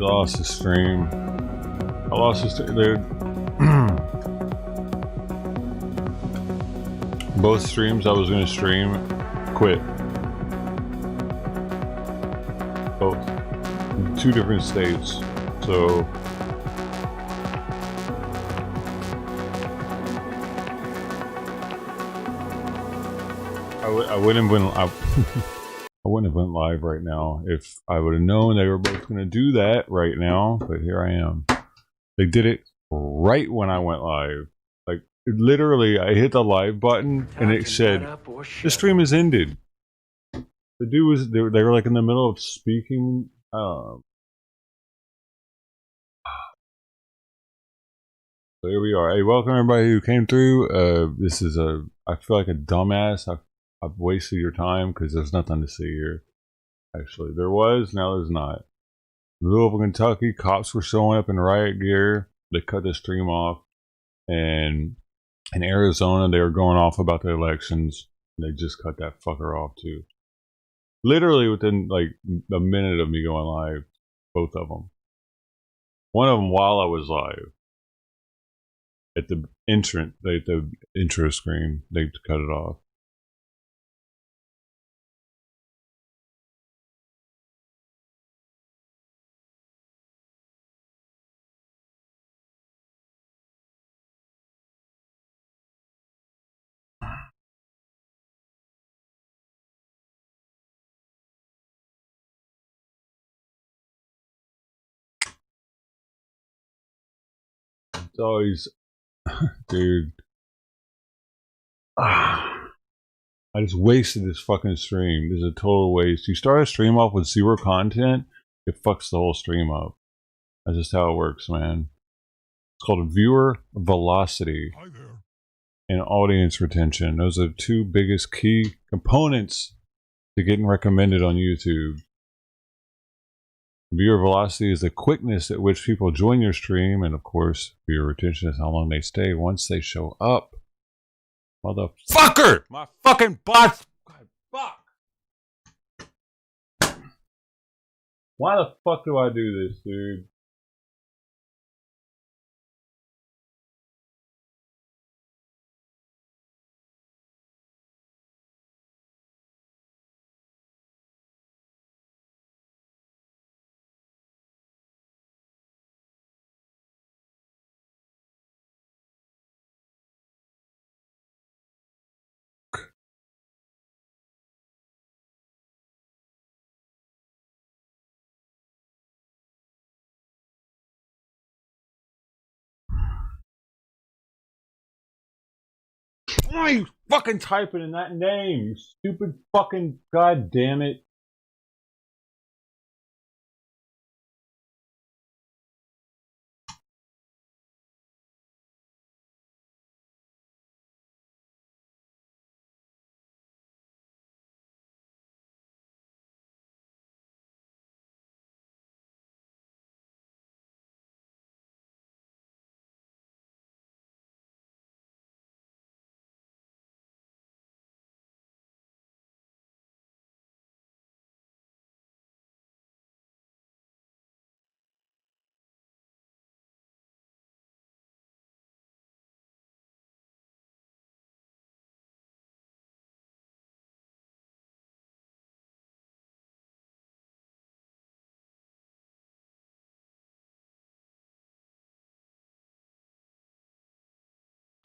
lost the stream. I lost the stream, dude. Both streams I was gonna stream, quit. Both. In 2 different states. So I wouldn't have went live right now if I would have known they were both gonna do that right now, but here I am. They did it right when I went live. Like, literally, I hit the live button and it said, the stream is ended. The dude was, they were like in the middle of speaking. So here we are. Hey, welcome everybody who came through. This is I feel like a dumbass. I've wasted your time because there's nothing to see here. Actually, there was, now there's not. Louisville, Kentucky, cops were showing up in riot gear. They cut the stream off. And in Arizona, they were going off about the elections. They just cut that fucker off too. Literally within like a minute of me going live, both of them. One of them while I was live. At the intro screen, they cut it off. It's always, dude. I just wasted this fucking stream. This is a total waste. You start a stream off with 0 content, it fucks the whole stream up. That's just how it works, man. It's called viewer velocity and audience retention. Those are the 2 biggest key components to getting recommended on YouTube. Viewer velocity is the quickness at which people join your stream, and of course, viewer retention is how long they stay once they show up. Motherfucker! My fucking bots! God, fuck! Why the fuck do I do this, dude? Why are you fucking typing in that name? You stupid fucking goddamn it.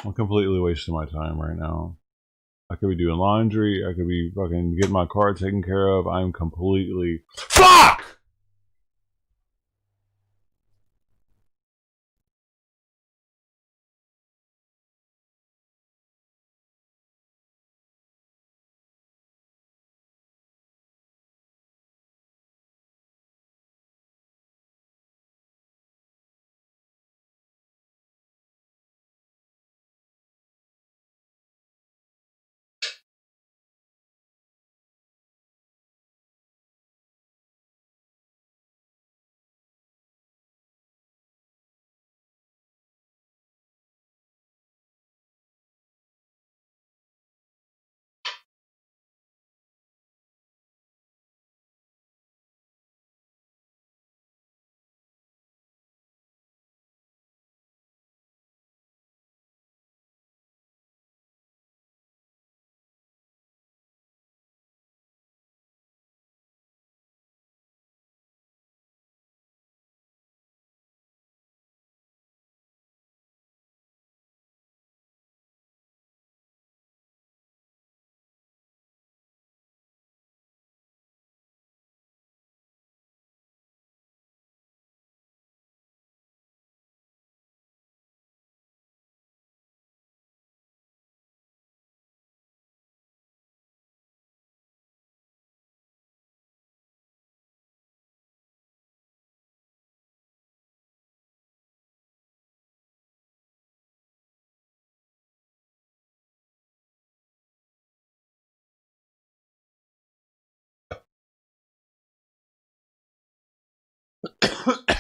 I'm completely wasting my time right now. I could be doing laundry. I could be fucking getting my car taken care of. I'm completely... FUCK!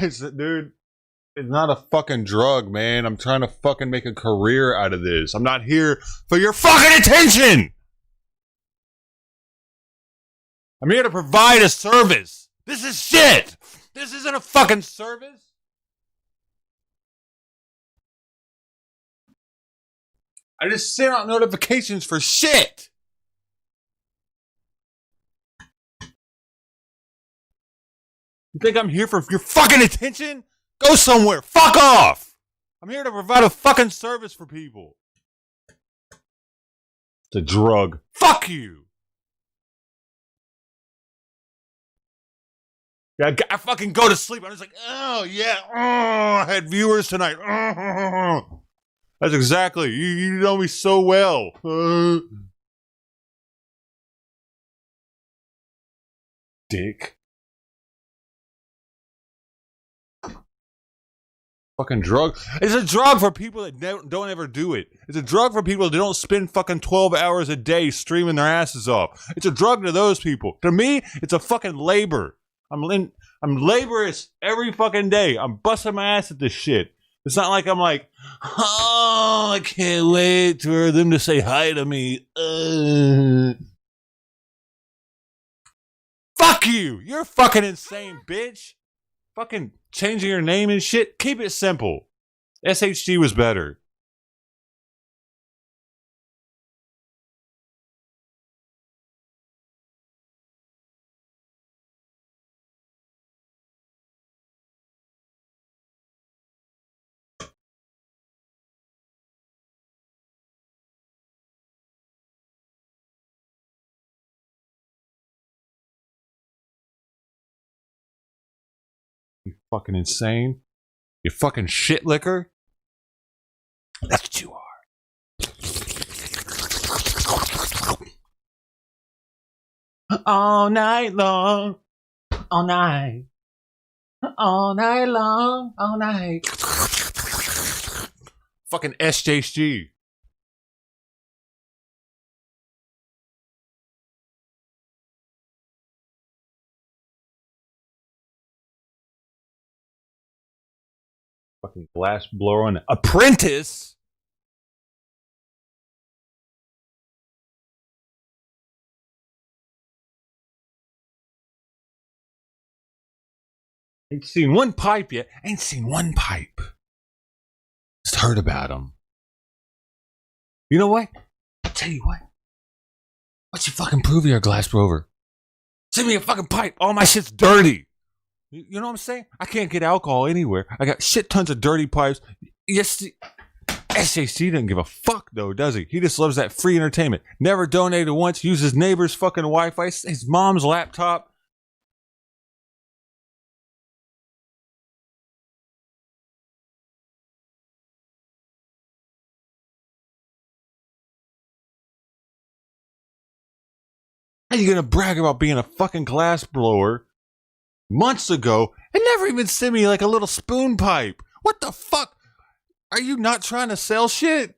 Dude, it's not a fucking drug, man. I'm trying to fucking make a career out of this. I'm not here for your fucking attention. I'm here to provide a service. This is shit. This isn't a fucking service. I just send out notifications for shit. You think I'm here for your fucking attention? Go somewhere. Fuck off. I'm here to provide a fucking service for people. It's a drug. Fuck you. Yeah, I fucking go to sleep. I'm just like, oh yeah, I had viewers tonight. That's exactly. You know me so well. Dick. Fucking drug. It's a drug for people that don't ever do it. It's a drug for people that don't spend fucking 12 hours a day streaming their asses off. It's a drug to those people. To me, it's a fucking labor. I'm laborious every fucking day. I'm busting my ass at this shit. It's not like I'm like, oh, I can't wait for them to say hi to me. Fuck you. You're fucking insane, bitch. Fucking changing your name and shit. Keep it simple. SHG was better. You fucking insane. You fucking shit licker. That's what you are. All night long. All night. All night long. All night. Fucking SJG. Fucking glass blower on Apprentice. Ain't seen one pipe yet. Ain't seen one pipe. Just heard about them. You know what? I'll tell you what. Why don't you fucking prove you're a glass blower? Send me a fucking pipe. All my shit's dirty. You know what I'm saying? I can't get alcohol anywhere. I got shit tons of dirty pipes. Yes, SJC doesn't give a fuck though, does he? He just loves that free entertainment. Never donated once. Uses neighbor's fucking Wi-Fi. His mom's laptop. How you gonna brag about being a fucking glass blower months ago and never even send me like a little spoon pipe? What the fuck? Are you not trying to sell shit?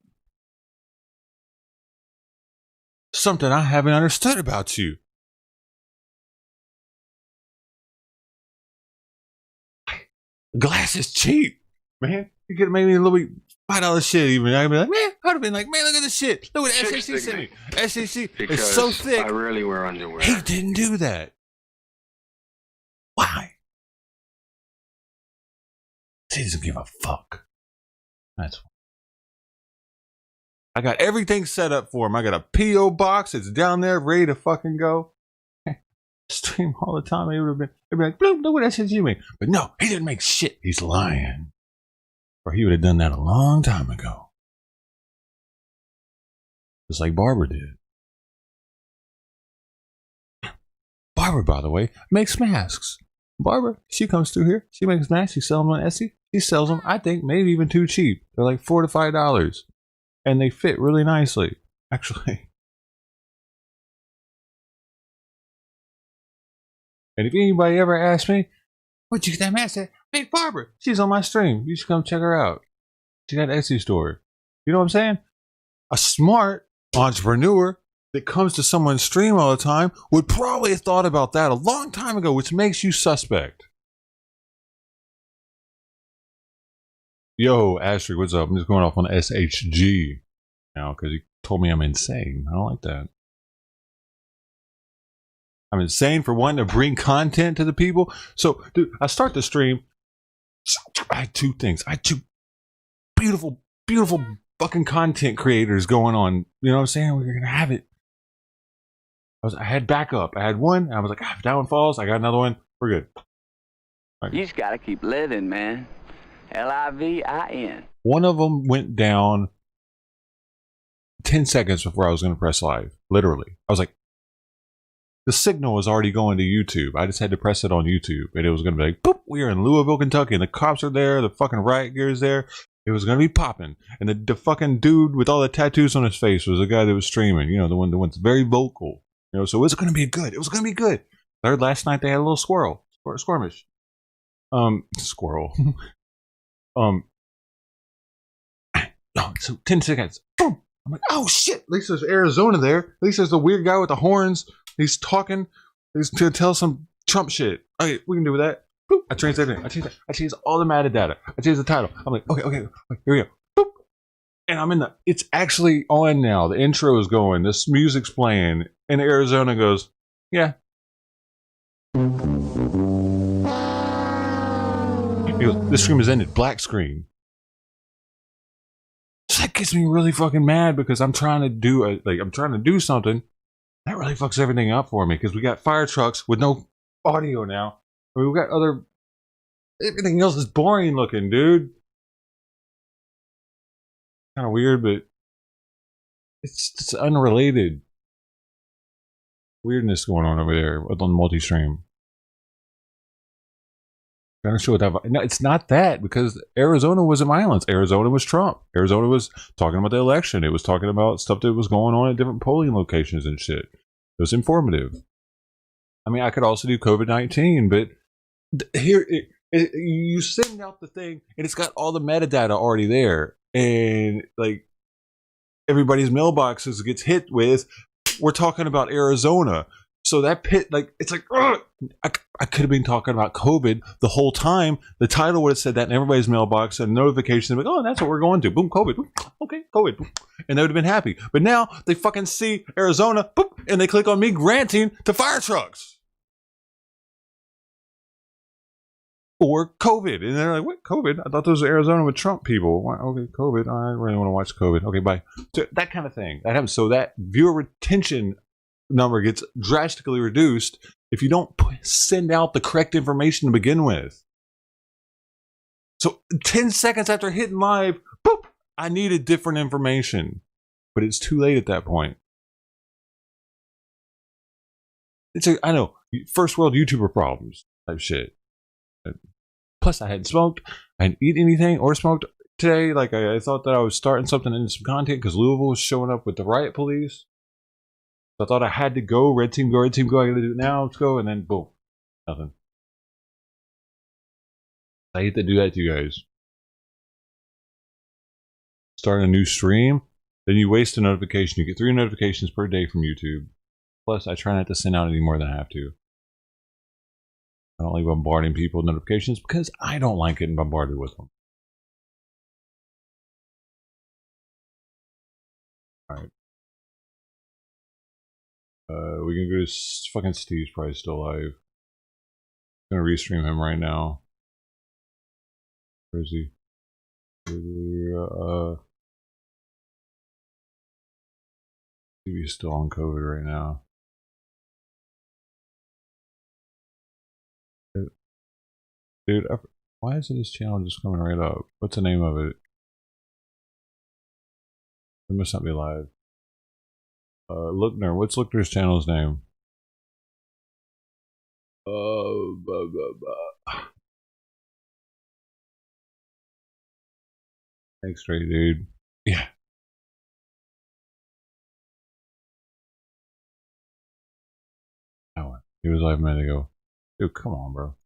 Something I haven't understood about you. Glass is cheap, man. You could have made me a little bit $5 shit even. I'd be like, man, I'd have been like, man, look at this shit. Look what SAC sent me. SAC is so thick. I rarely wear underwear. He didn't do that. Why? He doesn't give a fuck. That's why. I got everything set up for him. I got a P.O. box. It's down there ready to fucking go. Stream all the time. He would have been, he'd be like, bloop, look what SSG made. But no, he didn't make shit. He's lying. Or he would have done that a long time ago. Just like Barbara did. Barbara, by the way, makes masks. Barbara, she comes through here. She makes masks. She sells them on Etsy. She sells them, I think, maybe even too cheap. They're like $4 to $5. And they fit really nicely, actually. And if anybody ever asks me, where'd you get that mask at? Hey, Barbara, she's on my stream. You should come check her out. She got an Etsy store. You know what I'm saying? A smart entrepreneur that comes to someone's stream all the time would probably have thought about that a long time ago, which makes you suspect. Yo, Ashley, what's up? I'm just going off on SHG now because he told me I'm insane. I don't like that. I'm insane for wanting to bring content to the people. So, dude, I start the stream. I had two things. I had two beautiful, beautiful fucking content creators going on. You know what I'm saying? We're going to have it. I had backup. I had one. I was like, if that one falls, I got another one. We're good. Right. You just got to keep living, man. LIVIN. One of them went down 10 seconds before I was going to press live. Literally. I was like, the signal was already going to YouTube. I just had to press it on YouTube. And it was going to be like, boop, we are in Louisville, Kentucky. And the cops are there. The fucking riot gear is there. It was going to be popping. And the fucking dude with all the tattoos on his face was the guy that was streaming. You know, the one that's very vocal. You know, so it was going to be good. It was going to be good. I heard last night they had a little skirmish. Squirrel. So 10 seconds. Boom. I'm like, oh shit. At least there's Arizona there. At least there's the weird guy with the horns. He's talking. He's to tell some Trump shit. Okay, we can do that. Boop. I changed everything. I changed all the metadata. I changed the title. I'm like, okay, here we go. Boop. And I'm in it's actually on now. The intro is going. This music's playing. And Arizona goes, yeah. He goes, this stream is ended. Black screen. So that gets me really fucking mad because I'm trying to do something. That really fucks everything up for me because we got fire trucks with no audio now. I mean, we got everything else is boring looking, dude. Kind of weird, but it's unrelated weirdness going on over there on the multi-stream. Trying to show that. No, it's not that because Arizona wasn't violence. Arizona was Trump. Arizona was talking about the election. It was talking about stuff that was going on at different polling locations and shit. It was informative. I mean, I could also do COVID-19, but here you send out the thing and it's got all the metadata already there, and like everybody's mailboxes gets hit with. We're talking about Arizona. So that it's like, ugh! I could have been talking about COVID the whole time. The title would have said that in everybody's mailbox and notifications like, oh, that's what we're going to. Boom, COVID. Boom. Okay, COVID. Boom. And they would have been happy. But now they fucking see Arizona, boom, and they click on me granting to fire trucks. Or COVID. And they're like, what, COVID? I thought those were Arizona with Trump people. Okay, COVID. I really want to watch COVID. Okay, bye. So that kind of thing. That happens. So that viewer retention number gets drastically reduced if you don't send out the correct information to begin with. So 10 seconds after hitting live, boop, I needed different information. But it's too late at that point. I know, first world YouTuber problems type shit. Plus, I hadn't smoked, I hadn't eaten anything or smoked today. Like, I thought that I was starting something in some content because Louisville was showing up with the riot police. I thought I had to go. Red team go. I gotta do it now. Let's go. And then boom. Nothing. I hate to do that to you guys. Start a new stream. Then you waste a notification. You get 3 notifications per day from YouTube. Plus, I try not to send out any more than I have to. I don't like bombarding people with notifications because I don't like getting bombarded with them. Alright. We can go to fucking Steve's probably still live. I'm gonna restream him right now. Where is he? He's still on COVID right now. Dude, why isn't this channel just coming right up? What's the name of it? It must not be live. Lookner, what's Lookner's channel's name? Thanks, straight dude. Yeah. He was live a minute ago. Dude, come on, bro.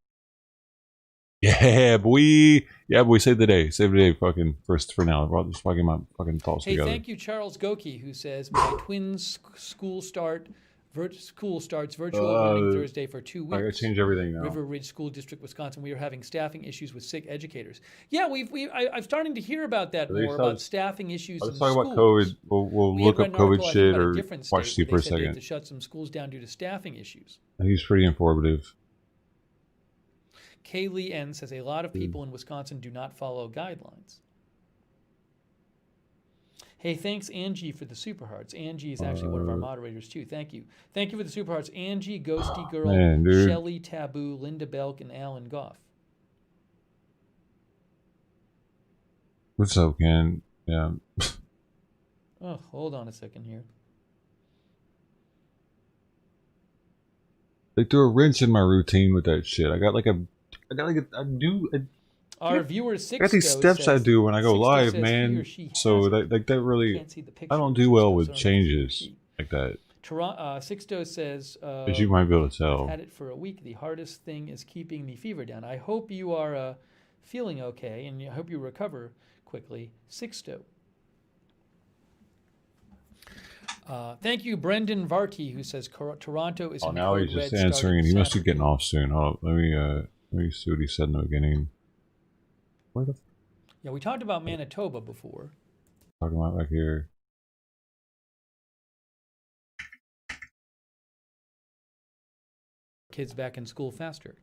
Yeah, boy. Yeah, boy. Save the day. Save the day. Fucking first for now. I'll just fucking my fucking thoughts together. Thank you, Charles Goki, who says my twins' school start School starts virtual learning Thursday for 2 weeks. I gotta change everything now. River Ridge School District, Wisconsin. We are having staffing issues with sick educators. Yeah, I'm starting to hear about that more, about staffing issues in let's schools. talk about COVID. We'll look up COVID shit or watch Steve for a second. They had to shut some schools down due to staffing issues. He's pretty informative. Kaylee N says a lot of people in Wisconsin do not follow guidelines. Hey, thanks, Angie, for the Super Hearts. Angie is actually one of our moderators, too. Thank you. Thank you for the Super Hearts. Angie, Ghosty Girl, Shelly Taboo, Linda Belk, and Alan Goff. What's up, Ken? Yeah. Oh, hold on a second here. They threw a wrench in my routine with that shit. Our viewer Sixto I got these steps I do when I go live, man. So that really, I don't do well with changes like that. Sixto says, as you might be able to tell, I've had it for a week. The hardest thing is keeping the fever down. I hope you are feeling okay, and I hope you recover quickly. Sixto. Thank you, Brendan Varty, who says Toronto is. Oh, now he's just answering. He must be getting off soon. Hold on, let me see what he said in the beginning. Where the? Yeah, we talked about Manitoba before. Talking about back here. Kids back in school faster.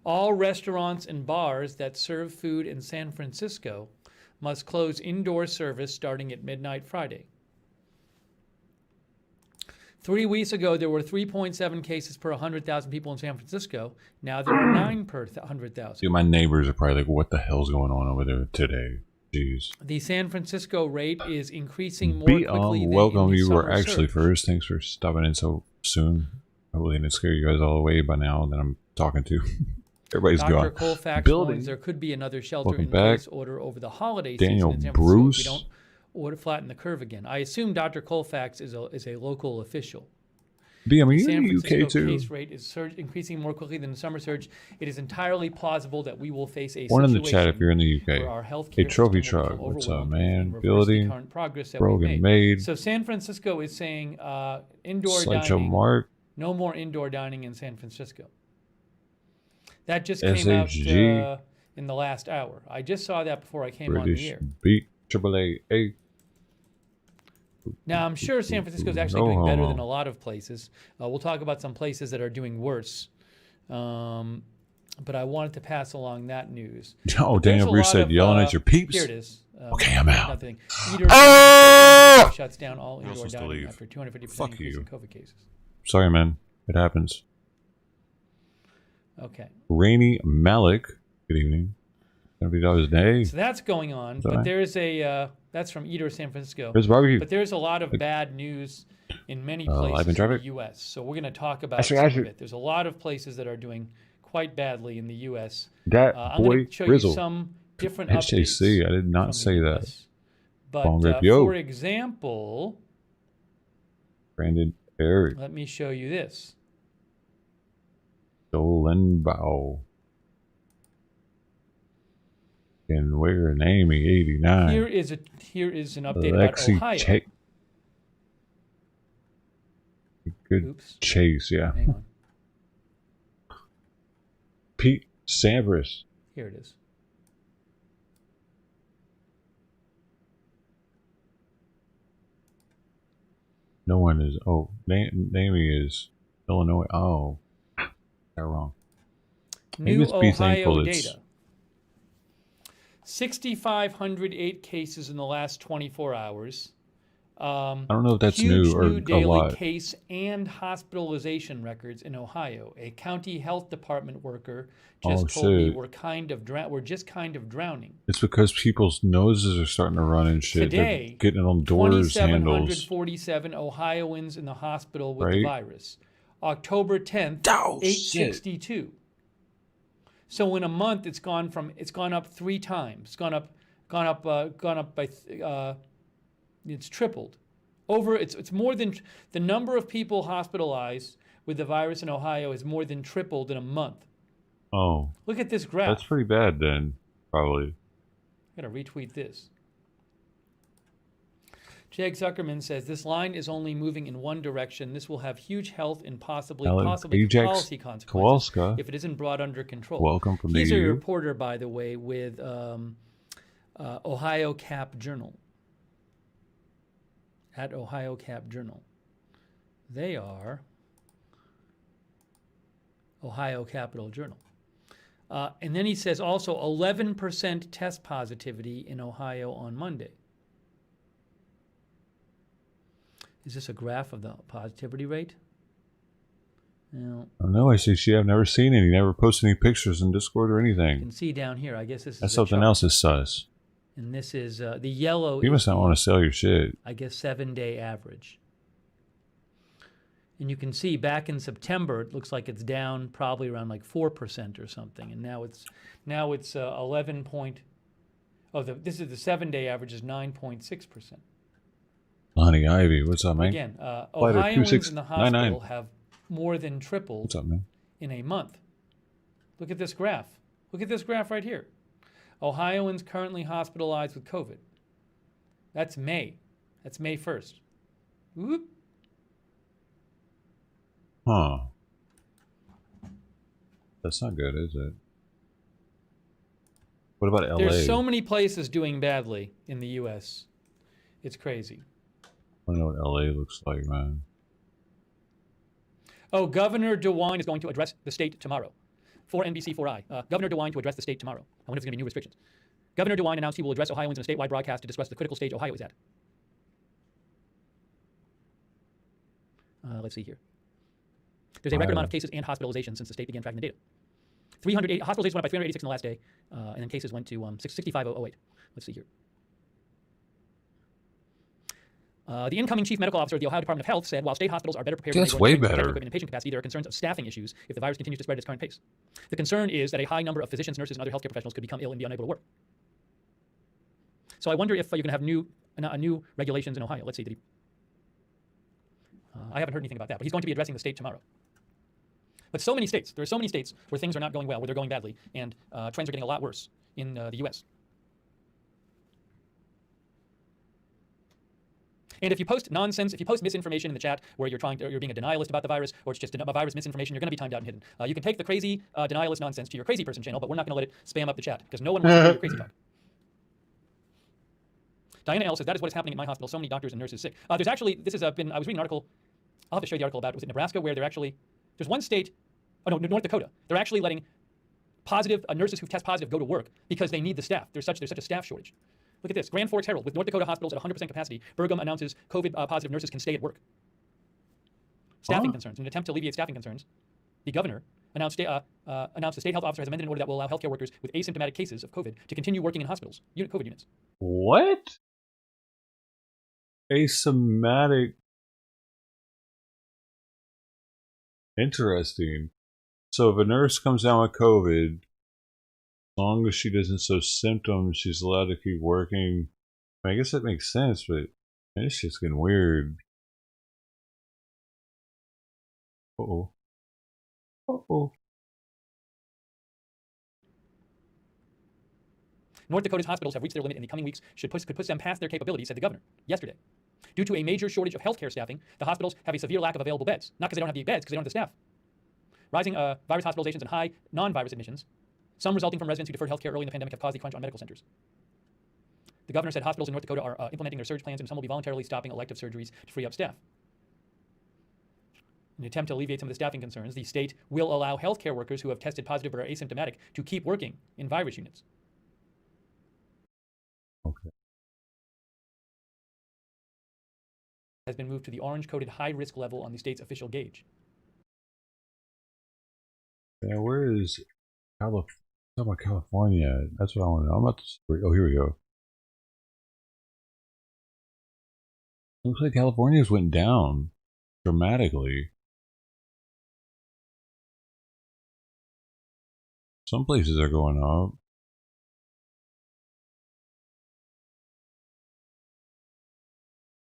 All restaurants and bars that serve food in San Francisco must close indoor service starting at midnight Friday. 3 weeks ago, there were 3.7 cases per 100,000 people in San Francisco. Now there are 9 per 100,000. Dude, my neighbors are probably like, what the hell's going on over there today? Jeez. The San Francisco rate is increasing more quickly than welcome. in the You were summer actually surge. first. Thanks for stopping in so soon. I really didn't scare you guys all away by now that I'm talking to. Everybody's Dr. gone. Colfax warns there could be another shelter-in-place order over the holiday Daniel season in San Bruce. Francisco if we don't flatten the curve again. I assume Dr. Colfax is a local official. B, I mean, San you're in the Francisco UK too. case rate is increasing more quickly than the summer surge. It is entirely plausible that we will face a One in the situation chat if you're in the where UK. our healthcare Hey, Trophy system will Truck. become What's up, overwhelmed man? and reverse the Building. current progress that Brogan we've made. So San Francisco is saying indoor Slideshow dining. Mark. No more indoor dining in San Francisco. That just came SHG. out in the last hour. I just saw that before I came on British the air. Beat. AAA. Now, I'm sure San Francisco is actually doing better than a lot of places. We'll talk about some places that are doing worse. But I wanted to pass along that news. Oh, Daniel Bruce said, yelling at your peeps. Here it is. Okay, I'm out. Nothing. Shuts down all indoor dining after 250% increase in COVID cases. Sorry, man. It happens. Okay. Rainy Malik. Good evening. $70 a day. So that's going on. But there's that's from Eater, San Francisco. There's barbecue. But there's a lot of bad news in many places in the U.S. So we're going to talk about some of it. There's a lot of places that are doing quite badly in the U.S. I'm going to show you some different updates. HJC. I did not say that. But for example, Brandon Eric. Let me show you this. Dolenbau. And where an Amy 89. Here is an update about Ohio. Good chase, yeah. Hang on. Pete Sampras. Here it is. No one is. Oh, Amy is Illinois. Oh, they're wrong. New Ohio data. 6,508 cases in the last 24 hours. I don't know if that's new or new daily a lot. Case and hospitalization records in Ohio. A county health department worker just told me we're just kind of drowning. It's because people's noses are starting to run and shit. Today, they're getting it on doors handles. 2,747 Ohioans in the hospital with the virus. October 10th, 862. So in a month, it's gone up 3 times. It's gone up by. It's tripled. It's more than the number of people hospitalized with the virus in Ohio is more than tripled in a month. Oh, look at this graph. That's pretty bad then, probably. I'm gonna retweet this. Jake Zuckerman says this line is only moving in one direction. This will have huge health and possibly Ajax policy consequences Kowalska. if it isn't brought under control. Welcome from He's the a EU. reporter, by the way, with Ohio Cap Journal. At Ohio Cap Journal. They are Ohio Capital Journal. And then he says also 11% test positivity in Ohio on Monday. Is this a graph of the positivity rate? No. I don't know. I see. I've never seen any. Never posted any pictures in Discord or anything. You can see down here. I guess this is that's something else is sus. And this is the yellow. You must not want to sell your shit. I guess 7-day average. And you can see back in September, it looks like it's down probably around like 4% or something. And now it's 11 point. Oh, this is the 7-day average is 9.6%. Honey Ivy, what's up, man? Again, Ohioans in the hospital have more than tripled what's up, man? In a month. Look at this graph. Look at this graph right here. Ohioans currently hospitalized with COVID. That's May. That's May 1st. Whoop. Huh. That's not good, is it? What about LA? There's so many places doing badly in the U.S. It's crazy. I don't know what LA looks like, man. Oh, Governor DeWine is going to address the state tomorrow. For NBC4i. Governor DeWine to address the state tomorrow. I wonder if there's going to be new restrictions. Governor DeWine announced he will address Ohioans in a statewide broadcast to discuss the critical stage Ohio is at. Let's see here. There's a record amount of cases and hospitalizations since the state began tracking the data. 308 hospitalizations went up by 386 in the last day, and then cases went to 65,008. Let's see here. The incoming chief medical officer of the Ohio Department of Health said, while state hospitals are better prepared that's for way better. equipment and patient capacity, there are concerns of staffing issues if the virus continues to spread at its current pace. The concern is that a high number of physicians, nurses, and other healthcare professionals could become ill and be unable to work. So I wonder if you're going to have new regulations in Ohio. Let's see. I haven't heard anything about that, but he's going to be addressing the state tomorrow. But so many states, there are so many states where things are not going well, where they're going badly, and trends are getting a lot worse in the U.S. And if you post nonsense, if you post misinformation in the chat where you're being a denialist about the virus, or it's just a virus misinformation, you're going to be timed out and hidden. You can take the crazy denialist nonsense to your crazy person channel, but we're not going to let it spam up the chat because no one wants to hear your crazy talk. Diana L says that is what is happening at my hospital. So many doctors and nurses sick. There's actually I was reading an article. I'll have to show you the article about. Was it Nebraska where there's one state. Oh no, North Dakota. They're actually letting nurses who test positive go to work because they need the staff. There's such a staff shortage. Look at this. Grand Forks Herald, with North Dakota hospitals at 100% capacity, Burgum announces COVID positive nurses can stay at work. Staffing concerns. In an attempt to alleviate staffing concerns, the governor announced the state health officer has amended an order that will allow healthcare workers with asymptomatic cases of COVID to continue working in hospitals, COVID units. What? Asymptomatic. Interesting. So if a nurse comes down with COVID, as long as she doesn't show symptoms, she's allowed to keep working. I guess that makes sense, but it's just getting weird. Uh-oh. Uh-oh. North Dakota's hospitals have reached their limit in the coming weeks could push them past their capabilities, said the governor yesterday. Due to a major shortage of healthcare staffing, the hospitals have a severe lack of available beds. Not because they don't have the beds, because they don't have the staff. Rising virus hospitalizations and high non-virus admissions, some resulting from residents who deferred healthcare early in the pandemic, have caused the crunch on medical centers. The governor said hospitals in North Dakota are implementing their surge plans, and some will be voluntarily stopping elective surgeries to free up staff. In an attempt to alleviate some of the staffing concerns, the state will allow healthcare workers who have tested positive or are asymptomatic to keep working in virus units. Okay. Has been moved to the orange-coded high-risk level on the state's official gauge. Yeah, where is California? That's what I want to know. I'm about to. Oh, here we go. Looks like California's went down dramatically. Some places are going up.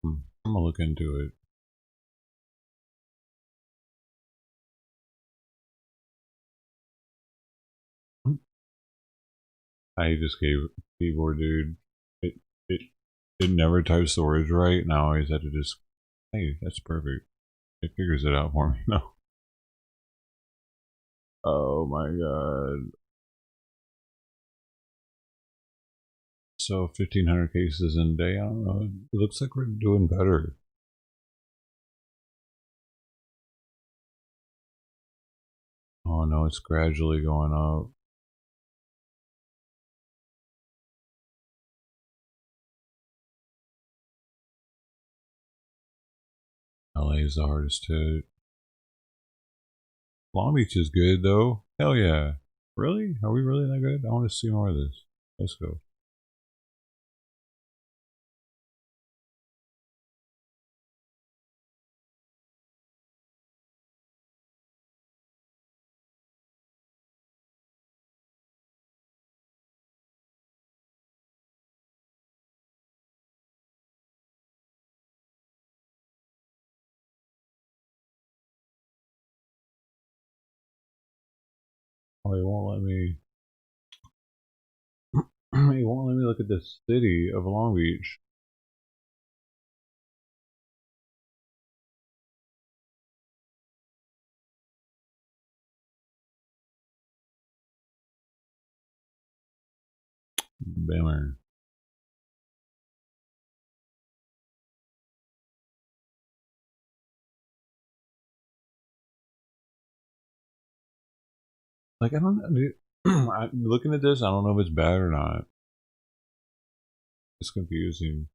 I'm gonna look into it. I just gave keyboard dude. it never types the words right, and I always had to just, hey, that's perfect. It figures it out for me. No. Oh my god. So 1,500 cases in a day. I don't know. It looks like we're doing better. Oh no, it's gradually going up. LA is the hardest hit. Long Beach is good though. Hell yeah. Really? Are we really that good? I want to see more of this. Let's go. Oh, it won't let me. It won't let me look at the city of Long Beach. Bummer. Like I don't know. I'm looking at this. I don't know if it's bad or not. It's confusing.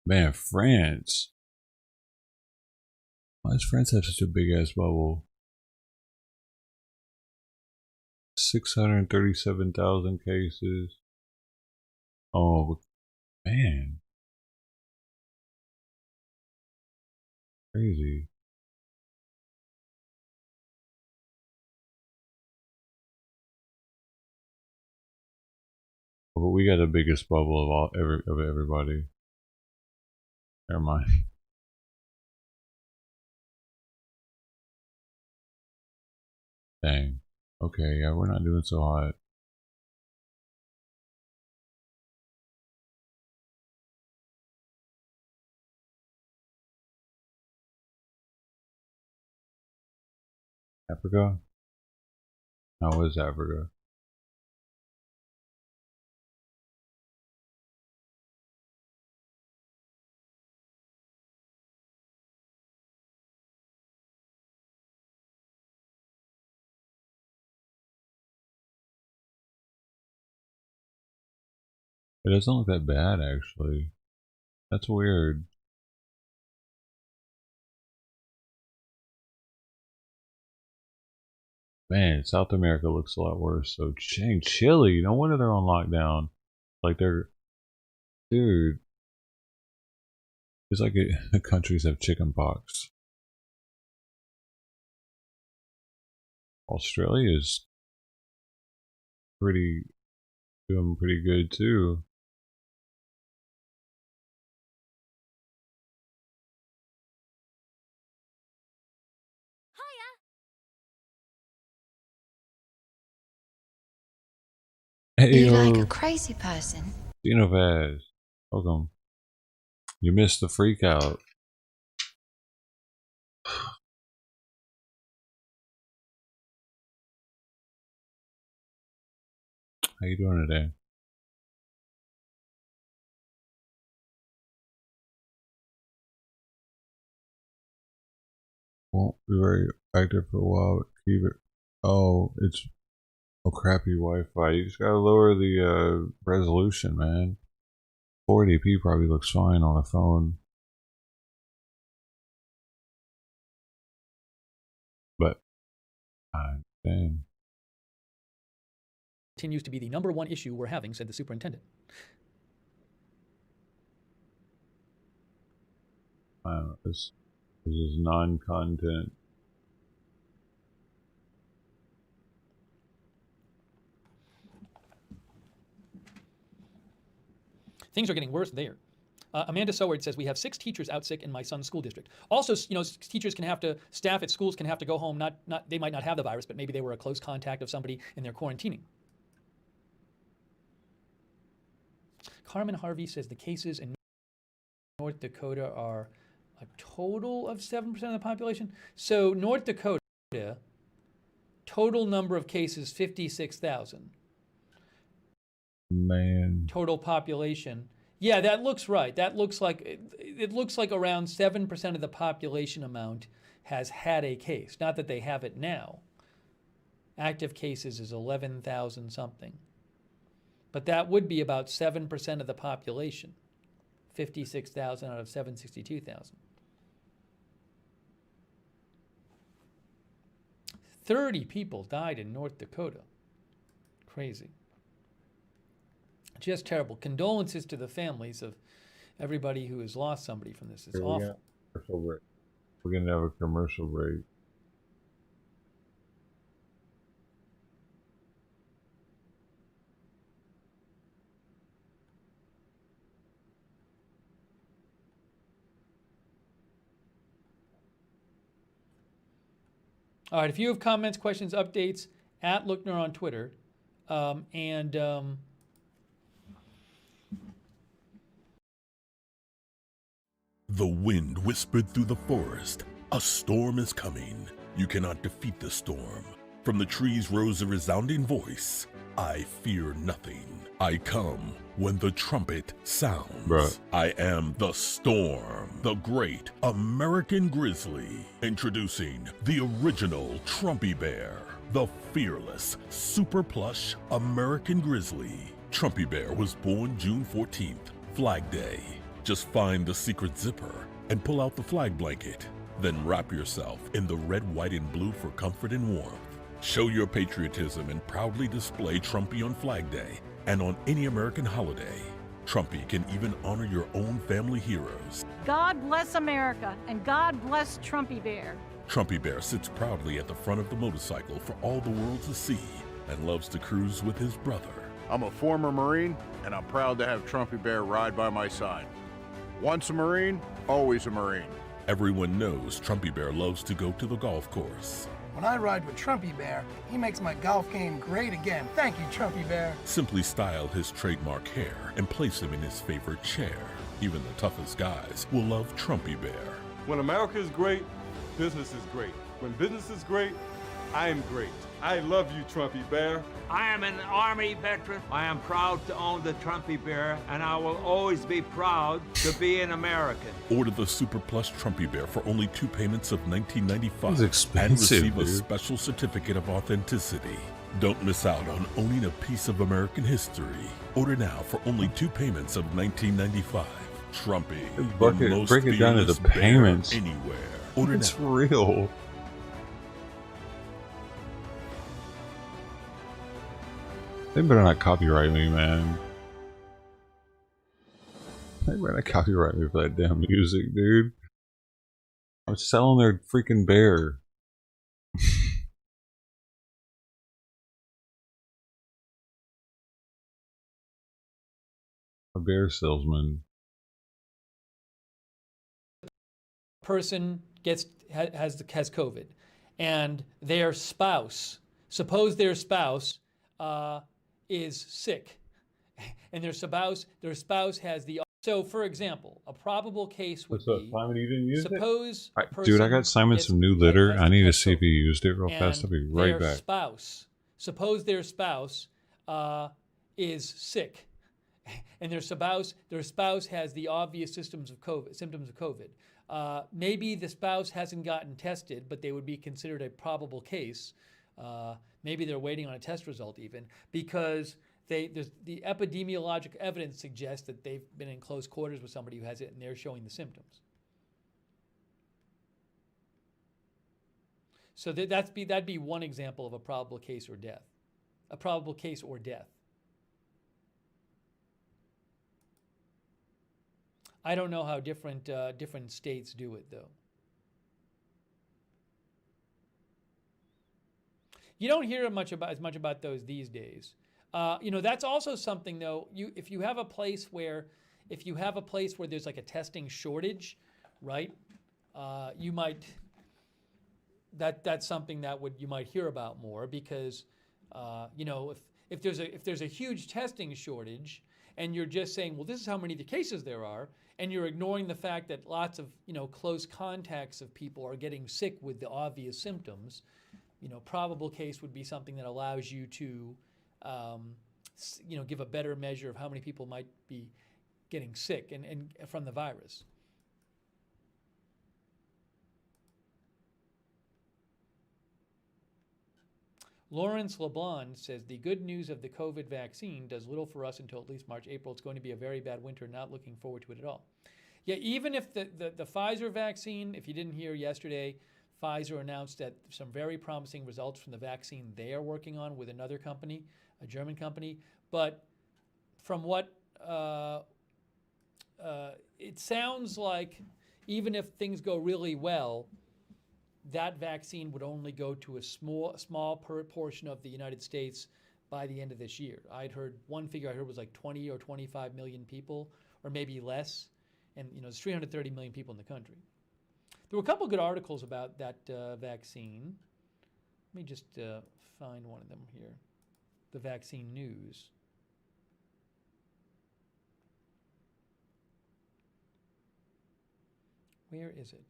Man, France. Why does France have such a big ass bubble? 637,000 cases. Oh, man. Crazy. But we got the biggest bubble of everybody. Never mind. Dang. Okay, yeah, we're not doing so hot. Africa? How is Africa? It doesn't look that bad, actually. That's weird. Man, South America looks a lot worse. So, dang, Chile. No wonder they're on lockdown. Like, they're. Dude. It's like countries have chicken pox. Australia is doing pretty good, too. Hey, You like a crazy person? Genovaz. Welcome. You missed the freak out. How you doing today? Won't be very active for a while, but keep it. Oh, it's a crappy Wi-Fi. You just gotta lower the resolution, man. 480p probably looks fine on a phone. But, dang. Continues to be the #1 issue we're having, said the superintendent. This is non-content. Things are getting worse there. Amanda Soward says we have 6 teachers out sick in my son's school district. Also, teachers can have to, staff at schools can have to go home. They might not have the virus, but maybe they were a close contact of somebody and they're quarantining. Carmen Harvey says the cases in North Dakota are a total of 7% of the population. So North Dakota, total number of cases, 56,000. Man. Total population. Yeah, that looks right. That looks like, it looks like around 7% of the population amount has had a case. Not that they have it now. Active cases is 11,000 something. But that would be about 7% of the population. 56,000 out of 762,000. 30 people died in North Dakota. Crazy. Just terrible. Condolences to the families of everybody who has lost somebody from this. It's awful. We're going to have a commercial break. All right, if you have comments, questions, updates, at Lookner on Twitter. The wind whispered through the forest. A storm is coming. You cannot defeat the storm. From the trees rose a resounding voice. I fear nothing. I come when the trumpet sounds. Bruh. I am the storm, the great American grizzly. Introducing the original Trumpy Bear, the fearless, super plush American grizzly. Trumpy Bear was born June 14th, Flag Day. Just find the secret zipper and pull out the flag blanket. Then wrap yourself in the red, white, and blue for comfort and warmth. Show your patriotism and proudly display Trumpy on Flag Day and on any American holiday. Trumpy can even honor your own family heroes. God bless America, and God bless Trumpy Bear. Trumpy Bear sits proudly at the front of the motorcycle for all the world to see and loves to cruise with his brother. I'm a former Marine, and I'm proud to have Trumpy Bear ride by my side. Once a Marine, always a Marine. Everyone knows Trumpy Bear loves to go to the golf course. When I ride with Trumpy Bear, he makes my golf game great again. Thank you, Trumpy Bear. Simply style his trademark hair and place him in his favorite chair. Even the toughest guys will love Trumpy Bear. When America is great, business is great. When business is great, I am great. I love you, Trumpy Bear. I am an Army veteran. I am proud to own the Trumpy Bear, and I will always be proud to be an American. Order the Super Plush Trumpy Bear for only 2 payments of $19.95 It's expensive, and receive a dude. special certificate of authenticity. Don't miss out on owning a piece of American history. Order now for only 2 payments of $19.95. Trumpy, the most break it down to the fearless bear payments. anywhere. Order It's now. real. They better not copyright me, man. They better not copyright me for that damn music, dude. I'm selling their freaking bear. A bear salesman. Person has COVID, and their spouse, suppose their spouse is sick, and their spouse has the. So, for example, a probable case would be. Simon? You didn't use suppose it? Dude, I got Simon some new litter. I need to see if he used it real fast. I'll be right back. Suppose their spouse is sick, and their spouse has the obvious symptoms of COVID. Maybe the spouse hasn't gotten tested, but they would be considered a probable case. Maybe they're waiting on a test result even, because the epidemiologic evidence suggests that they've been in close quarters with somebody who has it and they're showing the symptoms. So that'd be one example of a probable case or death. A probable case or death. I don't know how different states do it though. You don't hear as much about those these days. That's also something though. If you have a place where there's like a testing shortage, right? You might. That's something that you might hear about more because, if there's a huge testing shortage and you're just saying, well, this is how many the cases there are, and you're ignoring the fact that lots of, close contacts of people are getting sick with the obvious symptoms, probable case would be something that allows you to, give a better measure of how many people might be getting sick and from the virus. Lawrence LeBlanc says, the good news of the COVID vaccine does little for us until at least March, April. It's going to be a very bad winter, not looking forward to it at all. Yeah, even if the Pfizer vaccine, if you didn't hear yesterday, Pfizer announced that some very promising results from the vaccine they are working on with another company, a German company. But from what it sounds like, even if things go really well, that vaccine would only go to a small portion of the United States by the end of this year. One figure I heard was like 20 or 25 million people, or maybe less. And there's 330 million people in the country. There were a couple of good articles about that vaccine. Let me just find one of them here. The Vaccine News. Where is it?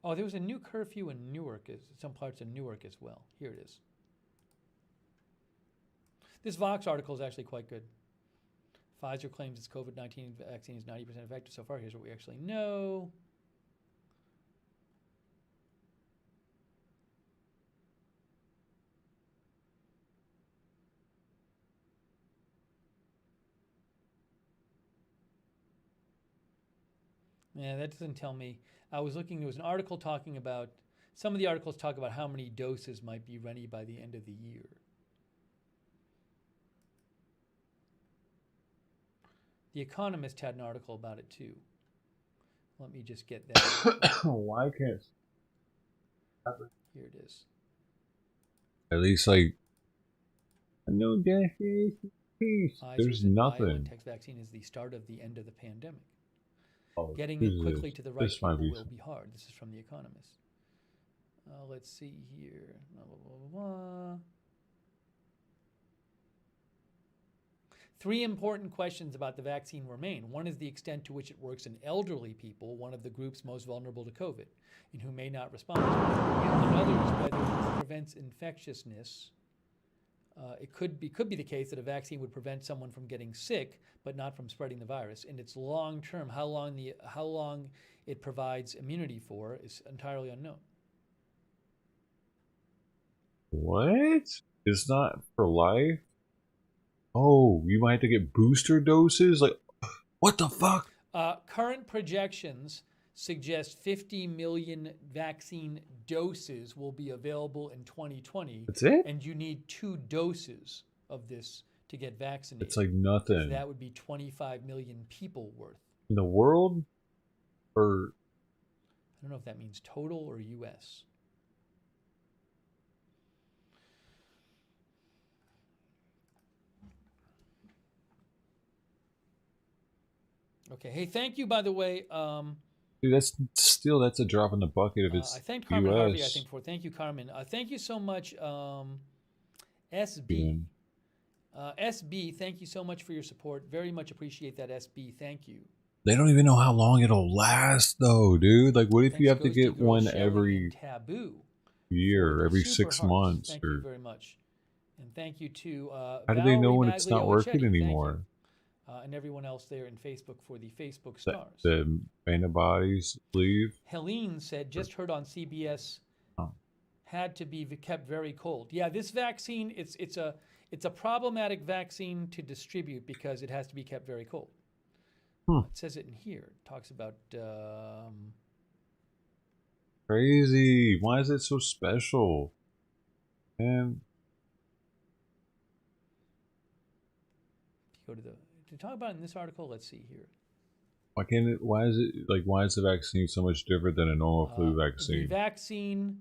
Oh, there was a new curfew in Newark, some parts of Newark as well. Here it is. This Vox article is actually quite good. Pfizer claims its COVID-19 vaccine is 90% effective so far. Here's what we actually know. Yeah, that doesn't tell me. I was looking, there was an article talking about, some of the articles talk about how many doses might be ready by the end of the year. The Economist had an article about it too. Let me just get that. Why can't? Here it is. At least like, no peace. There's nothing. BioNTech's vaccine is the start of the end of the pandemic. Oh, Getting it quickly to the right people will be hard. This is from The Economist. Let's see here. Blah, blah, blah, blah. 3 important questions about the vaccine remain. One is the extent to which it works in elderly people, one of the groups most vulnerable to COVID, and who may not respond to it. Another is whether it prevents infectiousness. It could be the case that a vaccine would prevent someone from getting sick, but not from spreading the virus. And it's long term. How long it provides immunity for is entirely unknown. What? It's not for life? Oh, you might have to get booster doses? Like, what the fuck? Current projections suggest 50 million vaccine doses will be available in 2020. That's it? And you need 2 doses of this to get vaccinated. It's like nothing. So that would be 25 million people worth. In the world? Or? I don't know if that means total or U.S. Okay. Hey, thank you, by the way. Dude, that's a drop in the bucket if it's I thank Carmen US. Harvey, I think, for thank you, Carmen. Thank you so much, SB. SB, thank you so much for your support. Very much appreciate that, SB. Thank you. They don't even know how long it'll last, though, dude. Like, what if you have to get one every year, every 6 months? Thank you very much. And thank you to how do they know when it's not working anymore? And everyone else there in Facebook for the Facebook stars. The antibodies leave. Helene said, just heard on CBS, had to be kept very cold. Yeah, this vaccine, it's a problematic vaccine to distribute because it has to be kept very cold. It says it in here. It talks about... Crazy. Why is it so special? And if you go to to talk about it in this article, let's see here. Why is the vaccine so much different than a normal flu vaccine? The vaccine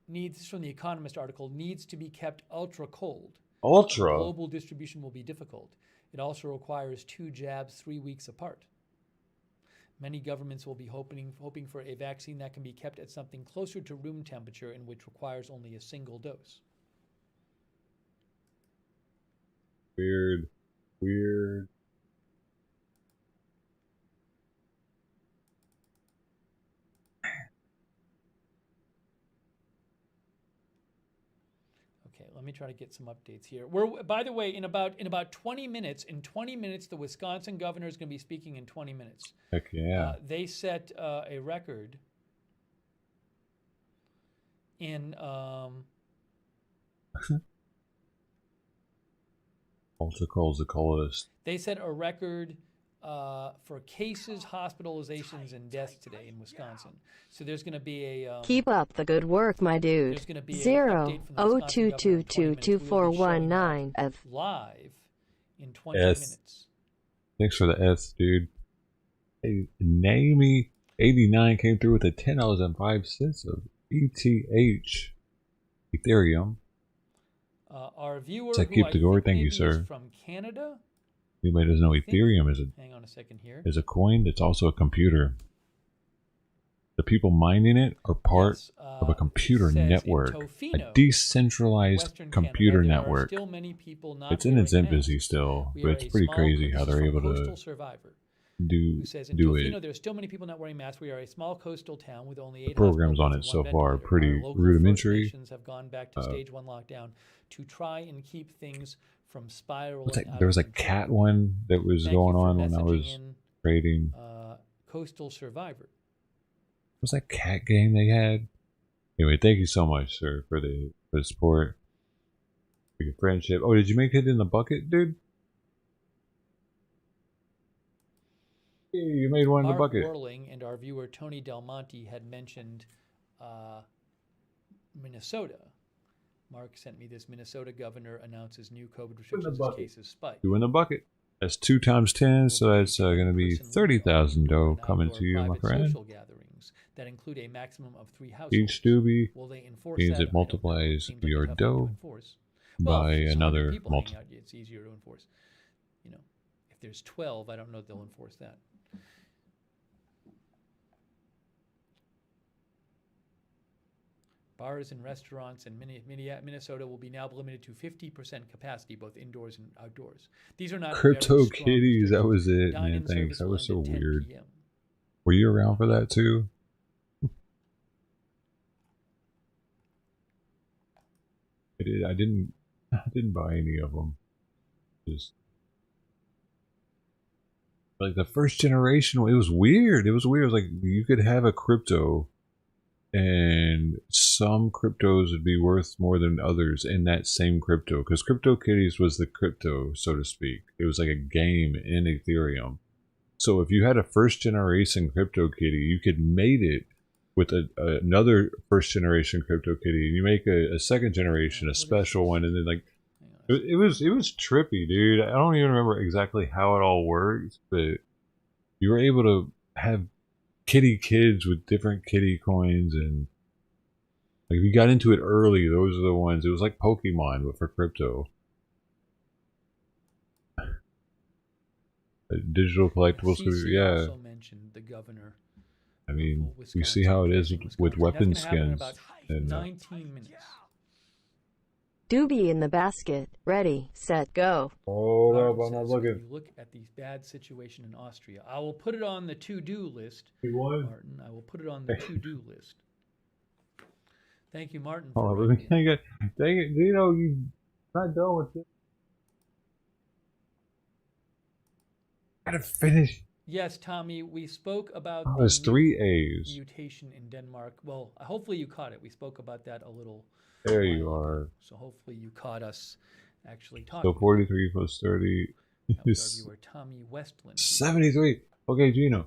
needs, from the Economist article, needs to be kept ultra cold. Ultra? Global distribution will be difficult. It also requires 2 jabs 3 weeks apart. Many governments will be hoping for a vaccine that can be kept at something closer to room temperature and which requires only a single dose. weird. Okay, let me try to get some updates here. We're, by the way, in about 20 minutes. In 20 minutes, the Wisconsin governor is going to be speaking in 20 minutes. Heck yeah. They set a record in Calls the colorist. they set a record for cases, hospitalizations, and deaths today in Wisconsin. So there's going to be a keep up the good work, my dude. there's going to be 002222419 of live in 20 S. minutes. Thanks for the S, dude. Hey, Naomi 89 came through with a $10.05 of ETH Ethereum. Our viewer, Does that keep the gore? Thank you, sir. From Canada. Anybody doesn't know Ethereum is Hang on a second here. a coin that's also a computer. The people mining it are part of a computer network, a decentralized computer network. It's in its infancy still, but it's pretty crazy how they're able to do it. There are still many people not wearing masks. We are a small coastal town with only 8 The programs on it so far are pretty rudimentary. Have gone back to stage 1 lockdown to try and keep things from spiraling. There was a cat one that was going on when I was trading. Coastal Survivor. What was that cat game they had? Anyway, thank you so much, sir, for the support, for your friendship. Oh, did you make it in the bucket, dude? Yeah, you made one in the bucket. Orling and our viewer Tony Del Monte had mentioned Minnesota. Mark sent me this. Minnesota governor announces new COVID restrictions as cases spike. You in the bucket. That's 2 times 10, so that's going to be 30,000 dough coming to you, my friend. Social gatherings that include a maximum of 3 households. Each doobie means it that? multiplies your dough by another multiple. It's easier to enforce. You know, if there's 12, I don't know if they'll enforce that. Bars and restaurants in Minnesota will be now limited to 50% capacity, both indoors and outdoors. These are not Crypto Kitties. That was it, man. Thanks. That was so weird. Were you around for that too? I didn't buy any of them. Just like the first generation, it was weird. It was weird. It was like you could have a crypto, and some cryptos would be worth more than others in that same crypto, because Crypto Kitties was the crypto, so to speak. It was like a game in Ethereum. So if you had a first generation Crypto Kitty, you could mate it with another first generation Crypto Kitty, and you make a second generation, a special one, and then like it was trippy, dude. I don't even remember exactly how it all worked, but you were able to have kitty kids with different kitty coins, and like if you got into it early, those are the ones. It was like Pokemon, but for crypto. Digital collectibles, yeah. Also mentioned the governor. I mean, you see how it is with weapon skins. And 19 minutes. doobie in the basket. Ready, set, go. Hold up, I'm not looking. You look at the bad situation in Austria. I will put it on the to-do list. Martin, I will put it on the to-do list. Thank you, Martin. Oh, dang it, Dino, you're not done with it. Gotta finish. Yes, Tommy, we spoke about there's 3 A's. Mutation in Denmark. Well, hopefully you caught it. We spoke about that a little. There you are. So hopefully you caught us actually talking. So 43 plus 30 is our viewer, Tommy Westland. 73. Okay, Gino.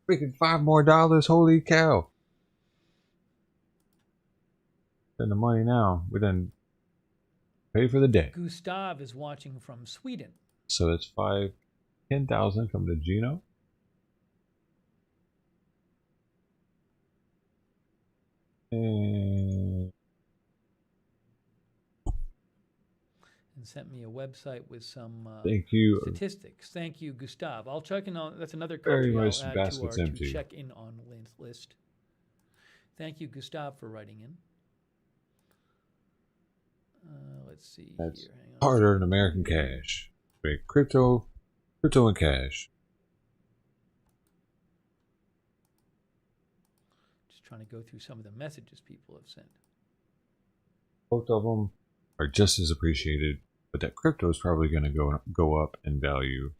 Freaking $5 more. Holy cow. Spend the money now. We done pay for the day. Gustav is watching from Sweden. So that's 10,000 coming to Gino. And sent me a website with some thank you statistics. Thank you, Gustav. I'll check in on. That's another very country nice. I'll add Basket's to our empty. to check in on list. Thank you, Gustav, for writing in. Let's see That's here. Hang on. hard-earned American cash. Wait, crypto and cash. Just trying to go through some of the messages people have sent. Both of them are just as appreciated, but that crypto is probably going to go up in value.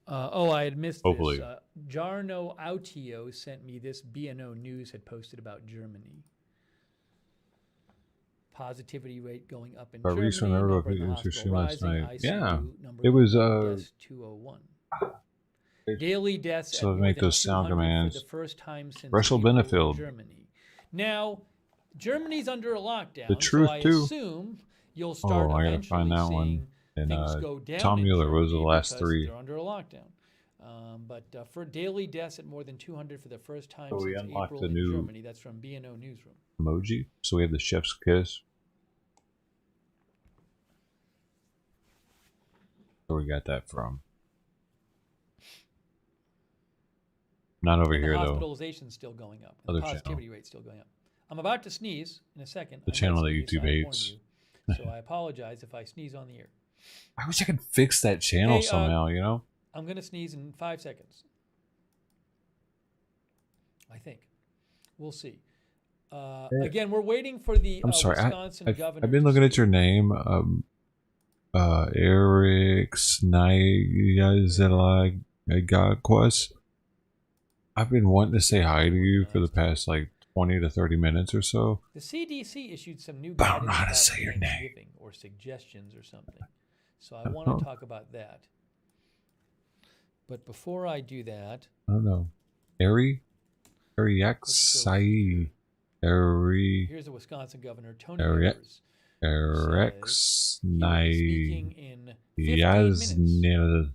I had missed Hopefully. this. Jarno Autio sent me this. BNO News had posted about Germany. Positivity rate going up in Germany. Number in the hospital rising. ICU, Yeah, number it was deaths 201. Daily deaths so at more make than those sound 200 commands. for the first time since Russell April in Benefield. Germany. Now, Germany's under a lockdown. The truth so I too. assume you'll start I gotta eventually find that seeing one. And things go down. Tom in Mueller Germany was the last because three. They're under a lockdown. But for daily deaths at more than 200 for the first time So we since unlocked April the in new Germany. That's from BNO Newsroom. Emoji. So we have the chef's kiss. Where we got that from? Not over And here the though. hospitalization's still going up. Other The positivity rate's still going up. I'm about to sneeze in a second. The I might channel that sneeze, YouTube so I warn hates. you. So I apologize if I sneeze on the air. I wish I could fix that channel Hey, somehow, you know? I'm going to sneeze in 5 seconds. I think. We'll see. Again, we're waiting for the I'm sorry. Wisconsin governor. I've been looking at your name. Eric Snayazelagas. I've been wanting to say hi to you for the past like 20 to 30 minutes or so. The CDC issued some new But I don't guidance know how to about say your name. Thanksgiving or suggestions or something. So I want to talk about that. But before I do that, I don't know. Ariaxai. here's the Wisconsin governor, Tony Evers. Eric Speaking in 15 minutes.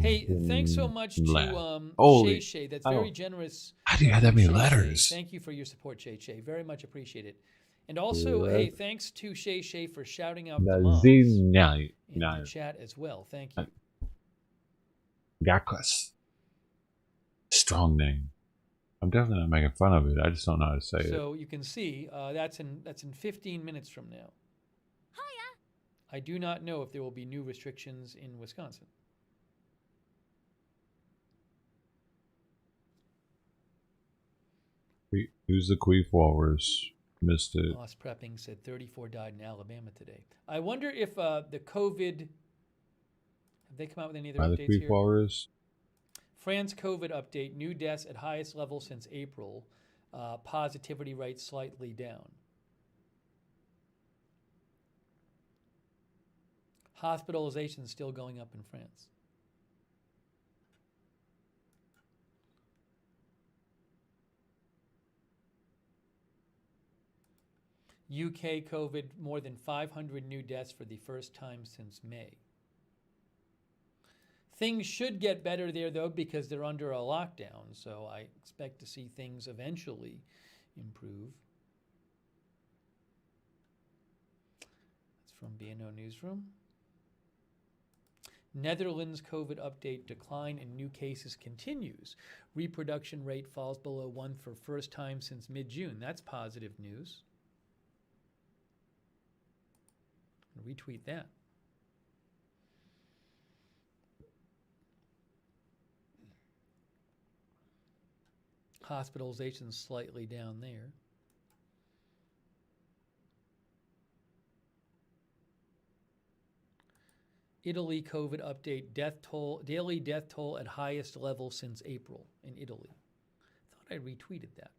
Hey, thanks so much to Shay Shay. That's very generous. How do you have that many Shay letters? Shay. Thank you for your support, Shay Shay. Very much appreciate it. And also, hey, thanks to Shay Shay for shouting out the moms in the chat as well. Thank you. Gakas. Strong name. I'm definitely not making fun of it. I just don't know how to say it. So you can see that's in 15 minutes from now. Hiya. I do not know if there will be new restrictions in Wisconsin. Who's the Queef Walrus? Missed it. Lost Prepping said 34 died in Alabama today. I wonder if the COVID... Have they come out with any other updates the Queef here? Walrus? France COVID update. New deaths at highest level since April. Positivity rate slightly down. Hospitalization still going up in France. UK COVID, more than 500 new deaths for the first time since May. Things should get better there, though, because they're under a lockdown, so I expect to see things eventually improve. That's from BNO Newsroom. Netherlands COVID update. Decline in new cases continues. Reproduction rate falls below 1 for first time since mid-June. That's positive news. Retweet that. Hospitalizations slightly down there. Italy COVID update. Death toll, daily death toll at highest level since April in Italy. I thought I retweeted that.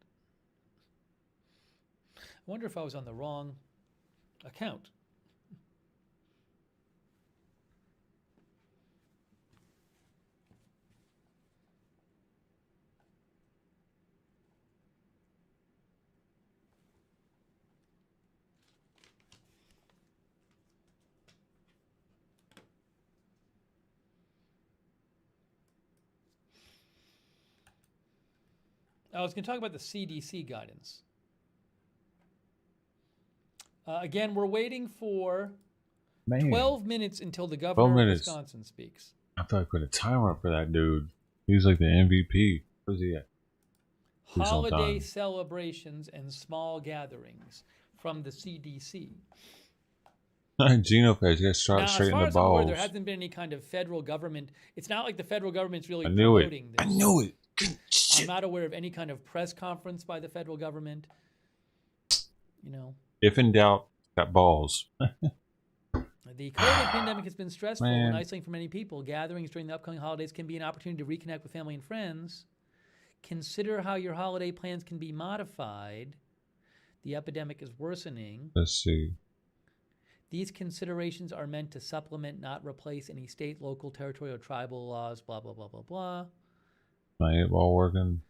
I wonder if I was on the wrong account. I was going to talk about the CDC guidance. Again, we're waiting for 12 minutes until the governor of Wisconsin speaks. I thought I put a timer up for that dude. He was like the MVP. Where's he at? holiday celebrations and small gatherings from the CDC. Genofest, you got shot straight in the balls. Aware, there hasn't been any kind of federal government. It's not like the federal government's really promoting this. I knew it. I'm not aware of any kind of press conference by the federal government. You know. If in doubt, got balls. The COVID pandemic has been stressful and isolating for many people. Gatherings during the upcoming holidays can be an opportunity to reconnect with family and friends. Consider how your holiday plans can be modified. The epidemic is worsening. Let's see. These considerations are meant to supplement, not replace, any state, local, territorial, tribal laws, blah, blah, blah, blah, blah. My 8-ball working.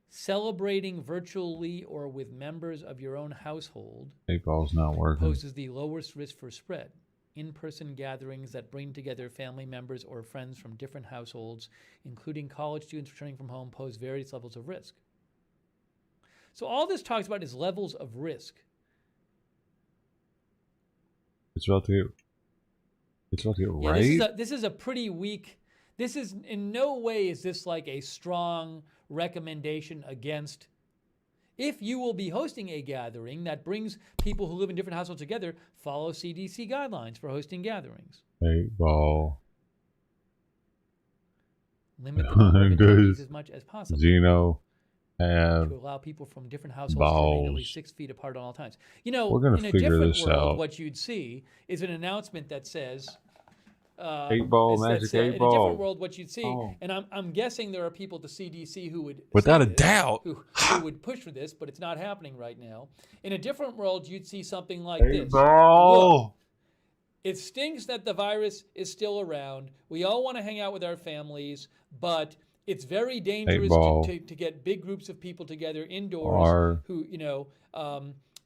Celebrating virtually or with members of your own household 8-ball's not working. Poses the lowest risk for spread. In-person gatherings that bring together family members or friends from different households, including college students returning from home, pose various levels of risk. So all this talks about is levels of risk. It's about to get right. This is a pretty weak. This is in no way is this like a strong recommendation against. If you will be hosting a gathering that brings people who live in different households together, follow CDC guidelines for hosting gatherings. 8-ball. Limit the number of as much as possible. Gino have to allow people from different households balls. to remain at least 6 feet apart at all times. You know, we're gonna in a figure different this world, out. what you'd see is an announcement that says 8-ball, magic 8-ball. In a different world, what you'd see, and I'm guessing there are people at the CDC who would without a this, doubt who would push for this, but it's not happening right now. In a different world, you'd see something like 8-ball. Look, it stinks that the virus is still around. We all want to hang out with our families, but it's very dangerous to get big groups of people together indoors who, you know,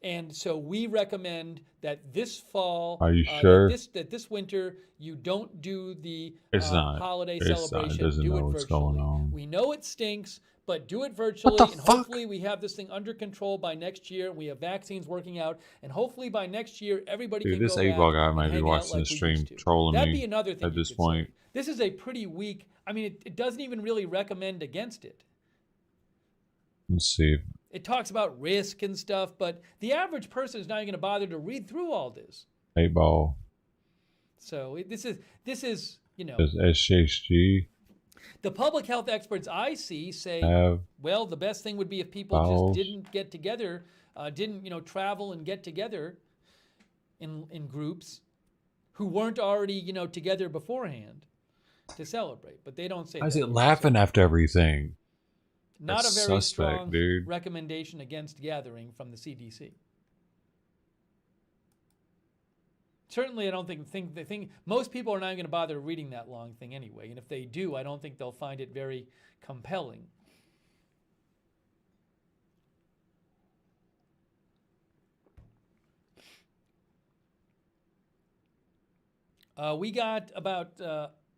and so we recommend that this fall, are you sure? that this winter, you don't do the holiday celebration. Do it virtually. We know it stinks, but do it virtually, and hopefully we have this thing under control by next year, and we have vaccines working out, and hopefully by next year, everybody can this go 8-ball guy back might and be hang watching out like the stream we trolling That'd me be another thing at this point. Say. This is a pretty weak, I mean, it doesn't even really recommend against it. Let's see. It talks about risk and stuff, but the average person is not even going to bother to read through all this. 8-ball. So this is you know. Does SHG? The public health experts I see say, well, the best thing would be if people just didn't get together, didn't travel and get together in groups who weren't already together beforehand to celebrate. But they don't say. Why is it laughing after everything? Not That's a very suspect, strong dude. recommendation against gathering from the CDC. Certainly, I don't think most people are not going to bother reading that long thing anyway. And if they do, I don't think they'll find it very compelling. We got about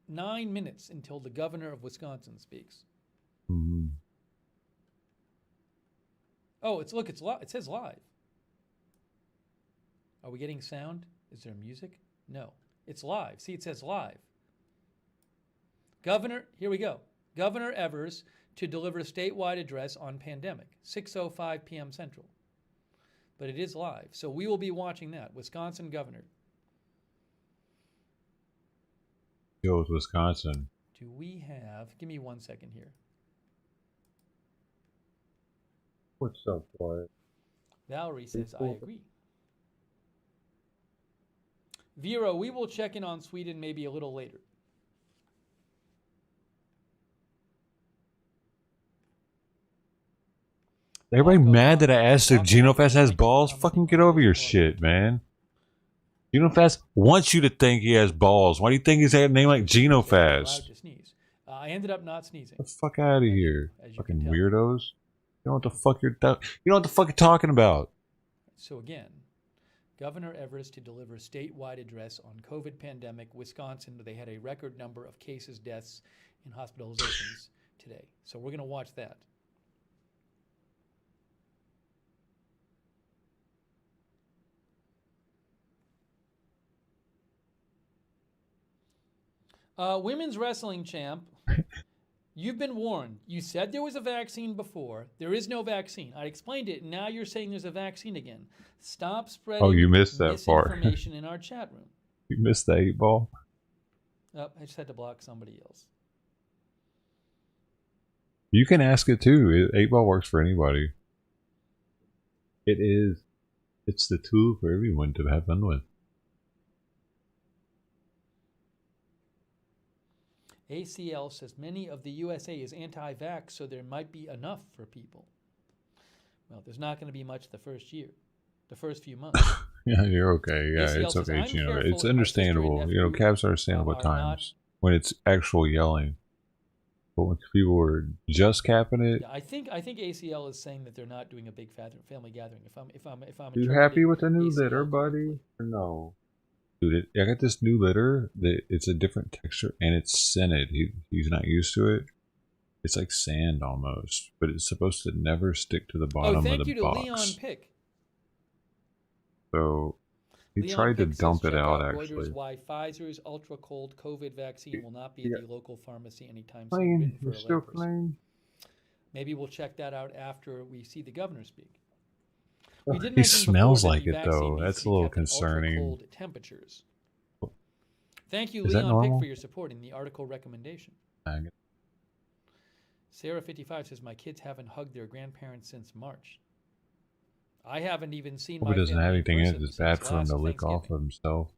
9 minutes until the governor of Wisconsin speaks. Mm-hmm. Oh, it says live. Are we getting sound? Is there music? No. It's live. See, it says live. Here we go. Governor Evers to deliver a statewide address on pandemic, 6:05 p.m. Central. But it is live, so we will be watching that. Wisconsin governor. Yo, it's Wisconsin. Do we have, give me 1 second here. What's up, boy? Valerie says, I agree. Vero, we will check in on Sweden maybe a little later. Everybody mad that I asked if Genofest has balls? Fucking get over your shit, man. Genofest wants you to think he has balls. Why do you think he's got a name like Genofest? I ended up not sneezing. Get the fuck out of here. Fucking weirdos. You know what the fuck you know what the fuck you're talking about. So again, Governor Evers to deliver statewide address on COVID pandemic. Wisconsin, they had a record number of cases, deaths, and hospitalizations today. So we're going to watch that. Women's wrestling champ You've been warned. You said there was a vaccine before. There is no vaccine. I explained it, and now you're saying there's a vaccine again. Stop spreading you missed that part. misinformation in our chat room. You missed the 8-ball. Oh, I just had to block somebody else. You can ask it too. 8-ball works for anybody. It's the tool for everyone to have fun with. ACL says many of the USA is anti-vax, so there might be enough for people. Well, there's not going to be much the first few months. Yeah, you're okay. Yeah, ACL it's says, okay. "I'm You know, careful it's if my understandable. sister and You know, nephew cabs are understandable at are times when it's actual yelling. But when people are just capping it, Yeah, I think ACL is saying that they're not doing a big family gathering. If I'm you interpreting happy with the new ACL litter, correctly. buddy? Or no? Dude, I got this new litter that it's a different texture and it's scented. He's not used to it. It's like sand almost, but it's supposed to never stick to the bottom of the box. Oh, thank you to Leon Pick. So he Leon tried to Pick dump says, it check out Reuters actually. why Pfizer's ultra cold COVID vaccine will not be at the local pharmacy anytime soon. Clean. Written for You're a still layperson. clean. Maybe we'll check that out after we see the governor speak. Oh, We did he mention smells before that like the it vaccine though. needs to That's be a little kept at concerning. ultra-cold temperatures. Thank you, Is that Leon Pick, normal? for your support in the article recommendation. Sarah55 says, my kids haven't hugged their grandparents since March. I haven't even seen Hope my he doesn't have family anything in it person that's bad since for him last to lick off Thanksgiving. of himself.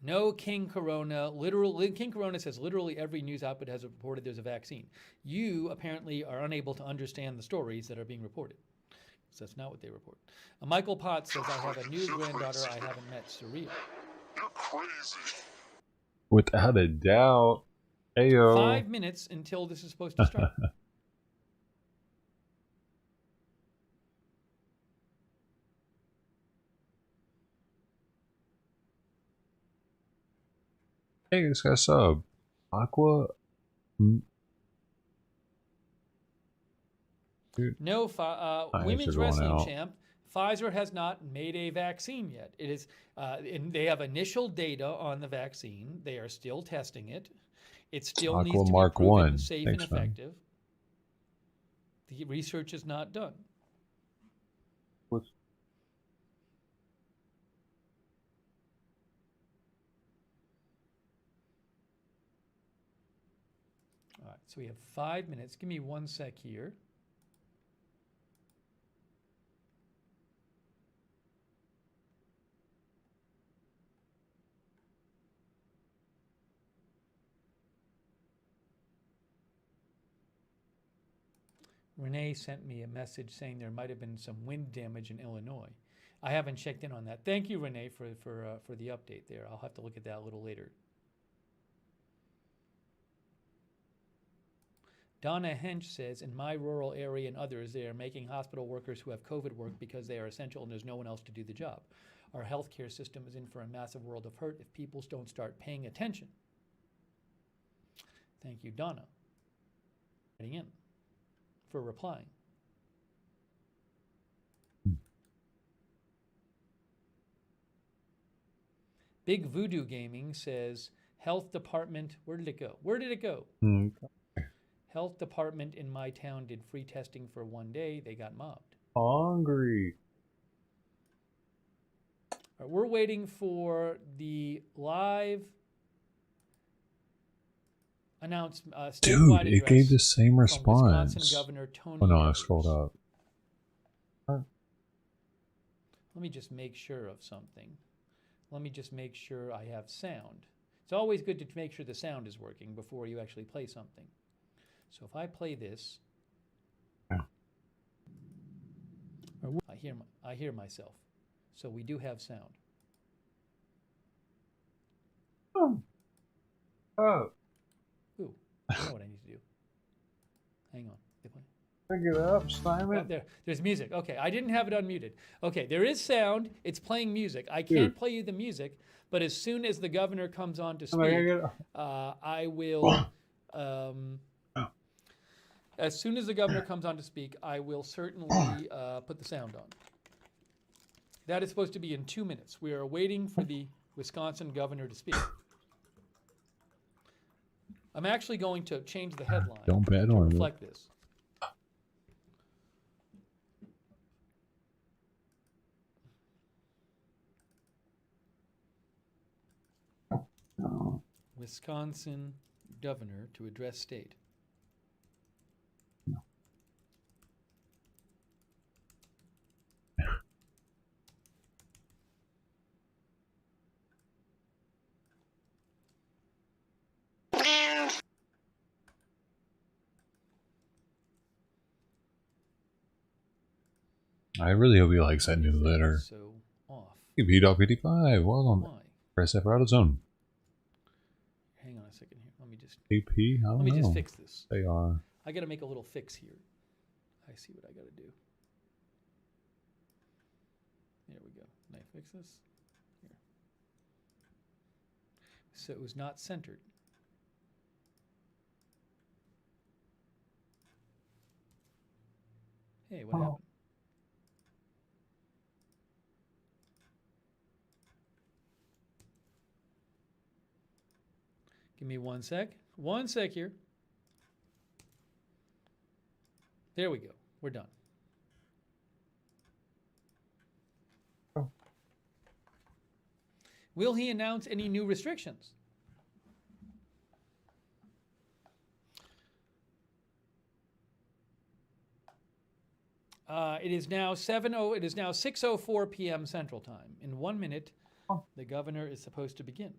No King Corona. King Corona says literally every news outlet has reported there's a vaccine. You apparently are unable to understand the stories that are being reported. So that's not what they report. Michael Potts says, I have a new granddaughter I haven't met. Surreal. You're crazy. Without a doubt. Ayo. 5 minutes until this is supposed to start. Hey, this guy's sub. Aqua. Dude. No, Eyes women's are going wrestling out. champ. Pfizer has not made a vaccine yet. It is, and they have initial data on the vaccine. They are still testing it. It still Aqua needs to Mark be proven 1. safe Thanks, and man. effective. The research is not done. What's All right, so we have 5 minutes. Give me 1 sec here. Renee sent me a message saying there might have been some wind damage in Illinois. I haven't checked in on that. Thank you, Renee, for the update there. I'll have to look at that a little later. Donna Hench says, in my rural area and others, they are making hospital workers who have COVID work because they are essential and there's no one else to do the job. Our healthcare system is in for a massive world of hurt if people don't start paying attention. Thank you, Donna. Getting in for replying. Big Voodoo Gaming says, health department, where did it go? Where did it go? Health department in my town did free testing for 1 day. They got mobbed. hungry? All right, we're waiting for the live announcement. Dude, it gave the same response. Wisconsin Governor Tony Oh no, I Evers. scrolled up. Let me just make sure of something. Let me just make sure I have sound. It's always good to make sure the sound is working before you actually play something. So if I play this, I hear myself. So we do have sound. Oh. Ooh, I know what I need to do. Hang on. Pick it up, Simon. Oh, there's music. Okay, I didn't have it unmuted. Okay, there is sound. It's playing music. I can't play you the music, but as soon as the governor comes on to speak, I will. As soon as the governor comes on to speak, I will certainly put the sound on. That is supposed to be in 2 minutes. We are waiting for the Wisconsin governor to speak. I'm actually going to change the headline Don't bet to on it. reflect this. Wisconsin governor to address state. I really hope he likes that new letter. So off. Hey, B.55, welcome. Why? Press F out of zone. Hang on a second here. Let me just AP? I don't know. let me just fix this. They are. I got to make a little fix here. I see what I got to do. There we go. Can I fix this? Here. So it was not centered. Hey, what happened? Give me 1 sec. 1 sec here. There we go. We're done. Oh. Will he announce any new restrictions? It is now 6:04 p.m. Central Time. In 1 minute, the governor is supposed to begin.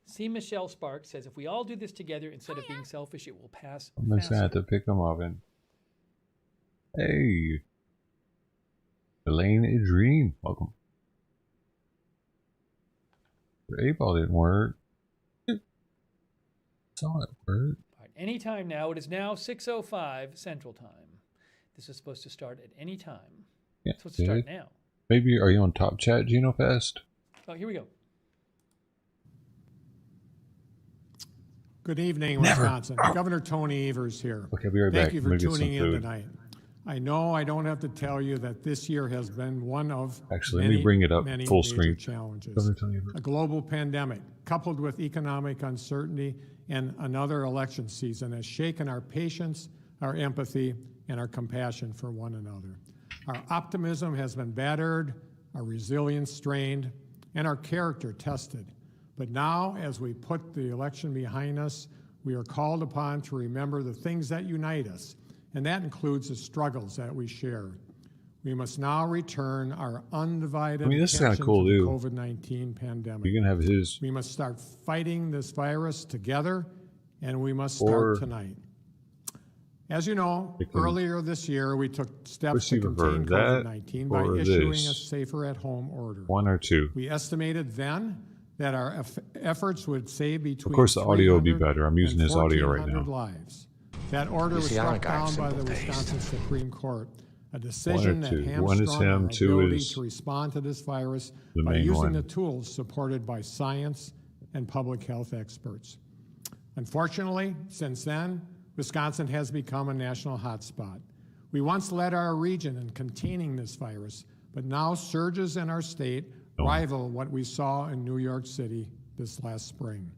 See, Michelle Sparks says, if we all do this together instead of being selfish, it will pass I'm just gonna have faster. to pick them up and. Hey, Elaine Adrien, welcome. The 8-ball didn't work. Saw it work. All right, anytime now. It is now 6:05 Central Time. This is supposed to start at any time. Yeah, It's supposed to start now. Maybe are you on Top Chat, GenoFest? Oh, here we go. Good evening, Wisconsin. Governor Tony Evers here. Okay, I'll be right Thank back. you I'm for gonna get some tuning in food. tonight. I know I don't have to tell you that this year has been one of Actually, many, let me bring it up many full major screen. challenges. Governor Tony Evers. A global pandemic coupled with economic uncertainty and another election season has shaken our patience, our empathy, and our compassion for one another. Our optimism has been battered, our resilience strained, and our character tested. But now, as we put the election behind us, we are called upon to remember the things that unite us, and that includes the struggles that we share. We must now return our undivided this is attention kinda cool, to the too. COVID-19 pandemic. You can have his. We must start fighting this virus together, and we must Or- start tonight. As you know, It can- earlier this year, we took steps Which to you prefer, contain that COVID-19 by or issuing this? a safer at-home order. One or two. We estimated then that our efforts would save between Of course, the audio would be 300 better. I'm using and his audio right 1,400 now. lives. That order was see, I struck like our down by the simple taste. Wisconsin Supreme Court, a decision that two. hamstrung One is him, our two ability is to respond to this virus the by main using one. the tools supported by science and public health experts. Unfortunately, since then, Wisconsin has become a national hotspot. We once led our region in containing this virus, but now surges in our state rival what we saw in New York City this last spring.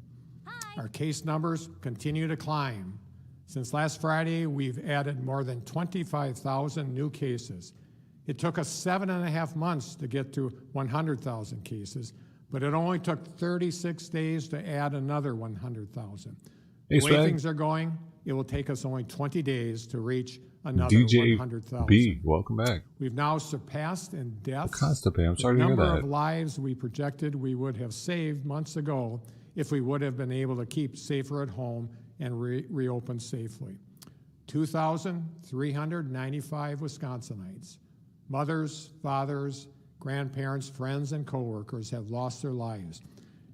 Our case numbers continue to climb. Since last Friday, we've added more than 25,000 new cases. It took us 7.5 months to get to 100,000 cases, but it only took 36 days to add another 100,000. The way things are going, it will take us only 20 days to reach another DJ 100,000. B, welcome back. We've now surpassed in deaths Constipate, I'm sorry the to hear number that. of lives we projected we would have saved months ago if we would have been able to keep safer at home and reopen safely. 2,395 Wisconsinites, mothers, fathers, grandparents, friends, and coworkers have lost their lives.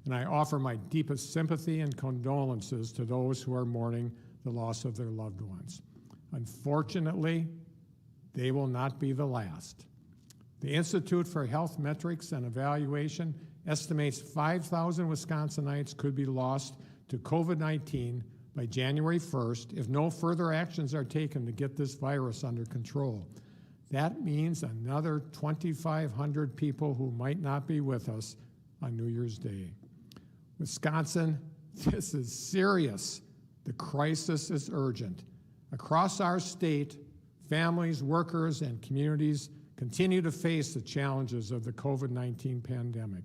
And I offer my deepest sympathy and condolences to those who are mourning the loss of their loved ones. Unfortunately, they will not be the last. The Institute for Health Metrics and Evaluation estimates 5,000 Wisconsinites could be lost to COVID-19 by January 1st if no further actions are taken to get this virus under control. That means another 2,500 people who might not be with us on New Year's Day. Wisconsin, this is serious. The crisis is urgent. Across our state, families, workers, and communities continue to face the challenges of the COVID-19 pandemic.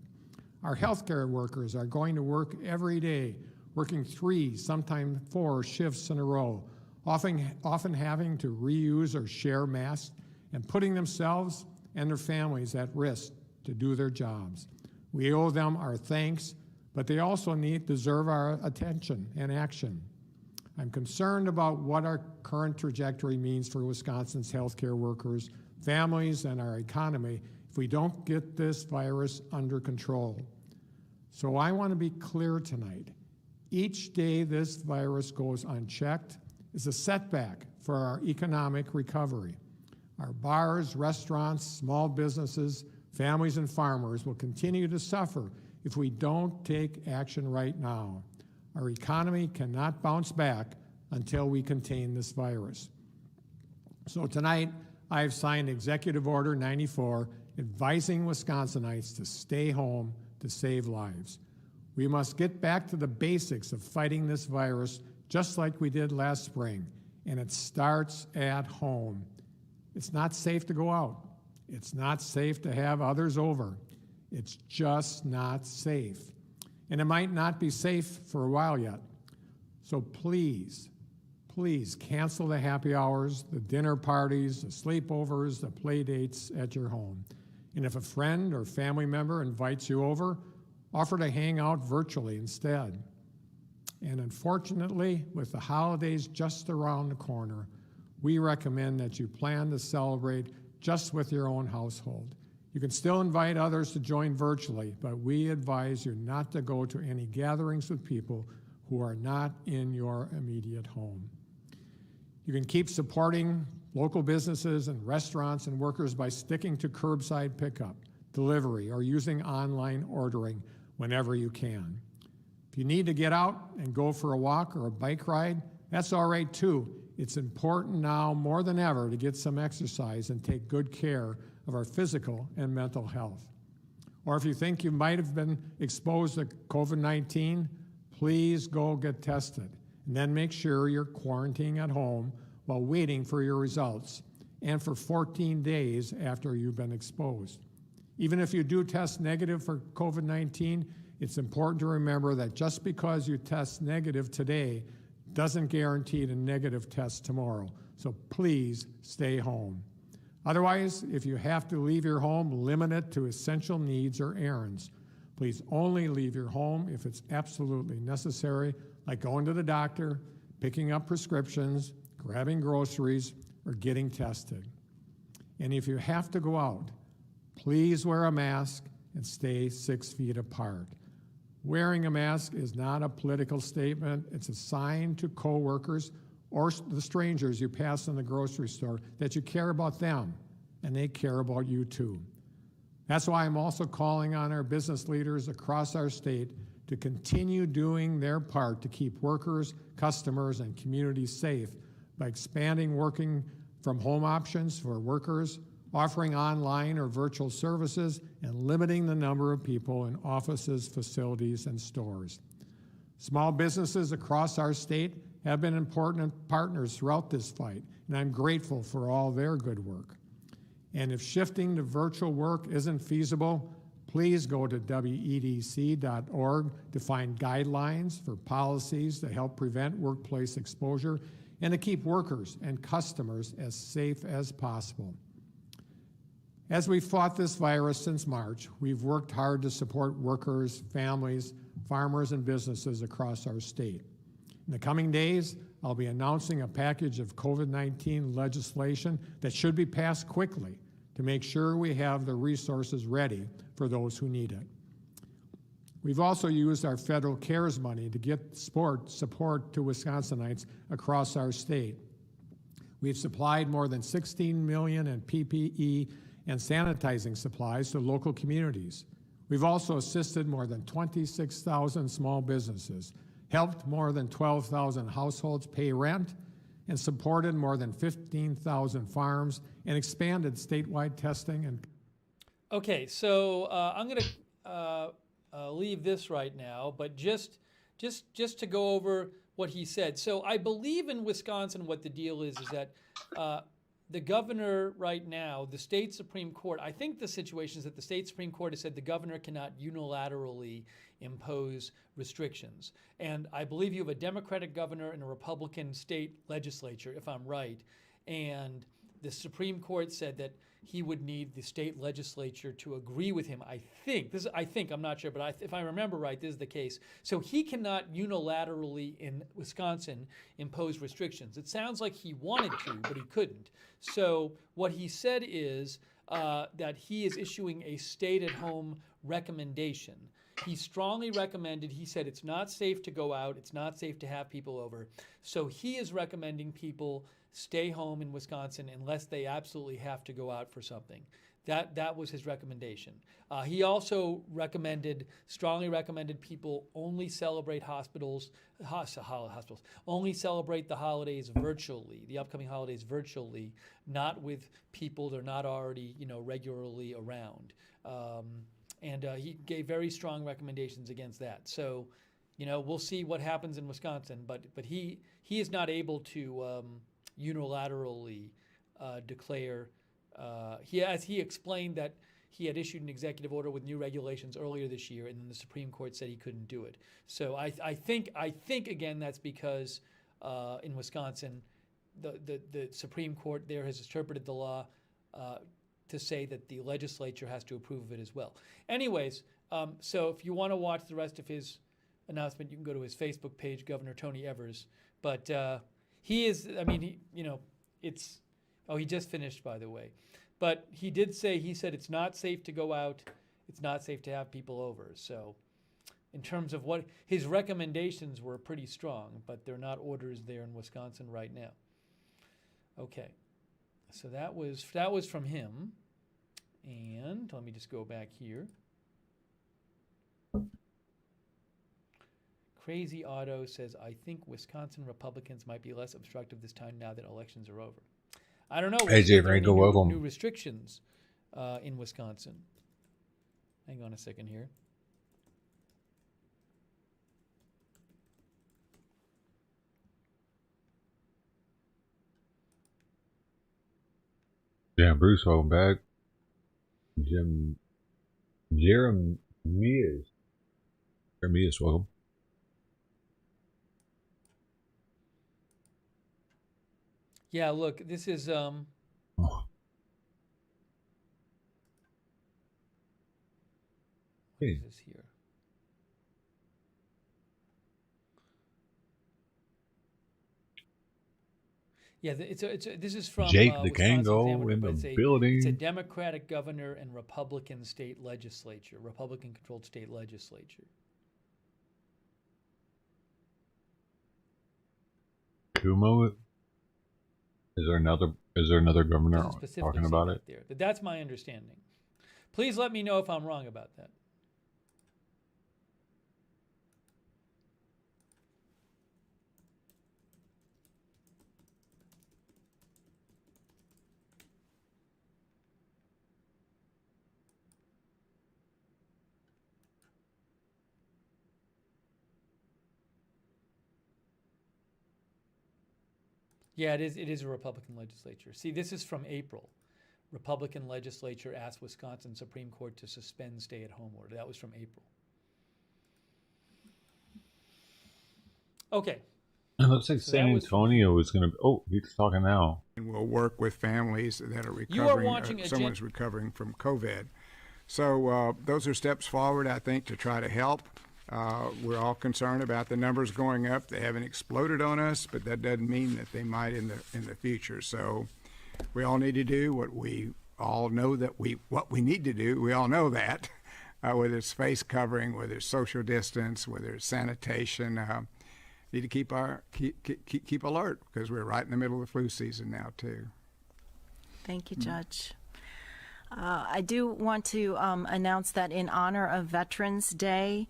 Our healthcare workers are going to work every day, working 3, sometimes 4 shifts in a row, often having to reuse or share masks and putting themselves and their families at risk to do their jobs. We owe them our thanks, but they also deserve our attention and action. I'm concerned about what our current trajectory means for Wisconsin's healthcare workers, families, and our economy if we don't get this virus under control. So I want to be clear tonight. Each day this virus goes unchecked is a setback for our economic recovery. Our bars, restaurants, small businesses, families, and farmers will continue to suffer if we don't take action right now. Our economy cannot bounce back until we contain this virus. So tonight, I have signed Executive Order 94, advising Wisconsinites to stay home to save lives. We must get back to the basics of fighting this virus just like we did last spring, and it starts at home. It's not safe to go out. It's not safe to have others over. It's just not safe. And it might not be safe for a while yet. So please, please cancel the happy hours, the dinner parties, the sleepovers, the play dates at your home. And if a friend or family member invites you over, offer to hang out virtually instead. And unfortunately, with the holidays just around the corner, we recommend that you plan to celebrate just with your own household. You can still invite others to join virtually, but we advise you not to go to any gatherings with people who are not in your immediate home. You can keep supporting local businesses and restaurants and workers by sticking to curbside pickup, delivery, or using online ordering whenever you can. If you need to get out and go for a walk or a bike ride, that's all right too. It's important now more than ever to get some exercise and take good care of our physical and mental health. Or if you think you might have been exposed to COVID-19, please go get tested and then make sure you're quarantining at home while waiting for your results and for 14 days after you've been exposed. Even if you do test negative for COVID-19, it's important to remember that just because you test negative today doesn't guarantee a negative test tomorrow. So please stay home. Otherwise, if you have to leave your home, limit it to essential needs or errands. Please only leave your home if it's absolutely necessary, like going to the doctor, picking up prescriptions, grabbing groceries, or getting tested. And if you have to go out, please wear a mask and stay 6 feet apart. Wearing a mask is not a political statement. It's a sign to coworkers or the strangers you pass in the grocery store that you care about them and they care about you too. That's why I'm also calling on our business leaders across our state to continue doing their part to keep workers, customers, and communities safe by expanding working from home options for workers, offering online or virtual services, and limiting the number of people in offices, facilities, and stores. Small businesses across our state have been important partners throughout this fight, and I'm grateful for all their good work. And if shifting to virtual work isn't feasible, please go to wedc.org to find guidelines for policies to help prevent workplace exposure and to keep workers and customers as safe as possible. As we've fought this virus since March, we've worked hard to support workers, families, farmers, and businesses across our state. In the coming days, I'll be announcing a package of COVID-19 legislation that should be passed quickly to make sure we have the resources ready for those who need it. We've also used our federal CARES money to get support to Wisconsinites across our state. We've supplied more than $16 million in PPE and sanitizing supplies to local communities. We've also assisted more than 26,000 small businesses, helped more than 12,000 households pay rent, and supported more than 15,000 farms, and expanded statewide testing and. Okay, so I'm going to leave this right now, but just to go over what he said. So I believe in Wisconsin what the deal is that the governor right now, the state Supreme Court, I think the situation is that the state Supreme Court has said the governor cannot unilaterally impose restrictions. And I believe you have a Democratic governor and a Republican state legislature, if I'm right. And the Supreme Court said that he would need the state legislature to agree with him. I think, I'm not sure, but if I remember right, this is the case. So he cannot unilaterally in Wisconsin impose restrictions. It sounds like he wanted to, but he couldn't. So what he said is that he is issuing a stay-at-home recommendation. He strongly recommended, he said it's not safe to go out, it's not safe to have people over. So he is recommending people stay home in Wisconsin unless they absolutely have to go out for something. That was his recommendation. He also strongly recommended people only celebrate hospitals, only celebrate the holidays virtually, the upcoming holidays virtually, not with people they're not already, regularly around. And he gave very strong recommendations against that. So, we'll see what happens in Wisconsin, but he is not able to unilaterally declare. He explained that he had issued an executive order with new regulations earlier this year, and then the Supreme Court said he couldn't do it. So I think again that's because in Wisconsin, the Supreme Court there has interpreted the law to say that the legislature has to approve of it as well. Anyways, so if you want to watch the rest of his announcement, you can go to his Facebook page, Governor Tony Evers. But he is, he just finished, by the way. But he said it's not safe to go out, it's not safe to have people over. So in terms of what his recommendations were pretty strong, but they're not orders there in Wisconsin right now. Okay, so that was from him. And let me just go back here. Crazy Auto says, I think Wisconsin Republicans might be less obstructive this time now that elections are over. I don't know. AJ Franco, welcome. New restrictions in Wisconsin. Hang on a second here. Yeah, Bruce, welcome back. Jeremias, welcome. Yeah, look, this is Oh. What is this here? Yeah, this is from Jake the Wisconsin Kango Examiner, in but the building. It's a Democratic governor and Republican state legislature, Republican-controlled state legislature. Kumo, is there another governor talking about it? There, but that's my understanding. Please let me know if I'm wrong about that. Yeah, it is a Republican legislature. See, this is from April. Republican legislature asked Wisconsin Supreme Court to suspend stay-at-home order. That was from April. Okay. It looks like San Antonio is going to. Oh, he's talking now. And we'll work with families that are recovering. You are watching someone's recovering from COVID. So those are steps forward, I think, to try to help. We're all concerned about the numbers going up. They haven't exploded on us, but that doesn't mean that they might in the future. So we all need to do what we all know what we need to do. We all know that, whether it's face covering, whether it's social distance, whether it's sanitation. Need to keep alert because we're right in the middle of the flu season now too. Thank you, Judge. I do want to announce that in honor of Veterans Day,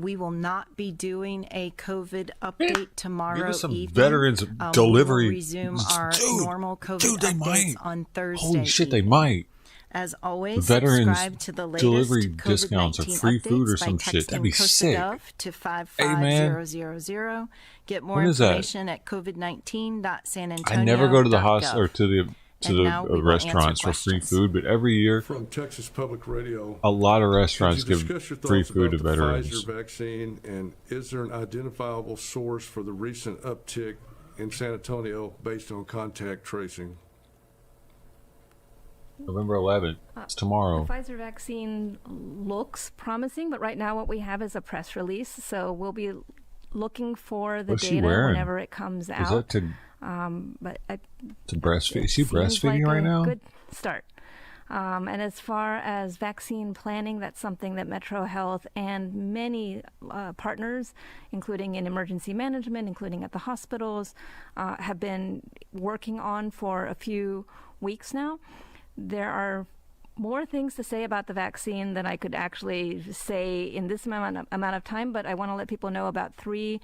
we will not be doing a COVID update tomorrow Give us some evening. veterans delivery. We will resume our normal COVID they updates might. on Thursday. Holy shit, evening. they might. As always, Veterans subscribe to the latest delivery COVID-19 discounts of free food or some updates by shit. That'd be texting sick. CostaGov to Hey, man. 55000. Get more When is that? information at covid19.sanantonio.gov. I never go to the hospital or to the now we will restaurants answer for free questions. food, but every year From Texas Public Radio, a lot of restaurants could you give discuss your free thoughts food to about the veterans. Pfizer vaccine, and is there an identifiable source for the recent uptick in San Antonio based on contact tracing? November 11th. It's tomorrow. The Pfizer vaccine looks promising, but right now what we have is a press release, so we'll be looking for the What's she data wearing? whenever it comes out. Is that to breastfeed? Is she breastfeeding like right now? Good start. And as far as vaccine planning, that's something that Metro Health and many partners, including in emergency management, including at the hospitals, have been working on for a few weeks now. There are more things to say about the vaccine than I could actually say in this amount of time, but I want to let people know about 3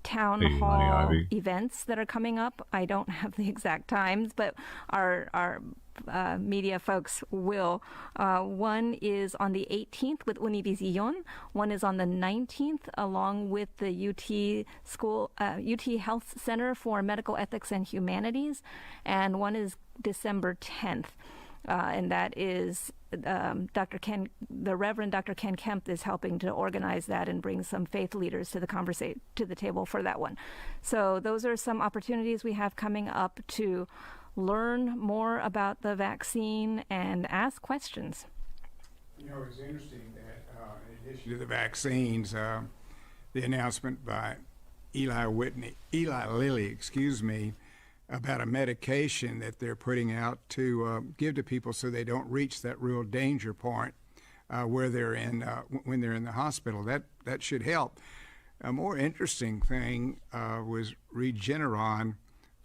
town hall events that are coming up. I don't have the exact times, but our media folks will. One is on the 18th with Univision. One is on the 19th along with the UT Health Center for Medical Ethics and Humanities, and one is December 10th. And that is the Reverend Dr. Ken Kemp is helping to organize that and bring some faith leaders to the table for that one. So those are some opportunities we have coming up to learn more about the vaccine and ask questions. You know, it's interesting that in addition to the vaccines, the announcement by Eli Lilly, about a medication that they're putting out to give to people so they don't reach that real danger point where they're in when they're in the hospital. That should help. A more interesting thing was Regeneron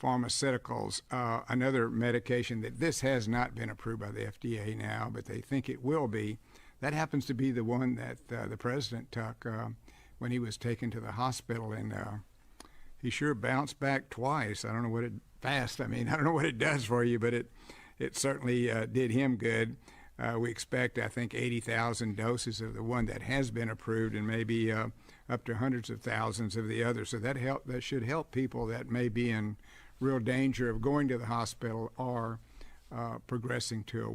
Pharmaceuticals, another medication that this has not been approved by the FDA now, but they think it will be. That happens to be the one that the president took when he was taken to the hospital, and he sure bounced back twice. I don't know what it fast. I don't know what it does for you, but it certainly did him good. We expect, I think, 80,000 doses of the one that has been approved, and maybe up to hundreds of thousands of the others. So that should help people that may be in real danger of going to the hospital or progressing to a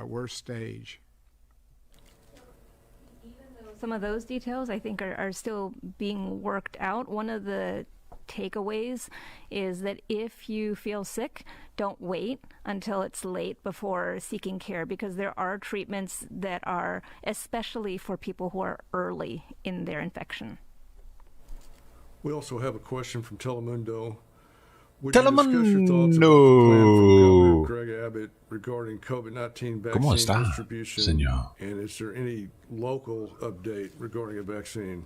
worse stage. Some of those details, I think, are still being worked out. One of the takeaways is that if you feel sick, don't wait until it's late before seeking care, because there are treatments that are especially for people who are early in their infection. We also have a question from Telemundo. Would you discuss your thoughts about the plan Telemundo. from Governor Greg Abbott regarding COVID-19 ¿Cómo vaccine está, distribution? señor? And is there any local update regarding a vaccine?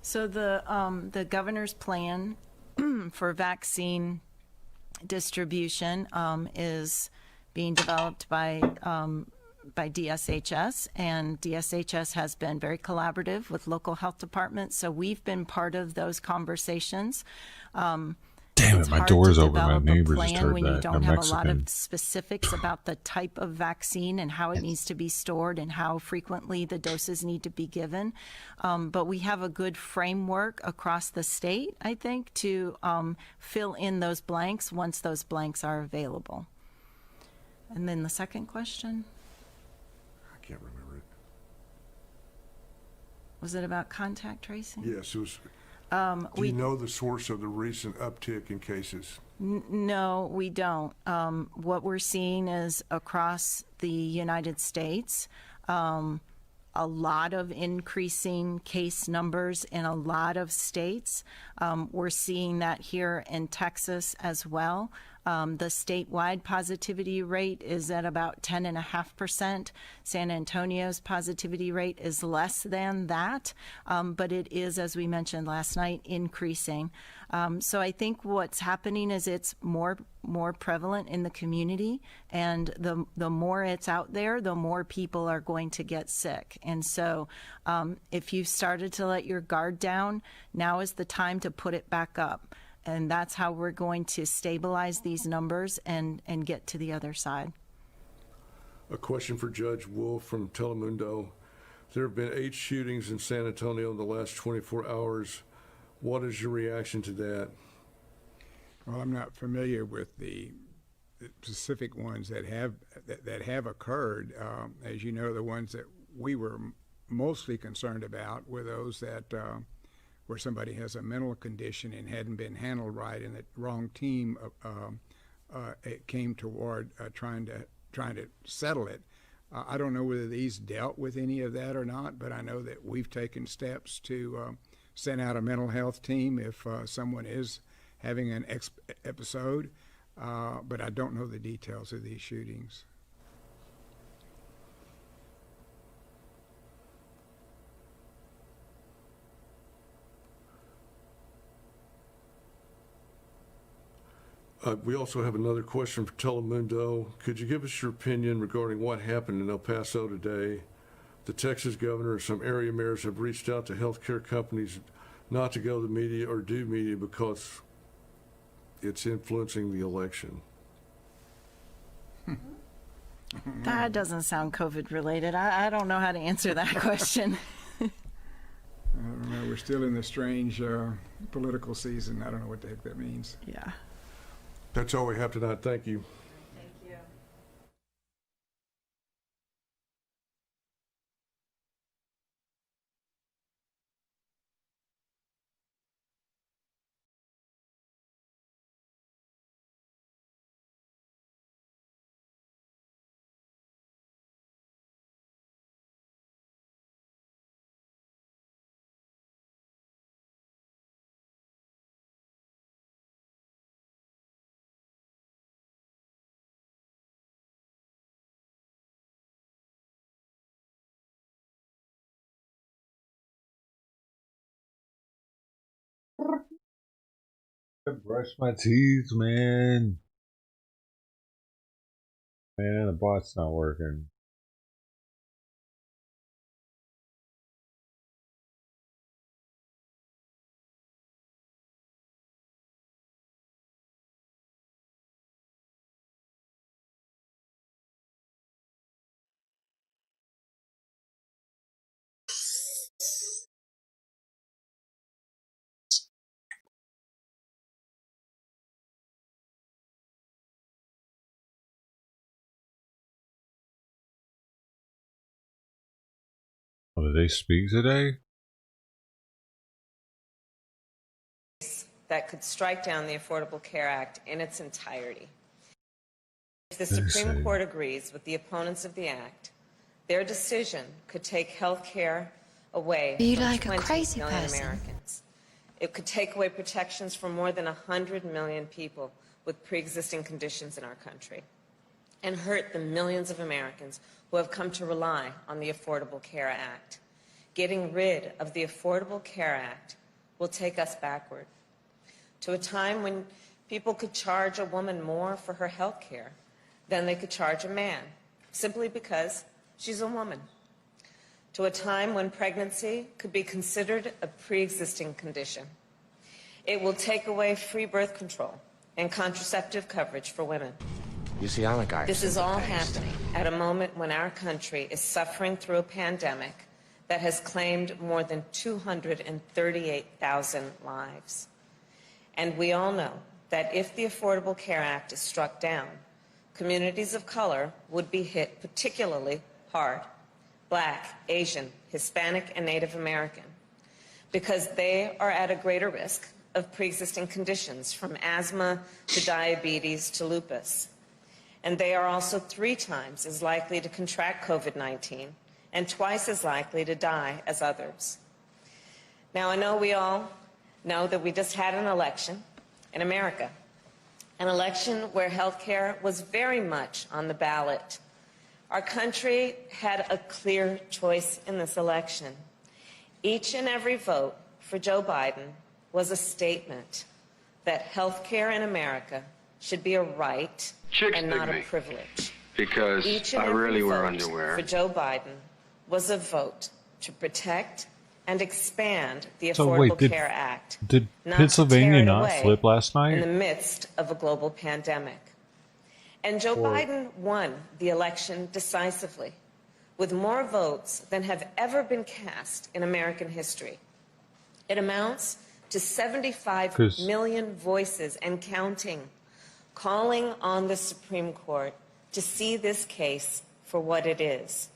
So the governor's plan for vaccine distribution is being developed by DSHS, and DSHS has been very collaborative with local health departments. So we've been part of those conversations. Damn it, my door's open. My neighbor just heard when that. you don't They're have a lot Mexican. of specifics about the type of vaccine and how it needs to be stored and how frequently the doses need to be given. But we have a good framework across the state, I think, to fill in those blanks once those blanks are available. And then the second question? I can't remember it. Was it about contact tracing? Yes, it was. Do you know the source of the recent uptick in cases? No, we don't. What we're seeing is across the United States, a lot of increasing case numbers in a lot of states. We're seeing that here in Texas as well. The statewide positivity rate is at about 10.5%. San Antonio's positivity rate is less than that, but it is, as we mentioned last night, increasing. So I think what's happening is it's more prevalent in the community, and the more it's out there, the more people are going to get sick. And so if you've started to let your guard down, now is the time to put it back up. And that's how we're going to stabilize these numbers and get to the other side. A question for Judge Wolf from Telemundo. There have been 8 shootings in San Antonio in the last 24 hours. What is your reaction to that? Well, I'm not familiar with the specific ones that have occurred. As you know, the ones that we were mostly concerned about were those that where somebody has a mental condition and hadn't been handled right, and the wrong team it came toward trying to settle it. I don't know whether these dealt with any of that or not, but I know that we've taken steps to send out a mental health team if someone is having an episode, but I don't know the details of these shootings. We also have another question for Telemundo. Could you give us your opinion regarding what happened in El Paso today? The Texas governor and some area mayors have reached out to healthcare companies not to go to the media or do media because it's influencing the election. That doesn't sound COVID related. I don't know how to answer that question. I don't know. We're still in the strange political season. I don't know what the heck that means. Yeah. That's all we have tonight. Thank you. Thank you. I brush my teeth, man. Man, the bot's not working. Oh, did they speak today? That could strike down the Affordable Care Act in its entirety. If the Supreme Court agrees with the opponents of the act, their decision could take health care away from 20 million Americans. It could take away protections from more than 100 million people with pre-existing conditions in our country and hurt the millions of Americans who have come to rely on the Affordable Care Act. Getting rid of the Affordable Care Act will take us backward to a time when people could charge a woman more for her health care than they could charge a man, simply because she's a woman. To a time when pregnancy could be considered a pre-existing condition. It will take away free birth control and contraceptive coverage for women. You see, I'm a guy. This is all happening at a moment when our country is suffering through a pandemic that has claimed more than 238,000 lives. And we all know that if the Affordable Care Act is struck down, communities of color would be hit particularly hard. Black, Asian, Hispanic, and Native American, because they are at a greater risk of pre-existing conditions from asthma to diabetes to lupus. And they are also 3 times as likely to contract COVID-19 and twice as likely to die as others. Now, I know we all know that we just had an election in America, an election where health care was very much on the ballot. Our country had a clear choice in this election. Each and every vote for Joe Biden was a statement that health care in America should be a right and not a privilege. Because I really wear underwear. For Joe Biden was a vote to protect and expand the So Affordable wait, Care Act. Did not Pennsylvania to tear it not away flip last in night? the midst of a global pandemic. And Joe Biden won the election decisively, with more votes than have ever been cast in American history. It amounts to 75 million voices and counting, calling on the Supreme Court to see this case for what it is,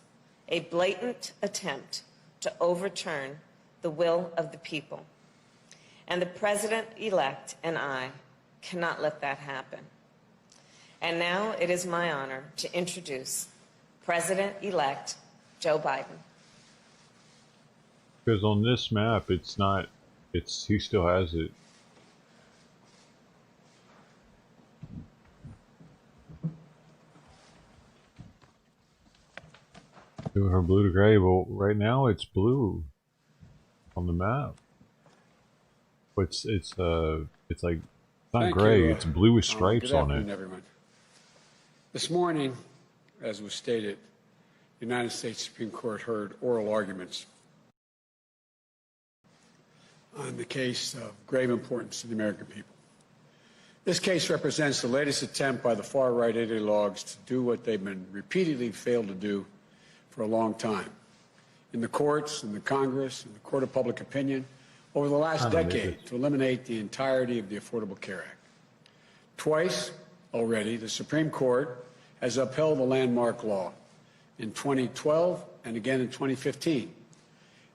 a blatant attempt to overturn the will of the people. And the President-elect and I cannot let that happen. And now it is my honor to introduce President-elect Joe Biden. Because on this map, it's not. He still has it. Doing her blue to gray. Well, right now it's blue on the map. It's like it's not Thank gray. you, It's blue with stripes good on afternoon, it. everyone. This morning, as was stated, the United States Supreme Court heard oral arguments on the case of grave importance to the American people. This case represents the latest attempt by the far-right ideologues to do what they've been repeatedly failed to do for a long time. In the courts, in the Congress, in the court of public opinion, over the last decade, to eliminate the entirety of the Affordable Care Act. Twice already, the Supreme Court has upheld the landmark law, in 2012 and again in 2015.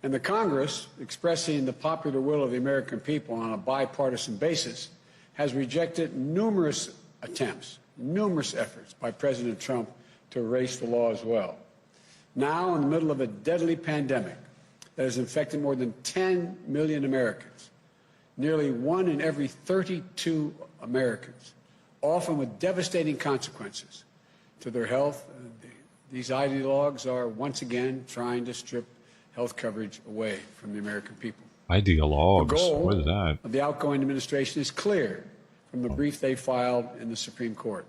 And the Congress, expressing the popular will of the American people on a bipartisan basis, has rejected numerous attempts, numerous efforts by President Trump to erase the law as well. Now, in the middle of a deadly pandemic that has infected more than 10 million Americans, nearly 1 in every 32 Americans, often with devastating consequences to their health, these ideologues are once again trying to strip health coverage away from the American people. Ideologues. The goal What is that? of the outgoing administration is clear from the brief they filed in the Supreme Court.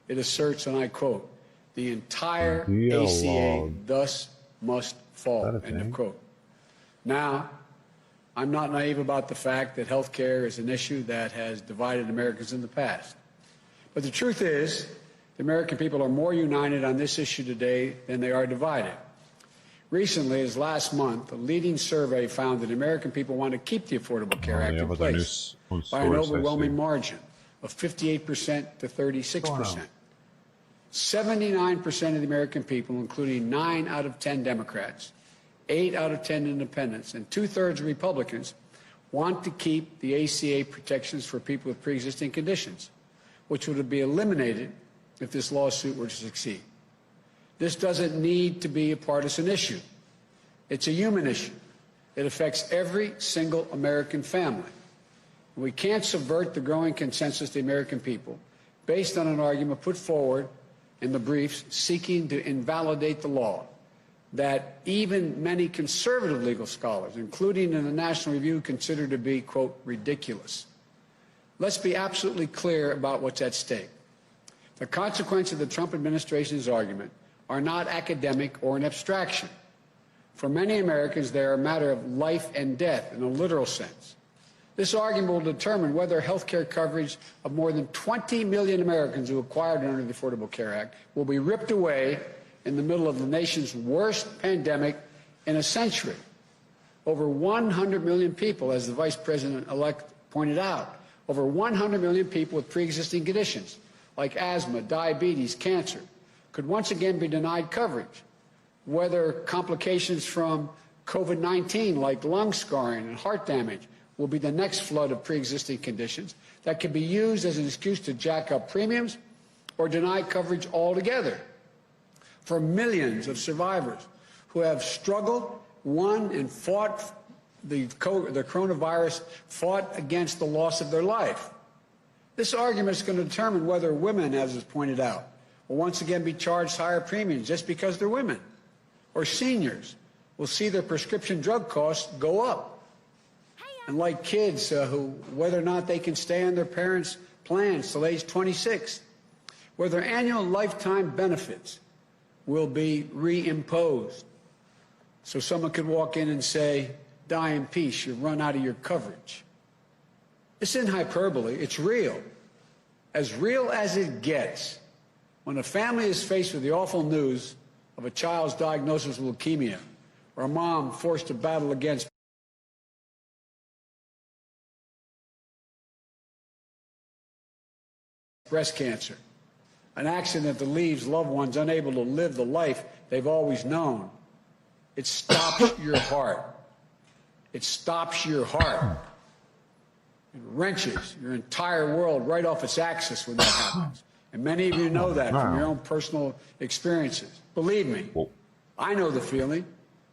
It asserts, and I quote, "The entire ACA thus must fall," end of quote. Now, I'm not naive about the fact that health care is an issue that has divided Americans in the past. But the truth is, the American people are more united on this issue today than they are divided. Recently, as last month, a leading survey found that American people want to keep the Affordable Care Act in place by an overwhelming margin of 58% to 36%. 79% of the American people, including 9 out of 10 Democrats, 8 out of 10 independents, and 2/3 of Republicans, want to keep the ACA protections for people with pre-existing conditions, which would be eliminated if this lawsuit were to succeed. This doesn't need to be a partisan issue. It's a human issue. It affects every single American family. We can't subvert the growing consensus of the American people based on an argument put forward in the briefs seeking to invalidate the law that even many conservative legal scholars, including in the National Review, consider to be, quote, ridiculous. Let's be absolutely clear about what's at stake. The consequences of the Trump administration's argument are not academic or an abstraction. For many Americans, they are a matter of life and death in a literal sense. This argument will determine whether health care coverage of more than 20 million Americans who acquired under the Affordable Care Act will be ripped away in the middle of the nation's worst pandemic in a century. Over 100 million people, as the Vice President-elect pointed out, over 100 million people with pre-existing conditions like asthma, diabetes, cancer, could once again be denied coverage, whether complications from COVID-19 like lung scarring and heart damage will be the next flood of pre-existing conditions that can be used as an excuse to jack up premiums or deny coverage altogether. For millions of survivors who have struggled, won, and fought the coronavirus, fought against the loss of their life. This argument is going to determine whether women, as is pointed out, will once again be charged higher premiums just because they're women, or seniors will see their prescription drug costs go up. And like kids who, whether or not they can stay on their parents' plans till age 26, whether annual lifetime benefits will be reimposed. So someone could walk in and say, die in peace, you've run out of your coverage. This isn't hyperbole, it's real. As real as it gets. When a family is faced with the awful news of a child's diagnosis with leukemia, or a mom forced to battle against breast cancer, an accident that leaves loved ones unable to live the life they've always known, it stops your heart. It stops your heart. It wrenches your entire world right off its axis when that happens. And many of you know that from your own personal experiences. Believe me, I know the feeling,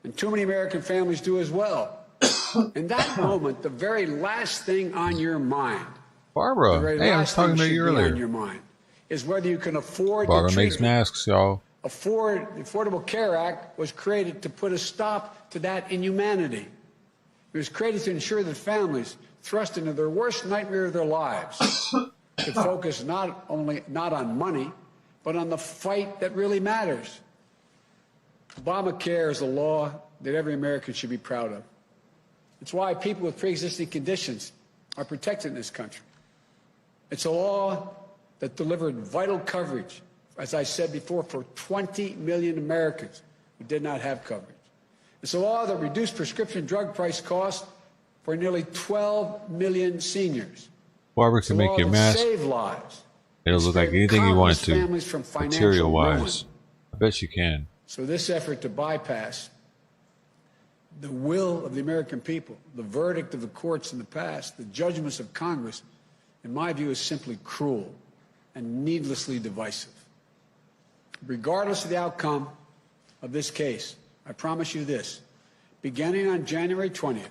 and too many American families do as well. In that moment, the very last thing on your mind, Barbara, hey, I was talking to you earlier. on your mind is whether you can afford Barbara the makes treatment. masks, y'all. The Affordable Care Act was created to put a not to that inhumanity. It was created to ensure that families thrust into their worst nightmare of their lives could focus not on money, but on the fight that really matters. Obamacare is a law that every American should be proud of. It's why people with pre-existing conditions are protected in this country. It's a law that delivered vital coverage, as I said before, for 20 million Americans who did not have coverage. It's a law that reduced prescription drug price costs for nearly 12 million seniors. Barbara can make your mask. Save lives. It'll look like anything you want it to, families from financial material-wise. ruin. I bet you can. So this effort to bypass the will of the American people, the verdict of the courts in the past, the judgments of Congress, in my view, is simply cruel and needlessly divisive. Regardless of the outcome of this case, I promise you this. Beginning on January 20th,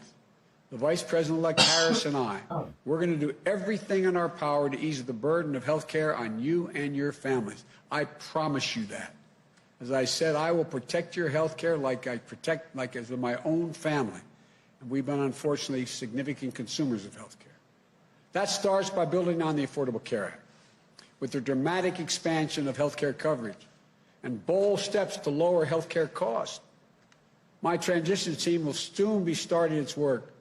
the Vice President-elect Harris and I, we're going to do everything in our power to ease the burden of health care on you and your families. I promise you that. As I said, I will protect your health care like as with my own family. And we've been, unfortunately, significant consumers of health care. That starts by building on the Affordable Care Act, with the dramatic expansion of health care coverage and bold steps to lower health care costs. My transition team will soon be starting its work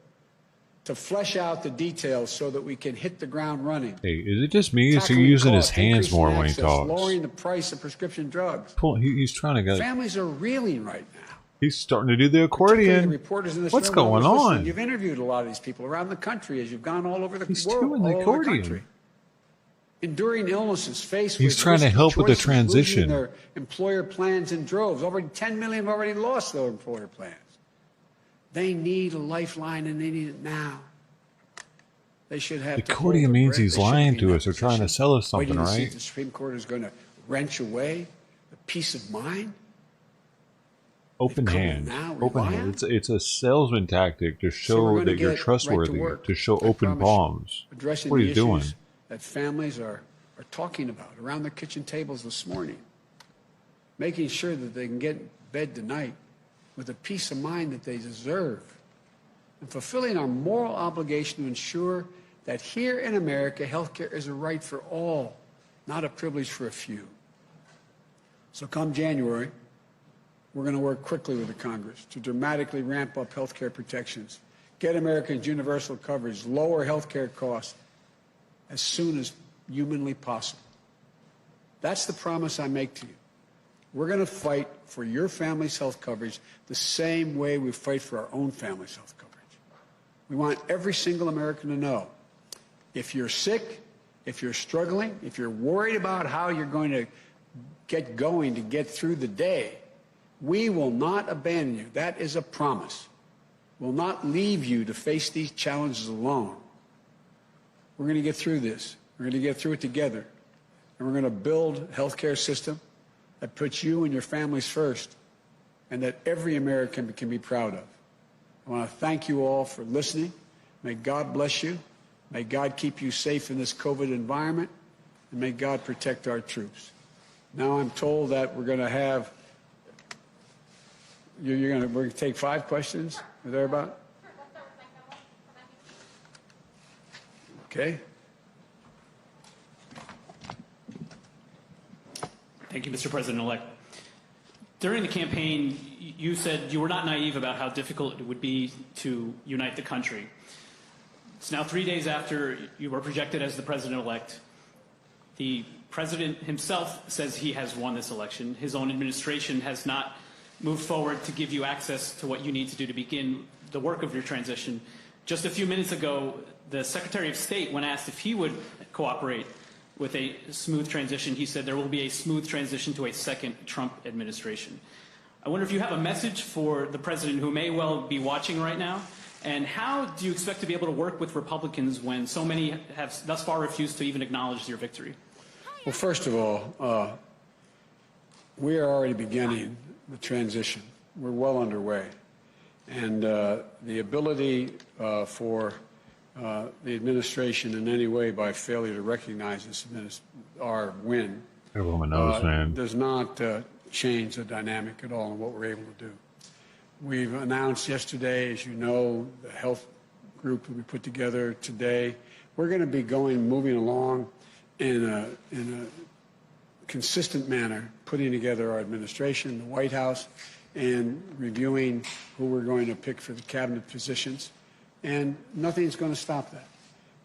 to flesh out the details so that we can hit the ground running. Hey, is it just me? Is he using his hands more when he talks? Lowering the price of prescription drugs. He's trying to get. Families are reeling right now. He's starting to do the accordion. The reporters in this What's room, going on? You've interviewed a lot of these people around the country as you've gone all over the He's world, doing the all over the accordion. country. Enduring illnesses, faced He's with trying to help with the choices, transition. losing their employer plans in droves. Already 10 million have already lost their employer plans. They need a lifeline, and they need it now. They should have. The accordion means he's lying to us. They're trying to sell us something, Waiting to see if right? the Supreme Court is going to wrench away the peace of mind. Open hand. Open hand. It's a salesman tactic to show that you're trustworthy, to show open palms. Addressing What are the you doing? issues that families are talking about around their kitchen tables this morning. Making sure that they can get in bed tonight with the peace of mind that they deserve. And fulfilling our moral obligation to ensure that here in America, health care is a right for all, not a privilege for a few. So come January, we're going to work quickly with the Congress to dramatically ramp up health care protections, get Americans universal coverage, lower health care costs as soon as humanly possible. That's the promise I make to you. We're going to fight for your family's health coverage the same way we fight for our own family's health coverage. We want every single American to know, if you're sick, if you're struggling, if you're worried about how you're going to get going to get through the day, we will not abandon you. That is a promise. We'll not leave you to face these challenges alone. We're going to get through this. We're going to get through it together. And we're going to build a healthcare system that puts you and your families first and that every American can be proud of. I want to thank you all for listening. May God bless you. May God keep you safe in this COVID environment, and may God protect our troops. Now I'm told that we're going to have, we're going to take 5 questions, or thereabout? Okay. Thank you, Mr. President-elect. During the campaign, you said you were not naive about how difficult it would be to unite the country. It's now 3 days after you were projected as the president-elect. The president himself says he has won this election. His own administration has not moved forward to give you access to what you need to do to begin the work of your transition. Just a few minutes ago, the Secretary of State, when asked if he would cooperate with a smooth transition, he said there will be a smooth transition to a second Trump administration. I wonder if you have a message for the president who may well be watching right now, and how do you expect to be able to work with Republicans when so many have thus far refused to even acknowledge your victory? Well, first of all, we are already beginning the transition. We're well underway. And the ability for the administration in any way by failure to recognize this our win Everyone knows, man. does not change the dynamic at all in what we're able to do. We've announced yesterday, as you know, the health group that we put together today. We're going to be moving along in a consistent manner, putting together our administration, the White House, and reviewing who we're going to pick for the cabinet positions. And nothing's going to stop that.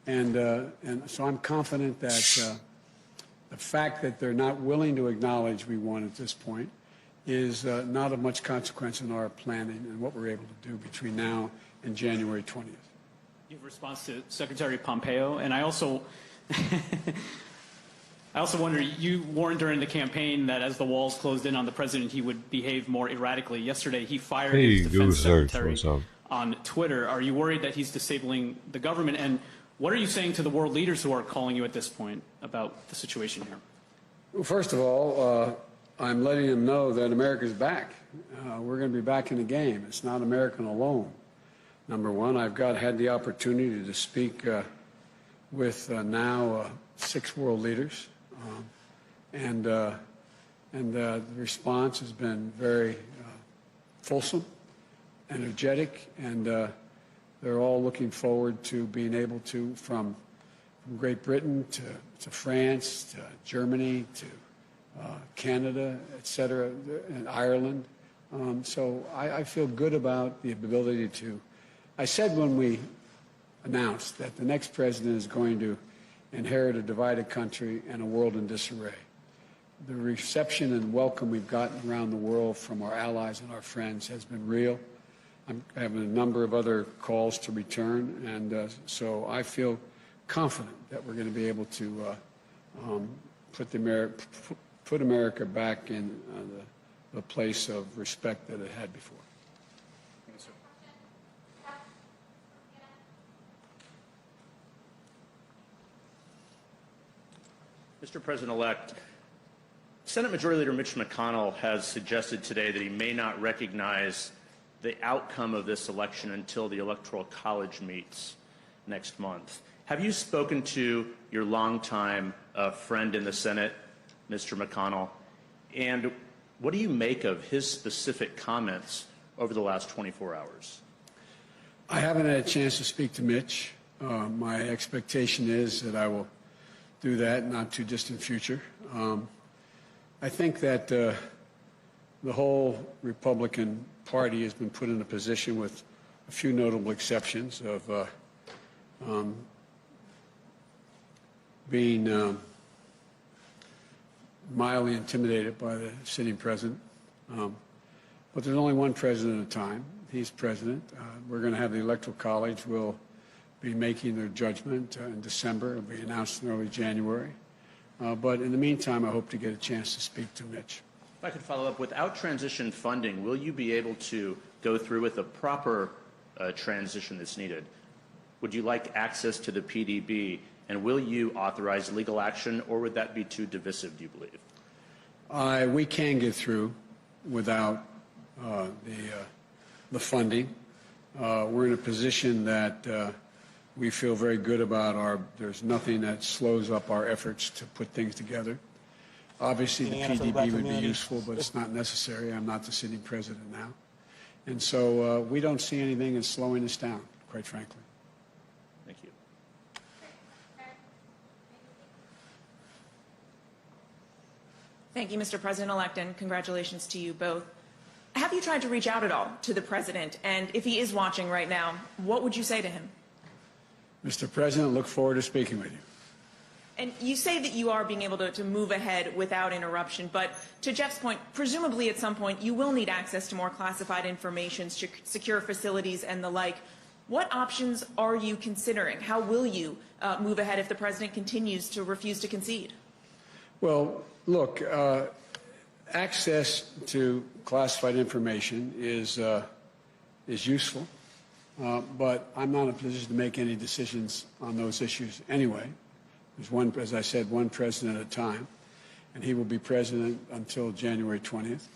And so I'm confident that the fact that they're not willing to acknowledge we won at this point is not of much consequence in our planning and what we're able to do between now and January 20th. You have a response to Secretary Pompeo, and I also wonder, you warned during the campaign that as the walls closed in on the president, he would behave more erratically. Yesterday, he fired his defense secretary on Twitter. Are you worried that he's disabling the government? And what are you saying to the world leaders who are calling you at this point about the situation here? Well, first of all, I'm letting them know that America's back. We're going to be back in the game. It's not American alone. Number one, I've had the opportunity to speak with now 6 world leaders. And the response has been very fulsome, energetic, and they're all looking forward to being able to, from Great Britain to France, to Germany, to Canada, et cetera, and Ireland. So I feel good about the ability to. I said when we announced that the next president is going to inherit a divided country and a world in disarray. The reception and welcome we've gotten around the world from our allies and our friends has been real. I'm having a number of other calls to return, and so I feel confident that we're going to be able to put America back in the place of respect that it had before. Mr. President-elect, Senate Majority Leader Mitch McConnell has suggested today that he may not recognize the outcome of this election until the Electoral College meets next month. Have you spoken to your longtime friend in the Senate, Mr. McConnell, and what do you make of his specific comments over the last 24 hours? I haven't had a chance to speak to Mitch. My expectation is that I will do that in not too distant future. I think that the whole Republican Party has been put in a position, with a few notable exceptions, of being mildly intimidated by the sitting president. But there's only one president at a time. He's president. We're going to have the Electoral College. We'll be making their judgment in December. It'll be announced in early January. But in the meantime, I hope to get a chance to speak to Mitch. If I could follow up, without transition funding, will you be able to go through with the proper transition that's needed? Would you like access to the PDB, and will you authorize legal action, or would that be too divisive, do you believe? We can get through without the funding. We're in a position that We feel very good about there's nothing that slows up our efforts to put things together. Obviously, the PDB would be useful, but it's not necessary. I'm not the sitting president now. And so we don't see anything that's slowing us down, quite frankly. Thank you. Thank you, Mr. President-elect, and congratulations to you both. Have you tried to reach out at all to the president? And if he is watching right now, what would you say to him? Mr. President, look forward to speaking with you. And you say that you are being able to move ahead without interruption, but to Jeff's point, presumably at some point you will need access to more classified information, secure facilities and the like. What options are you considering? How will you move ahead if the president continues to refuse to concede? Well, look, access to classified information is useful, but I'm not in a position to make any decisions on those issues anyway. There's one, as I said, one president at a time, and he will be president until January 20th.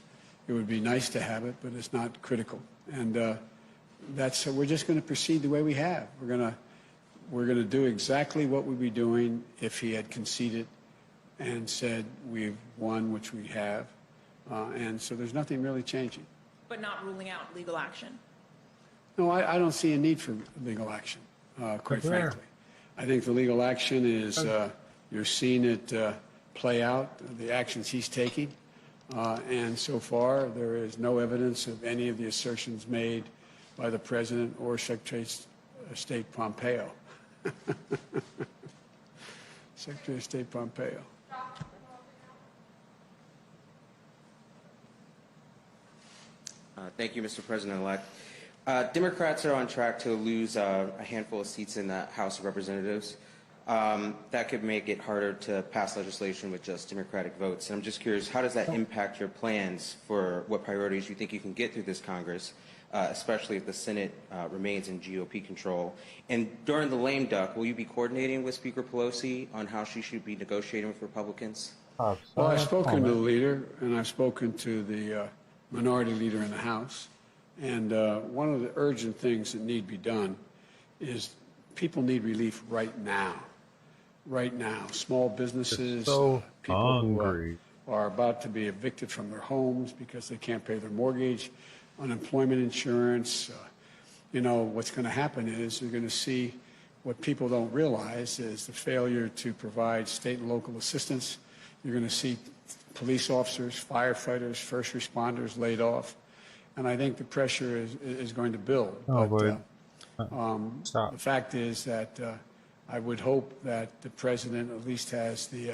It would be nice to have it, but it's not critical. And we're just going to proceed the way we have. We're going to do exactly what we'd be doing if he had conceded and said we've won, which we have. And so there's nothing really changing. But not ruling out legal action? No, I don't see a need for legal action, quite frankly. I think the legal action is, you're seeing it play out, the actions he's taking. And so far, there is no evidence of any of the assertions made by the President or Secretary of State Pompeo. Secretary of State Pompeo. Thank you, Mr. President-elect. Democrats are on track to lose a handful of seats in the House of Representatives. That could make it harder to pass legislation with just Democratic votes. And I'm just curious, how does that impact your plans for what priorities you think you can get through this Congress, especially if the Senate remains in GOP control? And during the lame duck, will you be coordinating with Speaker Pelosi on how she should be negotiating with Republicans? Well, I've spoken to the leader, and I've spoken to the minority leader in the House. And one of the urgent things that need to be done is people need relief right now. Right now. Small businesses, people who are about to be evicted from their homes because they can't pay their mortgage, unemployment insurance. You know, what's going to happen is you're going to see what people don't realize is the failure to provide state and local assistance. You're going to see police officers, firefighters, first responders laid off. And I think the pressure is going to build. The fact is that I would hope that the president at least has the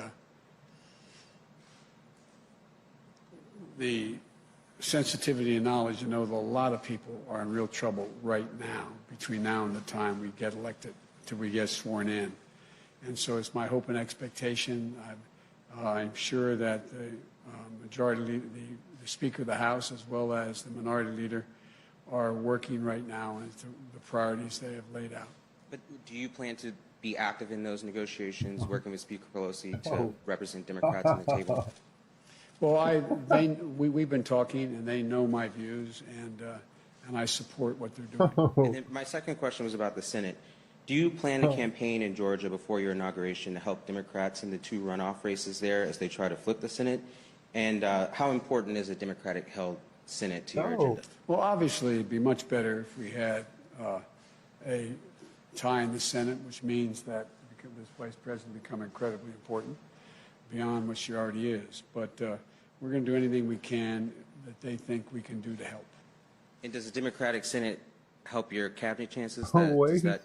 sensitivity and knowledge to know that a lot of people are in real trouble right now, between now and the time we get elected, till we get sworn in. And so it's my hope and expectation. I'm sure that the majority leader, the Speaker of the House, as well as the minority leader, are working right now on the priorities they have laid out. But do you plan to be active in those negotiations, working with Speaker Pelosi to represent Democrats on the table? Well, we've been talking, and they know my views, and I support what they're doing. And then my second question was about the Senate. Do you plan to campaign in Georgia before your inauguration to help Democrats in the 2 runoff races there as they try to flip the Senate? And how important is a Democratic-held Senate to your agenda? Well, obviously, it'd be much better if we had a tie in the Senate, which means that this vice president become incredibly important beyond what she already is. But we're going to do anything we can that they think we can do to help. And does the Democratic Senate help your cabinet chances? Does that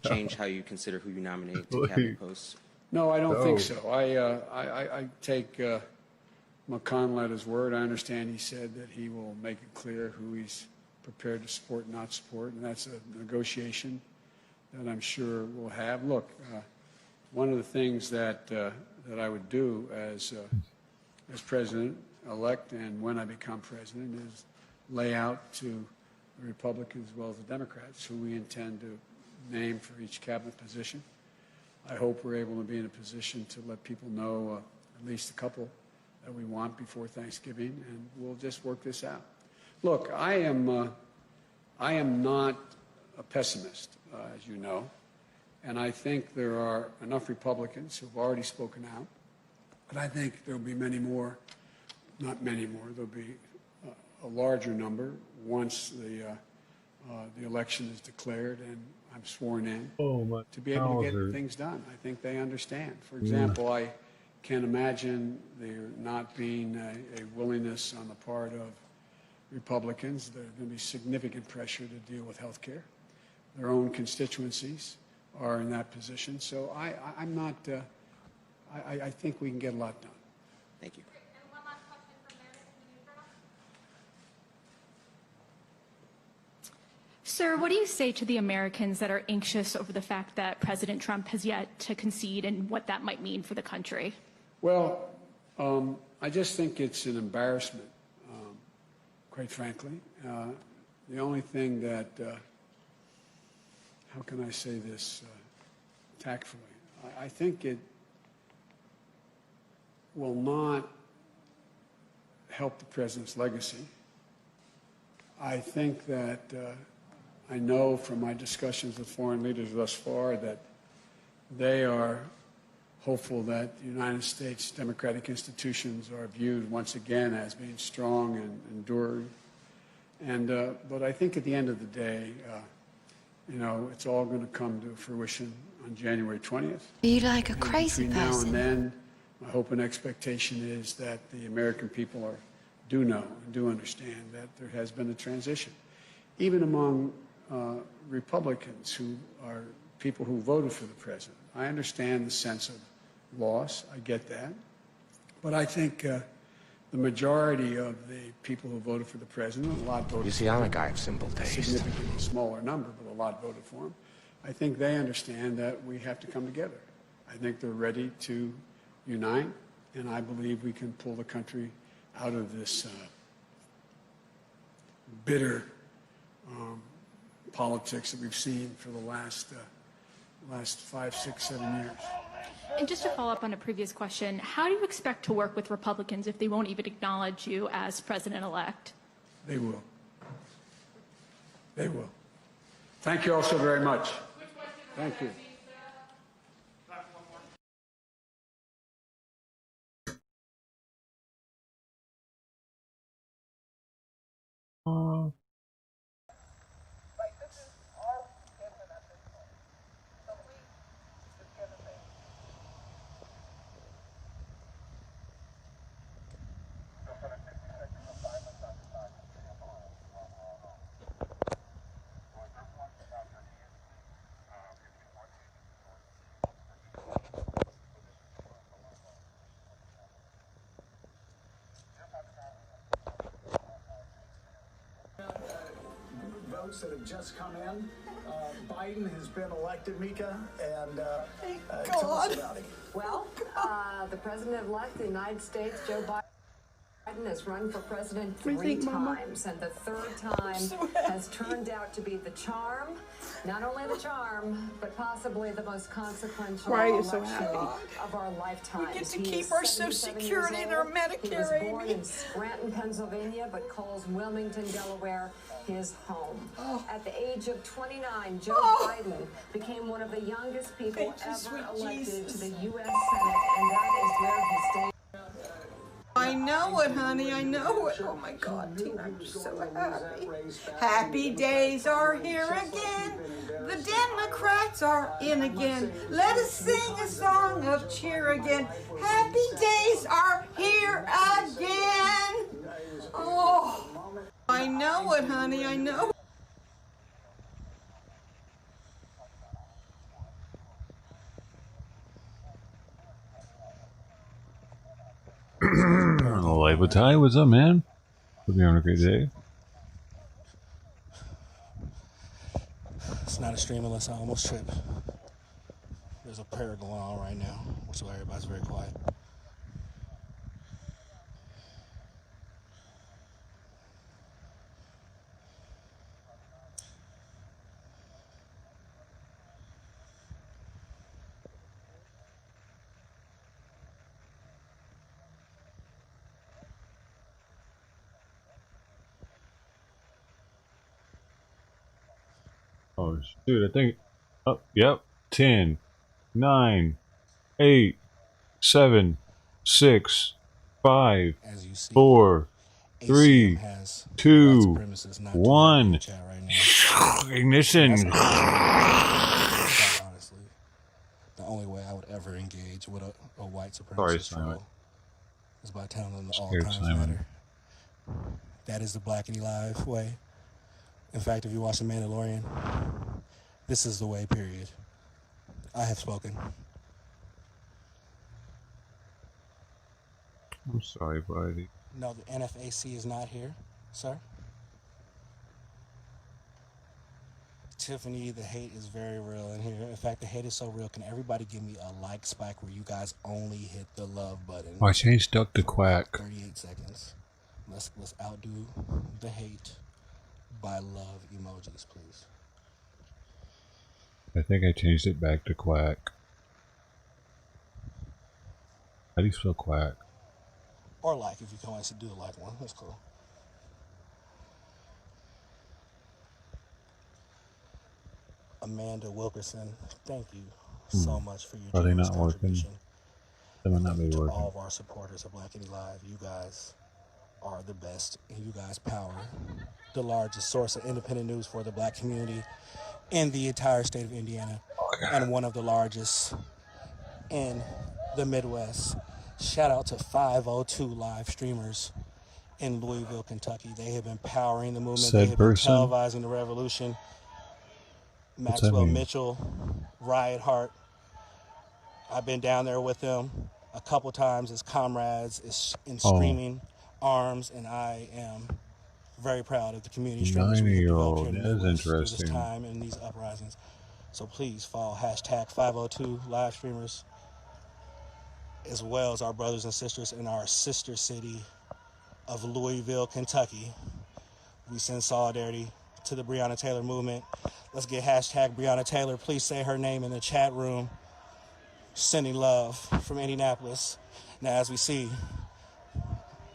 change how you consider who you nominate to cabinet posts? No, I don't think so. I take McConnell at his word. I understand he said that he will make it clear who he's prepared to support and not support, and that's a negotiation that I'm sure we'll have. Look, one of the things that I would do as president-elect and when I become president is lay out to the Republicans as well as the Democrats who we intend to name for each cabinet position. I hope we're able to be in a position to let people know at least a couple that we want before Thanksgiving, and we'll just work this out. Look, I am not a pessimist. as you know. And I think there are enough Republicans who've already spoken out. But I think there'll be many more, not many more, there'll be a larger number once the election is declared and I'm sworn in to be able to get things done. I think they understand. For example, I can't imagine there not being a willingness on the part of Republicans. There's going to be significant pressure to deal with health care. Their own constituencies are in that position. So I'm not, I think we can get a lot done. Thank you. Sir, what do you say to the Americans that are anxious over the fact that President Trump has yet to concede and what that might mean for the country? Well, I just think it's an embarrassment, quite frankly. The only thing that, how can I say this tactfully? I think it will not help the president's legacy. I think that I know from my discussions with foreign leaders thus far that they are hopeful that the United States democratic institutions are viewed once again as being strong and enduring. But I think at the end of the day, you know, it's all going to come to fruition on January 20th. You like a crazy Between now person. and then, my hope and expectation is that the American people do know and do understand that there has been a transition. Even among Republicans who are people who voted for the president. I understand the sense of loss. I get that. But I think the majority of the people who voted for the president, a lot voted You see, I'm a guy of simple for a taste. significantly smaller number, but a lot voted for him. I think they understand that we have to come together. I think they're ready to unite, and I believe we can pull the country out of this bitter politics that we've seen for the last 5, 6, 7 years. And just to follow up on a previous question, how do you expect to work with Republicans if they won't even acknowledge you as president-elect? They will. They will. Thank you all so very much. Thank you. Votes that have just come in. Biden has been elected, Mika, and tell us about it. Well, the president-elect of the United States, Joe Biden, has run for president 3 times, and the 3rd time has turned out to be the charm. Not only the charm, but possibly the most consequential election of our lifetimes. We get to keep our Social Security and our Medicare, He was born in Scranton, Pennsylvania, but calls Wilmington, Delaware, his home. At the age of 29, Joe Biden became one of the youngest people ever elected to the U.S. Senate, and that is where he stayed. I know it, honey. I know it. Oh my God, Tina, I'm so happy. Happy days are here again. The Democrats are in again. Let us sing a song of cheer again. Happy days are here again. Oh, I know it, honey. I know. Live with Ty, what's up, man? Hope you're having a great day. It's not a stream unless I almost trip. There's a prayer going on right now, which is why everybody's very quiet. Oh, shoot, I think... Oh, yep. 10, 9, 8, 7, 6, 5, 4, 3, 2, 1. Ignition. Honestly, the only way I would ever engage with a white supremacist troll is by telling them that all crimes matter. That is the Black and Alive way. In fact, if you watch The Mandalorian, this is the way, period. I have spoken. I'm sorry, buddy. No, the NFAC is not here, sir. Tiffany, the hate is very real in here. In fact, the hate is so real. Can everybody give me a like spike where you guys only hit the love button? Oh, I changed duck to quack. 38 seconds. Let's outdo the hate by love emojis, please. I think I changed it back to quack. How do you spell quack? Or like, if you can actually do a like one. That's cool. Amanda Wilkerson, thank you so much for your generous contribution. They might not be to working. all of our supporters of Black and Alive. You guys are the best, and you guys power the largest source of independent news for the Black community in the entire state of Indiana, and one of the largest in the Midwest. Shout out to 502 live streamers in Louisville, Kentucky. They have been powering the movement. They have been televising the revolution. Maxwell Mitchell, Riot Heart. I've been down there with them a couple times as comrades in screaming arms, and I am very proud of the community struggles we have developed here in the Midwest through this time and these uprisings. So please follow hashtag 502 live streamers, as well as our brothers and sisters in our sister city of Louisville, Kentucky. We send solidarity to the Breonna Taylor movement. Let's get hashtag Breonna Taylor. Please say her name in the chat room. Sending love from Indianapolis. Now, as we see,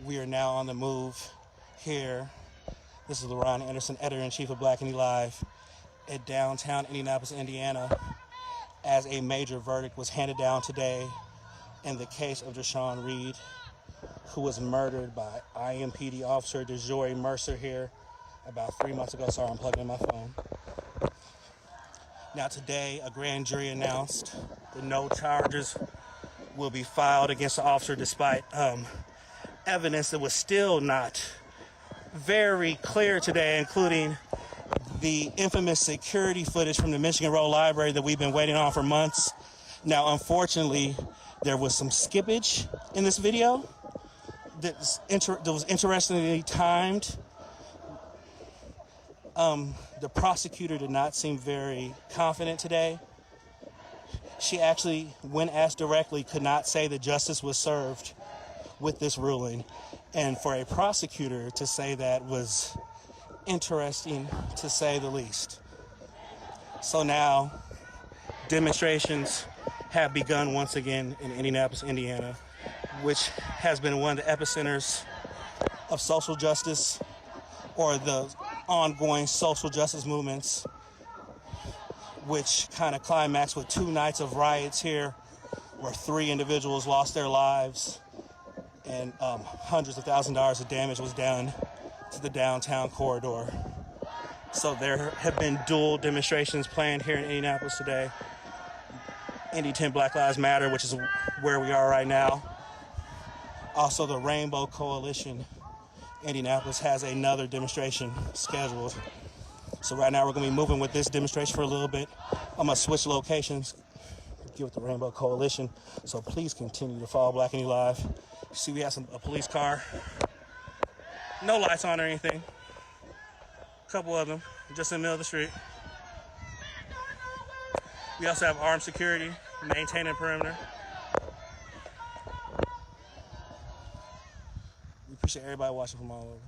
we are now on the move here. This is LaRon Anderson, editor-in-chief of Black and Alive, at downtown Indianapolis, Indiana, as a major verdict was handed down today in the case of Deshaun Reed, who was murdered by IMPD officer DeJoy Mercer here about 3 months ago. Sorry, I'm plugging in my phone. Now today, a grand jury announced that no charges will be filed against the officer despite evidence that was still not very clear today, including the infamous security footage from the Michigan Road Library that we've been waiting on for months. Now, unfortunately, there was some skippage in this video that was interestingly timed. The prosecutor did not seem very confident today. She actually, when asked directly, could not say that justice was served with this ruling. And for a prosecutor to say that was interesting, to say the least. So now, demonstrations have begun once again in Indianapolis, Indiana, which has been one of the epicenters of social justice, or the ongoing social justice movements, which kind of climaxed with 2 nights of riots here, where 3 individuals lost their lives, and hundreds of thousands of dollars of damage was done to the downtown corridor. So there have been dual demonstrations planned here in Indianapolis today. Indy 10 Black Lives Matter, which is where we are right now. Also, the Rainbow Coalition Indianapolis has another demonstration scheduled. So right now we're going to be moving with this demonstration for a little bit. I'm going to switch locations, get with the Rainbow Coalition. So please continue to follow Black and Alive. You see we have a police car. No lights on or anything. A couple of them, just in the middle of the street. We also have armed security maintaining perimeter. We appreciate everybody watching from all over.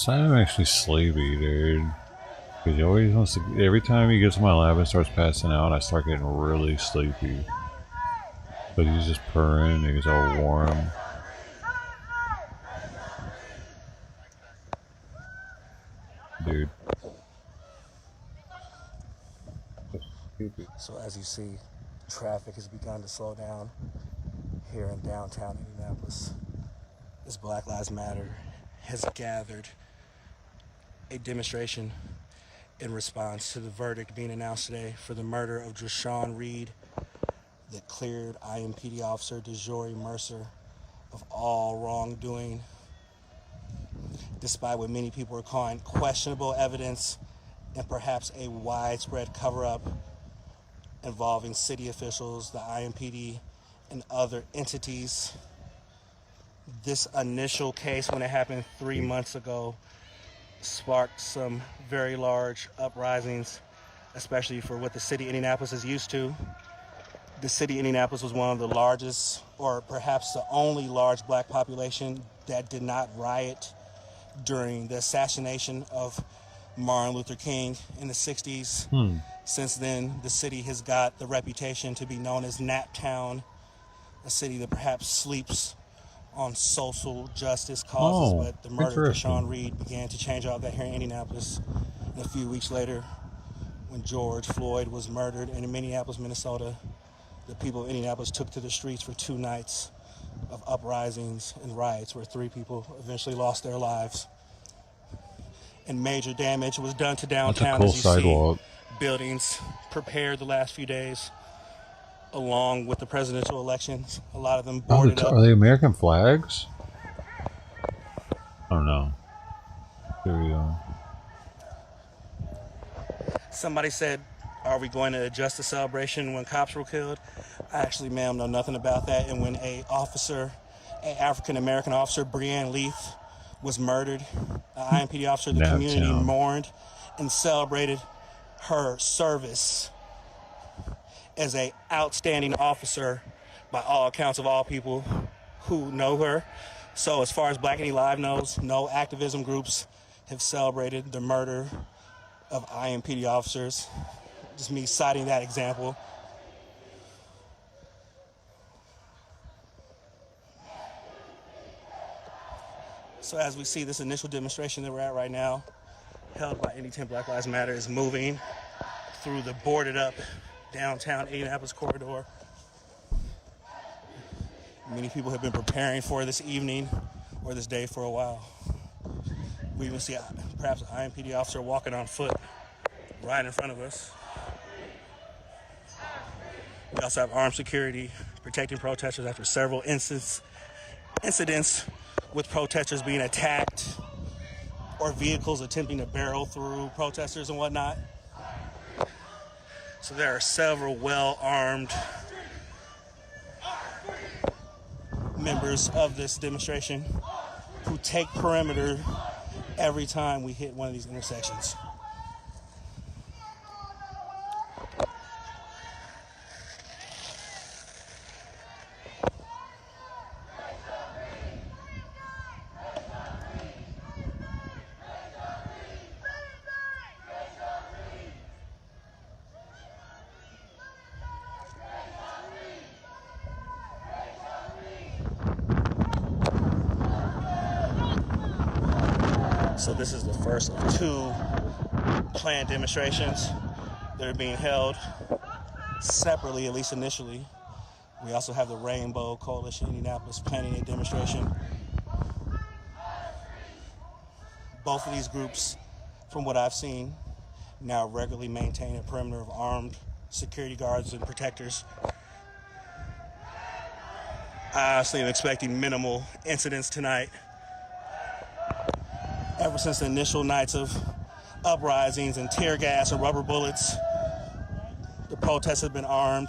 I'm actually sleepy, dude. Because he always wants to. Every time he gets in my lap and starts passing out, I start getting really sleepy. But he's just purring, and he's all warm. Dude. So as you see, traffic has begun to slow down here in downtown Indianapolis. As Black Lives Matter has gathered a demonstration in response to the verdict being announced today for the murder of Deshaun Reed that cleared IMPD officer DeJory Mercer of all wrongdoing, despite what many people are calling questionable evidence and perhaps a widespread cover-up involving city officials, the IMPD, and other entities. This initial case, when it happened 3 months ago, sparked some very large uprisings, especially for what the city of Indianapolis is used to. The city of Indianapolis was one of the largest, or perhaps the only large black population that did not riot during the assassination of Martin Luther King in the 60s. Since then, the city has got the reputation to be known as Naptown, a city that perhaps sleeps on social justice causes, but the murder of Deshaun Reed began to change all that here in Indianapolis. And a few weeks later, when George Floyd was murdered in Minneapolis, Minnesota, the people of Indianapolis took to the streets for 2 nights of uprisings and riots where 3 people eventually lost their lives. And major damage was done to downtown. That's a cool sidewalk. Buildings prepared the last few days, along with the presidential elections. A lot of them boarded up. Are they American flags? I don't know. There we go. Somebody said, are we going to adjust the celebration when cops were killed? I actually, ma'am, know nothing about that. And when an African-American officer, Breanne Leaf, was murdered, an IMPD officer, the community mourned and celebrated her service as an outstanding officer by all accounts of all people who know her. So as far as Black Any Live knows, no activism groups have celebrated the murder of IMPD officers. Just me citing that example. So as we see, this initial demonstration that we're at right now, held by Indy 10 Black Lives Matter, is moving through the boarded up downtown Indianapolis corridor. Many people have been preparing for this evening or this day for a while. We even see perhaps an IMPD officer walking on foot right in front of us. We also have armed security protecting protesters after several incidents with protesters being attacked or vehicles attempting to barrel through protesters and whatnot. So there are several well-armed members of this demonstration who take perimeter every time we hit one of these intersections. So this is the first of 2 planned demonstrations that are being held separately, at least initially. We also have the Rainbow Coalition Indianapolis planning a demonstration. Both of these groups, from what I've seen, now regularly maintain a perimeter of armed security guards and protectors. I honestly am expecting minimal incidents tonight. Ever since the initial nights of uprisings and tear gas and rubber bullets, the protests have been armed.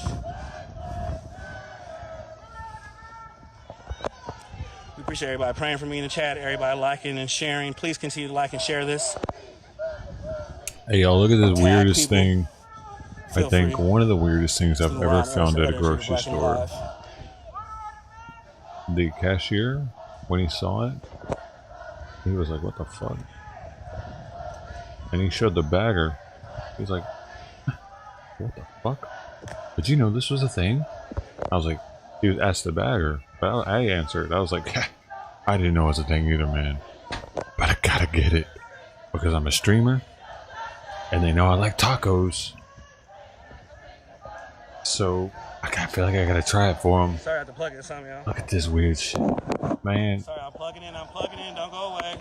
We appreciate everybody praying for me in the chat, everybody liking and sharing. Please continue to like and share this. Hey, y'all, look at this weirdest thing. I think one of the weirdest things I've ever found at a grocery store. The cashier, when he saw it, he was like, what the fuck? And he showed the bagger. He's like, what the fuck? Did you know this was a thing? I was like, he was asked the bagger. But I answered. I was like, I didn't know it was a thing either, man. But I gotta get it. Because I'm a streamer. And they know I like tacos. So, I feel like I gotta try it for them. Sorry, I have to plug in something, y'all. Look at this weird shit. Man. Sorry, I'm plugging in. Don't go away.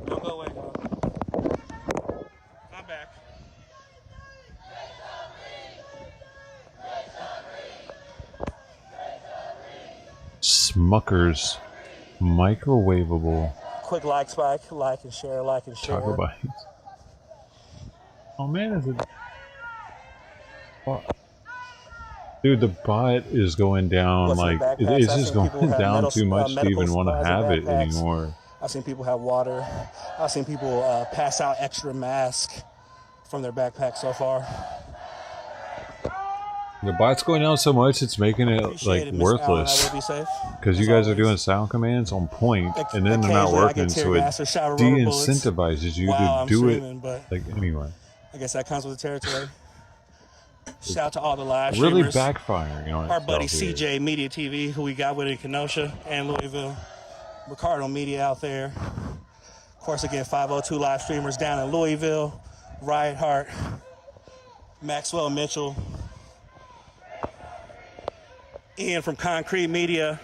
Don't go away, y'all. I'm back. Smucker's microwavable Quick like spike, like and share. taco bites. Oh man, is it? Oh. Dude, the bot is going down like it's just going down too much to even want to have it anymore. I've seen people have water. I've seen people pass out extra masks from their backpack so far. The bot's going down so much it's making it like worthless. Because you guys are doing sound commands on point and then they're not working, so it de-incentivizes you to do it. Like anyway. I guess that comes with the territory. Shout out to all the live really streamers. Backfiring on our buddy here. CJ Media TV, who we got with in Kenosha and Louisville. Ricardo Media out there. Of course, again, 502 live streamers down in Louisville. Riot Heart. Maxwell Mitchell. Ian from Concrete Media.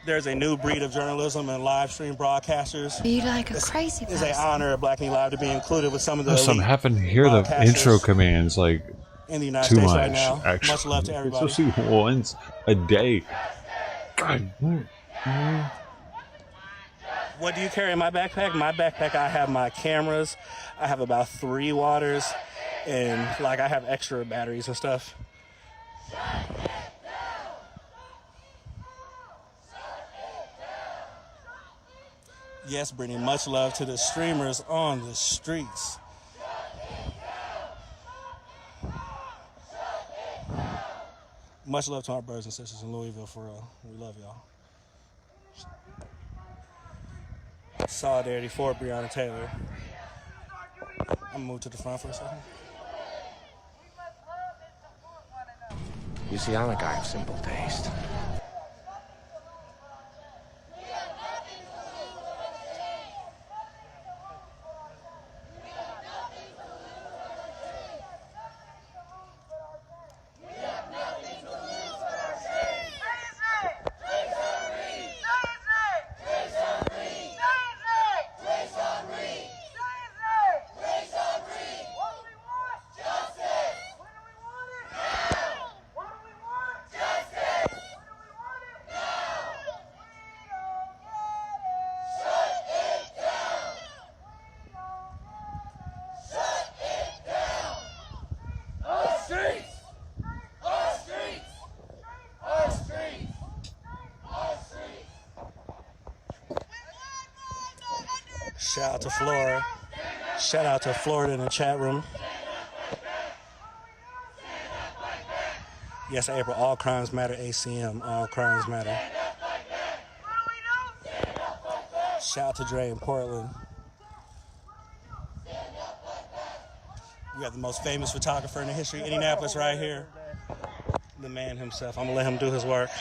There's a new breed of journalism and live stream broadcasters. Be like a crazy person. It's an honor of Black Me Live to be included with some of the So I'm having to hear the intro commands like in the United too States much. right now. Actually, Much love to everybody. especially once a day. God. What do you carry in my backpack? My backpack, I have my cameras. I have about 3 waters, and like I have extra batteries and stuff. Yes, Brittany, much love to the streamers on the streets. Much love to our brothers and sisters in Louisville, for real. We love y'all. Solidarity for Breonna Taylor. I'm gonna move to the front for a second. You see, I'm a guy of simple taste. Shout out to Florida. Shout out to Florida in the chat room. Yes, April, all crimes matter, ACM, all crimes matter. Shout out to Dre in Portland. We got the most famous photographer in the history of Indianapolis right here. The man himself. I'm gonna let him do his work.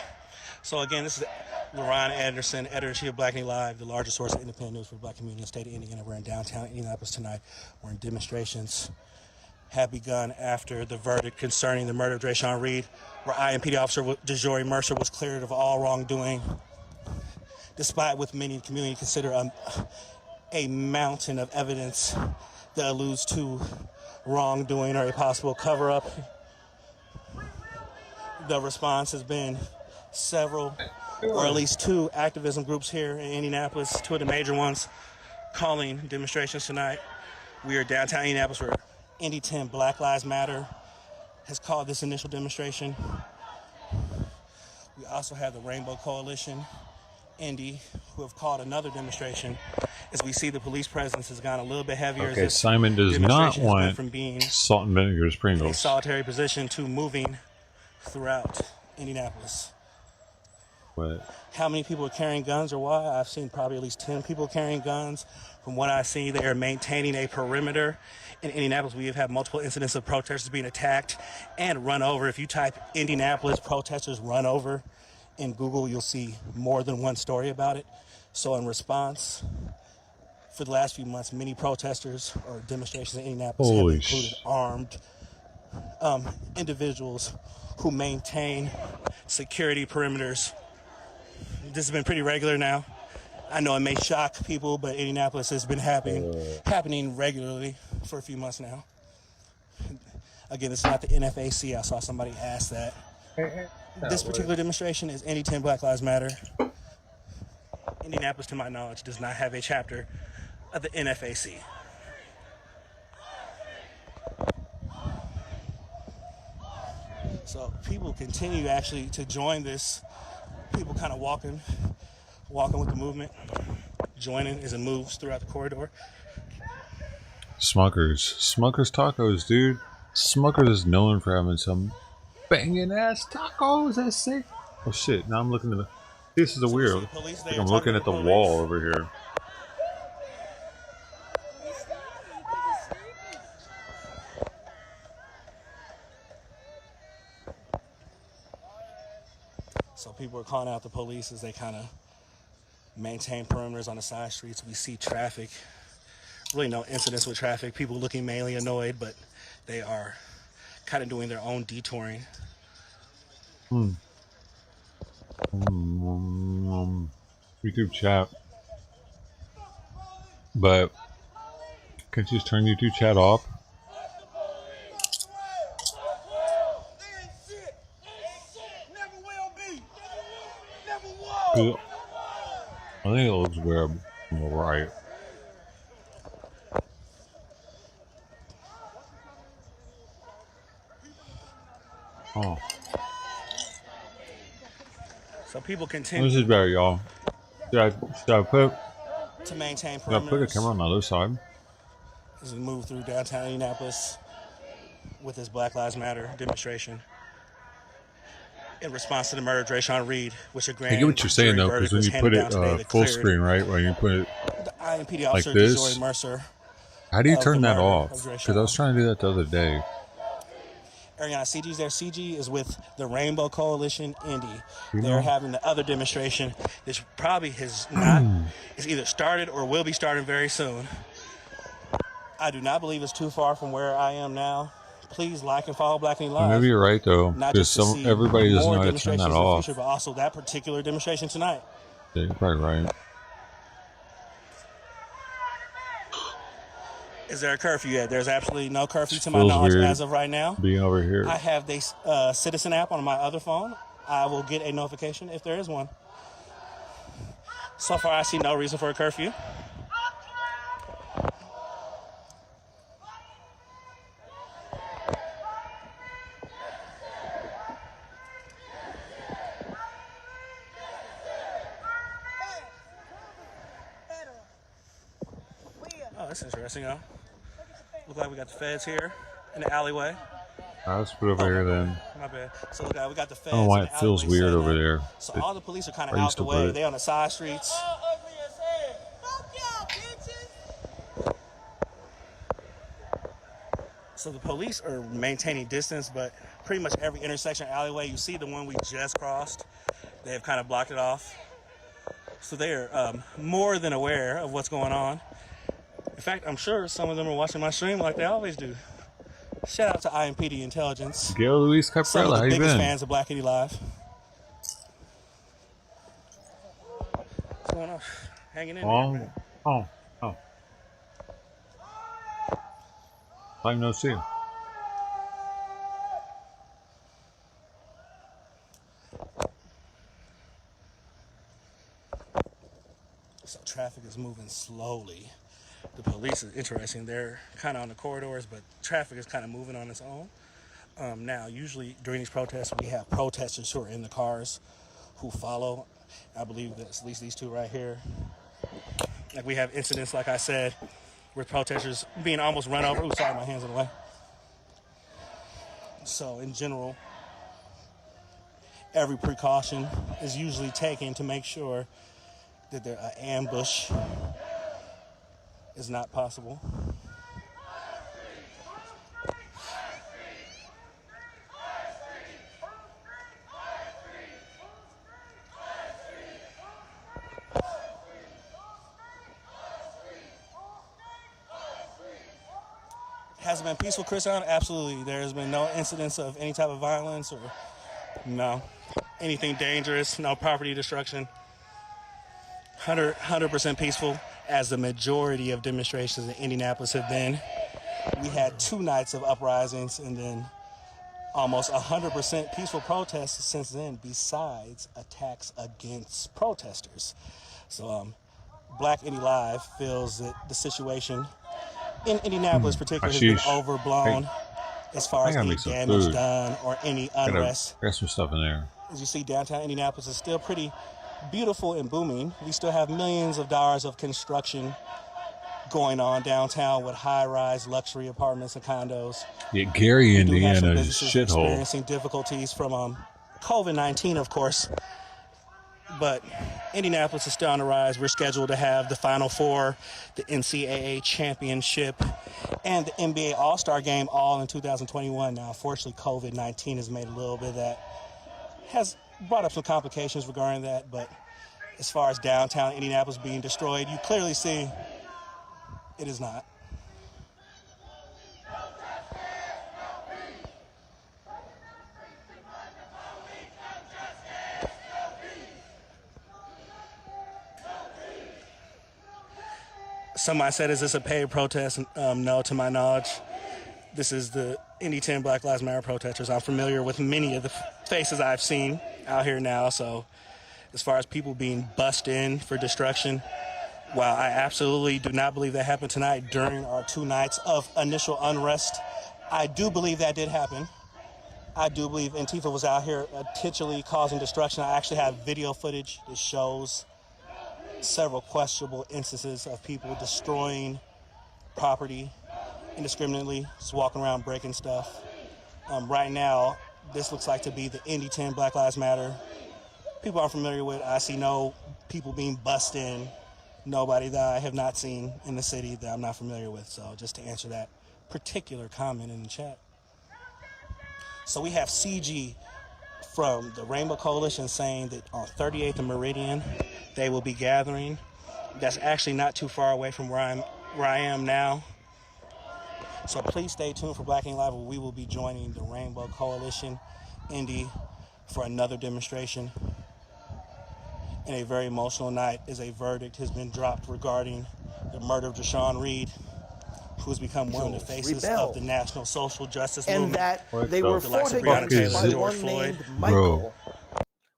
So again, this is LaRon Anderson, editor-in-chief of Black Me Live, the largest source of independent news for the Black community in the state of Indiana. We're in downtown Indianapolis tonight. We're in demonstrations have begun after the verdict concerning the murder of Drayshawn Reed, where IMPD officer DeJory Mercer was cleared of all wrongdoing, despite what many in the community consider a mountain of evidence that alludes to wrongdoing or a possible cover-up. The response has been several, or at least 2 activism groups here in Indianapolis, 2 of the major ones, calling demonstrations tonight. We are downtown Indianapolis where Indy 10 Black Lives Matter has called this initial demonstration. We also have the Rainbow Coalition, Indy, who have called another demonstration. As we see, the police presence has gone a little bit heavier. Okay, Simon does not want from being salt and vinegar a Pringles. solitary position to moving throughout Indianapolis. What? How many people are carrying guns or why? I've seen probably at least 10 people carrying guns. From what I see, they are maintaining a perimeter. In Indianapolis, we have had multiple incidents of protesters being attacked and run over. If you type Indianapolis protesters run over in Google, you'll see more than one story about it. So in response, for the last few months, many protesters or demonstrations in Indianapolis have included armed individuals who maintain security perimeters. This has been pretty regular now. I know it may shock people, but Indianapolis has been happening regularly for a few months now. Again, it's not the NFAC. I saw somebody ask that. This particular demonstration is Indy 10 Black Lives Matter. Indianapolis, to my knowledge, does not have a chapter of the NFAC. So people continue actually to join this. People kind of walking with the movement, joining as it moves throughout the corridor. Smucker's tacos, dude. Smucker's is known for having some banging ass tacos. That's sick. Oh shit! Now I'm looking at the. This is a weird. Like I'm looking at the wall over here. So people are calling out the police as they kind of maintain perimeters on the side streets. We see traffic. Really no incidents with traffic. People looking mainly annoyed, but they are kind of doing their own detouring. YouTube chat. But can't you just turn YouTube chat off? I think it looks weird on the right. Oh. So people continue. This is better, y'all. Should I put to maintain perimeters. Should I put the camera on the other side? As we move through downtown Indianapolis with this Black Lives Matter demonstration in response to the murder of Drayshawn Reed, which a grand I get what you're saying though, because when you put it full screen, right? When you put it like this, how do you turn that off? Because I was trying to do that the other day. Ariana, CG's there. CG is with the Rainbow Coalition Indy. They're having the other demonstration, which probably has not, is either started or will be starting very soon. I do not believe it's too far from where I am now. Please like and follow Black and Live. Maybe you're right though, because everybody doesn't know how to turn that off. Future, but also that particular demonstration tonight. Yeah, you're probably right. Is there a curfew yet? There's absolutely no curfew to my knowledge as of right now. Being over here. I have the Citizen app on my other phone. I will get a notification if there is one. So far, I see no reason for a curfew. Oh, that's interesting, huh? Look like we got the feds here in the alleyway. Let's put it over here then. My bad. So look, we got the feds. I don't know why it feels weird over there. So all the police are kind of out the way. They on the side streets. So the police are maintaining distance, but pretty much every intersection alleyway, you see the one we just crossed, they have kind of blocked it off. So they are more than aware of what's going on. In fact, I'm sure some of them are watching my stream like they always do. Shout out to IMPD Intelligence. Gail Luis Caprella, how you been? Some of the biggest fans of Black Indie Live. What's going on? Hanging in there, man. Oh. Long no see. So traffic is moving slowly. The police is interesting. They're kind of on the corridors, but traffic is kind of moving on its own. Now, usually during these protests, we have protesters who are in the cars who follow. I believe that's at least these two right here. Like we have incidents, like I said, with protesters being almost run over. Ooh, sorry, my hands in the way. So in general, every precaution is usually taken to make sure that an ambush is not possible. Has it been peaceful, Chris? Absolutely. There has been no incidents of any type of violence or anything dangerous, no property destruction. 100% peaceful, as the majority of demonstrations in Indianapolis have been. We had 2 nights of uprisings and then almost 100% peaceful protests since then, besides attacks against protesters. So Black Indy Live feels that the situation in Indianapolis particularly has been overblown as far as any damage done or any unrest. Got some stuff in there. As you see, downtown Indianapolis is still pretty beautiful and booming. We still have millions of dollars of construction going on downtown with high-rise luxury apartments and condos. Yeah, Gary, Indiana is shithole. Experiencing difficulties from COVID-19, of course. But Indianapolis is still on the rise. We're scheduled to have the Final Four, the NCAA Championship, and the NBA All-Star Game all in 2021. Now, unfortunately, COVID-19 has made a little bit of that, has brought up some complications regarding that. But as far as downtown Indianapolis being destroyed, you clearly see it is not. Somebody said, is this a paid protest? No, to my knowledge. This is the Indy 10 Black Lives Matter protesters. I'm familiar with many of the faces I've seen out here now. So as far as people being bussed in for destruction, while I absolutely do not believe that happened tonight during our 2 nights of initial unrest, I do believe that did happen. I do believe Antifa was out here intentionally causing destruction. I actually have video footage that shows several questionable instances of people destroying property indiscriminately, just walking around breaking stuff. Right now, this looks like to be the Indy 10 Black Lives Matter. People I'm familiar with, I see no people being bussed in, nobody that I have not seen in the city that I'm not familiar with. So just to answer that particular comment in the chat. So we have CG from the Rainbow Coalition saying that on 38th and Meridian, they will be gathering. That's actually not too far away from where I am now. So please stay tuned for Black Indy Live, where we will be joining the Rainbow Coalition Indy for another demonstration. And a very emotional night as a verdict has been dropped regarding the murder of Deshaun Reed, who has become one of the faces of the national social justice movement. And that they were fought against by one named Michael,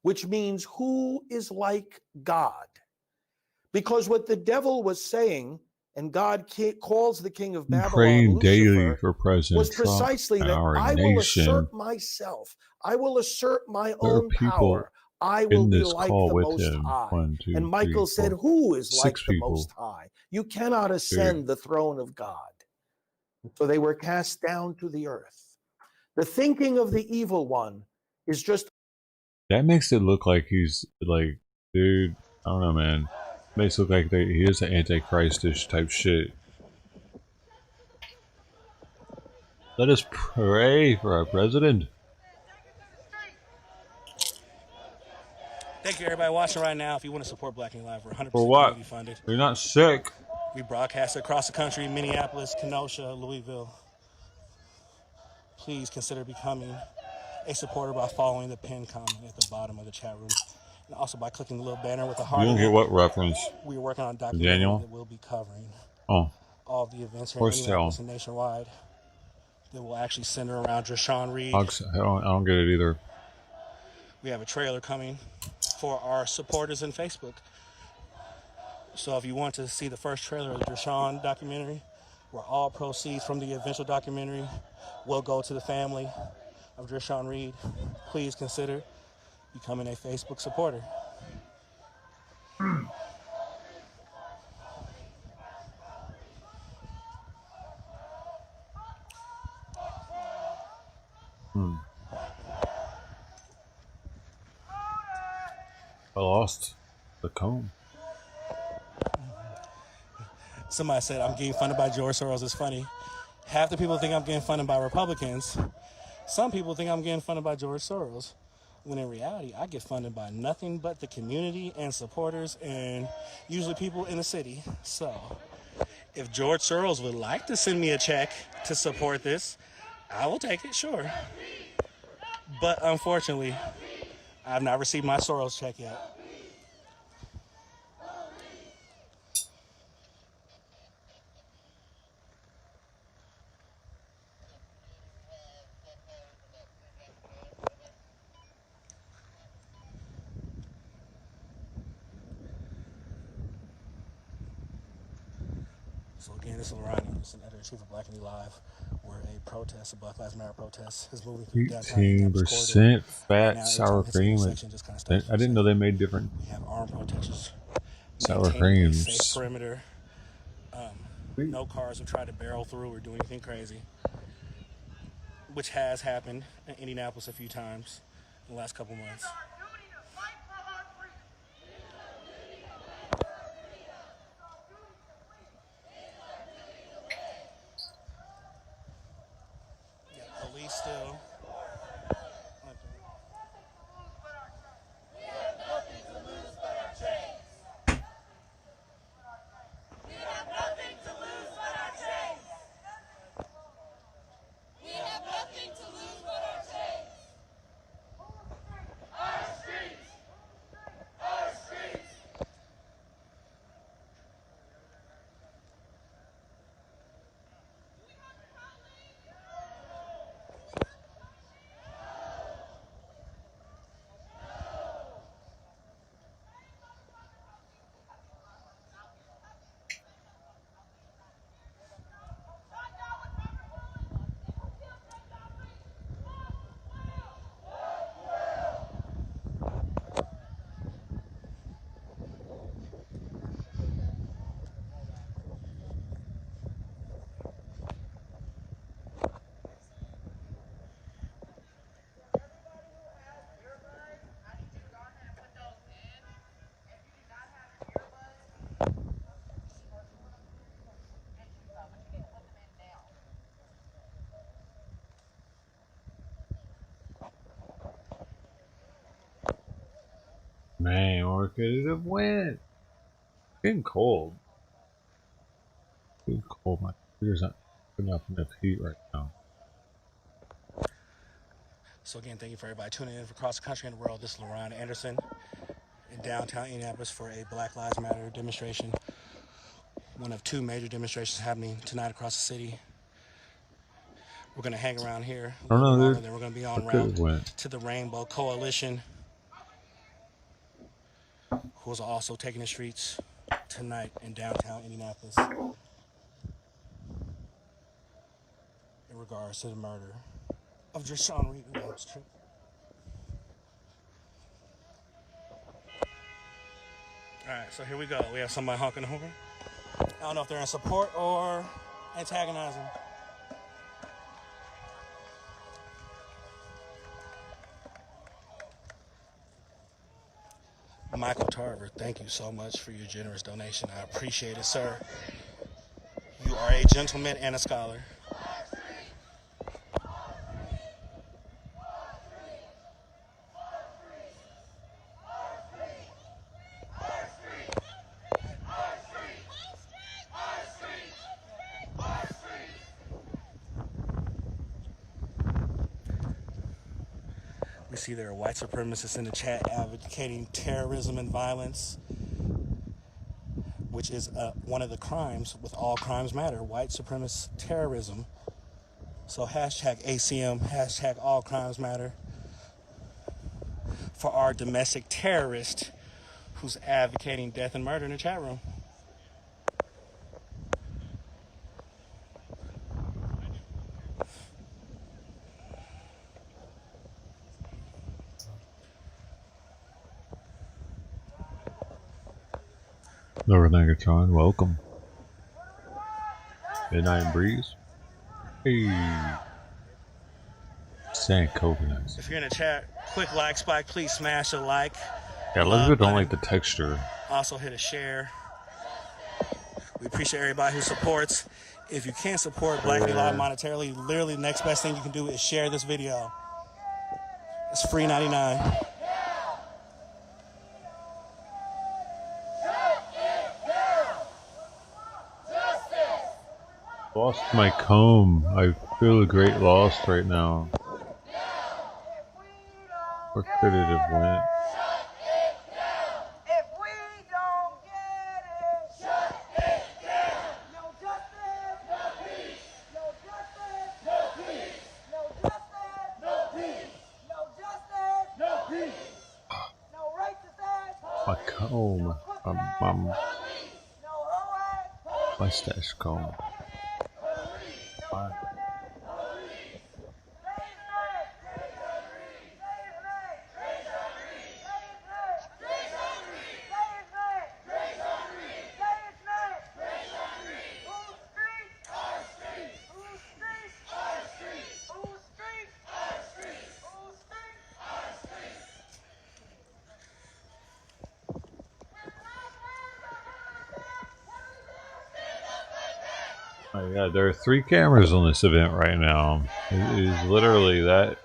which means who is like God. Because what the devil was saying, and God calls the king of Babylon, praying Lucifer, daily for President was precisely Trump that I nation. will assert myself. I will assert my own power. I will be like the Most High. 1, 2, and Michael 3, 4, said, who is like the people. Most High? You cannot ascend the throne of God. So they were cast down to the earth. The thinking of the evil one is just... That makes it look like he's like, dude, I don't know, man. Makes it look like he is an antichristish type shit. Let us pray for our president. Thank you, everybody watching right now. If you want to support Black Indy Live, we're 100% For what? community funded. You're not sick. We broadcast across the country, Minneapolis, Kenosha, Louisville. Please consider becoming a supporter by following the pinned comment at the bottom of the chat room. And also by clicking the little banner with the heart. You don't get what reference? We're working on a documentary that we'll be covering. Oh. All of the events here in Minneapolis and nationwide that will actually center around Deshaun Reed. I don't get it either. We have a trailer coming for our supporters in Facebook. So if you want to see the first trailer of the Deshaun documentary, where all proceeds from the eventual documentary will go to the family of Deshaun Reed, please consider becoming a Facebook supporter. lost the comb. Somebody said I'm getting funded by George Soros. It's funny. Half the people think I'm getting funded by Republicans. Some people think I'm getting funded by George Soros. When in reality, I get funded by nothing but the community and supporters and usually people in the city. So if George Soros would like to send me a check to support this, I will take it, sure. But unfortunately, I've not received my Soros check yet. So again, this is Lorraine Anderson, editor-in-chief of Black and Live, where a protest, a Black Lives Matter protest, is moving through downtown Indianapolis corridor. 18% fat sour cream. I didn't know they made different We have armed protesters sour maintaining a creams. safe perimeter. No cars have tried to barrel through or do anything crazy, which has happened in Indianapolis a few times in the last couple months. Yeah, police still. Man, where could it have went? Getting cold. Getting cold. My computer's not putting up enough heat right now. So again, thank you for everybody tuning in for across the country and the world. This is Lorraine Anderson in downtown Indianapolis for a Black Lives Matter demonstration. One of two major demonstrations happening tonight across the city. We're going to hang around here a little longer, then we're going to be on route to the Rainbow Coalition, who is also taking the streets tonight in downtown Indianapolis in regards to the murder of Deshaun Reed Williams. Alright, so here we go. We have somebody honking the horn. I don't know if they're in support or antagonizing. Michael Tarver, thank you so much for your generous donation. I appreciate it, sir. You are a gentleman and a scholar. We see there are white supremacists in the chat advocating terrorism and violence, which is one of the crimes with All Crimes Matter, white supremacist terrorism. So hashtag ACM, hashtag All Crimes Matter for our domestic terrorist who's advocating death and murder in the chat room. Megatron, welcome. Midnight Breeze. Hey. San Coconuts. If you're in the chat, quick like spike, please smash a like. Yeah, a lot of people don't like the texture. Also hit a share. We appreciate everybody who supports. If you can't support Black and Live monetarily, literally the next best thing you can do is share this video. It's free 99. Lost my comb. I feel a great loss right now. Where could it have went? My comb. My stash comb. Oh yeah, there are 3 cameras on this event right now. It is literally that.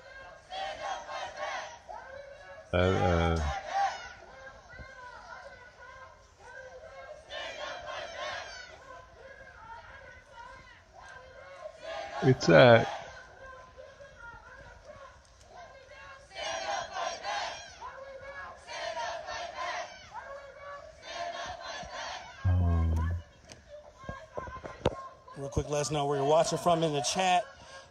It's at. Real quick, let us know where you're watching from in the chat.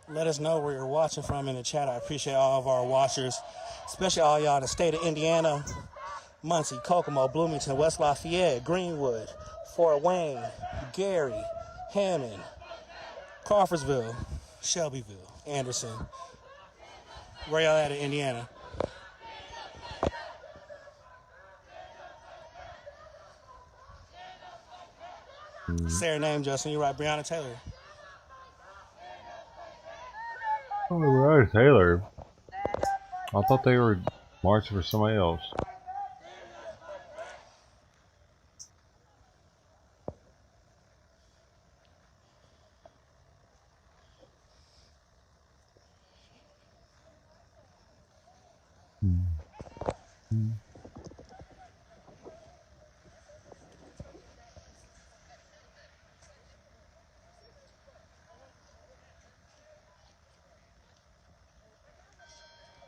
Let us know where you're watching from in the chat. I appreciate all of our watchers, especially all y'all in the state of Indiana, Muncie, Kokomo, Bloomington, West Lafayette, Greenwood, Fort Wayne, Gary, Hammond, Crawfordsville, Shelbyville, Anderson. Where y'all at in Indiana? Say her name, Justin. You're right, Breonna Taylor. Oh, Breonna Taylor. I thought they were marching for somebody else.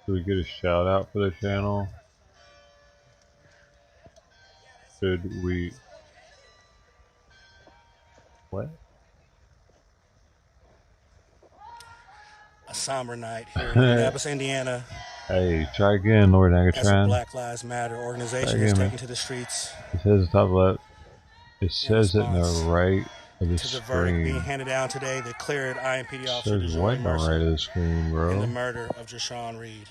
Do we get a shout out for the channel? Should we? What? A somber night here in Indianapolis, Indiana. Hey, try again, Lord As the Agatron. Black Lives Matter organization is taken to the streets. It says the top left. It says it in the right of the to the verdict being screen. handed down today that cleared IMPD It officer says what in the right of the screen, bro? in the murder of Jashawn Reed.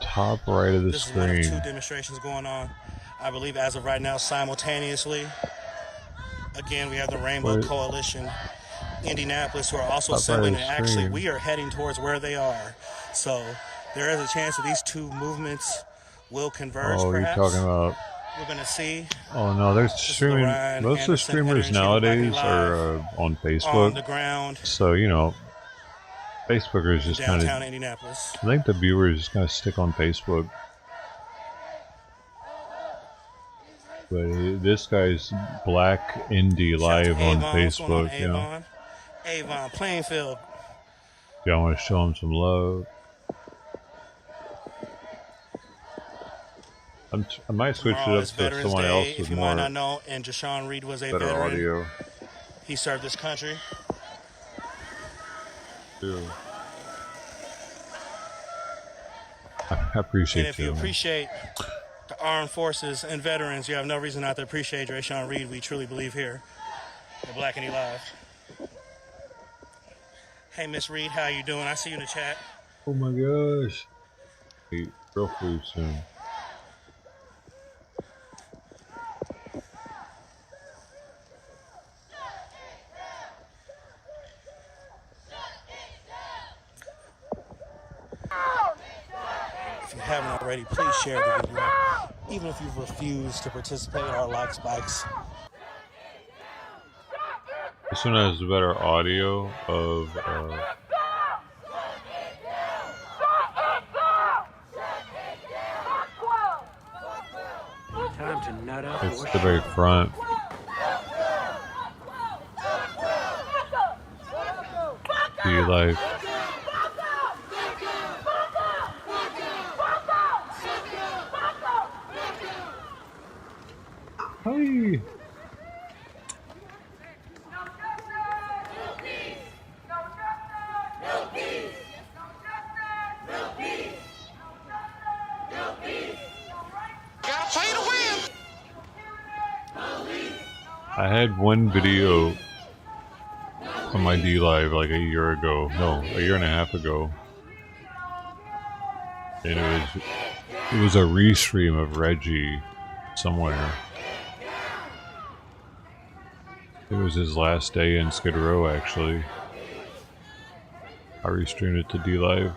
Top right of the This is one of screen. 2 demonstrations going on, I believe, as of right now, simultaneously. Again, we have the Rainbow Coalition, Indianapolis, who are also Top assembling, right of and the actually screen. we are heading towards where they are. So there is a chance that these 2 movements will converge, Oh, perhaps. you're talking about... We're going to see. Oh no, there's streaming. Most of the streamers nowadays are on Facebook. On the ground. So, you know, Facebookers just kind Downtown of... Indianapolis. I think the viewers just kind of stick on Facebook. But this guy's Black Indie Live on Facebook, you know. Avon, Plainfield. Y'all want to show him some love. I might switch it up to someone else with if you more might not know, and Jashawn Reed was a better veteran. audio. He served this country. Too. I appreciate And if you appreciate the armed forces and veterans, you have no reason not to appreciate Jashawn Reed. We truly believe here at Black and Live. Hey, Miss Reed, how you doing? I see you in the chat. Oh my gosh. Eat real food soon. If you haven't already, please share the video. even if you've refused to participate or like spikes. This one has better audio of. Time to nut up. It's the very front. D-Life. Hi. I had one video on my D-Live like a year ago. No, a year and a half ago. And it was a restream of Reggie somewhere. It was his last day in Skid Row, actually. I restreamed it to D-Live.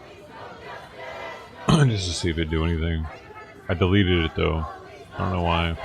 Just to see if it'd do anything. I deleted it though. I don't know why.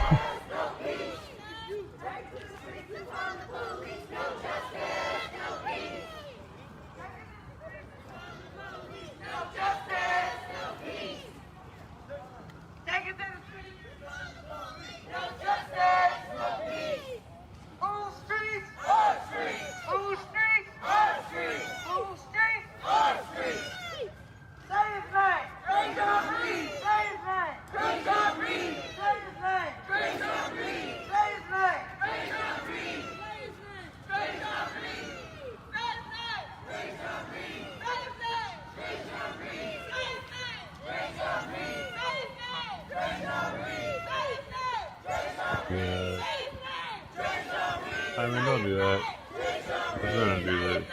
Yeah. I mean, don't do that. I'm gonna do this.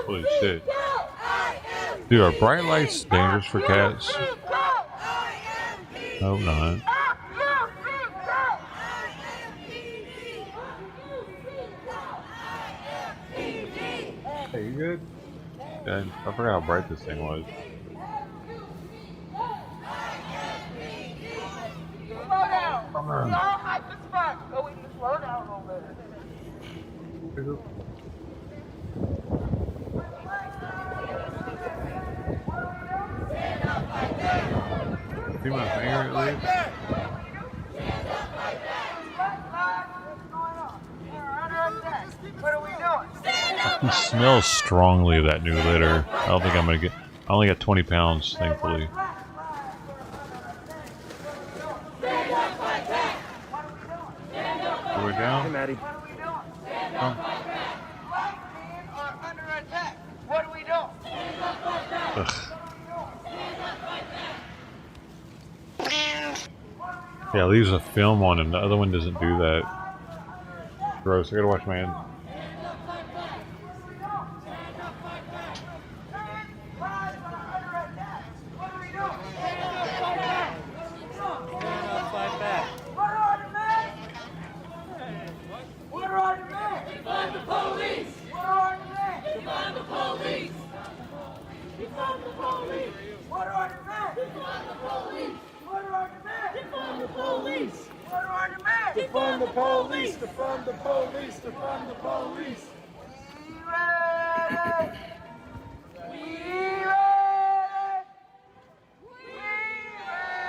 Holy shit. Dude, are bright lights dangerous for cats? Hope not. Hey, you good? I forgot how bright this thing was. Slow down. Come on. It's all hype as fuck, but we can slow down a little bit. See my finger at least? What are we doing? He smells strongly of that new litter. I don't think I'm gonna get. I only got 20 pounds, thankfully. We're down. Hey, Maddie. What are we doing? Ugh. Yeah, it leaves a film on him. The other one doesn't do that. Gross. I gotta wash my hands. What are our demands? Defund the police! What are our demands? Defund the police! Defund the police! What are our demands? Defund the police! What are our demands? Defund the police! What are our demands? Defund the police! Defund the police! Defund the police! We ready! We ready! We ready!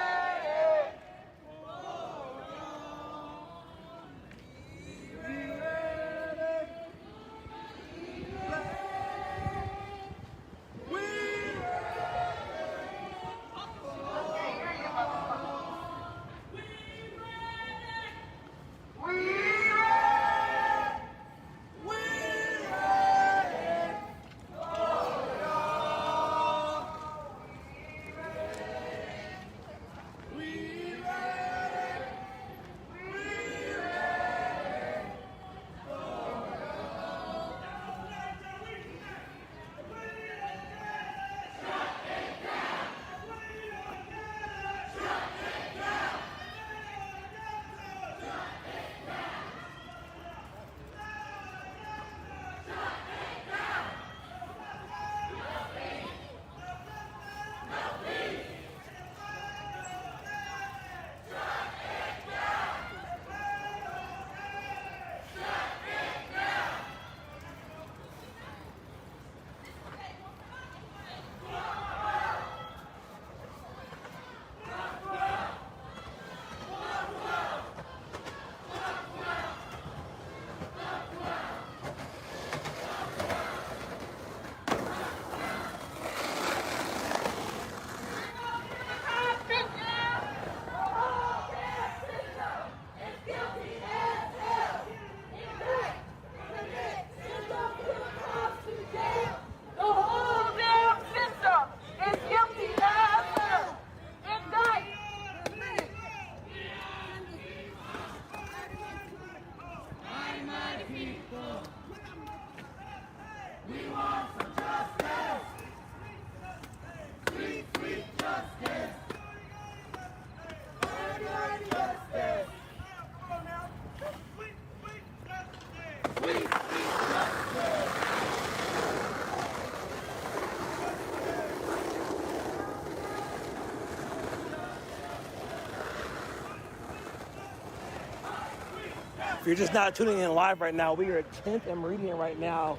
you're just not tuning in live right now, we are at 10th and Meridian right now.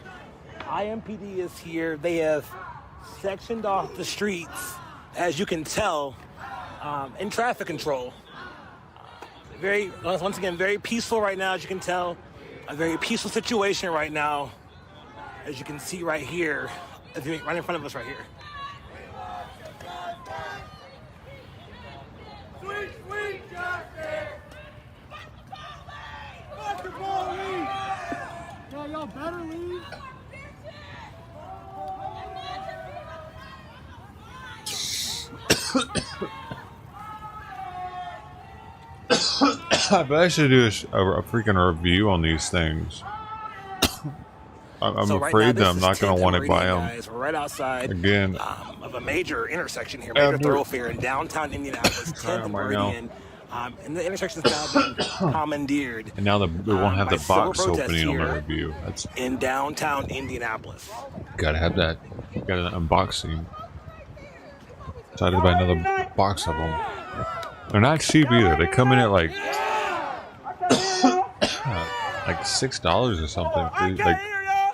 IMPD is here. They have sectioned off the streets, as you can tell, in traffic control. Once again, very peaceful right now, as you can tell. A very peaceful situation right now, as you can see right here, right in front of us right here. Sweet, sweet justice! Fuck the police! Yeah, y'all better leave. I should do a freaking review on these things. I'm So right afraid now, that I'm not going to want to buy them. Guys, we're right outside Again. Of a major intersection here, major thoroughfare in downtown Indianapolis, 10th and right Meridian. And the intersection has now been commandeered. And now they won't have by the box civil protest opening on the here review. That's in downtown Indianapolis. gotta have that. Got an unboxing. Excited to buy another box of them. They're not cheap either. They come in at like $6 or something. Like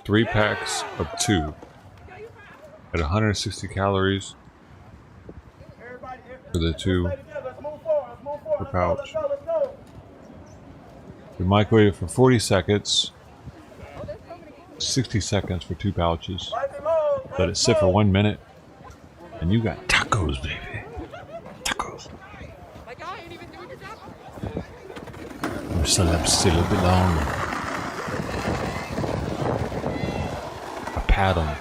3 packs of 2 at 160 calories for the 2 per pouch. You microwave it for 40 seconds. 60 seconds for 2 pouches. Let it sit for 1 minute, and you got tacos, baby. Tacos. I'm still a bit longer. I pat them.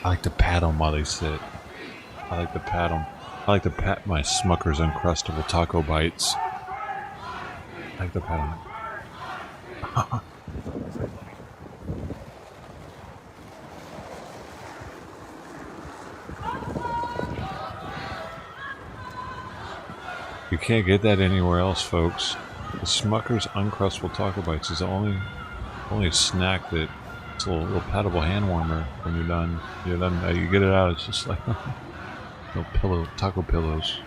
I like to pat them while they sit. I like to pat them. I like to pat my Smucker's Uncrustable Taco Bites. I like to pat them. You can't get that anywhere else, folks. The Smucker's Uncrustable Taco Bites is the only snack that it's a little paddable hand warmer when you're done. You get it out. It's just like no taco pillows.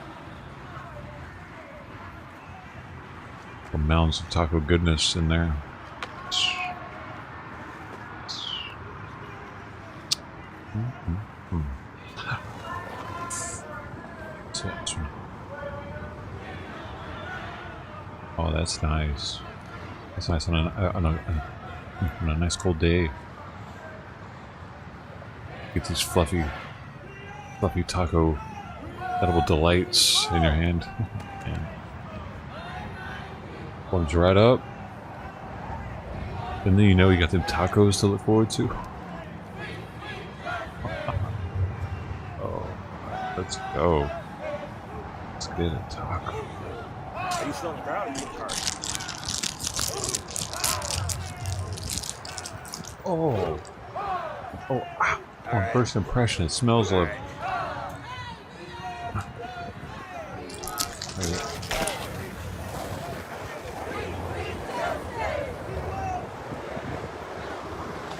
Mounds of taco goodness in there. Oh, that's nice. That's nice on a nice cold day. Get these fluffy taco edible delights in your hand. Warms right up. And then you know you got them tacos to look forward to. Oh, let's go. Let's get a taco. Are you still on the ground or are you in the car? Oh. Oh, ow. On first impression, it smells like...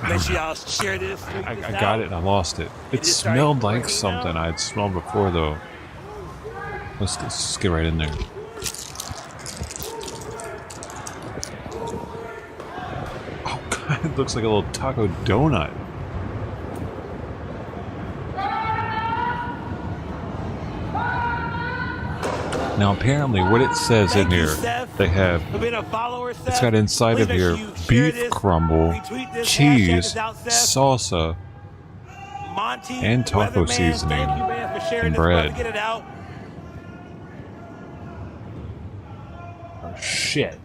Make sure y'all share this. I got it and I lost it. It smelled like something I'd smelled before, though. Let's just get right in there. Oh, God, it looks like a little taco donut. Now, apparently, what it says in here, they have, it's got inside of here beef crumble, cheese, salsa, and taco seasoning, and bread. Oh, shit.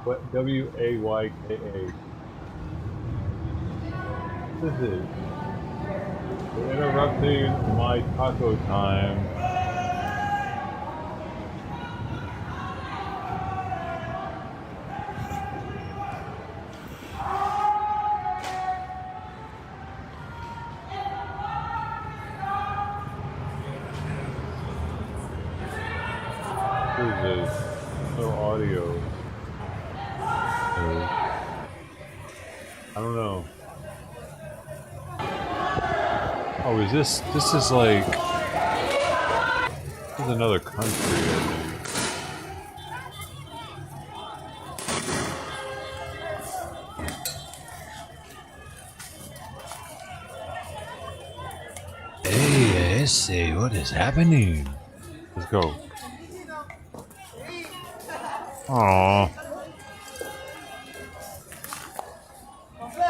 What? W-A-Y-K-A. This is. We're interrupting my taco time. No audio. I don't know. Oh, is this is like, this is another country, I think. say, what is happening? Let's go. Aww.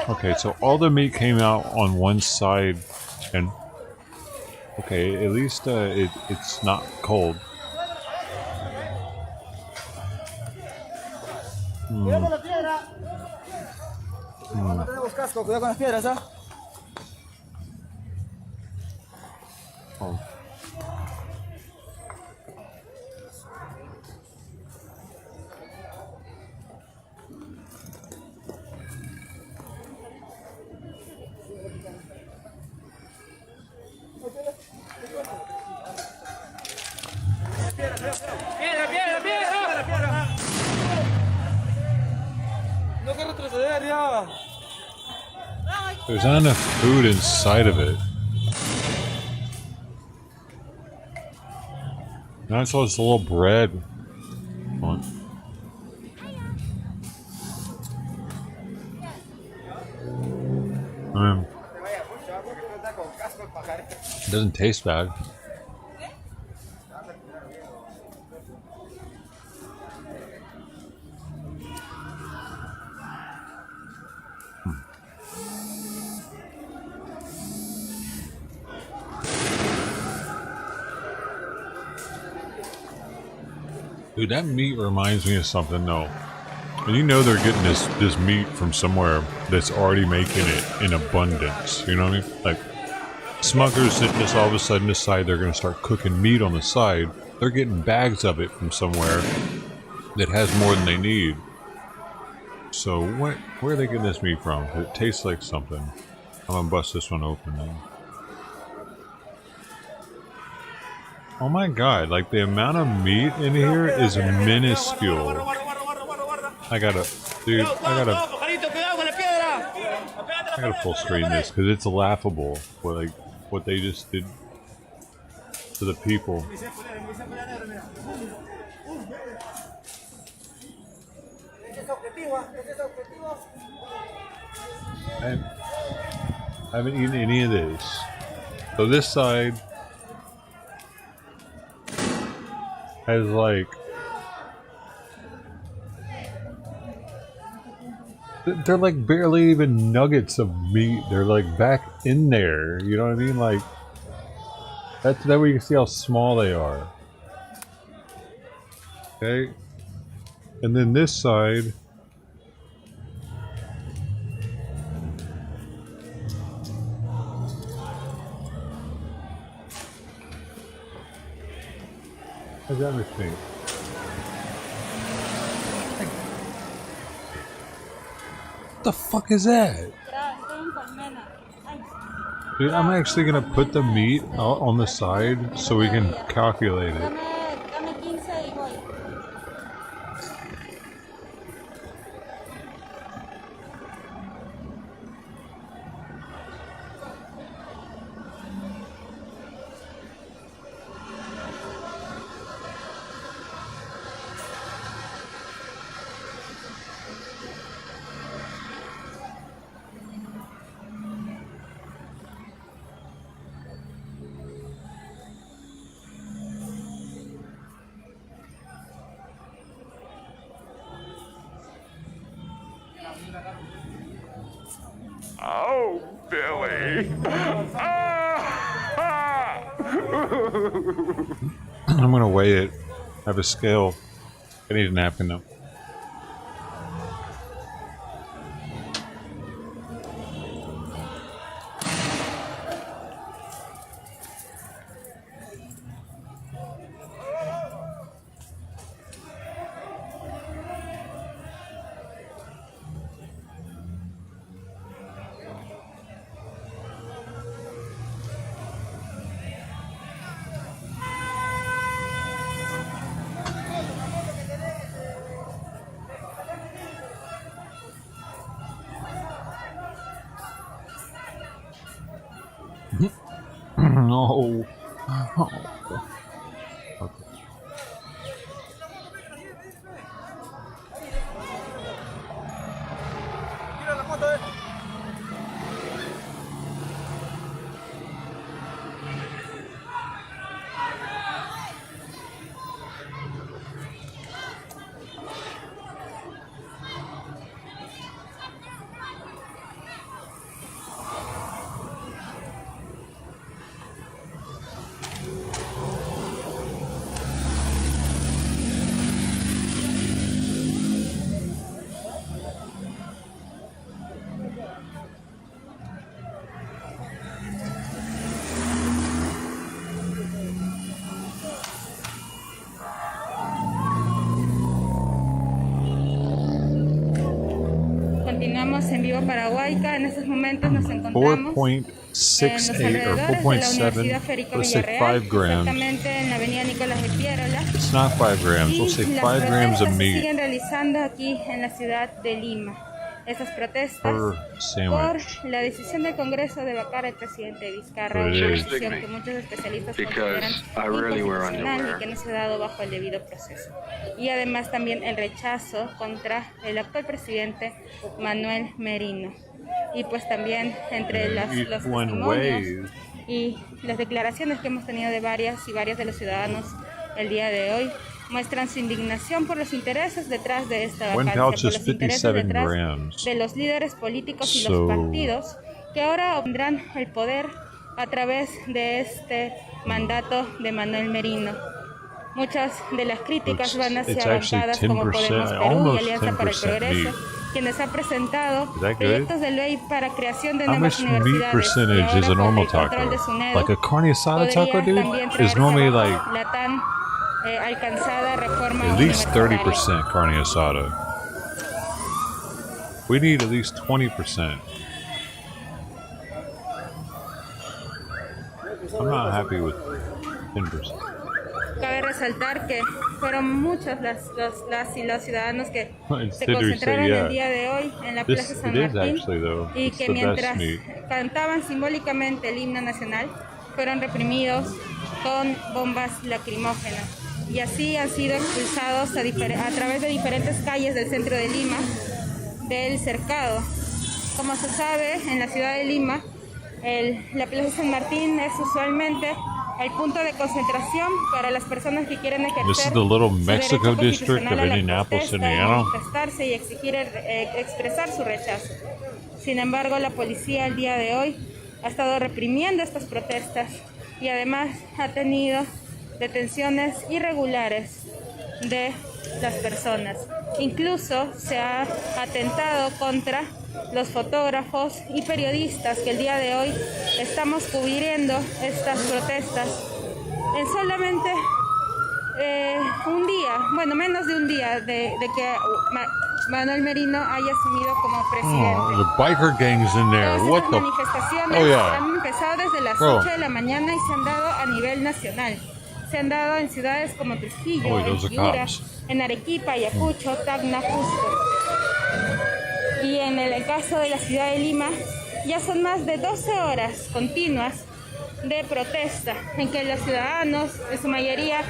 Okay, so all the meat came out on one side, and okay, at least it's not cold. Oh. There's not enough food inside of it. Now I saw this little bread. It doesn't taste bad. Dude, that meat reminds me of something, though. And you know they're getting this meat from somewhere that's already making it in abundance. You know what I mean? Like, Smuckers didn't just all of a sudden decide they're going to start cooking meat on the side. They're getting bags of it from somewhere that has more than they need. So, where are they getting this meat from? It tastes like something. I'm going to bust this one open now. Oh my god, like the amount of meat in here is minuscule. I gotta full screen this because it's laughable what they just did to the people. I haven't eaten any of this. So this side has like they're like barely even nuggets of meat. They're like back in there. You know what I mean? Like that way you can see how small they are. Okay, and then this side. How's that mistake? What the fuck is that? Dude, I'm actually gonna put the meat out on the side so we can calculate it. Oh, Billy. I'm gonna weigh it. I have a scale. I need a napkin though. No. Oh. Okay. Deportivo Paraguayca. En estos momentos nos encontramos en los 4.68 alrededores or de la Universidad 4.7. Federico Let's say Villarreal, 5 grams. exactamente en la avenida Nicolás de Piérola. It's not 5 grams. We'll say Y 5 las grams of protestas se meat siguen realizando aquí en la ciudad de Lima. Esas protestas per por sandwich. la decisión del Congreso de vacar al presidente Vizcarra, But una it is. decisión que muchos especialistas Because consideran I really were inconstitucional y underwear. que no se ha dado bajo el debido proceso. Y además también el rechazo contra el actual presidente Manuel Merino. Y pues también entre los testimonios y las declaraciones que hemos tenido de varias de los ciudadanos el día de hoy, muestran su indignación por los intereses detrás de esta One vacancia, pouch por is los intereses 57 detrás grams. de los líderes políticos y So- los partidos que ahora obtendrán el poder a través de este mandato de Manuel Merino. Muchas de las críticas van It's hacia actually bancadas como 10%, Podemos Perú y almost Alianza para el 10% Progreso, meat. quienes han presentado Is that good? proyectos de ley para creación de How nuevas much meat universidades. Y percentage ahora is a con normal el control de taco? SUNEDU, Like a carne asada taco, podría dude? también Is traerse normally abajo like la tan alcanzada reforma at least universitaria. 30% carne asada. We need at least 20%. I'm not happy with 10%. Cabe resaltar que fueron muchos las y los ciudadanos que se Consider concentraron say, yeah. el día de hoy en la This- Plaza San it is Martín actually, though. y It's que the best mientras meat. cantaban simbólicamente el himno nacional fueron reprimidos con bombas lacrimógenas y así han sido expulsados a través de diferentes calles del centro de Lima del cercado. Como se sabe, en la ciudad de Lima la Plaza San Martín es usualmente el punto de concentración para las personas que quieren This is ejercer the little su Mexico derecho district constitucional of a la Indianapolis, protesta, Indiana. manifestarse y exigir expresar su rechazo. Sin embargo, la policía el día de hoy ha estado reprimiendo estas protestas y además ha tenido detenciones irregulares de las personas. Incluso se ha atentado contra los fotógrafos y periodistas que el día de hoy estamos cubriendo estas protestas en solamente un día, bueno, menos de un día de que Manuel Merino haya asumido como presidente. Oh, the biker gang's in there. Todas What estas the? manifestaciones Oh, yeah. han empezado desde las Bro. 8 de la mañana y se han dado a nivel nacional. Se han dado en ciudades como Trujillo, Oh, en those are Piura, cops. en Arequipa, Ayacucho, Tacna, Cusco. Y en el caso de la ciudad de Lima, ya son más de 12 horas continuas de protesta en que los ciudadanos, en su mayoría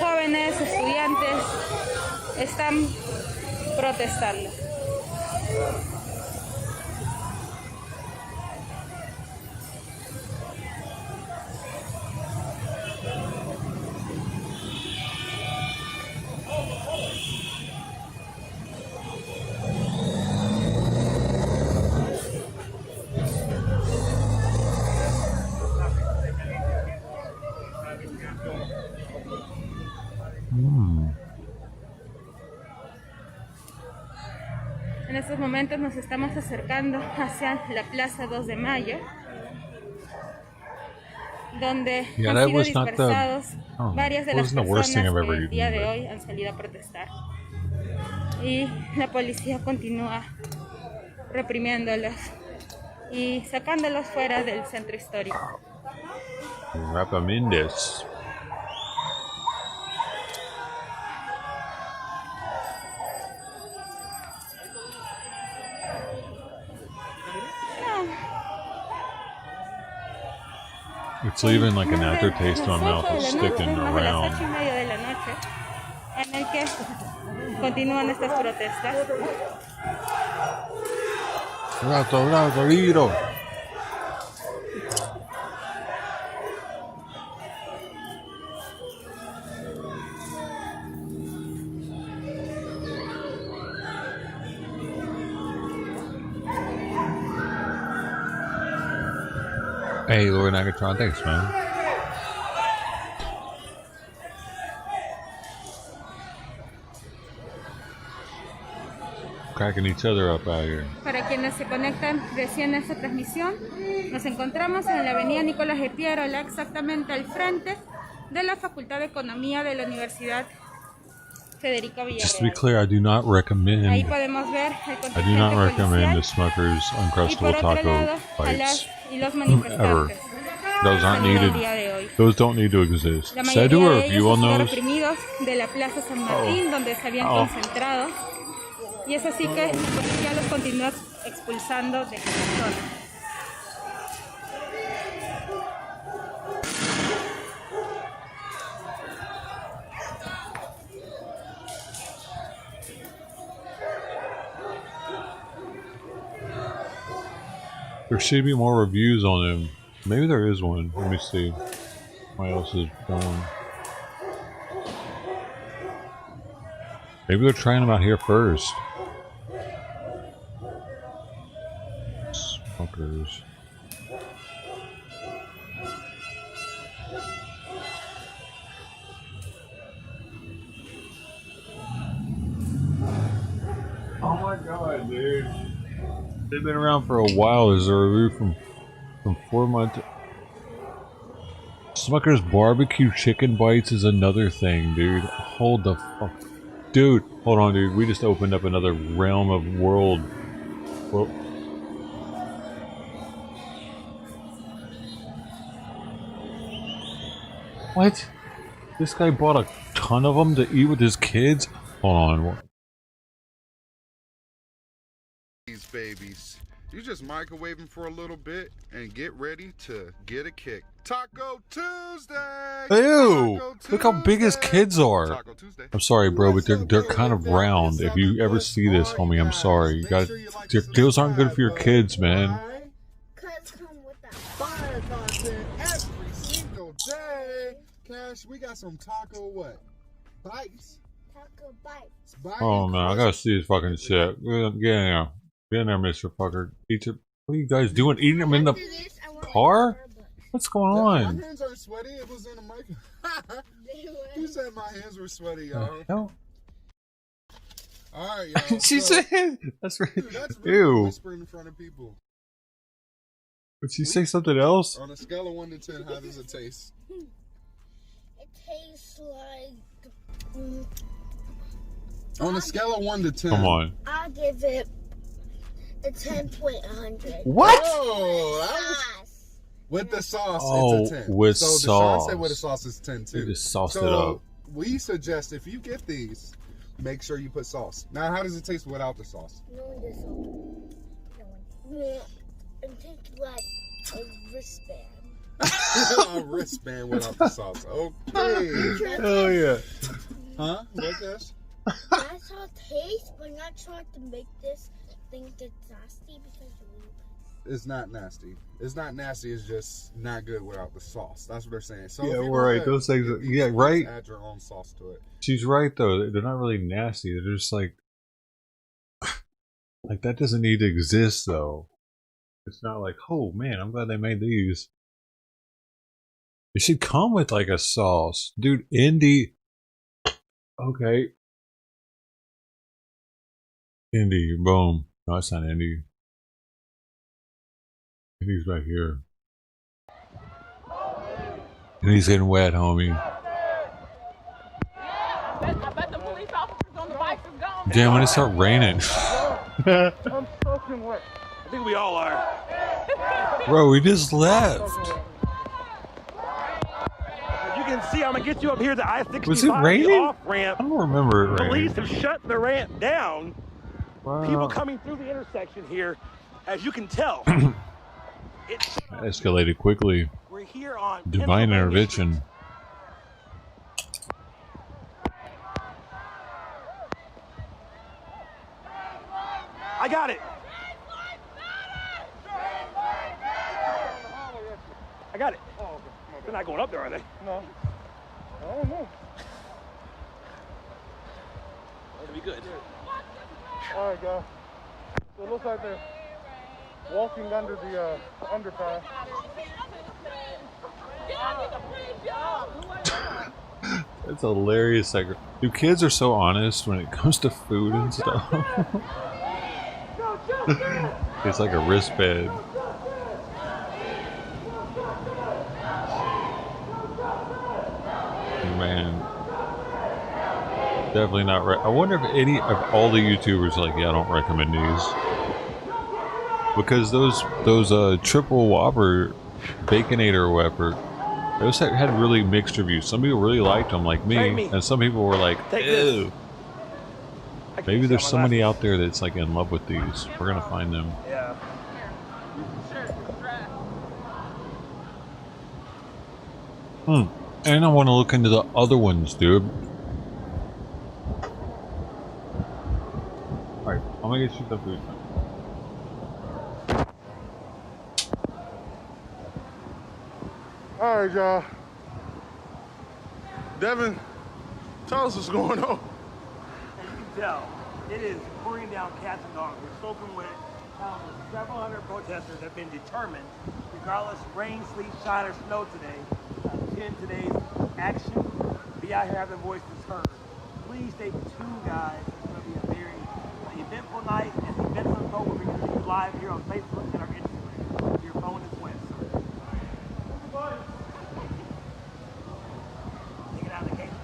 jóvenes, estudiantes, están protestando. En estos momentos nos estamos acercando hacia la Plaza 2 de Mayo, donde Yeah, han that sido was not the- dispersados oh, varias de it las wasn't the worst thing personas I've que ever el día eaten, de but- hoy han salido a protestar. Y la policía continúa reprimiéndolos y sacándolos fuera del centro histórico. Wrap them in this. It's leaving like an aftertaste in my mouth. It's sticking Más de las around. 8:30 de la noche, en el que continúan estas protestas. Rato, Viro. Hey, Lord Nagatron, thanks, man. Cracking each other up out here. Para quienes se conectan recién a esta transmisión, nos encontramos en la avenida Nicolás de Piérola, exactamente al frente de la Facultad de Economía de la Universidad Federico Just to be Villarreal. clear, I do not recommend. Ahí podemos ver el I do contingente not recommend the policial Smucker's y por Uncrustable otro Taco lado a bites. las y los Ever. manifestantes. Those aren't Salido el needed. día de hoy. Those don't need to exist. La Should I do mayoría a de ellos review han on sido those? reprimidos de la Plaza San Martín, donde se habían concentrado. Y es así que la policía los continúa expulsando de la zona. There should be more reviews on them. Maybe there is one. Let me see. What else is going? Maybe they're trying them out here first. Smokers. Oh my god, dude. They've been around for a while. There's a review from 4 months. Smucker's barbecue chicken bites is another thing, dude. Hold the fuck. Dude, hold on, dude. We just opened up another realm of world. Well, what? This guy bought a ton of them to eat with his kids? Hold on. These babies. You just microwave them for a little bit and get ready to get a kick. Taco Tuesday! Ew! Taco Look how big his kids are. Taco Tuesday. I'm sorry, bro, but they're kind of round. If you ever see this, homie, I'm sorry. You got those aren't good for your kids, man. Fire content every single day. Cash, we got some taco what? Bites. Taco bites. Oh man, I gotta see this fucking shit. Get in there. Get in there, Mr. Fucker. Eat your, what are you guys doing? Eating them in the car? What's going on? My hands aren't sweaty. It was in the microwave. You said my hands were sweaty, y'all. Hell? Alright, y'all. She said that's right. Dude, that's really Ew. whispering in front of people. Did she say something else? On a scale of 1 to 10, how does it taste? It tastes like. On a scale of 1 to 10. Come on. I'll give it a 10.100. What? Oh, that was, with the sauce, Oh, it's a 10. with so Deshaun sauce. said with the sauce is 10 too. You just sauced so it up. We suggest if you get these, make sure you put sauce. Now, how does it taste without the sauce? No, this one. It tastes like a wristband. A wristband without the sauce. Okay. Oh yeah. Huh? What this? That's how it tastes, but not trying to make this think it's nasty because It's not nasty. It's not nasty. It's just not good without the sauce. That's what they're saying. So Yeah, if you're right. gonna Those things. get these, Yeah, right. Add your own sauce to it. She's right though. They're not really nasty. They're just like that doesn't need to exist though. It's not like, oh man, I'm glad they made these. It should come with like a sauce, dude. Indy. Okay. Indy, boom. No, it's not Indy. Indy's back here. And he's getting wet, homie. Damn, when it start raining. I'm soaking wet. I think we all are. Bro, we just left. You can see I'm gonna get you up here to I-65. Was it raining? Off ramp. I don't remember it Police raining. have shut the ramp down. Wow. People coming through the intersection here, as you can tell. That escalated quickly. We're here on Divine intervention. I got it. I got it. Oh, okay. They're not going up there, are they? No. I don't know. That'll be good. All right, guys. So it looks like they're walking under the underpass. That's hilarious. Like, dude, kids are so honest when it comes to food and stuff. It's like a wristband. Man. Definitely not. I wonder if any of all the YouTubers are like, yeah, I don't recommend these because those triple Whopper, Baconator or whatever, those had really mixed reviews. Some people really liked them, like me, and some people were like, ew. Maybe there's somebody out there that's like in love with these. We're gonna find them. Yeah. And I want to look into the other ones, dude. Alright, I'm gonna get you the food. All right, y'all. Devin, tell us what's going on. And you can tell, it is pouring down cats and dogs. We're soaking wet. Several hundred protesters have been determined, regardless rain, sleet, shine, or snow today, to attend today's action. Be out here, have their voices heard. Please stay tuned, guys. It's going to be a very eventful night. As the events unfold, we're going to be live here on Facebook and our Instagram. Your phone is wet, sir. Take it out of the case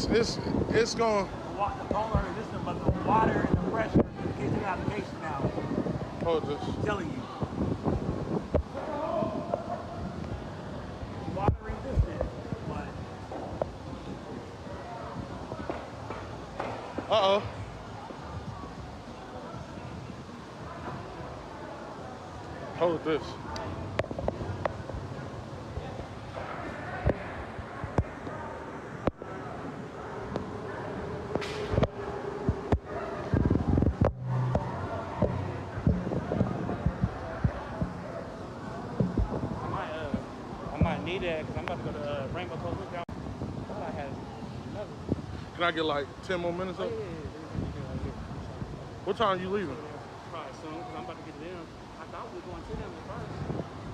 for this. It's going. The phone are resistant, but the water and the pressure. Take it out of the case now. Oh, just I'm telling you. Water resistant, but. Uh-oh. Hold this. Can I get like 10 more minutes up? What time are you leaving? Probably soon, because I'm about to get to them. I thought we were going to them at first,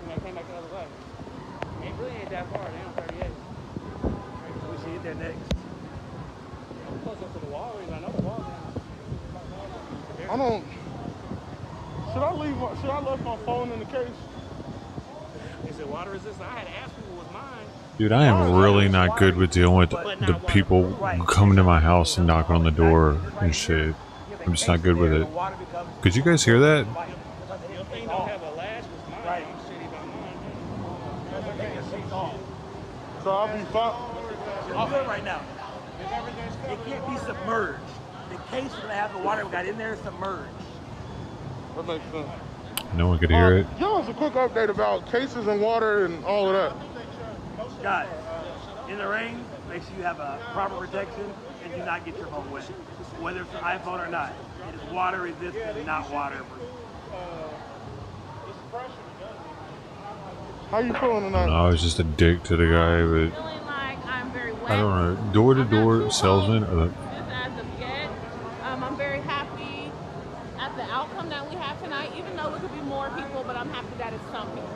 and I came back the other way. It really ain't that far, they on 38. We should get there next. I'm close up to the wall, I know the wall down. I don't. Should I leave? Should I left my phone in the case? Is it water resistant? I had asked people was mine. Dude, I am really not good with dealing with the people who come to my house and knock on the door and shit. I'm just not good with it. Could you guys hear that? Your thing don't have a latch was mine. Right. I'm shitty about mine. So I'll be fine. I'll do it right now. It can't be submerged. The case is going to have the water we got in there submerged. That makes sense. No one could hear it. Give us a quick update about cases and water and all of that. Guys, in the rain, make sure you have a proper protection and do not get your phone wet, whether it's an iPhone or not. It is water resistant, not waterproof. How you feeling tonight? I was just a dick to the guy, but Feeling like I'm very wet. I don't know. Door-to-door salesman. Just as of yet, I'm very happy at the outcome that we have tonight, even though it could be more people, but I'm happy that it's some people.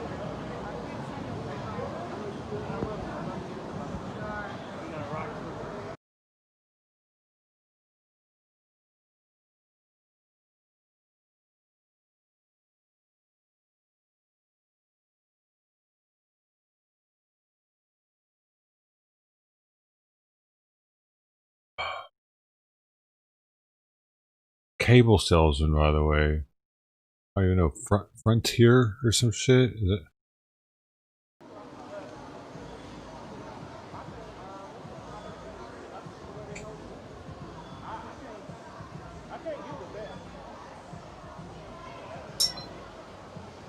Cable salesman, by the way. I don't even know. Frontier or some shit? Is it?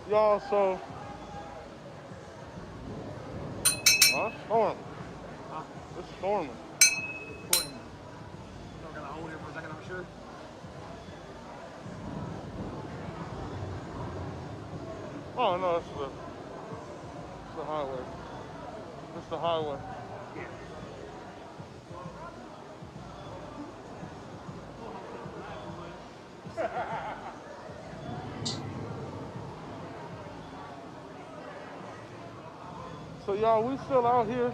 Y'all, so it's storming. It's storming. I'm going to hold it for a second, I'm sure. Oh no, it's the highway. It's the highway. So y'all, we still out here.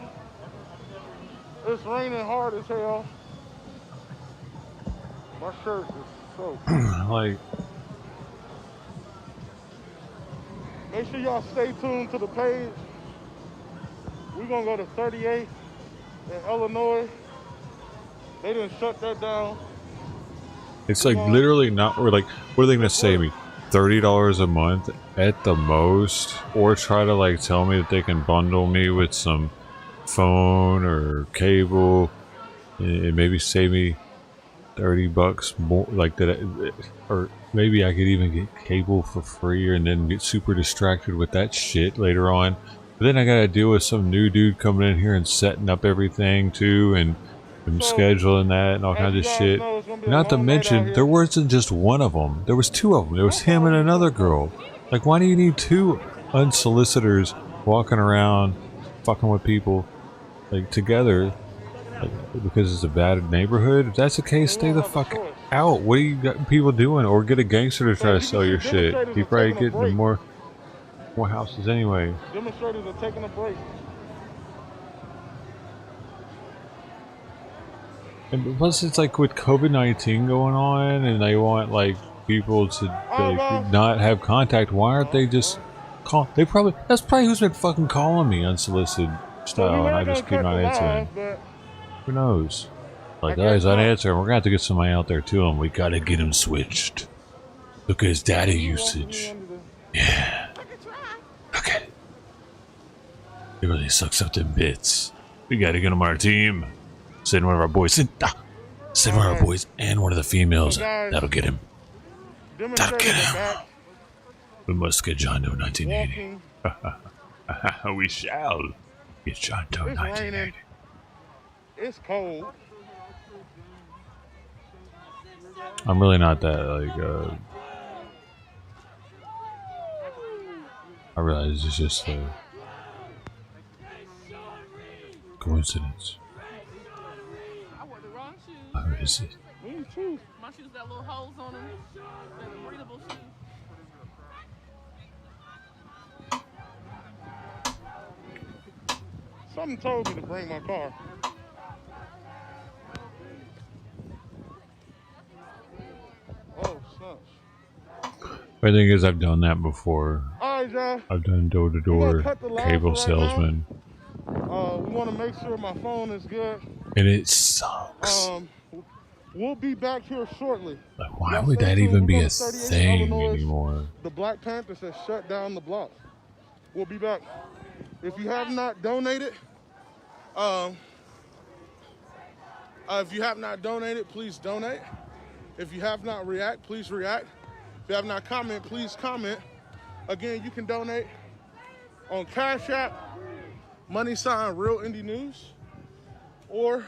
It's raining hard as hell. My shirt is soaked. Like, make sure y'all stay tuned to the page. We're gonna go to 38 in Illinois. They didn't shut that down. It's like literally not. Or like, what are they gonna say to me? $30 a month at the most, or try to like tell me that they can bundle me with some phone or cable and maybe save me $30 more, like that, or maybe I could even get cable for free and then get super distracted with that shit later on. But then I gotta deal with some new dude coming in here and setting up everything too, and scheduling that and all kinds of shit. Not to mention, there wasn't just one of them. There was two of them. There was him and another girl. Like, why do you need two unsolicitors walking around fucking with people like together? Like, because it's a bad neighborhood? If that's the case, stay the fuck out. What are you got people doing? Or get a gangster to try to sell your shit. You probably get into more houses anyway. Demonstrators are taking a break. And plus, it's like with COVID-19 going on, and they want like people to not have contact. Why aren't they just call? They probably that's probably who's been fucking calling me unsolicited style, and I just keep not answering. Who knows? Like, guys, I answer. We're gonna have to get somebody out there to him. We gotta get him switched. Look at his data usage. Yeah. Okay. It really sucks up them bits. We gotta get him on our team. Send one of our boys. Send one of our boys and one of the females. That'll get him. That'll get him. We must get John Doe 1980. We shall get John Doe 1980. It's cold. I'm really not that like. I realize it's just a coincidence. Or is it? My shoes got little holes on them. They're breathable shoes. Something told me to bring my car. Oh, snaps. The thing is, I've done that before. All right, John. I've done door-to-door cable salesman. We want to make sure my phone is good. And it sucks. We'll be back here shortly. Like, why would that even be a thing anymore? The Black Panthers have shut down the block. We'll be back. If you have not donated, please donate. If you have not react, please react. If you have not comment, please comment. Again, you can donate on Cash App, # Real Indie News, or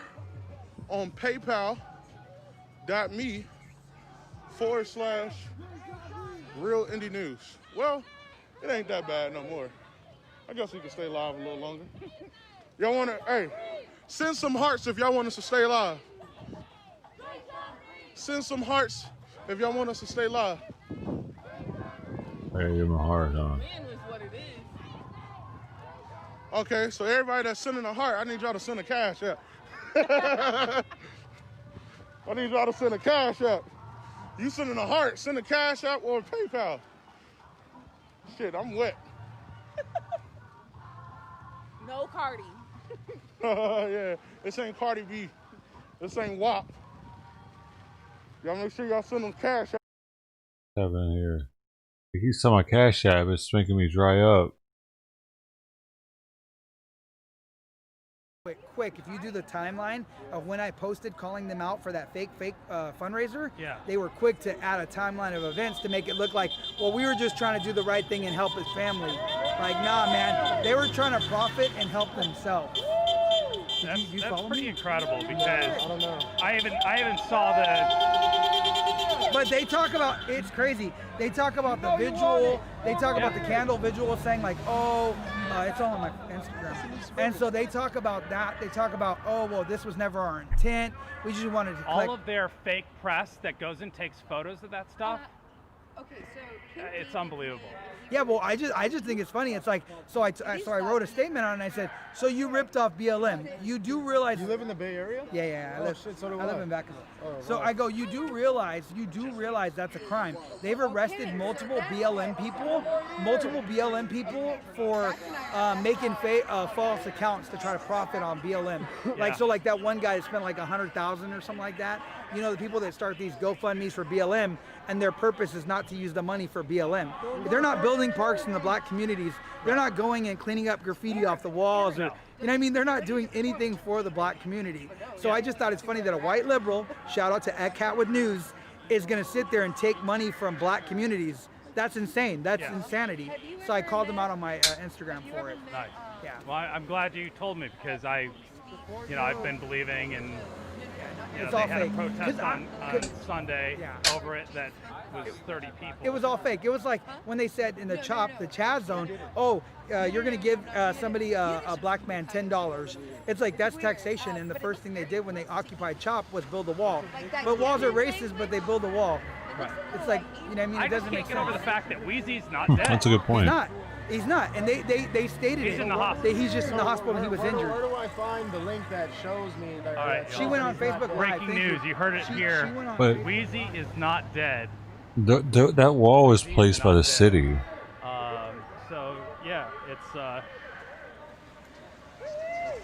on PayPal.me / Real Indie News. Well, it ain't that bad no more. I guess we can stay live a little longer. Y'all want to, hey, send some hearts if y'all want us to stay live. Send some hearts if y'all want us to stay live. I gotta give him a heart, huh? Okay, so everybody that's sending a heart, I need y'all to send a cash app. I need y'all to send a cash app. You sending a heart, send a cash app or a PayPal. Shit, I'm wet. No Cardi. Yeah, this ain't Cardi B. This ain't WAP. Y'all make sure y'all send them cash app. What's happening here? He's telling my cash app. It's making me dry up. Quick, if you do the timeline of when I posted calling them out for that fake fundraiser, they were quick to add a timeline of events to make it look like, well, we were just trying to do the right thing and help his family. Like, nah, man, they were trying to profit and help themselves. That's pretty incredible because I don't know. I even saw the. But they talk about, it's crazy. They talk about the visual. They talk about the candle visual, saying like, oh, it's all on my Instagram. And so they talk about that. They talk about, oh, well, this was never our intent. We just wanted to. All of their fake press that goes and takes photos of that stuff. It's unbelievable. Yeah, well, I just think it's funny. It's like, so I wrote a statement on it and I said, so you ripped off BLM. You do realize... You live in the Bay Area? Yeah. Oh, shit, so do I live in Vacaville. Oh, so wow. I go, you do realize that's a crime. They've arrested multiple BLM people for making false accounts to try to profit on BLM. Like, so like that one guy that spent like $100,000 or something like that. You know, the people that start these GoFundMes for BLM, and their purpose is not to use the money for BLM. They're not building parks in the black communities. They're not going and cleaning up graffiti off the walls, or, you know what I mean? They're not doing anything for the black community. So I just thought it's funny that a white liberal, shout out to Ed Catwood News, is gonna sit there and take money from black communities. That's insane. That's insanity. So I called them out on my Instagram for it. Nice. Yeah. Well, I'm glad you told me, because I've been believing, and It's they all had fake. a protest on Sunday over it that was 30 people. It was all fake. It was like when they said in the Chaz zone, you're going to give somebody, a black man, $10. It's like, that's taxation. And the first thing they did when they occupied CHOP was build a wall. But walls are racist, but they build a wall. Right. It's like, you know what I mean? It doesn't make get sense. over the fact that Wheezy's not dead. That's a good point. He's not. And they stated He's in the hospital. He's just in the hospital and he was injured. Where do I find the link that shows me that? All right, She went on Facebook Live. Breaking news. You heard it here. But- Wheezy is not dead. That wall was placed by the city. So yeah, it's let's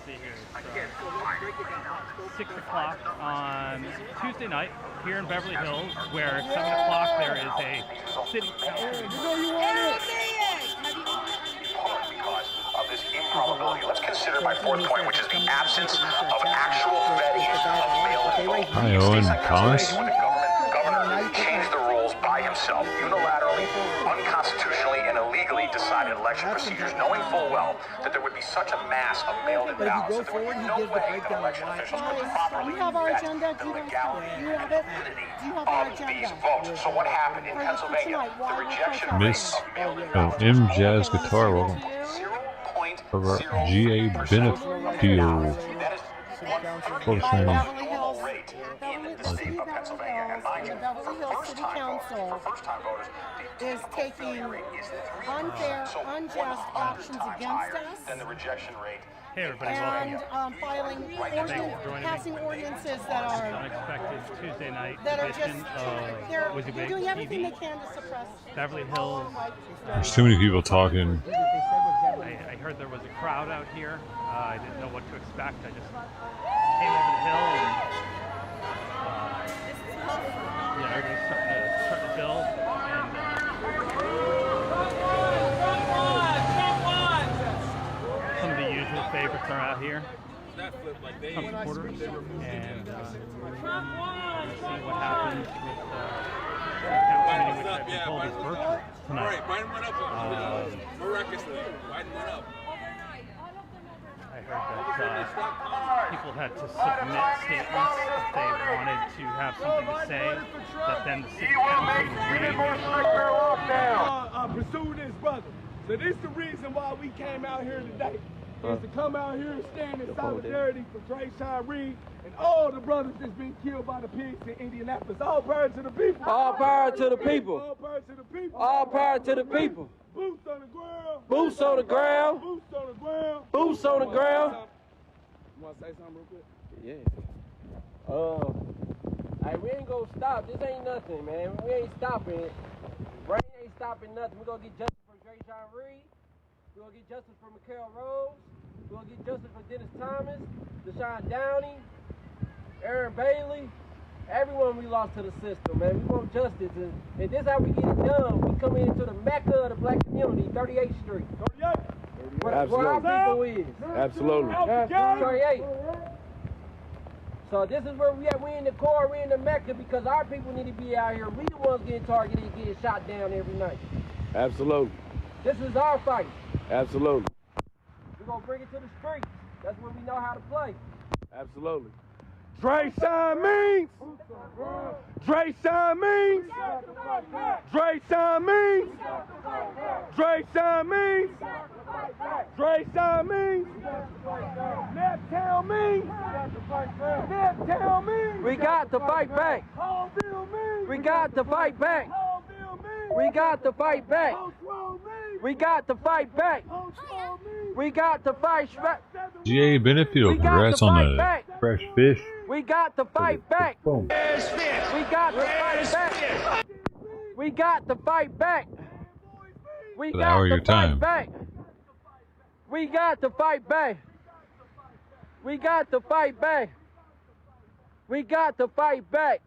see here. It's 6 o'clock on Tuesday night here in Beverly Hills, where at 7 o'clock there is a city council. Of this improbability. Let's consider my fourth point, which is the absence of actual vetting of mail-in votes. Hi, Owen Thomas. When the governor changed the rules by himself, unilaterally, unconstitutionally, and illegally decided election procedures, knowing full well that there would be such a mass of mail-in ballots that there would be no way that election officials could properly vet the legality and validity of these votes. So what happened in Pennsylvania? The rejection rate Miss of mail-in votes. M Jazz Guitar, welcome. Over G.A. Benefield. Close friend. Is taking unfair, unjust actions against us. Then the rejection rate. Hey everybody, And welcome. passing ordinances that are Unexpected Tuesday night that are edition just of they're Wizzy Big doing everything TV. they can to suppress Beverly Hills. There's too many people talking. I heard there was a crowd out here. I didn't know what to expect. I just came over the hill and everybody's starting to build. And some of the usual favorites are out here. Trump supporters. And we'll see what happens with the town committee, which I've been told is virtual tonight. Miraculously, Biden went up. I heard that people had to submit statements if they wanted to have something to say, that then the city council would Pursue this brother. So this is the reason why we came out here today. Is to come out here and stand in solidarity for Trayshawn Reed and all the brothers that's been killed by the pigs in Indianapolis. All power to the people. All power to the people. All power to the people. All power to the people. Boots on the ground. Boots on the ground. Boots on the ground. Boots on the ground. You want to say something real quick? Yeah. Hey, we ain't gonna stop. This ain't nothing, man. We ain't stopping it. Rain ain't stopping nothing. We're gonna get justice for Trayshawn Reed. We're gonna get justice for Mikael Rose. We're gonna get justice for Dennis Thomas, Deshaun Downey, Aaron Bailey, everyone we lost to the system, man. We want justice, and this is how we get it done. We come into the mecca of the black community, 38th Street. 38. Where our people is. Absolutely. 38. So this is where we at. We in the core, we in the mecca, because our people need to be out here. We the ones getting targeted and getting shot down every night. Absolutely. This is our fight. Absolutely. We're gonna bring it to the streets. That's where we know how to play. Absolutely. Trayshawn means. Trayshawn means. Trayshawn means. Trayshawn means. Trayshawn means. Neptown means. Neptown means. We got to fight back. Homeville means. We got to fight back. Homeville means. We got to fight back. We got to fight back. We got to fight back. GA Benefield, congrats on the fresh fish. We got to fight back. Boom. We got to fight back. We got to fight back. We got to fight back. We got to fight back. We got to fight back. We got to fight back.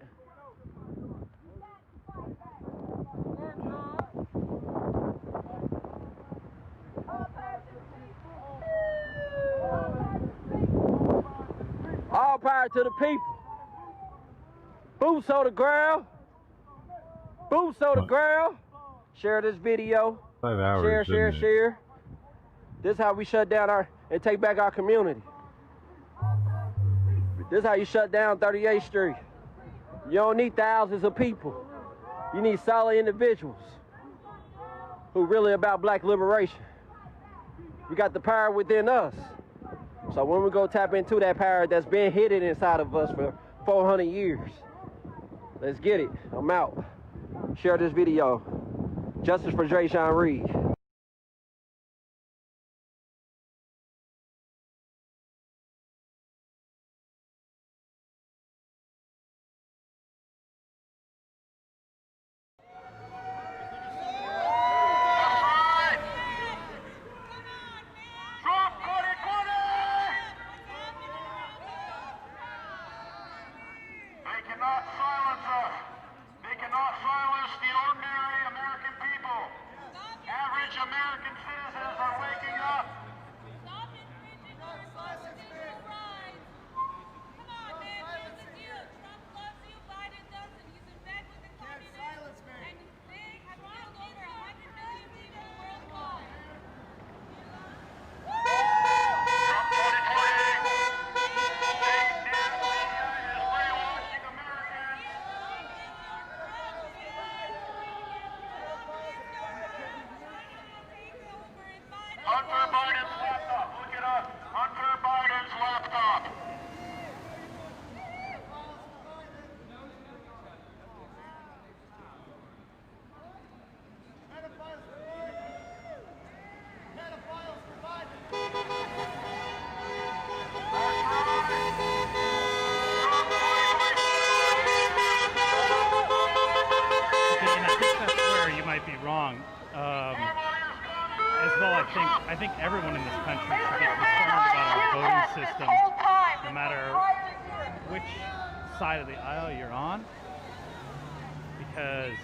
All power to the people. Boots on the ground. Boots on the ground. Share this video. 5 hours. Share. This is how we shut down and take back our community. This is how you shut down 38th Street. You don't need thousands of people. You need solid individuals who really about black liberation. We got the power within us. So when we go tap into that power that's been hidden inside of us for 400 years, let's get it. I'm out. Share this video. Justice for Drayshawn Reed. I think everyone in this country should be concerned about our voting system, no matter which side of the aisle you're on, because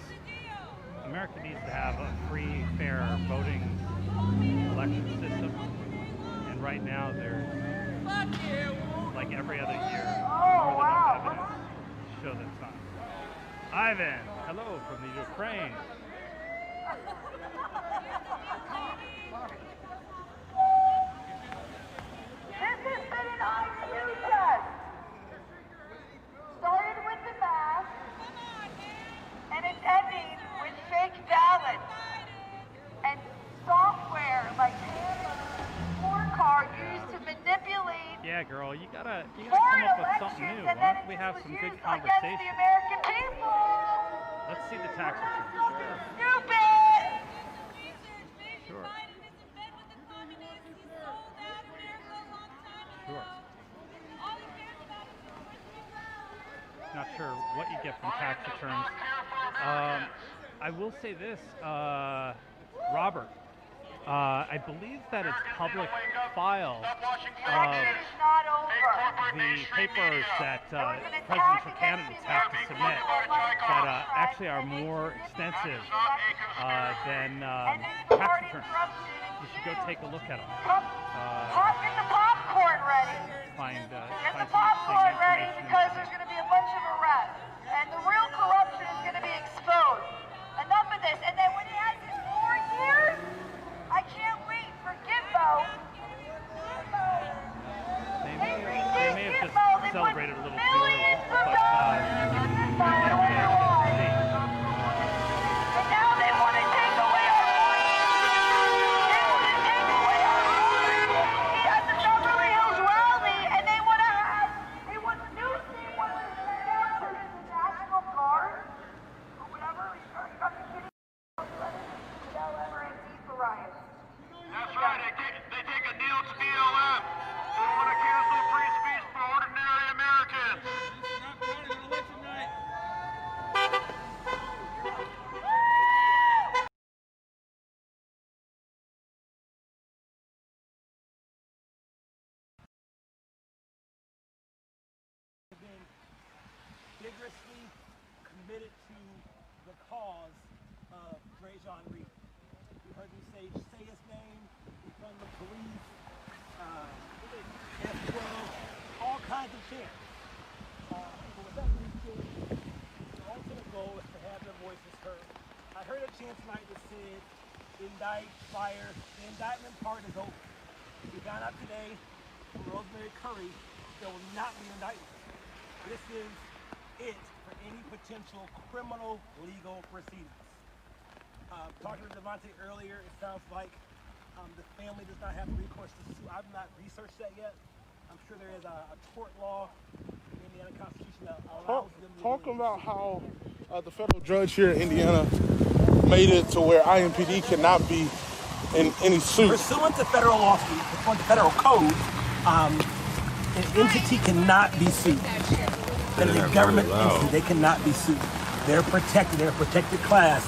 America needs to have a free, fair voting election system, and right now there's, like every other year, more than enough evidence to show that it's not. Ivan, hello from the Ukraine. Started with the mask, and it's ending with fake ballots and software like scorecard used to manipulate. Yeah, girl, you gotta come up with something new. Why don't we have some good conversation? The American people. Let's see the tax return. Stupid. Sure. Sure. Not sure what you get from tax returns. I will say this, Robert. I believe that it's public file of the papers that presidential candidates have to submit that actually are more extensive than tax returns. You should go take a look at them. Get the popcorn ready. Get the popcorn ready because there's going to be a bunch of arrests. And the real corruption is going to be exposed. Enough of this. And then when he has his 4 years, I can't wait for Gimbo. They may have just celebrated a little too early, but and now they want to take away our money. They want to take away our money. He has the Beverly Hills rally, and they want to have, they want the news team wants to sponsored as the National Guard, or whatever. Are you kidding? Sean Reed. You heard me say his name, from the police, F12, all kinds of chants. But with that being said, the ultimate goal is to have their voices heard. I heard a chant tonight that said, indict, fire. The indictment part is over. We found out today from Rosemary Curry there will not be indictment. This is it for any potential criminal legal proceedings. Talking to Devontae earlier, it sounds like the family does not have recourse to sue. I've not researched that yet. I'm sure there is a tort law in the Indiana Constitution that allows them to talk about how the federal judge here in Indiana made it to where IMPD cannot be in any suit. Pursuant to federal law, pursuant to federal code, an entity cannot be sued. That is a government entity. They cannot be sued. They're protected. They're a protected class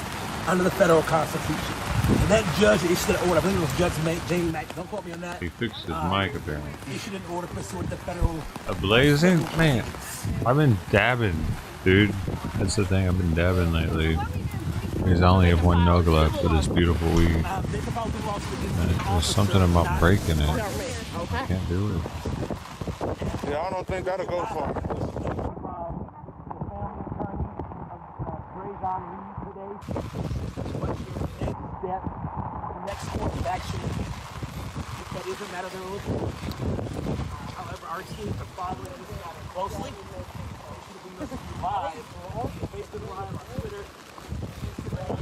under the federal Constitution. And that judge issued an order. I believe it was Judge Jamie Mack. Don't quote me on that. He fixed his mic apparently. Issued an order pursuant to federal. A blazing man. I've been dabbing, dude. That's the thing. I've been dabbing lately. Because I only have one nug left for this beautiful weed. And there's something about breaking it. I can't do it. Yeah, I don't think that'll go far. Next course of action, if that is a matter they're looking for. However, our teams are following this matter closely. We should be live, Facebook Live on Twitter, Instagram,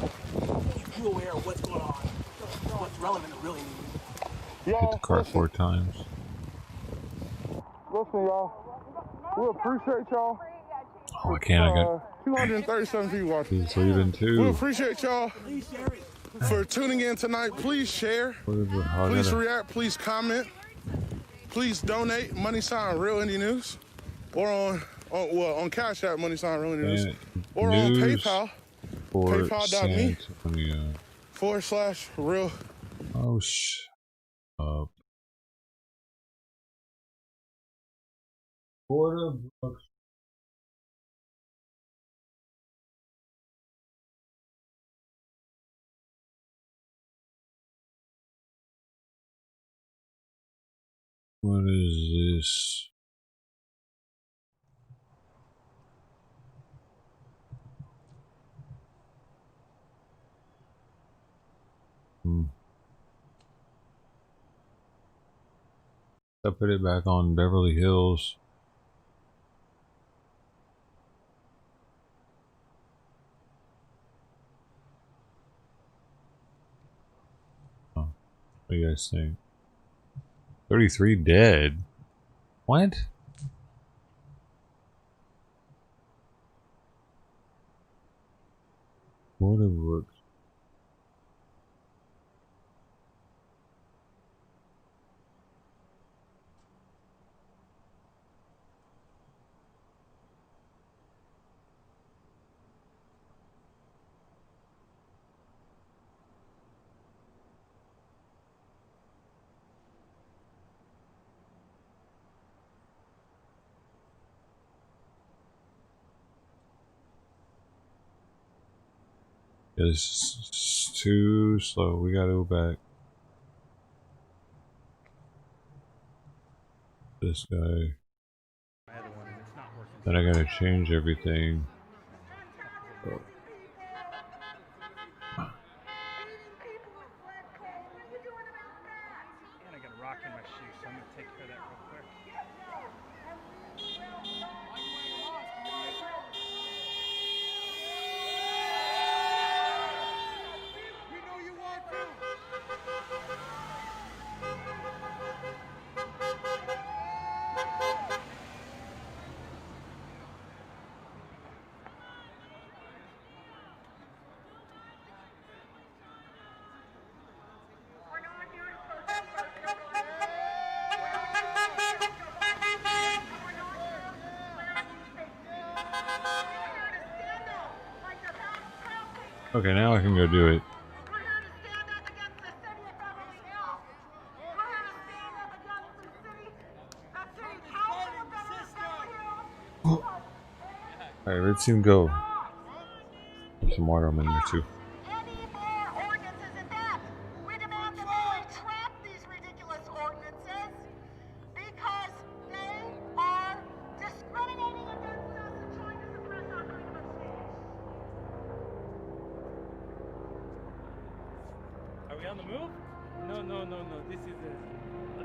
keep you aware of what's going on, what's relevant and really needed. Hit the cart 4 times. Listen, y'all. We appreciate y'all. Oh, I can't. I got 237 people watching. He's leaving too. We appreciate y'all for tuning in tonight. Please share. Please react. Please comment. Please donate. Money sign Real Indie News, or on Cash App Money sign Real Indie News, or on PayPal. PayPal.me/real. Oh up. $4. What is this? I put it back on Beverly Hills. Oh, what do you guys think? 33 dead. What? Waterworks. It's too slow. We gotta go back. This guy. Then I gotta change everything. Oh. And I got a rock in my shoe, so I'm gonna take care of that real quick. Okay, now I can go do it. Alright, let's see him go. Some water in there too. we on the move? No.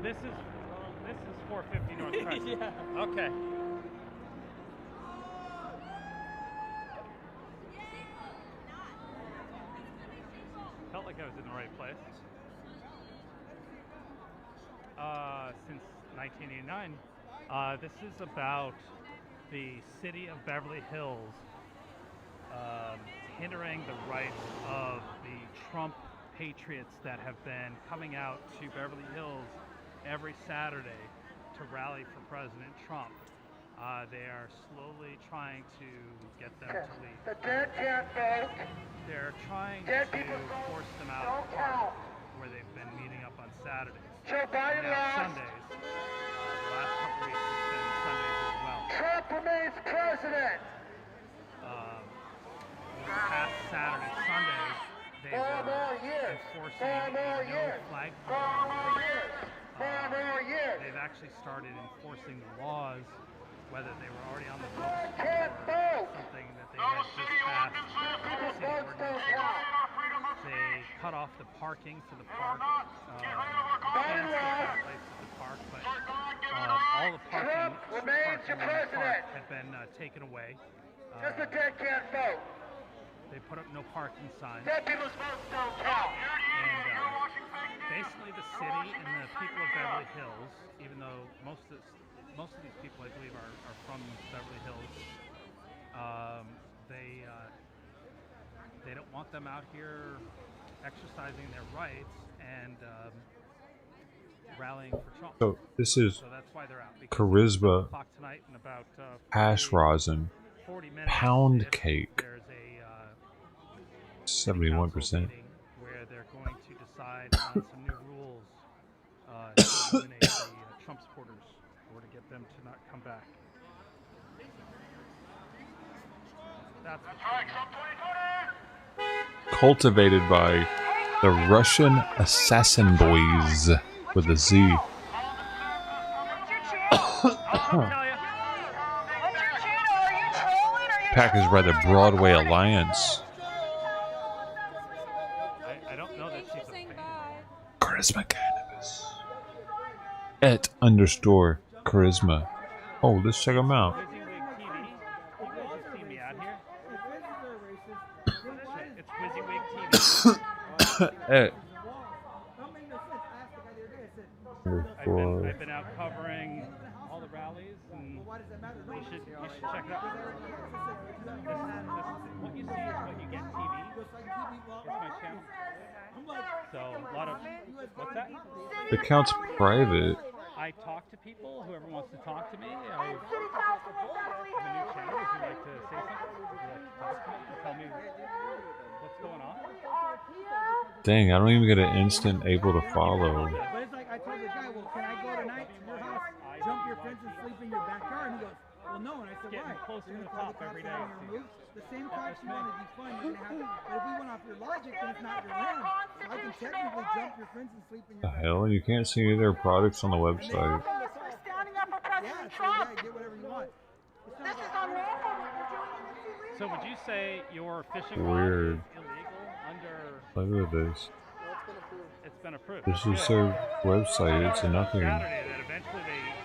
This is 450 North Crescent. Yeah. Okay. Felt like I was in the right place. Since 1989. This is about the city of Beverly Hills hindering the rights of the Trump patriots that have been coming out to Beverly Hills every Saturday to rally for President Trump. They are slowly trying to get them to leave. The dead can't vote. They're trying to force them out of the park where they've been meeting up on Saturdays. Joe Biden Now Sundays. The last couple weeks it's been Sundays as well. Trump remains president. Past Saturday, Sundays, they were enforcing a no flag They've actually started enforcing the laws, whether they were already on the books or something that they had just passed city ordinances. They cut off the parking for the park. Plans to find places to park, but all the parking in the park had been taken away. Just the dead can't vote. They put up no parking signs. Dead people's votes don't count. And basically the city and the people of Beverly Hills, even though most of these people I believe are from Beverly Hills, they don't want them out here exercising their rights and rallying for Trump. So this is so that's why they're out. charisma, Tonight in about, hash rosin, 40 minutes, pound cake, there's a 71%. where they're going to decide on some new rules to eliminate the Trump supporters or to get them to not come back. That's Cultivated by the Russian Assassin Boys with a Z. Packaged by the Broadway Alliance. I don't know that she's a fan. Charisma Cannabis. @_charisma. Oh, let's check them out. I've been out covering all the rallies, and you should check it out. What you see is what you get TV. It's my channel. So a lot of what's that? The account's private. I talk to people. Whoever wants to talk to me. I have a new channel. Would you like to say something? Would you like to talk to me and tell me what's going on? Dang, I don't even get an instant able to follow. But it's like I told the guy, well, can I go tonight to your house, jump your fence and sleep in your backyard? And he goes, well, no. And I said, why? Closer to the call top every day. The same cops you want to defund, you're going to have to. But if we went off your logic, then it's not your land. So I can technically jump your fence and sleep in your The hell? You can't see any of their products on the website. Standing up for President Trump. Get whatever you want. This is unlawful what you're doing in the city. So would you say your fishing Weird. rod is illegal under? Look at this. It's been approved. This is their website. It's a nothing. Saturday that eventually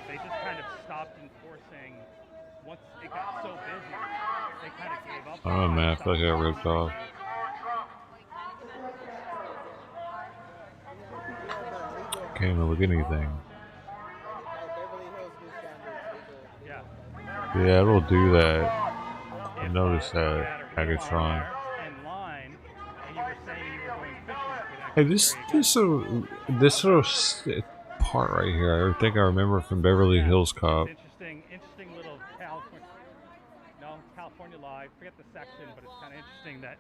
they just kind of stopped enforcing. Once it got so busy, they kind of gave up. I don't know, man. I feel like I got ripped off. Can't even look at anything. Yeah, it'll do that. I noticed that. Megatron. Hey, this little part right here, I think I remember from Beverly Hills Cop. Interesting little California law. I forget the section, but it's kind of interesting that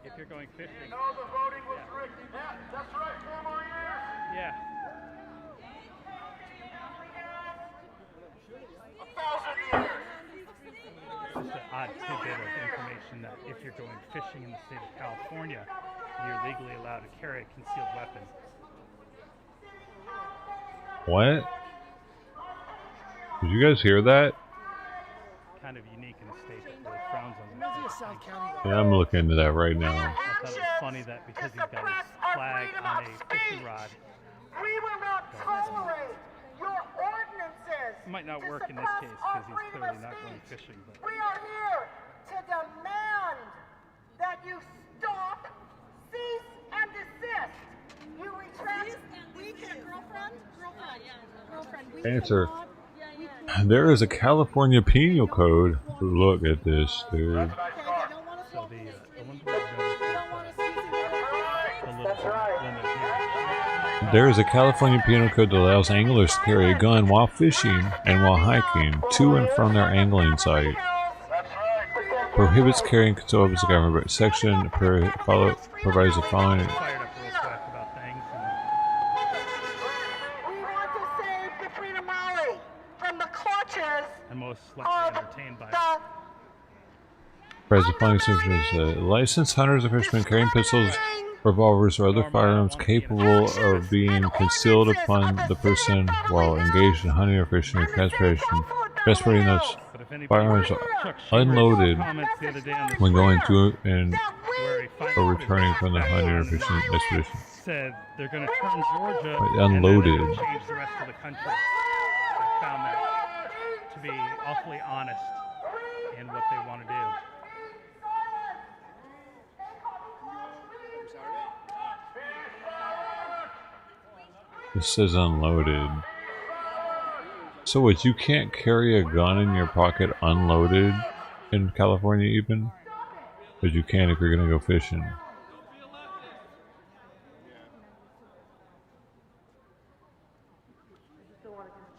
if you're going fishing. You know the voting was rigged. Yeah, that's right. 4 more years. Yeah. 1,000 years. Just an odd tidbit of information that if you're going fishing in the state of California, you're legally allowed to carry a concealed weapon. What? Did you guys hear that? Kind of unique in a state that really frowns on that. Yeah, I'm looking into that right now. I thought it was funny that because he's got his flag on a fishing rod. We will not tolerate your ordinances. It might not work in this case because he's clearly not going fishing. But we are here to demand that you stop, cease, and desist. You retract. We can, girlfriend. Answer. There is a California penal code. Look at this, dude. so the one that There is a California penal code that allows anglers to carry a gun while fishing and while hiking to and from their angling site. Prohibits carrying control of the government. Section provides the following. and most likely entertained by it. Provides the following sections. Licensed hunters or fishermen carrying pistols, revolvers, or other firearms capable of being concealed upon the person while engaged in hunting or fishing or transporting those firearms unloaded when going to and or returning from the hunting or fishing expedition. Said they're going to turn Georgia unloaded. And change the rest of the country. I found that to be awfully honest in what they want to do. This says unloaded. So what, you can't carry a gun in your pocket unloaded in California even? But you can if you're gonna go fishing.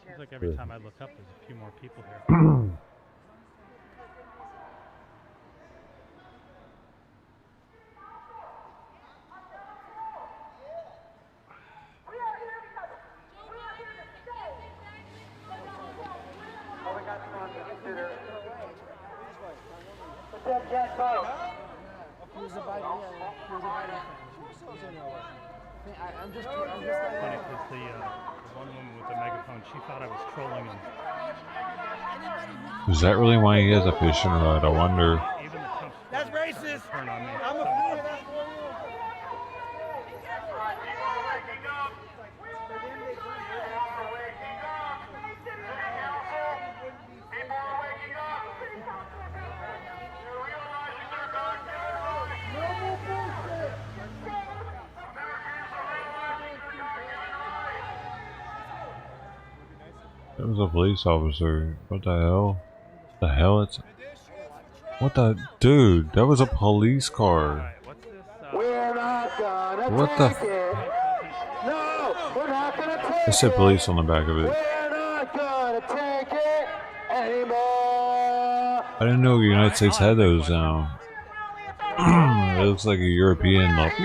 Seems like every time I look up there's a few more people here. Funny because the one woman with the megaphone, she thought I was trolling him. Is that really why he has a fishing rod? I wonder. That's racist. Turn on me. I'm a fool. That was a police officer. What the hell? The hell? It's. What the. Dude, that was a police car. We're not gonna What the. No, we're not gonna take It said police on the back of it. We're not gonna take it anymore. I didn't know the United States had those now. It looks like a European like.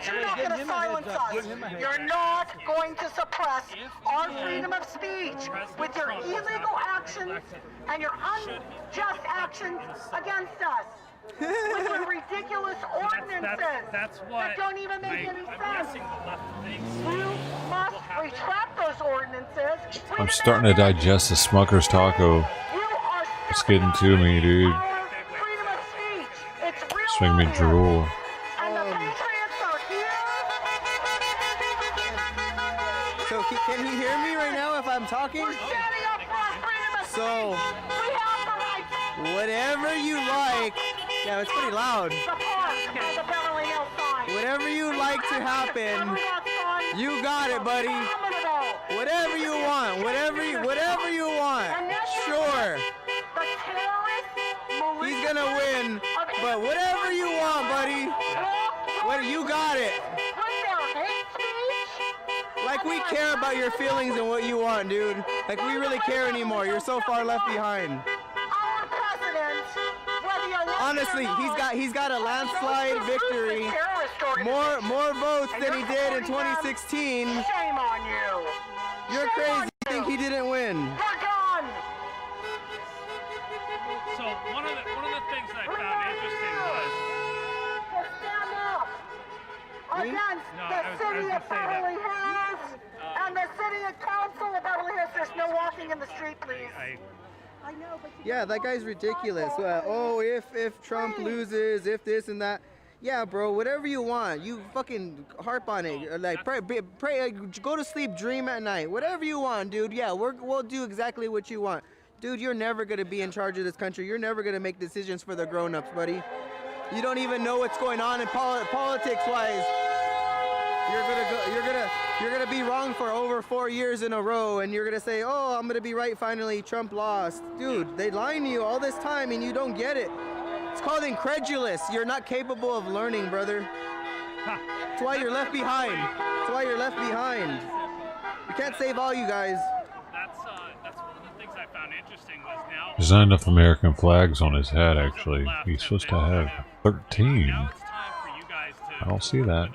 You're not going to silence us. You're not going to suppress our freedom of speech with your illegal actions and your unjust actions against us. With your ridiculous ordinances that don't even make any sense. You must retract those ordinances. I'm starting to digest the Smucker's taco. It's getting to me, dude. It's making me drool. So can he hear me right now if I'm talking? So, whatever you like, yeah, it's pretty loud. Whatever you like to happen, you got it, buddy. Whatever you want, whatever you want. Sure. He's gonna win, but whatever you want, buddy. What you got it. Like we care about your feelings and what you want, dude. Like we really care anymore. You're so far left behind. Honestly, he's got a landslide victory. More votes than he did in 2016. Shame on you. You're crazy. You think he didn't win? So one of the things that I found interesting was stand up against the city of Beverly Hills and the city council of Beverly Hills. There's no walking in the street, please. Yeah, that guy's ridiculous. Oh, if Trump loses, if this and that. Yeah, bro, whatever you want. You fucking harp on it. Like, pray, go to sleep, dream at night. Whatever you want, dude. Yeah, we'll do exactly what you want. Dude, you're never going to be in charge of this country. You're never going to make decisions for the grown-ups, buddy. You don't even know what's going on in politics-wise. You're gonna be wrong for over 4 years in a row, and you're gonna say, "Oh, I'm gonna be right finally. Trump lost." Dude, they lying to you all this time, and you don't get it. It's called incredulous. You're not capable of learning, brother. That's why you're left behind. That's why you're left behind. You can't save all you guys. That's one of the things I found interesting was now. There's not enough American flags on his head, actually. He's supposed to have 13. I don't see that.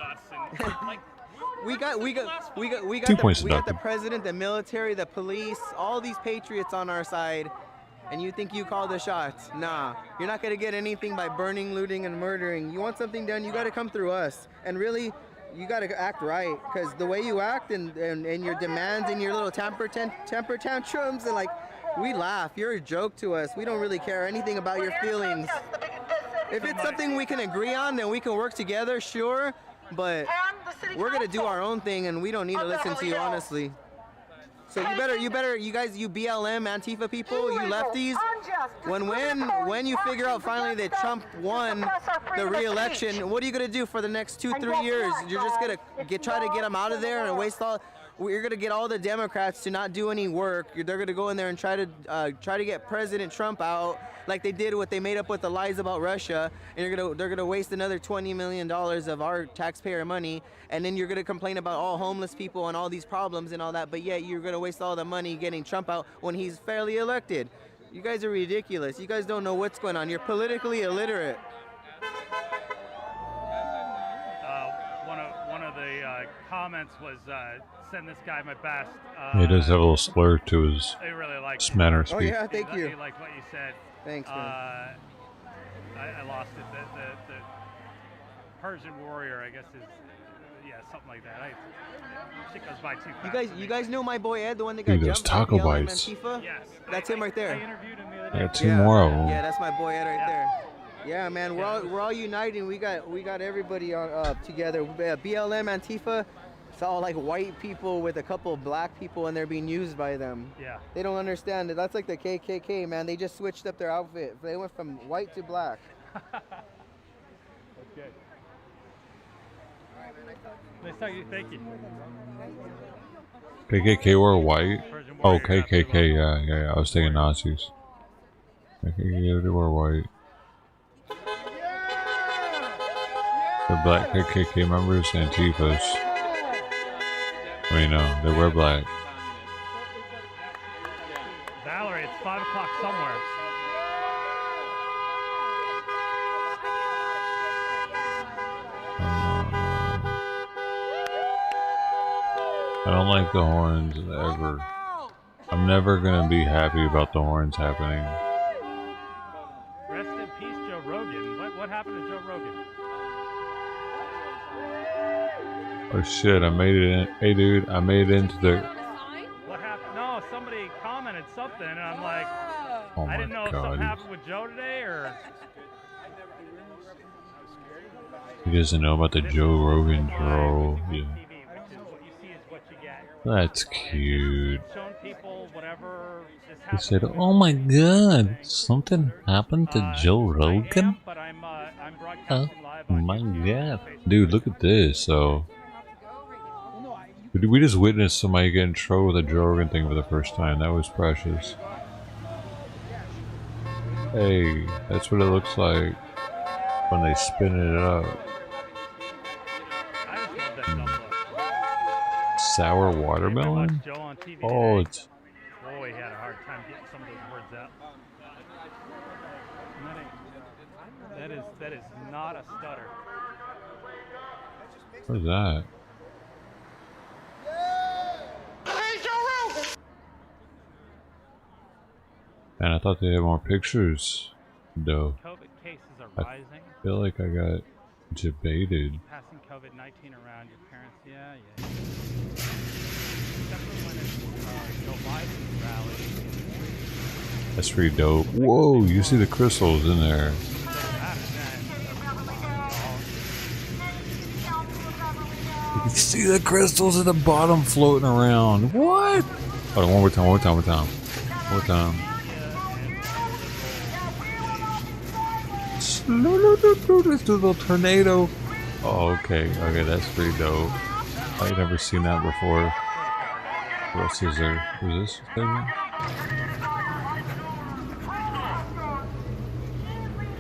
We got 2 points we got the deducted. president, the military, the police, all these patriots on our side, and you think you call the shots? Nah, you're not gonna get anything by burning, looting, and murdering. You want something done, you gotta come through us. And really, you gotta act right, because the way you act and your demands and your little temper tantrums, and like, we laugh. You're a joke to us. We don't really care anything about your feelings. If it's something we can agree on, then we can work together, sure. But we're gonna do our own thing, and we don't need to listen to you, honestly. So you better, you guys, you BLM, Antifa people, you lefties, when you figure out finally that Trump won the re-election, what are you gonna do for the next 2-3 years? You're just gonna try to get them out of there and waste all. You're gonna get all the Democrats to not do any work. They're gonna go in there and try to get President Trump out, like they did what they made up with the lies about Russia. And they're gonna waste another $20 million of our taxpayer money, and then you're gonna complain about all homeless people and all these problems and all that. But yet you're gonna waste all the money getting Trump out when he's fairly elected. You guys are ridiculous. You guys don't know what's going on. You're politically illiterate. One of the comments was, send this guy my best. He does have a little slur to his I really like manner of Oh speech. yeah, thank you. I like what you said. Thanks, man. I lost it. The Persian warrior, I guess, is something like that. Shit goes by too fast. You guys know my boy Ed, the one that got Dude, those jumped by taco BLM bites. Antifa? Yes. That's him right there. I interviewed him the other day. I got 2 more of them. Yeah, that's my boy Ed right there. Yeah, man, we're all uniting. We got everybody on together. BLM, Antifa, it's all like white people with a couple of black people, and they're being used by them. Yeah. They don't understand it. That's like the KKK, man. They just switched up their outfit. They went from white to black. Okay. Nice talking to you. Thank you. KKK were white? Oh, KKK, yeah. I was thinking Nazis. KKK, they were white. The black KKK members, Antifas. I mean, no, they were black. Valerie, it's 5 o'clock somewhere. I don't like the horns ever. I'm never gonna be happy about the horns happening. Rest in peace, Joe Rogan. What happened to Joe Rogan? Oh shit, I made it in. Hey dude, I made it into the... What happened? No, somebody commented something, and I'm like, Oh I didn't my know if God. something happened with Joe today, or... He doesn't know about the Joe Rogan troll. Yeah. That's cute. He said, oh my god, something happened to Joe Rogan? Oh my god. Dude, look at this, so... We just witnessed somebody get in trouble with a Joe Rogan thing for the first time. That was precious. Hey, that's what it looks like when they spin it up. Sour watermelon? Oh, it's... Boy, he had a hard time getting some of those words out. That is not a stutter. What is that? Man, I thought they had more pictures, though. COVID cases are rising. I feel like I got debated. Passing COVID-19 around your parents, yeah. That's pretty dope. Whoa, you see the crystals in there. You can see the crystals at the bottom floating around. What? Hold on, one more time. Let's do a little tornado. Oh, okay, that's pretty dope. I've never seen that before. What else is there? Who's this thing?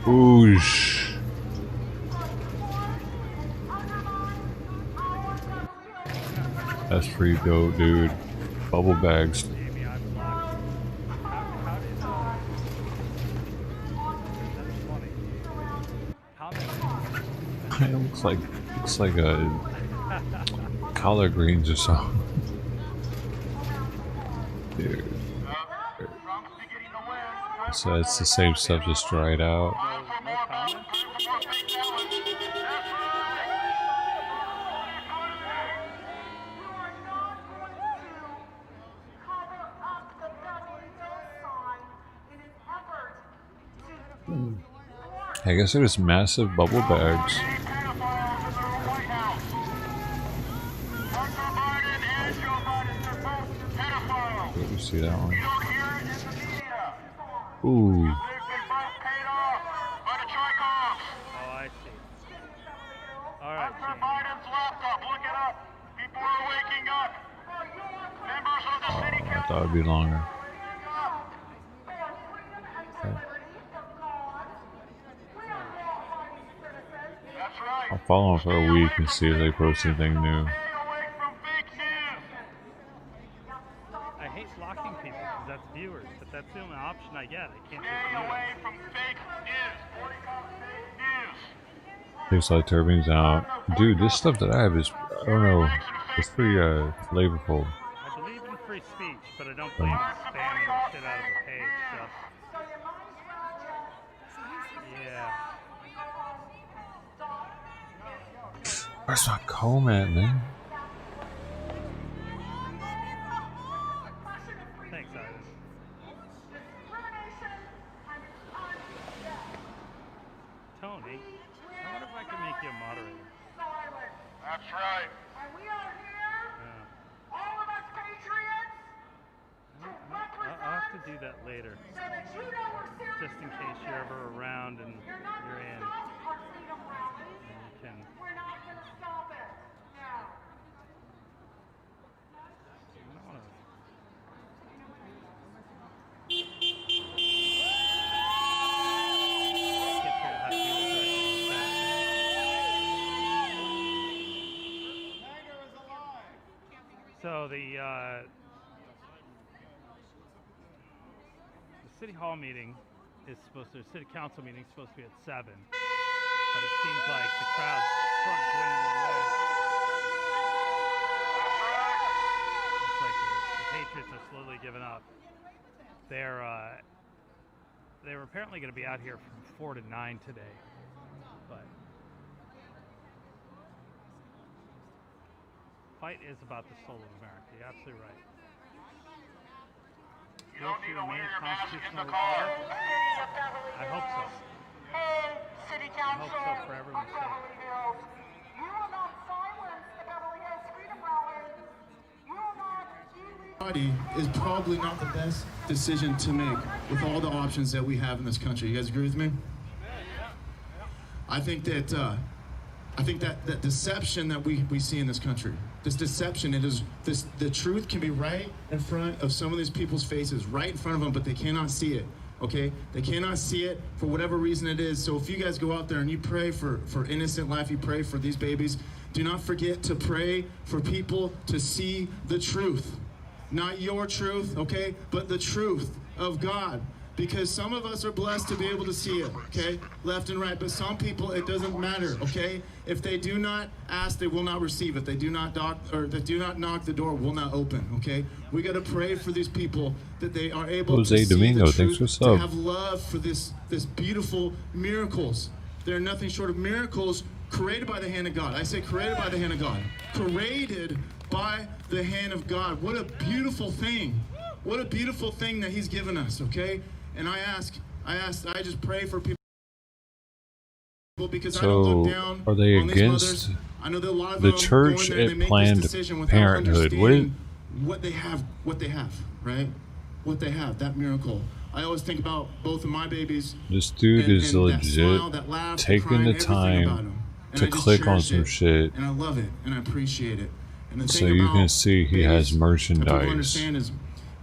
Oosh. That's pretty dope, dude. Bubble bags. It looks like a collard greens or something. Dude. So it's the same stuff, just dried out. I guess it was massive bubble bags. Let me see that one. Ooh. Oh, I see. Alright, Biden's laptop, look it up. People are waking up. Members of the city council. I thought it'd be longer. I'll follow them for a week and see if they post anything new. I hate blocking people because that's viewers, but that's the only option I get. I can't Stay just away from fake news. Tastes like turbines out. Dude, this stuff that I have is, I don't know, it's pretty flavorful. I believe in free speech, but I don't believe in spamming the shit out of the page, so. Yeah. Where's my comb at, man? Thanks, Ivan. Tony, I wonder if I can make you a moderator. That's right. And we are here, all of us patriots, I'll have to do that later. so that you know we're serious. Just in case you're ever around and you're in. Our freedom rallies. You can. We're not going to stop it. No. So the city hall meeting is supposed to, the city council meeting is supposed to be at 7, but it seems like the crowd's sort of dwindling away. Looks like the Patriots are slowly giving up. They were apparently going to be out here from 4 to 9 today, but fight is about the soul of America. You're absolutely right. Will she remain constitutional republic? I hope so. Hey, City Council. I hope so for everyone's sake. You will not silence the Beverly Hills Freedom Rally. You will not is probably not the best decision to make with all the options that we have in this country. You guys agree with me? I think that that deception that we see in this country, this deception, the truth can be right in front of some of these people's faces, right in front of them, but they cannot see it. Okay, they cannot see it for whatever reason it is. So if you guys go out there and you pray for innocent life, you pray for these babies, do not forget to pray for people to see the truth. Not your truth, okay, but the truth of God. Because some of us are blessed to be able to see it, okay, left and right. But some people, it doesn't matter, okay. If they do not ask, they will not receive. If they do not knock, the door will not open, okay. We got to pray for these people that they are able Jose to see Domingo, the thanks truth, for to sub. have love for this beautiful miracles. They're nothing short of miracles created by the hand of God. I say created by the hand of God. Created by the hand of God. What a beautiful thing. What a beautiful thing that he's given us, okay? And I just pray for people because I don't look down are they on these against mothers. I know that a lot of the them church go in there and at they make Planned this decision without Parenthood? understanding what they have, right? What they have, that miracle. I always think about both of my babies. This dude is and legit that smile, that laugh, taking crying, the everything about time him. And to I just click on cherish some it, shit and I love it, and I appreciate it. And the so thing you about can see he babies has that people merchandise. understand is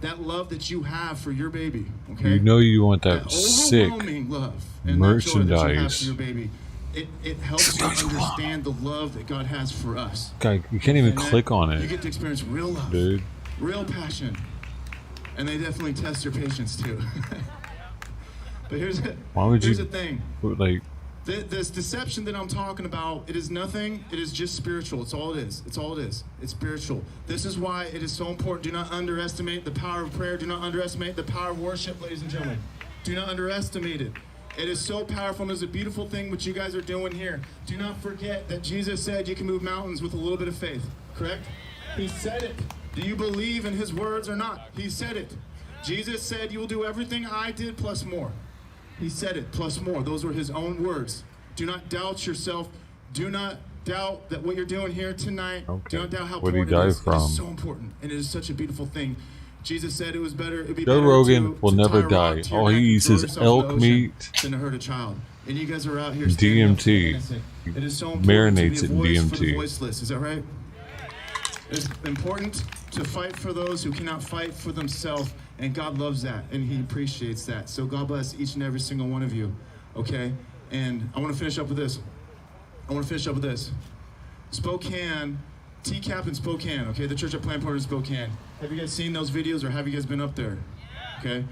that love that you have for your baby. Okay, You know you want that sick overwhelming love and that joy that you have for merchandise. your baby. It helps you understand the love that God has for us. Guy, you can't even And that click on You it, get to experience real love, dude. real passion, and they definitely test your patience too. But here's Why would the you thing. like? This deception that I'm talking about, it is nothing. It is just spiritual. It's all it is. It's all it is. It's spiritual. This is why it is so important. Do not underestimate the power of prayer. Do not underestimate the power of worship, ladies and gentlemen. Do not underestimate it. It is so powerful, and it's a beautiful thing what you guys are doing here. Do not forget that Jesus said you can move mountains with a little bit of faith, correct? He said it. Do you believe in his words or not? He said it. Jesus said you will do everything I did plus more. He said it, plus more. Those were his own words. Do not doubt yourself. Do not doubt that what you're doing here tonight. Okay. Do not doubt how What did he important die it is. It from? is so important, and it is such a beautiful thing. Jesus said it was better. It'd be Joe better Rogan to, will to never tie a rock die. to your All neck he and eats throw is yourself in the elk ocean meat than to hurt a child. And you guys are out here standing up for the DMT. innocent. He It is so important marinates to it be in a voice for the DMT. voiceless. Is that right? It's important to fight for those who cannot fight for themselves, and God loves that, and he appreciates that. So God bless each and every single one of you, okay? And I want to finish up with this. Spokane, TCAP in Spokane, okay? The Church of Planned Parenthood in Spokane. Have you guys seen those videos, or have you guys been up there? Okay?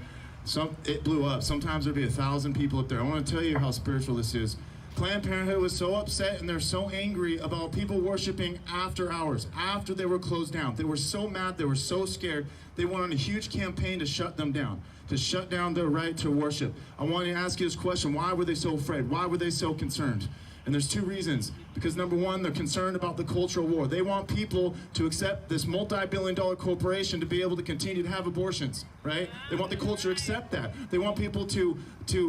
It blew up. Sometimes there'd be 1,000 people up there. I want to tell you how spiritual this is. Planned Parenthood was so upset and they're so angry about people worshiping after hours, after they were closed down. They were so mad, they were so scared, they went on a huge campaign to shut them down, to shut down their right to worship. I want to ask you this question: why were they so afraid? Why were they so concerned? And there's two reasons. Because number one, they're concerned about the cultural war. They want people to accept this multi-billion-dollar corporation to be able to continue to have abortions, right? They want the culture to accept that. They want people to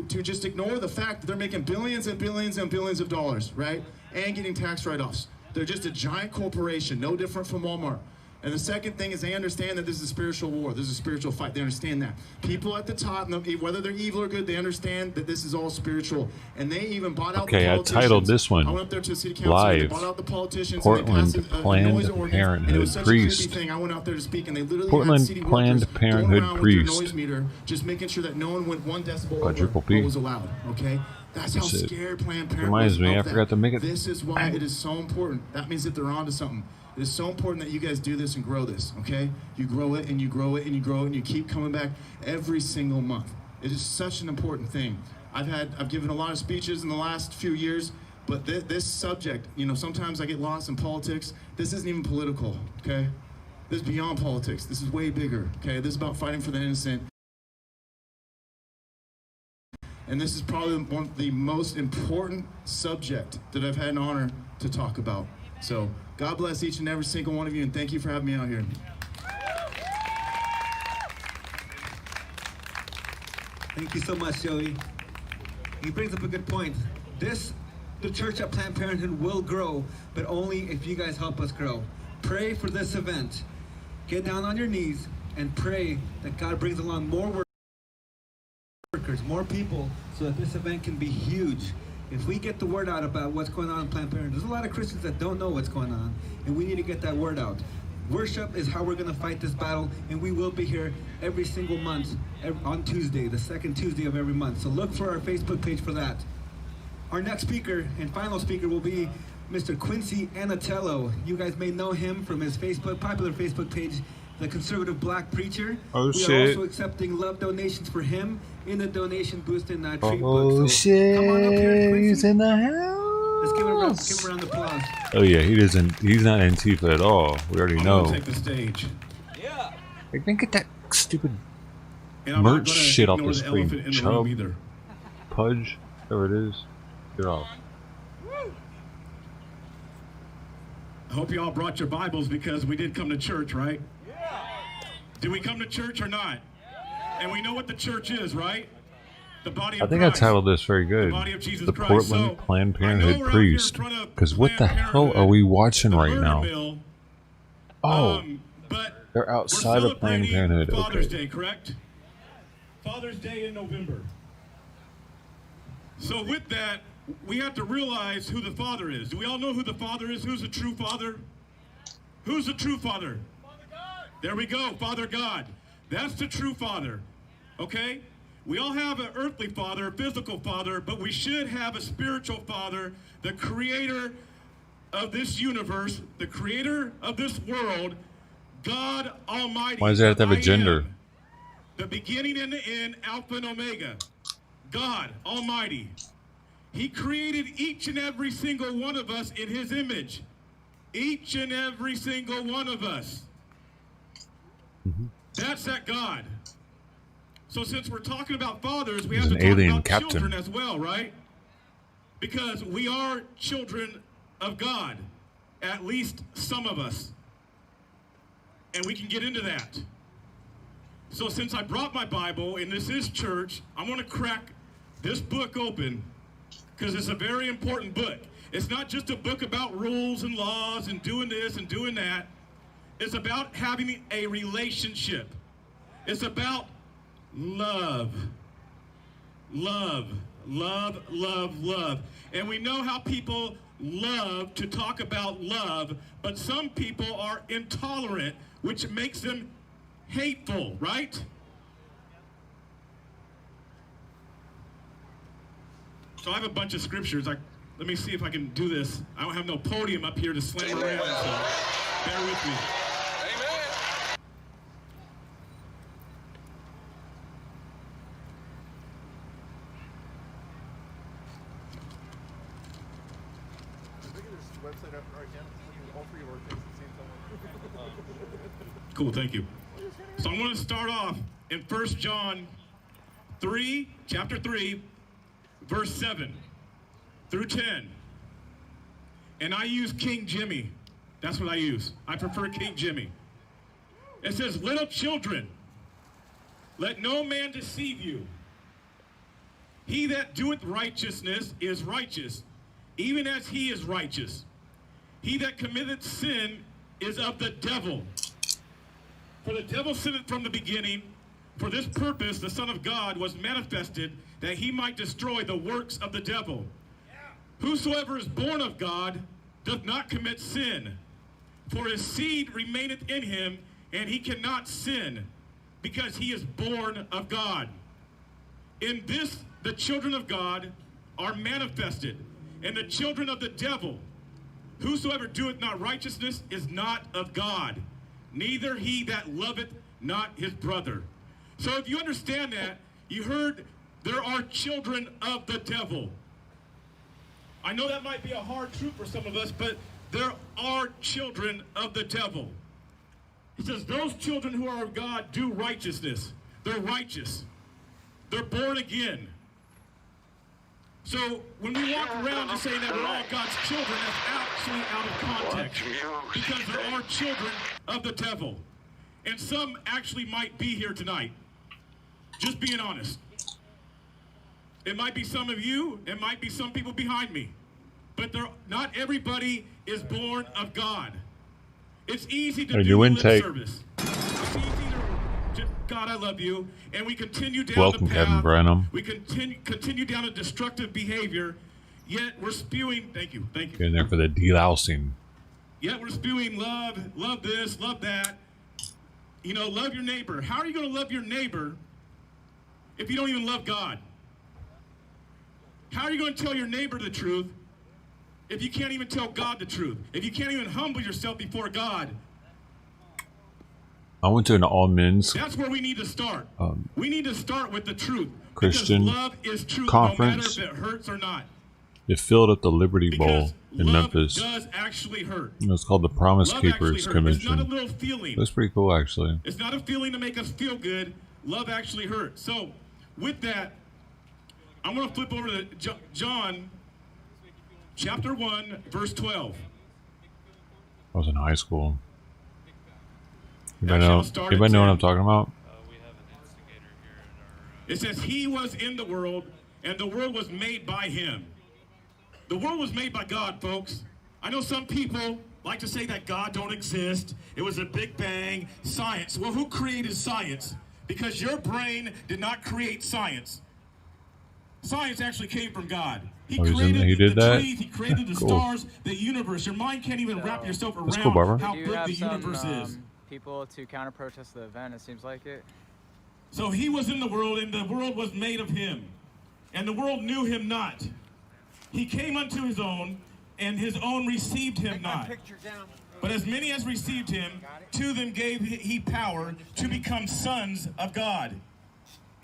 just ignore the fact that they're making billions and billions and billions of dollars, right? And getting tax write-offs. They're just a giant corporation, no different from Walmart. And the second thing is they understand that this is a spiritual war. This is a spiritual fight. They understand that. People at the top, whether they're evil or good, they understand that this is all spiritual. And they even bought out the politicians. I titled this one I went up there to the city council. Live. They bought out the politicians. Portland and they passed Planned noise ordinance, Parenthood and it was such priest. a creepy thing. I went out there to speak, and they literally Portland had city Planned workers Parenthood going around priest. with their noise meter, just making sure that no one went 1 decibel Quadruple over P. what was allowed. Okay. That's how That's it. scared Planned Parenthood Reminds was me, of I forgot to make it. This is why it is so important. That means that they're onto something. It is so important that you guys do this and grow this, okay? You grow it and you grow it and you grow it and you keep coming back every single month. It is such an important thing. I've given a lot of speeches in the last few years, but this subject, sometimes I get lost in politics. This isn't even political, okay? This is beyond politics. This is way bigger, okay? This is about fighting for the innocent. And this is probably one of the most important subject that I've had an honor to talk about. So God bless each and every single one of you, and thank you for having me out here. Thank you so much, Joey. He brings up a good point. The church at Planned Parenthood will grow, but only if you guys help us grow. Pray for this event. Get down on your knees and pray that God brings along more workers, more people, so that this event can be huge. If we get the word out about what's going on in Planned Parenthood, there's a lot of Christians that don't know what's going on, and we need to get that word out. Worship is how we're going to fight this battle, and we will be here every single month on Tuesday, the second Tuesday of every month. So look for our Facebook page for that. Our next speaker and final speaker will be Mr. Quincy Anatello. You guys may know him from his popular Facebook page, The Conservative Black Preacher. Oh, we shit. are also accepting love donations for him in the donation boosting treat book. Oh So shit! come on up here, Quincy. He's in the house. Let's give him a round of applause. Oh yeah, he's not Antifa at all. We already know. Take the stage. Yeah. I think get that stupid And I'm not merch gonna shit off ignore the the screen. elephant in the Chub, room either. Pudge, whatever it is, get off. I hope you all brought your Bibles because we did come to church, right? Did we come to church or not? And we know what the church is, right? The body of I think Christ. I titled this very good. The body of Jesus The Christ. Portland So, Planned I know Parenthood we're out here in priest. front of Because what the hell are we watching right now? Mill, Oh, but they're outside of Planned Parenthood. Father's Okay. Day, correct? Father's Day in November. So with that, we have to realize who the Father is. Do we all know who the Father is? Who's the true Father? Who's the true Father? Father God. There we go, Father God. That's the true Father, okay? We all have an earthly father, a physical father, but we should have a spiritual father, the creator of this universe, the creator of this world, God Almighty. Why does it have to have a gender? The beginning and the end, Alpha and Omega. God Almighty. He created each and every single one of us in his image. Each and every single one of us. That's that God. So since we're talking about fathers, we have to talk about children as well, right? Because we are children of God, at least some of us. And we can get into that. So since I brought my Bible, and this is church, I want to crack this book open because it's a very important book. It's not just a book about rules and laws and doing this and doing that. It's about having a relationship. It's about love. Love, love, love, love. And we know how people love to talk about love, but some people are intolerant, which makes them hateful, right? So I have a bunch of scriptures. Let me see if I can do this. I don't have no podium up here to slam around, so bear with me. Cool, thank you. So I'm going to start off in 1 John 3, chapter 3, verse 7 through 10. And I use King Jimmy. That's what I use. I prefer King Jimmy. It says, little children, let no man deceive you. He that doeth righteousness is righteous, even as he is righteous. He that committeth sin is of the devil. For the devil sinned from the beginning. For this purpose the Son of God was manifested, that he might destroy the works of the devil. Whosoever is born of God doth not commit sin. For his seed remaineth in him, and he cannot sin, because he is born of God. In this the children of God are manifested, and the children of the devil. Whosoever doeth not righteousness is not of God, neither he that loveth not his brother. So if you understand that, you heard there are children of the devil. I know that might be a hard truth for some of us, but there are children of the devil. He says those children who are of God do righteousness. They're righteous. They're born again. So when we walk around just saying that we're all God's children, that's actually out of context. Because there are children of the devil. And some actually might be here tonight. Just being honest. It might be some of you, it might be some people behind me. But not everybody is born of God. It's easy to do lip service. It's easy to, God, I love you. And we continue down Welcome, the path. Kevin Branham. We continue down a destructive behavior, yet we're spewing, thank you. Getting there for the delousing. Yet we're spewing love, love this, love that. You know, love your neighbor. How are you going to love your neighbor if you don't even love God? How are you going to tell your neighbor the truth if you can't even tell God the truth? If you can't even humble yourself before God? I went to an all-men's That's where we need to start. We need to start with the truth. Christian because love is truth, conference. no matter if it hurts or not. It filled at the Liberty Bowl in Memphis. Does actually hurt. It was called the Promise Love Keepers actually hurts. Convention. It's not a little feeling. It was pretty cool, actually. It's not a feeling to make us feel good. Love actually hurts. So, with that, I'm going to flip over to John chapter 1, verse 12. I was in high school. Anybody know what I'm talking about? It says he was in the world, and the world was made by him. The world was made by God, folks. I know some people like to say that God don't exist. It was a big bang, science. Well, who created science? Because your brain did not create science. Science actually came from God. He created the trees, he created the stars, the universe. Your mind can't even wrap yourself around how big the universe is. People to counter-protest the event, it seems like it. So he was in the world, and the world was made of him. And the world knew him not. He came unto his own, and his own received him not. But as many as received him, to them gave he power to become sons of God,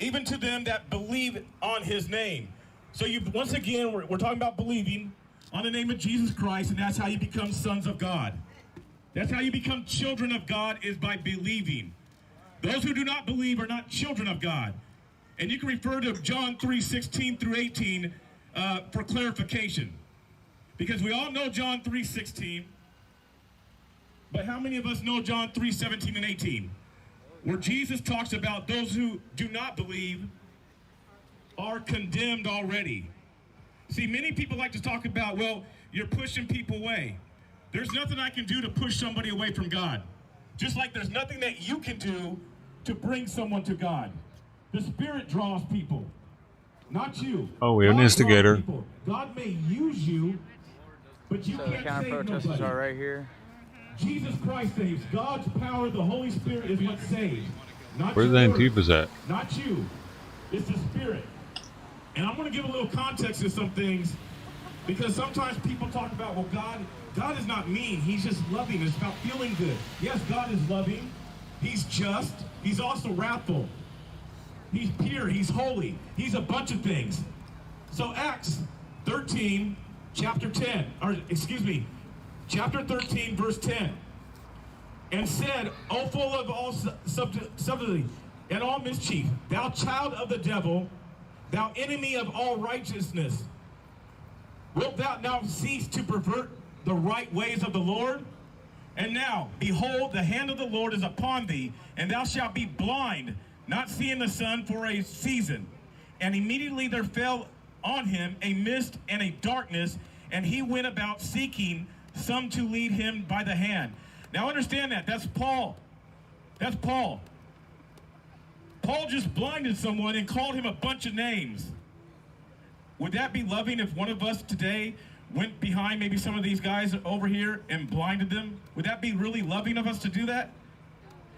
even to them that believe on his name. So once again, we're talking about believing on the name of Jesus Christ, and that's how you become sons of God. That's how you become children of God, is by believing. Those who do not believe are not children of God. And you can refer to John 3:16 through 18 for clarification. Because we all know John 3:16, but how many of us know John 3:17 and 18? Where Jesus talks about those who do not believe are condemned already. See, many people like to talk about, well, you're pushing people away. There's nothing I can do to push somebody away from God. Just like there's nothing that you can do to bring someone to God. The Spirit draws people, not you. Oh, we have an instigator. God may use you, but you So can't the counter-protesters save nobody. are right here. Jesus Christ saves. God's power, the Holy Spirit is what saves. Not Where's the Antifa's at? Not you. It's the Spirit. And I'm going to give a little context to some things, because sometimes people talk about, well, God is not mean. He's just loving. It's about feeling good. Yes, God is loving. He's just. He's also wrathful. He's pure. He's holy. He's a bunch of things. So Acts 13, chapter 10, or excuse me, chapter 13, verse 10, and said, O full of all subtlety and all mischief, thou child of the devil, thou enemy of all righteousness, wilt thou now cease to pervert the right ways of the Lord? And now, behold, the hand of the Lord is upon thee, and thou shalt be blind, not seeing the sun for a season. And immediately there fell on him a mist and a darkness, and he went about seeking some to lead him by the hand. Now understand that. That's Paul. That's Paul. Paul just blinded someone and called him a bunch of names. Would that be loving if one of us today went behind maybe some of these guys over here and blinded them? Would that be really loving of us to do that?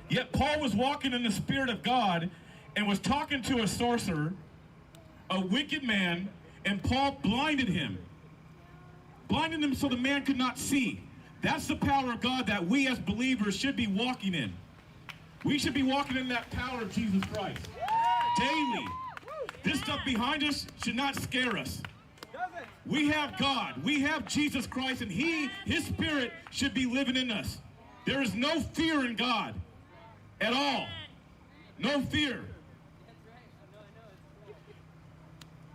Yet Paul was walking in the Spirit of God and was talking to a sorcerer, a wicked man, and Paul blinded him. Blinded him so the man could not see. That's the power of God that we as believers should be walking in. We should be walking in that power of Jesus Christ daily. This stuff behind us should not scare us. We have God. We have Jesus Christ, and His Spirit should be living in us. There is no fear in God at all. No fear.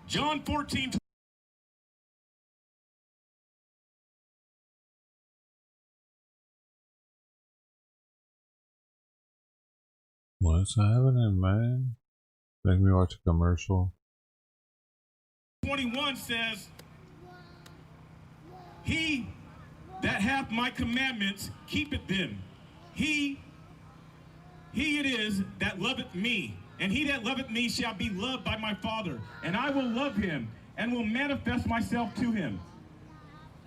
John 14. What's happening, man? Make me watch a commercial. 21 says, he that hath my commandments keepeth them. He it is that loveth me, and he that loveth me shall be loved by my Father, and I will love him, and will manifest myself to him.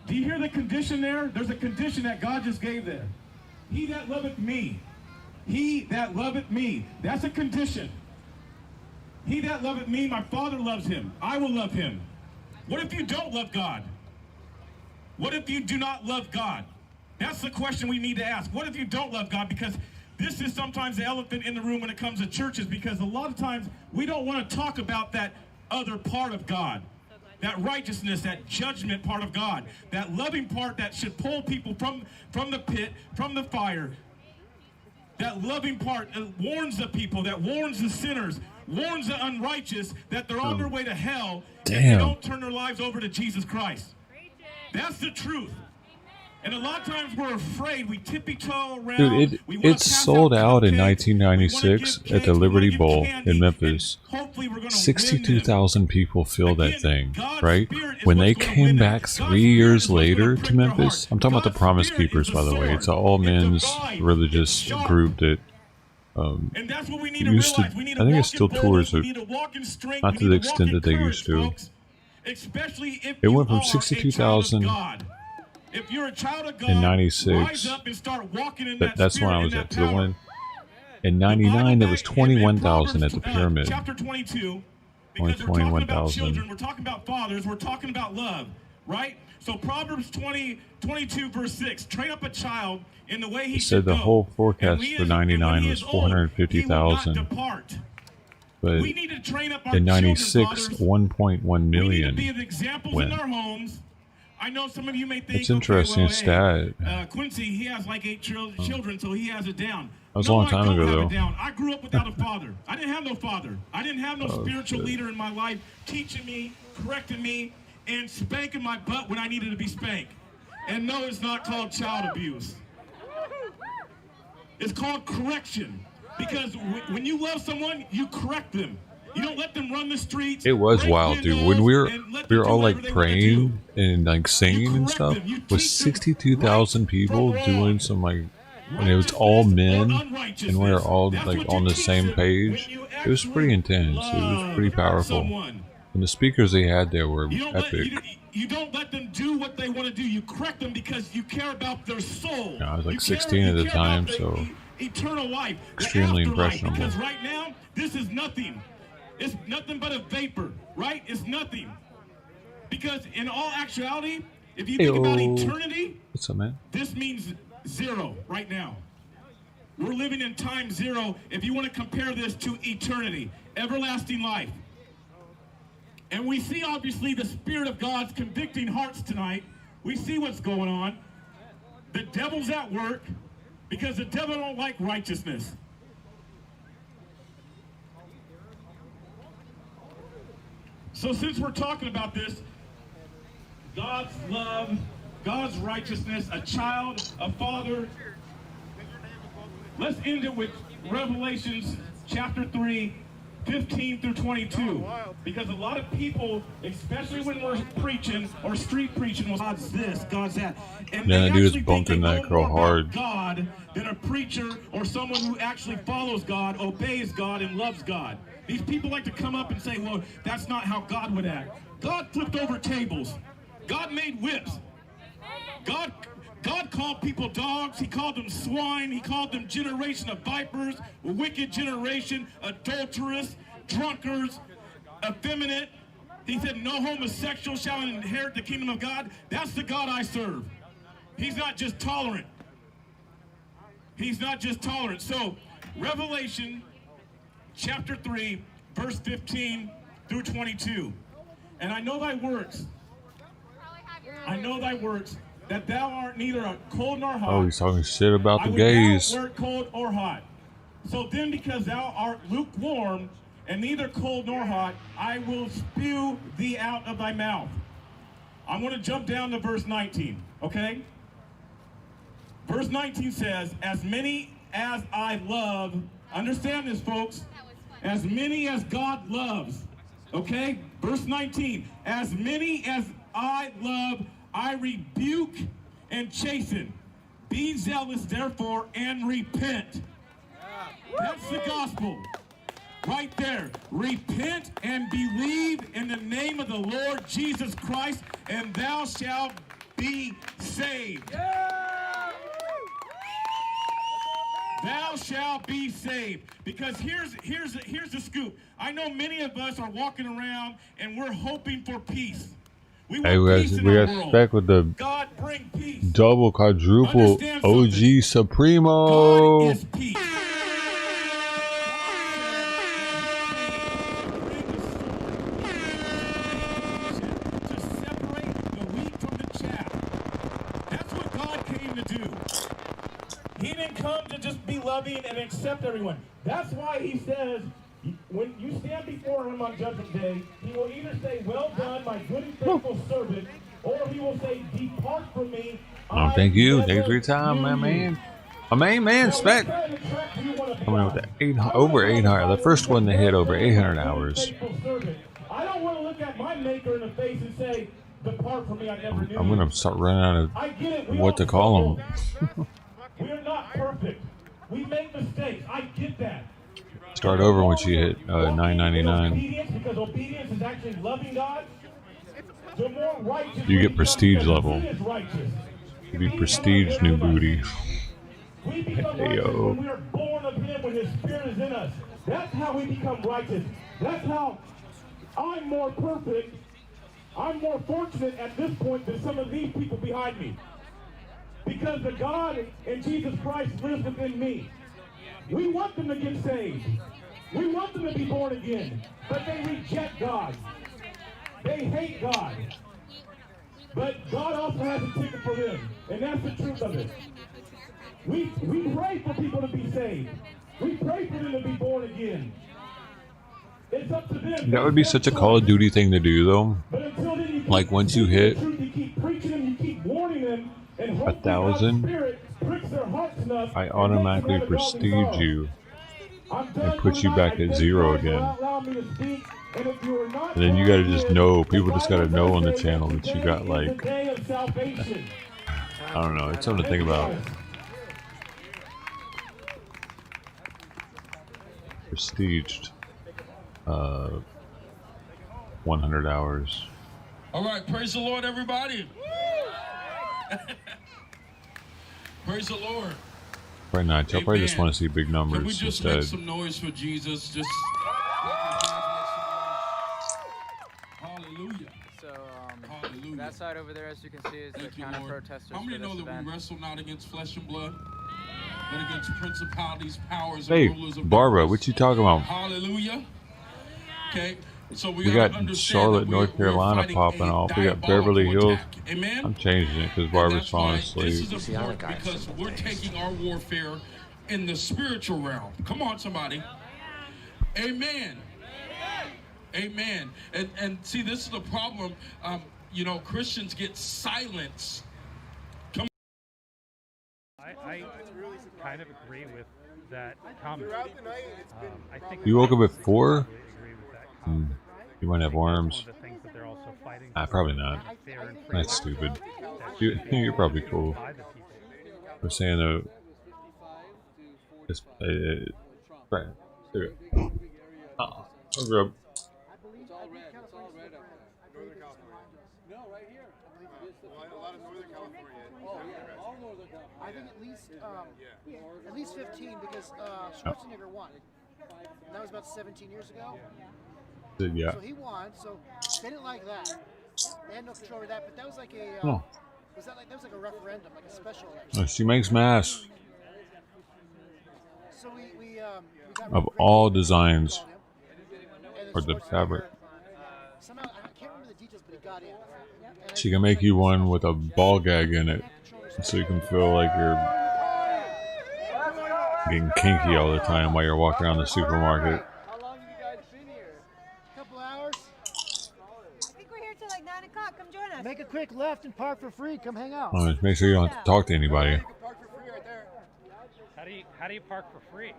Do you hear the condition there? There's a condition that God just gave there. He that loveth me. He that loveth me. That's a condition. He that loveth me, my Father loves him. I will love him. What if you don't love God? What if you do not love God? That's the question we need to ask. What if you don't love God? Because this is sometimes the elephant in the room when it comes to churches, because a lot of times we don't want to talk about that other part of God. That righteousness, that judgment part of God. That loving part that should pull people from the pit, from the fire. That loving part that warns the people, that warns the sinners, warns the unrighteous that they're on their way to hell if they don't turn their lives over to Jesus Christ. That's the truth. And a lot of times we're afraid. We tippy-toe around. Dude, it sold out in 1996 at the Liberty Bowl in Memphis. 62,000 people filled that thing, right? When they came back 3 years later to Memphis, I'm talking about the Promise Keepers, by the way. It's an all-men's religious group that used to, I think it still tours, not to the extent that they used to. It went from 62,000 in 96. That's when I was at. To the one in 99, there was 21,000 at the pyramid. Chapter 22. Only 21,000. We're talking about fathers. We're talking about love, right? So Proverbs 22 verse 6. Train up a child in the way he should go. Said the whole forecast for 99 was 450,000. But in 96, 1.1 million went. I know some of you may think, it's interesting stat. Quincy, he has like 8 children, so he has it down. That was a long time ago, though. I grew up without a father. I didn't have no father. I didn't have no spiritual leader in my life teaching me, correcting me, and spanking my butt when I needed to be spanked. And no, it's not called child abuse. It's called correction. Because when you love someone, you correct them. You don't let them run the streets. It was wild, dude. When we were all like praying and like singing and stuff, with 62,000 people doing some like, and it was all men, and we were all like on the same page. It was pretty intense. It was pretty powerful. And the speakers they had there were epic. You don't let them do what they want to do. You correct them because you care about their soul. I was like 16 at the time, so eternal life, extremely impressionable. Because right now, this is nothing. It's nothing but a vapor, right? It's nothing. Because in all actuality, if you think about eternity, what's up, man? This means zero right now. We're living in time zero. If you want to compare this to eternity, everlasting life. And we see, obviously, the Spirit of God's convicting hearts tonight. We see what's going on. The devil's at work because the devil don't like righteousness. So since we're talking about this, God's love, God's righteousness, a child, a father, let's end it with Revelations chapter 3, 15 through 22. Because a lot of people, especially when we're preaching or street preaching, God's this, God's that. And yeah, they dude is actually bumping that girl hard. God than a preacher or someone who actually follows God, obeys God, and loves God. These people like to come up and say, well, that's not how God would act. God flipped over tables. God made whips. God called people dogs. He called them swine. He called them generation of vipers, wicked generation, adulterous, drunkards, effeminate. He said, no homosexual shall inherit the kingdom of God. That's the God I serve. He's not just tolerant. He's not just tolerant. So, Revelation chapter 3, verse 15 through 22. And I know thy works. I know thy works, that thou art neither cold nor hot. Oh, he's talking shit about the gays. I would thou wert cold or hot. So then, because thou art lukewarm and neither cold nor hot, I will spew thee out of thy mouth. I'm going to jump down to verse 19, okay? Verse 19 says, as many as I love, understand this, folks, as many as God loves, okay? Verse 19, as many as I love, I rebuke and chasten. Be zealous, therefore, and repent. That's the gospel. Right there. Repent and believe in the name of the Lord Jesus Christ, and thou shalt be saved. Thou shalt be saved. Because here's the scoop. I know many of us are walking around and we're hoping for peace. We got back with the double, quadruple OG Supremo. God is peace. To separate the wheat from the chaff. That's what God came to do. He didn't come to just be loving and accept everyone. That's why he says, when you stand before him on Judgment Day, he will either say, well done, my good and faithful servant, Or he will say, depart from me. Oh, thank you. Thanks for your time, my man. My main man, Spec. Coming with the over 800. The first one to hit over 800 hours. I don't want to look at my maker in the face and say, depart from me, I never knew I'm you. gonna start running out of what to call them. We're not perfect. We make mistakes. I get that. Start over once you hit 999. Obedience, because obedience is actually loving God. The more righteous You we get become, prestige because level. He is righteous. You be prestige new booty. We become Hey, righteous yo. when we are born of Him, when His Spirit is in us. That's how we become righteous. That's how I'm more perfect. I'm more fortunate at this point than some of these people behind me. Because the God in Jesus Christ lives within me. We want them to get saved. We want them to be born again. But they reject God. They hate God. But God also has a ticket for them. And that's the truth of it. We pray for people to be saved. We pray for them to be born again. It's up to them. That would be such a Call of Duty thing to do, though. Like once you hit 1,000, I automatically prestige you and put you back at 0 again. And then you gotta just know, people just gotta know on the channel that you got like, I don't know, it's something to think about. Prestiged 100 hours. All right, praise the Lord, everybody. Praise the Lord. Probably not. Y'all probably just want to see big numbers Can we just instead. make some noise for Jesus? Just hallelujah. So, Hallelujah. that side over there, as you can see, is Thank the you, counter Lord. protesters. How many for know this that event. we wrestle not against flesh and blood, but against principalities, powers, Hey, and rulers of Barbara, darkness? what you talking about? Hallelujah. Okay, so We gotta got understand Charlotte, that North we're Carolina fighting popping a off. We got diabolical Beverly Hills. attack. Amen. I'm changing it because And Barbara's that's falling why asleep. this is important, because we're taking our warfare in the spiritual realm. Come on, somebody. Amen. Amen. And see, this is the problem. You know, Christians get silenced. I kind of agree with that comment. I think You woke up at 4? agree with that comment. You might have worms. One of the things that they're also fighting Probably not. fair and free That's stupid. You're probably cool. by the people. We're saying though, it's, right. There we go. Oh, what's up? It's all red. It's all red up there. Northern California. No, right here. A lot of Northern California. Oh yeah, all Northern California. I think at least 15 because Schwarzenegger won. And that was about 17 years ago. Yeah. So he won. So they didn't like that. They had no control over that. But that was like a Oh. that was like a referendum, like a special election. Oh, she makes masks So we got of all designs for the fabric. somehow I can't remember the details, but he got in. She can make you one with a ball gag in it, so you can feel like you're getting kinky all the time while you're walking around the supermarket. How long have you guys been here? A couple hours. I think we're here till like 9 o'clock. Come join us. Make a quick left and park for free. Come hang out. Just make sure you don't have to talk to anybody. You can park for free right there. How do you park for free?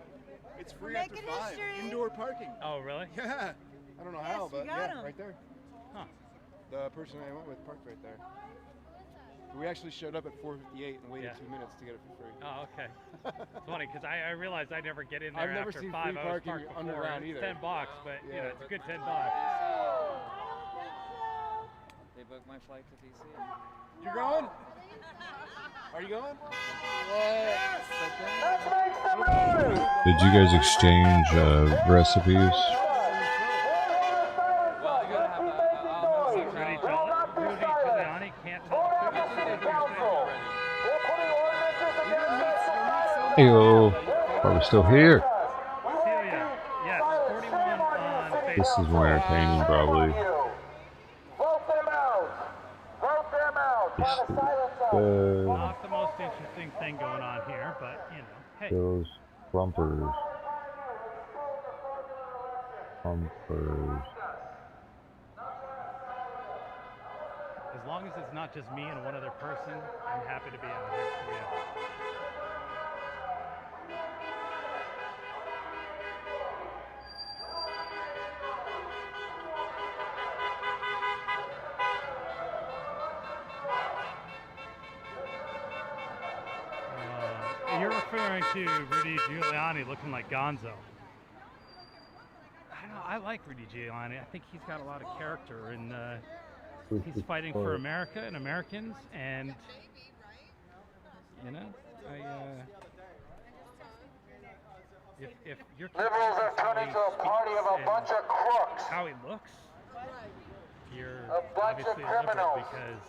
It's free after 5. Indoor parking. Oh, really? Yeah. I don't know how, but yeah, right there. Huh. The person I went with parked right there. We actually showed up at 4:58 and waited 2 minutes to get it for free. Oh, okay. It's funny because I realized I never get in there I've never after seen 5. free I was parking parked before. underground It's either. $10, but you know, it's a good $10. They booked my flight to DC. You're going? Are you going? Yes. Did you guys exchange recipes? Heyo, are we still here? This is more entertaining, probably. Not the most interesting thing going on here, but you know, hey. Those bumpers. Bumpers. As long as it's not just me and one other person, I'm happy to be out here for you. You're referring to Rudy Giuliani looking like Gonzo. I like Rudy Giuliani. I think he's got a lot of character, and he's fighting for America and Americans. And you know, if you're Liberals are turning to a party of a bunch of crooks. How he looks, you're a bunch of obviously criminals. Because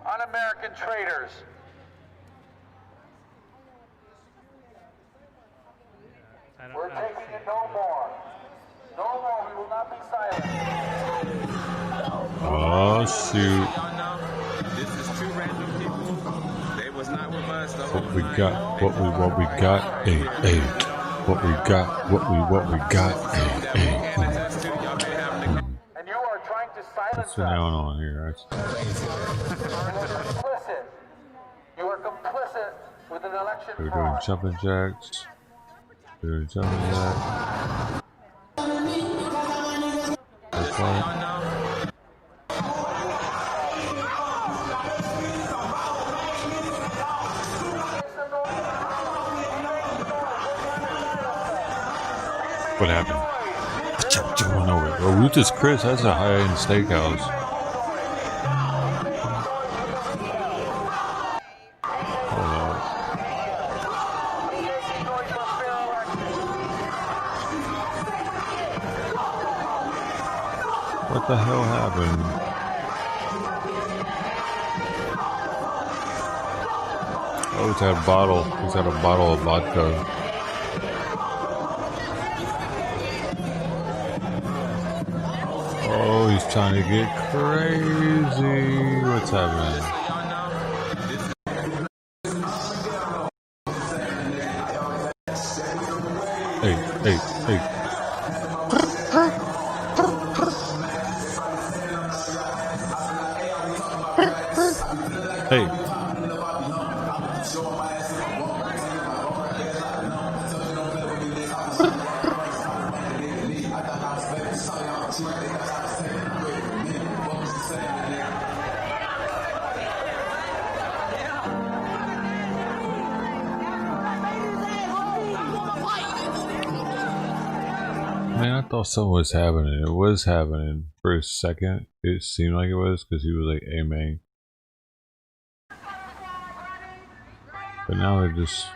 Un-American traitors. We're taking it no more. No more. We will not be silent. Oh shoot. This is two random people. They was not with us the whole What we got, what we got, what we got, what we got, And you are trying to silence What's going on here? You are complicit with an election We're doing fraud. jumping jacks. Doing jumping jacks. Okay. What happened? What's going over? Oh, Ruth's Chris, that's a high-end steakhouse. What the hell happened? Oh, he's had a bottle. He's had a bottle of vodka. Oh, he's trying to get crazy. What's happening? Hey. Hey. Man, I thought something was happening. It was happening for a second. It seemed like it was because he was like, "Hey, man." But now they're just.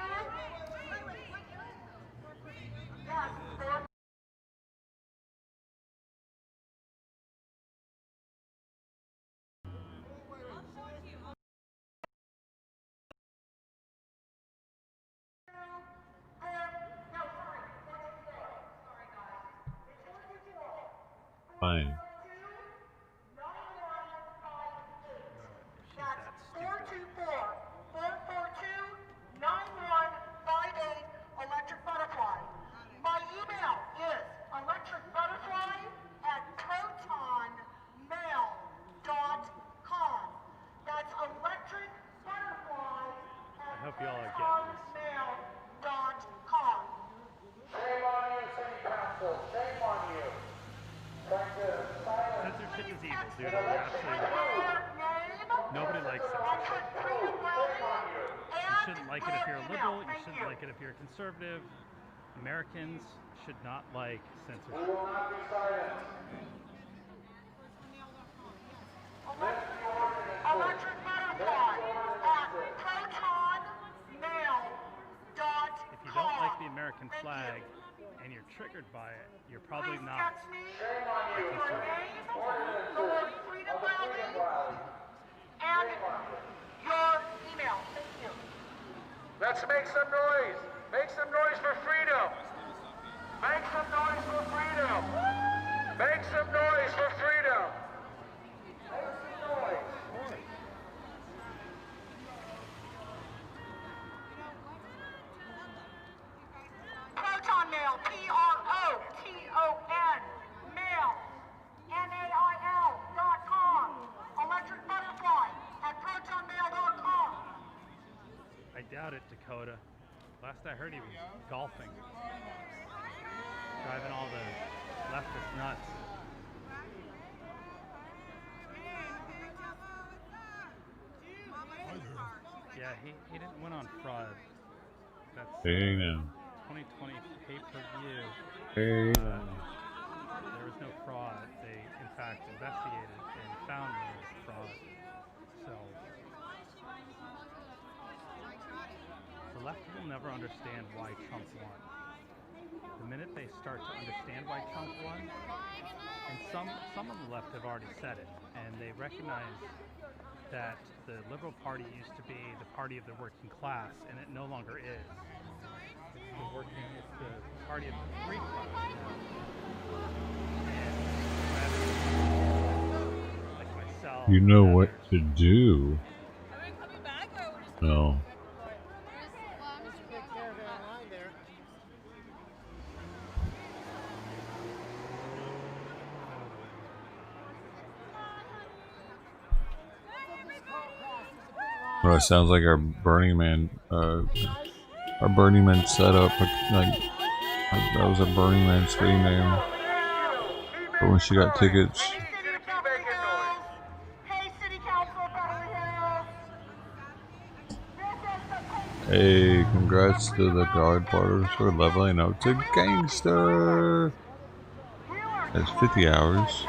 Fine. Electric Butterfly. My email is electricbutterfly@protonmail.com. That's electricbutterfly@protonmail.com. I hope y'all are getting Shame on you, City Council. Shame on you. Trying to silence censorship is evil, dude. Nobody likes censorship. You shouldn't like it if you're a liberal. You shouldn't like it if you're a conservative. Americans should not like censorship. We will not be silent. Electric Butterfly @protonmail.com. If you don't like the American flag and you're triggered by it, you're probably not a conservative. And your email. Thank you. Let's make some noise. Make some noise for freedom. Make some noise for freedom. Make some noise for freedom. Make some noise. Proton Mail, PROTON, mail, MAIL.com. Dakota. Last I heard, he was golfing, driving all the leftist nuts. Yeah, he didn't win on fraud. That's Hey now. 2020 pay-per-view. Hey now. There was no fraud. They, in fact, investigated and found there was fraud. So the left will never understand why Trump won. The minute they start to understand why Trump won, and some of the left have already said it, and they recognize that the Liberal Party used to be the party of the working class, and it no longer is. It's the party of the free class now. And like myself, You know what to do. No. Well, it sounds like our Burning Man setup. Like that was a Burning Man screen name. But when she got tickets, hey, congrats to the guard partners for leveling up to gangster. That's 50 hours,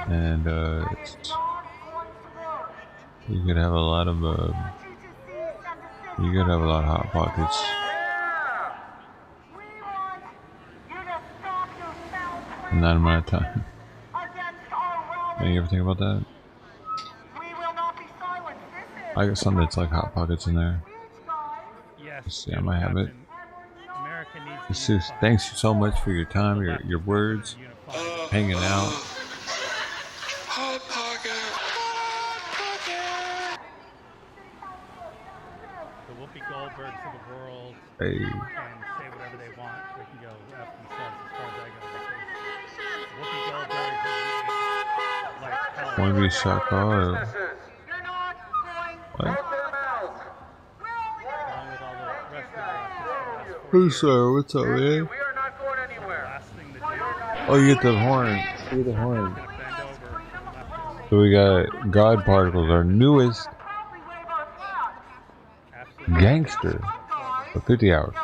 and you could have a lot of hot pockets. In that amount of time. You ever think about that? I got something that's like hot pockets in there. Yes. Yeah, I might have it. Thanks so much for your time, your words, hanging out. Hot pocket. The Whoopi Goldbergs of the world Hey. can say whatever they want. They can go F themselves as far as I go. Whoopi Goldberg is like hell. Want to be shot call? What? Who's sir? What's up, man? Oh, you get the horn. You get the horn. So we got God Particles, our newest gangster for 50 hours.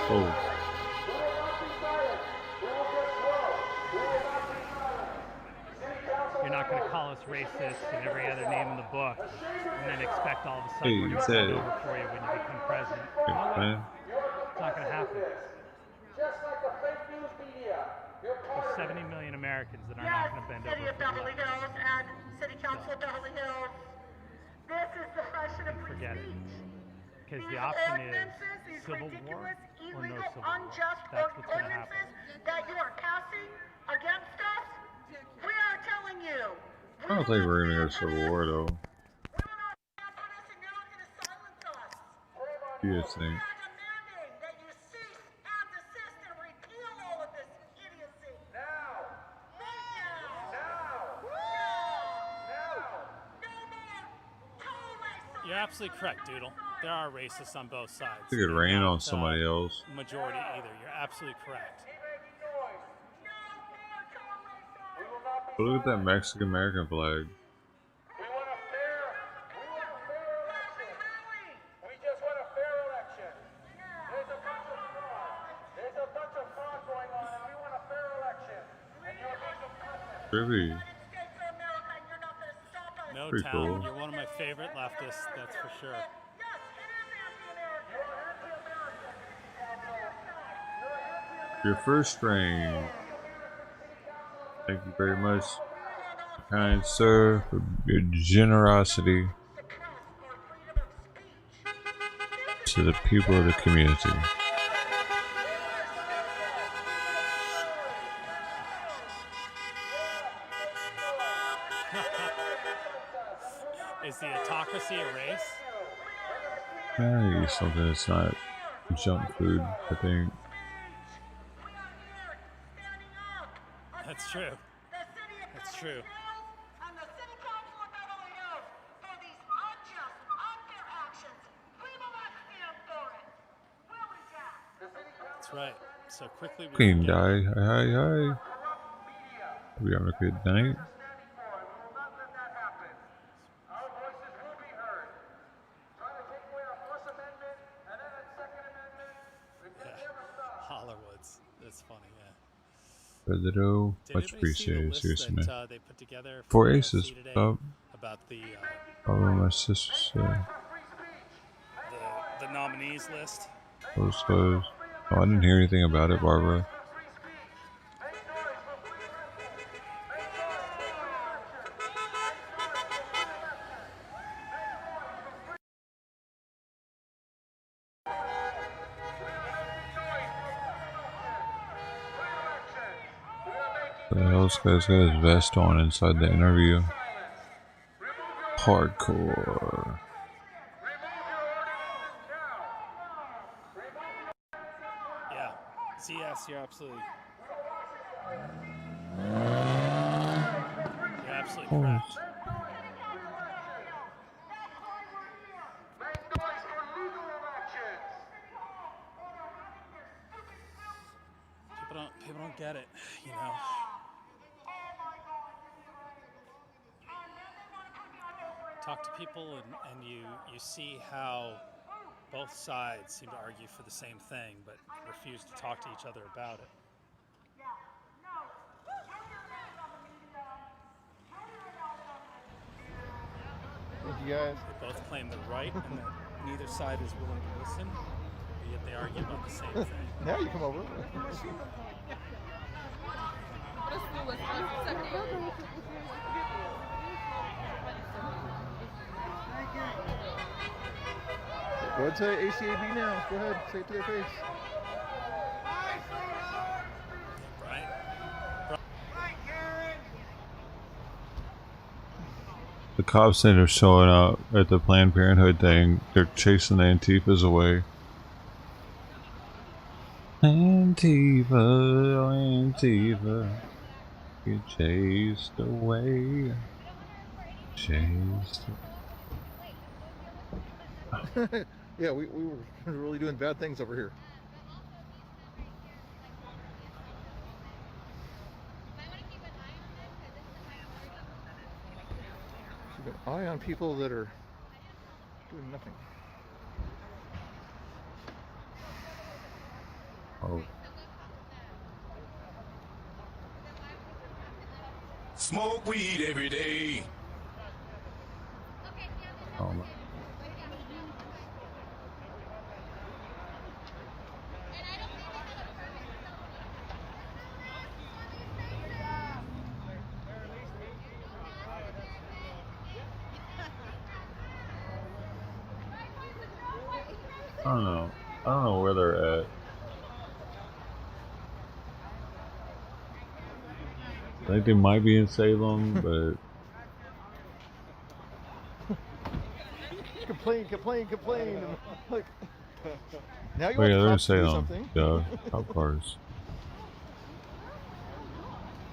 Oh. You're not going to call us racist and every other name in the book and then expect all of a sudden Hey, we're going to said take it. over for you when you become president. Hey, man. It's not going to happen. There's 70 million Americans that are not going to bend over City of for Beverly the left. Hills and City Council of Beverly Hills. This is the freedom of free Forget it. speech. Because These the option is ordinances, these civil war ridiculous, or no illegal, civil war. unjust That's what's going to happen. ordinances that you are passing against us, we are telling you. I don't think we're gonna go Civil War though. You guys think? You're absolutely correct, Doodle. There are racists on both sides. It could rain on somebody else. Majority either. You're absolutely correct. But look at that Mexican American flag. Pretty. No Pretty doubt. cool. You're one of my favorite leftists, that's for sure. Your first string. Thank you very much, kind sir, for your generosity to the people of the community. Is the autocracy a race? Yeah, eat something that's not junk food, I think. That's true. That's true. That's right. So quickly we Queen forget. die. Hi, hi. We having a good night. Hollerwoods. That's funny, yeah. Pedro, Did much anybody see the appreciated. list Seriously, that man. they put together 4 for aces. today Up. about the My sister. the nominees list? Close. Oh, I didn't hear anything about it, Barbara. The hell, this guy's got his vest on inside the interview. Hardcore. Yeah. Yes, you're absolutely. You're absolutely correct. People don't get it, you know. Talk to people and you see how both sides seem to argue for the same thing but refuse to talk to each other about it. You guys. They both claim the right and that neither side is willing to listen, but yet they argue about the same thing. Now you come over. Go ahead and say ACAB now. Go ahead, say it to their face. The cops that are showing up at the Planned Parenthood thing, they're chasing the Antifas away. Antifa, Antifa, get chased away. Chased. Yeah, we were really doing bad things over here. Keep an eye on people that are doing nothing. Oh. Smoke weed every day. Oh. I don't know. I don't know where they're at. I think they might be in Salem, but complain. Like, now you oh, want yeah, the they're in cops to do Salem. something. Yeah, cop cars.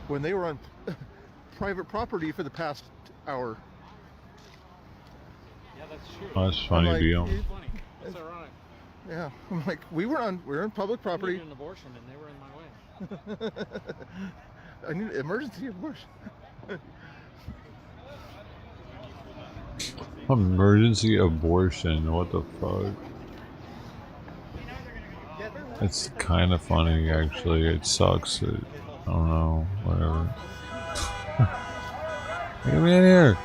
When they were on private property for the past hour. Yeah, that's true. Oh, that's funny, like, Bill. That's funny. That's ironic. Yeah, I'm like, we were on public property. I needed an abortion and they were in my way. I need an emergency abortion. Emergency abortion, what the fuck? It's kind of funny, actually. It sucks. I don't know, whatever. Get me in here!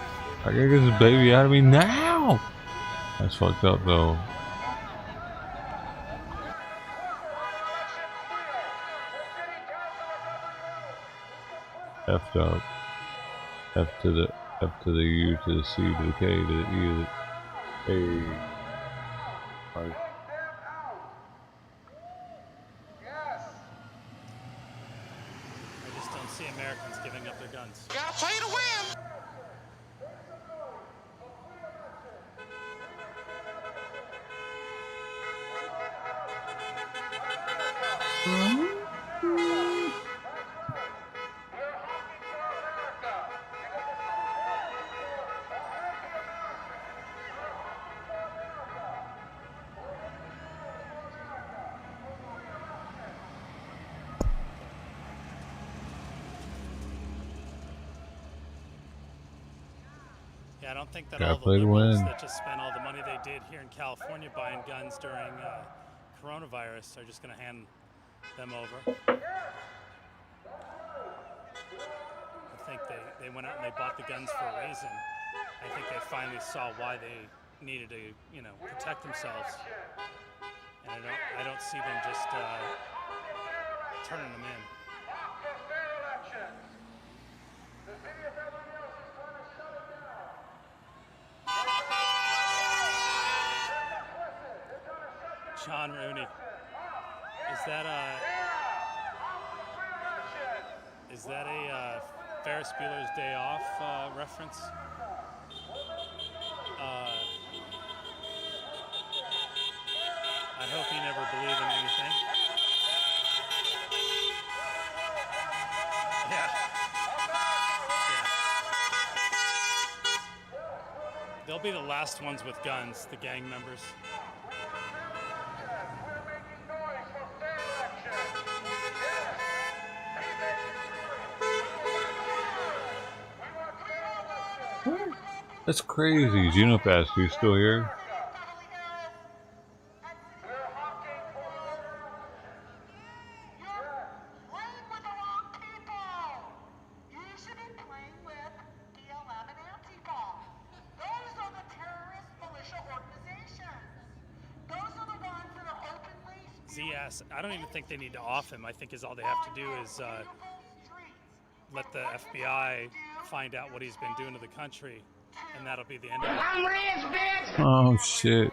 I gotta get this baby out of me now! That's fucked up, though. F'd up. F to the U to the C to the K to the E to the A. Right. I just don't see Americans giving up their guns. Gotta play to win. Yeah, I don't think that Gotta all the play to liberals win. that just spent all the money they did here in California buying guns during coronavirus are just going to hand them over. I think they went out and they bought the guns for a reason. I think they finally saw why they needed to, you know, protect themselves. And I don't see them just turning them in. John Rooney. Is that a Ferris Bueller's Day Off reference? I hope you never believe in anything. Yeah. They'll be the last ones with guns, the gang members. That's crazy. Genofast, you still here? ZS, I don't even think they need to off him. I think all they have to do is let the FBI find out what he's been doing to the country, and that'll be the end of it. Oh shit.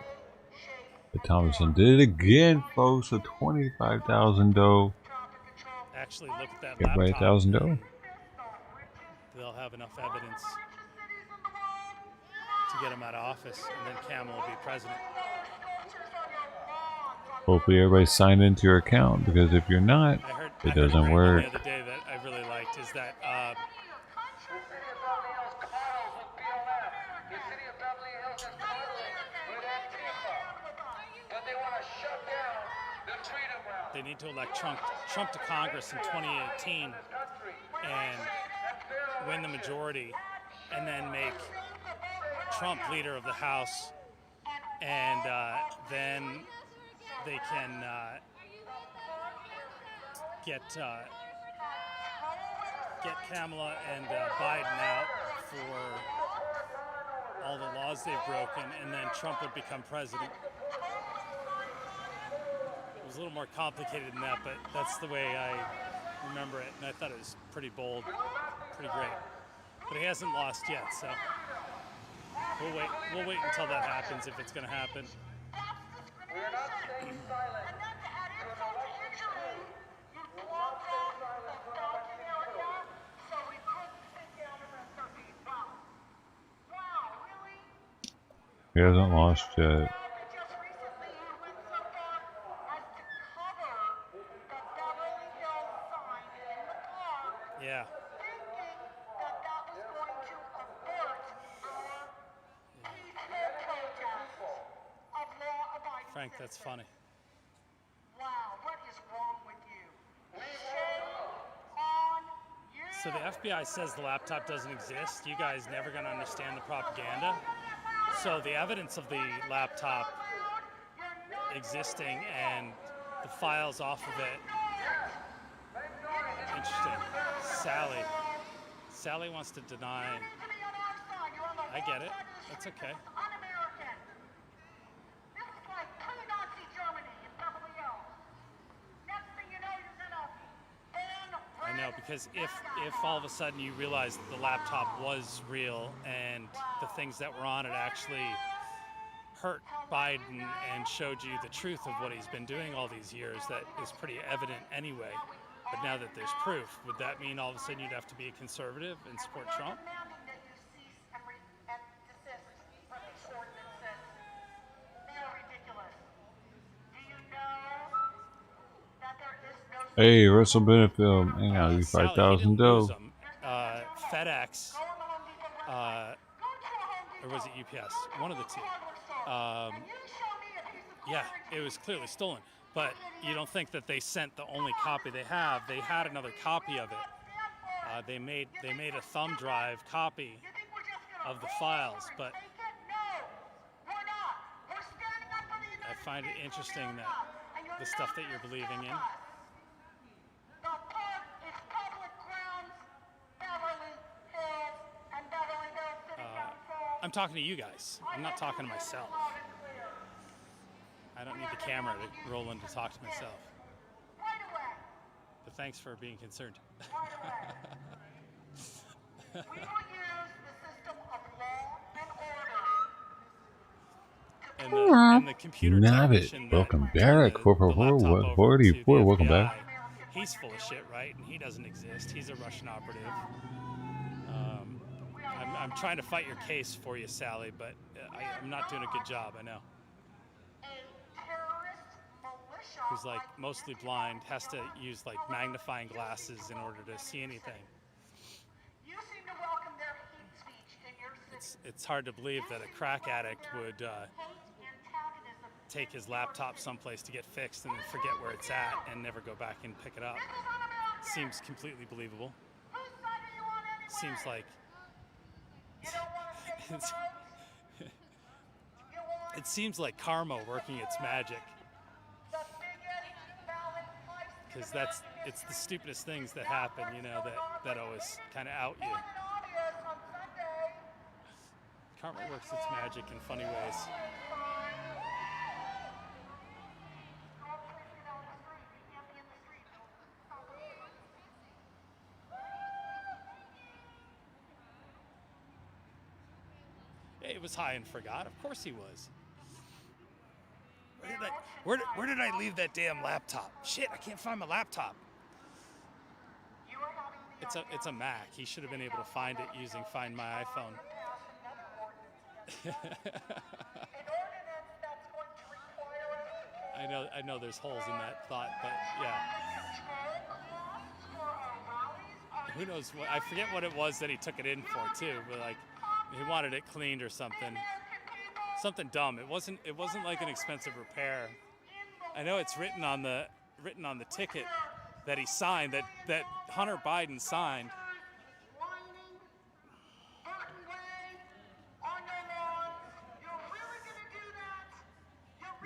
The Thomason did it again, folks. A 25,000 dough. Actually, look at that Everybody laptop. 1,000 dough. They'll have enough evidence to get him out of office, and then Camel will be president. Hopefully everybody signed into your account, because if you're not, it doesn't work. The other day that I really liked is that they need to elect Trump to Congress in 2018 and win the majority, and then make Trump leader of the House, and then they can get Kamala and Biden out for all the laws they've broken, and then Trump would become president. It was a little more complicated than that, but that's the way I remember it, and I thought it was pretty bold, pretty great. But he hasn't lost yet, so we'll wait until that happens, if it's going to happen. We're not staying silent. He hasn't lost yet. Yeah. Frank, that's funny. Wow, what is wrong with you? Shame on you. So the FBI says the laptop doesn't exist. You guys never gonna understand the propaganda. So the evidence of the laptop existing and the files off of it. Interesting. Sally wants to deny. I get it. That's okay. I know, because if all of a sudden you realize that the laptop was real and the things that were on it actually hurt Biden and showed you the truth of what he's been doing all these years, that is pretty evident anyway. But now that there's proof, would that mean all of a sudden you'd have to be a conservative and support Trump? They are ridiculous. Do you know that there is Hey, Russell Benefield, hang on, you Sally, he 5,000 didn't lose dough. them. FedEx, or was it UPS? One of the two. Yeah, it was clearly stolen. But you don't think that they sent the only copy they have? They had another copy of it. They made a thumb drive copy of the files, but I find it interesting that the stuff that you're believing in. I'm talking to you guys. I'm not talking to myself. I don't need the camera to roll in to talk to myself. But thanks for being concerned. and the computer technician Welcome that turned back. the laptop over 44, to the welcome FBI, back. he's full of shit, right? And he doesn't exist. He's a Russian operative. I'm trying to fight your case for you, Sally, but I'm not doing a good job, I know. Who's like mostly blind, has to use like magnifying glasses in order to see anything. It's hard to believe that a crack addict would take his laptop someplace to get fixed and then forget where it's at and never go back and pick it up. Seems completely believable. Seems like it seems like karma working its magic. Because it's the stupidest things that happen, you know, that always kind of out you. Karma works its magic in funny ways. He was high and forgot. Of course he was. Where did I leave that damn laptop? Shit, I can't find my laptop. It's a Mac. He should have been able to find it using Find My iPhone. I know there's holes in that thought, but yeah. Who knows what, I forget what it was that he took it in for too, but like he wanted it cleaned or something. Something dumb. It wasn't like an expensive repair. I know it's written on the ticket that he signed, that Hunter Biden signed.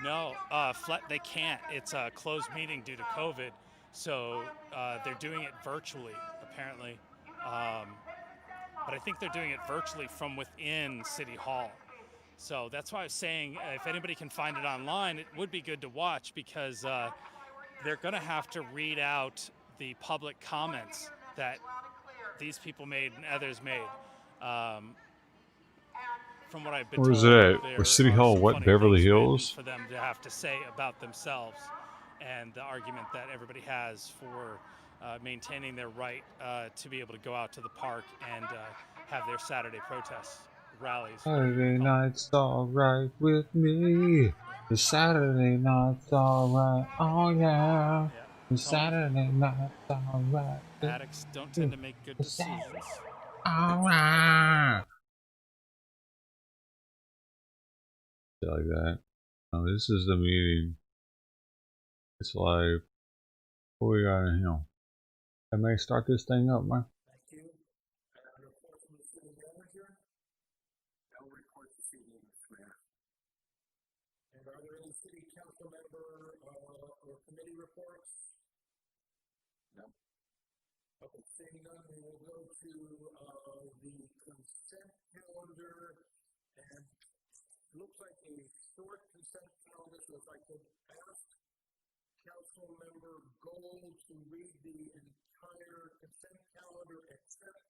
No, they can't. It's a closed meeting due to COVID, so they're doing it virtually, apparently. But I think they're doing it virtually from within City Hall. So that's why I was saying, if anybody can find it online, it would be good to watch, because they're going to have to read out the public comments that these people made and others made. From what I've been Where's told, it at? Where City Hall, what, Beverly Hills? for them to have to say about themselves, and the argument that everybody has for maintaining their right to be able to go out to the park and have their Saturday protests, rallies. Saturday night's alright with me. The Saturday night's alright. Oh yeah. The Saturday night's alright. Addicts don't tend to make good decisions. Alright. Like that. Oh, this is the meeting. It's live. What we got in here? I may start this thing up, man. Thank you. And report from the city manager. No report this evening, Mr. Mayor. And are there any city council member or committee reports? No. Okay, seeing none, we will go to the consent calendar, and it looks like a short consent calendar, so if I could ask Council Member Gold to read the entire consent calendar except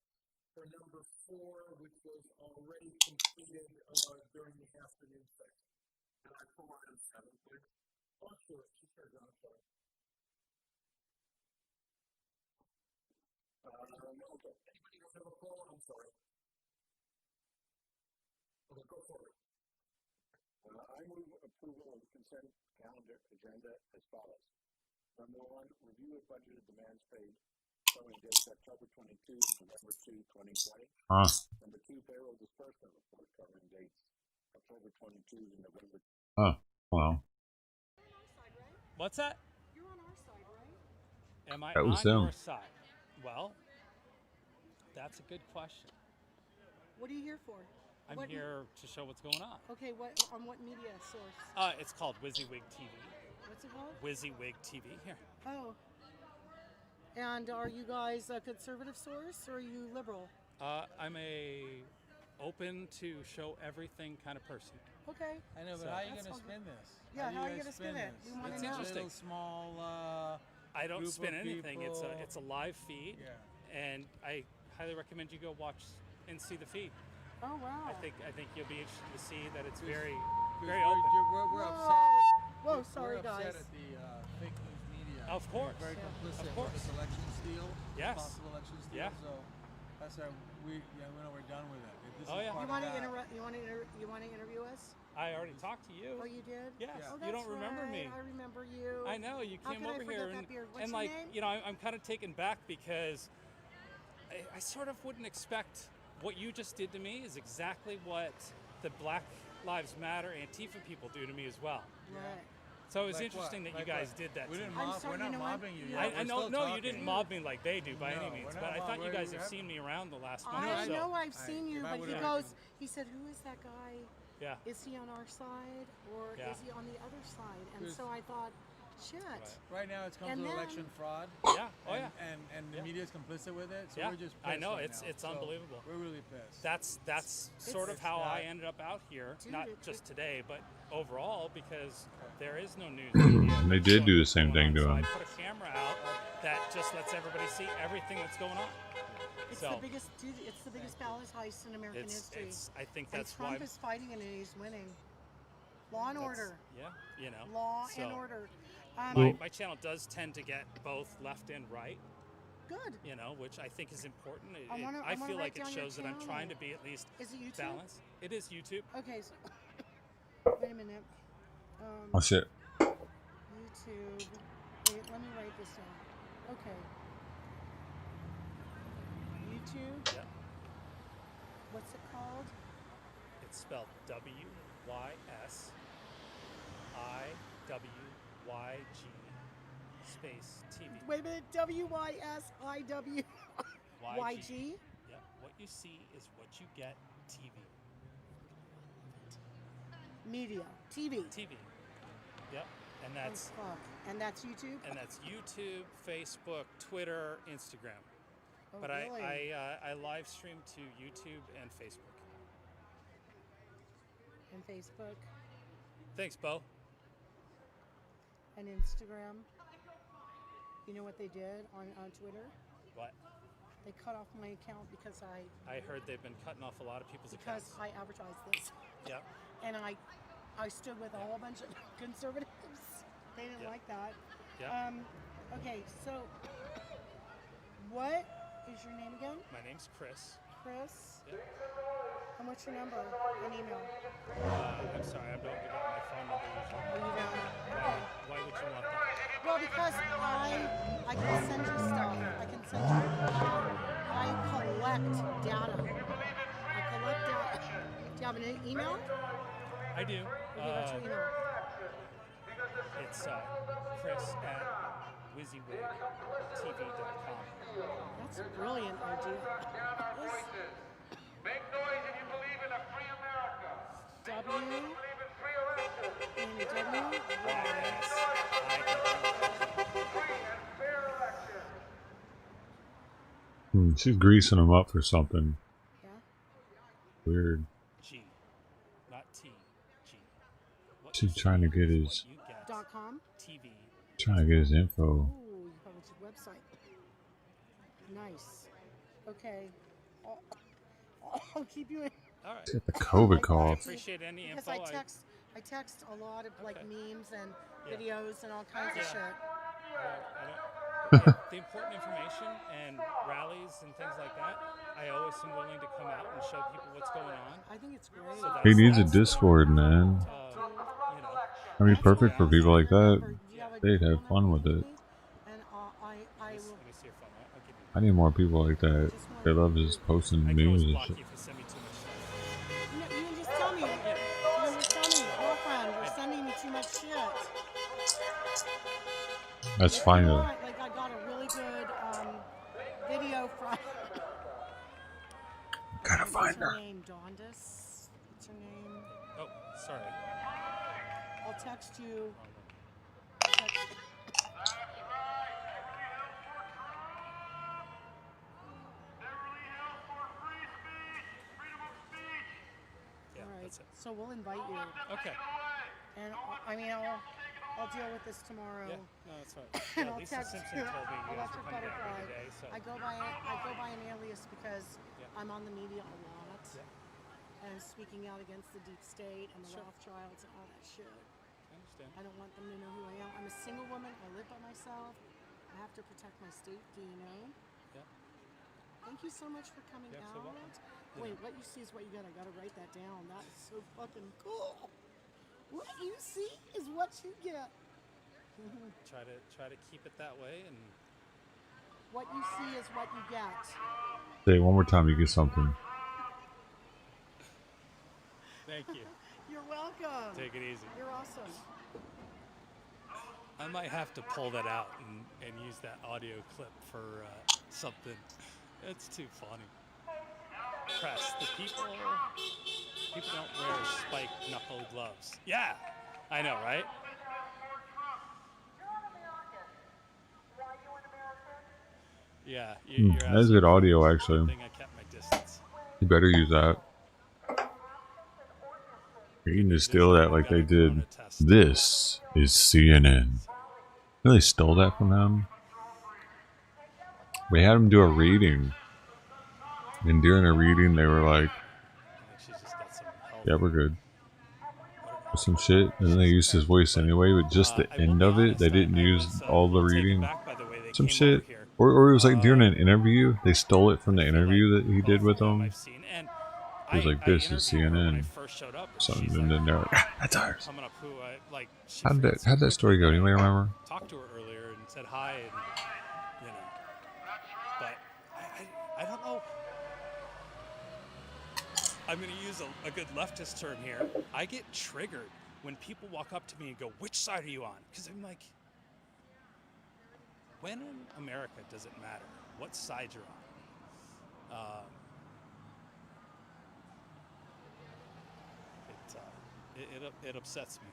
for number 4, which was already completed during the afternoon session. Can I pull item 7, please? Oh, sure. She says, I'm sorry. No, okay. Anybody else have a call? I'm sorry. Okay, go forward. I move approval of the consent calendar agenda as follows. Number one, review of budgeted demands paid showing dates October 22 to November 2, 2020. Number two, payroll disbursement report covering dates October 22 to November. Wow. What's that? You're on our side, right? Am I That on was them. your side? Well, that's a good question. What are you here for? I'm here to show what's going on. Okay, on what media source? It's called WYSIWYG TV. What's it called? WYSIWYG TV. Here. Oh. And are you guys a conservative source or are you liberal? I'm a open to show everything kind of person. Okay. I know, but how are you going to spin this? Yeah, how are you going to spin it? We want It's to know. interesting. Little small I don't group spin of anything. people. It's a live feed, and I highly recommend you go watch and see the feed. Oh wow! I think you'll be interested to see that it's very We're open. We're upset. Whoa, sorry we're upset guys. at the fake news media. Of course. We're very complicit Of course. with this election steal. Yes. Possible election steal. Yeah. So that's our we know we're done with it. If this Oh, is yeah. part You of want to that, you want to interview us? I already talked to you. Oh, you did? Yes. Oh, You don't that's remember right. me. I remember you. I know you How came could I over forget here that beard? What's and your like name? you know I'm kind of taken back because I sort of wouldn't expect what you just did to me is exactly what the Black Lives Matter Antifa people do to me as well. Right. So it was Like interesting what? that you Like guys what? did that. We to didn't me. mob, we're not mobbing you. I We're know, still no, you talking. didn't mob me like they do by No, any means, we're but not I thought you mob- guys we're have having- seen me around the last month I or so. know I've seen you, if I but he would've- goes, he said, who is that guy? Yeah. Is he on our side or Yeah. is he on the other side? And Because- so I thought, shit. Right now, it's come And to then- election fraud. Yeah. Oh and, yeah. And the media is complicit with it. So Yeah. we're just. I Pissed know right it's now. it's So unbelievable. We're really pissed. That's sort of It's how I that- ended up out here, Dude, not it's- just today, but overall because there is no news media. And they did do the what's same going thing on. to him. So I put a camera out that just lets everybody see everything that's going on. It's So the biggest, dude, it's the biggest ballot heist in American history. I think and that's Trump why. is fighting it and he's winning. Law and order. Yeah, you know. Law and So, order. My channel does tend to get both left and right. Good. You know, which I think is important. I wanna feel write like it down your shows that I'm trying to channel. be at least Is it YouTube? balanced. It is YouTube. Okay, so wait a minute. Oh shit. YouTube. Wait, let me write this down. Okay. YouTube. Yep. What's it called? It's spelled WYSIWYG space TV. Wait a minute. WYSIWYG. Yeah. What you see is what you get. TV. Media. TV. TV. Yep. And that's Oh, fuck. And that's YouTube? and that's YouTube, Facebook, Twitter, Instagram. Oh, But really? I live stream to YouTube and Facebook. And Facebook. Thanks, Bo. And Instagram. You know what they did on Twitter? What? They cut off my account because I heard they've been cutting off a lot of people's accounts. I advertised this. Yep. And I stood with a whole bunch of conservatives. They didn't Yep. like that. Yep. Okay, so what is your name again? My name's Chris. Chris. Yep. And what's your number and email? I'm sorry, I don't give out my phone number usually. Oh, you don't? Why would you want that? Well, because I can send you stuff. I can send you. I collect data. I collect data. Do you have an email? I do. Okay, what's your email? It's Chris at WYSIWYGTV.com. That's a brilliant idea. Make noise if you believe in a free America. W. Believe in free elections. Free and fair elections. She's greasing him up for something. Yeah. Weird. G, not T. G. She's trying to get his .com. TV. trying to get his info. Ooh, you published a website. Nice. Okay. I'll keep you in. All right. He's got the COVID I cough. appreciate any Because info. I text a lot of like memes and Yeah. videos and all kinds of shit. The important information and rallies and things like that, I always am willing to come out and show people what's going on. I think it's great. So He needs a Discord, man. you know, I mean, perfect for people like that. They'd have fun with it. I need more people like that. They love just posting memes and shit. You can just tell me. You can just tell me, girlfriend, you're sending me too much shit. That's fine though. Like I got a really good video from. Gotta find What's her her. name? Dondis. What's her name? Oh, sorry. I'll text you. Yeah, All right. that's it. So we'll invite you. Okay. And I mean, I'll deal with this tomorrow. Yeah, no, that's fine. And Yeah, I'll Lisa text Simpson told me you guys were Electric coming down Butterfly. here today, so. I go by an alias because I'm on the media a lot. And speaking out against the deep state and the Rothschilds and all that shit. I understand. I don't want them to know who I am. I'm a single woman. I live by myself. I have to protect my state DNA. Yeah. Than't you so much for coming You're out. so welcome. Wait, what you see is what you get. I gotta write that down. That is so fucking cool. What you see is what you get. Try to keep it that way, and what you see is what you get. Say it one more time, you get something. thank you. You're welcome. Take it easy. You're awesome. I might have to pull that out and use that audio clip for something. It's too funny. Press. The people don't wear spiked knuckle gloves. Yeah, I know, right? Yeah, That's good audio, actually. I kept my distance. You better use that. You can just steal that like they did. This is CNN. They stole that from them. We had them do a reading. And during the reading, they were like, yeah, we're good. Or some shit. And then they used his voice anyway, but just the end of it. They didn't use all the reading. Some shit. Or it was like during an interview. They stole it from the interview that he did with them. He was like, this is CNN. Something, and then they're like, that's ours. How'd that story go? Anybody remember? Talked to her earlier and said hi, and but I don't know. I'm going to use a good leftist term here. I get triggered when people walk up to me and go, which side are you on? Because I'm like, when in America does it matter what side you're on? It upsets me.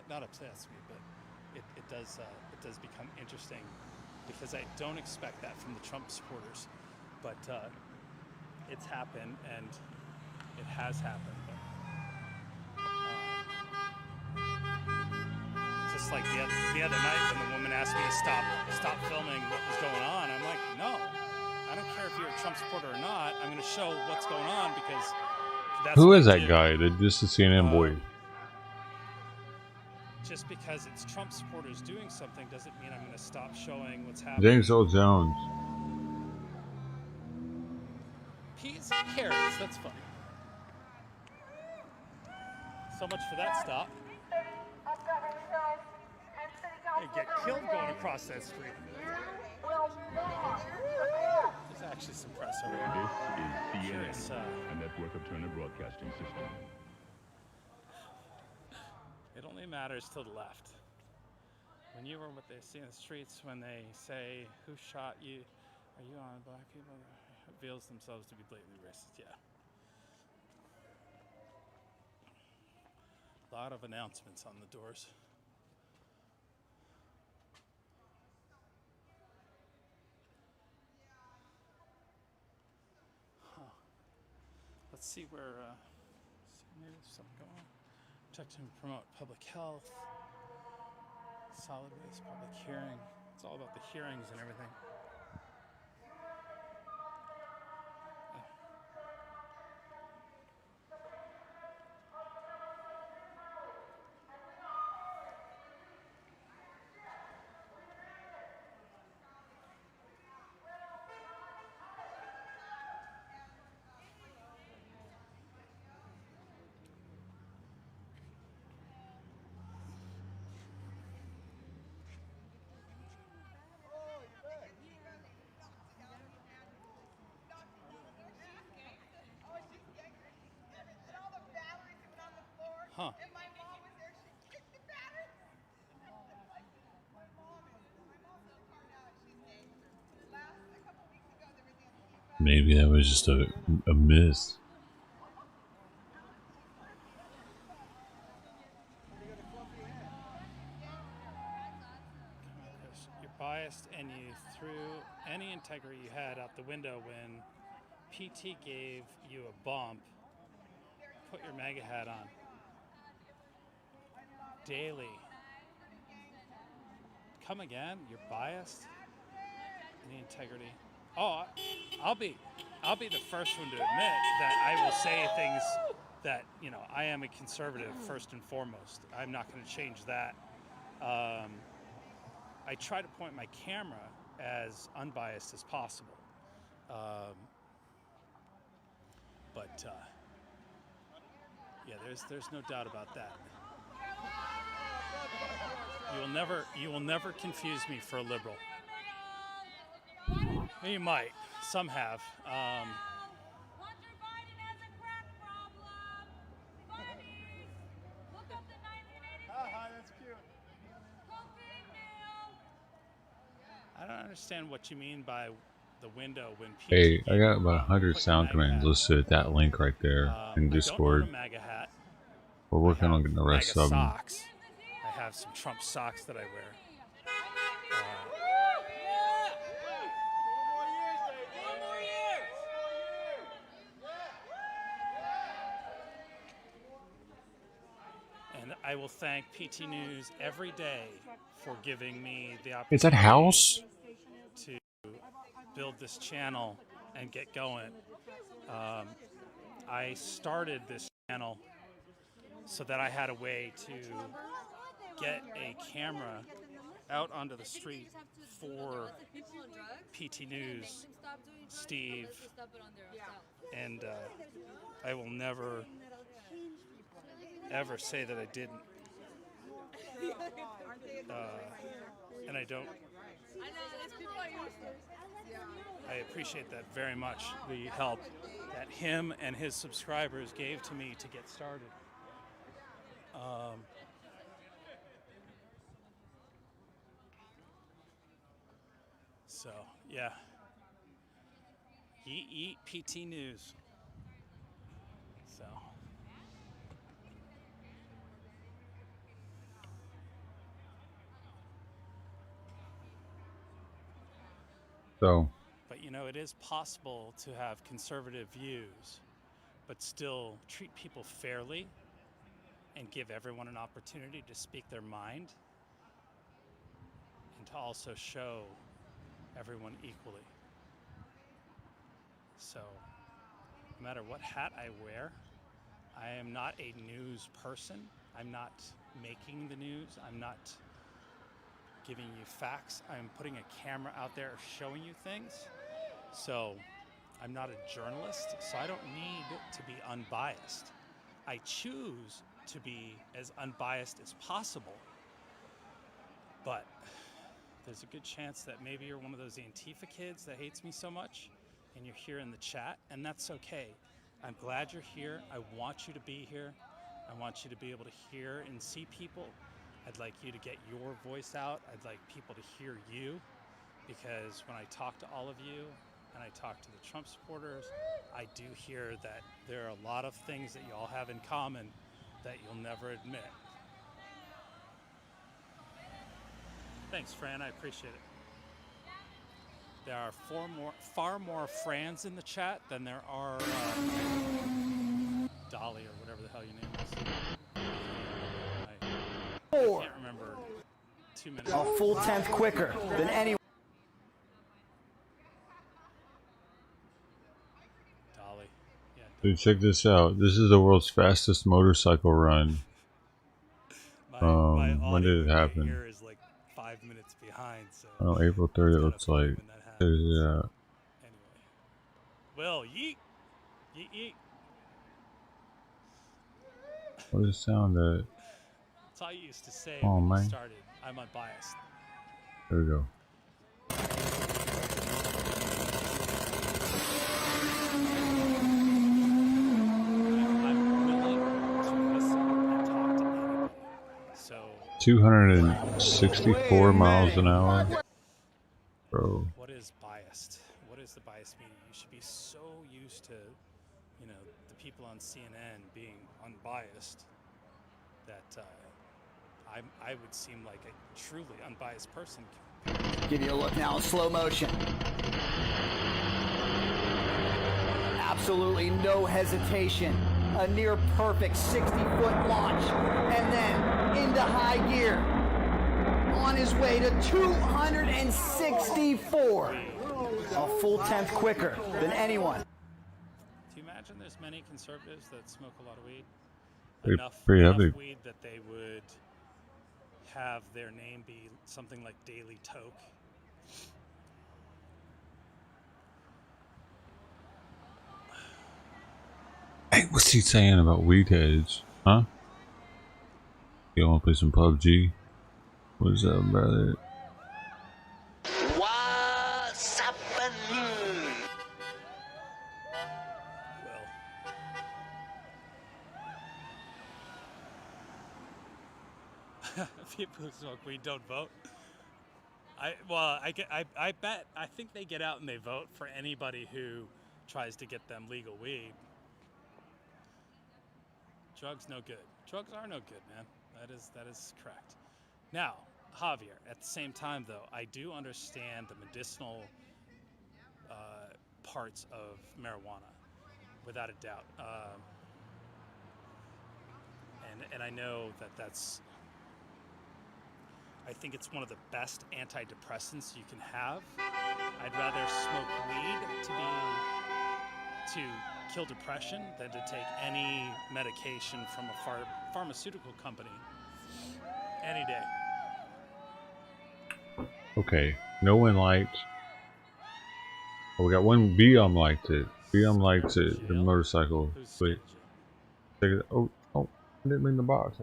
Not upsets me, but it does become interesting because I don't expect that from the Trump supporters. But it's happened, and it has happened. But, just like the other night when the woman asked me to stop filming what was going on, I'm like, no, I don't care if you're a Trump supporter or not. I'm going to show what's going on because that's Who what is I that do. guy? Just a CNN boy. Just because it's Trump supporters doing something doesn't mean I'm going to stop showing what's happening. James Earl Jones. Peas and carrots, that's funny. So much for that stop. You get killed going across that street. There's actually some press over here. This is CNN, a network of Turner Broadcasting System. It only matters to the left. When you were what they see in the streets, when they say, who shot you? Are you on black people? Reveals themselves to be blatantly racist, yeah. A lot of announcements on the doors. Huh. Let's see where, maybe there's something going on. Protect and promote public health, solid waste, public hearing. It's all about the hearings and everything. Huh. Maybe that was just a miss. You're biased and you threw any integrity you had out the window when PT gave you a bump. Put your MAGA hat on. Daily. Come again? You're biased? Any integrity? Oh, I'll be the first one to admit that I will say things that, you know, I am a conservative first and foremost. I'm not going to change that. I try to point my camera as unbiased as possible. But yeah, there's no doubt about that. You will never confuse me for a liberal. You might. Some have. I don't understand what you mean by the window when PT. Hey, I got about 100 sound commands listed at that link right there in Discord. We're working on getting the rest of them. Socks. I have some Trump socks that I wear. And I will thank PT News every day for giving me the opportunity. Is that House? To build this channel and get going. I started this channel so that I had a way to get a camera out onto the street for PT News, Steve, and I will never ever say that I didn't. And I don't. I appreciate that very much, the help that him and his subscribers gave to me to get started. So, yeah. Eat PT News. So. But you know, it is possible to have conservative views, but still treat people fairly and give everyone an opportunity to speak their mind and to also show everyone equally. So, no matter what hat I wear, I am not a news person. I'm not making the news. I'm not giving you facts. I'm putting a camera out there showing you things. So I'm not a journalist, so I don't need to be unbiased. I choose to be as unbiased as possible, but there's a good chance that maybe you're one of those Antifa kids that hates me so much and you're here in the chat, and that's okay. I'm glad you're here. I want you to be here. I want you to be able to hear and see people. I'd like you to get your voice out. I'd like people to hear you, because when I talk to all of you and I talk to the Trump supporters, I do hear that there are a lot of things that you all have in common that you'll never admit. Thanks, Fran. I appreciate it. There are far more Frans in the chat than there are Dolly or whatever the hell your name is. I can't remember 2 minutes. A full tenth quicker than anyone. Dolly. Yeah. Dude, check this out. This is the world's fastest motorcycle run. When did it happen? Here is like 5 minutes behind. So oh, April 3rd. It looks like. Yeah. Well, yeet, yeet, yeet. What does it sound at? That's all I used to say Oh, when man. you started. I'm unbiased. There we go. I'm willing to listen and talk 264 miles an hour. Bro. What is biased? What is the biased media? You should be so used to, you know, the people on CNN being unbiased that I would seem like a truly unbiased person. Give you a look now in slow motion. Absolutely no hesitation. A near perfect 60-foot launch. And then into high gear. On his way to 264. A full tenth quicker than anyone. Do you imagine there's many conservatives that smoke a lot of weed? Pretty Enough heavy. weed that they would have their name be something like Daily Toke. Hey, what's he saying about weed heads? Huh? You wanna play some PUBG? What's up, brother? What's happening? People who smoke weed don't vote. I think they get out and they vote for anybody who tries to get them legal weed. Drugs no good. Drugs are no good, man. That is correct. Now, Javier, at the same time though, I do understand the medicinal parts of marijuana, without a doubt. And I know that I think it's one of the best antidepressants you can have. I'd rather smoke weed to kill depression than to take any medication from a pharmaceutical company any day. Okay, no one liked. Oh, we got one. BM liked it. BM liked it. The motorcycle. Wait. Take it. Oh, I didn't mean the box.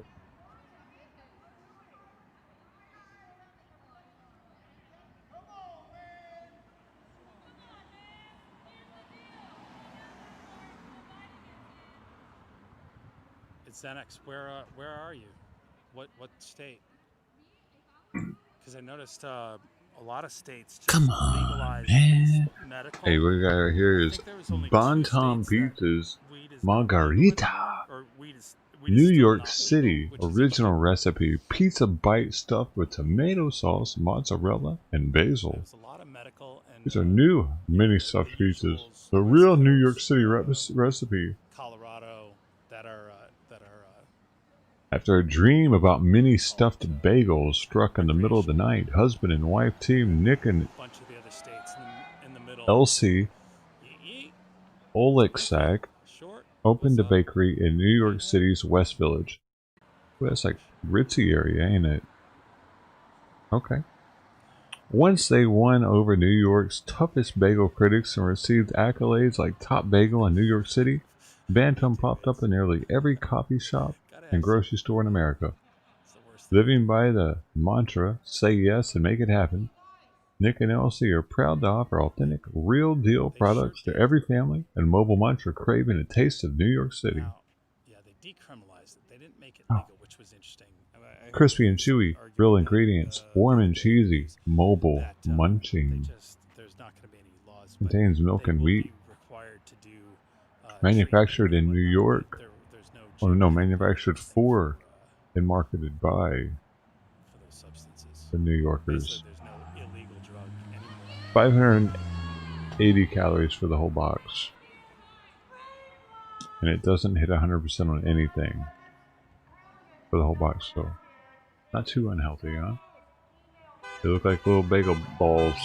It's Xanax. Where are you? What state? Because I noticed a lot of states just legalize medical. Hey, what we got right here is Bonton Pizza's Margarita. New York City original recipe pizza bite stuffed with tomato sauce, mozzarella, and basil. These are new mini stuffed pizzas. The real New York City recipe. Colorado that are After a dream about mini stuffed bagels struck in the middle of the night, husband and wife team Nick and bunch of the other states in the middle. Elsie Oleksak opened a bakery in New York City's West Village. Well, that's like ritzy area, ain't it? Okay. Once they won over New York's toughest bagel critics and received accolades like top bagel in New York City, Bantam popped up in nearly every coffee shop and grocery store in America. Living by the mantra, say yes and make it happen, Nick and Elsie are proud to offer authentic, real-deal products to every family and mobile muncher craving a taste of New York City. Yeah, they decriminalized it. They didn't make it legal, which was interesting. I Crispy and chewy, real ingredients, warm and cheesy, mobile munching. There's not going to be any laws. Contains milk and wheat. Manufactured in New York. Oh no, manufactured for and marketed by the New Yorkers. 580 calories for the whole box. And it doesn't hit 100% on anything for the whole box, so not too unhealthy, huh? They look like little bagel balls.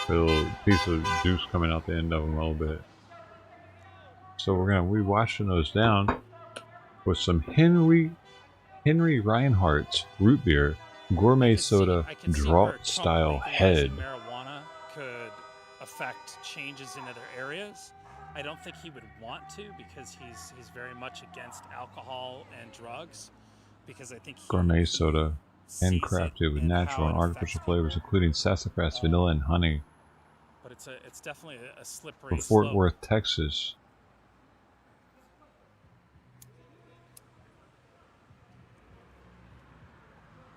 With a little piece of juice coming out the end of them a little bit. So we're gonna be washing those down with some Henry Reinhardt's root beer gourmet soda draught style head. Marijuana could affect changes in other areas. I don't think he would want to because he's very much against alcohol and drugs. Because I think Gourmet soda, handcrafted with natural and artificial flavors, including sassafras, vanilla, and honey. But it's definitely a slippery From Fort slope. Worth, Texas.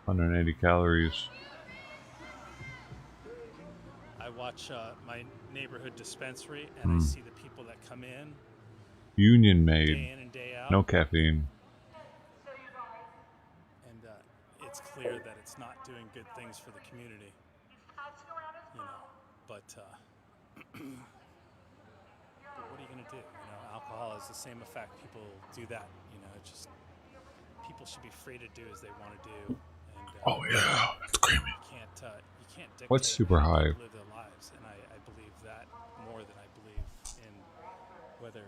180 calories. I watch my neighborhood dispensary, and I see the people that come in. Union made. Day in and day out. No caffeine. And it's clear that it's not doing good things for the community. You know, but what are you gonna do? You know, alcohol has the same effect. People do that. You know, it's just people should be free to do as they want to do. And, oh yeah, that's creamy. You can't dictate What's super how high? people live their lives, and I believe that more than I believe in whether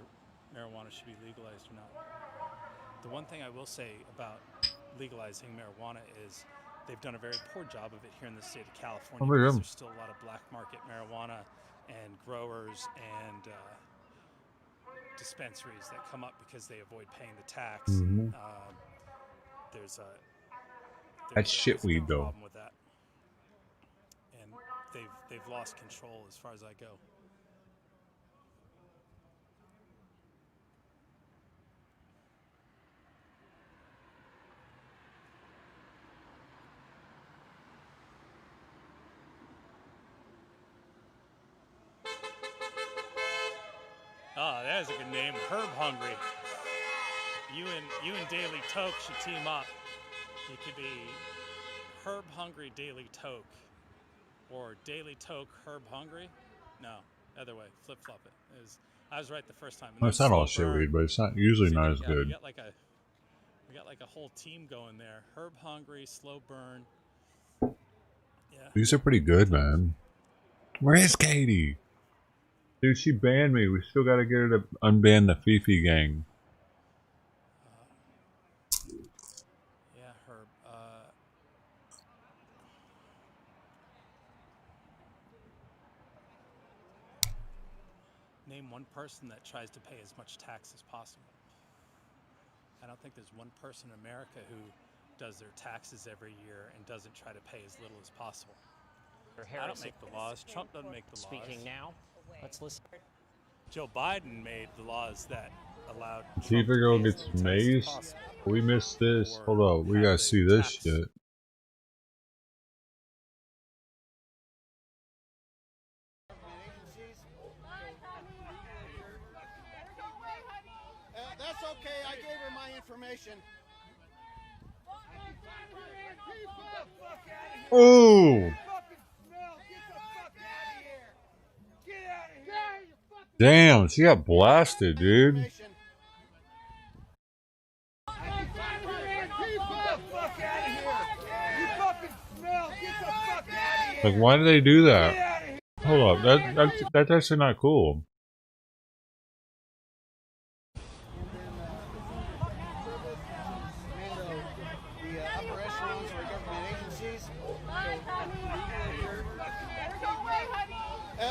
marijuana should be legalized or not. The one thing I will say about legalizing marijuana is they've done a very poor job of it here in the state of California. Oh, yeah. Because there's still a lot of black market marijuana and growers and dispensaries that come up because they avoid paying the tax. Mhm. That's shitweed, though. Problem with that, and they've lost control as far as I go. Oh, that is a good name, Herb Hungry. You and Daily Toke should team up. You could be Herb Hungry Daily Toke, or Daily Toke Herb Hungry. No, other way, flip flop it. I was right the first time. And Well, it's then not all Slow Burn. shitweed, but it's not usually not as Yeah, good. we got like a whole team going there. Herb Hungry, Slow Burn. Yeah. These are pretty good, man. Where is Katie? Dude, she banned me. We still gotta get her to unban the Fifi gang. Yeah, Herb. Name one person that tries to pay as much tax as possible. I don't think there's one person in America who does their taxes every year and doesn't try to pay as little as possible. I don't make the laws. Trump doesn't make the laws. Speaking now, let's listen. Joe Biden made the laws that allowed Tifa girl gets mazed. We missed this. Hold on, we gotta see this shit. That's okay, I gave her my information. Oh! Damn, she got blasted, dude. Like, why do they do that? Hold up, that's actually not cool.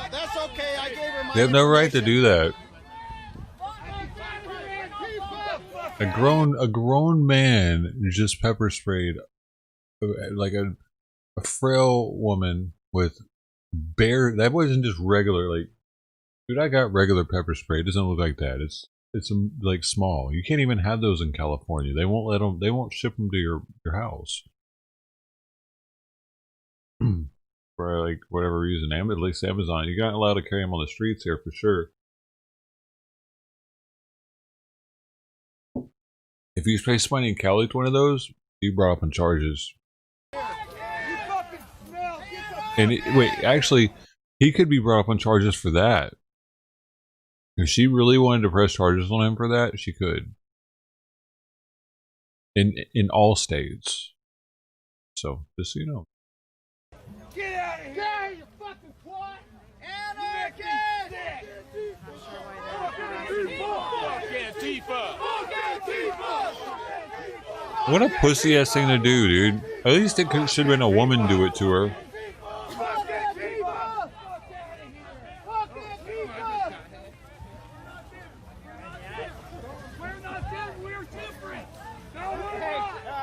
That's okay, I gave her my They have no right to do that. A grown man just pepper sprayed like a frail woman with bare. That wasn't just regular. Like, dude, I got regular pepper spray. It doesn't look like that. It's like small. You can't even have those in California. They won't let them. They won't ship them to your house. For like whatever reason, at least Amazon, you're not allowed to carry them on the streets here for sure. If you spray somebody in Cali with one of those, you brought up on charges. And wait, actually, he could be brought up on charges for that. If she really wanted to press charges on him for that, she could. In all states. So, just so you know. Get out of here! You fucking twat! Anarchist! What a pussy ass thing to do, dude. At least it should have been a woman do it to her.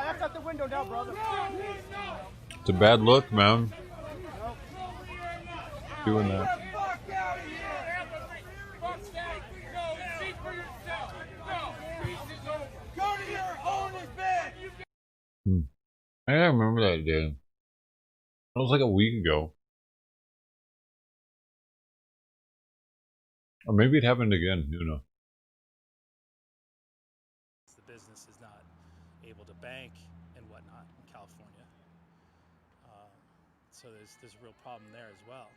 That's out the window now, brother. It's a bad look, man. Doing that. I remember that day. It was like a week ago. Or maybe it happened again. Who knows? The business is not able to bank and whatnot in California. So there's a real problem there as well.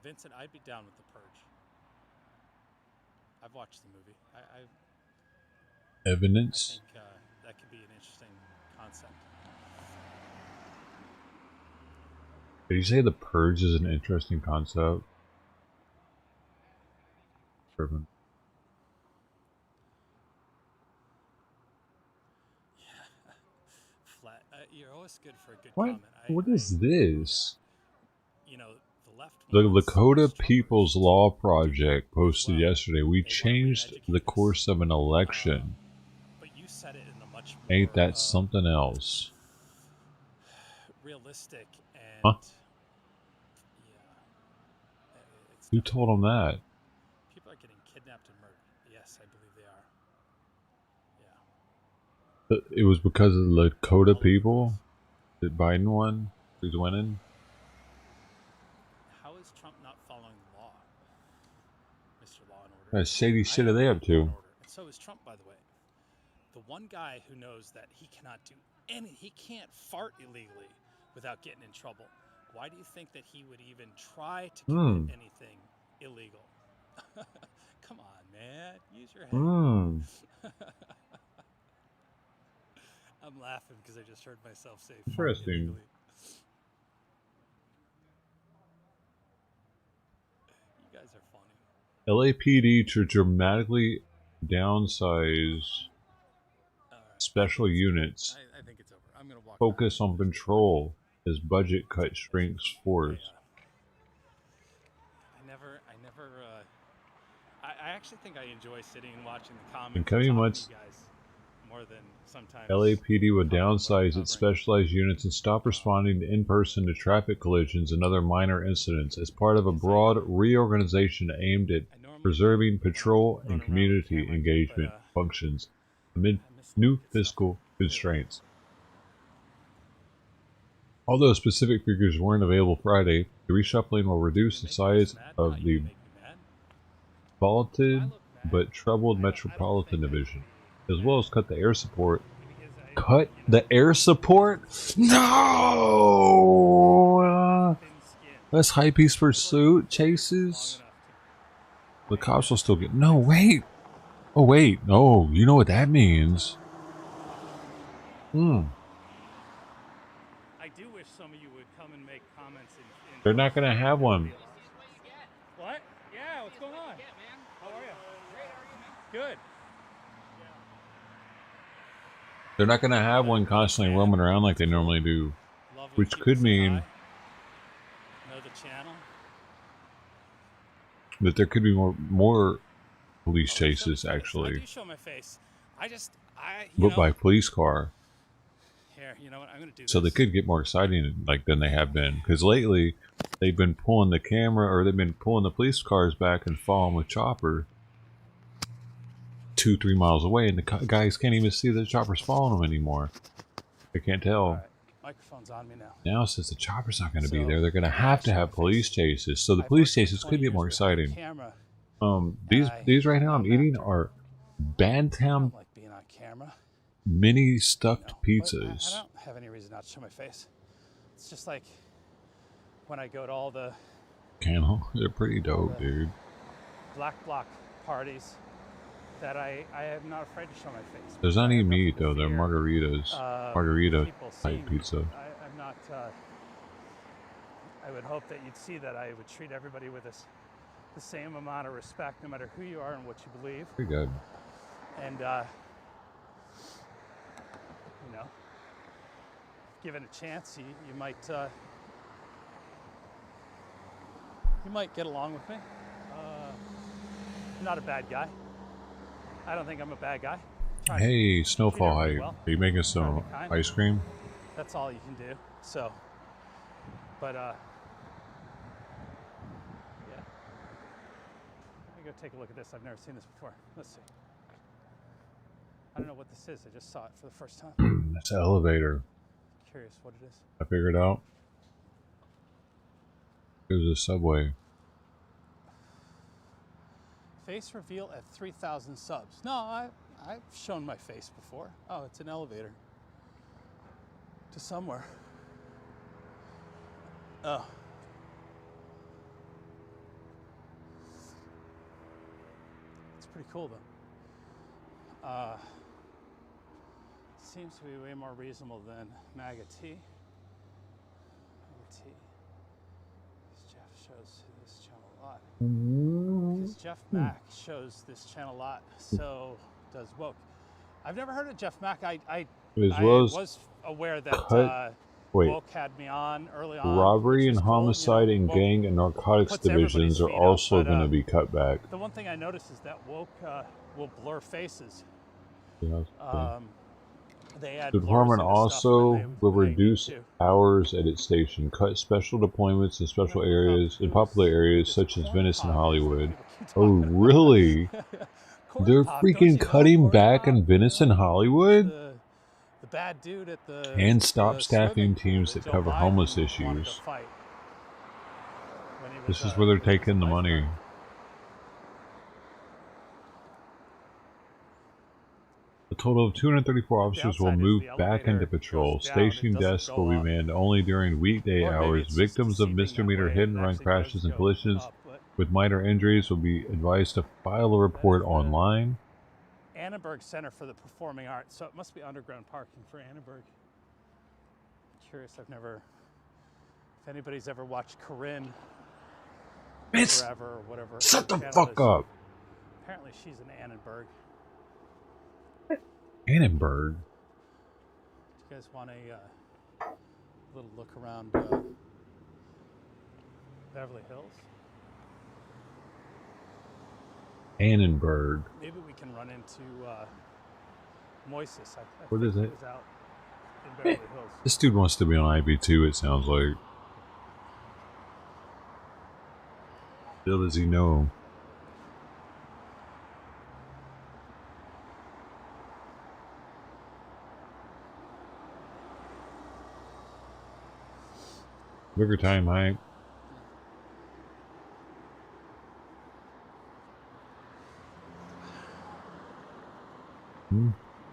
Vincent, I'd be down with The Purge. I've watched the movie. Evidence? I think that could be an interesting concept. Did you say The Purge is an interesting concept? Perfect. Flat. You're always good for a good What? comment. What is this? You know, the left. The Lakota People's Law Project posted yesterday. We changed the course of an election. But you said it in a much more Ain't that something else? realistic and Huh? Who told him that? people are getting kidnapped and murdered. Yes, I believe they are. It was because of the Lakota people that Biden won? He's winning? How is Trump not following the law, Mr. Law and Order? What shady shit are they up to? And so is Trump, by the way. The one guy who knows that he cannot do he can't fart illegally without getting in trouble. Why do you think that he would even try to commit anything illegal? Come on, man. Use your head. I'm laughing because I just heard myself say fart Interesting. illegally. You guys are funny. LAPD to dramatically downsize special units. I think it's over. I'm gonna walk Focus on control as budget cut shrinks force. I actually think I enjoy sitting and watching the comments. In coming months, you guys more than sometimes. LAPD would downsize its specialized units and stop responding in person to traffic collisions and other minor incidents as part of a broad reorganization aimed at preserving patrol and community engagement functions amid new fiscal constraints. Although specific figures weren't available Friday, the reshuffling will reduce the size of the vaulted but troubled Metropolitan Division, as well as cut the air support. Cut the air support? No! Less high-piece pursuit chases? The cops will still get... No, wait! Oh, wait. No, you know what that means. I do wish some of you would come and make comments. They're not going to have one. What? Yeah, what's going on? How are you? Good. They're not going to have one constantly roaming around like they normally do. Which could mean Know the channel? that there could be more police chases, I actually. do show my face. You But know, by police car. Here, you know what? I'm going to do So they could get more exciting than they have been. Because lately, they've been pulling the camera, or they've been pulling the police cars back and following with chopper 2-3 miles away, and the guys can't even see the chopper's following them anymore. They can't tell. Right. Microphone's on me now. Now, since the chopper's not going to be there, they're going to have police chases. So the police chases could get more exciting. These right now I'm eating are Bantam Like being on camera. mini stuffed I pizzas. don't have any reason not to show my face. It's just like when I go to all the Candle, they're pretty dope, dude. black bloc parties that I am not afraid to show my face. There's not even meat though. They're margaritas, margarita people type seeing- pizza. I'm not. I would hope that you'd see that I would treat everybody with the same amount of respect, no matter who you are and what you believe. Pretty good. And you know, given a chance, you might get along with me. I'm not a bad guy. I don't think I'm a bad guy. Hey, Snowfall, everybody how well. are you making some kind. ice cream? That's all you can do. So, but yeah. Let me go go take a look at this. I've never seen this before. Let's see. I don't know what this is. I just saw it for the first time. That's an elevator. Curious what it is. I figured out. It was a subway. Face reveal at 3,000 subs. No, I've shown my face before. Oh, it's an elevator. To somewhere. Oh. It's pretty cool though. Seems to be way more reasonable than MAGA T. MAGA T. Jeff shows this channel a lot. Because Jeff Mack shows this channel a lot, so does Woke. I've never heard of Jeff Mack. I was aware that Woke had me on early on. Robbery and homicide and gang and narcotics divisions are also going to be cut back. The one thing I noticed is that Woke will blur faces. Yeah, the department also will reduce hours at its station, cut special deployments in special areas, in popular areas such as Venice and Hollywood. Oh, really? They're freaking cutting back in Venice and Hollywood? The bad dude at the And stop staffing teams that cover homeless issues. This is where they're taking the money. A total of 234 officers will move back into patrol. Station desks will be manned only during weekday hours. Victims of misdemeanor hit-and-run crashes and collisions with minor injuries will be advised to file a report online. Annenberg Center for the Performing Arts, so it must be underground parking for Annenberg. Curious, I've never, if anybody's ever watched Corinne Forever or whatever. Shut the fuck up! Apparently she's an Annenberg. Annenberg? Do you guys want a little look around Beverly Hills? Annenberg. Maybe we can run into Moises. What is it? He was out in Beverly Hills. This dude wants to be on IB2, it sounds like. Little does he know. Bigger time, hype.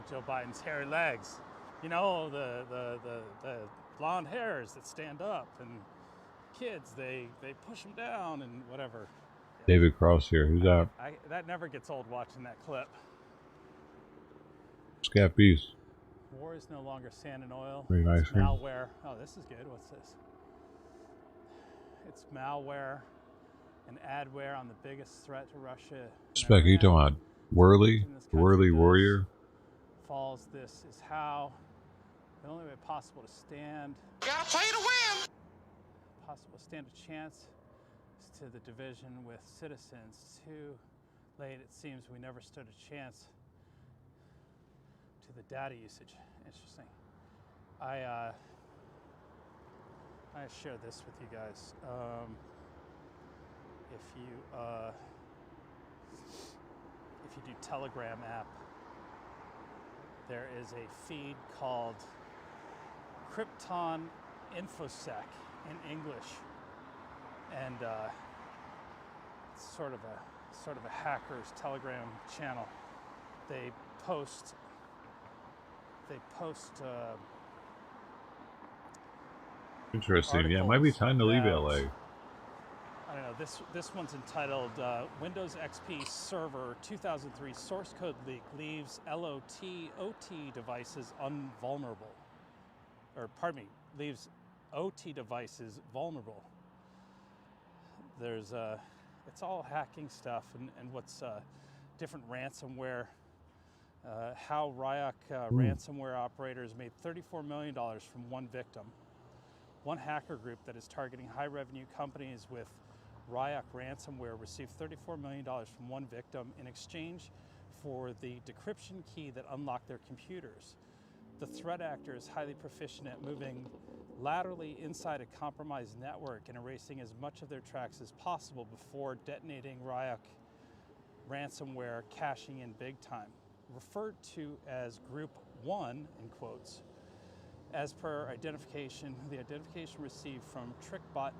Joe Biden's hairy legs. You know, the blonde hairs that stand up, and kids, they push them down and whatever. David Cross here. Who's that? That never gets old watching that clip. Scat Beast. War is no longer sand and oil. Very nice. It's malware. Oh, this is good. What's this? It's malware and adware on the biggest threat to Russia. Spec, you talking about Whirly? Whirly Warrior? Falls. This is how the only way possible to stand. Gotta play to win. Possible to stand a chance is to the division with citizens. Too late, it seems we never stood a chance to the data usage. Interesting. I share this with you guys. If you do Telegram app, there is a feed called Krypton InfoSec in English, and it's sort of a hacker's Telegram channel. They post. Interesting. Yeah, it might be time to leave LA. I don't know. This one's entitled Windows XP Server 2003 Source Code Leak Leaves OT Devices Unvulnerable. Or, pardon me, leaves OT devices vulnerable. There's, it's all hacking stuff and what's different ransomware. How Ryuk ransomware operators made $34 million from one victim. One hacker group that is targeting high-revenue companies with Ryuk ransomware received $34 million from one victim in exchange for the decryption key that unlocked their computers. The threat actor is highly proficient at moving laterally inside a compromised network and erasing as much of their tracks as possible before detonating Ryuk ransomware cashing in big time, referred to as Group 1, in quotes, as per identification, the identification received from TrickBot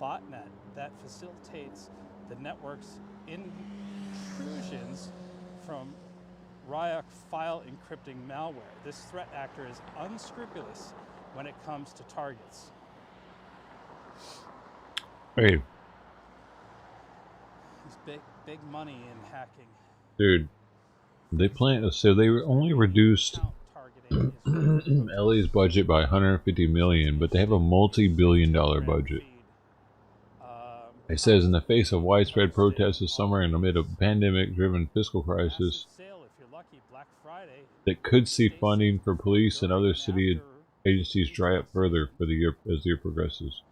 botnet that facilitates the network's intrusions from Ryuk file encrypting malware. This threat actor is unscrupulous when it comes to targets. Hey. There's big money in hacking. Dude, they plan, so they only reduced LA's budget by 150 million, but they have a multi-billion-dollar budget. It says, in the face of widespread protests this summer and amid a pandemic-driven fiscal crisis that could see funding for police and other city agencies dry up further for the year as the year progresses.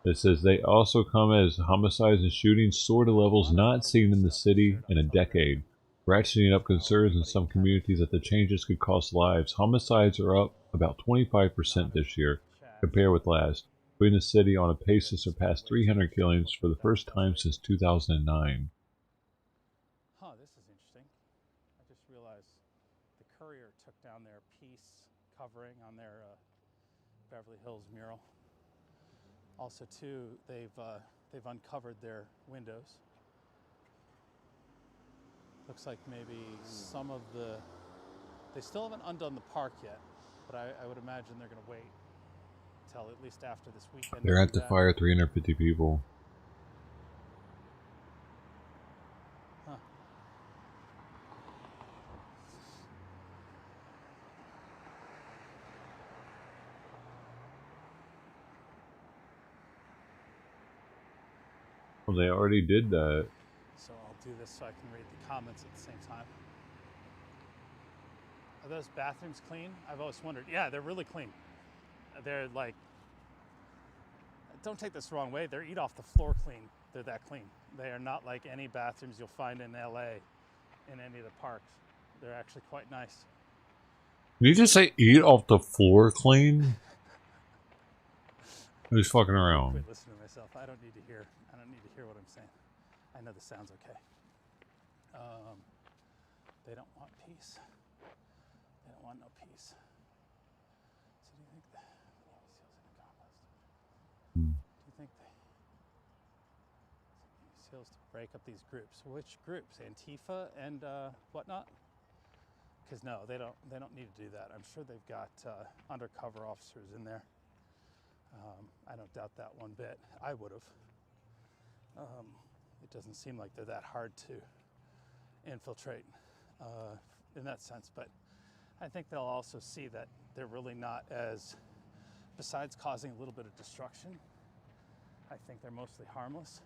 It says they also come as homicides and shootings soar to levels not seen in the city in a decade, ratcheting up concerns in some communities that the changes could cost lives. Homicides are up about 25% this year compared with last, putting the city on a pace to surpass 300 killings for the first time since 2009. Huh, this is interesting. I just realized the Courier took down their peace covering on their Beverly Hills mural. Also, too, they've uncovered their windows. Looks like maybe some of they still haven't undone the park yet, but I would imagine they're going to wait until at least after this weekend. They're at the fire 350 people. Huh. Well, they already did that. So I'll do this so I can read the comments at the same time. Are those bathrooms clean? I've always wondered. Yeah, they're really clean. They're like, don't take this the wrong way, they're eat off the floor clean. They're that clean. They are not like any bathrooms you'll find in LA in any of the parks. They're actually quite nice. Did you just say eat off the floor clean? Who's fucking around? Quit listening to myself. I don't need to hear what I'm saying. I know this sounds okay. They don't want peace. They don't want no peace. So do you think the Navy SEALs are going to do you think the Navy SEALs to break up these groups? Which groups? Antifa and whatnot? Because no, they don't need to do that. I'm sure they've got undercover officers in there. I don't doubt that one bit. I would have. It doesn't seem like they're that hard to infiltrate in that sense, but I think they'll also see that they're really not as, besides causing a little bit of destruction, I think they're mostly harmless.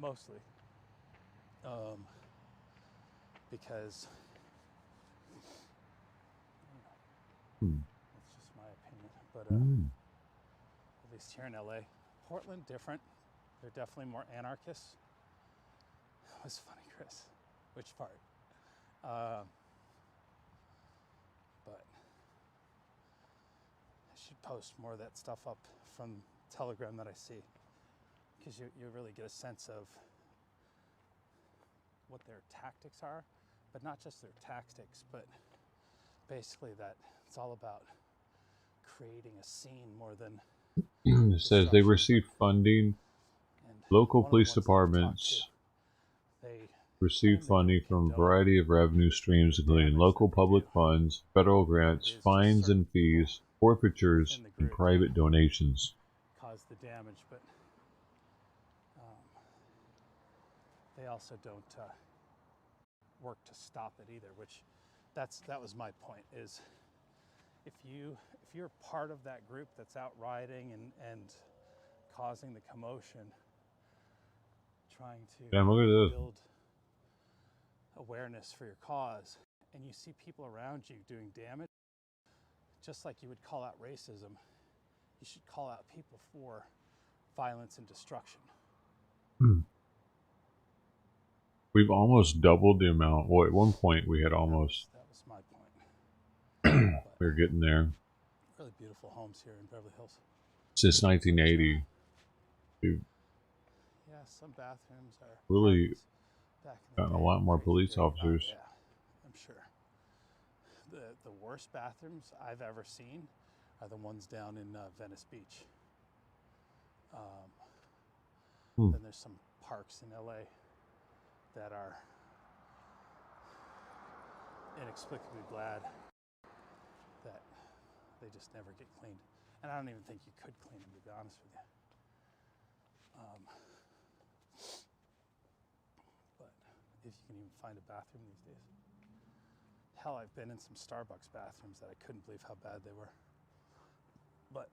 Mostly. Because it's just my opinion, but at least here in LA. Portland, different. They're definitely more anarchists. That was funny, Chris. Which part? But I should post more of that stuff up from Telegram that I see, because you really get a sense of what their tactics are, but not just their tactics, but basically that it's all about creating a scene more than. It says they receive funding. Local police departments receive funding from a variety of revenue streams, including local public funds, federal grants, fines and fees, forfeitures, and private donations. Cause the damage, but they also don't work to stop it either. Which that was my point. Is if you're part of that group that's out rioting and causing the commotion, trying to build awareness for your cause, and you see people around you doing damage, just like you would call out racism, you should call out people for violence and destruction. We've almost doubled the amount. Well, at one point we had almost. That was my point. We're getting there. Really beautiful homes here in Beverly Hills. Since 1980. some bathrooms are really back in the gotten a day, lot more crazy police dirty. officers. Oh, yeah, I'm sure. The worst bathrooms I've ever seen are the ones down in Venice Beach. Then there's some parks in LA that are inexplicably glad that they just never get cleaned. And I don't even think you could clean them, to be honest with you. But if you can even find a bathroom these days. Hell, I've been in some Starbucks bathrooms that I couldn't believe how bad they were. But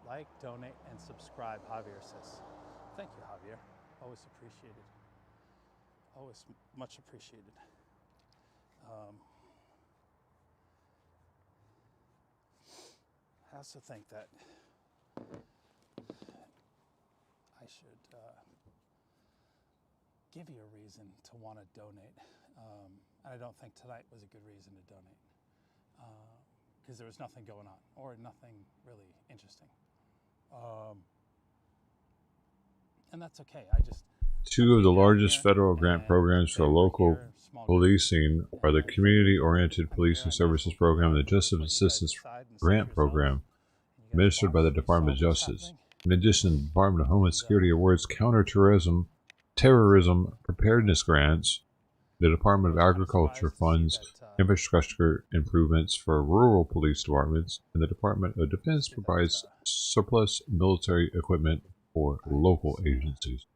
like, donate, and subscribe, Javier says. Thank you, Javier. Always appreciated. Always much appreciated. I also think that I should give you a reason to want to donate. And I don't think tonight was a good reason to donate. Because there was nothing going on, or nothing really interesting. And that's okay. Two of the largest federal grant programs for local policing are the Community-Oriented Policing Services Program and the Justice Assistance Grant Program, administered by the Department of Justice. In addition, the Department of Homeland Security awards counterterrorism preparedness grants. The Department of Agriculture funds infrastructure improvements for rural police departments, and the Department of Defense provides surplus military equipment for local agencies.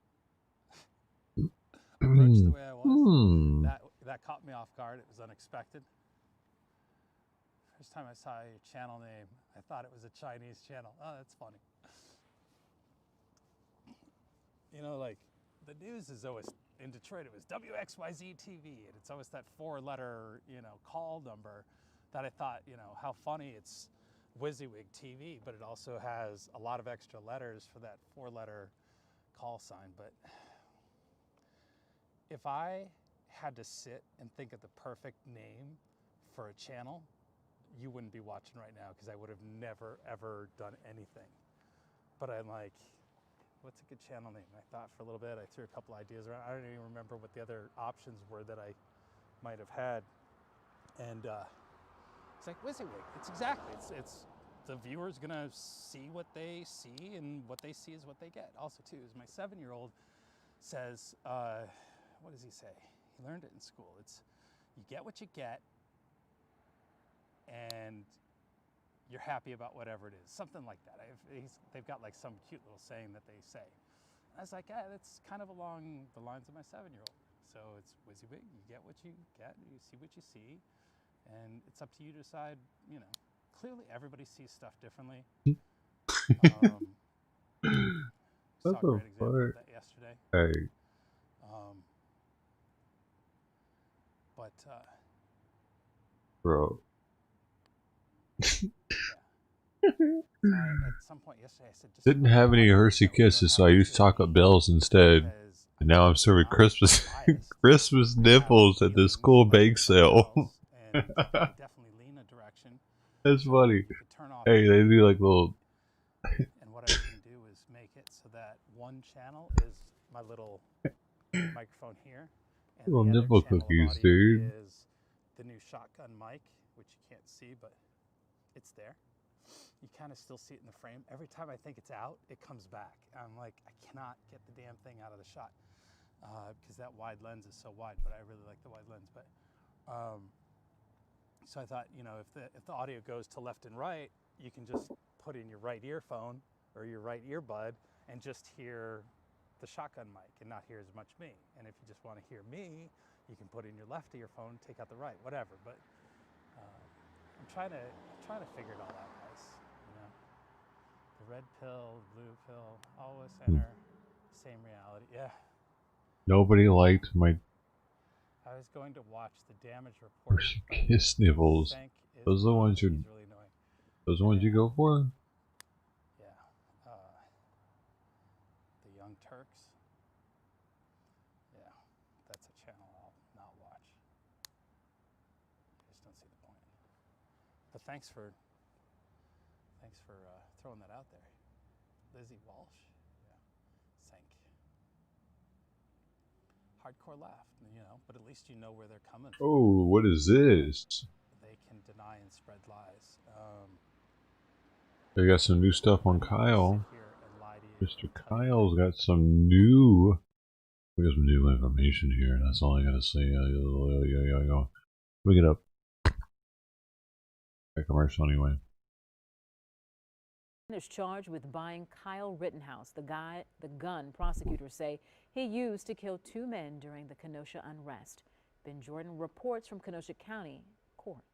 Approached the way I was. That caught me off guard. It was unexpected. First time I saw your channel name, I thought it was a Chinese channel. Oh, that's funny. You know, like, the news is always, in Detroit, it was WXYZ TV, and it's always that 4-letter, call number that I thought, how funny it's WYSIWYG TV, but it also has a lot of extra letters for that 4-letter call sign. But if I had to sit and think of the perfect name for a channel, you wouldn't be watching right now, because I would have never, ever done anything. But I'm like, what's a good channel name? I thought for a little bit. I threw a couple ideas around. I don't even remember what the other options were that I might have had. And it's like WYSIWYG. It's exactly. It's the viewer's gonna see what they see, and what they see is what they get. Also, too, is my 7-year-old says, what does he say? He learned it in school. It's, you get what you get, and you're happy about whatever it is. Something like that. They've got like some cute little saying that they say. I was like, yeah, that's kind of along the lines of my 7-year-old. So it's WYSIWYG. You get what you get, you see what you see, and it's up to you to decide, Clearly everybody sees stuff differently. Saw a great example of that yesterday. Hey. But bro. at some point yesterday, I said, Didn't have any Hershey Kisses, so I used chocolate bells instead. And now I'm serving Christmas Christmas nipples at the school bake sale. definitely lean a direction. That's funny. Turn off Hey, they do like little. And what I can do is make it so that one channel is my little microphone here, and Little the other nipple channel cookies, of audio dude. is the new shotgun mic, which you can't see, but it's there. You kind of still see it in the frame. Every time I think it's out, it comes back. I'm like, I cannot get the damn thing out of the shot, because that wide lens is so wide, but I really like the wide lens. But so I thought, if the audio goes to left and right, you can just put in your right earphone or your right earbud and just hear the shotgun mic and not hear as much me. And if you just want to hear me, you can put in your left earphone, take out the right, whatever. But I'm trying to figure it all out, guys. The red pill, blue pill, always enter same reality. Yeah. Nobody liked my I was going to watch the damage report. Hershey Kiss nipples. Those are the ones you. Really annoying. Those are the ones you go for. Yeah. The Young Turks. Yeah, that's a channel I'll not watch. I just don't see the point. But thanks for Thanks for throwing that out there. Lizzie Walsh. Yeah. Sank. Hardcore laugh, you know, but at least you know where they're coming from. Oh, what is this? They can deny and spread lies. They got some new stuff on Kyle. Mr. Kyle's got some new. We got some new information here. That's all I gotta say. Look it up. A commercial anyway. Is charged with buying Kyle Rittenhouse, the gun prosecutors say he used to kill 2 men during the Kenosha unrest. Ben Jordan reports from Kenosha County Court.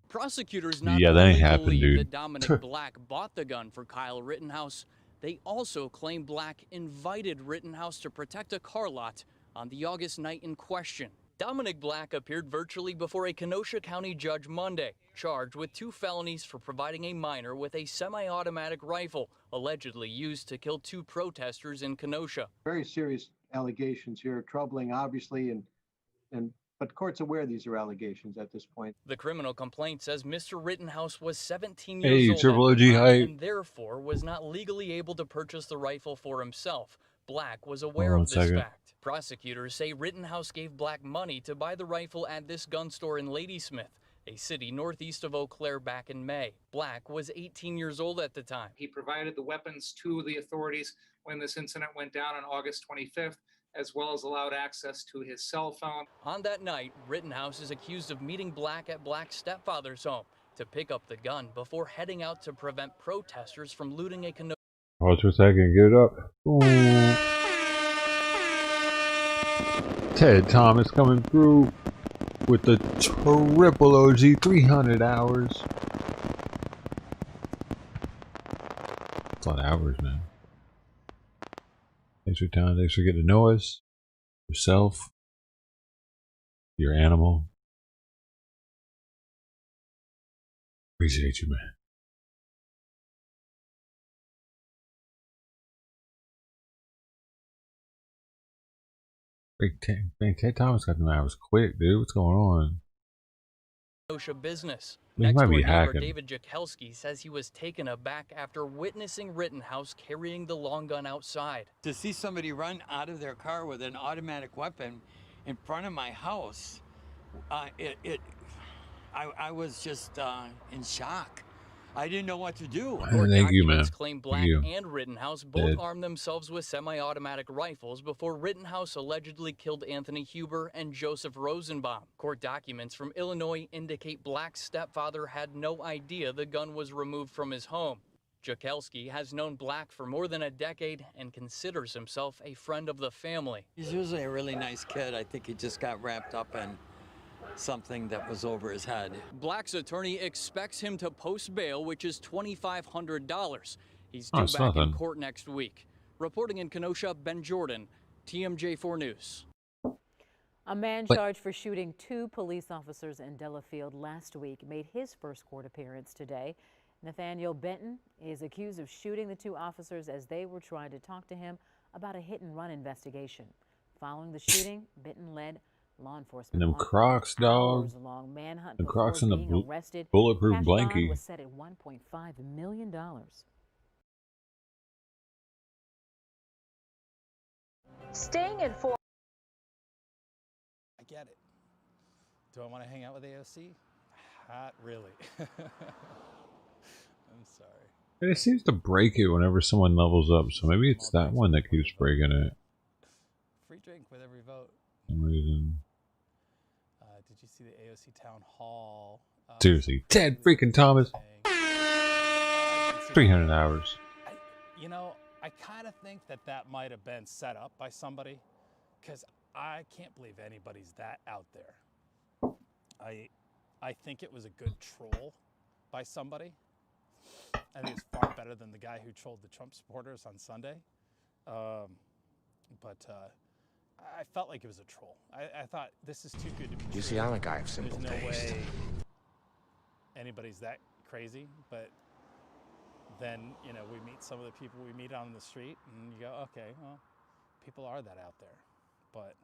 Prosecutors not that only ain't happened, believe dude. that Dominic Black bought the gun for Kyle Rittenhouse, they also claim Black invited Rittenhouse to protect a car lot on the August night in question. Dominic Black appeared virtually before a Kenosha County judge Monday, charged with 2 felonies for providing a minor with a semi-automatic rifle allegedly used to kill 2 protesters in Kenosha. Very serious allegations here, troubling, obviously, but court's aware these are allegations at this point. The criminal complaint says Mr. Rittenhouse was 17 Hey, years old Triple at OG the time hype. and therefore was not legally able to purchase the rifle for himself. Black was aware Hold on of a this second. fact. Prosecutors say Rittenhouse gave Black money to buy the rifle at this gun store in Ladysmith, a city northeast of Eau Claire, back in May. Black was 18 years old at the time. He provided the weapons to the authorities when this incident went down on August 25th, as well as allowed access to his cell phone. On that night, Rittenhouse is accused of meeting Black at Black's stepfather's home to pick up the gun before heading out to prevent protesters from looting a Kenosha. Pause for a second. Get it up. Ooh. Ted Thomas coming through with the Triple OG 300 hours. That's a lot of hours, man. Thanks for your time. Thanks for getting to know us, yourself, your animal. Appreciate you, man. Ted Thomas got them hours quick, dude. What's going on? Kenosha business. He Next might door be neighbor hacking. David Jakelski says he was taken aback after witnessing Rittenhouse carrying the long gun outside. To see somebody run out of their car with an automatic weapon in front of my house, I was just in shock. I didn't know what to do. Thank you, man. Documents claim Black Thank you. and Rittenhouse both Dead. armed themselves with semi-automatic rifles before Rittenhouse allegedly killed Anthony Huber and Joseph Rosenbaum. Court documents from Illinois indicate Black's stepfather had no idea the gun was removed from his home. Jakelski has known Black for more than a decade and considers himself a friend of the family. He's usually a really nice kid. I think he just got wrapped up in something that was over his head. Black's attorney expects him to post bail, which is $2,500. He's Oh, due it's back in nothing. court next week. Reporting in Kenosha, Ben Jordan, TMJ4 News. A man But- charged for shooting 2 police officers in Delafield last week made his first court appearance today. Nathaniel Benton is accused of shooting the 2 officers as they were trying to talk to him about a hit-and-run investigation. Following the shooting, Benton led law enforcement And them on Crocs, dog. hours-long manhunt The before Crocs and the being arrested. bulletproof Cash bond blankie. was set at $1.5 million. Staying informed. I get it. Do I want to hang out with AOC? Not really. I'm sorry. And it seems to break it whenever someone levels up, so maybe it's that one that keeps breaking it. Free drink with every vote. For some reason. Did you see the AOC town hall? Seriously, Ted freaking Thomas. 300 hours. You know, I kind of think that might have been set up by somebody, because I can't believe anybody's that out there. I think it was a good troll by somebody. I think it's far better than the guy who trolled the Trump supporters on Sunday. But I felt like it was a troll. I thought this is too good to be true. You see, I'm a guy of simple There's no taste. way anybody's that crazy, but then, you know, we meet some of the people we meet on the street and you go, okay, well, people are that out there. But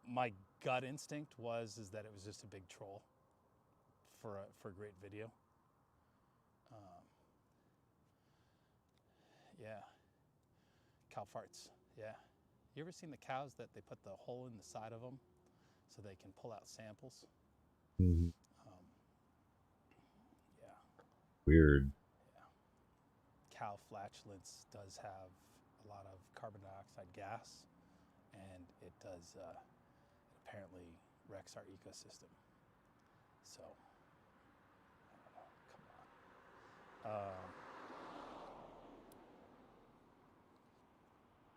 my gut instinct is that it was just a big troll for a great video. Yeah. Cow farts. Yeah. You ever seen the cows that they put the hole in the side of them so they can pull out samples? Mm-hmm. Yeah. Weird. Yeah. Cow flatulence does have a lot of carbon dioxide gas, and it does it apparently wrecks our ecosystem. So, come on.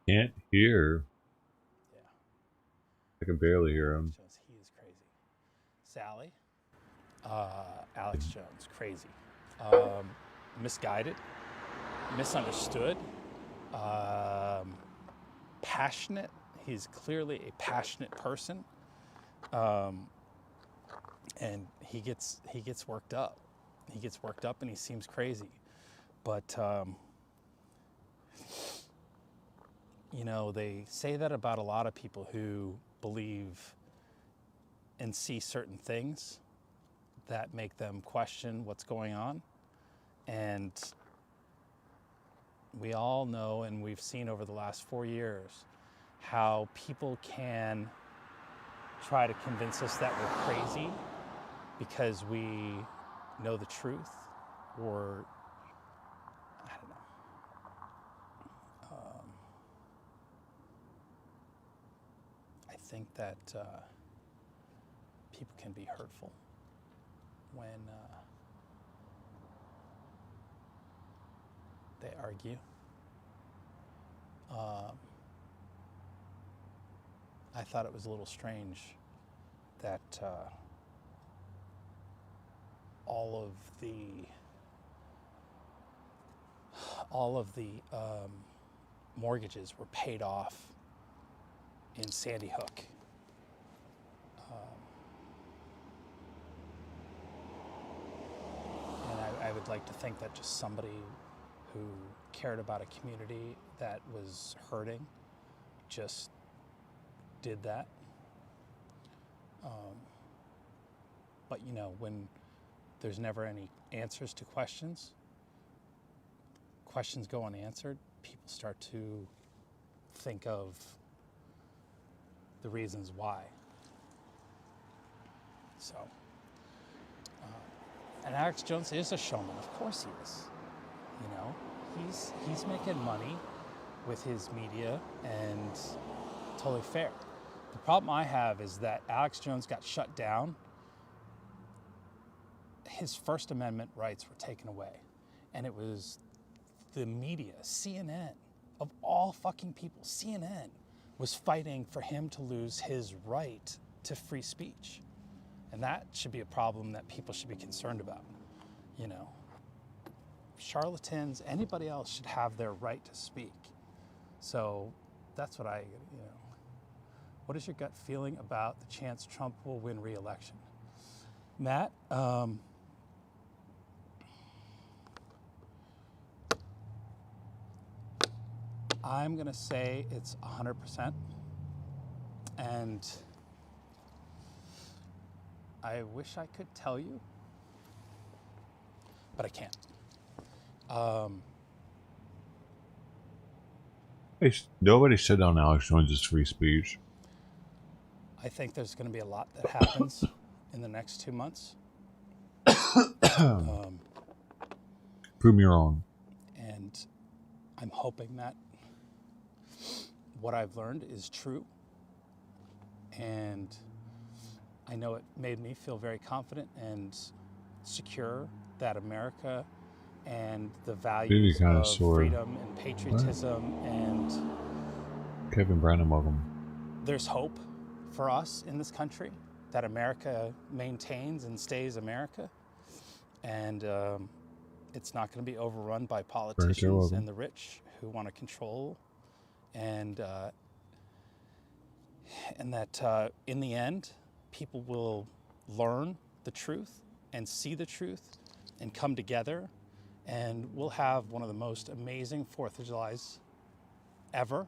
Can't hear. Yeah. I can barely hear him. Jones, he is crazy. Sally, Alex Jones, crazy. Misguided, misunderstood, passionate. He's clearly a passionate person, and he gets worked up. He gets worked up, and he seems crazy. But you know, they say that about a lot of people who believe and see certain things that make them question what's going on. And we all know, and we've seen over the last 4 years, how people can try to convince us that we're crazy because we know the truth, or I don't know. I think that people can be hurtful when they argue. I thought it was a little strange that all of the mortgages were paid off in Sandy Hook. And I would like to think that just somebody who cared about a community that was hurting just did that. But you know, when there's never any answers to questions go unanswered, people start to think of the reasons why. So, and Alex Jones is a showman, of course he is. You know, he's making money with his media, and totally fair. The problem I have is that Alex Jones got shut down. His First Amendment rights were taken away, and it was the media, CNN, of all fucking people, CNN was fighting for him to lose his right to free speech. And that should be a problem that people should be concerned about. You know, charlatans, anybody else should have their right to speak. So that's what you know. What is your gut feeling about the chance Trump will win re-election? Matt, I'm gonna say it's 100%, and I wish I could tell you, but I can't. Nobody shut down Alex Jones' free speech. I think there's going to be a lot that happens in the next 2 months. Prove me wrong. And I'm hoping that what I've learned is true. And I know it made me feel very confident and secure that America and the values of freedom and patriotism and Kevin Branham, welcome. There's hope for us in this country, that America maintains and stays America, and it's not going to be overrun by politicians and the rich who want to control, and that in the end, people will learn the truth and see the truth and come together, and we'll have one of the most amazing 4th of Julys ever.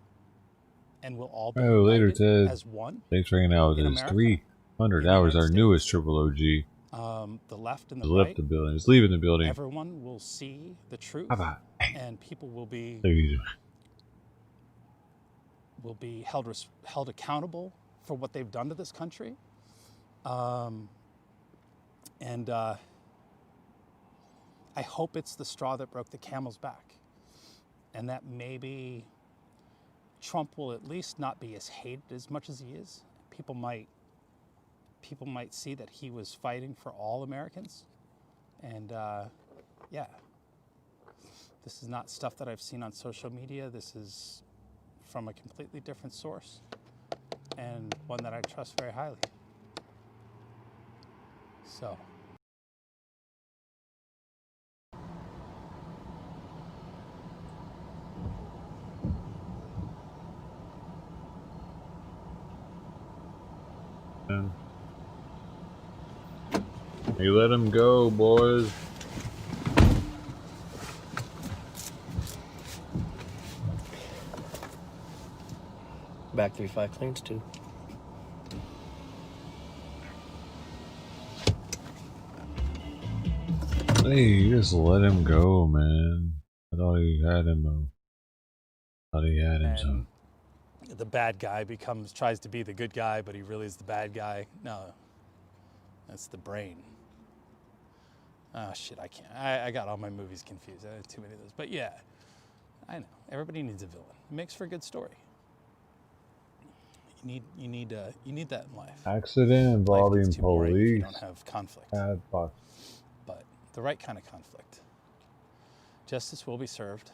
And we'll all be later, Ted. as one. Thanks for hanging out with us. 300 hours, our newest Triple OG. the left and the He's right. left the building. He's leaving the building. Everyone will see the truth, and people will be held accountable for what they've done to this country. And I hope it's the straw that broke the camel's back, and that maybe Trump will at least not be as hated as much as he is. People might see that he was fighting for all Americans. And yeah, this is not stuff that I've seen on social media. This is from a completely different source, and one that I trust very highly. So. You let him go, boys. Back 3-5 cleans too. Hey, you just let him go, man. I thought he had him. So. The bad guy tries to be the good guy, but he really is the bad guy. No, that's the brain. Oh shit, I can't. I got all my movies confused. I have too many of those. But yeah, I know. Everybody needs a villain. It makes for a good story. You need that in life. Accident involving Life gets too boring if police. you don't have conflict. But the right kind of conflict. Justice will be served.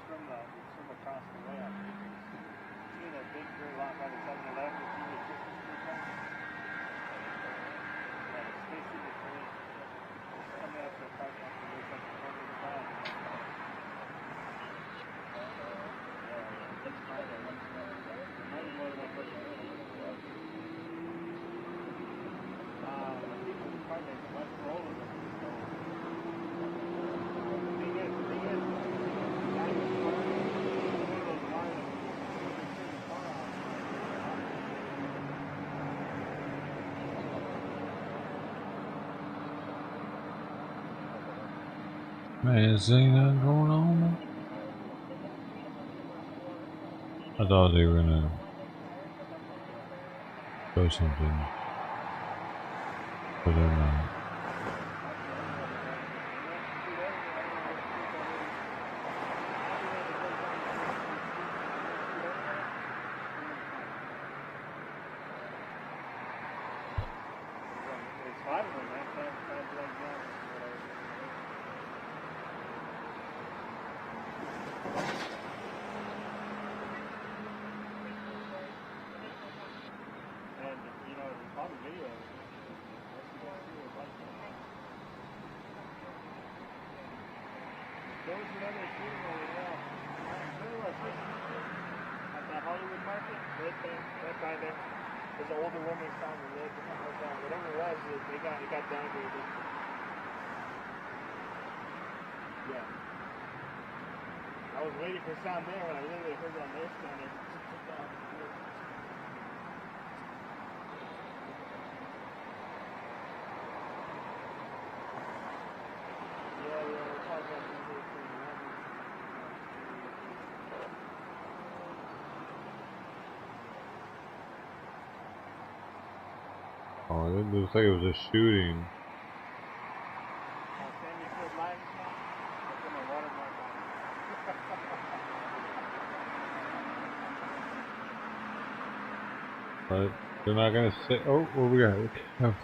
From across the way. See that big gray lot by the 7-Eleven? See the Christmas tree sign? Yeah, it's facing the police. It's coming up to the parking lot to look up the corner of the back. Yeah, that's Friday. Another one of them was I think it was Friday. It was for all of them. The thing is, man, is anything going on? I thought they were gonna show something, but they're not. There was another shooting over there. Where was it? At the Hollywood market? Right there. Right by there. There's an older woman found the leg or something like that. Whatever it was, it got downgraded. Yeah. I was waiting for sound there when I literally heard it on their standard. Oh, it looks like it was a shooting. But they're not gonna say. Oh, what we got? Oh.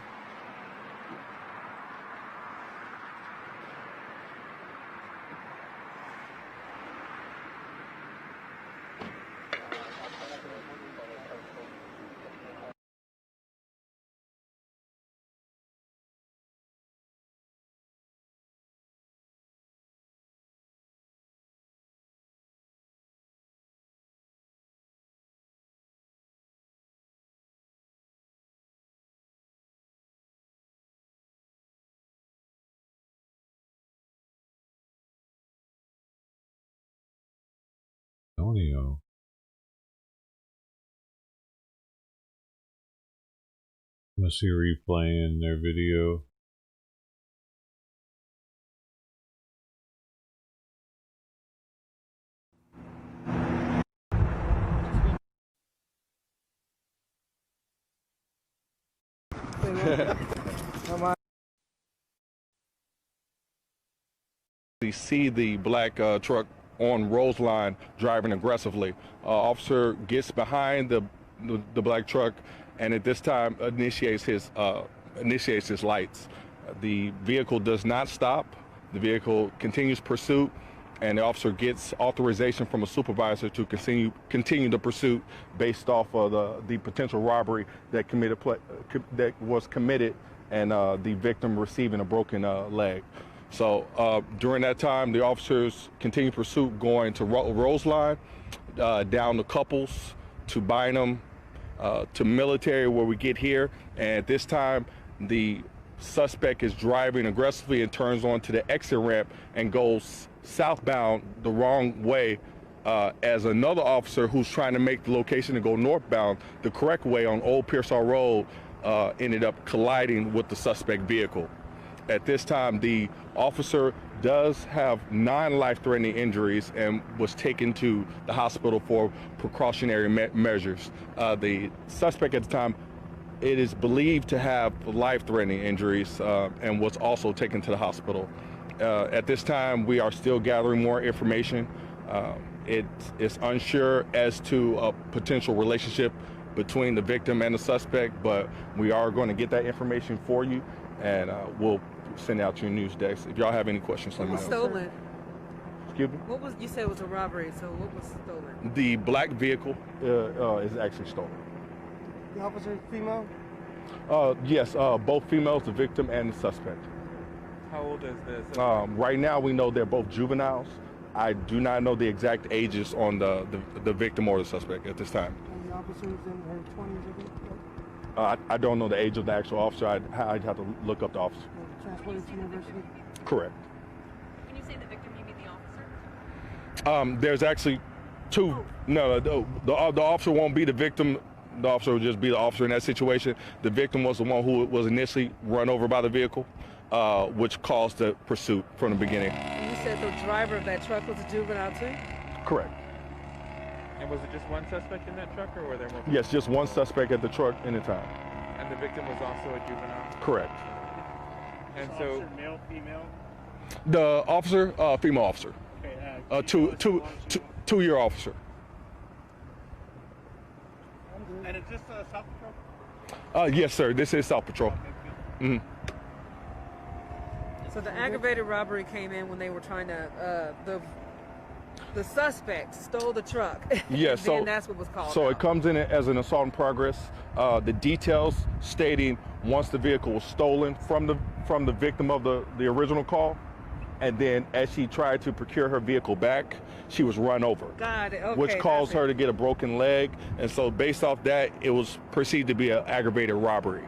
Antonio. Must be replaying their video. We see the black truck on Roseline driving aggressively. Officer gets behind the black truck, and at this time initiates his lights. The vehicle does not stop. The vehicle continues pursuit, and the officer gets authorization from a supervisor to continue the pursuit based off of the potential robbery that was committed, and the victim receiving a broken leg. So during that time, the officers continue pursuit going to Roseline, down to Couples, to Bynum, to Military, where we get here. And at this time, the suspect is driving aggressively and turns onto the exit ramp and goes southbound the wrong way, as another officer who's trying to make the location to go northbound the correct way on Old Pearsall Road ended up colliding with the suspect vehicle. At this time, the officer does have non-life-threatening injuries and was taken to the hospital for precautionary measures. The suspect at the time, it is believed to have life-threatening injuries and was also taken to the hospital. At this time, we are still gathering more information. It's unsure as to a potential relationship between the victim and the suspect, but we are going to get that information for you, and we'll send out your news decks. If y'all have any questions, let me know. What was stolen? Excuse me? What was, you said it was a robbery, so what was stolen? The black vehicle is actually stolen. The officer is female? Yes, both females, the victim and the suspect. How old is this? Right now we know they're both juveniles. I do not know the exact ages on the victim or the suspect at this time. And the officer is in her 20s, I think? I don't know the age of the actual officer. I'd have to look up the officer. Transported to university? Correct. When you say the victim, you mean the officer? There's actually two. No, the officer won't be the victim. The officer will just be the officer in that situation. The victim was the one who was initially run over by the vehicle, which caused the pursuit from the beginning. You said the driver of that truck was a juvenile too? Correct. And was it just one suspect in that truck, or were there more? Yes, just one suspect at the truck in the time. And the victim was also a juvenile? Correct. And so, so, officer, male, female? The officer, female officer. Okay, two-year officer. And is this South Patrol? Yes, sir. This is South Patrol. Mm-hmm. So the aggravated robbery came in when they were trying to, the suspect stole the truck. Yes, so that's what was called. So it comes in as an assault in progress. The details stating once the vehicle was stolen from the victim of the original call, and then as she tried to procure her vehicle back, she was run over. Got it. Okay, which caused her to get a broken leg, and so based off that, it was perceived to be an aggravated robbery.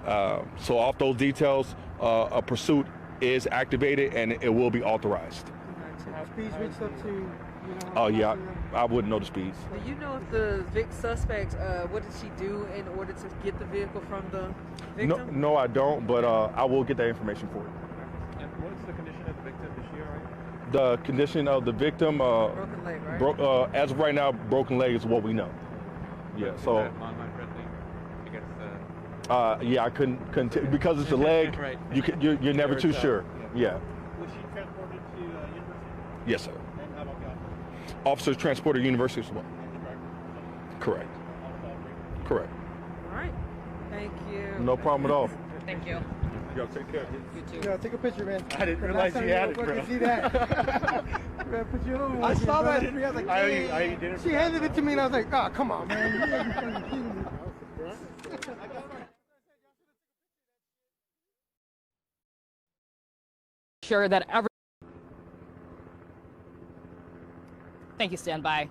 So off those details, a pursuit is activated and it will be authorized. Speeds reached up to, Oh yeah, I wouldn't know the speeds. Do you know if the suspect, what did she do in order to get the vehicle from the victim? No, I don't, but I will get that information for you. and what's the condition of the victim? Is she all right? The condition of the victim, Broken leg, right? as of right now, broken leg is what we know. Yeah, so Online friendly against the Yeah, I couldn't because it's a leg. Right. You're never too sure. Yeah. Was she transported to university? Yes, sir. And how about the officer? Officers transported to university as well. Correct. Correct. All right. Thank you. No problem at all. Thank you. Y'all take care. You too. Yeah, take a picture, man. I didn't realize you had it, bro. See that? Man, put your own I saw that. I was like, I owe hey. you- I owe you dinner She for handed it to me, and I was like, oh, come on, man. You gotta be fucking kidding me. Sure that every. Thank you, stand by.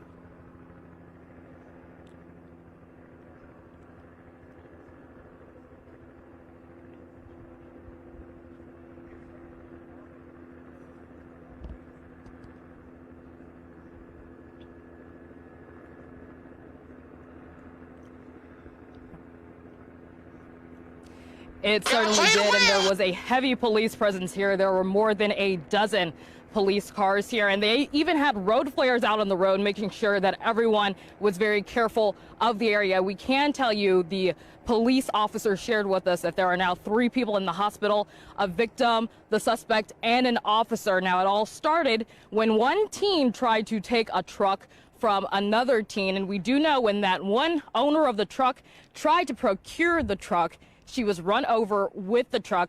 It certainly did, and there was a heavy police presence here. There were more than a dozen police cars here, and they even had road flares out on the road, making sure that everyone was very careful of the area. We can tell you the police officer shared with us that there are now 3 people in the hospital, a victim, the suspect, and an officer. Now, it all started when one teen tried to take a truck from another teen, and we do know when that one owner of the truck tried to procure the truck, she was run over with the truck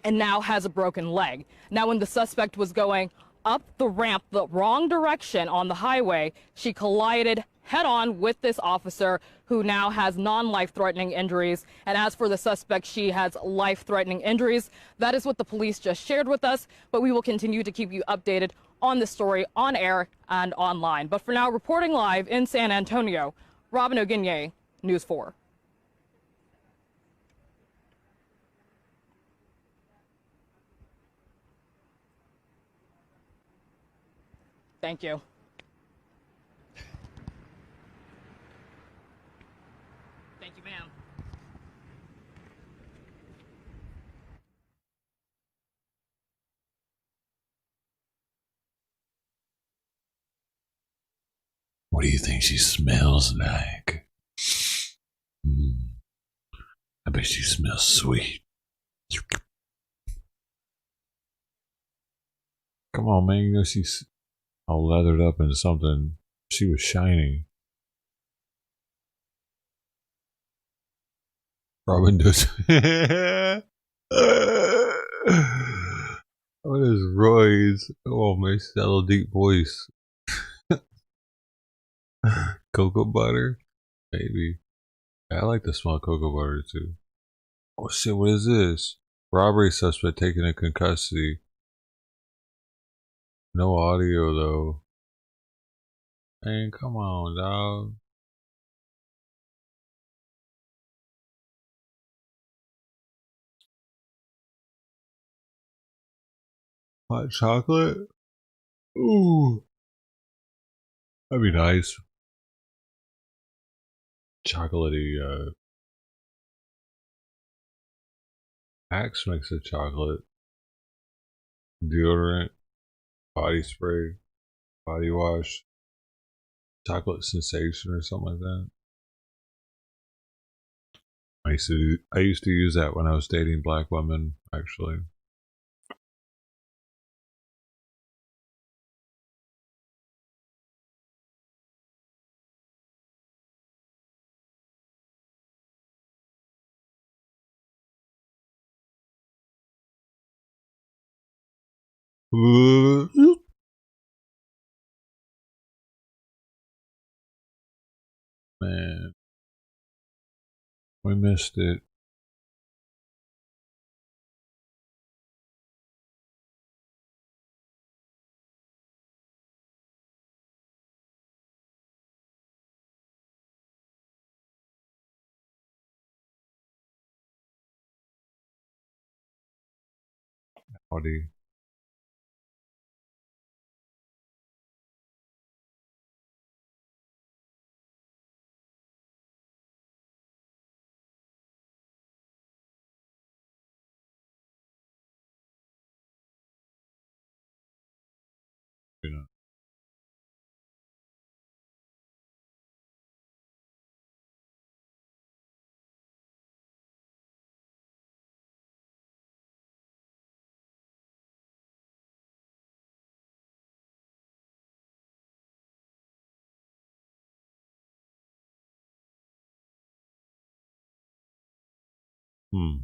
and now has a broken leg. Now, when the suspect was going up the ramp the wrong direction on the highway, she collided head-on with this officer who now has non-life-threatening injuries. And as for the suspect, she has life-threatening injuries. That is what the police just shared with us, but we will continue to keep you updated on this story on air and online. But for now, reporting live in San Antonio, Robin Oginye, News 4. Thank you. Thank you, ma'am. What do you think she smells like? I bet she smells sweet. Come on, man. You know she's all leathered up in something. She was shiny. Robin does. What is Roy's? Oh, man, she's got a little deep voice. Cocoa butter? Maybe. I like to smell cocoa butter too. Oh shit, what is this? Robbery suspect taken into custody. No audio though. Man, come on, dog. Hot chocolate? Ooh. That'd be nice. Chocolatey, Axe makes a chocolate. Deodorant. Body spray. Body wash. Chocolate sensation or something like that. I used to use that when I was dating black women, actually. Man, we missed it. Howdy. You know. Hmm.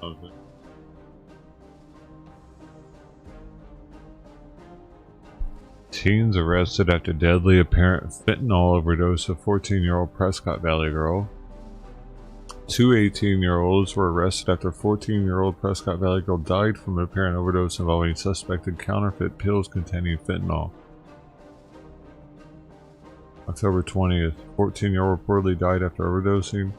Okay. Teens arrested after deadly apparent fentanyl overdose of 14-year-old Prescott Valley girl. Two 18-year-olds were arrested after 14-year-old Prescott Valley girl died from an apparent overdose involving suspected counterfeit pills containing fentanyl. October 20th, 14-year-old reportedly died after overdosing.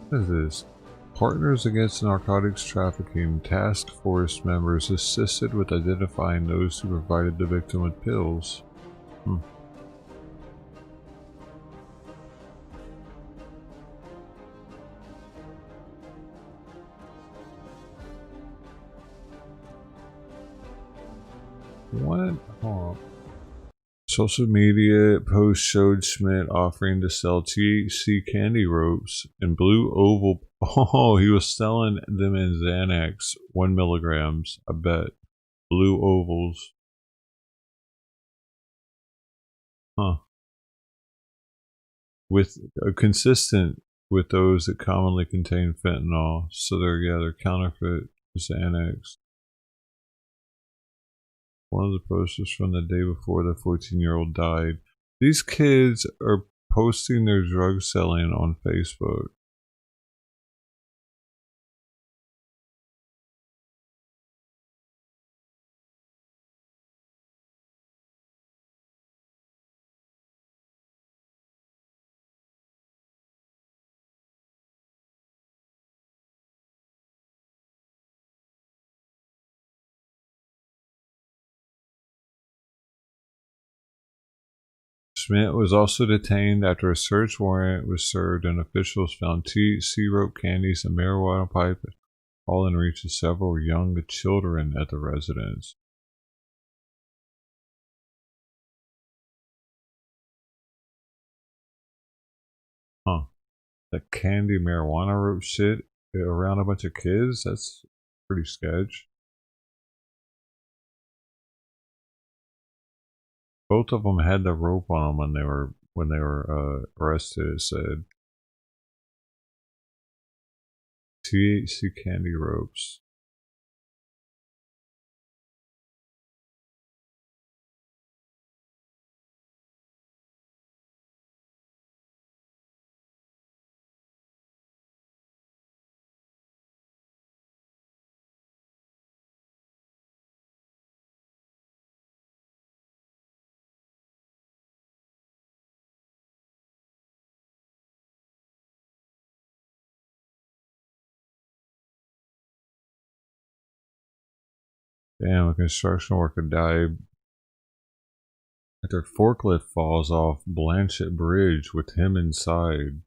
What is this? Partners Against Narcotics Trafficking Task Force members assisted with identifying those who provided the victim with pills. What? Oh. Social media post showed Schmidt offering to sell THC candy ropes in blue oval. Oh, he was selling them in Xanax, 1 milligrams. I bet. Blue ovals. Huh. With consistent with those that commonly contain fentanyl. So they're counterfeit Xanax. One of the posters from the day before the 14-year-old died. These kids are posting their drug selling on Facebook. Schmidt was also detained after a search warrant was served and officials found THC rope candies and marijuana pipe, all in reach of several young children at the residence. Huh. That candy marijuana rope shit around a bunch of kids? That's pretty sketch. Both of them had the rope on them when they were arrested. It said THC candy ropes. Damn, a construction worker died after forklift falls off Blanchett Bridge with him inside.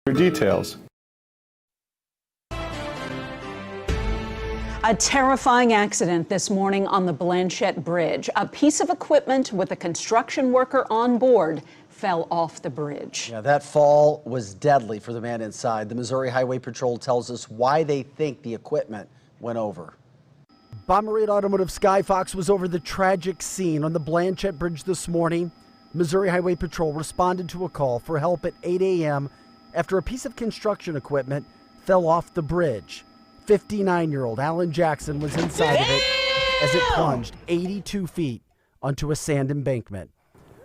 Details. A terrifying accident this morning on the Blanchett Bridge. A piece of equipment with a construction worker on board fell off the bridge. Yeah, that fall was deadly for the man inside. The Missouri Highway Patrol tells us why they think the equipment went over. Bommarito Automotive Skyfox was over the tragic scene on the Blanchett Bridge this morning. Missouri Highway Patrol responded to a call for help at 8 a.m. after a piece of construction equipment fell off the bridge. 59-year-old Alan Jackson was inside of it as it plunged 82 feet onto a sand embankment.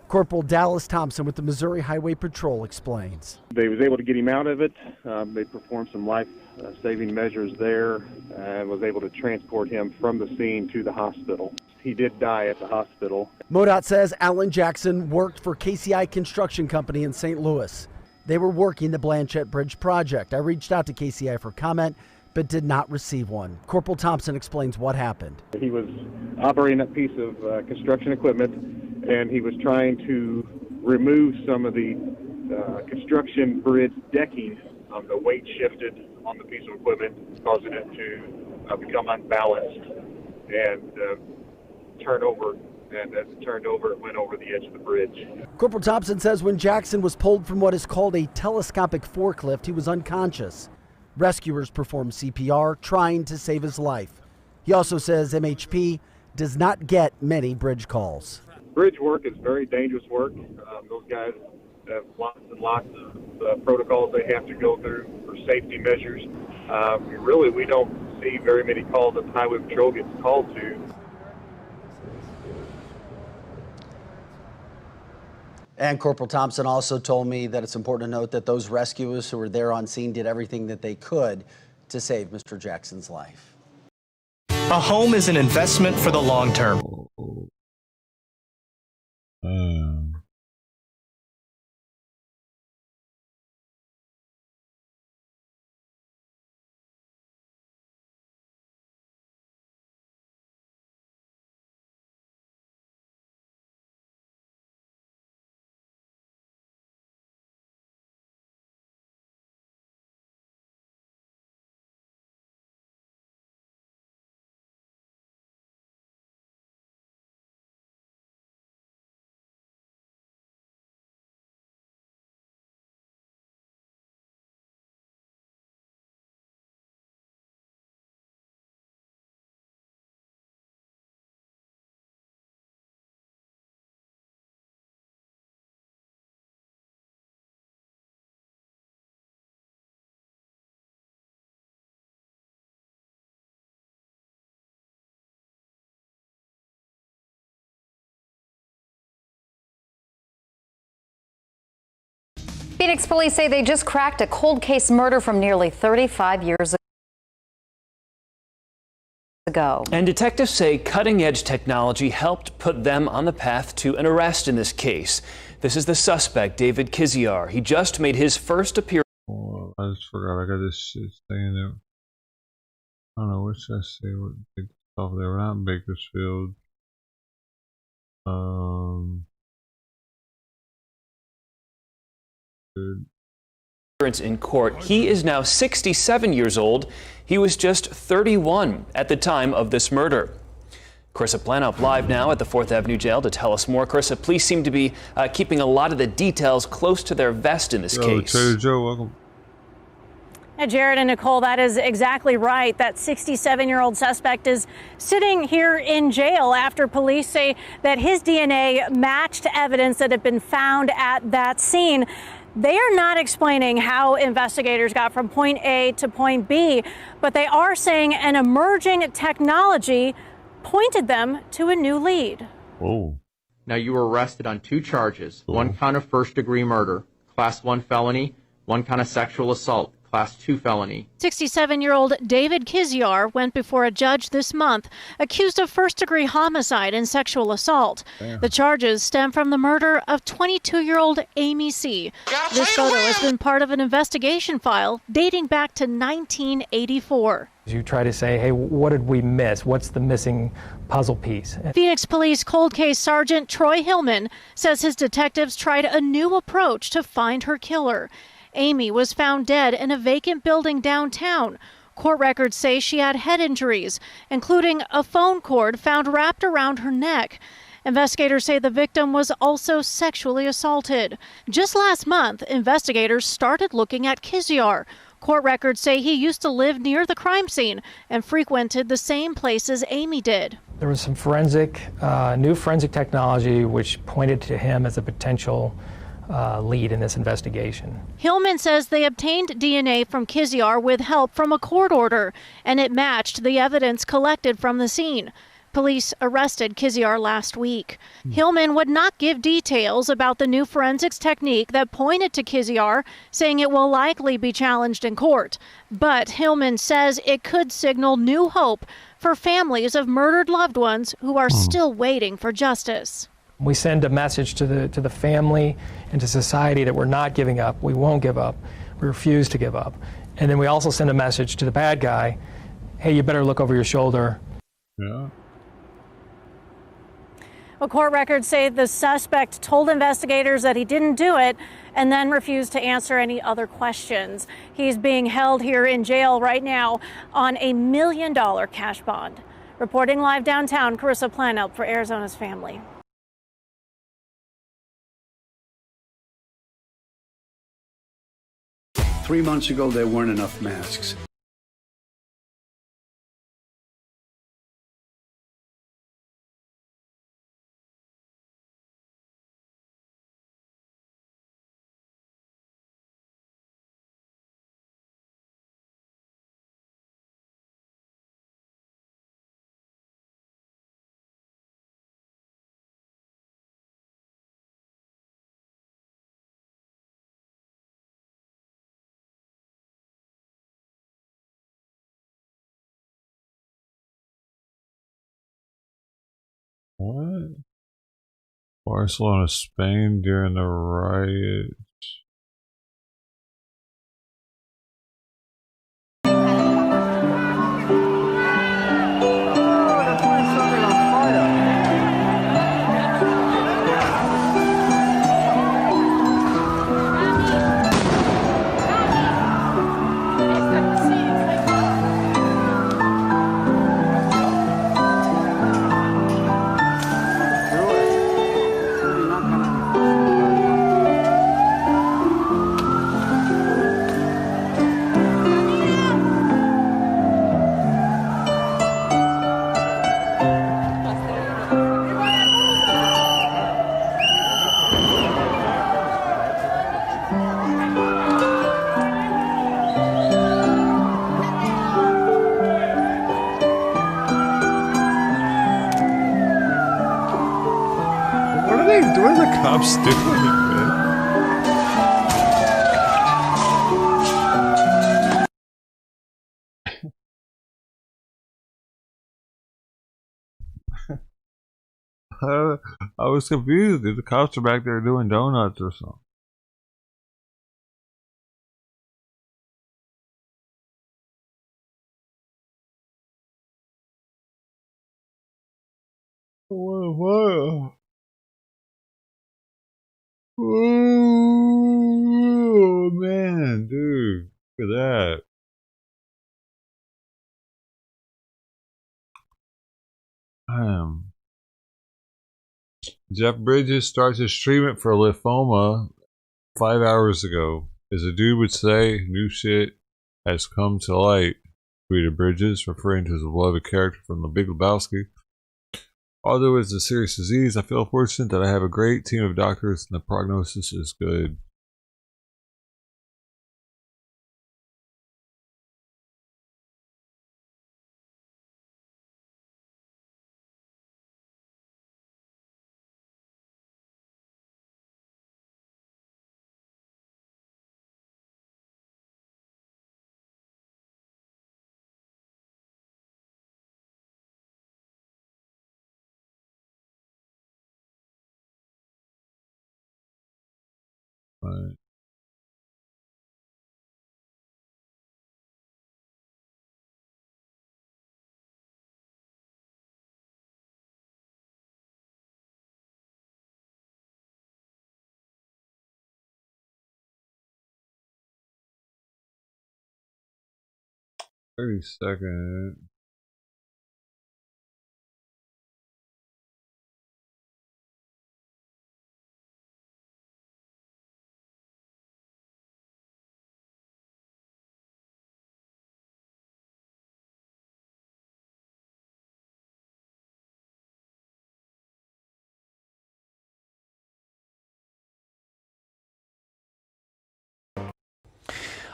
Corporal Dallas Thompson with the Missouri Highway Patrol explains. They was able to get him out of it. They performed some life-saving measures there and was able to transport him from the scene to the hospital. He did die at the hospital. MoDOT says Alan Jackson worked for KCI Construction Company in St. Louis. They were working the Blanchett Bridge project. I reached out to KCI for comment, but did not receive one. Corporal Thompson explains what happened. He was operating that piece of construction equipment, and he was trying to remove some of the construction bridge decking. The weight shifted on the piece of equipment, causing it to become unbalanced and turn over. And as it turned over, it went over the edge of the bridge. Corporal Thompson says when Jackson was pulled from what is called a telescopic forklift, he was unconscious. Rescuers performed CPR, trying to save his life. He also says MHP does not get many bridge calls. Bridge work is very dangerous work. Those guys have lots and lots of protocols they have to go through for safety measures. We don't see very many calls that the Highway Patrol gets called to. And Corporal Thompson also told me that it's important to note that those rescuers who were there on scene did everything that they could to save Mr. Jackson's life. A home is an investment for the long term. Phoenix police say they just cracked a cold case murder from nearly 35 years ago. And detectives say cutting-edge technology helped put them on the path to an arrest in this case. This is the suspect, David Kiziar. He just made his first appearance. Oh, I just forgot I got this shit staying there. I don't know, what should I say? What big stuff there? We're not in Bakersfield. In court. He is now 67 years old. He was just 31 at the time of this murder. Carissa Planup live now at the 4th Avenue Jail to tell us more. Carissa, police seem to be keeping a lot of the details close to their vest in this case. Trader Joe, welcome. Jared and Nicole, that is exactly right. That 67-year-old suspect is sitting here in jail after police say that his DNA matched evidence that had been found at that scene. They are not explaining how investigators got from point A to point B, but they are saying an emerging technology pointed them to a new lead. Whoa. Now, you were arrested on 2 charges, 1 count of first-degree murder, Class 1 felony, 1 count of sexual assault, Class 2 felony. 67-year-old David Kiziar went before a judge this month, accused of first-degree homicide and sexual assault. Damn. The charges stem from the murder of 22-year-old Amy C. This photo has been part of an investigation file dating back to 1984. You try to say, hey, what did we miss? What's the missing puzzle piece? Phoenix Police Cold Case Sergeant Troy Hillman says his detectives tried a new approach to find her killer. Amy was found dead in a vacant building downtown. Court records say she had head injuries, including a phone cord found wrapped around her neck. Investigators say the victim was also sexually assaulted. Just last month, investigators started looking at Kiziar. Court records say he used to live near the crime scene and frequented the same places Amy did. There was some new forensic technology which pointed to him as a potential lead in this investigation. Hillman says they obtained DNA from Kiziar with help from a court order, and it matched the evidence collected from the scene. Police arrested Kiziar last week. Hillman would not give details about the new forensics technique that pointed to Kiziar, saying it will likely be challenged in court. But Hillman says it could signal new hope for families of murdered loved ones who are still waiting for justice. We send a message to the family and to society that we're not giving up. We won't give up. We refuse to give up. And then we also send a message to the bad guy, hey, you better look over your shoulder. Yeah. Well, court records say the suspect told investigators that he didn't do it and then refused to answer any other questions. He's being held here in jail right now on a $1 million cash bond. Reporting live downtown, Carissa Planelt for Arizona's Family. Three months ago, there weren't enough masks. What? Barcelona, Spain during the riot. What are the cops doing, man? I was confused. The cops are back there doing donuts or something. What? Oh man, dude, look at that. Jeff Bridges starts his treatment for lymphoma 5 hours ago. As a dude would say, new shit has come to light, tweeted Bridges, referring to his beloved character from The Big Lebowski. Although it's a serious disease, I feel fortunate that I have a great team of doctors and the prognosis is good. Right. Second.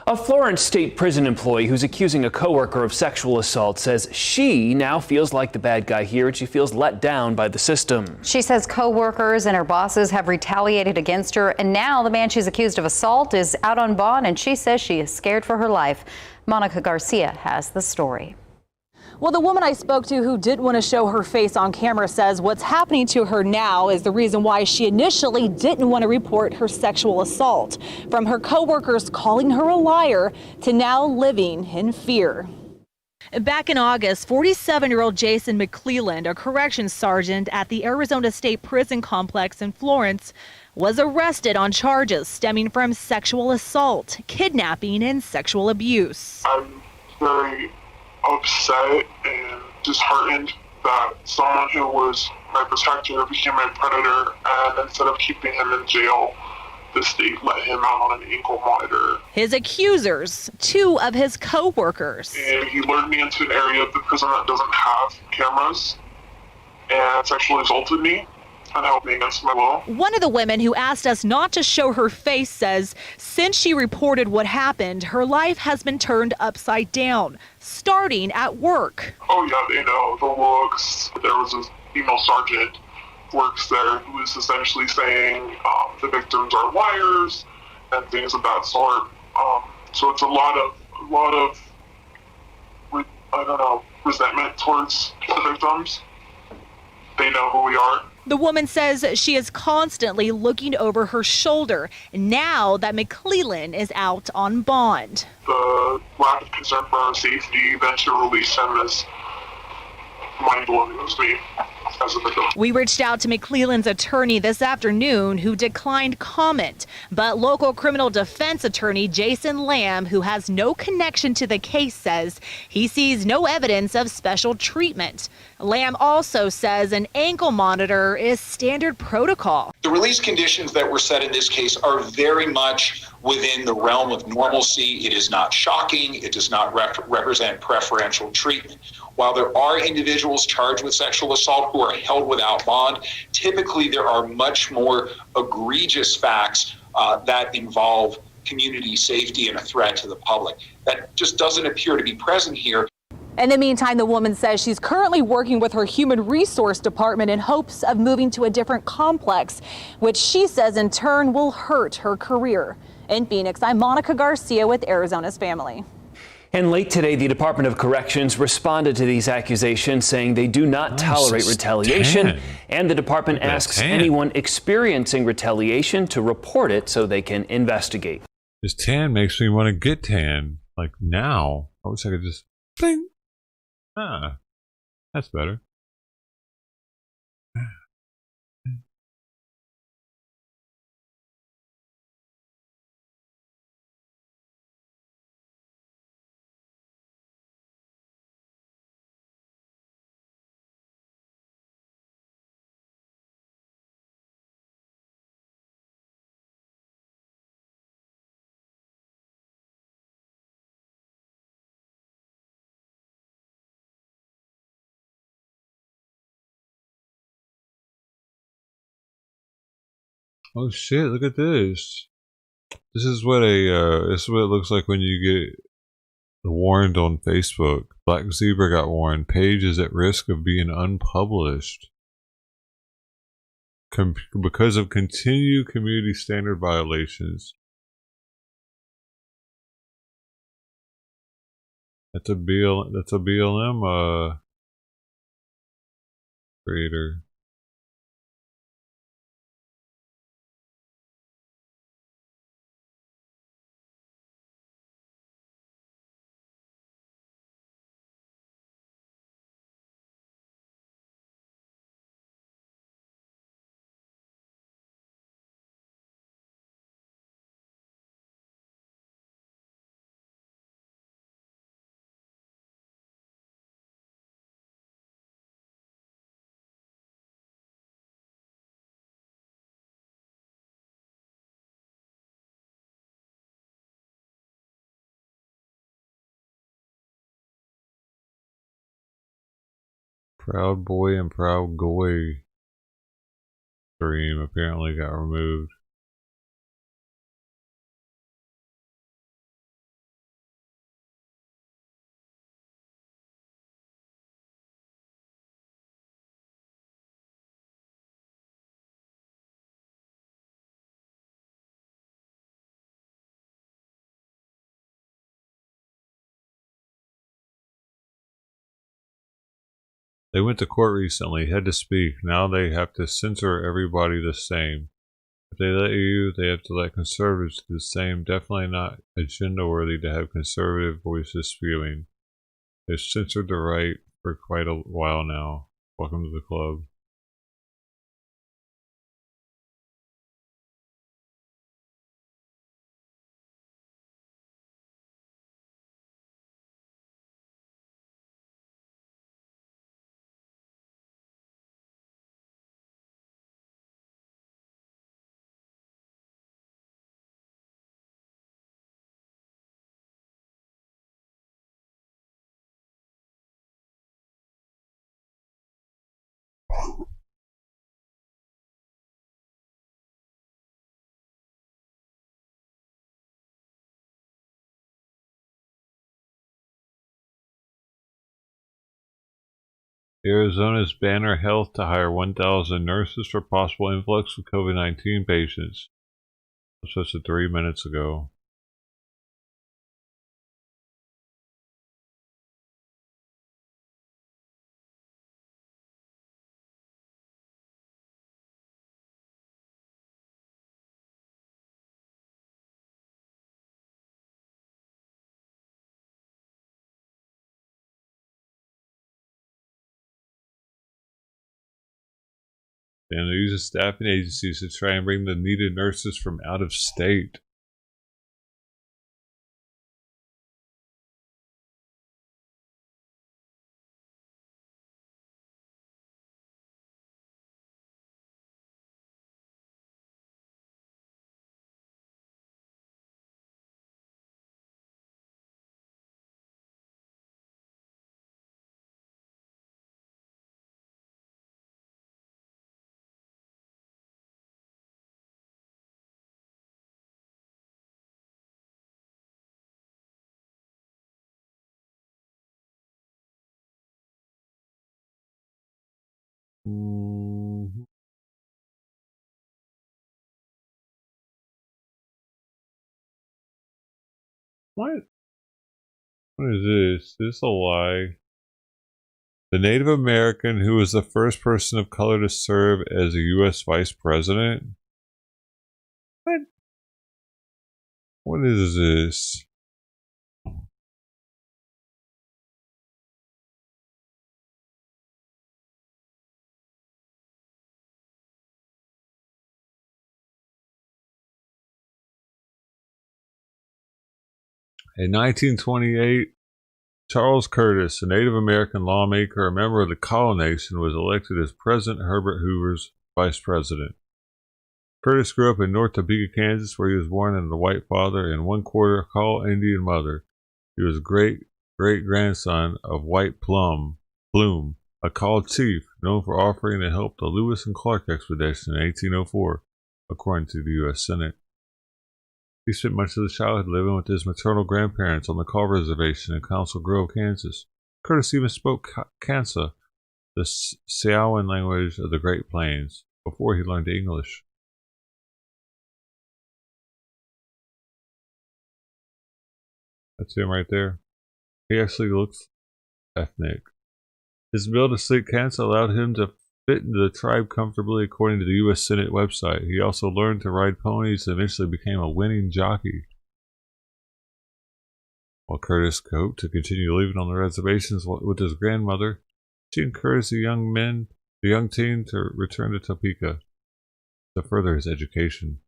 A Florence State Prison employee who's accusing a coworker of sexual assault says she now feels like the bad guy here and she feels let down by the system. She says coworkers and her bosses have retaliated against her, and now the man she's accused of assault is out on bond, and she says she is scared for her life. Monica Garcia has the story. Well, the woman I spoke to who didn't want to show her face on camera says what's happening to her now is the reason why she initially didn't want to report her sexual assault. From her coworkers calling her a liar to now living in fear. Back in August, 47-year-old Jason McClelland, a corrections sergeant at the Arizona State Prison Complex in Florence, was arrested on charges stemming from sexual assault, kidnapping, and sexual abuse. I'm very upset and disheartened that someone who was my protector became my predator, and instead of keeping him in jail, the state let him out on an ankle monitor. His accusers, two of his co-workers. And he lured me into an area of the prison that doesn't have cameras and sexually assaulted me and held me against my will. One of the women who asked us not to show her face says since she reported what happened, her life has been turned upside down, starting at work. Oh yeah, they know the looks. There was a female sergeant works there who was essentially saying the victims are liars and things of that sort. So it's a lot of resentment towards the victims. They know who we are. The woman says she is constantly looking over her shoulder now that McClelland is out on bond. The lack of concern for our safety, then to release him is mind-blowing to me as a victim. We reached out to McClelland's attorney this afternoon, who declined comment, but local criminal defense attorney Jason Lamb, who has no connection to the case, says he sees no evidence of special treatment. Lamb also says an ankle monitor is standard protocol. The release conditions that were set in this case are very much within the realm of normalcy. It is not shocking. It does not represent preferential treatment. While there are individuals charged with sexual assault who are held without bond, typically there are much more egregious facts that involve community safety and a threat to the public. That just doesn't appear to be present here. In the meantime, the woman says she's currently working with her human resource department in hopes of moving to a different complex, which she says in turn will hurt her career. In Phoenix, I'm Monica Garcia with Arizona's Family. And late today, the Department of Corrections responded to these accusations, saying they do not tolerate retaliation. And the department asks anyone experiencing retaliation to report it so they can investigate. This tan makes me want to get tan. Like now. I wish I could just bling. Ah, that's better. Oh shit, look at this. This is what this is what it looks like when you get warned on Facebook. Black Zebra got warned. Page is at risk of being unpublished because of continued community standard violations. That's a BLM creator. Proud Boy and Proud Goy stream apparently got removed. They went to court recently, had to speak. Now they have to censor everybody the same. If they let you, they have to let conservatives do the same. Definitely not agenda worthy to have conservative voices spewing. They've censored the right for quite a while now. Welcome to the club. Arizona's Banner Health to hire 1,000 nurses for possible influx of COVID-19 patients. This was just 3 minutes ago. And they use staffing agencies to try and bring the needed nurses from out of state. What? What is this? Is this a lie? The Native American who was the first person of color to serve as a U.S. Vice President? What? What is this? In 1928, Charles Curtis, a Native American lawmaker, a member of the Kaw Nation, was elected as President Herbert Hoover's vice president. Curtis grew up in North Topeka, Kansas, where he was born to a white father and one-quarter Kaw Indian mother. He was great-grandson of White Plume, a Kaw chief known for offering to help the Lewis and Clark expedition in 1804, according to the U.S. Senate. He spent much of his childhood living with his maternal grandparents on the Kaw Reservation in Council Grove, Kansas. Curtis even spoke Kansa, the Siouan language of the Great Plains, before he learned English. That's him right there. He actually looks ethnic. His ability to speak Kansa allowed him to fit into the tribe comfortably, according to the U.S. Senate website. He also learned to ride ponies and eventually became a winning jockey. While Curtis hoped to continue living on the reservations with his grandmother, she encouraged the young teen to return to Topeka to further his education.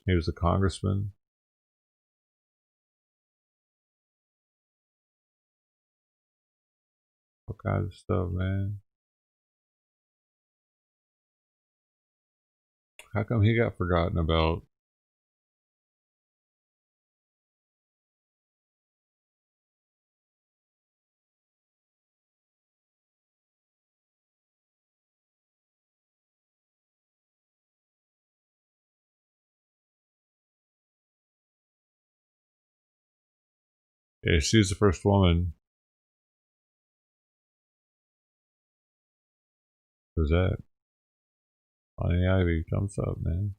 He was a congressman. All kinds of stuff, man. How come he got forgotten about? Yeah, she was the first woman. Who's that? Honey Ivy, thumbs up, man.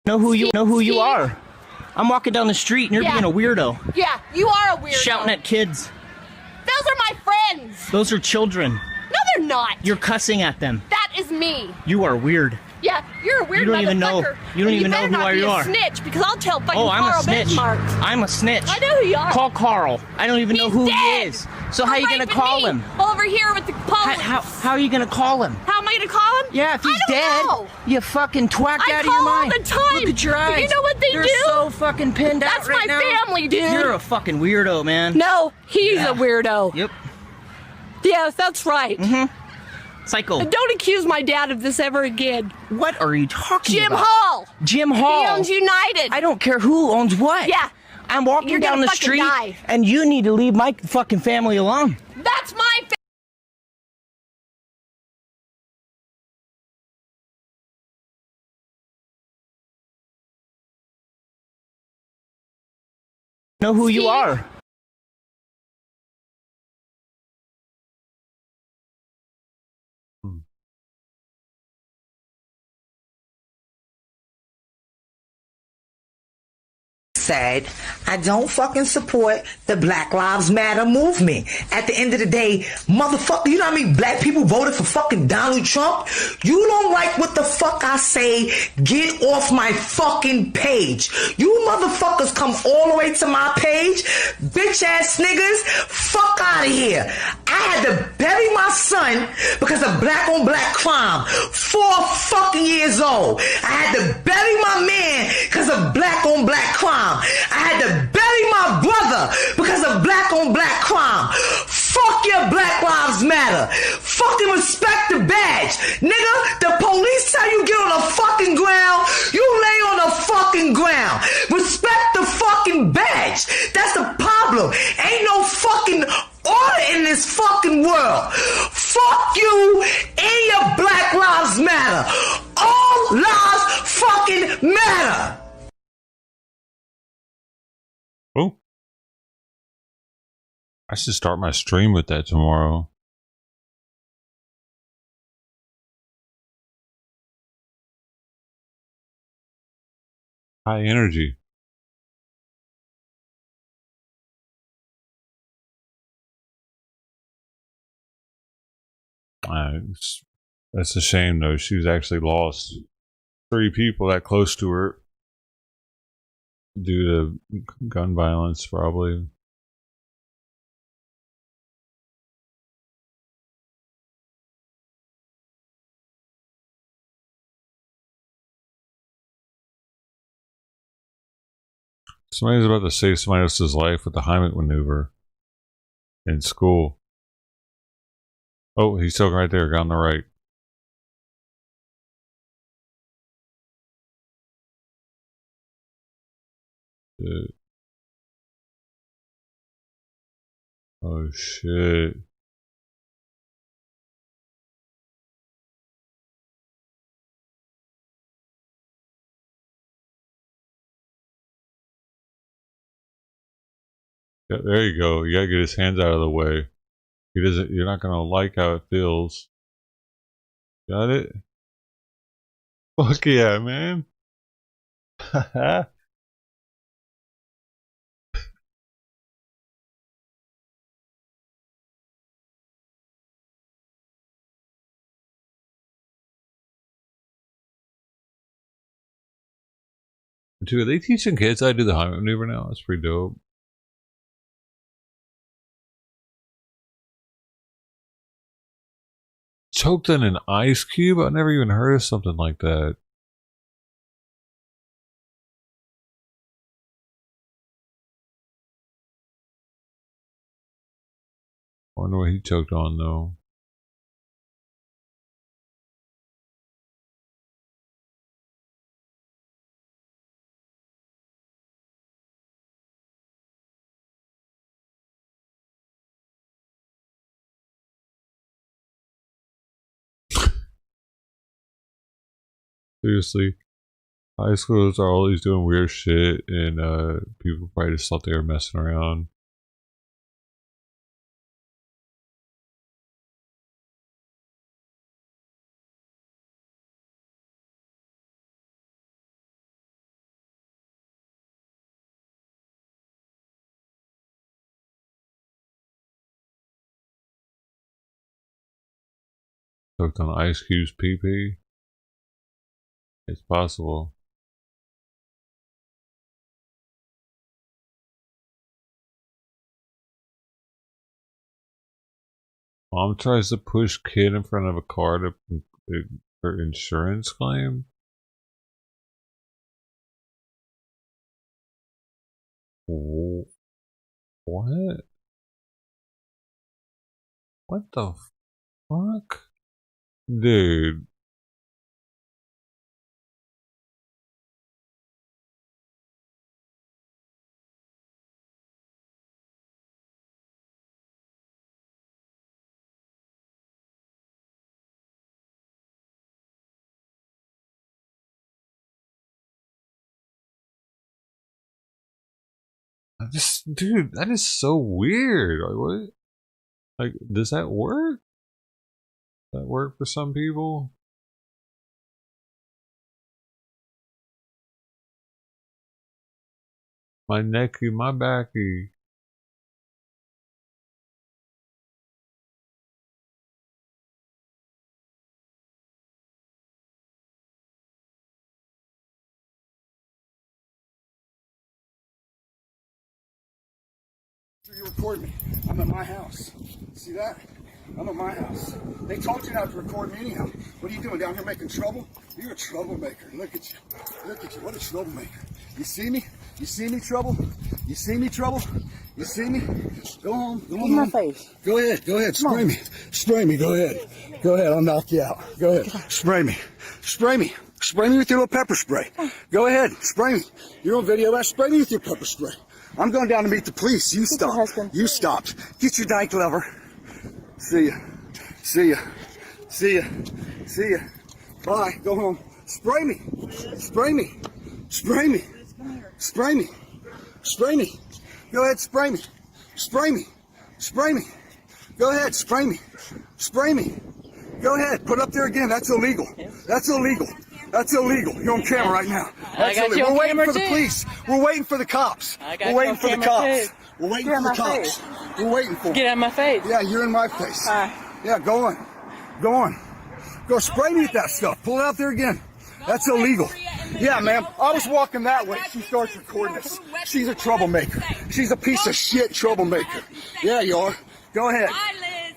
Know who you are. I'm walking down the street and you're being a weirdo. Yeah, you are a weirdo. Shouting at kids. Those are my friends. Those are children. No, they're not. You're cussing at them. That is me. You are weird. Yeah, you're a weird You don't even know. motherfucker. You don't And even know better who not be you a are. snitch, because I'll tell fucking Oh, I'm Carl a snitch. Bismarck. I'm a snitch. I know who you are. Call Carl. I don't even know who dead. he is. So how are you gonna call him? Over here with the police. How are you gonna call him? How am I gonna call him? Yeah, if he's I don't dead, know. you fucking twacked I out of call your all mind. the time. Look at your eyes. You know what they You're do? so fucking pinned out That's right my now. family, dude. You're a fucking weirdo, man. No, he's a weirdo. Yep. Yes, that's right. Psycho. And don't accuse my dad of this ever again. What are you talking Jim about? Hall. Jim Hall. He owns United. I don't care who owns what. Yeah. I'm walking You're down gonna the fucking street, die. and you need to leave my fucking family alone. That's my Know who you are. Said, I don't fucking support the Black Lives Matter movement. At the end of the day, motherfucker, you know how many black people voted for fucking Donald Trump? You don't like what the fuck I say, get off my fucking page. You motherfuckers come all the way to my page, bitch ass niggas, fuck out of here. I had to bury my son because of black on black crime. 4 fucking years old. I had to bury my man because of black on black crime. I had to bury my brother because of black on black crime. Fuck your Black Lives Matter. Fucking respect the badge. Nigga, the police tell you get on the fucking ground, you lay on the fucking ground. Respect the fucking badge. That's the problem. Ain't no fucking order in this fucking world. Fuck you and your Black Lives Matter. All lives fucking matter. Oh. I should start my stream with that tomorrow. High energy. That's a shame, though. She's actually lost 3 people that close to her due to gun violence, probably. Somebody's about to save somebody else's life with the Heimlich maneuver in school. Oh, he's still right there, guy on the right. Shit. Oh shit. Yeah, there you go. You gotta get his hands out of the way. He doesn't. You're not gonna like how it feels. Got it? Fuck yeah, man. Dude, are they teaching kids how to do the Heimlich maneuver now? That's pretty dope. Choked on an ice cube? I've never even heard of something like that. I wonder what he choked on though. Seriously, high schoolers are always doing weird shit, and people probably just thought they were messing around. Choked on Ice Cube's pee-pee? It's possible. Mom tries to push kid in front of a car to for insurance claim. What? What the fuck? Dude. Dude, that is so weird. Like, what? Like, does that work? Does that work for some people? My necky, my backy. You record me. I'm at my house. See that? I'm at my house. They told you not to record me anyhow. What are you doing down here making trouble? You're a troublemaker. Look at you. Look at you. What a troublemaker. You see me? You see me, trouble? You see me, trouble? You see me? Go home. Go home. my face. Go ahead. Go ahead. Spray me. Spray me. Go ahead. Go ahead. I'll knock you out. Go ahead. Spray me. Spray me. Spray me with your little pepper spray. Go ahead. Spray me. You're on video. Spray me with your pepper spray. I'm going down to meet the police. You stop. You stopped. Get your dyke lever. See ya. See ya. See ya. See ya. Bye. Go home. Spray me. Spray me. Spray me. Spray me. Spray me. Go ahead. Spray me. Spray me. Spray me. Go ahead. Spray me. Spray me. Go ahead. Put it up there again. That's illegal. That's illegal. That's illegal. You're on camera right now. That's illegal. We're waiting for the police. We're waiting for the cops. We're waiting for the cops. We're waiting for the cops. We're waiting for them. Get out of my face. Yeah, you're in my face. Yeah, go on. Go on. Go spray me with that stuff. Pull it out there again. That's illegal. Yeah, ma'am. I was walking that way. She starts recording this. She's a troublemaker. She's a piece of shit troublemaker. Yeah, you are. Go ahead.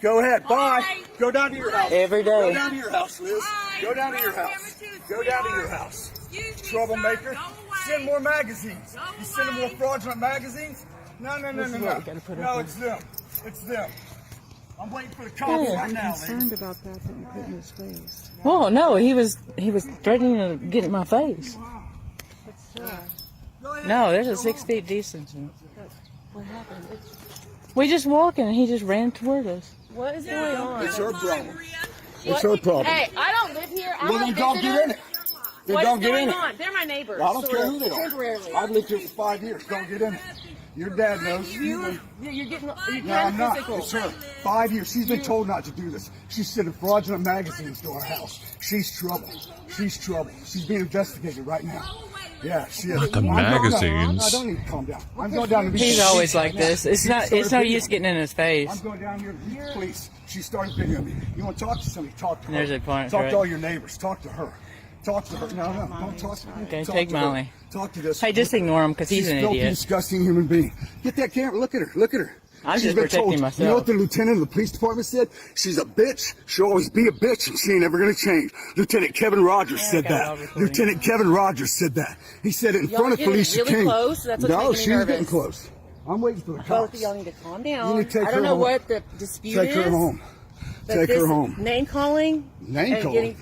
Go ahead. Bye. Go down to your house. Every day. Go down to your house, Liz. Go down to your house. Go down to your house. Troublemaker. Send more magazines. You sending more fraudulent magazines? No. No, it's them. It's them. I'm waiting for the cops right now. I'm concerned about that you put in his face. Oh no, he was threatening to get in my face. No, there's a 6 feet decency. What happened? We just walking and he just ran toward us. What is going on? It's her problem. It's her problem. Hey, I don't live here. I'm Well, then don't get in it. Then What's don't get going in it. on? They're my neighbors. I don't care who they are. Temporarily. I've lived here for 5 years. Don't get in it. Your dad knows. You're getting No, getting I'm not. physical. It's her. 5 years. She's been told not to do this. She's sending fraudulent magazines to our house. She's trouble. She's trouble. She's being investigated right now. Yeah, she is. Not the magazines. I don't need to calm down. I'm going down to He's always like this. It's no use getting in his face. I'm going down here. Police. She started videoing me. You want to talk to somebody? Talk to her. There's a point, Talk right? to all your neighbors. Talk to her. Talk to her. No, don't talk to her. Okay, Talk take to her. Molly. Talk to this. Hey, just ignore him because he's an She's a filthy, idiot. disgusting human being. Get that camera. Look at her. Look at her. I'm She's just been protecting told, myself. You know what the lieutenant of the police department said? She's a bitch. She'll always be a bitch, and she ain't ever going to change. Lieutenant Kevin Rogers said that. Lieutenant Kevin Rogers said that. He said it in front of Felicia really King. close? That's what's No, making me she's nervous. getting close. I'm waiting for the Both cops. of y'all need to calm You down. need to take I her don't know home. what the dispute Take is. her home. but Take her this home. Name calling. Name and calling. getting-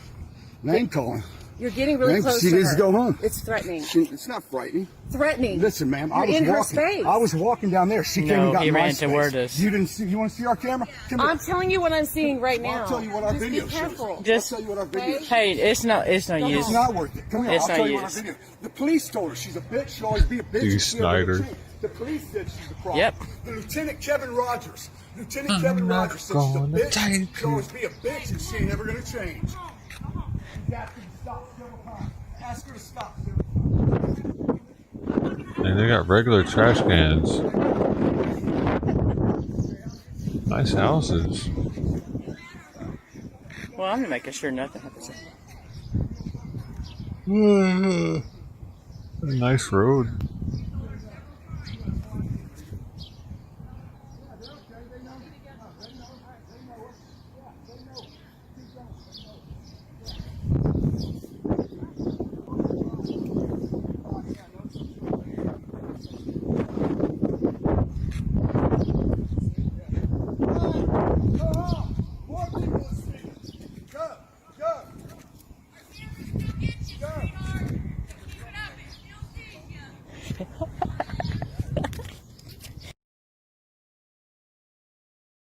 Name calling. You're getting really Name- close She to needs her. to go home. It's threatening. It's not frightening. Threatening. Listen, ma'am, I You're was in her walking. space. I was walking down there. She came No, and got he my ran space. toward us. You didn't see? You want to see our camera? Come here. I'm telling you what I'm seeing right now. I'll tell you what our Just video be shows. careful. Just I'll tell you what our video shows. hey, it's no use. It's not worth it. Come here. It's I'll no tell you what our use. video. The police told her she's a bitch. She'll always be a bitch. Dee and she'll never Snyder. change. The police said she's the problem. Yep. The Lieutenant Kevin Rogers. Lieutenant Kevin Rogers said she's a bitch. She'll always be a bitch, and she ain't never gonna change. She's asking to stop several times. Ask her to stop several times. And they got regular trash cans. Nice houses. Well, I'm making sure nothing happens. Nice road.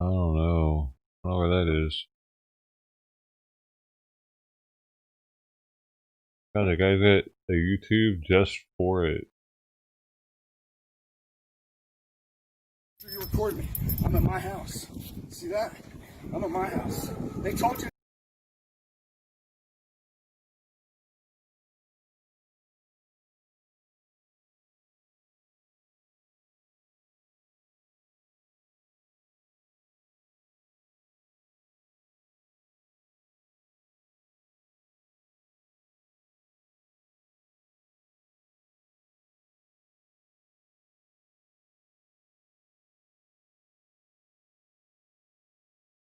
I don't know. I don't know where that is. God, the guy got a YouTube just for it. You record me. I'm at my house. See that? I'm at my house. They told you.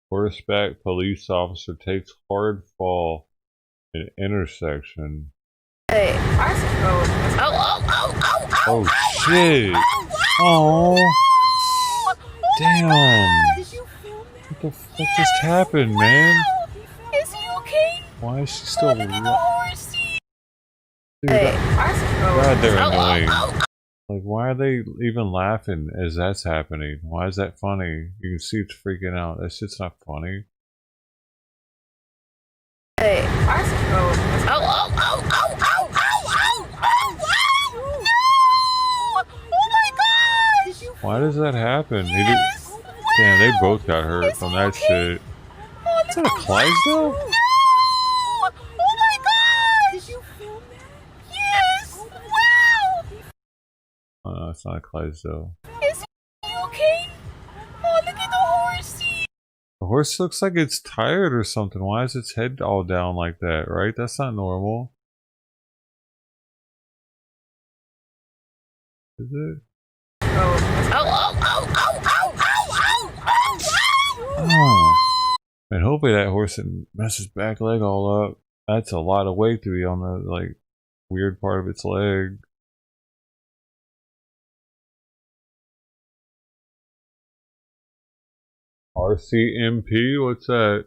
Horseback police officer takes hard fall in intersection. Oh shit! Oh, damn! What the fuck just happened, man? Is he okay? Why is she still alive? Dude, Hey. God, they're annoying. Like, why are they even laughing as that's happening? Why is that funny? You can see it's freaking out. That shit's not funny. Why does that happen? Damn, they both got hurt from that shit. Is that a Clydesdale? Oh no, it's not a Clydesdale. Is he okay? Oh, look at the horse. The horse looks like it's tired or something. Why is its head all down like that, right? That's not normal. Is it? Oh. Man, hopefully that horse didn't mess his back leg all up. That's a lot of weight to be on the like weird part of its leg. RCMP? What's that?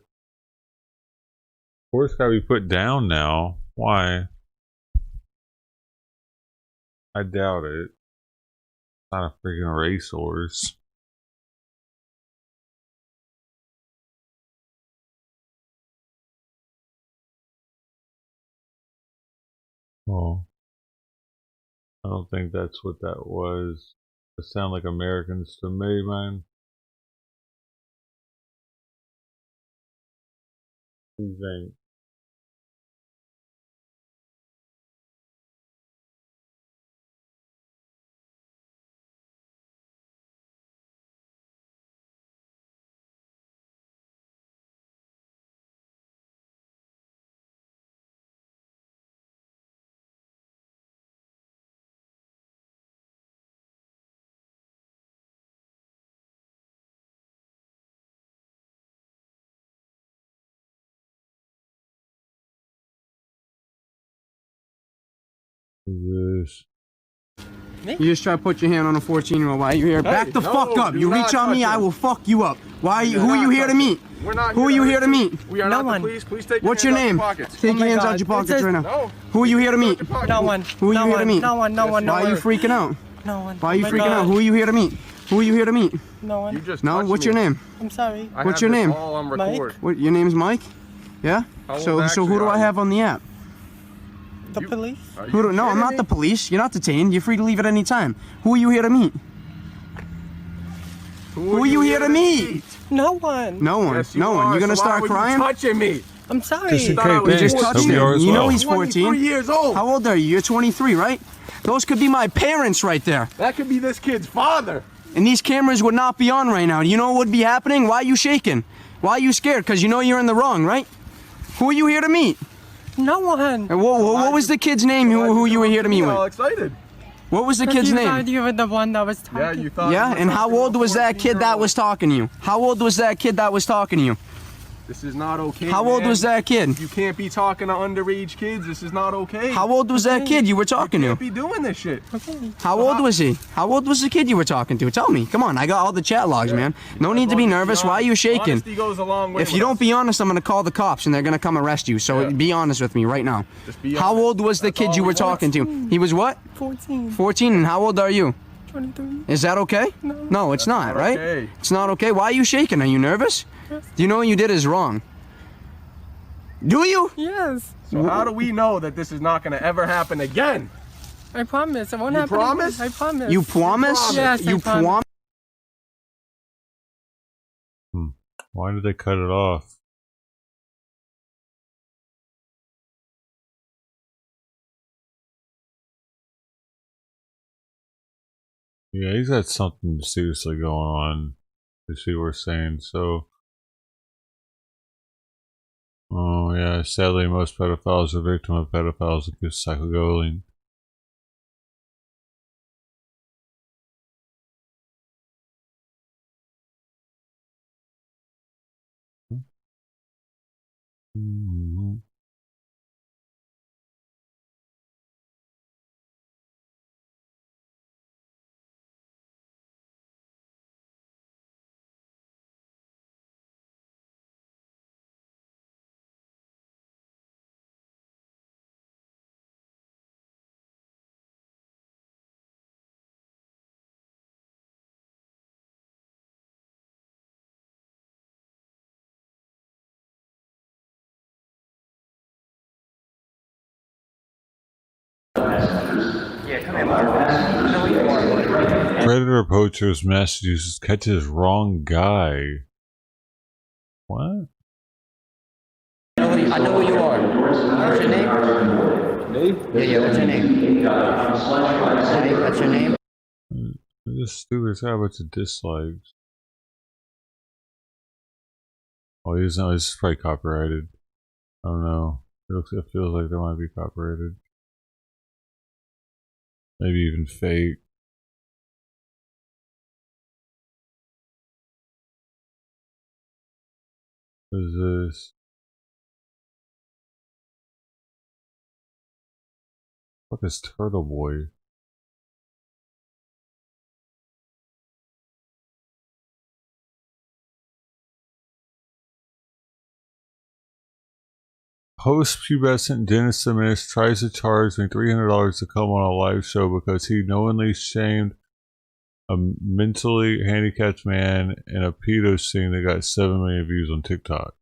Horse gotta be put down now. Why? I doubt it. Not a freaking racehorse. Oh. I don't think that's what that was. It sound like Americans to me, man. What do you think? This. You just try to put your hand on a 14-year-old. Why are you here? Hey, back the fuck up. You reach on me, I will fuck you up. Why are you? Who are you here to meet? We're not. Who are you here to meet? We are not the police. Please take What's your name? Take your hands out your pockets right now. No. Who are you here to meet? No one. Who are you here to meet? No one. Why are you freaking out? No one. Why are you freaking out? Who are you here to meet? Who are you here to meet? No one. You just No. What's your name? I'm sorry. What's your name? All on record. What? Your name's Mike? Yeah. So who do I have on the app? The police? No, I'm not the police. You're not detained. You're free to leave at any time. Who are you here to meet? Who are you here to meet? No one. No one. Yes, no one. You're gonna start crying? Touching me. I'm sorry. Just in case, You just thanks. touched Hope him. you are as You know well. he's 14. 23 years old. How old are you? You're 23, right? Those could be my parents right there. That could be this kid's father. And these cameras would not be on right now. You know what would be happening? Why are you shaking? Why are you scared? Because you know you're in the wrong, right? Who are you here to meet? No one. And what was the kid's name who you were here to meet with? All excited. What was the kid's You name? thought you were the one that was talking. Yeah, you thought. Yeah, and how old was that kid that was talking to you? How old was that kid that was talking to you? This is not okay. How old was that kid? You can't be talking to underage kids. This is not okay. How old was that kid you were talking You to? can't be doing this shit. How old was he? How old was the kid you were talking to? Tell me. Come on, I got all the chat logs, man. No need to be nervous. Why are you shaking? Honesty goes a long way If you don't be honest, I'm gonna call the cops and they're gonna come arrest you. So be honest with me right now. Just be How honest. old was the kid you were talking to? He was what? 14. 14. And how old are you? 23. Is that okay? No, it's not, right? okay. It's not okay. Why are you shaking? Are you nervous? Yes. Do you know what you did is wrong? Do you? Yes. So how do we know that this is not going to ever happen again? I promise. It won't You happen. promise? I promise. You promise? Yes, I You promise. promise? Why did they cut it off? Yeah, he's got something seriously going on. You see what we're saying. So, oh yeah, sadly most pedophiles are victim of pedophiles abuse psychogoling. Mm-hmm. Predator poacher's messages catches wrong guy. What? I know who you are. What's your name? Dave? Yeah, what's your name? Mike, what's your name? This stupid guy, what's a dislikes? Oh, he's not. This is probably copyrighted. I don't know. It feels like there might be copyrighted. Maybe even fake. What is this? What is Turtle Boy? Post-pubescent Dennis the Menace tries to charge me $300 to come on a live show because he knowingly shamed a mentally handicapped man in a pedo scene that got 7 million views on TikTok.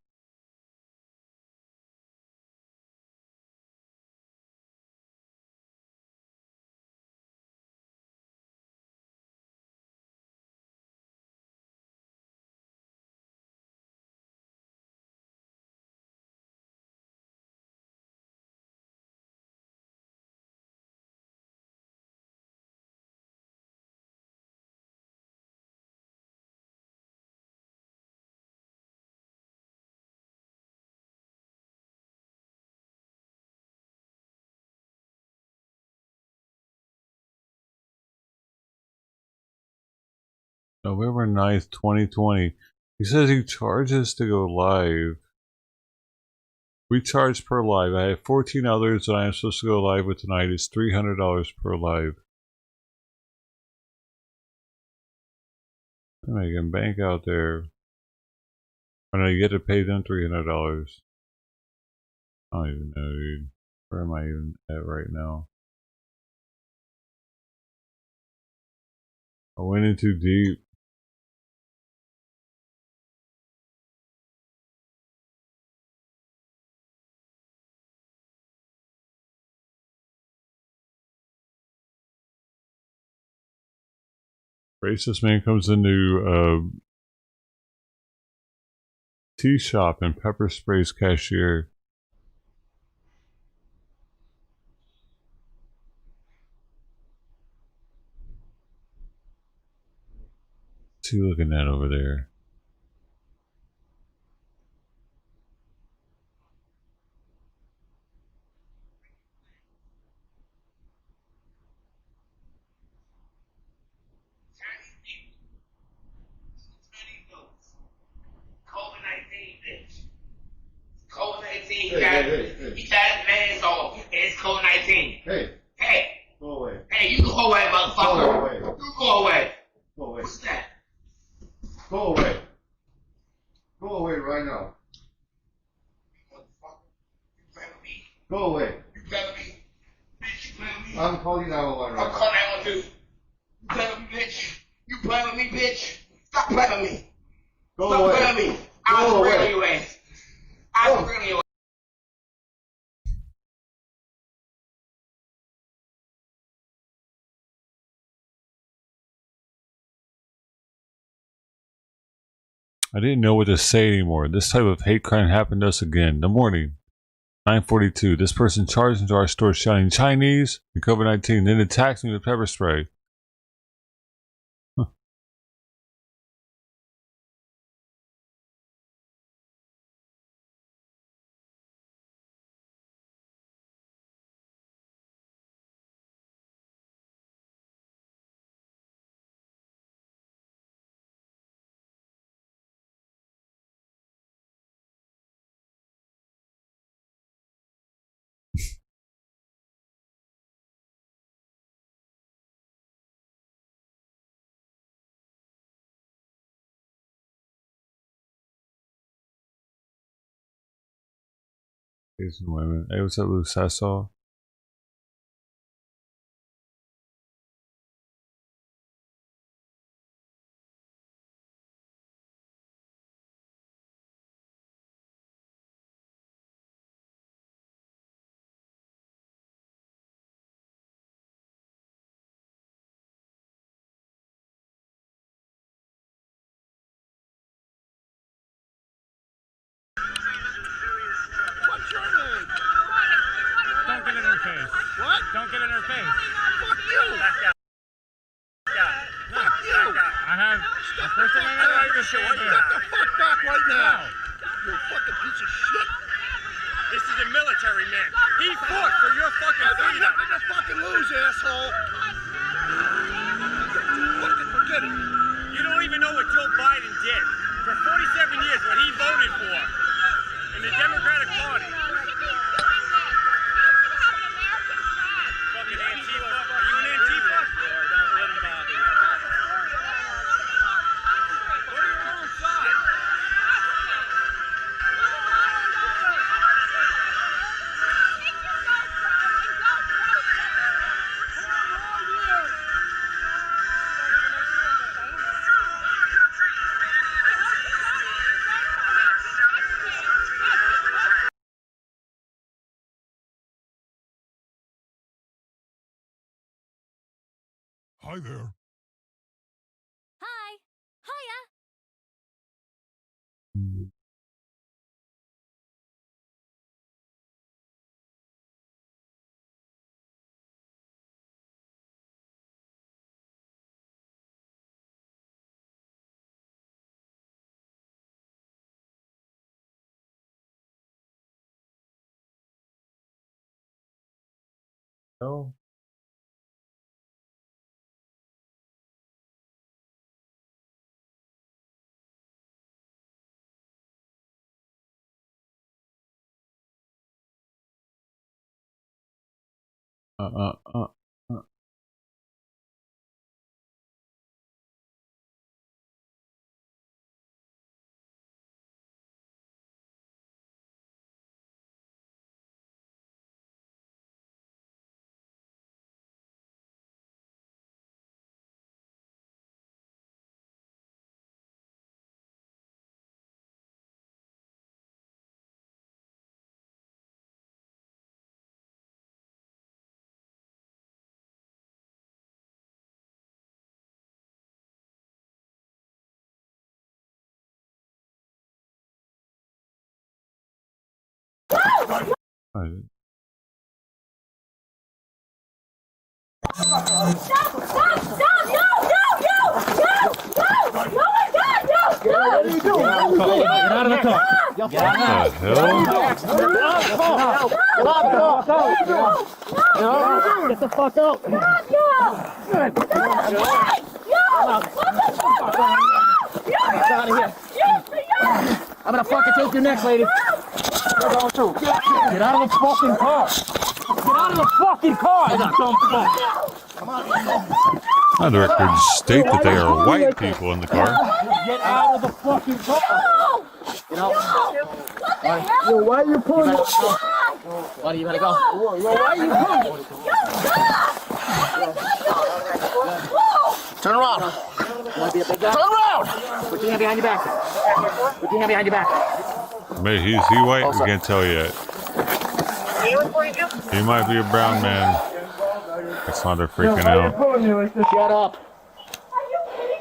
November 9th, 2020. He says he charges to go live. We charge per live. I have 14 others that I am supposed to go live with tonight. It's $300 per live. I'm making bank out there. I know you get to pay them $300. I don't even know, dude. Where am I even at right now? I went in too deep. Racist man comes into tea shop and pepper sprays cashier. What's he looking at over there? COVID-19, you got mask off. It's COVID-19. Hey. Go away. Hey, you go away, motherfucker. Go away. You go away. Go away. What's that? Go away. Go away right now. Go away. You play with me. Bitch, you play with me. I'm calling 911 right I'm calling 912. You play with me, bitch. You play with me, bitch. Stop playing with me. Go Stop away. playing with me. I'll bring on your ass. I'll bring on your ass. I didn't know what to say anymore. This type of hate crime happened to us again. The morning, 9:42. This person charged into our store shouting Chinese and COVID-19, then attacks me with pepper spray. Asian women. Hey, what's up, Lou Sassol? What's your name? Don't get in her face. What? Don't get in her face. Fuck you. Back out. No, fuck you. I have the first amendment right to say here. Get the fuck back right now. You fucking piece of shit. This is a military man. He fought for your fucking freedom. I got nothing to fucking lose, asshole. Fucking forget it. You don't even know what Joe Biden did. For 47 years, what he voted for in the Democratic Party. Fucking Hi there. Hi. Hiya. No. Uh, uh, uh. Get the fuck out! I'm gonna fucking take your neck, lady. You're going to. Get out of the fucking car. Get out of the fucking car. Come on. On the record, state that they are white people in the car. Get out of the fucking car. You know. Yo, why are you pulling? Buddy, you gotta go. Yo, why are you pulling? Turn around. You wanna be a big guy? Turn around. Put your hand behind your back. Put your hand behind your back. Mate, is he white? We can't tell yet. He might be a brown man. That's why they're freaking out. Shut up.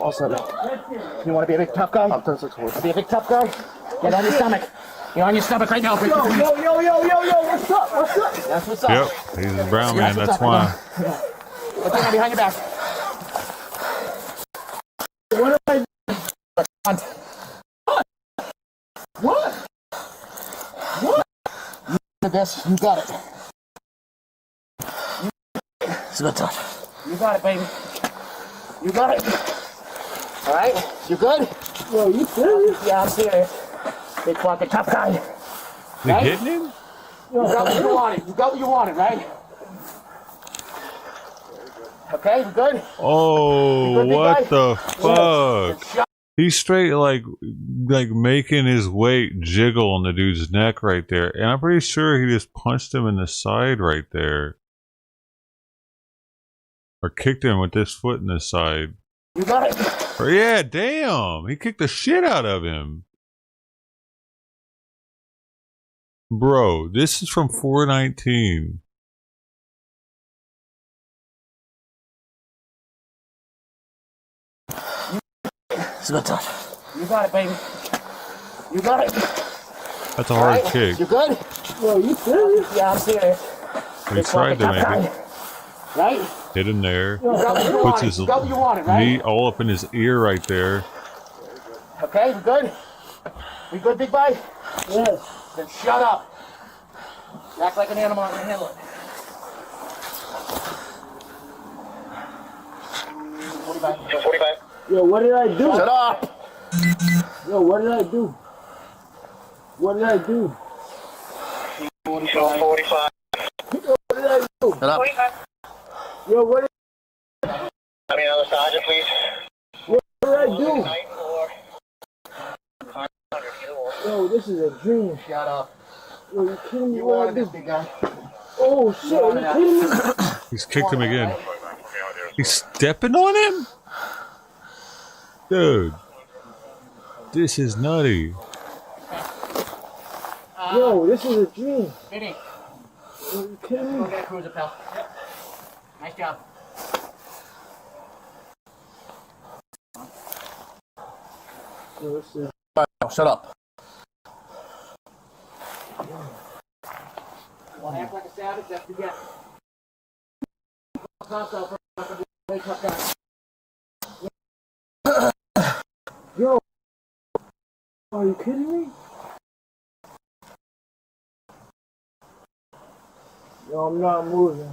Also, you want to be a big tough guy? Be a big tough guy? Get on your stomach. You're on your stomach right now. Yo, what's up? What's up? That's what's up. Yep, he's a brown man, that's why. Put your hand behind your back. What am I doing? What? What? You did this. You got it. It's a good touch. You got it, baby. You got it. All right? You good? Yo, you serious? Yeah, I'm serious. Big fucking tough guy. They hitting him? You got what you wanted. You got what you wanted, right? Okay, you good? Oh, you good, what the fuck? He's straight like making his weight jiggle on the dude's neck right there. And I'm pretty sure he just punched him in the side right there. Or kicked him with this foot in the side. You got it. Or, yeah, damn. He kicked the shit out of him. Bro, this is from 419. It's a good touch. You got it, baby. You got it. That's a hard kick. You good? Yo, you serious? Yeah, I'm serious. He tried to make it. Right? Hit him there. Puts his knee all up in his ear right there. Okay, we good? We good, big boy? Yes. Then shut up. You act like an animal, I'm gonna handle it. 45. Yo, what did I do? Shut up! Yo, what did I do? What did I do? 45. Yo, what did I do? Shut up. Yo, what did I mean, another sergeant, please. What did I do? Yo, this is a dream. Shut up. Yo, you kidding me? You What wanted I this, do? big guy. Oh, shit, are you kidding me? He's kicked him again. He's stepping on him? Dude. This is nutty. Yo, this is a dream. Vinny. Are you kidding Go me? get a cruiser, pal. Nice job. Shut up. Well, act like a savage, that's you get. Yo, are you kidding me? Yo, I'm not moving.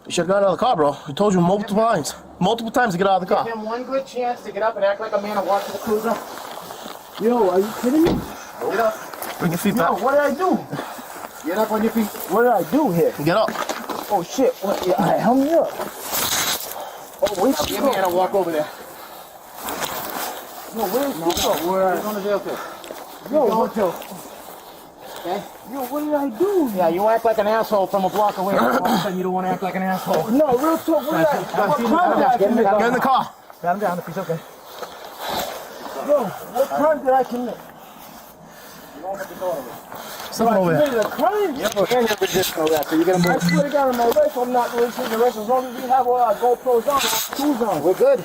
You should have got out of the car, bro. I told you multiple times. Multiple times to get out of the car. Give him one good chance to get up and act like a man and walk to the cruiser. Yo, are you kidding me? Get up. Bring your feet back. Yo, what did I do? Get up on your feet. What did I do here? Get up. Oh shit! What? Yeah, help me up. Oh wait, give me and walk over there. No, where's no, where are you going to jail to? Yo, what to? Okay. Yo, what did I do? Yeah, you act like an asshole from a block away. All of a sudden, you don't want to act like an asshole. No, real talk. What did I? Get in the car. Got him down. If he's okay. Yo, what crime did I commit? Something over there. A crime? Yep. And you're resisting arrest, so you're gonna move. I swear to God, on my life, I'm not resisting arrest as long as we have our GoPros on, shoes on. We're good.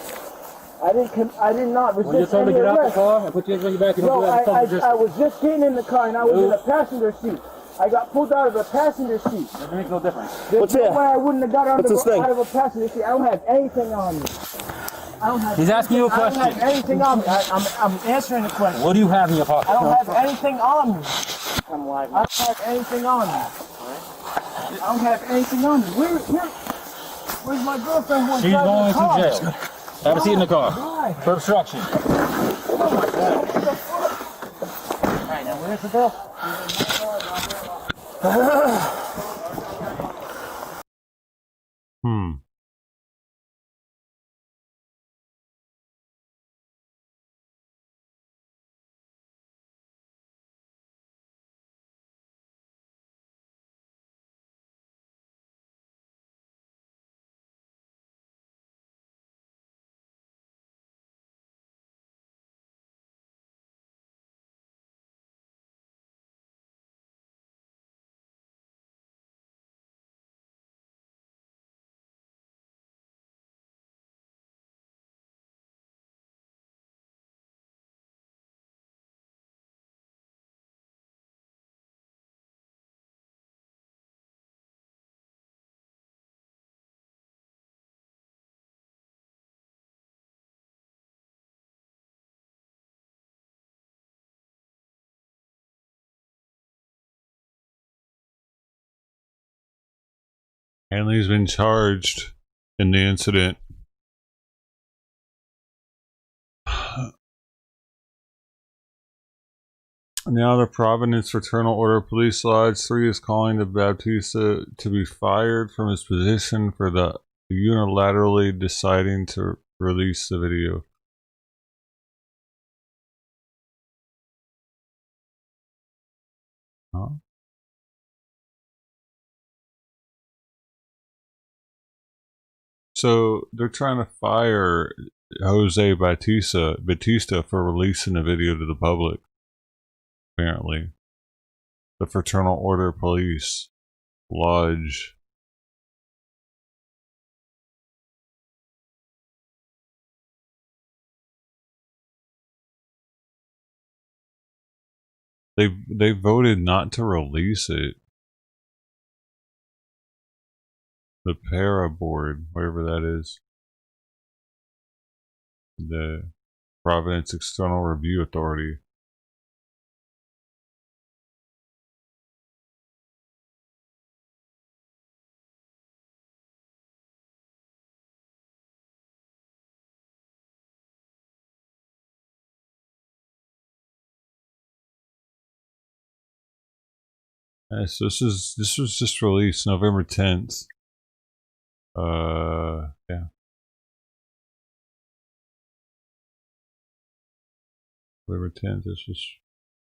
I did not resist. When you told me to get out the car, I put you back. You don't do that. I was just getting in the car and I was in the passenger seat. I got pulled out of the passenger seat. It makes no difference. What's no way I wouldn't have got out of a passenger seat. I don't have anything on me. He's asking you a question. I don't have anything on me. I'm answering the question. What do you have in your pocket? I don't have anything on me. I don't have anything on me. I don't have anything on me. Where's my girlfriend? She's going to jail. Have a seat in the car. Why? For obstruction. Alright, now where's the bill? Hanley's been charged in the incident. Now the Providence Fraternal Order Police Lodge 3 is calling the Baptista to be fired from his position for the unilaterally deciding to release the video. Huh? So they're trying to fire Jose Batista for releasing the video to the public. Apparently, the Fraternal Order Police Lodge. They voted not to release it. The Para Board, whatever that is. The Providence External Review Authority. So this was just released November 10th. Yeah. November 10th, this was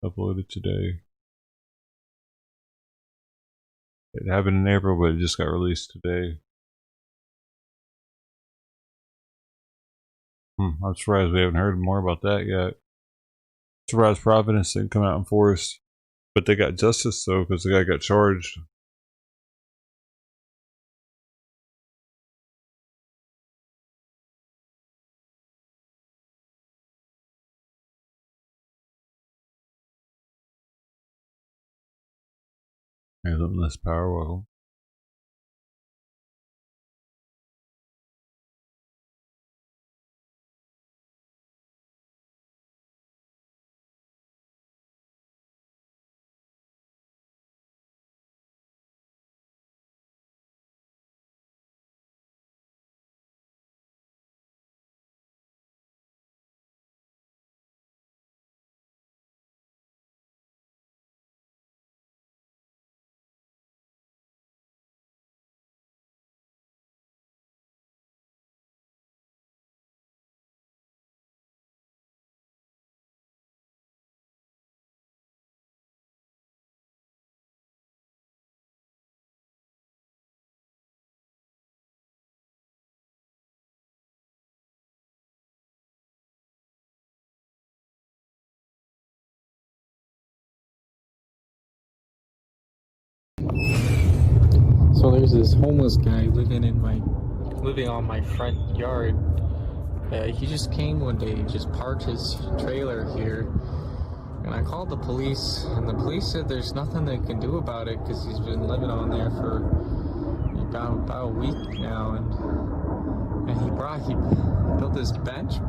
uploaded today. It happened in April, but it just got released today. I'm surprised we haven't heard more about that yet. Surprised Providence didn't come out and force. But they got justice though, because the guy got charged. Limitless power, welcome. So there's this homeless guy living on my front yard. He just came one day, just parked his trailer here, and I called the police, and the police said there's nothing they can do about it because he's been living on there for about a week now, and he built this bench.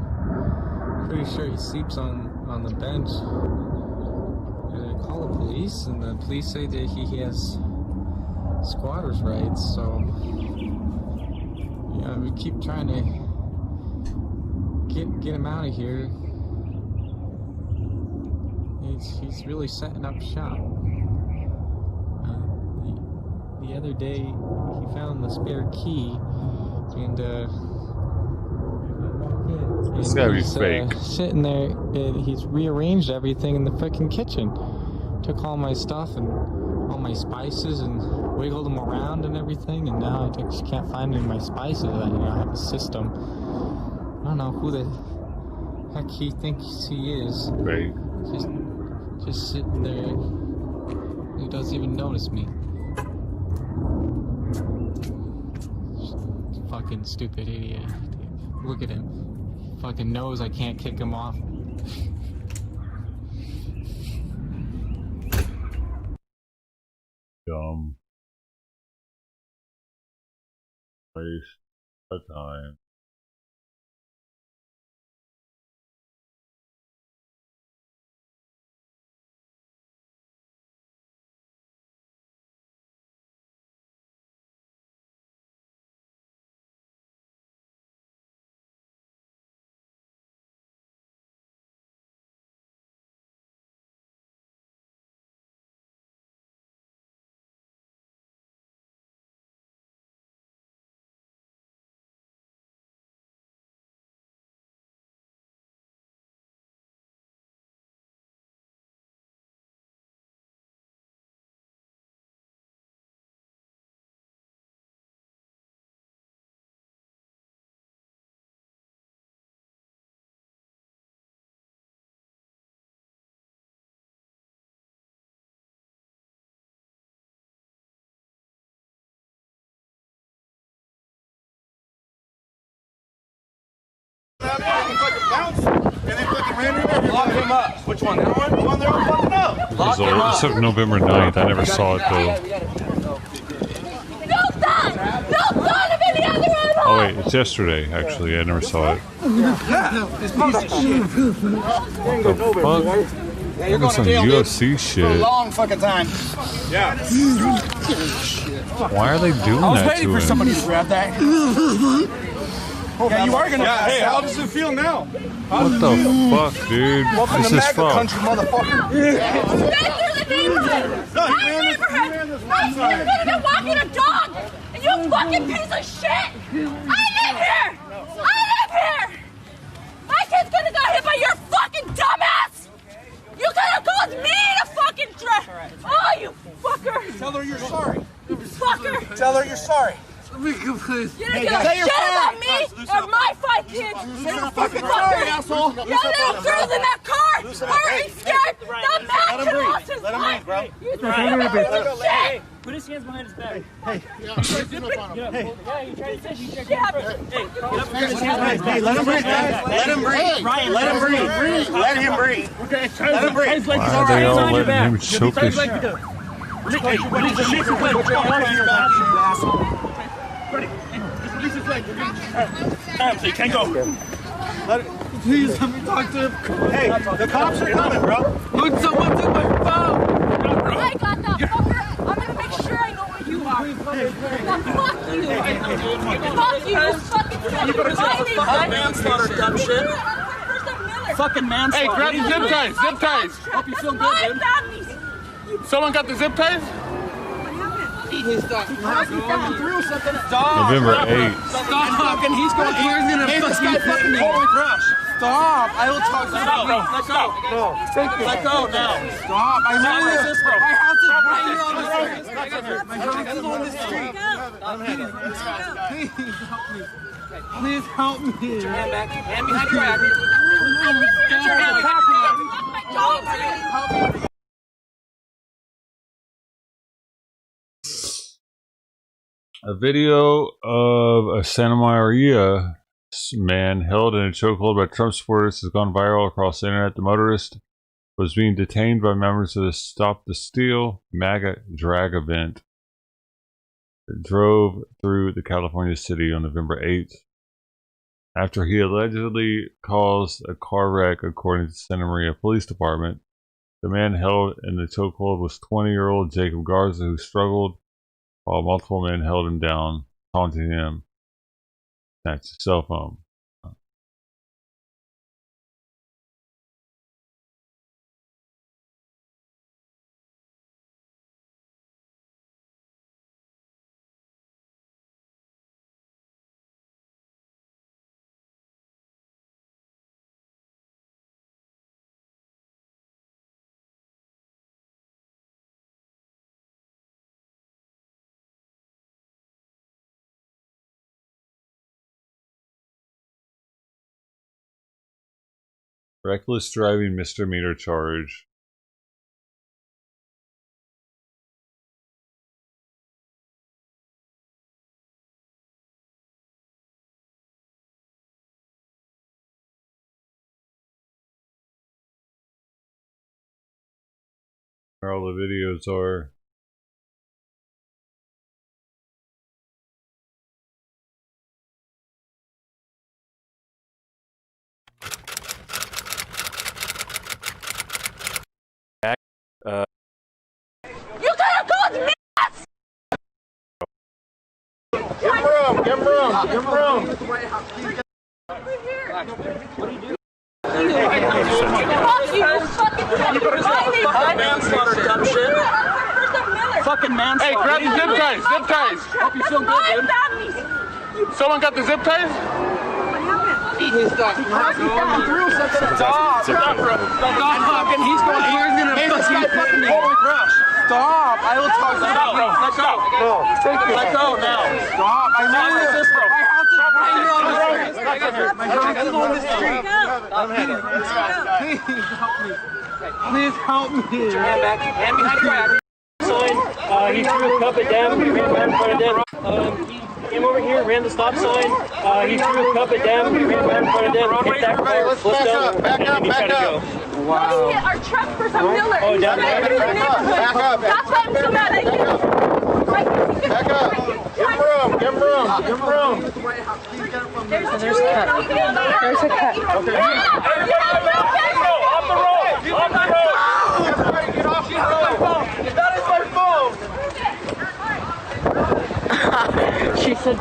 Pretty sure he sleeps on the bench. And I call the police, and the police say that he has squatters' rights, so yeah, we keep trying to get him out of here. He's really setting up shop. The other day he found the spare key, and it's gotta be fake. Sitting there, he's rearranged everything in the freaking kitchen. Took all my stuff and all my spices and wiggled them around and everything, and now I just can't find any of my spices. I have a system. I don't know who the heck he thinks he is. Right. Just sitting there. He doesn't even notice me. Fucking stupid idiot. Look at him. Fucking knows I can't kick him off. Dumb. Waste of time. Lock him up. Which one? That one? The one they were fucking up. Lock him up. It's November 9th. I never saw it though. No sign! No sign of any other animal! Oh wait, it's yesterday actually. I never saw it. This piece of shit. What the fuck? Yeah, you're going to some jail, UFC dude, shit. for a long fucking time. Yeah. Why are they doing I was that waiting to for him? somebody to grab that. Yeah, you are gonna. Yeah, hey, how does it feel now? What the fuck, dude? Welcome This to is MAGA fucked. country, motherfucker. You're gonna go walking a dog, and you fucking piece of shit! I live here! I live here! My kid's gonna get hit by your fucking dumbass! You could have called me to fucking Oh, you fucker! Tell her you're sorry. You fucker! Tell her you're sorry. You didn't give a shit about me or my 5 kids! You fucking fucker! asshole! You little girls in that car are scared! The man Let him breathe. Let him breathe, bro. You shit! Put his hands behind his back. Hey. Yeah, you tried to say you checked out. Hey, let him breathe, guys. Let him breathe. Ryan, let him breathe. Let him breathe. Let him breathe. Why are they all letting him choke this shit? Release his leg. What's going on here, man? Ready. Release his leg. So you can't go. Please let me talk to him. Hey, the cops are coming, bro. Look, someone took my phone. I got that fucker. I'm gonna make sure I know where you are. Now, fuck you. Fuck you. You fucking manslaughter, dumb shit. Fucking manslaughter. Hey, grab the zip ties. Zip ties. Hope you feel good, dude. Someone got the zip ties? Please stop. Stop. November 8th. Stop fucking. He's going. He's gonna fucking holy crush. Stop. I will talk to you. Let go. No. Let go now. Stop. I know this. My house is right here on the street. My house is on the street. Please help me. Please help me. Put your hand back. Hand behind your back. A video of a Santa Maria man held in a chokehold by Trump supporters has gone viral across the internet. The motorist was being detained by members of the Stop the Steal MAGA drag event that drove through the California city on November 8th. After he allegedly caused a car wreck, according to the Santa Maria Police Department. The man held in the chokehold was 20-year-old Jacob Garza, who struggled while multiple men held him down, taunting him. That's his cell phone. Reckless driving misdemeanor charge. Where all the videos are. You gotta go with me! Give him room, give him room, give him room. Over here. What do you do? Fuck you, fucking manslaughter, dumb shit. Fucking manslaughter. Hey, grab the zip ties. Zip ties. Hope you feel good, dude. Someone got the zip ties? Please stop. Stop. Stop. Fucking. He's going. He's gonna fucking holy crush. Stop. I will talk to you. Let go. No. Let go now. Stop. I know this, bro. My house is right here on the street. My house is on the street. Please help me. Please help me. Put your hand back. Hand behind your back. Sign. He threw a cup at them. He ran right in front of them. He came over here, ran the stop sign. He threw a cup at them. He ran right in front of them. Hit that car, flipped up, and then he tried to go. Wow. We hit our truck for some Miller. Oh, down there. Back up. That's why I'm so mad at you. Back up. Give him room. Give him room. Give him room. There's a cut. There's a cut. Okay. Off the road. Off the road. Everybody get off the road. That is my phone. She said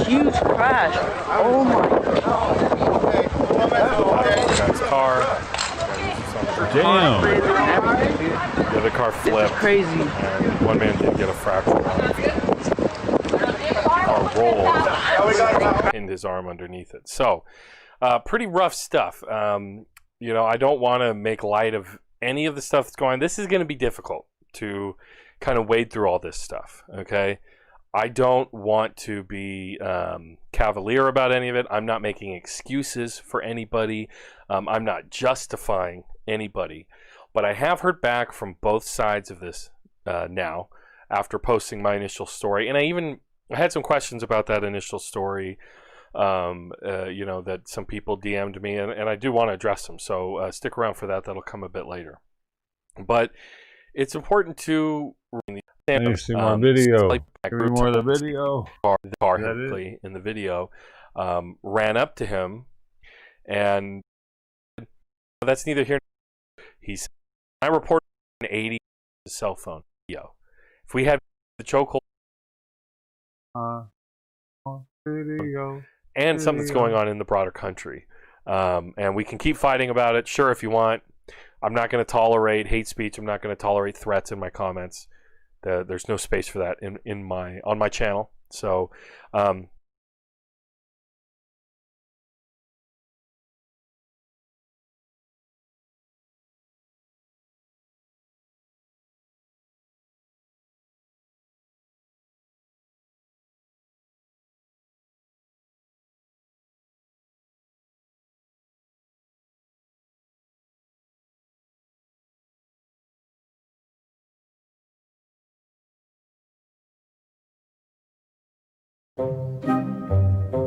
huge crash. Oh my god. Guy's car. Damn. The other car flipped. That's crazy. And one man did get a fracture on his car rolled, pinned his arm underneath it. So, pretty rough stuff. You know, I don't want to make light of any of the stuff that's going on. This is going to be difficult to kind of wade through all this stuff, okay? I don't want to be cavalier about any of it. I'm not making excuses for anybody. I'm not justifying anybody. But I have heard back from both sides of this now after posting my initial story. And I had some questions about that initial story that some people DM'd me, and I do want to address them. So stick around for that. That'll come a bit later. But it's important to see more video. Give me more of the video. In the video, ran up to him, and that's neither here nor there. I reported an 80 cell phone video. If we had the chokehold video and something's going on in the broader country, and we can keep fighting about it. Sure, if you want. I'm not going to tolerate hate speech. I'm not going to tolerate threats in my comments. There's no space for that on my channel. So,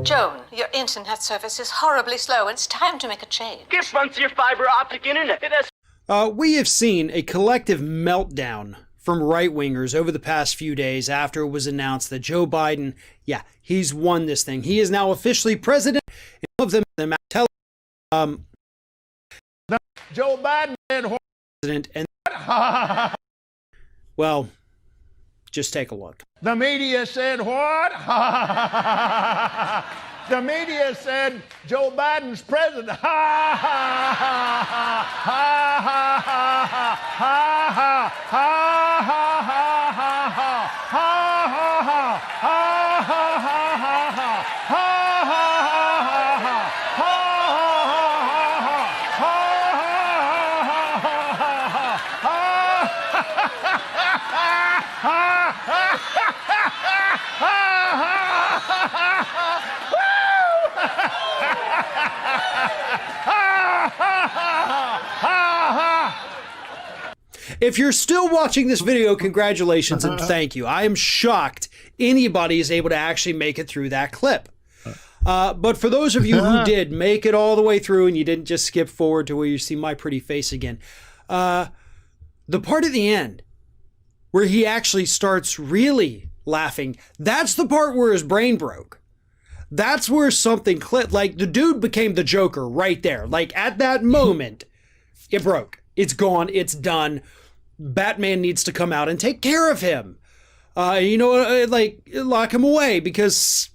Joan, your internet service is horribly slow. It's time to make a change. Get Frontier fiber optic internet. It has We have seen a collective meltdown from right-wingers over the past few days after it was announced that Joe Biden, he's won this thing. He is now officially president. Of them tell Joe Biden president and well, just take a look. The media said what? The media said Joe Biden's president. Ha ha ha ha ha ha ha ha ha ha ha ha If you're still watching this video, congratulations and thank you. I am shocked anybody is able to actually make it through that clip. But for those of you who did make it all the way through and you didn't just skip forward to where you see my pretty face again, the part at the end where he actually starts really laughing, that's the part where his brain broke. That's where something clicked. Like, the dude became the Joker right there. Like, at that moment, it broke. It's gone. It's done. Batman needs to come out and take care of him. Lock him away because...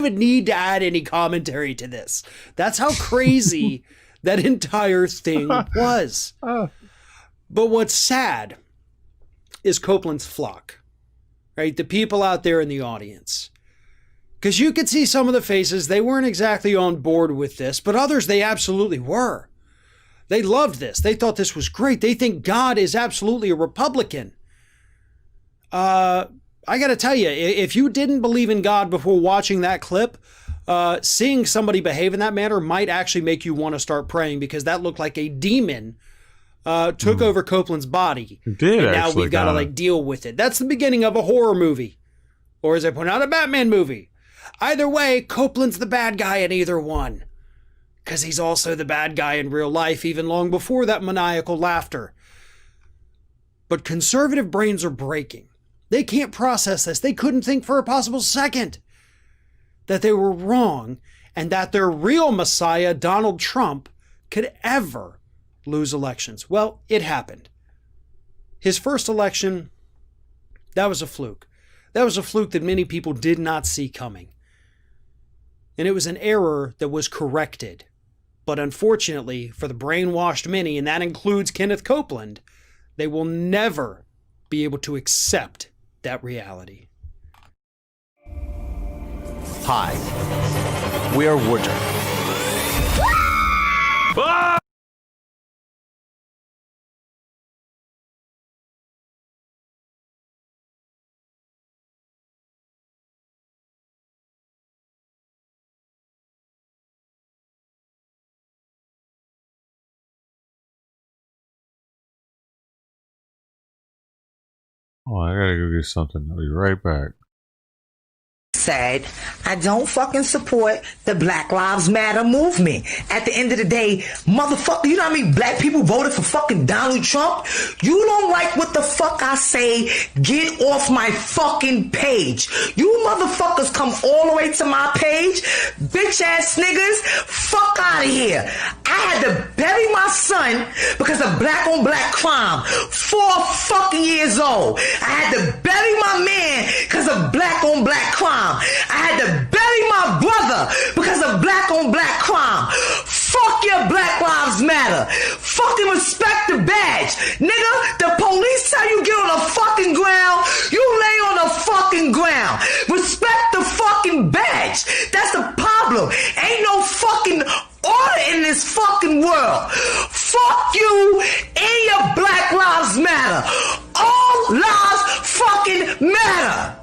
Would need to add any commentary to this. That's how crazy that entire thing was. But what's sad is Copeland's flock, right? The people out there in the audience. Because you could see some of the faces, they weren't exactly on board with this, but others, they absolutely were. They loved this. They thought this was great. They think God is absolutely a Republican. I got to tell you, if you didn't believe in God before watching that clip, seeing somebody behave in that manner might actually make you want to start praying, because that looked like a demon took over Copeland's body. It did, and now actually, we've got to deal with it. That's the beginning of a horror movie. Or as I point out, a Batman movie. Either way, Copeland's the bad guy in either one. Because he's also the bad guy in real life, even long before that maniacal laughter. But conservative brains are breaking. They can't process this. They couldn't think for a possible second that they were wrong and that their real messiah, Donald Trump, could ever lose elections. Well, it happened. His first election, that was a fluke. That was a fluke that many people did not see coming. And it was an error that was corrected. But unfortunately, for the brainwashed many, and that includes Kenneth Copeland, they will never be able to accept that reality. Hi, we are Woodard. Oh, I gotta go get something. I'll be right back. Said, I don't fucking support the Black Lives Matter movement. At the end of the day, motherfucker, you know how many black people voted for fucking Donald Trump? You don't like what the fuck I say, get off my fucking page. You motherfuckers come all the way to my page, bitch ass niggas, fuck out of here. I had to bury my son because of black on black crime, 4 fucking years old. I had to bury my man because of black on black crime. I had to bury my brother because of black on black crime. Fuck your Black Lives Matter. Fucking respect the badge. Nigga, the police tell you get on the fucking ground, you lay on the fucking ground. Respect the fucking badge. That's the problem. Ain't no fucking order in this fucking world. Fuck you and your Black Lives Matter. All lives fucking matter.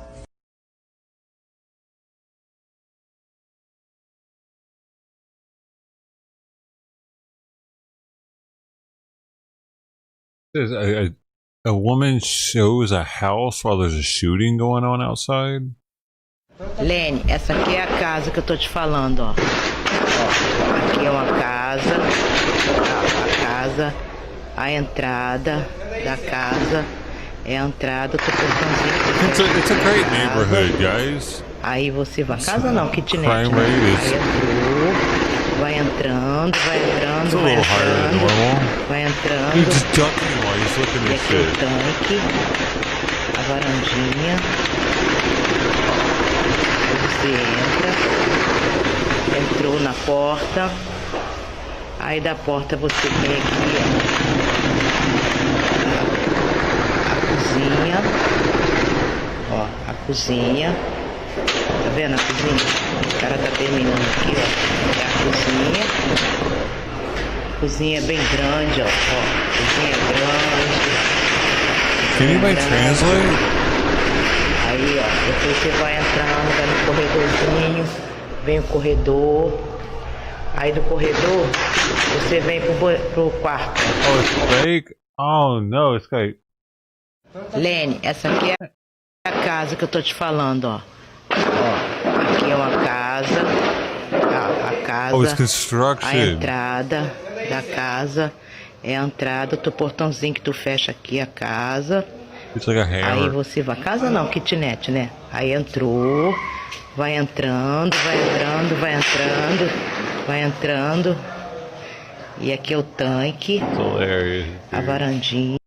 A woman shows a house while there's a shooting going on outside. Lene, essa aqui é a casa que eu tô te falando, ó. Ó, aqui é uma casa, a casa, a entrada da casa é a entrada do portãozinho. It's a great neighborhood, guys. Aí você vai, casa não, kitnet. Crime Né? rate is. Aí entrou. Vai entrando, vai entrando, It's a vai little higher than entrando, normal. vai entrando. You're just ducking while he's looking E at aqui o shit. tanque, a varandinha. Você entra, entrou na porta, aí da porta você vem aqui, ó, a cozinha, ó, a cozinha. Tá vendo a cozinha? O cara tá terminando aqui, ó. É a cozinha. A cozinha é bem grande, ó. Ó, a cozinha é grande. Can anybody translate? Aí, ó, depois você vai entrando, vai no corredorzinho, vem o corredor. Aí do corredor, você vem pro quarto. Oh, it's fake? Oh, no, it's like... Lene, essa aqui é a casa que eu tô te falando, ó. Ó, aqui é uma casa, a casa, Oh, it's construction. a entrada da casa, é a entrada do portãozinho que tu fecha aqui a casa. It's like a hammer. Aí você vai, casa não, kitnet, né? Aí entrou, vai entrando, vai entrando, vai entrando, vai entrando. E aqui é o tanque, It's hilarious. a varandinha.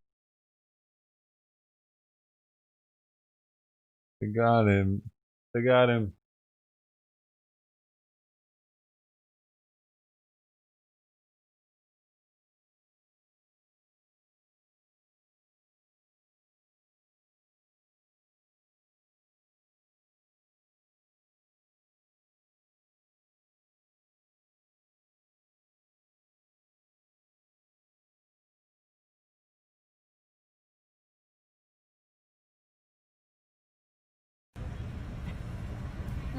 They got him. They got him.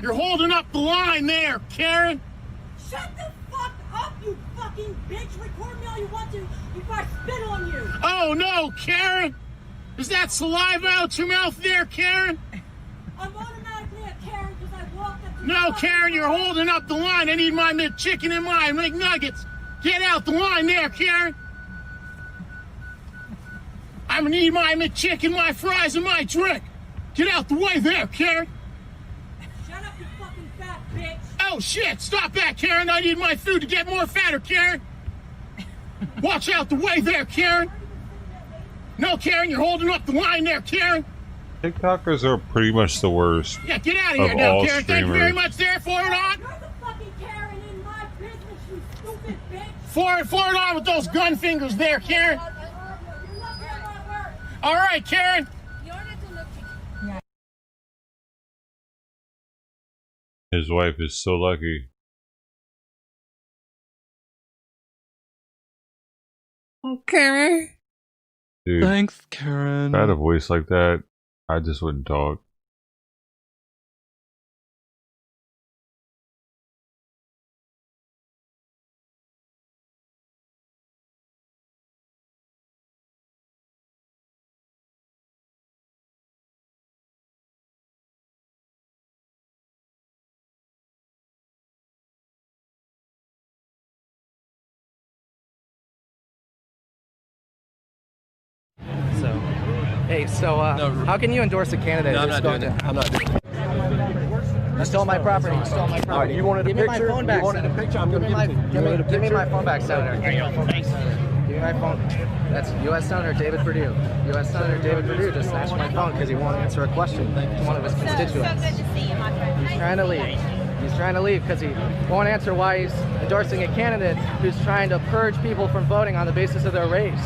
You're holding up the line there, Karen. Shut the fuck up, you fucking bitch! Record me all you want to before I spit on you! Oh no, Karen! Is that saliva out your mouth there, Karen? I'm automatically a Karen because I walked up to No, Karen, you're holding up the line. I need my McChicken and my McNuggets. Get out the line there, Karen. I'm gonna need my McChicken, my fries, and my drink. Get out the way there, Karen. Shut up, you fucking fat bitch! Oh shit, stop that, Karen. I need my food to get more fatter, Karen. Watch out the way there, Karen. No, Karen, you're holding up the line there, Karen. TikTokers are pretty much the worst. Yeah, get out of here Of now, all Karen. Thank you very streamers. much there. Forward on. You're the fucking Karen in my business, you stupid bitch! Forward on with those gun fingers there, Karen. All right, Karen. His wife is so lucky. Okay. Dude, Thanks, Karen. if I had a voice like that, I just wouldn't talk. Hey, so how can you endorse a candidate? No, I'm not doing it. I'm not doing it. You stole my property. You stole my property. All right, you wanted a Give picture? me my phone back. You wanted a picture? I'm going to give it to you. Give me my phone back, Senator. Give me my phone. That's U.S. Senator David Perdue. U.S. Senator David Perdue just snatched my phone because he won't answer a question from one of his constituents. So good to see you, my friend. He's trying to leave. He's trying to leave because he won't answer why he's endorsing a candidate who's trying to purge people from voting on the basis of their race.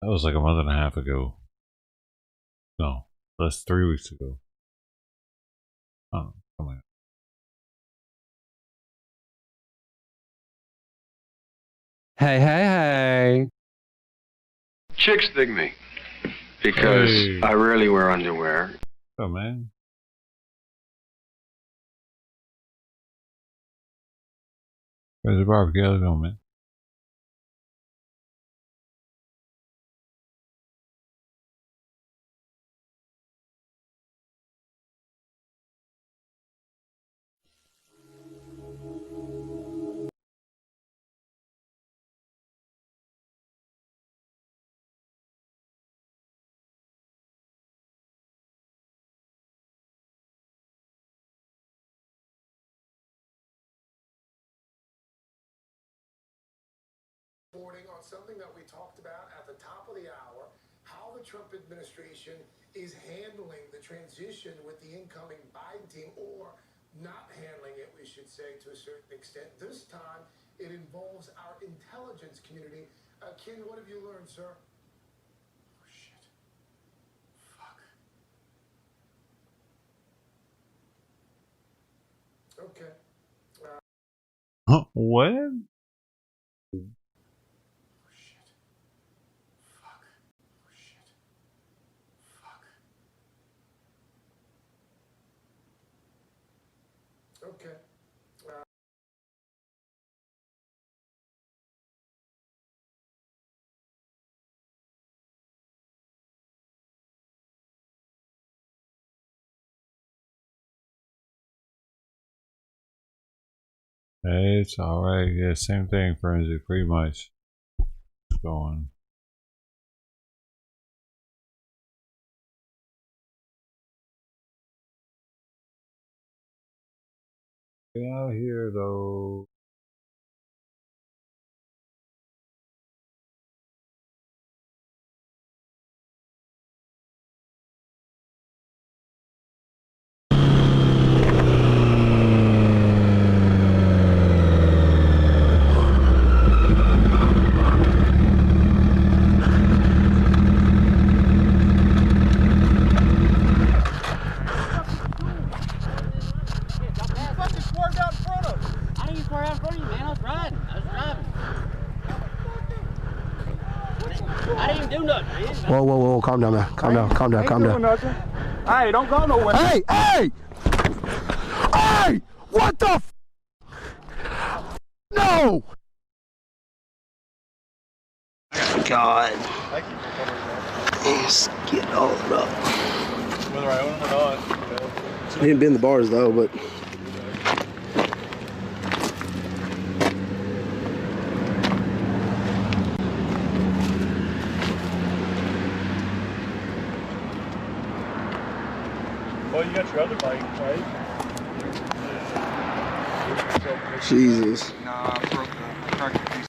That was like a month and a half ago. No, that's 3 weeks ago. Oh, come on. Hey, hey, hey. Chicks dig me because I rarely wear underwear. Oh, man. Where's the barbecue? Let's go, man. On something that we talked about at the top of the hour, how the Trump administration is handling the transition with the incoming Biden team, or not handling it, we should say, to a certain extent. This time, it involves our intelligence community. Ken, what have you learned, sir? Oh, shit. Fuck. Okay. What? Okay. Hey, it's alright. Yeah, same thing, Frenzy, pretty much. Going. Get out here, though. Whoa, whoa, whoa, calm down, man. Calm down, calm down, calm down. Hey, don't go nowhere. Hey, hey! Hey! What the f? No! God. Let's get all it up. Whether I own them or not. He didn't be in the bars though, but. Well, you got your other bike, right? Jesus. Nah, I broke the cracked piece.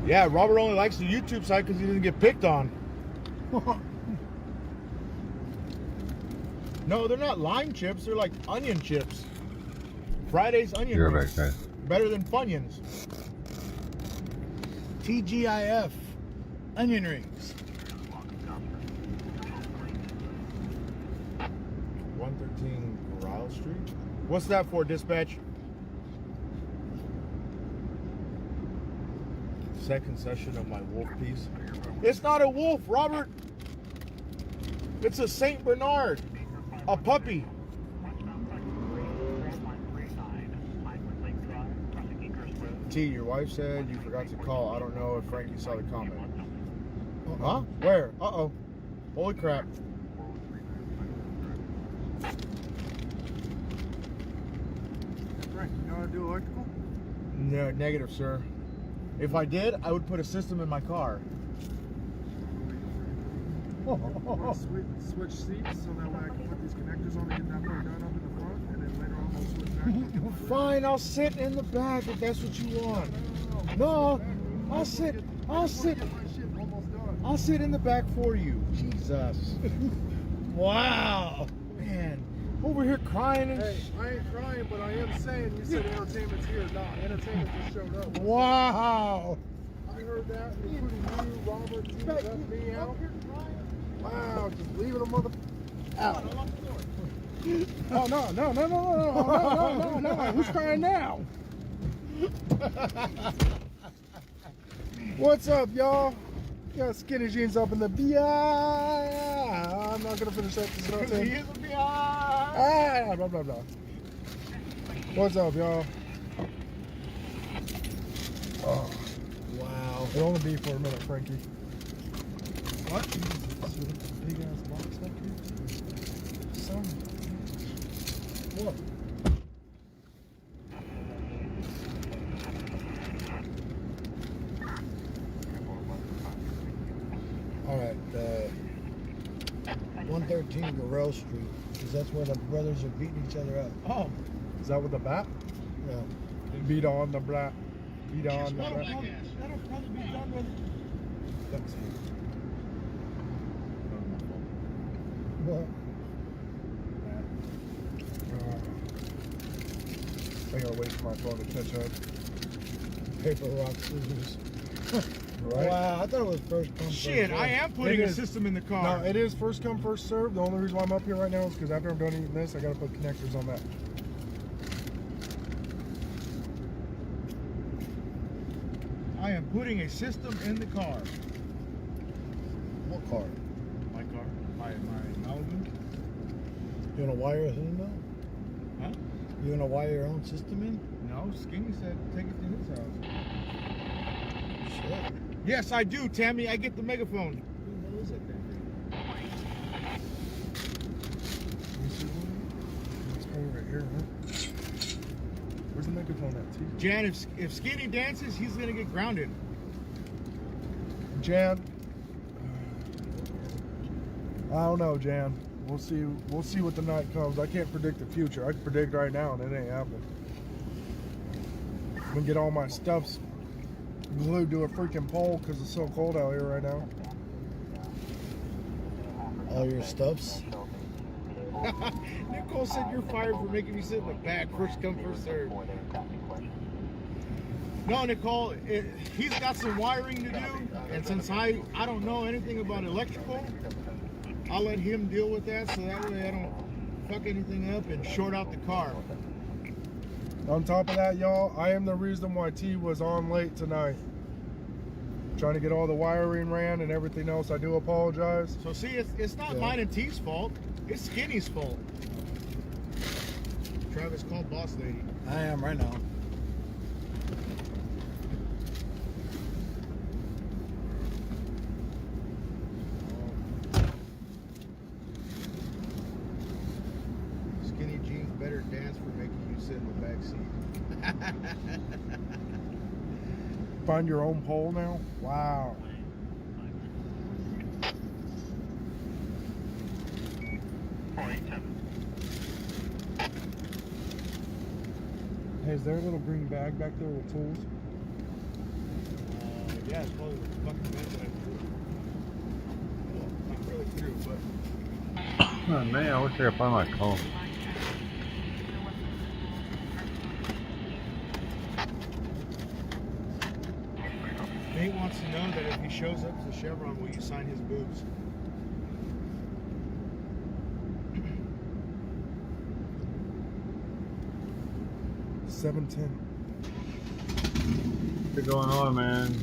Yeah, Robert only likes the YouTube side because he doesn't get picked on. No, they're not lime chips. They're like onion chips. Friday's onion You're rings. back, guys. Better than Funyuns. TGIF. Onion rings. 113 Corral Street. What's that for, dispatch? Second session of my wolf piece. It's not a wolf, Robert. It's a Saint Bernard. A puppy. T, your wife said you forgot to call. I don't know if Frankie saw the comment. Huh? Where? Uh-oh. Holy crap. Frank, you know how to do electrical? No, negative, sir. If I did, I would put a system in my car. Switch seats so that way I can put these connectors on to get that part done up in the front, and then later on we'll switch back. Fine, I'll sit in the back if that's what you want. No, I'll sit in the back for you. Jesus. Wow. Man, over here crying and Hey, I ain't crying, but I am saying you said entertainment's here. Nah, entertainment just showed up. Wow. I heard that, including you, Robert, you left me out. Wow, just leaving a mother out. Oh, no. Who's crying now? What's up, y'all? Got skinny jeans up in the BI. I'm not gonna finish that. Blah, blah, blah. What's up, y'all? Oh, wow. It'll only be for a minute, Frankie. What? Big ass box up here. Son. What? All right, 113 Gorell Street, because that's where the brothers are beating each other up. Oh, is that with the bat? Yeah. Beat on the brat. Beat on the brat. That'll probably be done with. Let's see. What? I gotta wait for my phone to catch up. Paper, rock, scissors. Right? Wow, I thought it was first come. Shit, first I am putting a system in the car. No, it is first come, first served. The only reason why I'm up here right now is because after I'm done eating this, I gotta put connectors on that. I am putting a system in the car. What car? My car. My Malibu. You gonna wire it in though? Huh? You gonna wire your own system in? No, Skinny said take it to his house. Shit. Yes, I do, Tammy. I get the megaphone. Who knows it then? It's over here, huh? Where's the megaphone at, T? Jan, if Skinny dances, he's gonna get grounded. Jan. I don't know, Jan. We'll see. We'll see what the night comes. I can't predict the future. I can predict right now, and it ain't happening. I'm gonna get all my stuffs glued to a freaking pole because it's so cold out here right now. All your stuffs? Nicole said you're fired for making me sit in the back. First come, first serve. No, Nicole, he's got some wiring to do, and since I don't know anything about electrical, I'll let him deal with that so that way I don't fuck anything up and short out the car. On top of that, y'all, I am the reason why T was on late tonight. Trying to get all the wiring ran and everything else. I do apologize. So see, it's not mine and T's fault. It's Skinny's fault. Travis, call boss lady. I am right now. Skinny jeans better dance for making you sit in the back seat. Find your own pole now? Wow. Hey, is there a little green bag back there with tools? Yeah, it's probably the fucking vent that I threw. Well, not really threw, but. Oh man, I wish I could find my comb. Nate wants to know that if he shows up to the Chevron, will you sign his boobs? $7.10. What's going on, man?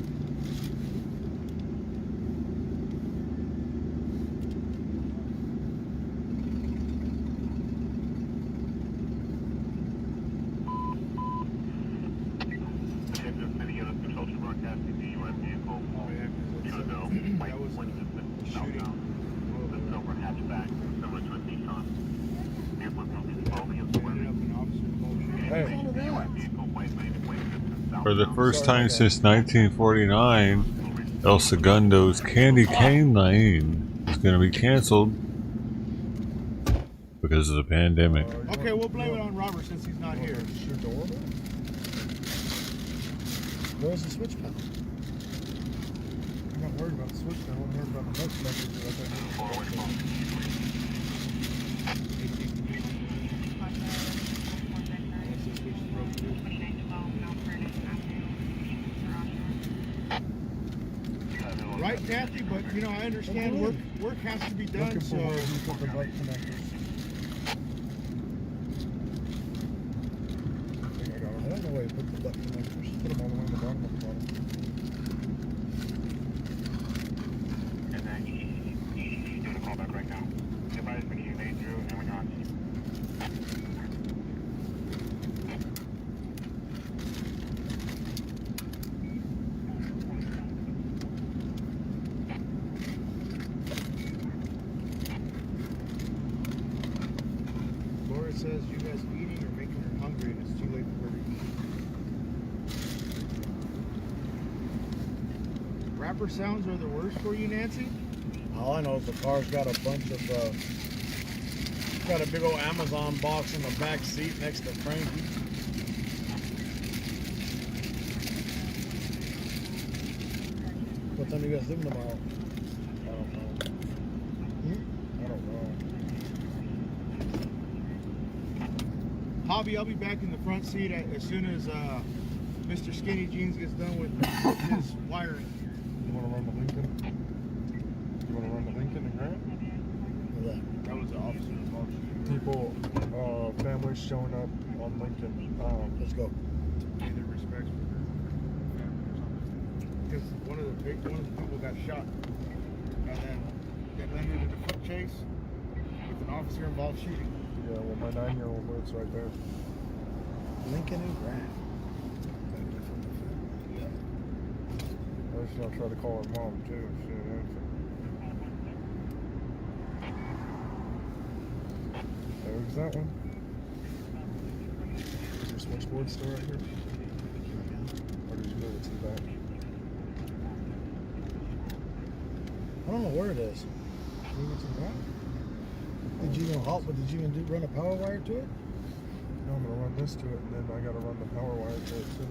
For the first time since 1949, El Segundo's Candy Cane Lane is going to be canceled because of the pandemic. Okay, we'll blame it on Robert since he's not here. Where's the switch pedal? I'm not worried about the switch pedal. I'm worried about the next message. Right, Kathy, but you know I understand work has to be done. So you put the light connectors. I don't know where you put the light connectors. Put them all the way in the bottom of the bottom. And then he's doing a callback right now. Everybody's been here, they drew, and then we're on. Says you guys eating or making her hungry and it's too late for her to eat. Rapper sounds are the worst for you, Nancy? All I know is the car's got a bunch of, got a big old Amazon box in the back seat next to Frankie. What time do you guys leave tomorrow? I don't know. I don't know. Hobby, I'll be back in the front seat as soon as Mr. Skinny Jeans gets done with his wiring. You want to run the Lincoln? You want to run the Lincoln and Grant? That was the officer involved. People, families showing up on Lincoln. Let's go. Pay their respects for her. Because one of the people got shot, and then it landed in a foot chase with an officer involved shooting. Yeah, well, my 9-year-old lives right there. Lincoln and Grant. Yeah. I was gonna try to call her mom too. She didn't answer. There's that one. Is there a switchboard still right here? Or did you move it to the back? I don't know where it is. Move it to the back? Did you even halt, but did you even run a power wire to it? No, I'm gonna run this to it, and then I gotta run the power wire to it too.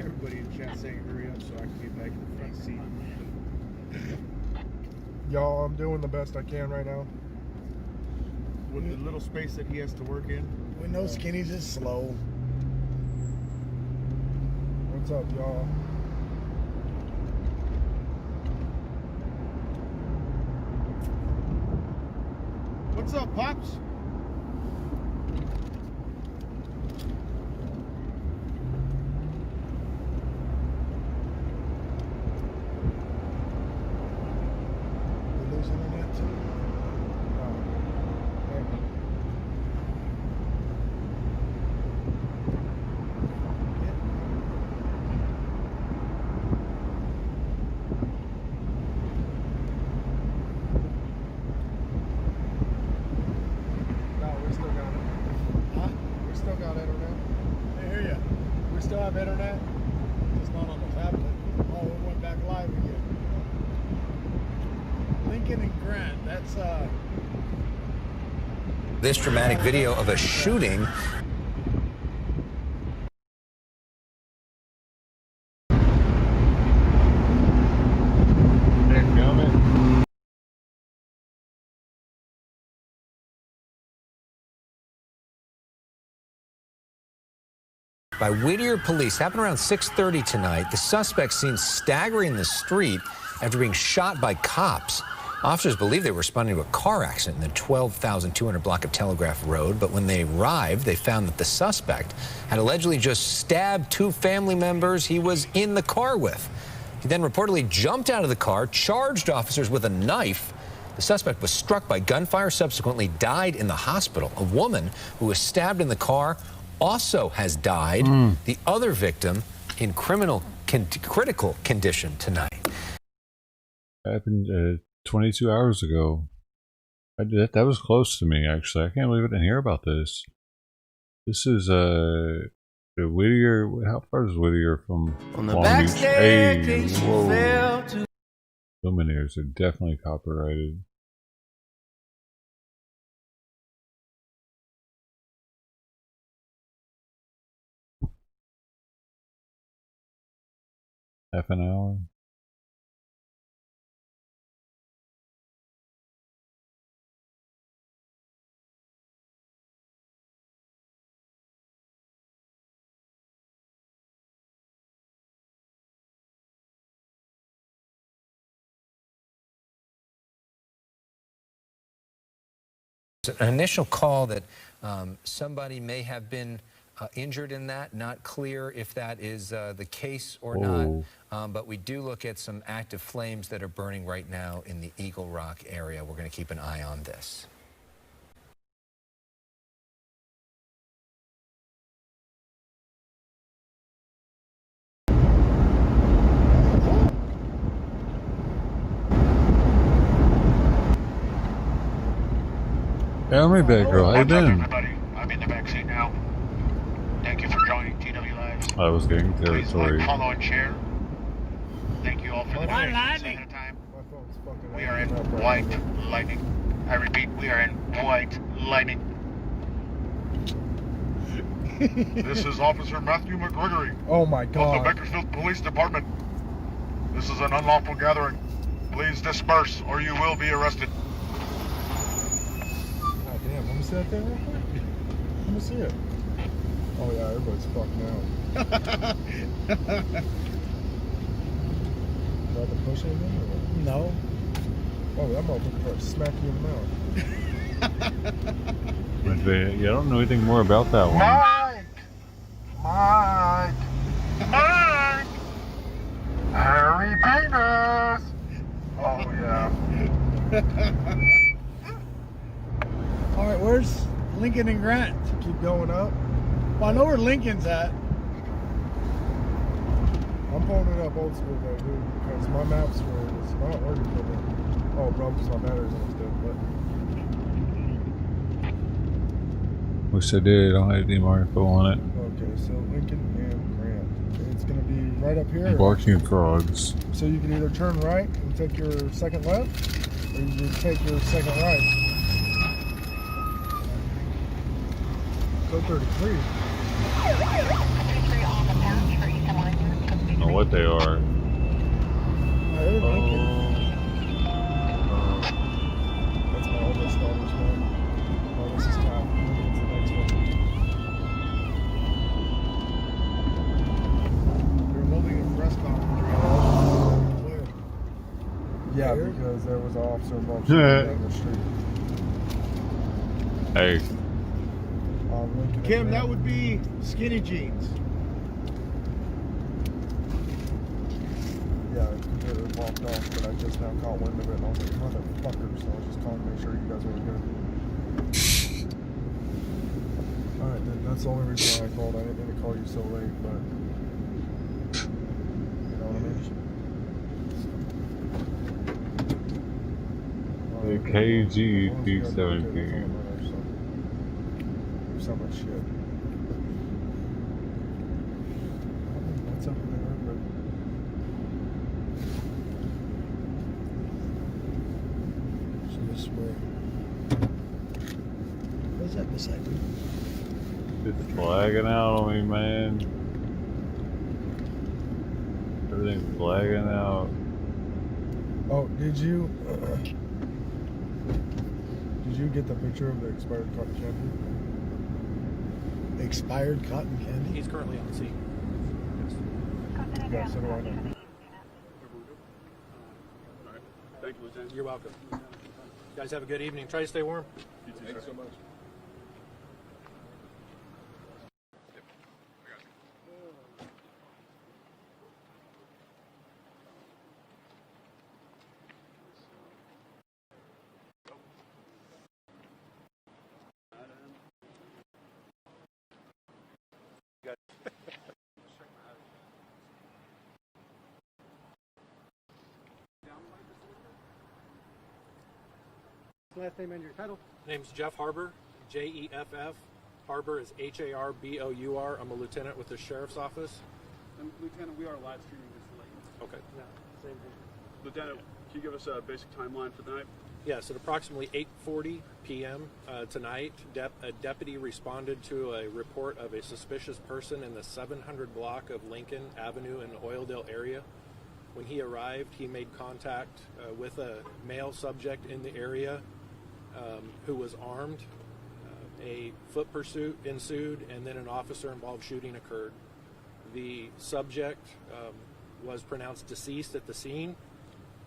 Everybody in chat saying hurry up so I can get back in the front seat. Y'all, I'm doing the best I can right now. With the little space that he has to work in. We know Skinny's is slow. What's up, y'all? What's up, Pops? You lose internet too? No. Internet, just not on the tablet. Oh, we went back live again. Lincoln and Grant, that's This dramatic video of a shooting by Whittier police. Happened around 6:30 tonight. The suspect seen staggering the street after being shot by cops. Officers believe they were responding to a car accident in the 12,200 block of Telegraph Road, but when they arrived, they found that the suspect had allegedly just stabbed 2 family members he was in the car with. He then reportedly jumped out of the car, charged officers with a knife. The suspect was struck by gunfire, subsequently died in the hospital. A woman who was stabbed in the car also has died. The other victim in critical condition tonight. Happened 22 hours ago. That was close to me, actually. I can't believe I didn't hear about this. This is Whittier. How far is Whittier from Long Beach? Hey, whoa. Luminaires are definitely copyrighted. Half an hour. An initial call that somebody may have been injured in that. Not clear if that is the case or not. But we do look at some active flames that are burning right now in the Eagle Rock area. We're going to keep an eye on this. Yeah, I'm right back, girl. How you been? I'm in the backseat now. Thank you for joining TW Lives. I was getting territory. Please like, follow, and share. Thank you all for the donations ahead of time. We are in white lightning. I repeat, we are in white lightning. This is Officer Matthew McGregory. Oh my Of God. the Bakersfield Police Department. This is an unlawful gathering. Please disperse or you will be arrested. God damn, let me see that thing real quick. Let me see it. Oh yeah, everybody's fucked now. About to push anything or what? No. Oh, that motherfucker tried to smack you in the mouth. Yeah, I don't know anything more about that one. Mike! Harry Penis! Oh yeah. Alright, where's Lincoln and Grant? Keep going up. Well, I know where Lincoln's at. I'm pulling it up old school though, dude, because my map's weird. It's not working for me. Oh, bro, because my battery's almost dead, but... Wish I did. I don't have any more info on it. Okay, so Lincoln and Grant. It's going to be right up here. Barking frogs. So you can either turn right and take your second left, or you can take your second right. Go 33. I don't know what they are. I heard Lincoln. That's my oldest daughter's one. Oh, this is top. Lincoln's the next one. They're holding a press conference right now. Yeah, because there was an officer involved shooting down the street. Hey. Kim, that would be skinny jeans. Yeah, the computer walked off, but I just now caught wind of it, and I was like, motherfucker, so I was just calling to make sure you guys were good. Alright, then that's the only reason why I called. I didn't mean to call you so late, but... You know what I mean? The KG P17. So much shit. What's up there? So this way. What's that beside you? It's flagging out on me, man. Everything's flagging out. Oh, did you get the picture of the expired car champion? Expired cotton candy? He's currently on scene. Yeah, so do I know. Thank you, Lieutenant. You're welcome. You guys have a good evening. Try to stay warm. You too, Thank you so much. Last name and your title? Name's Jeff Harbour, Jeff. Harbour is Harbour. I'm a lieutenant with the Sheriff's Office. And Lieutenant, we are live streaming this late. Okay. Yeah, same thing. Lieutenant, can you give us a basic timeline for the night? Yes, at approximately 8:40 p.m. Tonight, a deputy responded to a report of a suspicious person in the 700 block of Lincoln Avenue in the Oildale area. When he arrived, he made contact with a male subject in the area who was armed. A foot pursuit ensued, and then an officer-involved shooting occurred. The subject was pronounced deceased at the scene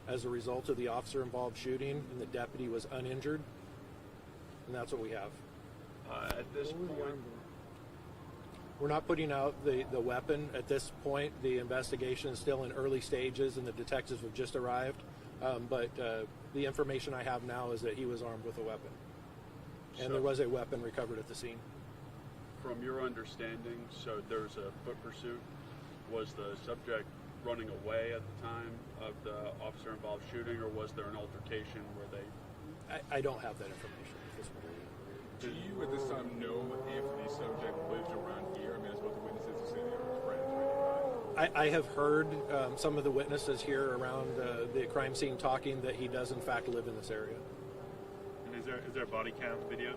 as a result of the officer-involved shooting, and the deputy was uninjured. And that's what we have. At this point, we're not putting out the weapon at this point. The investigation is still in early stages, and the detectives have just arrived. But the information I have now is that he was armed with a weapon. And there was a weapon recovered at the scene. from your understanding, so there was a foot pursuit. Was the subject running away at the time of the officer-involved shooting, or was there an altercation where they... I don't have that information at this point. Do you at this time know if the subject lived around here? I mean, as both the witnesses who say they were friends or anybody. I have heard some of the witnesses here around the crime scene talking that he does in fact live in this area. And is there a body cam video?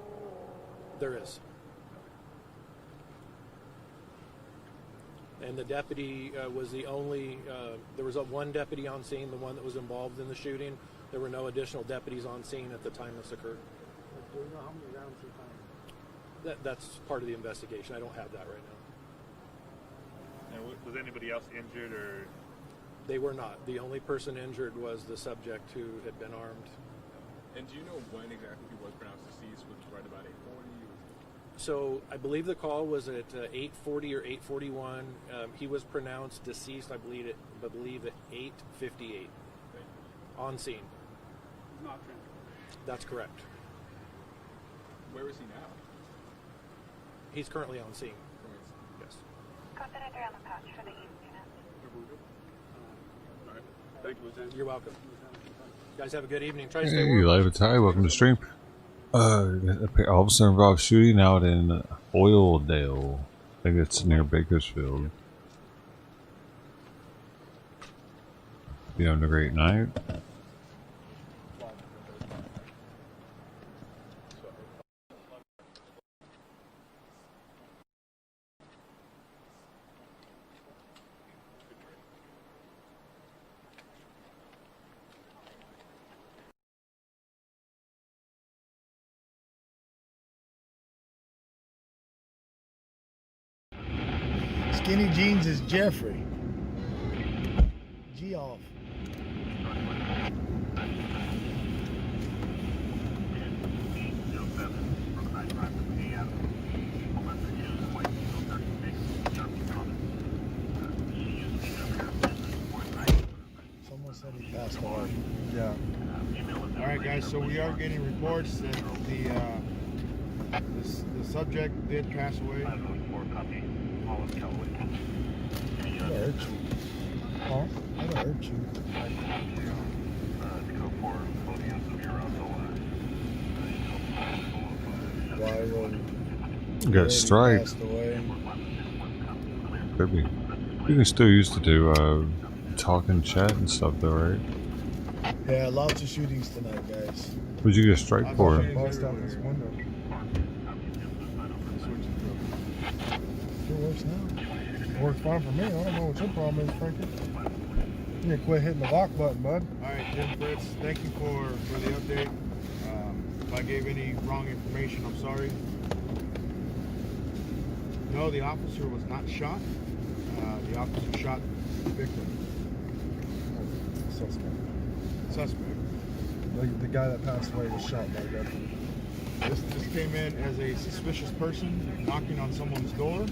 There is. And the deputy was the only, there was one deputy on scene, the one that was involved in the shooting. There were no additional deputies on scene at the time this occurred. Do we know how many rounds he fired? That's part of the investigation. I don't have that right now. And was anybody else injured, or? They were not. The only person injured was the subject who had been armed. And do you know when exactly he was pronounced deceased? Was it right about 8:40? So I believe the call was at 8:40 or 8:41. He was pronounced deceased, I believe at 8:58 on scene. He's not transported. That's correct. Where is he now? He's currently on scene. Yes. All right. Thank you, Lieutenant. You're welcome. You guys have a good evening. Try to stay Hey, warm. live at Ty. Welcome to stream. Officer involved shooting out in Oildale. I think it's near Bakersfield. You having a great night? Skinny Jeans is Jeffrey. G off. Someone said he passed away. Yeah. All right, guys. So we are getting reports that the subject did pass away. I hurt you. Huh? I don't hurt you. You got a strike. Passed away. Could be. You can still use to do talk and chat and stuff though, right? Yeah, lots of shootings tonight, guys. What'd you get a strike for? Bust out this window. It works now. It works fine for me. I don't know what your problem is, Frankie. You need to quit hitting the lock button, bud. All right, Jim Fritz, thank you for the update. If I gave any wrong information, I'm sorry. No, the officer was not shot. The officer shot the victim. Suspect. The guy that passed away was shot by a deputy. This came in as a suspicious person knocking on someone's door.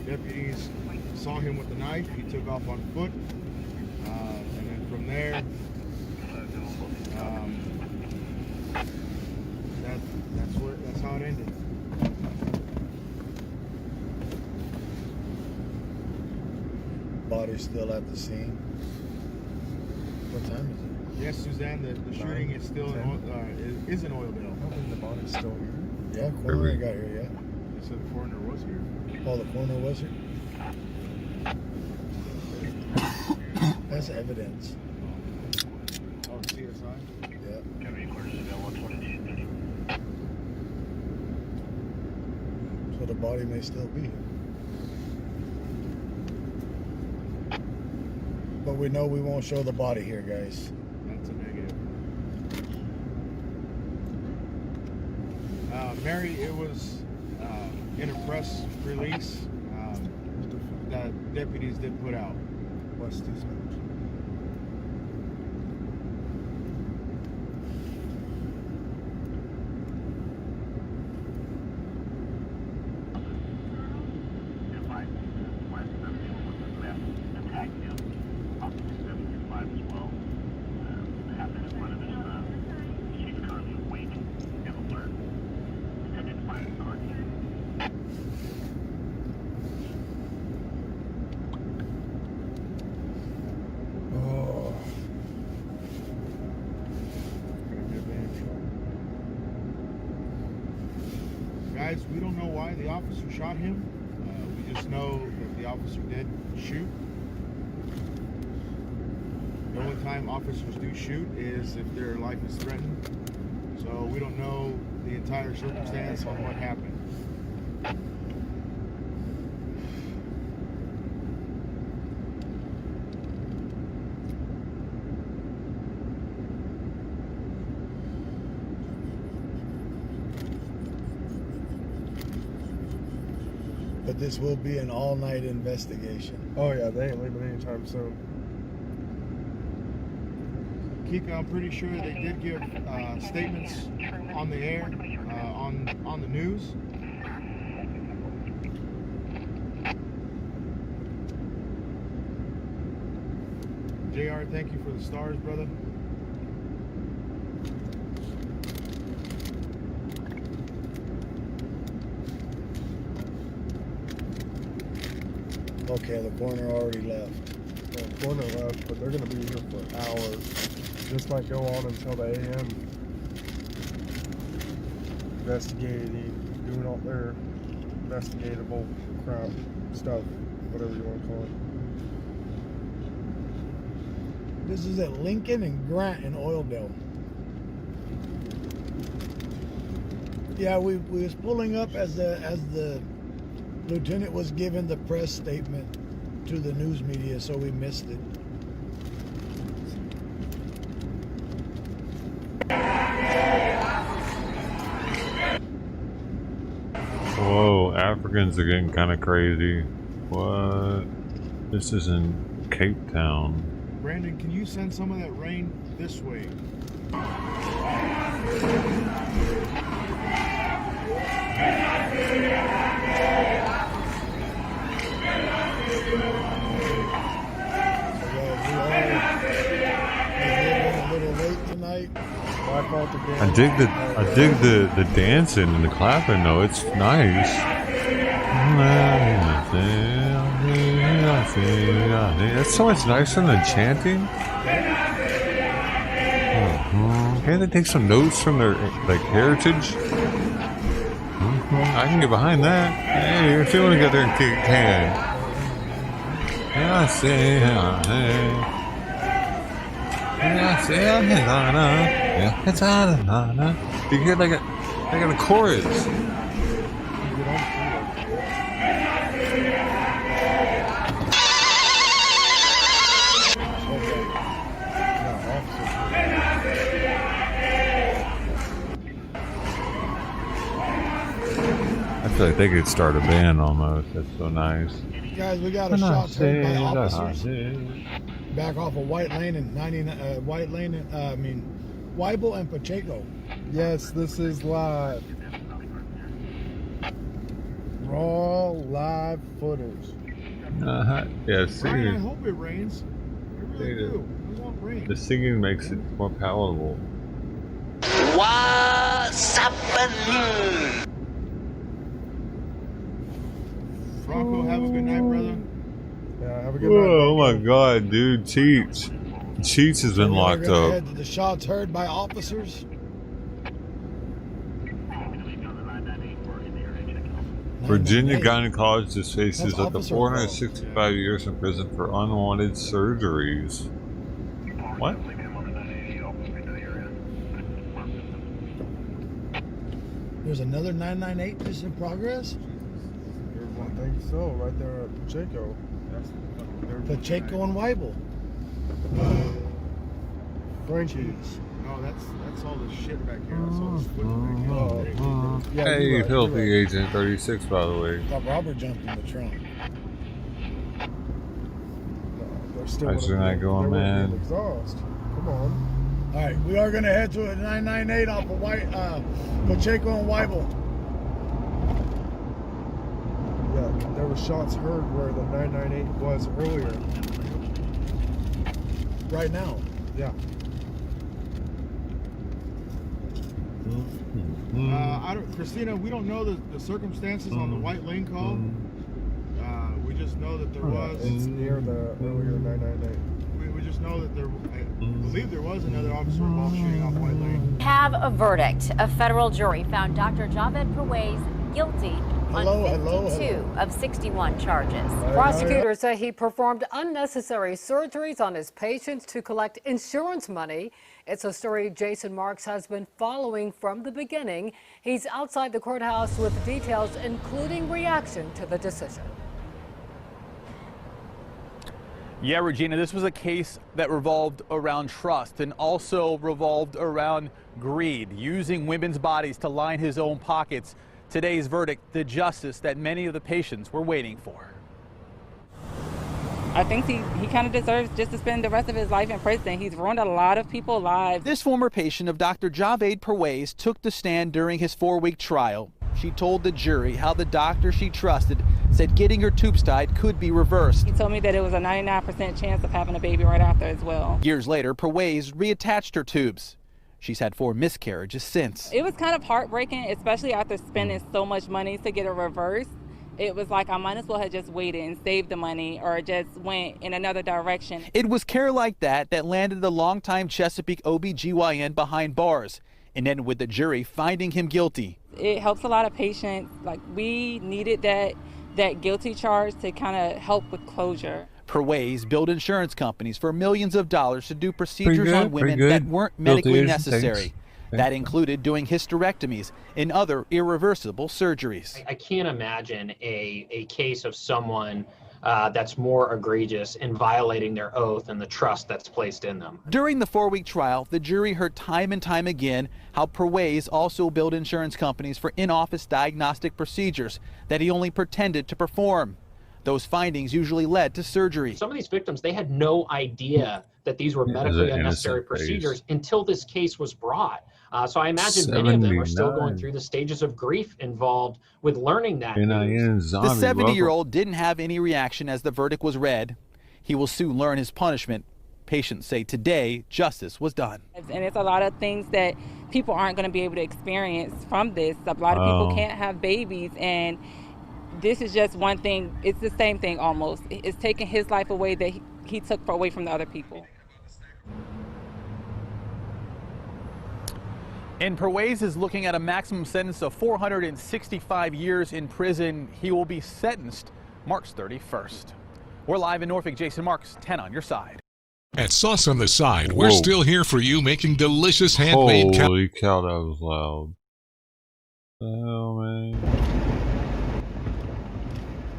Deputies saw him with the knife. He took off on foot. And then from there, that's how it ended. Body's still at the scene. What time is it? Yes, Suzanne, the shooting is still in Oildale. I think the body's still here. Yeah, coroner ain't got here yet. They said the coroner was here. Oh, the coroner was here? That's evidence. Oh, CSI? Yeah. So the body may still be here. But we know we won't show the body here, guys. That's a negative. Mary, it was in a press release that deputies did put out. What's this? Guys, we don't know why the officer shot him. We just know that the officer did shoot. The only time officers do shoot is if their life is threatened. So we don't know the entire circumstance on what happened. But this will be an all-night investigation. Oh yeah, they ain't leaving anytime soon. Kika, I'm pretty sure they did give statements on the air, on the news. JR, thank you for the stars, brother. Okay, the coroner already left. Well, the coroner left, but they're going to be here for hours. This might go on until the AM. Investigating, doing all their investigatable crap stuff, whatever you want to call it. This is at Lincoln and Grant in Oildale. Yeah, we was pulling up as the lieutenant was giving the press statement to the news media, so we missed it. Whoa, Africans are getting kind of crazy. What? This is in Cape Town. Brandon, can you send some of that rain this way? I dig the dancing and the clapping though. It's nice. That's so much nicer than chanting. Can't they take some notes from their heritage? I can get behind that. Hey, if you want to get there and kick can. Yeah, say, hey. You hear like a chorus. I feel like they could start a band almost. That's so nice. Guys, we got a shot heard by officers back off of White Lane and Weibel and Pacheco. Yes, this is live. Raw live footage. Yeah, Brian, I singing. hope it rains. I really do. I want rain. The singing makes it more palatable. What's happening? Bronco, have a good night, brother. Yeah, have a good Whoa, night. oh my god, dude. Cheats has been locked up. Head to the shots heard by officers. Virginia gynecologist faces That's up to officer 465 years in prison for unwanted surgeries. What? There's another 998 just in progress. I think so, right there at Pacheco. Pacheco and Weibel. Frenchies. Oh, that's all the shit back here. That's all this footage back here. Hey, you're right, filthy you're right. agent 36, by the way. Thought Robert jumped in the trunk. How's your night going, man? Exhaust. Come on. All right, we are going to head to a 998 off of Pacheco and Weibel. Yeah, there were shots heard where the 998 was earlier. Right now. Yeah. Christina, we don't know the circumstances on the White Lane call. We just know that there was. It's near the earlier 998. We just know that I believe there was another officer involved shooting off White Lane. Have a verdict. A federal jury found Dr. Javed Perwaiz guilty on 52 of 61 charges. Prosecutors say he performed unnecessary surgeries on his patients to collect insurance money. It's a story Jason Marks has been following from the beginning. He's outside the courthouse with details, including reaction to the decision. Yeah, Regina, this was a case that revolved around trust and also revolved around greed, using women's bodies to line his own pockets. Today's verdict, the justice that many of the patients were waiting for. I think he kind of deserves just to spend the rest of his life in prison. He's ruined a lot of people's lives. This former patient of Dr. Javed Perwaiz took the stand during his 4-week trial. She told the jury how the doctor she trusted said getting her tubes tied could be reversed. He told me that it was a 99% chance of having a baby right after as well. Years later, Perwaiz reattached her tubes. She's had 4 miscarriages since. It was kind of heartbreaking, especially after spending so much money to get it reversed. It was like I might as well have just waited and saved the money or just went in another direction. It was care like that landed the longtime Chesapeake OBGYN behind bars and ended with the jury finding him guilty. It helps a lot of patients. Like, we needed that guilty charge to kind of help with closure. Perwaiz billed insurance companies for millions of dollars to do procedures on women that weren't medically necessary. That included doing hysterectomies and other irreversible surgeries. I can't imagine a case of someone that's more egregious in violating their oath and the trust that's placed in them. During the 4-week trial, the jury heard time and time again how Perwaiz also billed insurance companies for in-office diagnostic procedures that he only pretended to perform. Those findings usually led to surgery. Some of these victims, they had no idea that these were medically unnecessary procedures until this case was brought. So I imagine many of them are still going through the stages of grief involved with learning that news. The 70-year-old didn't have any reaction as the verdict was read. He will soon learn his punishment. Patients say today justice was done. And it's a lot of things that people aren't going to be able to experience from this. A lot of people can't have babies, and this is just one thing. It's the same thing almost. It's taking his life away that he took away from the other people. And Perwaiz is looking at a maximum sentence of 465 years in prison. He will be sentenced March 31st. We're live in Norfolk. Jason Marks, 10 on your side. At Sauce on the Side, we're still here for you making delicious handmade. Holy cow, that was loud. Oh, man.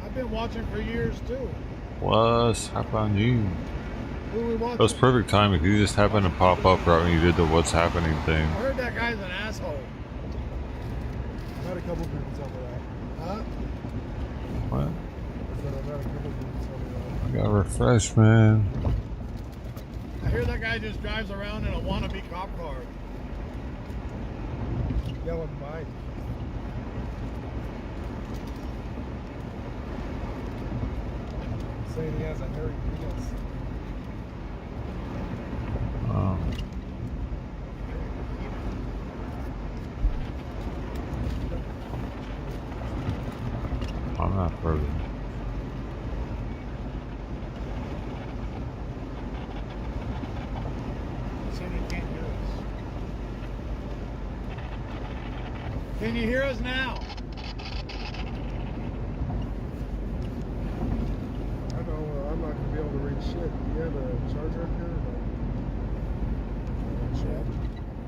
I've been watching for years, too. What's happening? Who are we watching? That was perfect timing. You just happened to pop up right when you did the what's happening thing. I heard that guy's an asshole. I had a couple people tell me that. Huh? What? I got refreshed, man. I hear that guy just drives around in a wannabe cop car. Yelling Mike. Saying he has a hairy penis. Oh. I'm not further. Can you hear us now? I know I'm not going to be able to read shit. Do you have a charger up here? Yeah.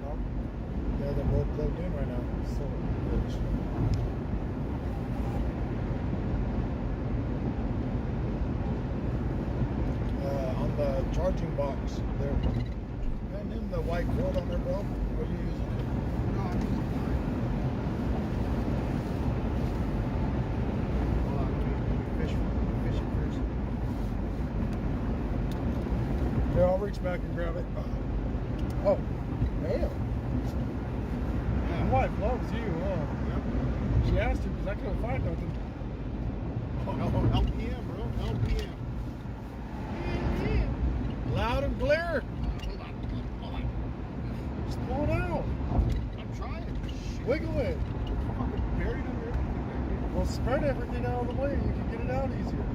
No. Yeah, they're both plugged in right now. So, bitch. On the charging box there. And in the white cord on there, bro. What are you using? No, I'm using mine. Hold on, let me fish it first. Yeah, I'll reach back and grab it. Oh, damn. Yeah. Your wife loves you, huh? Yep. She asked you because I couldn't find nothing. Oh, LPM, bro. LPM. Loud and clear. Hold on. Just pull it out. I'm trying. Wiggle it. Fucking buried under everything. Well, spread everything out of the way. You can get it out easier.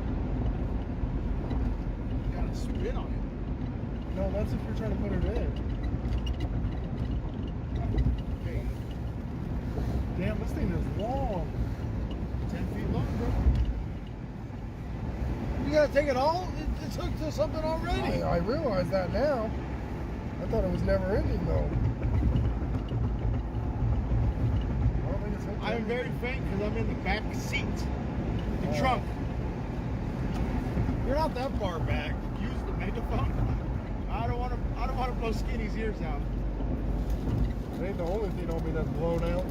You gotta spit on it. No, that's if you're trying to put it in. Okay. Damn, this thing is long. 10 feet long, bro. You gotta take it all? It took to something already. I realize that now. I thought it was never ending though. I don't think it's hooked I am up. very faint because I'm in the back seat. The trunk. You're not that far back. Use the megaphone. I don't want to blow Skinny's ears out. It ain't the only thing on me that's blown out.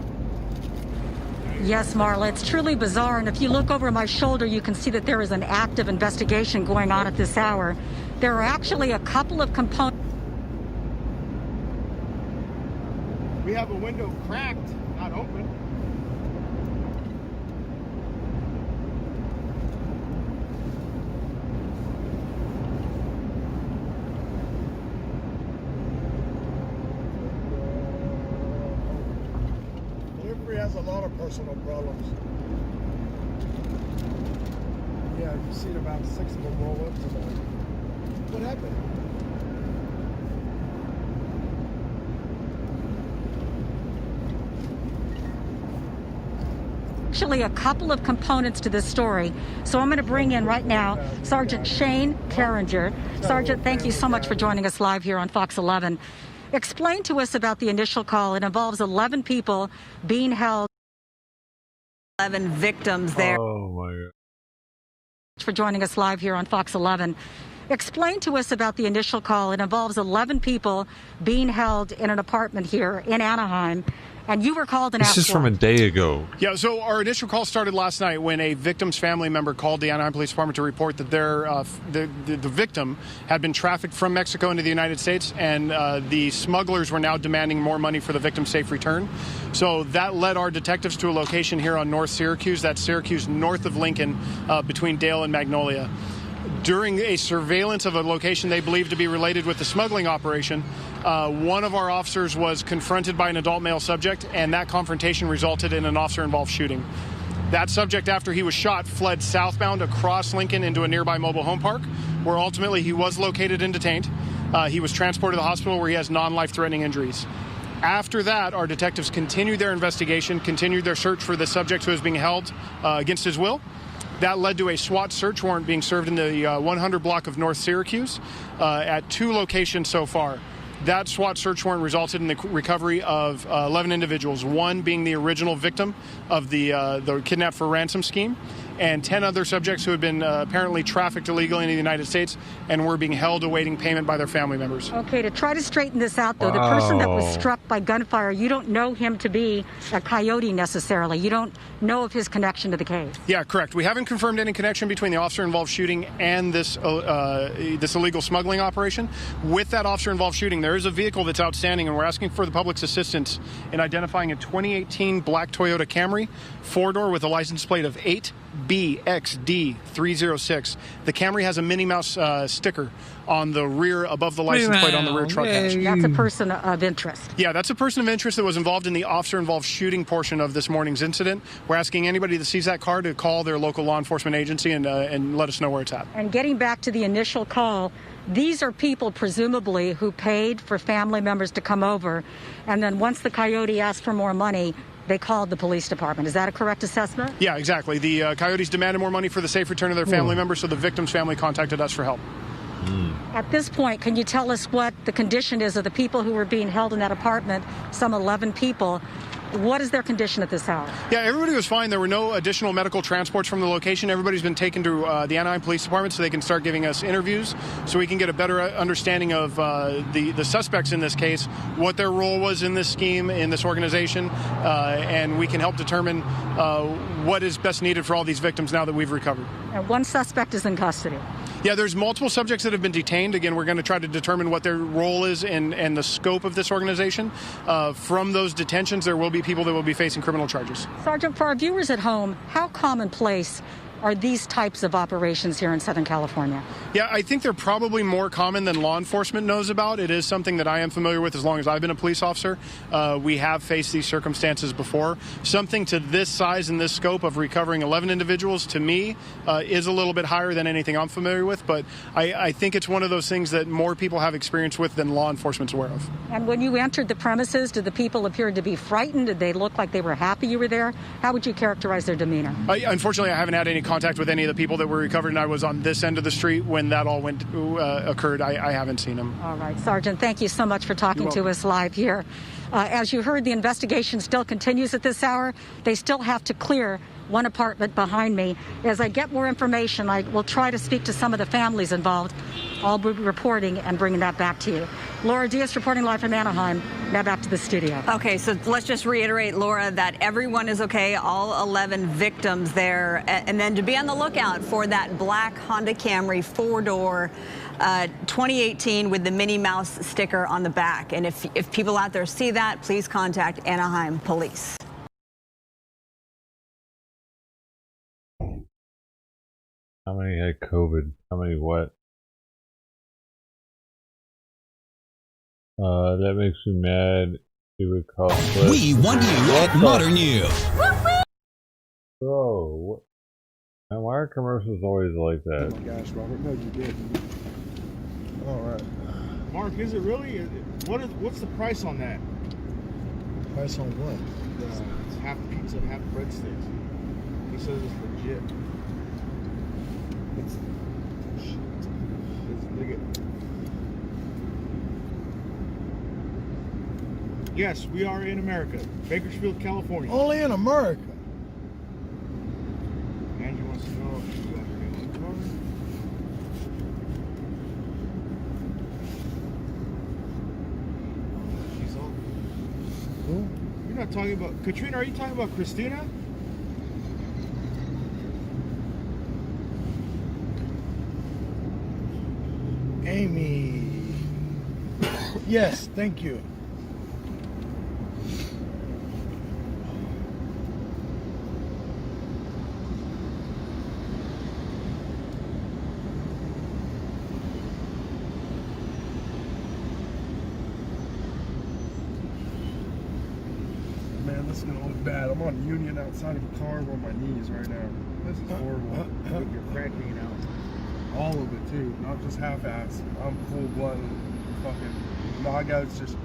Yes, Marla, it's truly bizarre, and if you look over my shoulder, you can see that there is an active investigation going on at this hour. There are actually a couple of components. We have a window cracked, not open. Has a lot of personal problems. Yeah, you've seen about 6 of them roll up tonight. What happened? Actually, a couple of components to this story. So I'm going to bring in right now Sergeant Shane Carringer. Sergeant, thank you so much for joining us live here on Fox 11. Explain to us about the initial call. It involves 11 people being held. 11 victims there. Oh, my God. For joining us live here on Fox 11. Explain to us about the initial call. It involves 11 people being held in an apartment here in Anaheim. And you were called and asked. This is from a day ago. Yeah, so our initial call started last night when a victim's family member called the Anaheim Police Department to report that the victim had been trafficked from Mexico into the United States, and the smugglers were now demanding more money for the victim's safe return. So that led our detectives to a location here on North Syracuse. That's Syracuse north of Lincoln, between Dale and Magnolia. During a surveillance of a location they believed to be related with the smuggling operation, one of our officers was confronted by an adult male subject, and that confrontation resulted in an officer-involved shooting. That subject, after he was shot, fled southbound across Lincoln into a nearby mobile home park, where ultimately he was located and detained. He was transported to the hospital where he has non-life-threatening injuries. After that, our detectives continued their investigation, continued their search for the subject who was being held against his will. That led to a SWAT search warrant being served in the 100 block of North Syracuse at 2 locations so far. That SWAT search warrant resulted in the recovery of 11 individuals, one being the original victim of the kidnap for ransom scheme, and 10 other subjects who had been apparently trafficked illegally in the United States and were being held awaiting payment by their family members. Okay, to try to straighten this out, though, the person that was struck by gunfire, you don't know him to be a coyote necessarily. You don't know of his connection to the case. Yeah, correct. We haven't confirmed any connection between the officer-involved shooting and this illegal smuggling operation. With that officer-involved shooting, there is a vehicle that's outstanding, and we're asking for the public's assistance in identifying a 2018 black Toyota Camry, four-door with a license plate of 8BXD306. The Camry has a Minnie Mouse sticker on the rear, above the license plate on the rear truck hatch. That's a person of interest. Yeah, that's a person of interest that was involved in the officer-involved shooting portion of this morning's incident. We're asking anybody that sees that car to call their local law enforcement agency and let us know where it's at. And getting back to the initial call, these are people presumably who paid for family members to come over, and then once the coyote asked for more money, they called the police department. Is that a correct assessment? Yeah, exactly. The coyotes demanded more money for the safe return of their family members, so the victim's family contacted us for help. At this point, can you tell us what the condition is of the people who were being held in that apartment, some 11 people? What is their condition at this hour? Yeah, everybody was fine. There were no additional medical transports from the location. Everybody's been taken to the Anaheim Police Department so they can start giving us interviews so we can get a better understanding of the suspects in this case, what their role was in this scheme, in this organization, and we can help determine what is best needed for all these victims now that we've recovered. And one suspect is in custody. Yeah, there's multiple subjects that have been detained. Again, we're going to try to determine what their role is and the scope of this organization. From those detentions, there will be people that will be facing criminal charges. Sergeant, for our viewers at home, how commonplace are these types of operations here in Southern California? Yeah, I think they're probably more common than law enforcement knows about. It is something that I am familiar with as long as I've been a police officer. We have faced these circumstances before. Something to this size and this scope of recovering 11 individuals, to me, is a little bit higher than anything I'm familiar with, but I think it's one of those things that more people have experience with than law enforcement's aware of. And when you entered the premises, did the people appear to be frightened? Did they look like they were happy you were there? How would you characterize their demeanor? Unfortunately, I haven't had any contact with any of the people that were recovered, and I was on this end of the street when that all occurred. I haven't seen them. All right, Sergeant, thank you so much for talking to us live here. As you heard, the investigation still continues at this hour. They still have to clear one apartment behind me. As I get more information, I will try to speak to some of the families involved. I'll be reporting and bringing that back to you. Laura Diaz reporting live from Anaheim. Now back to the studio. Okay, so let's just reiterate, Laura, that everyone is okay, all 11 victims there, and then to be on the lookout for that black Honda Camry four-door 2018 with the Minnie Mouse sticker on the back. And if people out there see that, please contact Anaheim Police. How many had COVID? How many what? That makes me mad. It would cost less. We want you at Modern You. Bro, what? And why are commercials always like that? Oh my gosh, Robert, no, you did. All right. Mark, is it really? What's the price on that? Price on what? It's half pizza, half breadsticks. He says it's legit. It's legit. Yes, we are in America. Bakersfield, California. Only in America. Angie wants to know if she's got her name on the card. She's on. Who? You're not talking about Katrina, are you talking about Christina? Amy. Yes, thank you. Man, this is gonna look bad. I'm on Union outside of a car on my knees right now. This is horrible. With your crack being out. All of it too, not just half-ass. I'm full-blooded, fucking knockouts just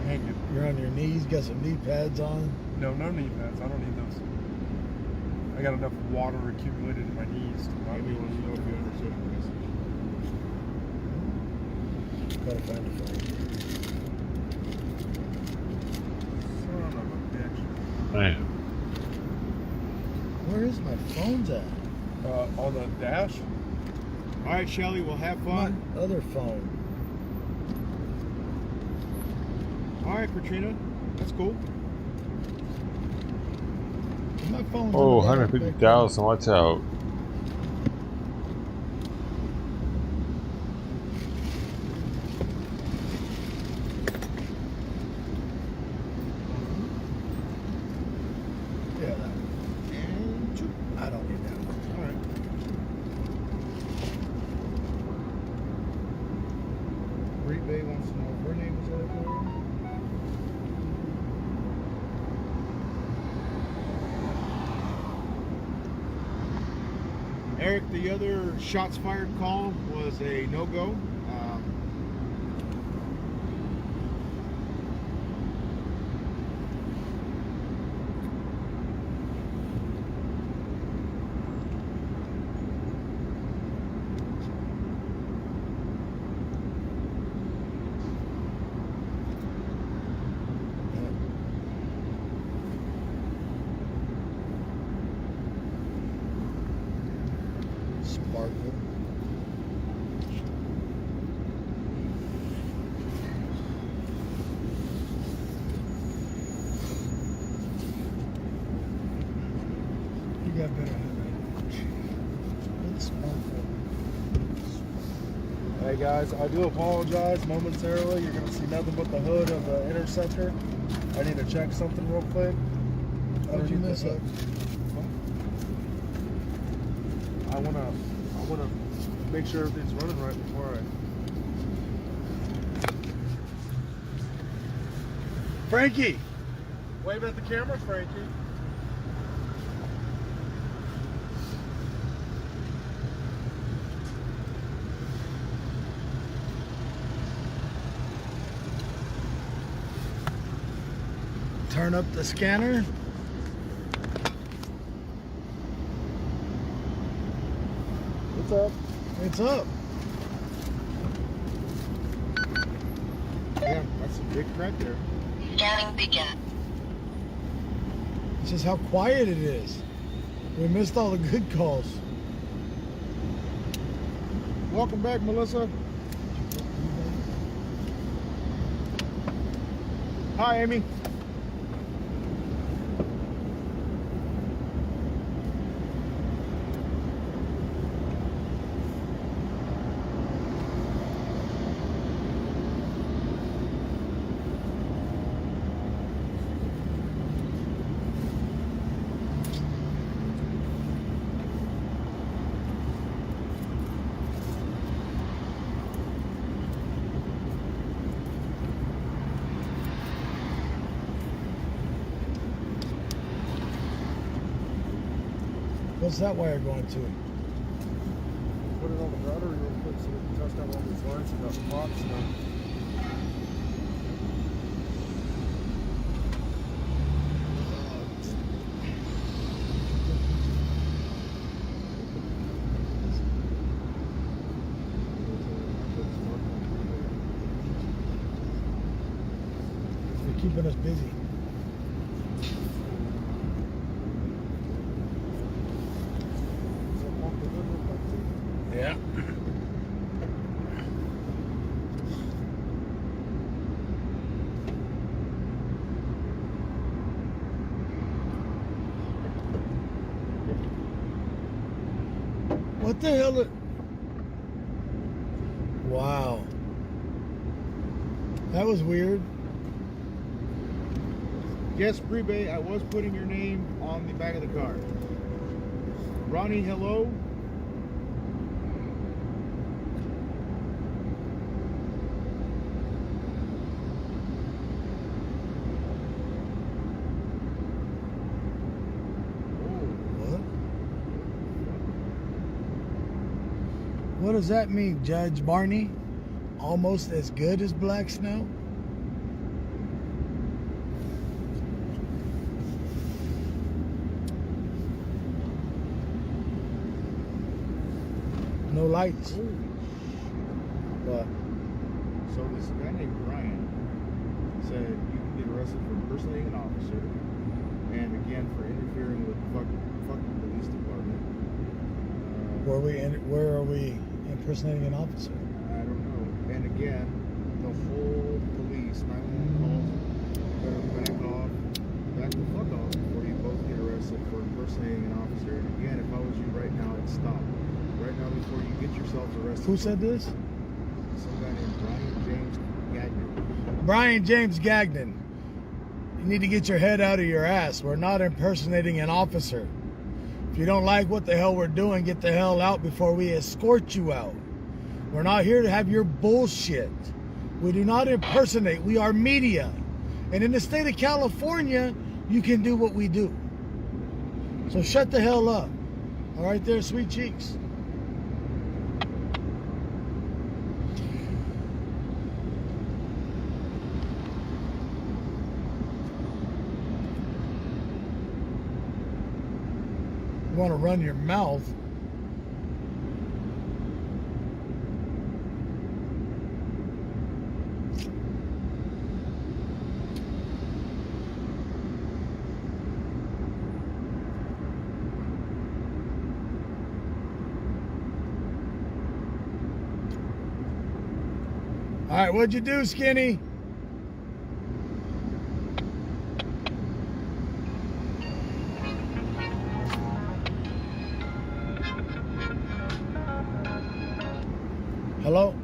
hanging. You're on your knees, got some knee pads on? No knee pads. I don't need those. I got enough water accumulated in my knees to not Maybe be you want to know if you understood the message. Gotta find the phone. Son of a bitch. Man. Where is my phone's at? On the dash. All right, Shelly, we'll have fun. My other phone. All right, Katrina, that's cool. My phone's Oh, 150,000. Watch out. Yeah, that one. And two. I don't need that one. All right. Reed Bay wants to know if her name is over there. Eric, the other shots fired call was a no-go. Sparkle. You got better headlight. It's sparkle. Hey guys, I do apologize momentarily. You're going to see nothing but the hood of the Interceptor. I need to check something real quick. How'd you miss it? I wanna make sure everything's running right before I. Frankie, wave at the camera, Frankie. Turn up the scanner. What's up? It's up. Yeah, that's a big crack there. Scanning begin. It's just how quiet it is. We missed all the good calls. Welcome back, Melissa. Hi, Amy. What's that wire going to? Put it on the battery real quick so we can test out all these lights and got pops now. They're keeping us busy. Yeah. What the hell? Wow. That was weird. Yes, Prebe, I was putting your name on the back of the car. Ronnie, hello. What does that mean, Judge Barney? Almost as good as black snow? No lights. What? So this guy named Brian said you can get arrested for impersonating an officer, and again for interfering with fucking police department. Where are we impersonating an officer? I don't know. And again, the whole police 911 calls better back the fuck off before you both get arrested for impersonating an officer. And again, if I was you right now, I'd stop. Right now before you get yourselves arrested. Who said this? Some guy named Brian James Gagnon. Brian James Gagnon. You need to get your head out of your ass. We're not impersonating an officer. If you don't like what the hell we're doing, get the hell out before we escort you out. We're not here to have your bullshit. We do not impersonate. We are media. And in the state of California, you can do what we do. So shut the hell up. All right there, sweet cheeks. You want to run your mouth. All right, what'd you do, Skinny? Hello?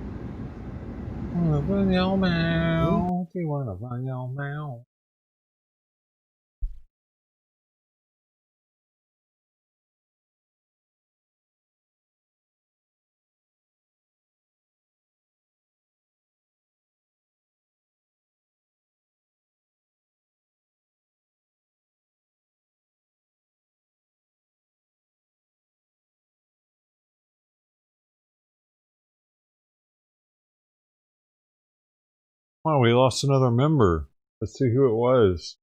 Oh, we lost another member. Let's see who it was.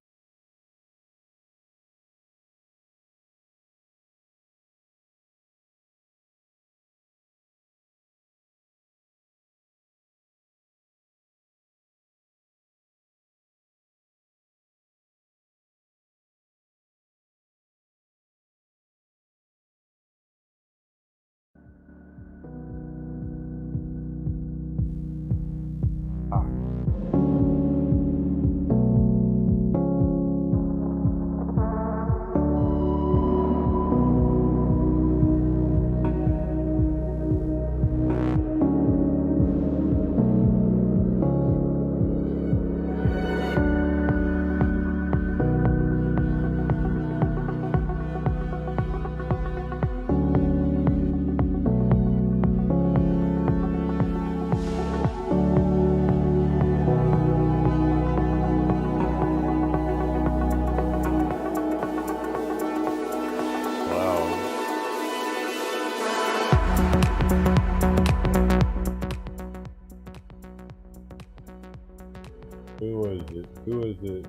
Who was it? Who was it?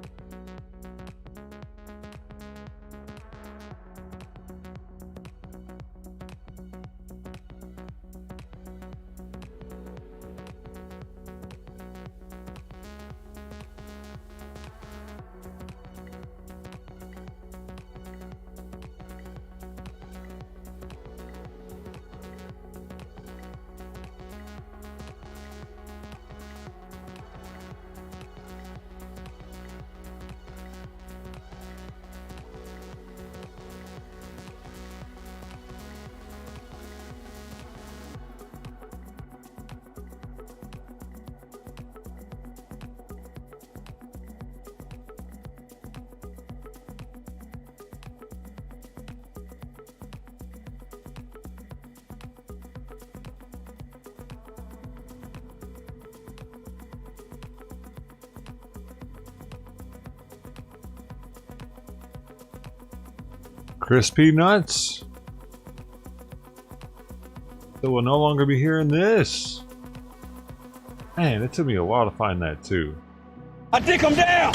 Crispy nuts. So we'll no longer be hearing this. Man, it took me a while to find that too. I dick him down!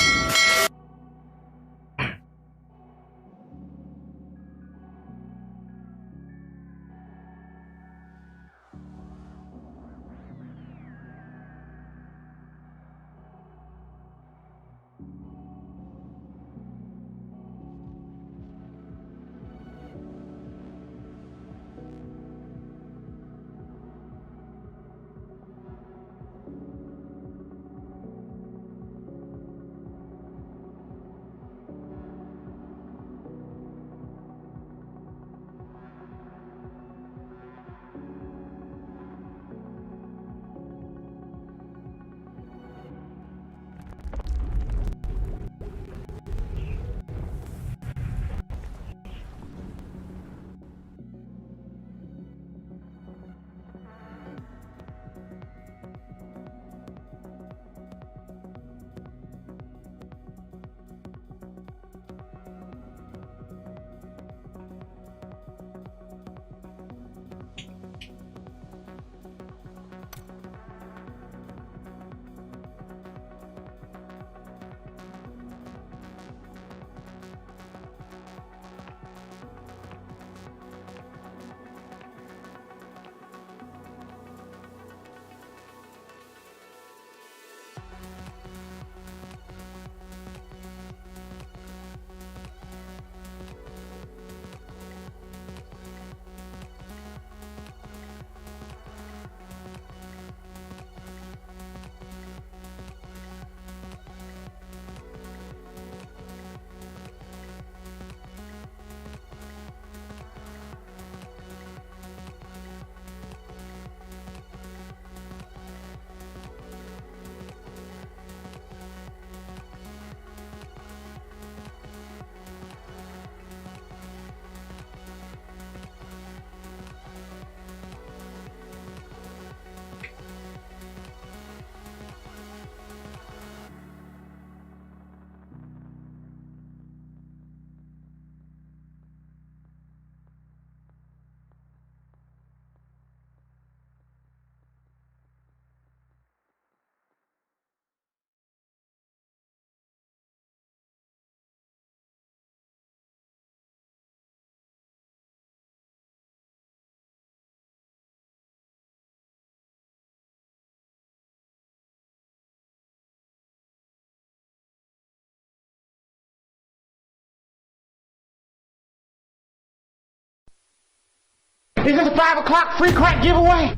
Is this a 5 o'clock free crack giveaway?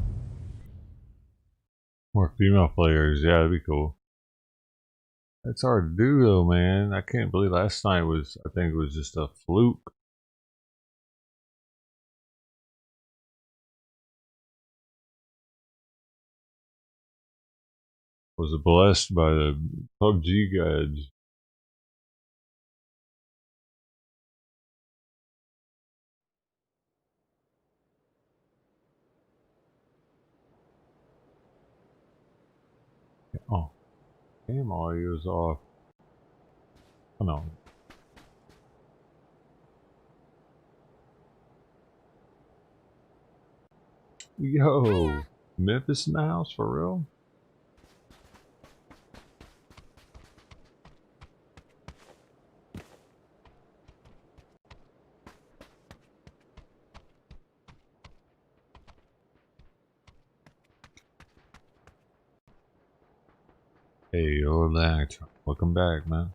More female players, yeah, that'd be cool. That's hard to do though, man. I can't believe last night was, I think it was just a fluke. Was blessed by the PUBG guides. Oh, game audio's off. Oh no. Yo, Memphis in the house for real? Hey, old act. Welcome back, man.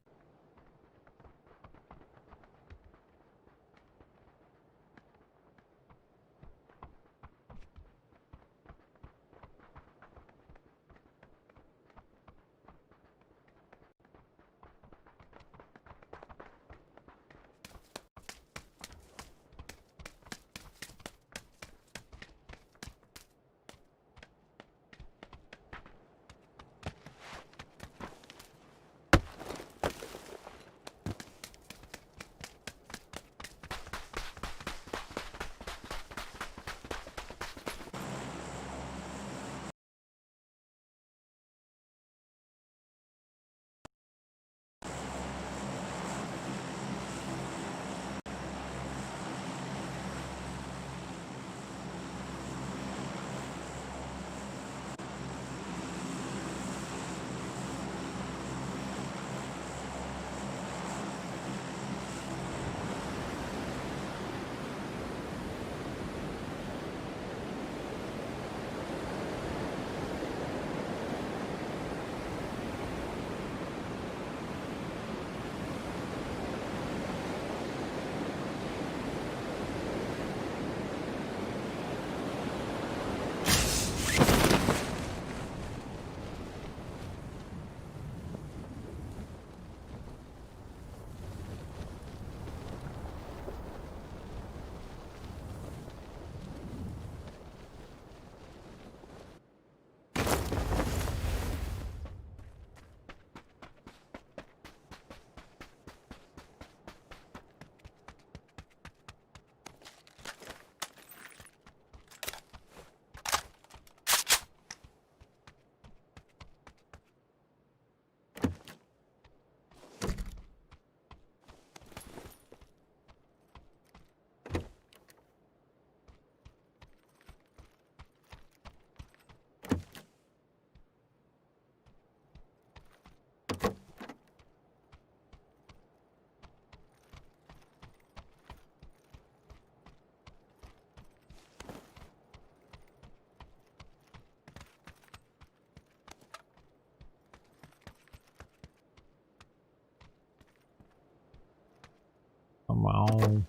Come on.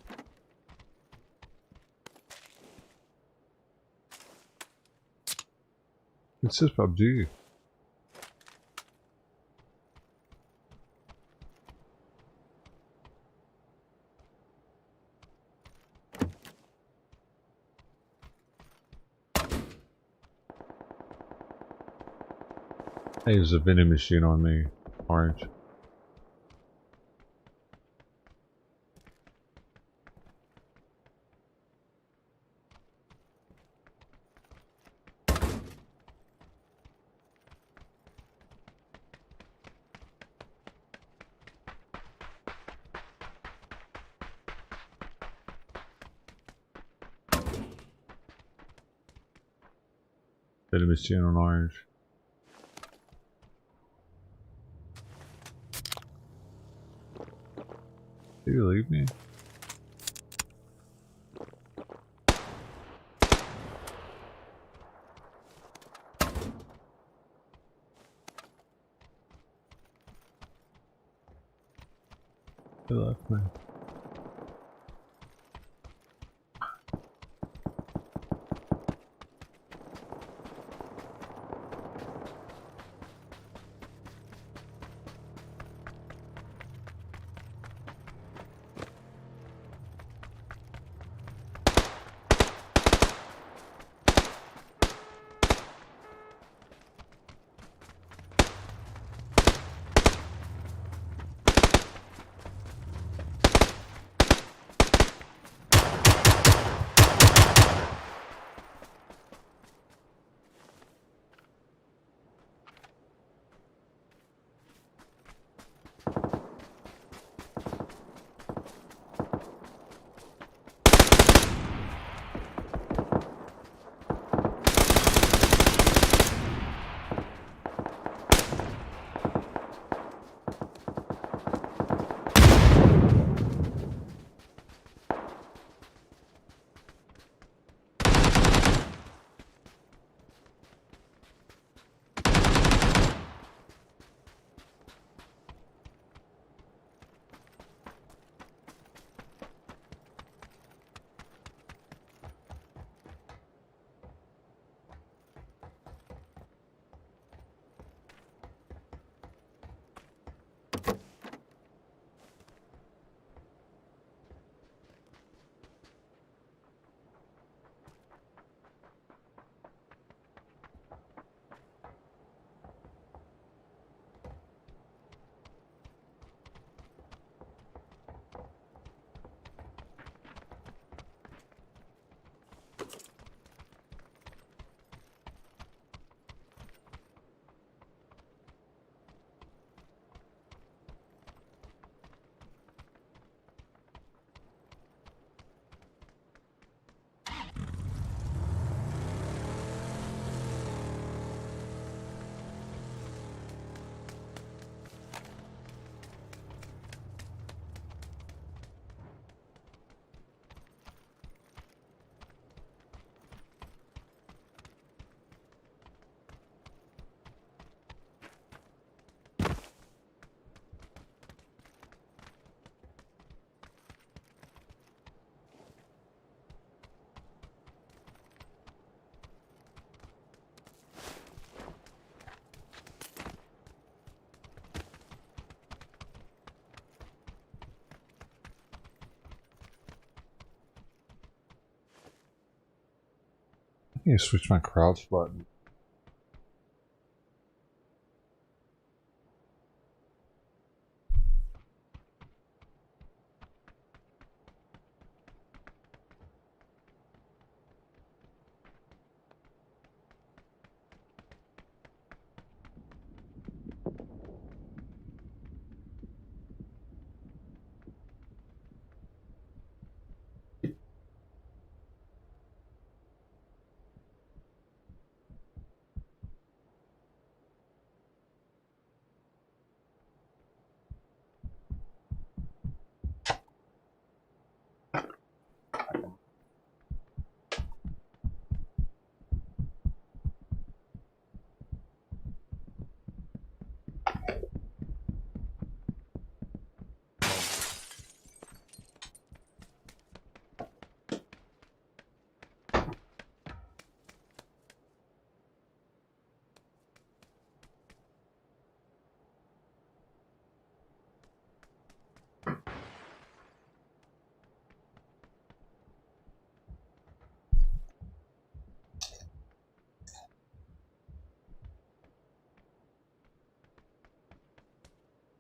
It's just PUBG. Hey, there's a vending machine on me. Orange. Vending machine on orange. Did you leave me? He left me. need to switch my crouch button.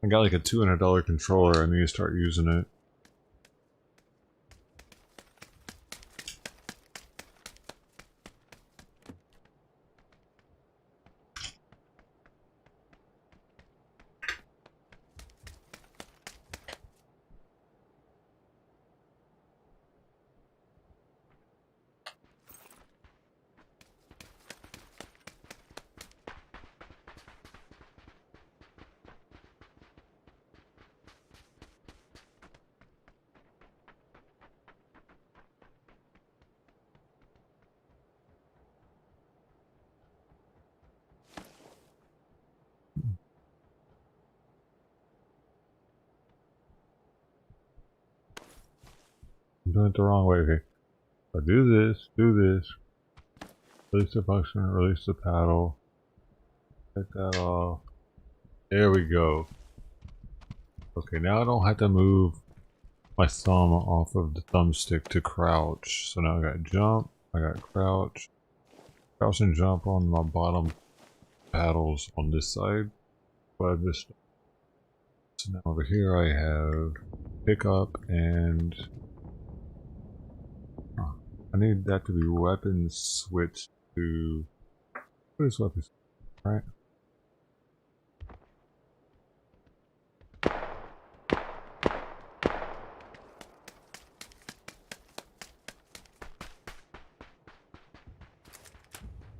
I got like a $200 controller. I need to start using it. I'm doing it the wrong way. Okay. So do this, release the function, release the paddle, take that off. There we go. Okay, now I don't have to move my thumb off of the thumbstick to crouch. So now I got jump, I got crouch, crouch and jump on my bottom paddles on this side. But I just, so now over here I have pick up and I need that to be weapon switch to, what is weapon switch, right?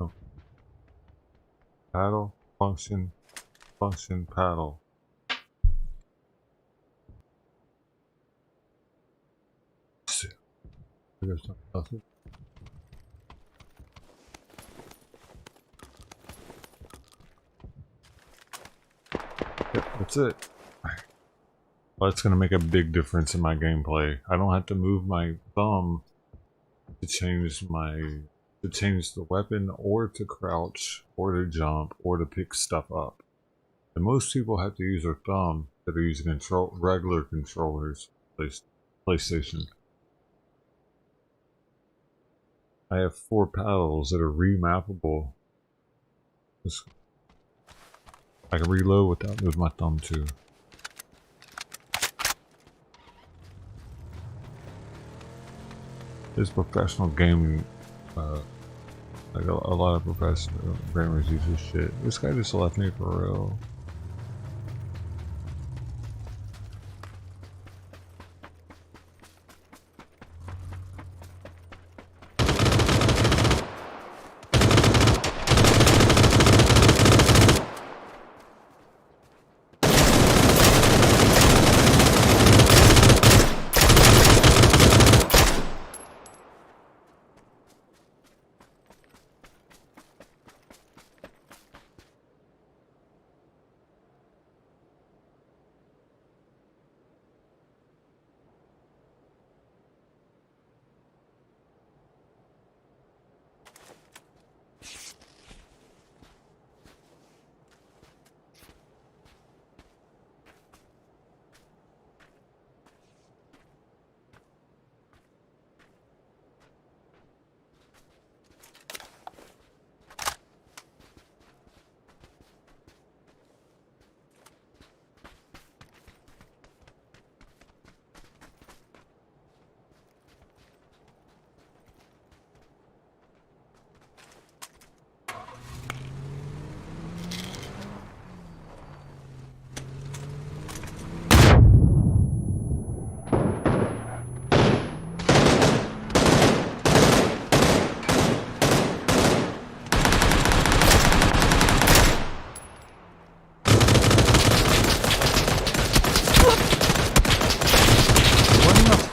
Oh. Paddle, function, paddle. Yep, that's it. Well, that's gonna make a big difference in my gameplay. I don't have to move my thumb to change the weapon, or to crouch, or to jump, or to pick stuff up. And most people have to use their thumb that are using regular controllers, PlayStation. I have 4 paddles that are remappable. I can reload without moving my thumb too. This professional gaming, like a lot of professional gamers use this shit. This guy just left me for real.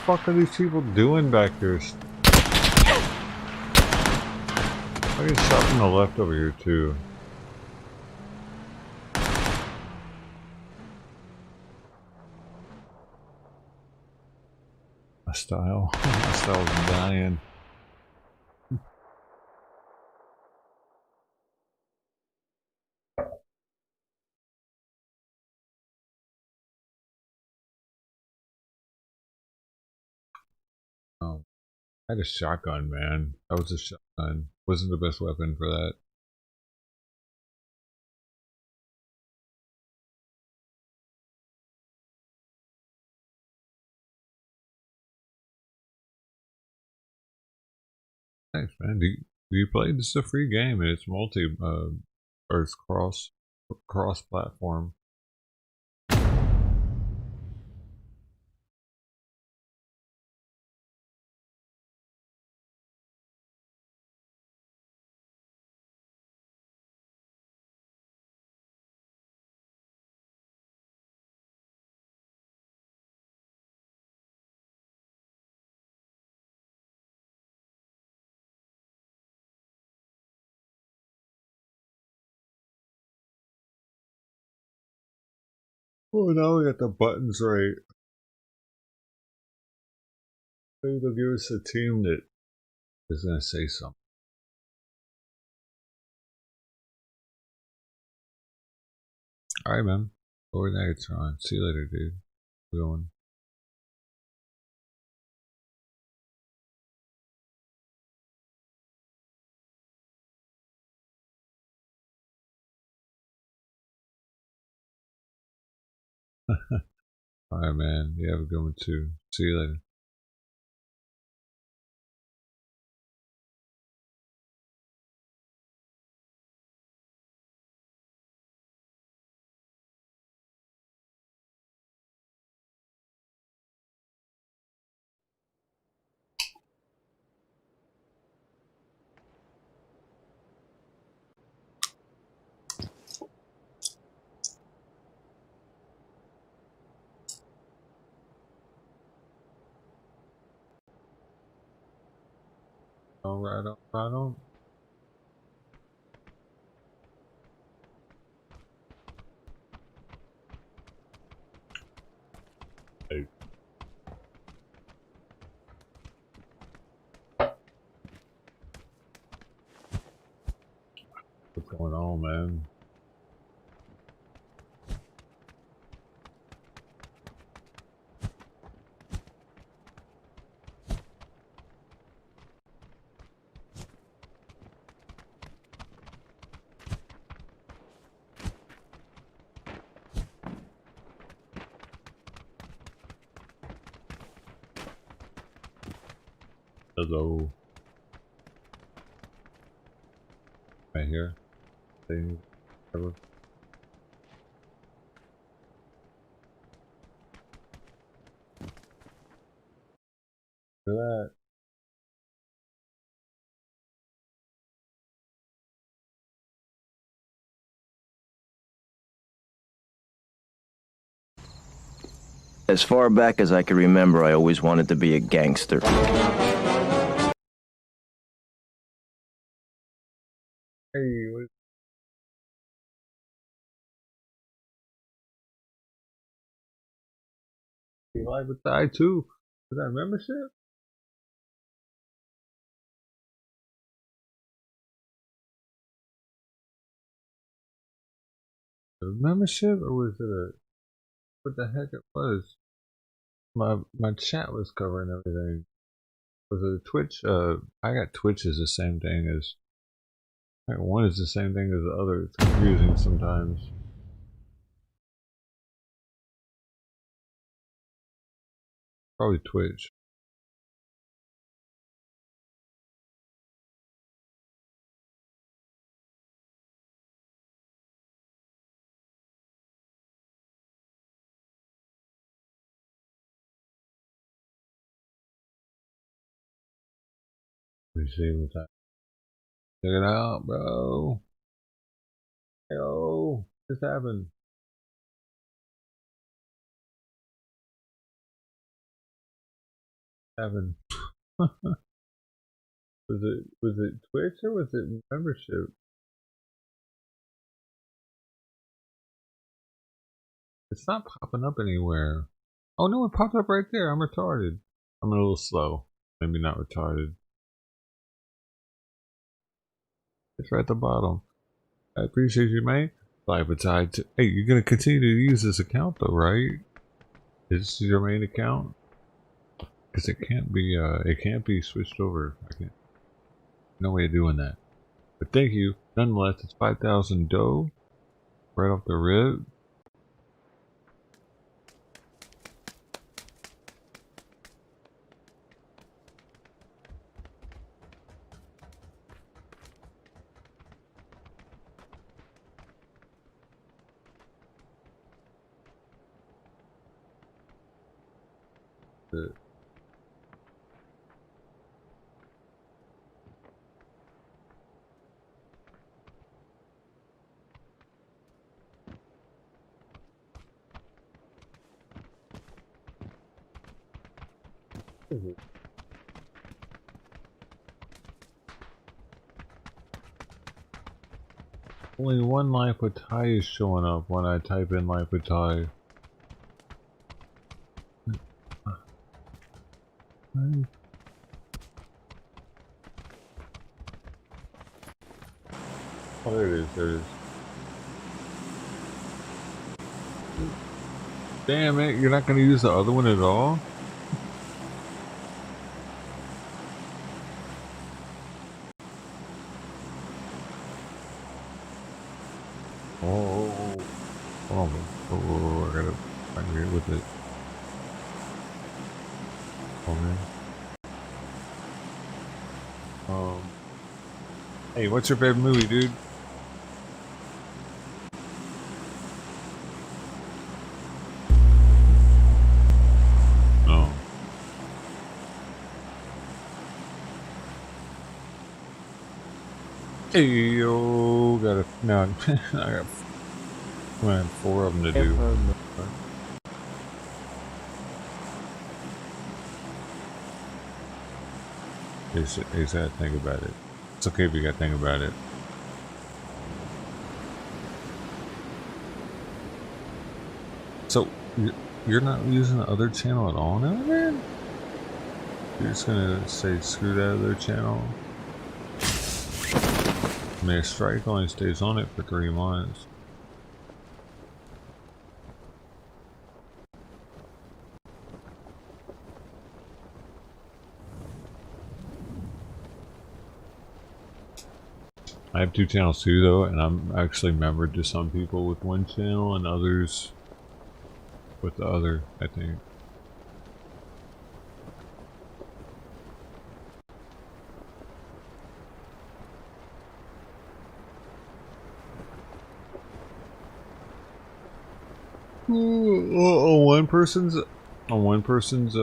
fuck are these people doing back here? I get shot from the left over here too. My style's dying. Oh, I had a shotgun, man. That was a shotgun. Wasn't the best weapon for that. Thanks, man. Do you play? This is a free game and it's multi or it's cross platform. Oh, now we got the buttons right. Maybe they'll give us a team that is gonna say something. Alright, man. Over Negatron. See you later, dude. We're going. Alright, man. You have a good one too. See you later. Alright, alright. Hey. What's going on, man? Hello. Right here. Thing. Whatever. Look at that. As far back as I can remember, I always wanted to be a gangster. Hey, what? You live with the I2? Is that membership? A membership, or was it a what the heck it was? My chat was covering everything. Was it a Twitch? I got Twitch is the same thing as one is the same thing as the other. It's confusing sometimes. Probably Twitch. Let me see what's that. Check it out, bro. Yo, what's happened? having? Was it Twitch or was it membership? It's not popping up anywhere. Oh no, it popped up right there. I'm retarded. I'm a little slow. Maybe not retarded. It's right at the bottom. I appreciate you, mate. Live beside. Hey, you're gonna continue to use this account though, right? This is your main account? Because it can't be switched over. I can't. No way of doing that. But thank you. Nonetheless, it's 5,000 dough right off the rip. Only one life with Ty is showing up when I type in life with Ty. Oh, there it is, there it is. Damn it, you're not gonna use the other one at all? Oh, I gotta get with it. Oh man. Hey, what's your favorite movie, dude? Oh. Hey, yo, got no, I got 4 of them to do. You gotta think about it. It's okay if you gotta think about it. So, you're not using the other channel at all now, man? You're just gonna say screw that other channel? I mean, a strike only stays on it for 3 months. I have 2 channels too though, and I'm actually membered to some people with 1 channel and others with the other, I think. On one person's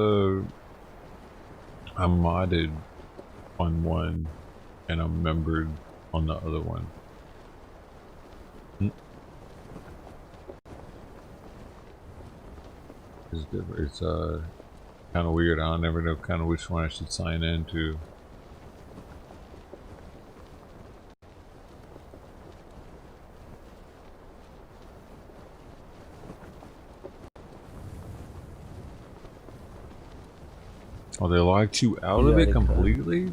I'm modded on one and I'm membered on the other one. It's kind of weird. I never know kind of which one I should sign into. Oh, they locked you out of it completely?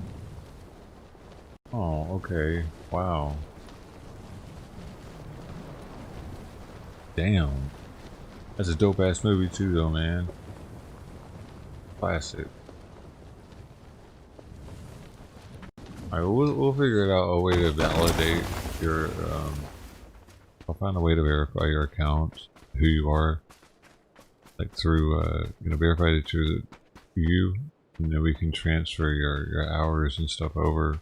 Oh, okay. Wow. Damn. That's a dope ass movie too though, man. Classic. Alright, we'll figure it out a way to validate your I'll find a way to verify your account, who you are. Like through verify that you're you, and then we can transfer your hours and stuff over.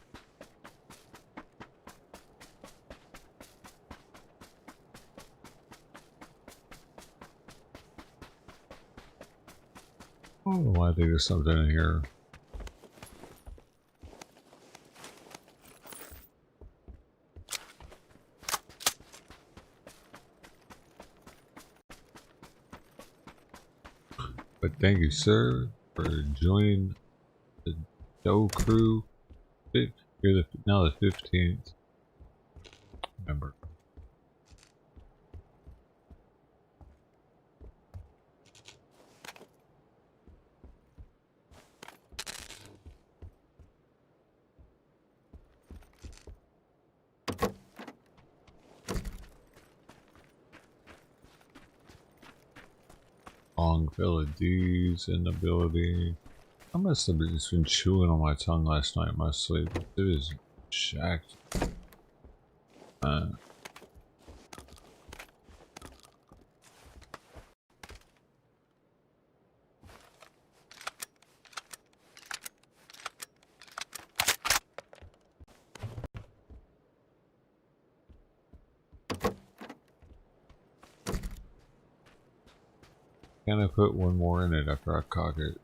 I don't know why I think there's something in here. But thank you, sir, for joining Show crew. You're now the 15th. Remember. Long fill of D's in the building. I must have just been chewing on my tongue last night in my sleep. It is shacked. Can I put one more in it after I cock it?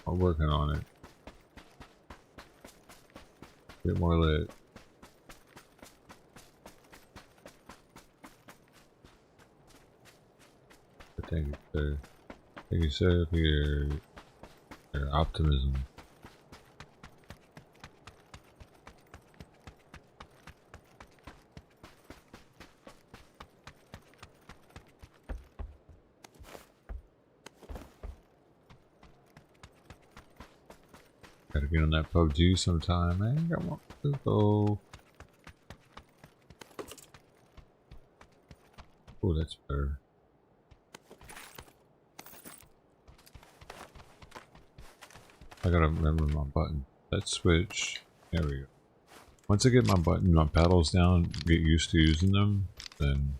I'm working on it. Get more lit. Thank you, sir. Thank you, sir, for your optimism. Gotta get on that Pubg sometime, man. Got one to go. Oh, that's better. I gotta remember my button. Let's switch. There we go. Once I get my paddles down, get used to using them, then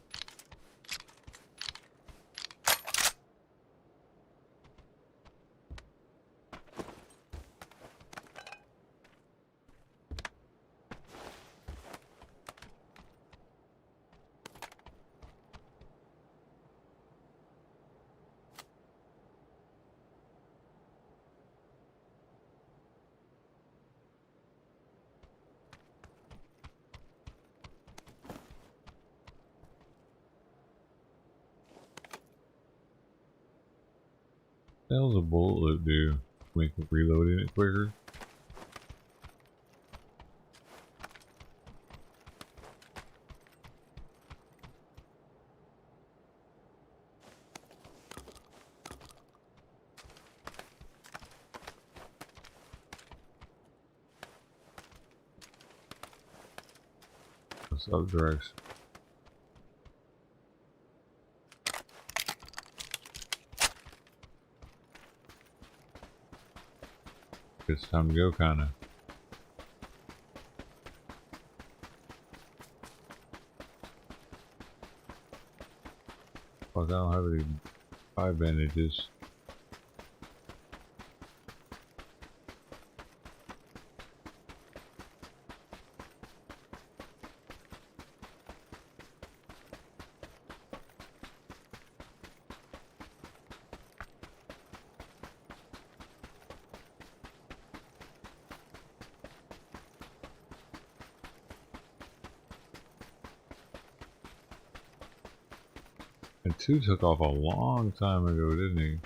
what the hell's a bullet loop do? Make reloading it quicker? What's up, Drex? It's time to go, kinda. Fuck, I don't have any 5 bandages. And 2 took off a long time ago, didn't he?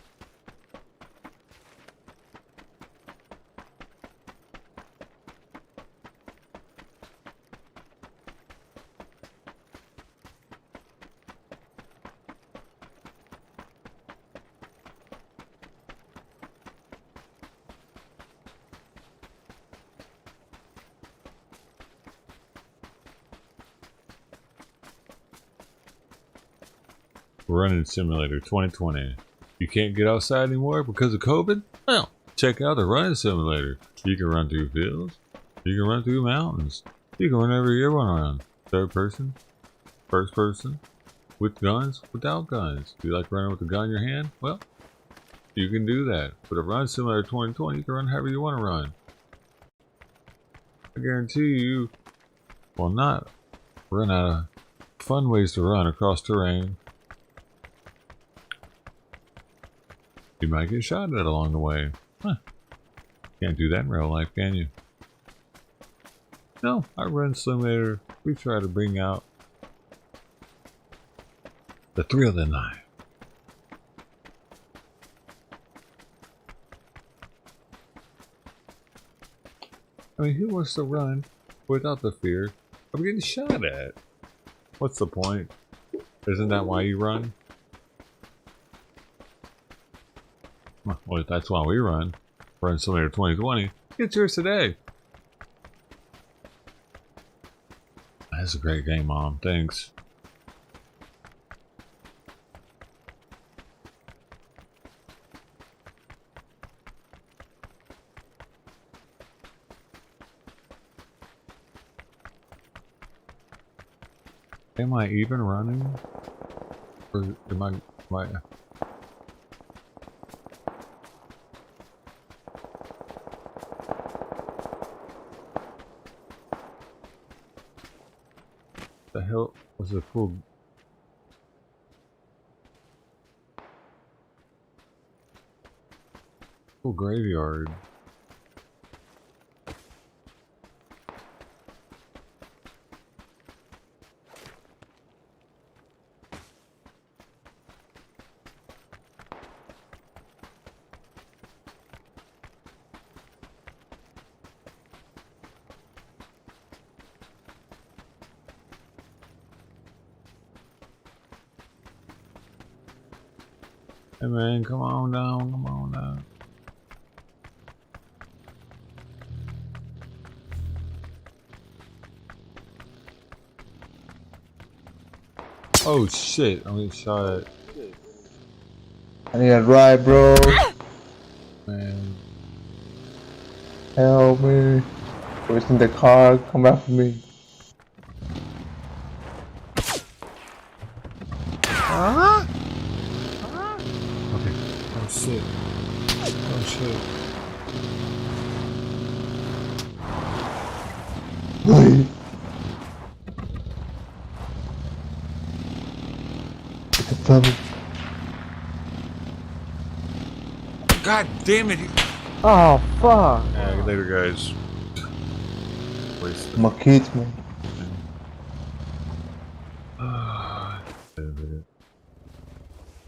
Running Simulator 2020. You can't get outside anymore because of COVID? Well, check out the running simulator. You can run through fields. You can run through mountains. You can run wherever you want to run. Third person, first person, with guns, without guns. Do you like running with a gun in your hand? Well, you can do that. With a Run Simulator 2020, you can run however you want to run. I guarantee you will not run out of fun ways to run across terrain. You might get shot at along the way. Huh. Can't do that in real life, can you? No, our run simulator, we try to bring out the thrill of the night. I mean, who wants to run without the fear of getting shot at? What's the point? Isn't that why you run? Well, that's why we run. Run Simulator 2020. Get yours today. That's a great game, Mom. Thanks. Am I even running? Or am I... The hell was a full graveyard? Hey man, come on down, come on down. Oh shit, I'm getting shot at. I need a ride, bro. Man. Help me. Who's in the car? Come back for me. Huh? Okay. Oh shit. Oh shit. God damn it! Oh fuck! Yeah, later, guys. My kids, man.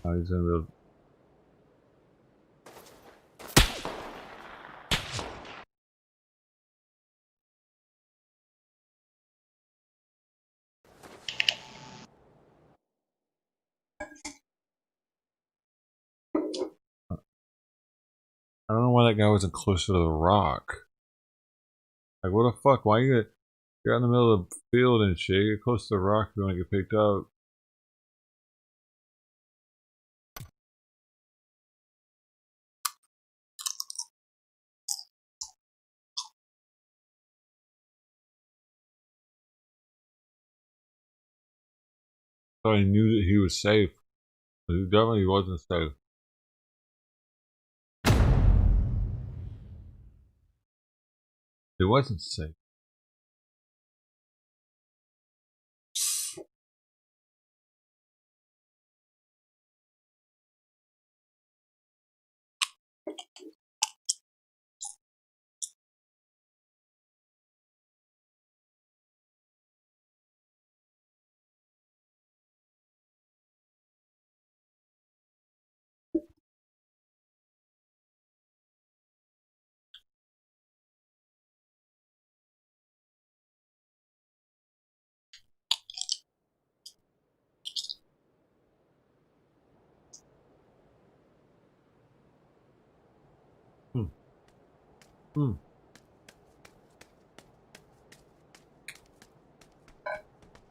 Oh, he's gonna be able... I don't know why that guy wasn't closer to the rock. Like, what the fuck? Why you're out in the middle of the field and shit? Get close to the rock if you want to get picked up. So I knew that he was safe. But he definitely wasn't safe. He wasn't safe.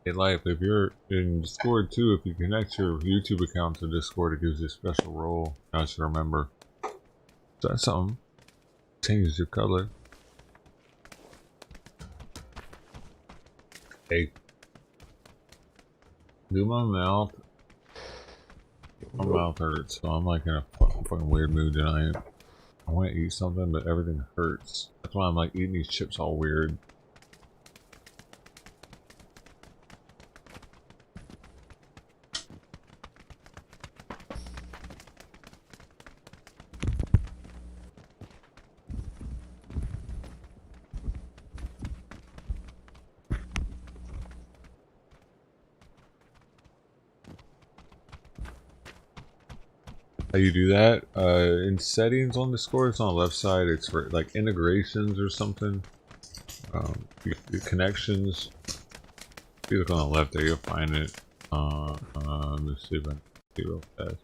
Hey, Life, if you're in Discord too, if you connect your YouTube account to Discord, it gives you a special role. I should remember. So that's something. Changes your color. Hey. Do my mouth. My mouth hurts, so I'm like in a fucking weird mood tonight. I want to eat something, but everything hurts. That's why I'm like eating these chips all weird. how you do that. In settings on Discord, it's on the left side. It's for like integrations or something. Your connections. If you look on the left there, you'll find it. Let me see if I can see real fast.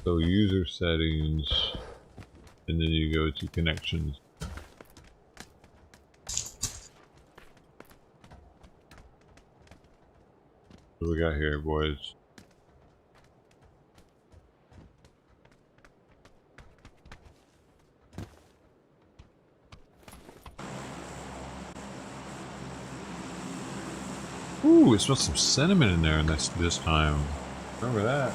So user settings, and then you go to connections. What we got here, boys? Ooh, it smells some cinnamon in there, and that's this time. Remember that.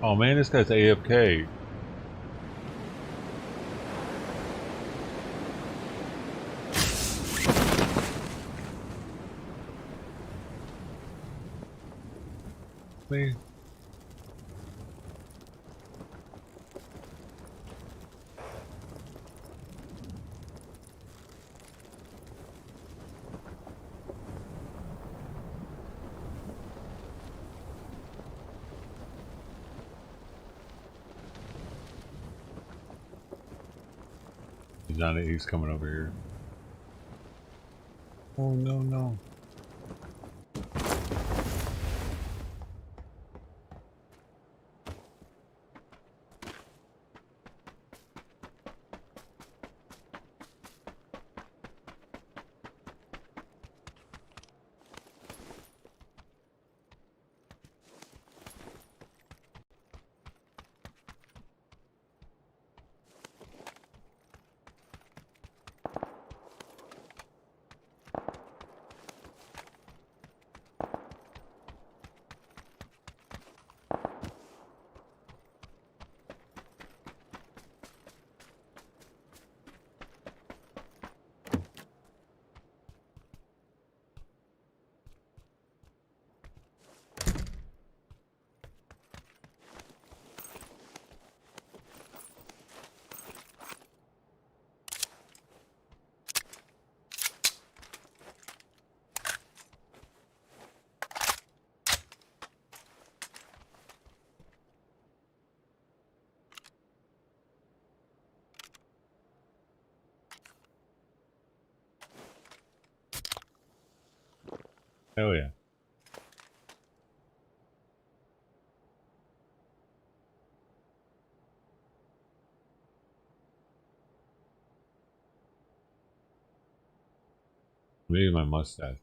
Oh man, this guy's AFK. Me. He's on it. He's coming over here. Oh no, no. Hell yeah. Maybe my mustache.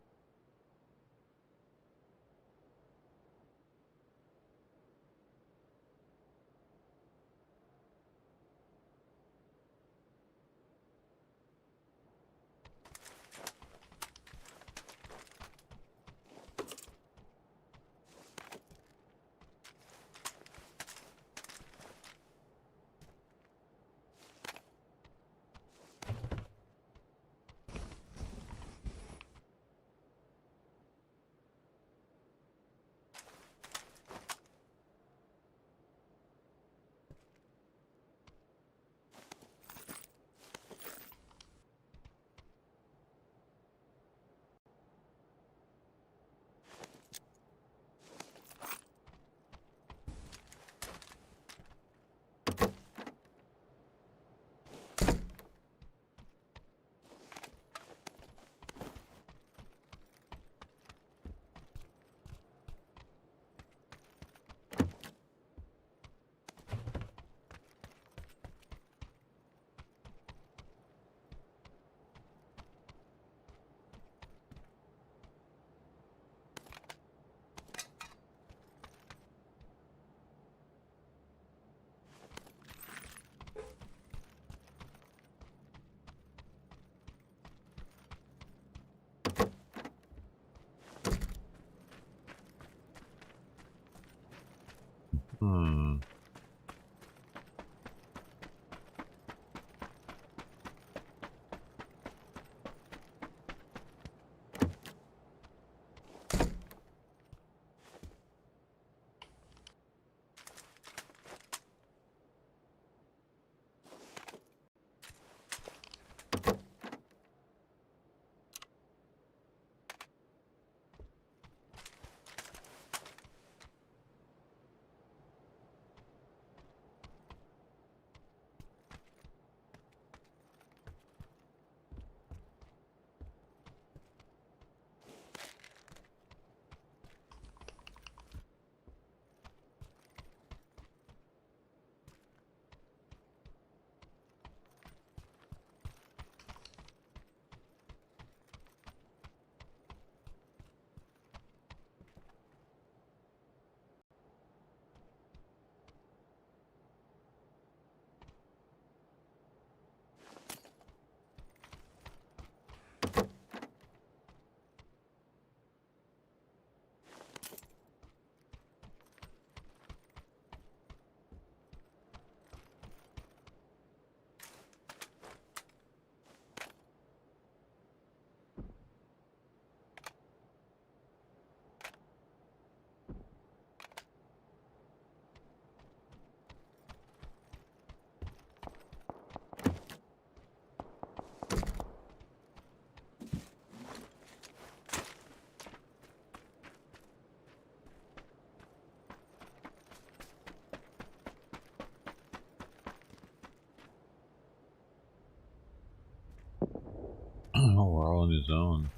Oh, we're all in his zone.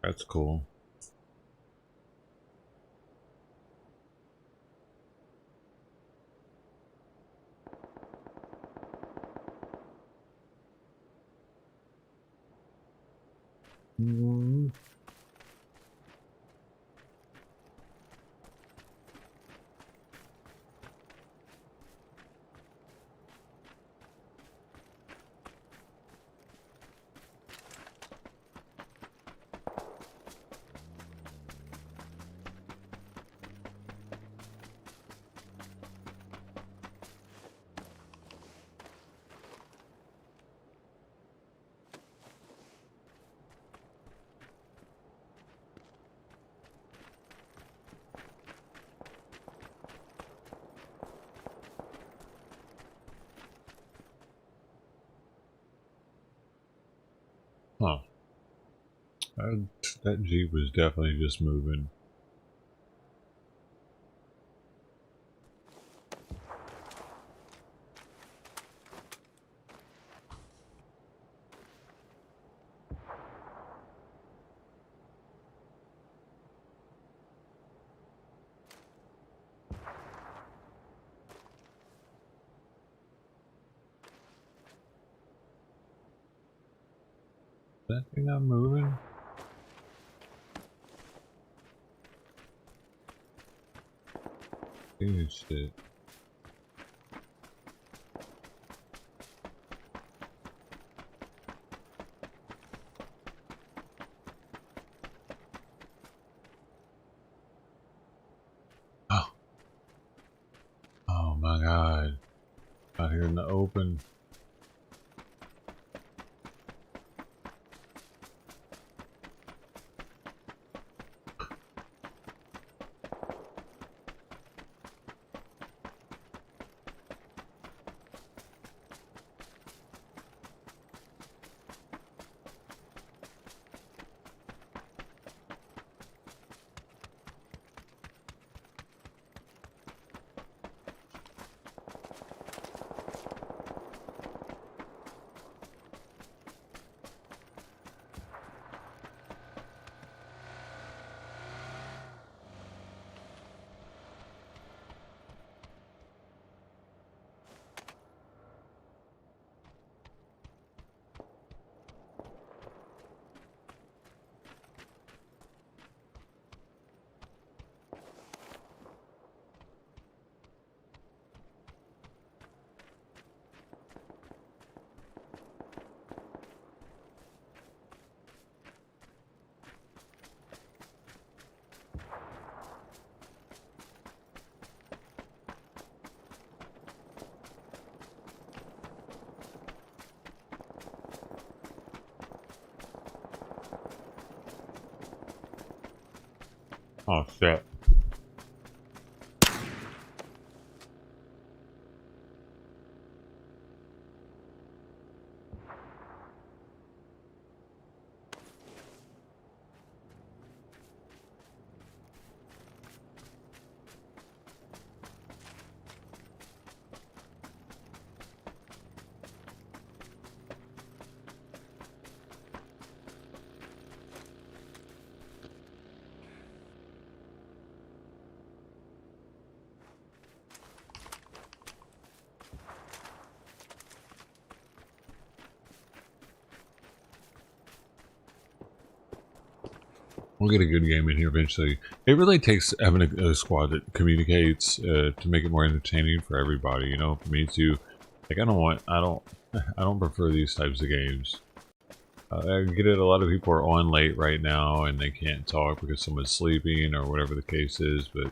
That's cool. Mm-hmm. Huh. That Jeep was definitely just moving. That thing not moving? Dude, shit. Oh. Oh my god. Out here in the open. Oh shit. We'll get a good game in here eventually. It really takes having a squad that communicates to make it more entertaining for everybody. You know, for me too. Like I don't prefer these types of games. I get it. A lot of people are on late right now and they can't talk because someone's sleeping or whatever the case is. But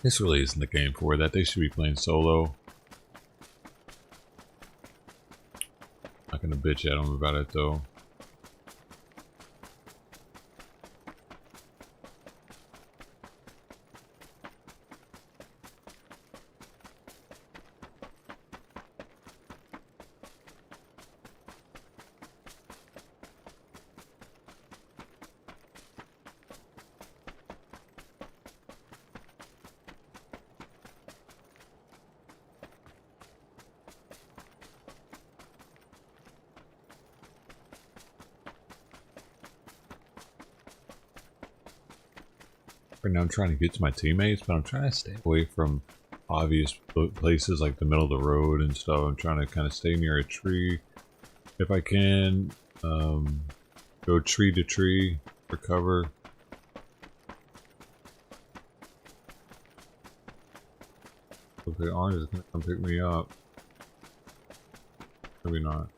this really isn't the game for that. They should be playing solo. Not gonna bitch at them about it though. Right now I'm trying to get to my teammates, but I'm trying to stay away from obvious places like the middle of the road and stuff. I'm trying to kind of stay near a tree if I can. Go tree to tree for cover. Okay, orange is gonna come pick me up. Maybe not.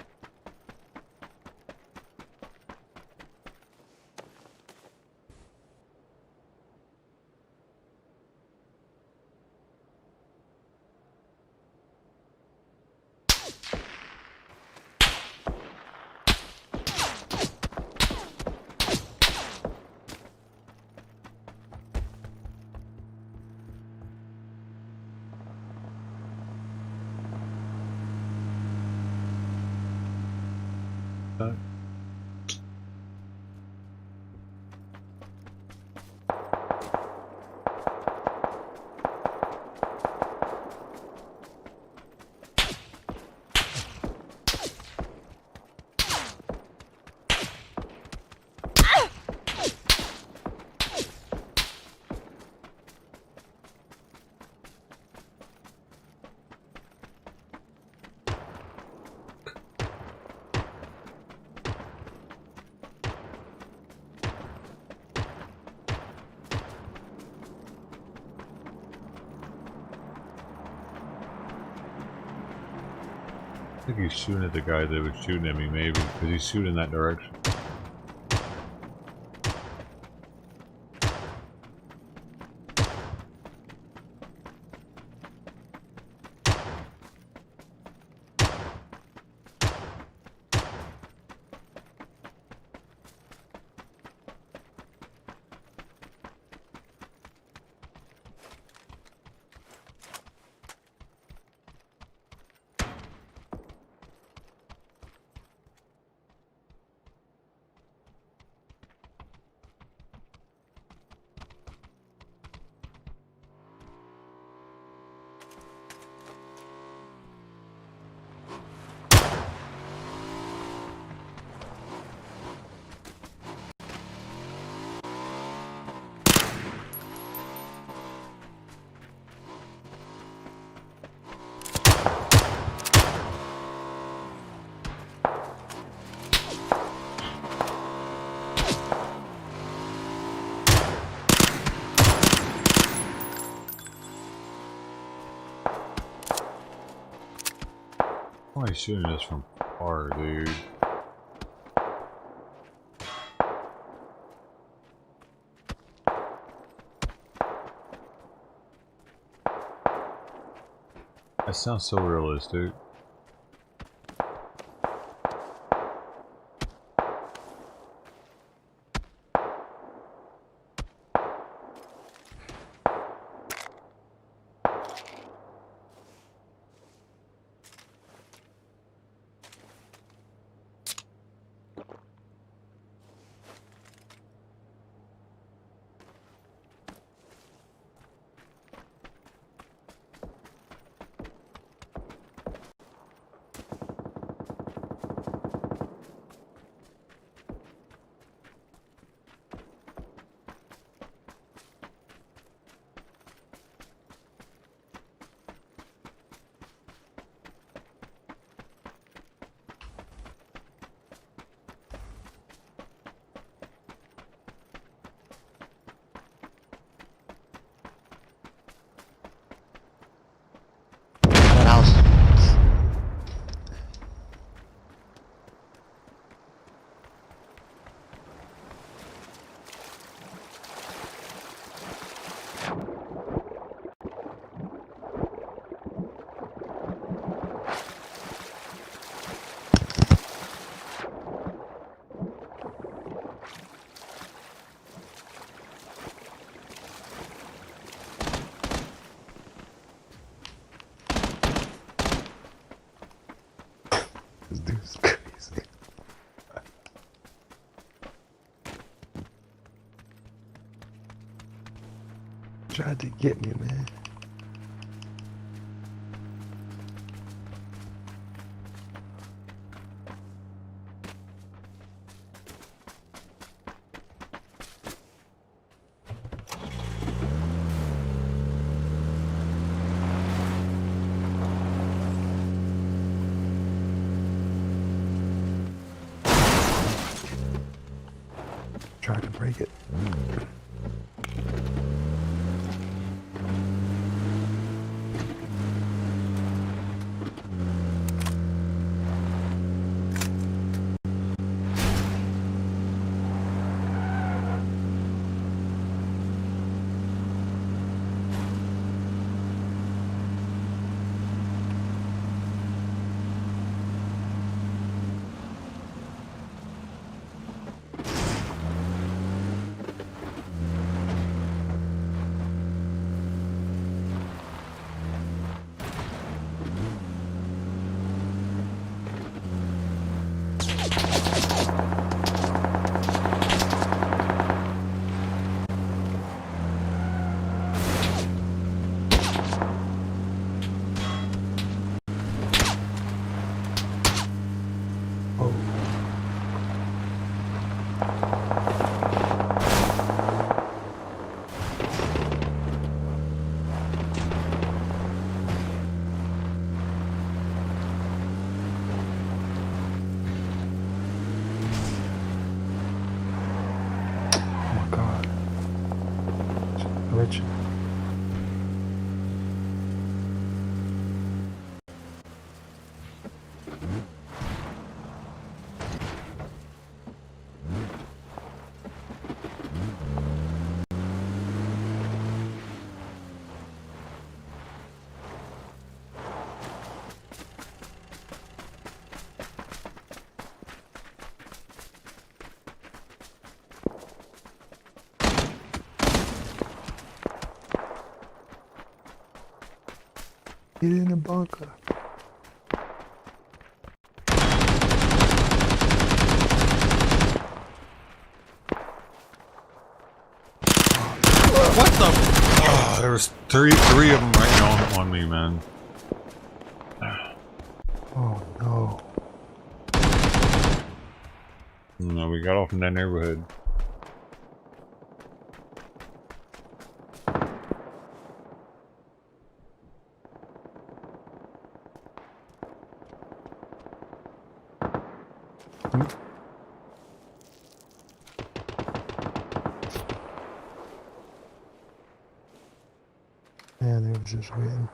I think he's shooting at the guy that was shooting at me, maybe, because he's shooting in that direction. Why is shooting us from far, dude? That sounds so realistic. This dude's crazy. Tried to get me, man. tried to break it. Glitching. Get in the bunker. What the? Oh, there was three of them right now on me, man. Oh no. No, we got off in that neighborhood. Man, they were just waiting.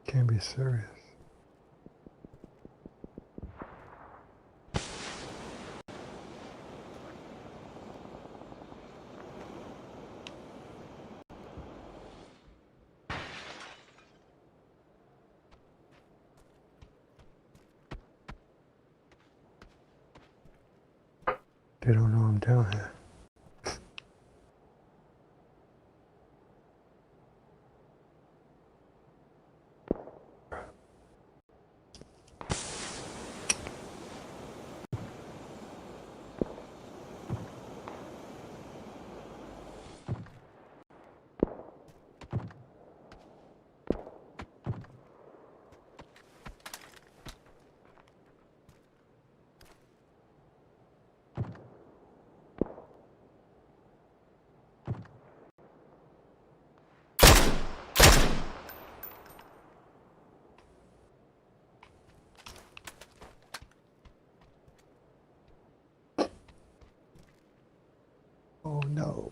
Can't be serious. They don't know I'm down here. Oh no.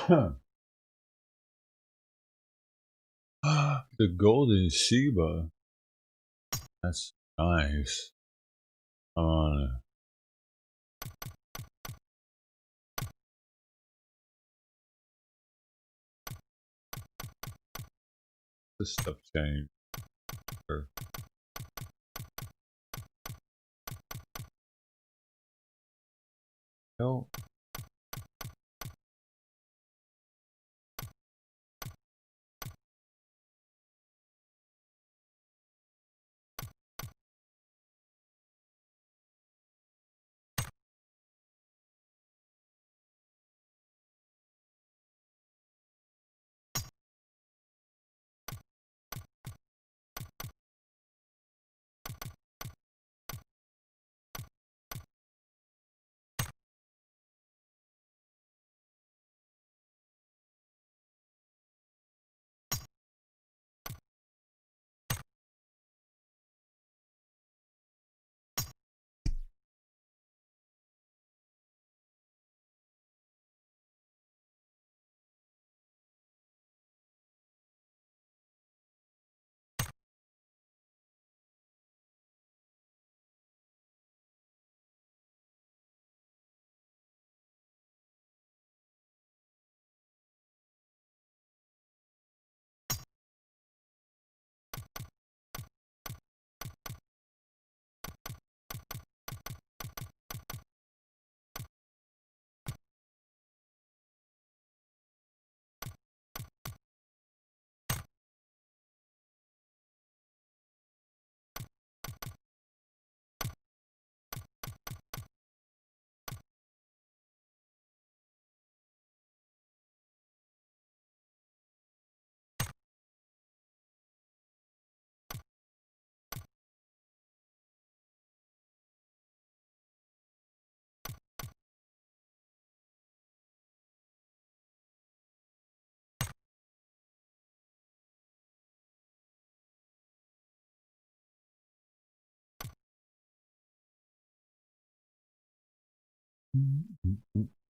The golden Sheba. That's nice. This stuff changed. Sure. No.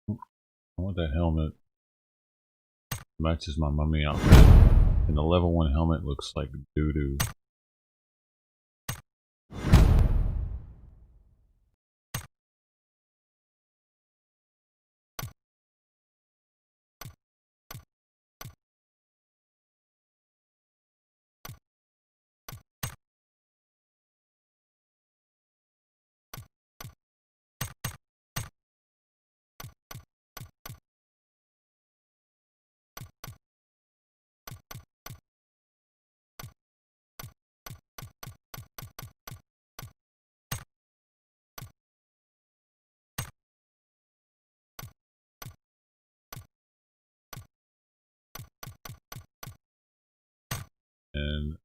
I want that helmet. Matches my mummy outfit. And the level 1 helmet looks like doo-doo. And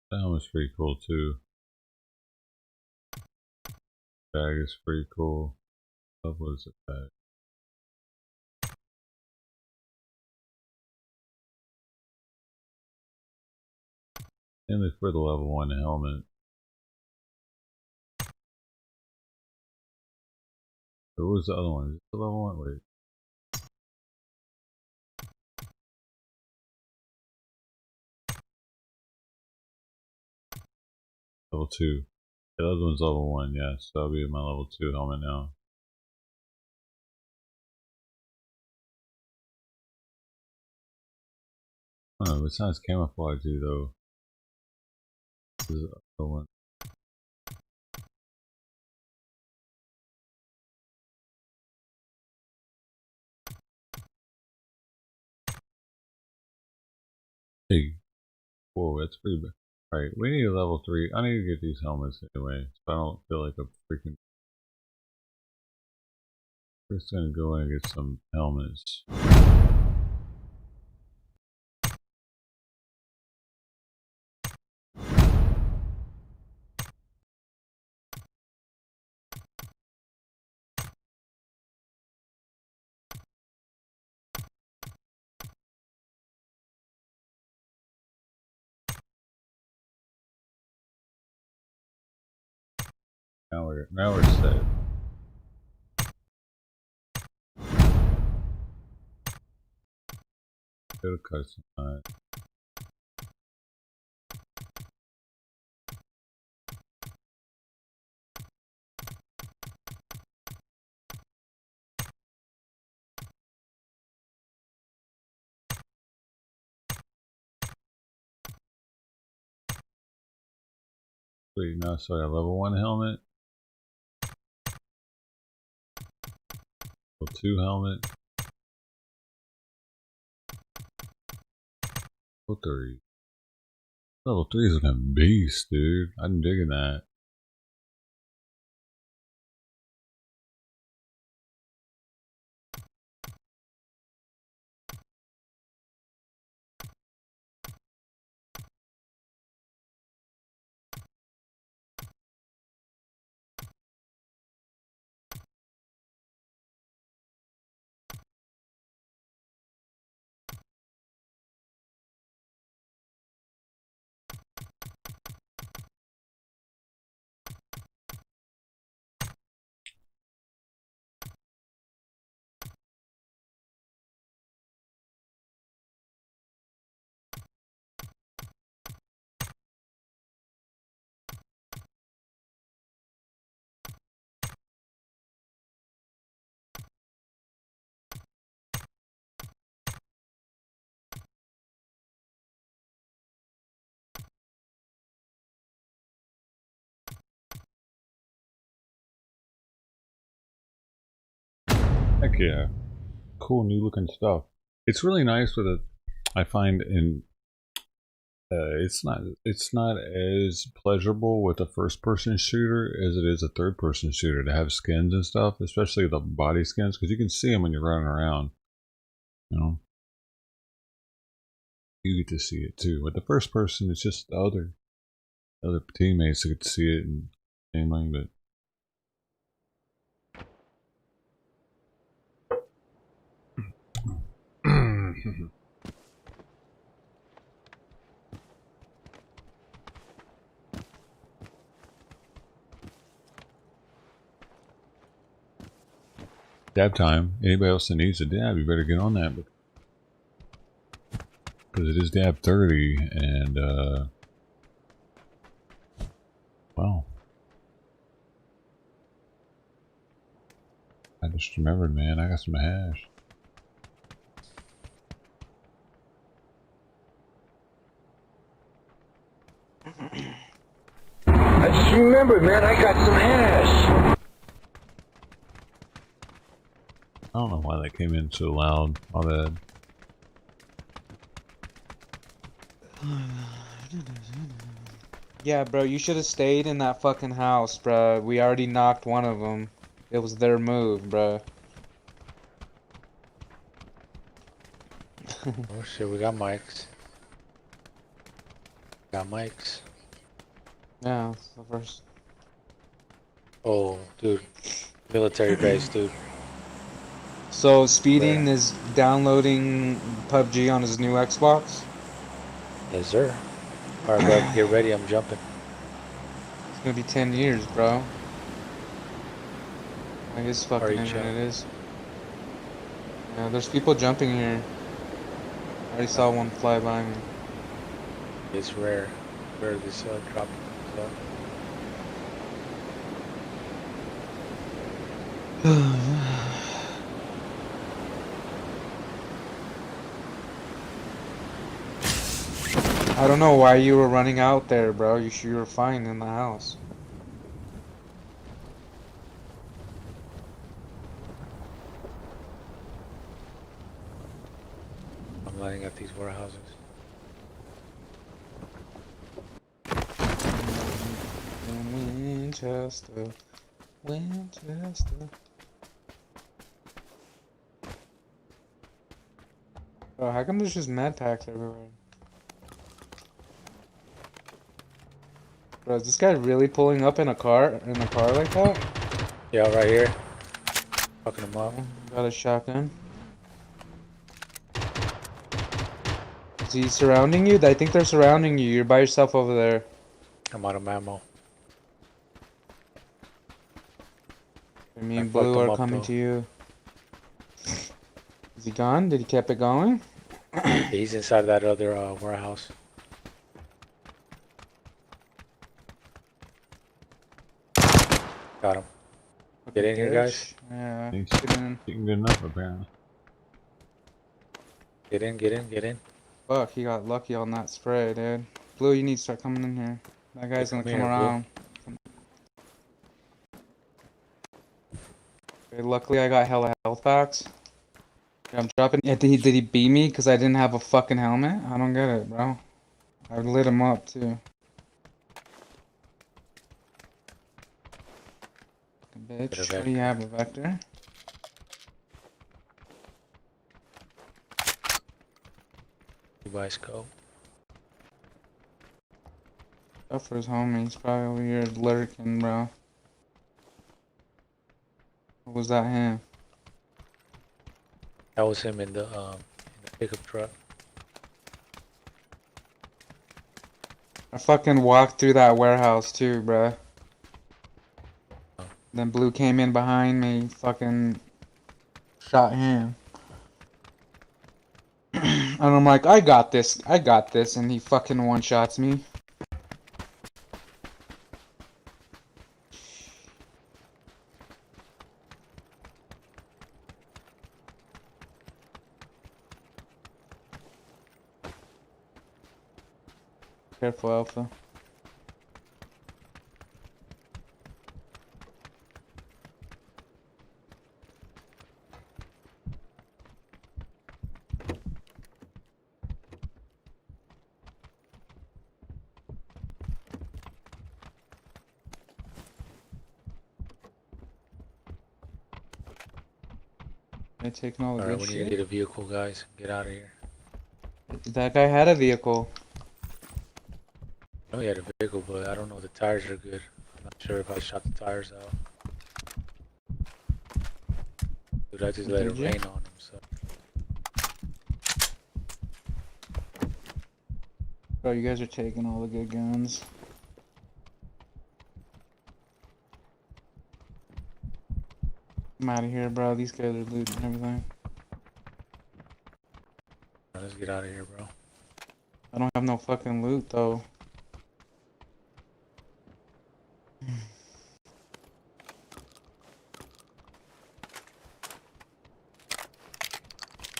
that helmet's pretty cool too. Bag is pretty cool. What was it bag? Mainly for the level 1 helmet. What was the other one? Is it the level 1? Wait. Level 2. Yeah, the other one's level 1, yeah. So that'll be my level 2 helmet now. I don't know, it sounds camouflagey though. This is the other one. Hey. Whoa, that's pretty bad. Alright, we need a level 3. I need to get these helmets anyway, so I don't feel like a freaking... We're just gonna go in and get some helmets. Now we're set. Go to customize. Sweet, now so I got level 1 helmet. Level 2 helmet. Level 3. Level 3 is looking a beast, dude. I'm digging that. Heck yeah. Cool new looking stuff. It's really nice with it. I find in it's not as pleasurable with a first person shooter as it is a third person shooter to have skins and stuff, especially the body skins, because you can see them when you're running around. You know, you get to see it too. With the first person, it's just the other teammates who get to see it and mainly, but. Dab time. Anybody else that needs a dab, you better get on that. Because it is dab 30, and, wow. I just remembered, man, I got some hash. I just remembered, man, I got some hash. I don't know why that came in so loud. My bad. Yeah, bro, you should have stayed in that fucking house, bro. We already knocked one of them. It was their move, bro. Oh shit, we got mics. Got mics. Yeah, it's the first. Oh, dude. Military base, dude. So, Speeding is downloading PUBG on his new Xbox? Yes, sir. Alright, bro, get ready, I'm jumping. It's gonna be 10 years, bro. I guess fucking internet is. Yeah, there's people jumping here. I already saw one fly by me. It's rare. Rare this dropping stuff. I don't know why you were running out there, bro. You were fine in the house. I'm lighting up these warehouses. Winchester, Winchester. Bro, how come there's just med packs everywhere? Bro, is this guy really pulling up in a car like that? Yeah, right here. Fucking him up. Got a shotgun. Is he surrounding you? I think they're surrounding you. You're by yourself over there. I'm out of ammo. Me and Blue are coming to you. Is he gone? Did he keep it going? He's inside that other warehouse. Got him. Get in here, guys. Yeah. He's getting good enough, apparently. Get in, get in, get in. Fuck, he got lucky on that spray, dude. Blue, you need to start coming in here. That guy's gonna come around. Okay, luckily, I got hella health packs. I'm dropping. Yeah, did he beat me because I didn't have a fucking helmet? I don't get it, bro. I lit him up too. Bitch, what do you have, a vector? You guys go. Up for his homie. He's probably over here lurking, bro. What was that him? That was him in the pickup truck. I fucking walked through that warehouse too, bro. Then Blue came in behind me, fucking shot him. And I'm like, I got this, and he fucking one-shots me. Careful, Alpha. They're taking all the good we need shit. to get a vehicle, guys. Get out of here. That guy had a vehicle. I know he had a vehicle, but I don't know if the tires are good. I'm not sure if I shot the tires out. Dude, I just let it rain on him, so. Bro, you guys are taking all the good guns. I'm out of here, bro. These guys are looting everything. Let's get out of here, bro. I don't have no fucking loot, though.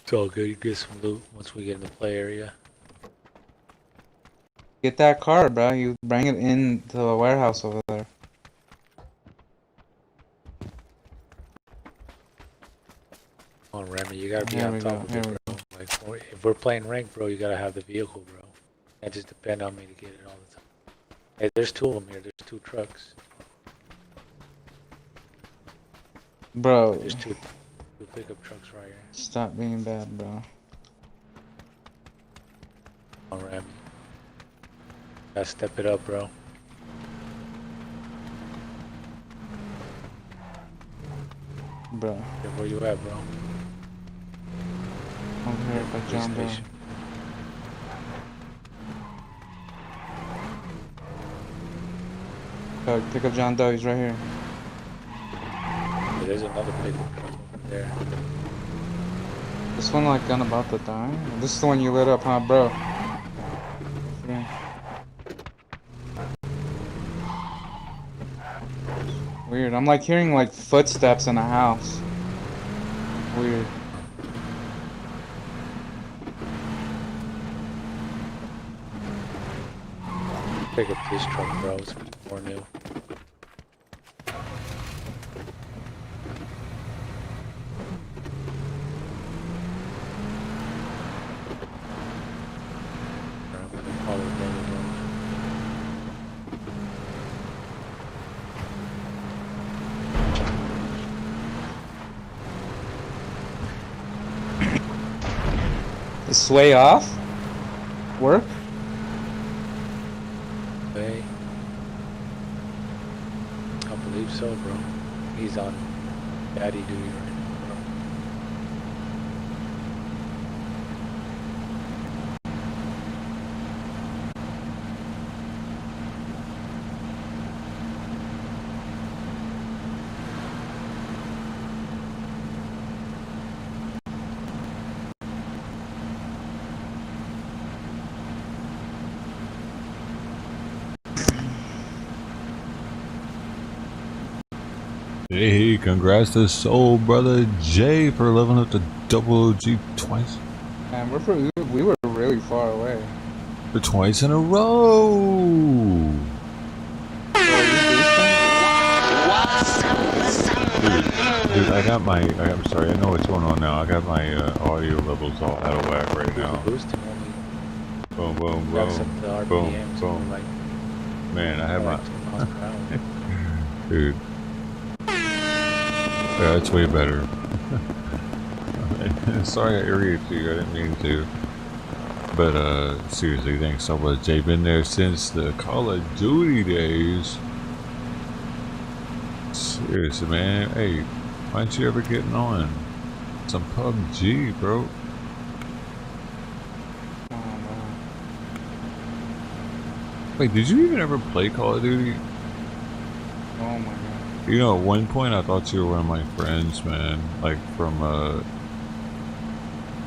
It's all good. You get some loot once we get in the play area. Get that car, bro. You bring it into the warehouse over there. Come on, Remy. You gotta be on top of it, bro. Like, if we're playing rank, bro, you gotta have the vehicle, bro. Can't just depend on me to get it all the time. Hey, there's two of them here. There's two trucks. Bro. There's two pickup trucks right here. Stop being bad, bro. Come on, Remy. Gotta step it up, bro. Bro. Yeah, where you at, bro? I'm here by John Doe. Pick up John Doe, he's right here. Yeah, there's another pickup truck over there. This one like gun about to die? This is the one you lit up, huh, bro? Yeah. Weird, I'm like hearing like footsteps in a house. Weird. Pick up this truck, bro. It's more new. Is Sway off? Work? Hey. I believe so, bro. He's on daddy duty right now, bro. Hey, congrats to Soul Brother Jay for leveling up the double G twice. Man, we were really far away. For twice in a row. Dude, I'm sorry, I know what's going on now. I got my audio levels all out of whack right now. Boom, boom, boom. Boom, boom. Man, I have my... Dude. Yeah, that's way better. Sorry I irritated you, I didn't mean to. But, seriously, thanks so much. Jay been there since the Call of Duty days. Seriously, man. Hey, why aren't you ever getting on some PUBG, bro? Wait, did you even ever play Call of Duty? Oh my god. You know, at one point I thought you were one of my friends, man. Like from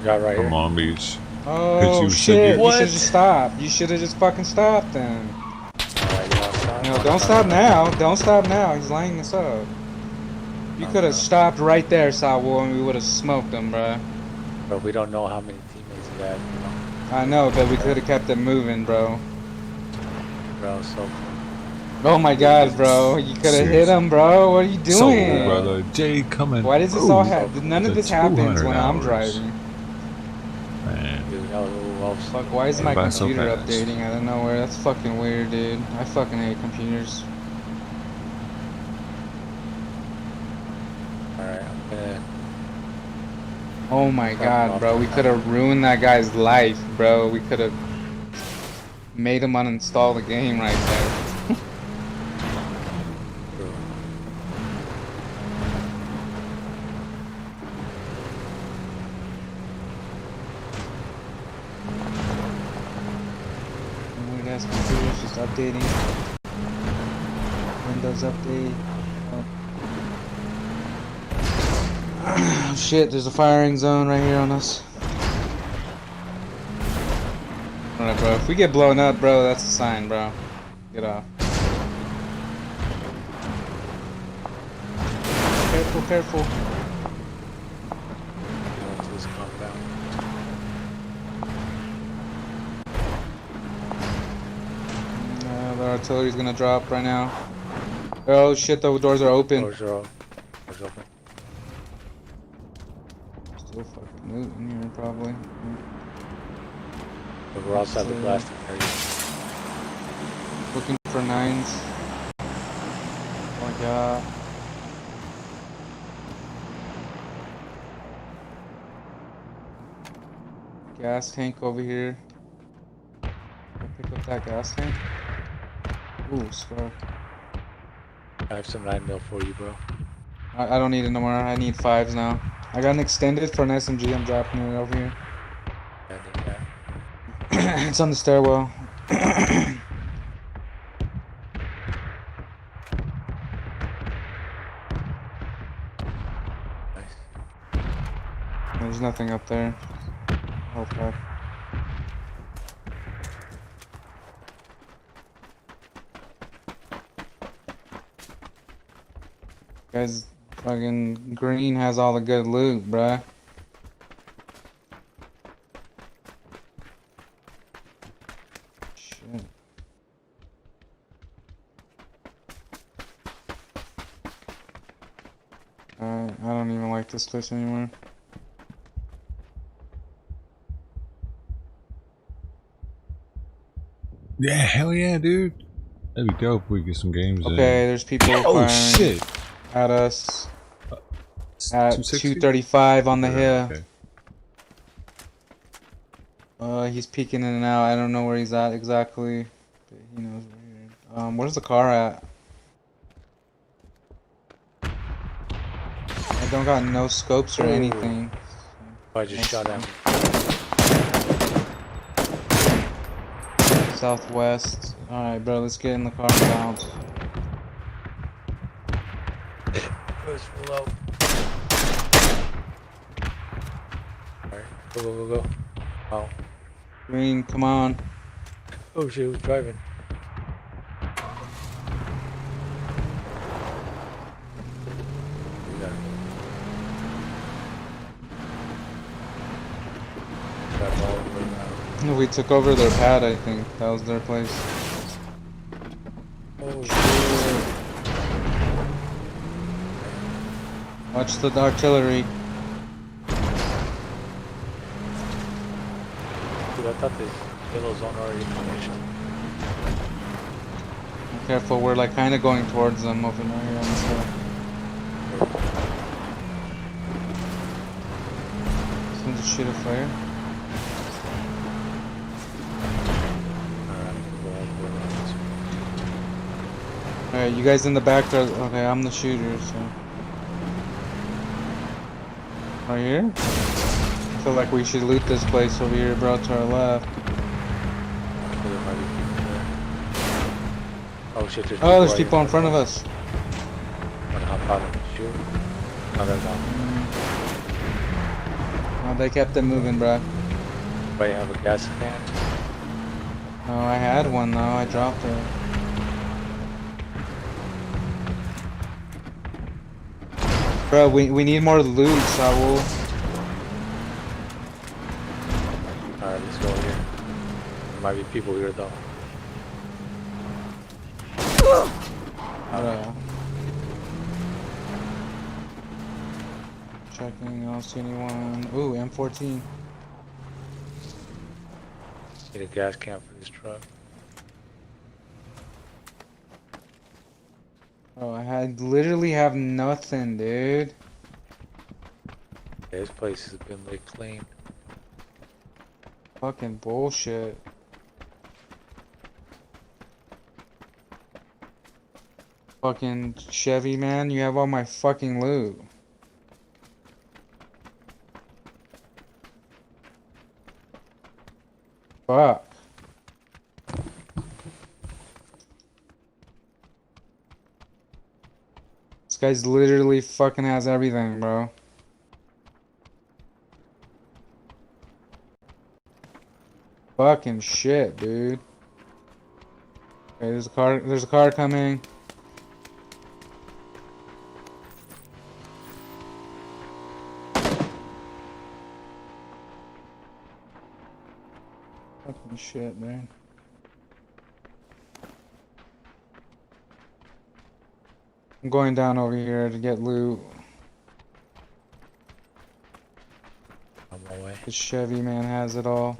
from Long Beach. Oh shit! You should just stop. You should have just fucking stopped then. No, don't stop now. Don't stop now. He's lining us up. You could have stopped right there, Saul, and we would have smoked him, bro. Bro, we don't know how many teammates he had. You know? I know, but we could have kept it moving, bro. Bro, so. Oh my god, bro. You could have hit him, bro. What are you doing? So, brother, Jay coming. Why does this all happen? None of this happens when I'm driving. Man. Dude, fuck, why is my computer updating out of nowhere? That's fucking weird, dude. I fucking hate computers. Alright, I'm gonna... Oh my god, bro. We could have ruined that guy's life, bro. We could have made him uninstall the game right there. Computers just updating. Windows update. Oh shit, there's a firing zone right here on us. Alright, bro. If we get blown up, bro, that's a sign, bro. Get off. Careful, careful. The artillery's gonna drop right now. Oh shit, the doors are open. Doors open. Still fucking loot in here, probably. But we're outside the blasting area. Looking for nines. Oh my god. Gas tank over here. I'll pick up that gas tank. Ooh, scar. I have some 9mm for you, bro. I don't need it no more. I need 5s now. I got an extended for an SMG. I'm dropping it over here. I need that. It's on the stairwell. Nice. There's nothing up there. Health pack. Guys, fucking green has all the good loot, bruh. Shit. I don't even like this place anymore. Yeah, hell yeah, dude. That'd be dope if we get some games in. Okay, there's people firing shit. At us at 235 on the hill. Okay. He's peeking in and out. I don't know where he's at exactly, but he knows where he is. Where's the car at? I don't got no scopes or anything. I just shot at me. Southwest. Alright, bro, let's get in the car and bounce. Push below. Alright, go. Oh. Green, come on. Oh shit, who's driving? We took over their pad, I think. That was their place. Oh shit. Watch the artillery. Dude, I thought the yellow zone already finished. Careful, we're like kind of going towards them over there on the side. Someone just shoot a flare. Alright, you guys in the back are... Okay, I'm the shooter, so... Right here? I feel like we should loot this place over here, bro, to our left. Oh shit, there's people in front of us. Wanna hop out and shoot? No, they're gone. Oh, they kept it moving, bro. Anybody have a gas can? Oh, I had one though, I dropped it. Bro, we need more loot, Saul. Alright, let's go here. There might be people here though. Checking, I don't see anyone. Ooh, M14. Need a gas can for this truck. Oh, I literally have nothing, dude. Yeah, this place has been like clean. Fucking bullshit. Fucking Chevy, man, you have all my fucking loot. Fuck. This guy's literally fucking has everything, bro. Fucking shit, dude. Okay, there's a car coming. Fucking shit, man. I'm going down over here to get loot. On my way. The Chevy man has it all.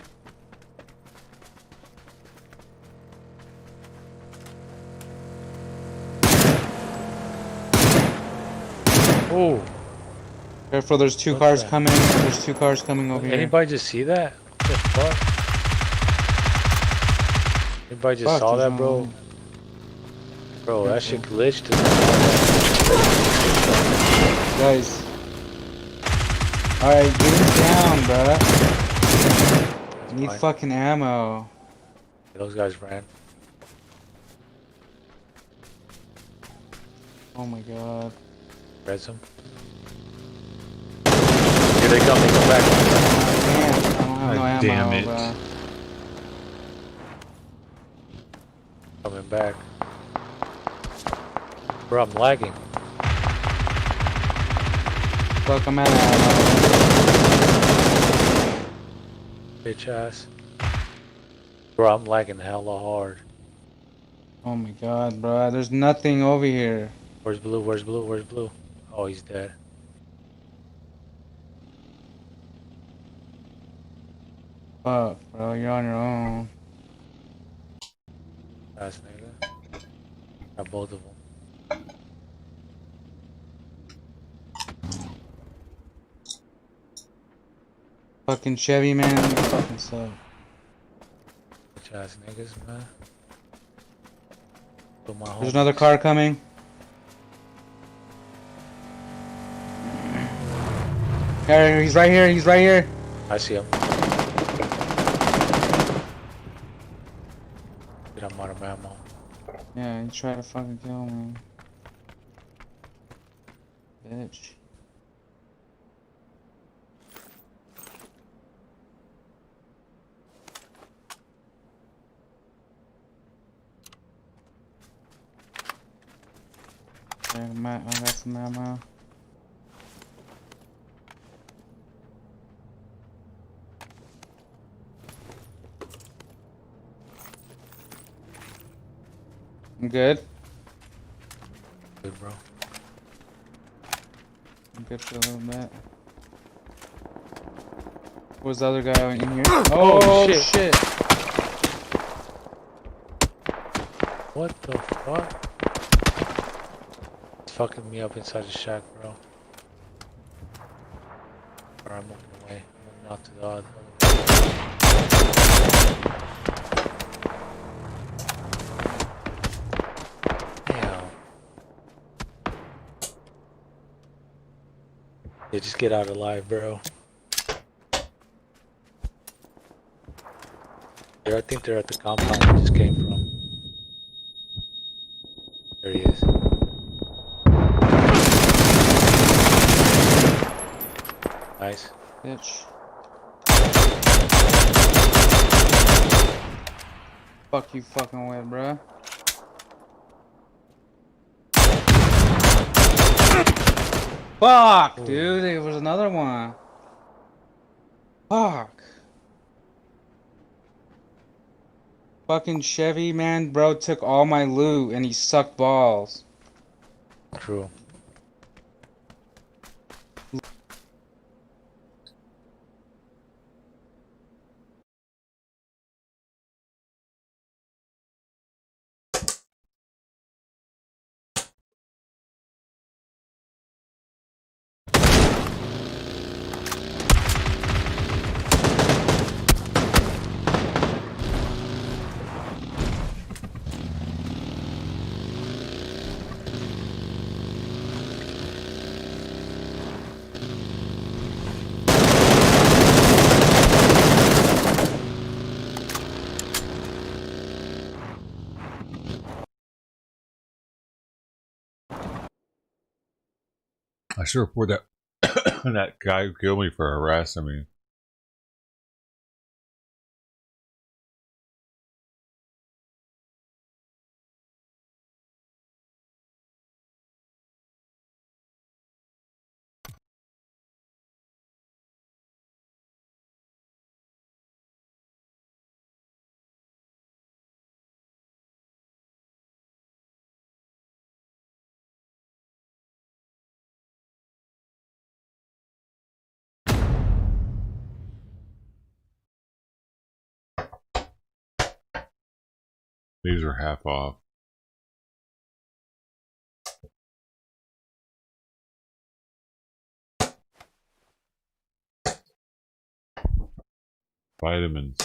Oh! Careful, there's two cars coming. There's two cars coming over here. Anybody just see that? What the fuck? Anybody just saw that, bro? Bro, that shit glitched. Guys. Alright, get him down, bruh. I need fucking ammo. Those guys ran. Oh my god. Res them. Here they come back. Damn, I don't have no ammo, damn it. bruh. Coming back. Bro, I'm lagging. Fuck, I'm out of ammo. Bitch ass. Bro, I'm lagging hella hard. Oh my god, bruh. There's nothing over here. Where's blue? Where's blue? Where's blue? Oh, he's dead. Fuck, bro. You're on your own. Ass nigga. Got both of them. Fucking Chevy, man. You fucking suck. Bitch ass niggas, man. There's another car coming. Here, he's right here. He's right here. I see him. Dude, I'm out of ammo. Yeah, he tried to fucking kill me. Bitch. Okay, I got some ammo. I'm good. Good, bro. I'm good for a little bit. Where's the other guy in here? Oh, shit. What the fuck? It's fucking me up inside the shack, bro. Alright, I'm moving away. I'm moving out to the other. Damn. Yeah, just get out alive, bro. I think they're at the compound we just came from. There he is. Nice. Bitch. Fuck you fucking with, bruh. Fuck, dude. There was another one. Fuck. Fucking Chevy, man, bro, took all my loot and he sucked balls. True. I should report that that guy who killed me for harassing me. These are half off. Vitamins.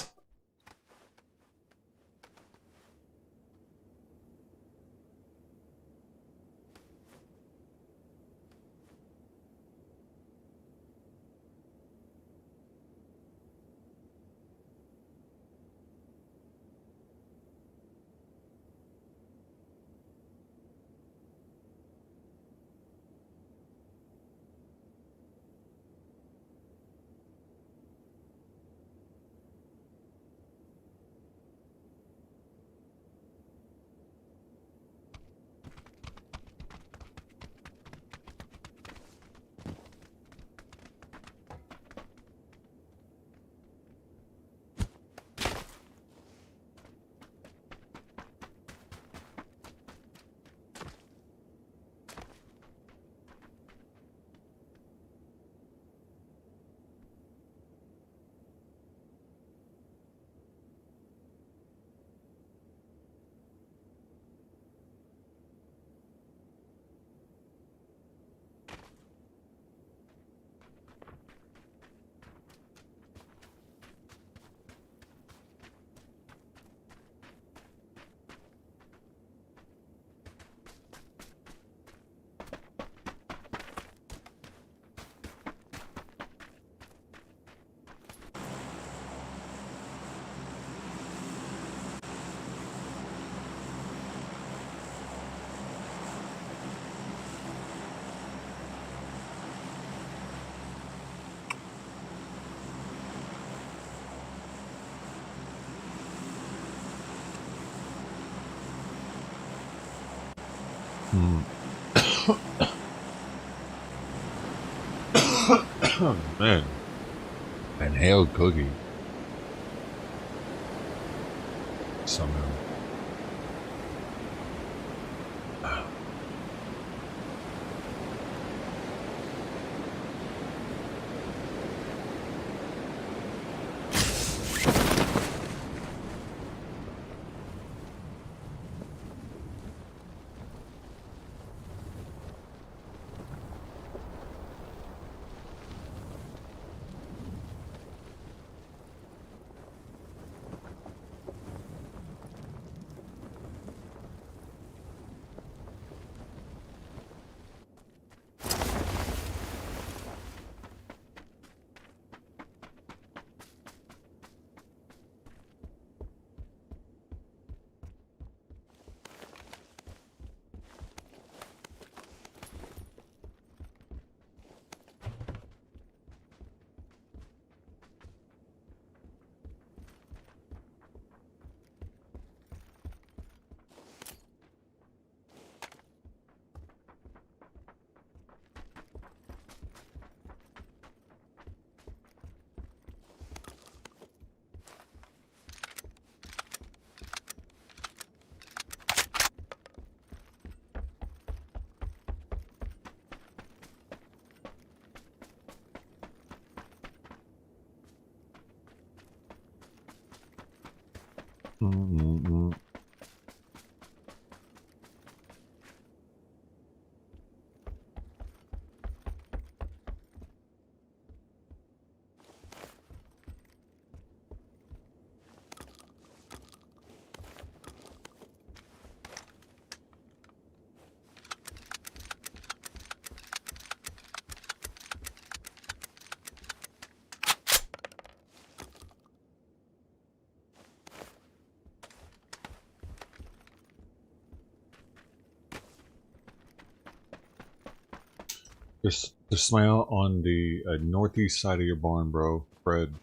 Oh, man. Inhaled cookie. Somehow. There's the smell on the northeast side of your barn, bro. Fred.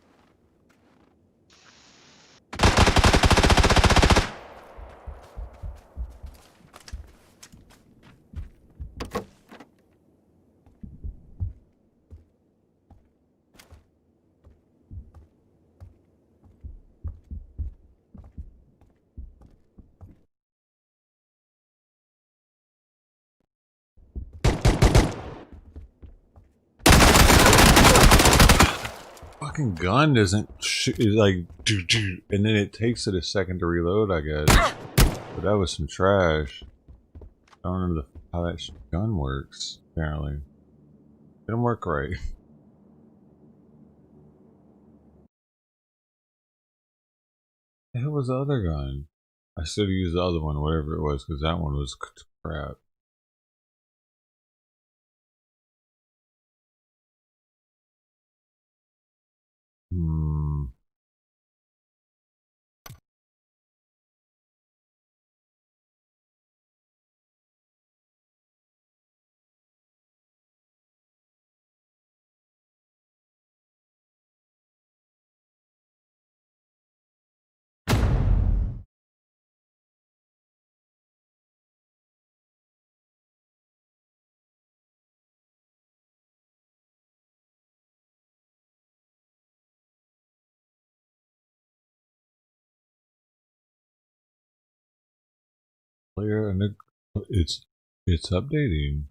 Fucking gun doesn't is like and then it takes it a second to reload, I guess. But that was some trash. I don't know how that gun works. Apparently, it didn't work right. The hell was the other gun? I should have used the other one, whatever it was, because that one was crap. Player and it's updating.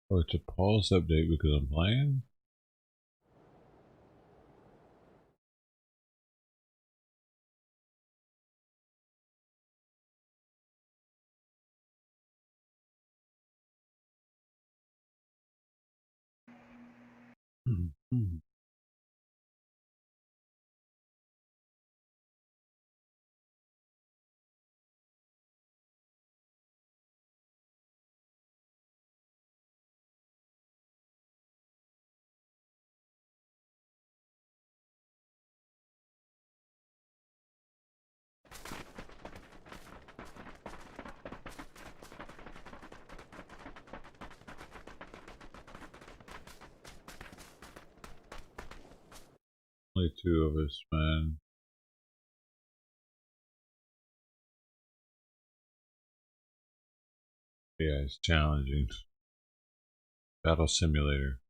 Oh, it's a pause update because I'm playing? Only two of us, man. Yeah, it's challenging. Battle simulator.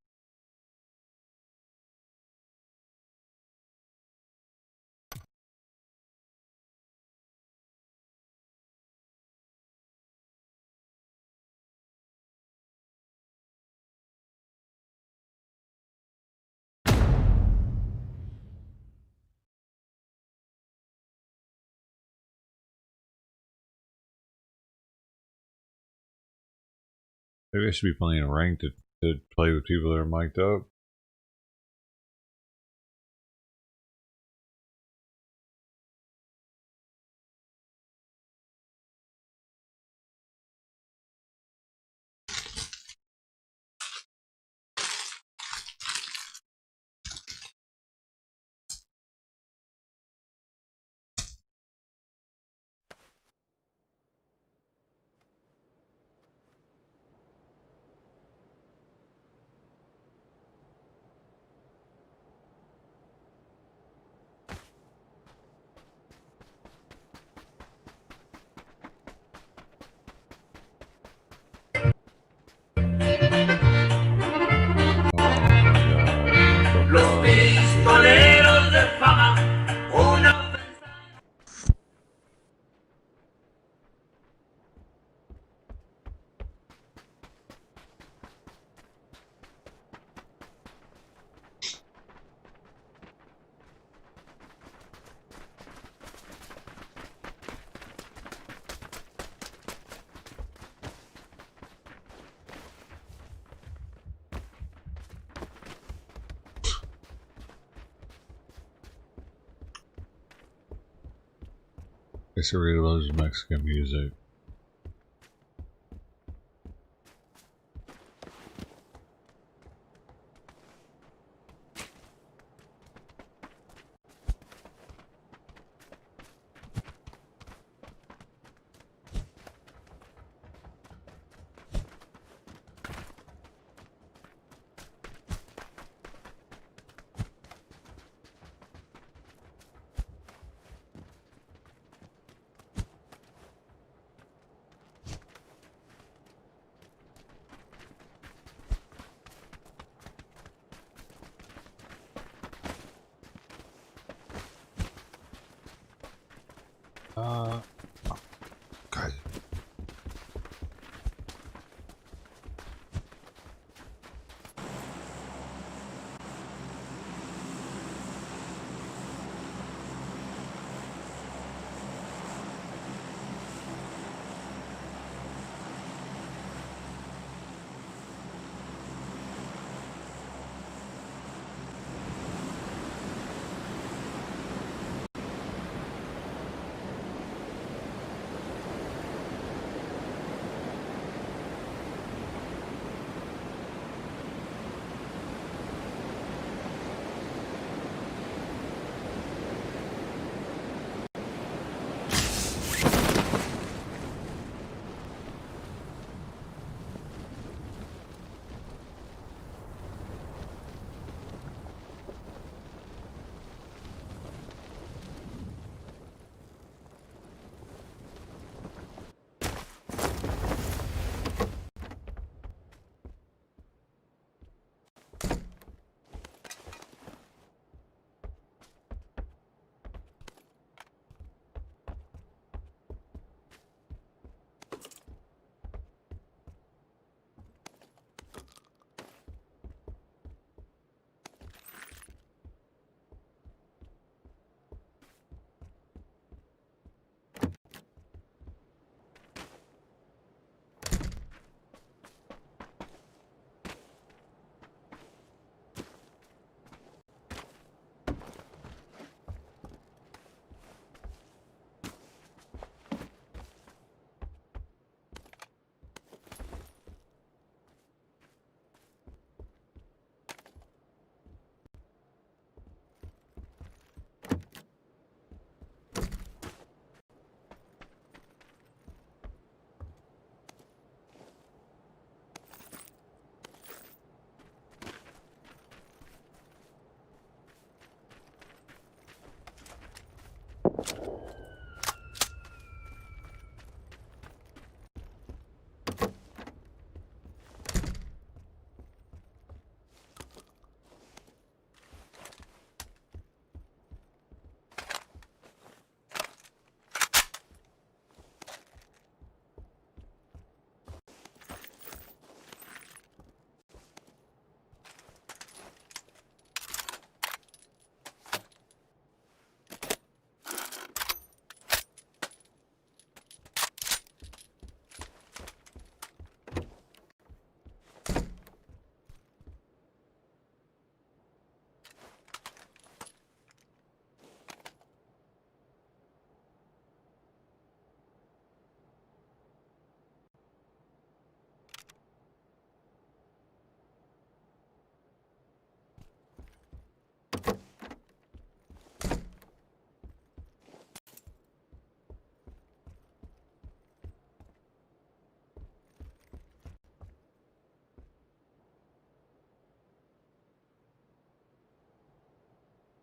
Maybe I should be playing a rank to play with people that are mic'd up. guess it really loves Mexican music. God.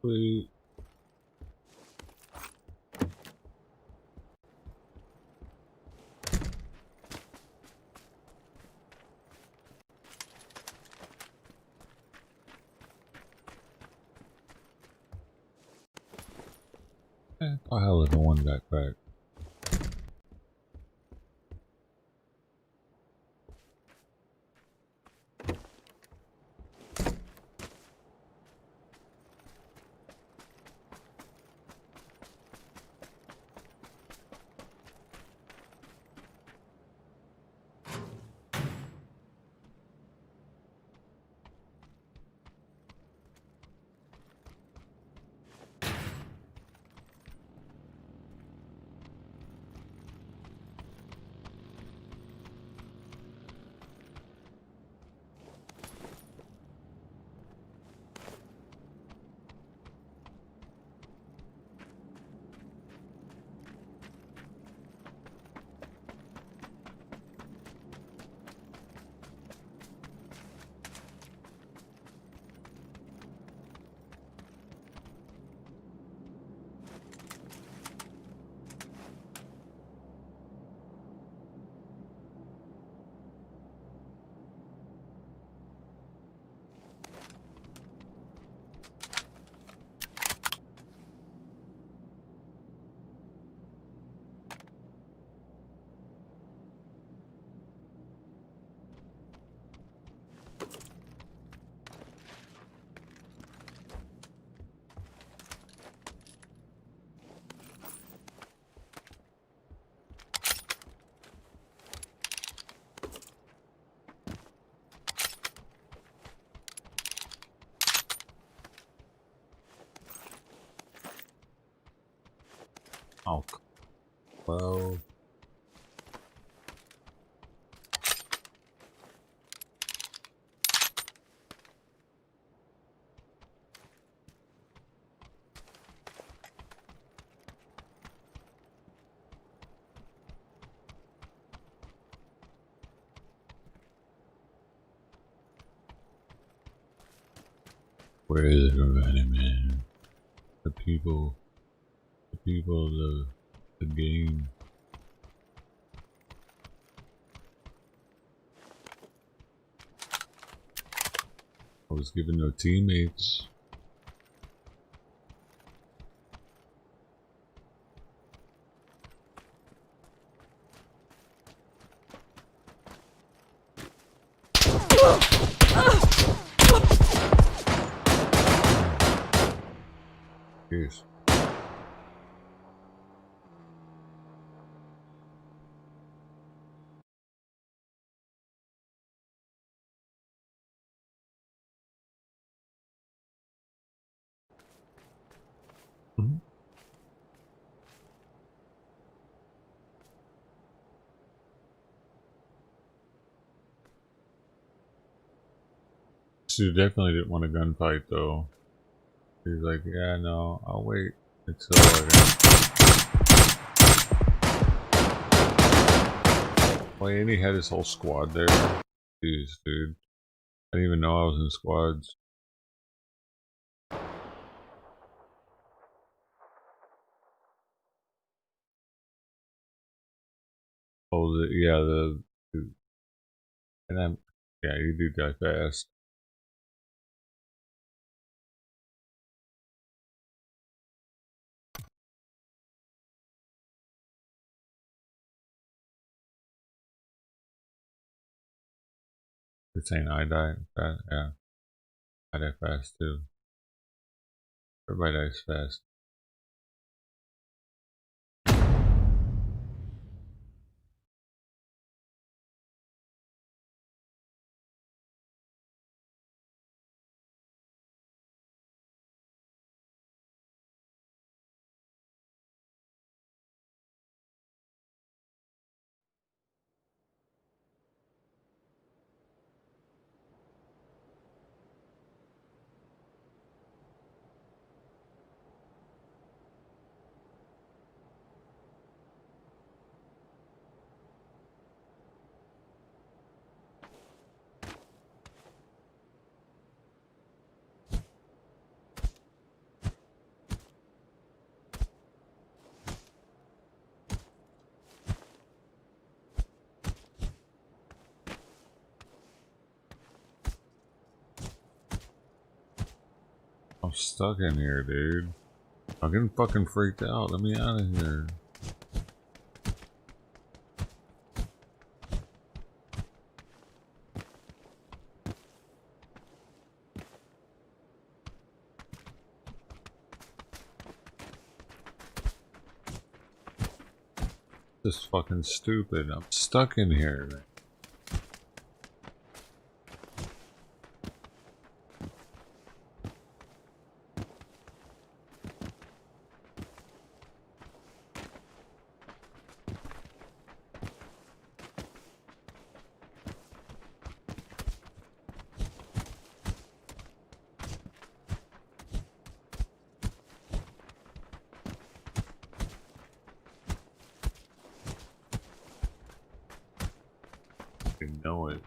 Sweet. Oh, hell is the one backpack? Well. Where is everybody, man? The people of the game. I was given no teammates. Yes. She definitely didn't want a gunfight though. He's like, yeah, no, I'll wait until Well, and he had his whole squad there. Jeez, dude. I didn't even know I was in squads. Oh, and I'm, yeah, you do die fast. You're saying I die fast? Yeah. I die fast too. Everybody dies fast. I'm stuck in here, dude. I'm getting fucking freaked out. Let me out of here. This is fucking stupid. I'm stuck in here. I know it.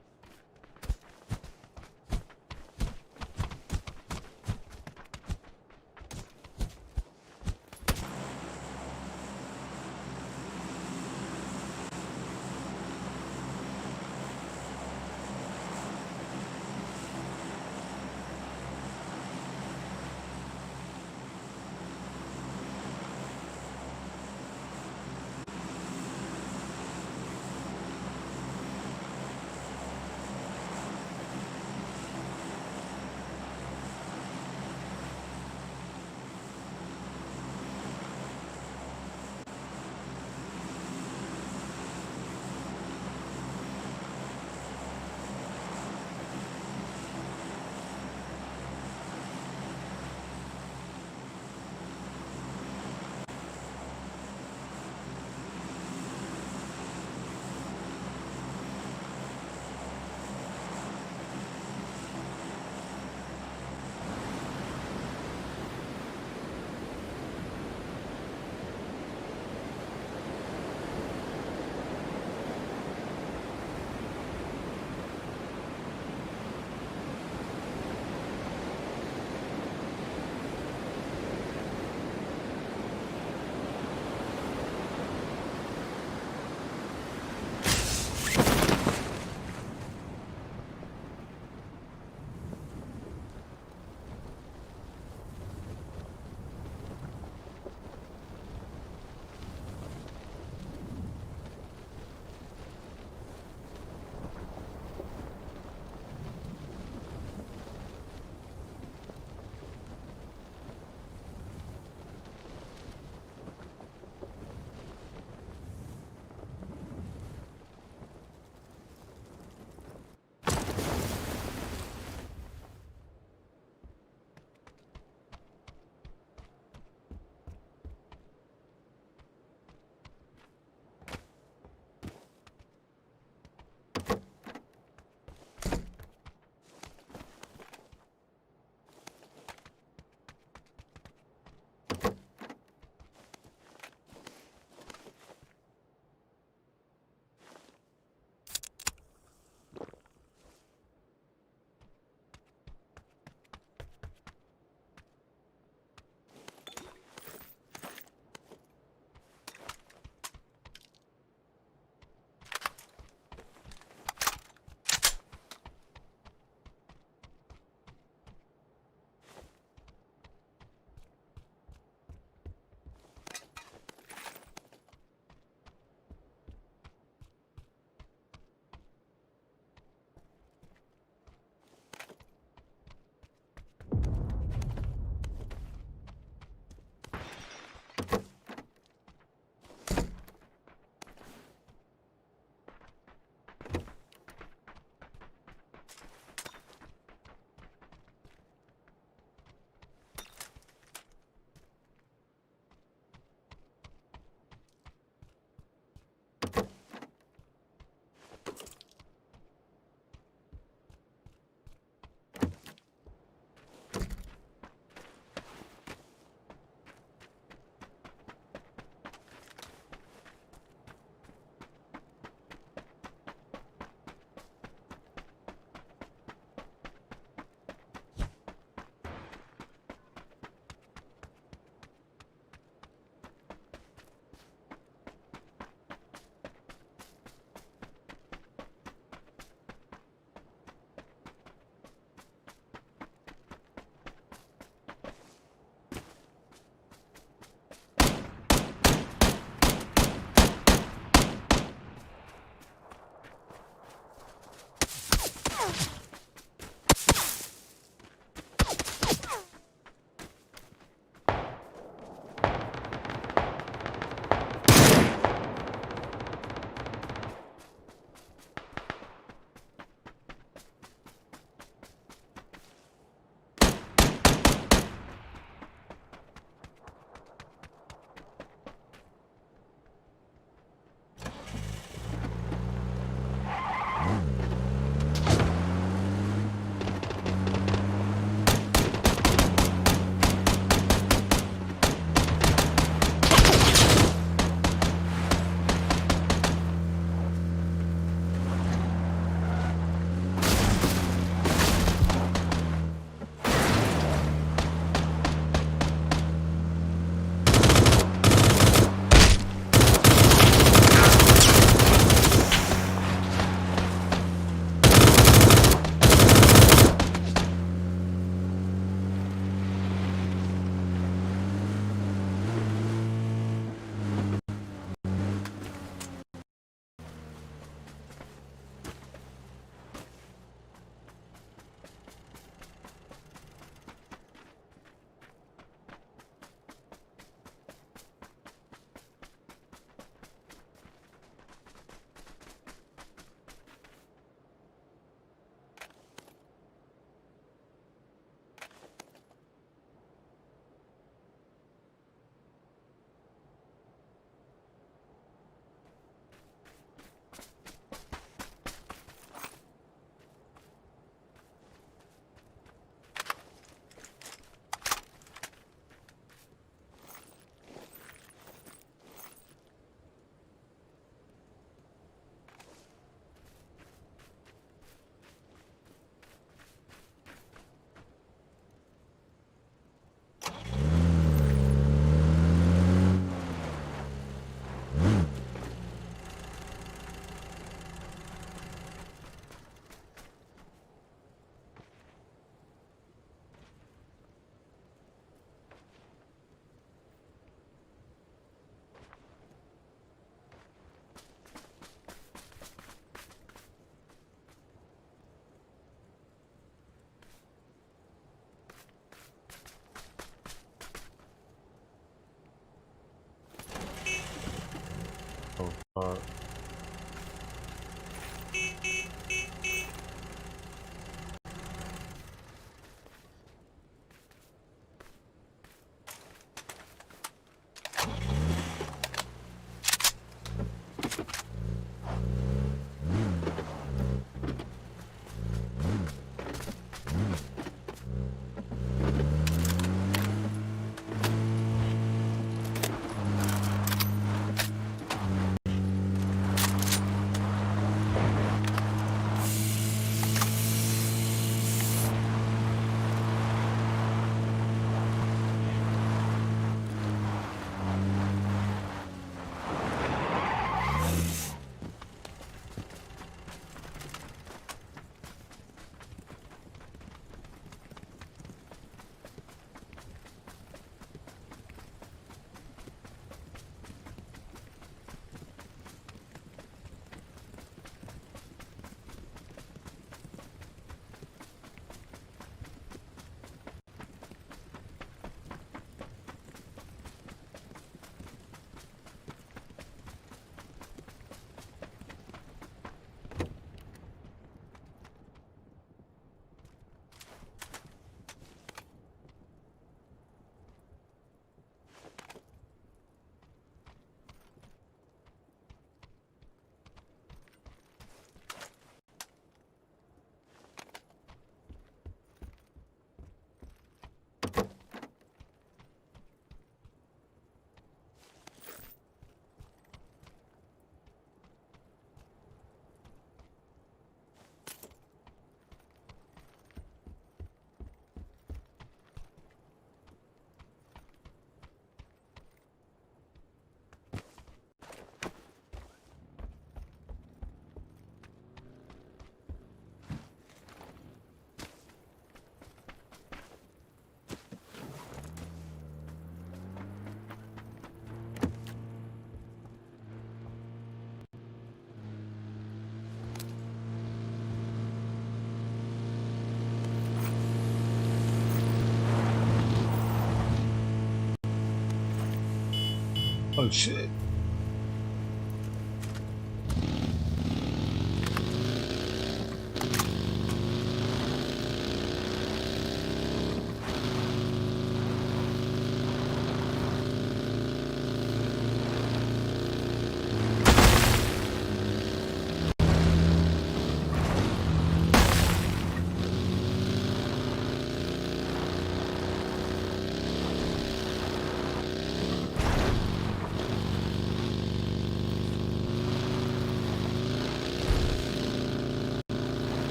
Oh shit.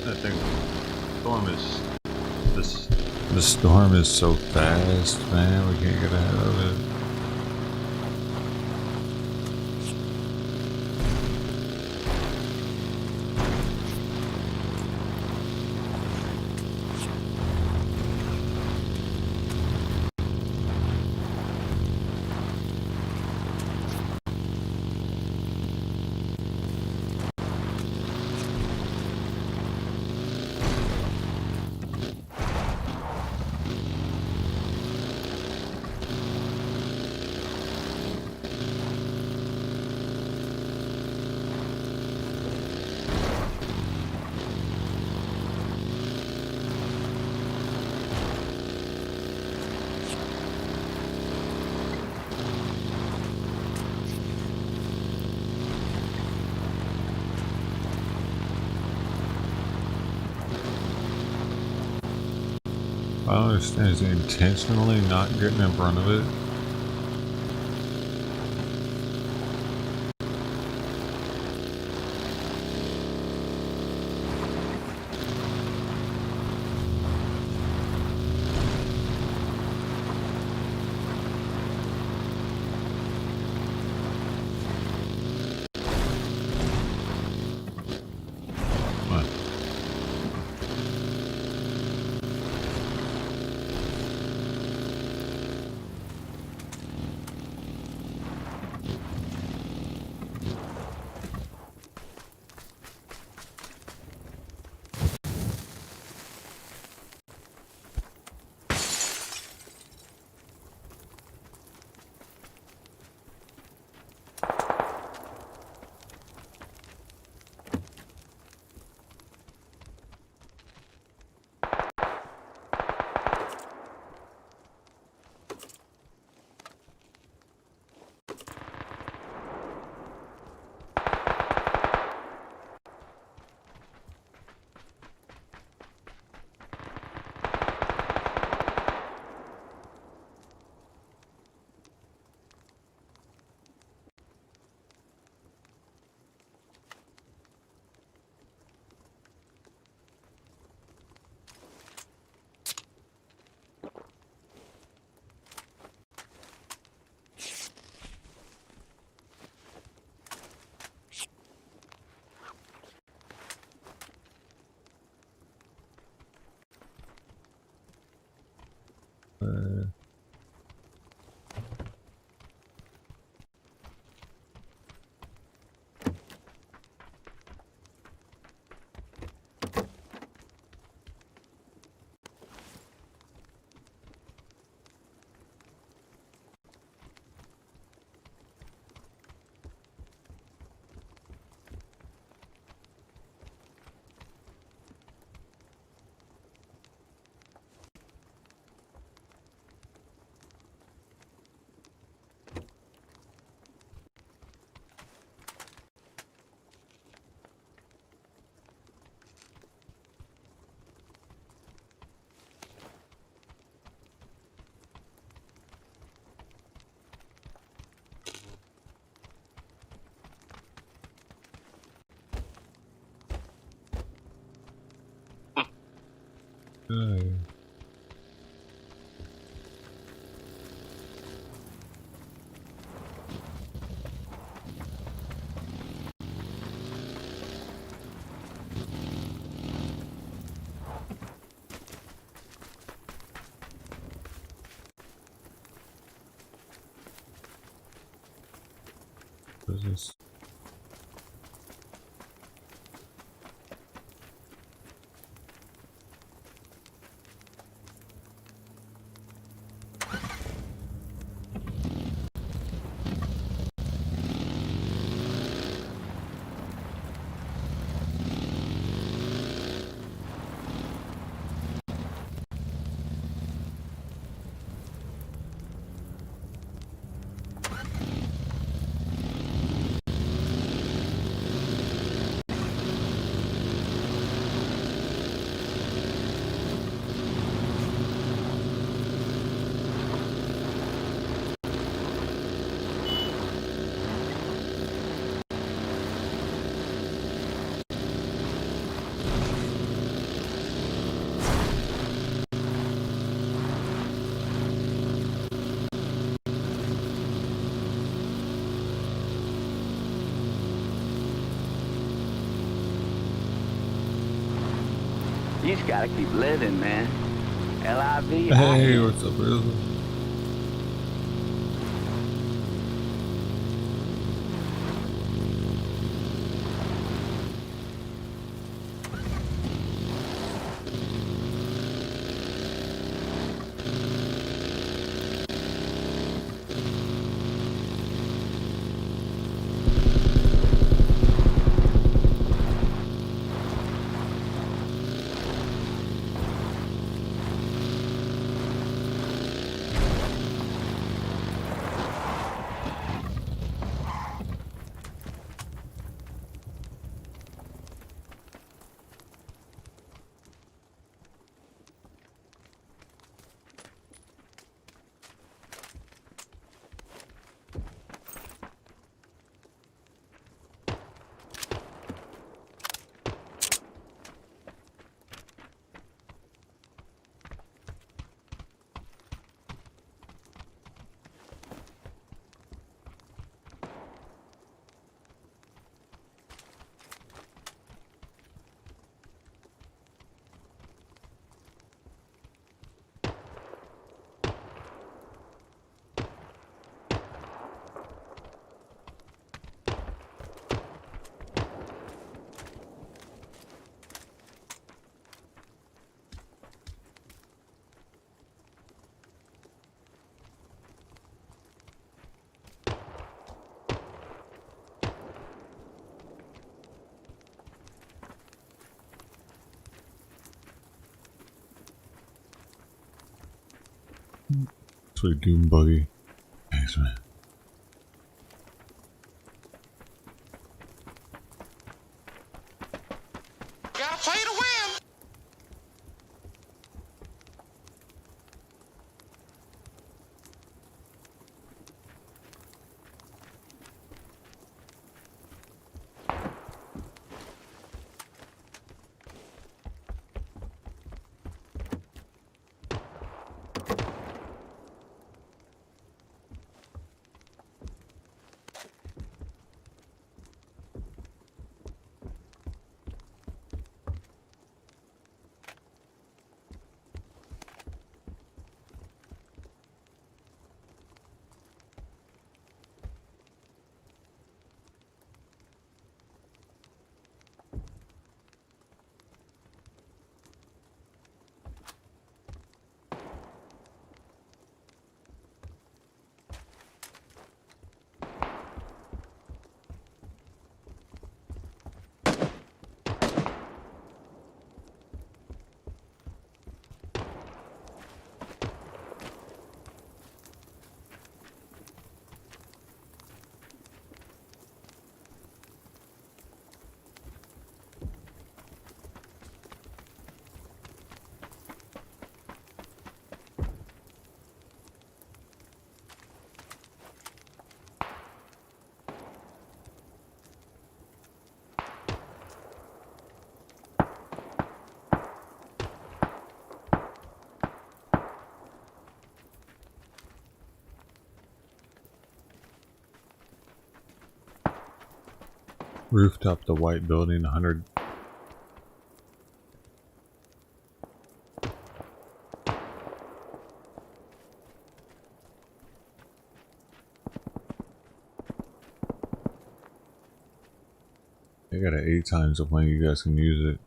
That thing, the storm is so fast, man. We can't get ahead of it. I don't understand. Is he intentionally not getting in front of it? What is this? You just gotta keep living, man. L-I-V. Hey, what's up, brother? Sweet Doom Buggy. Thanks, man. Gotta play to win. Rooftop, the white building, 100. I got it 8 times of when you guys can use it.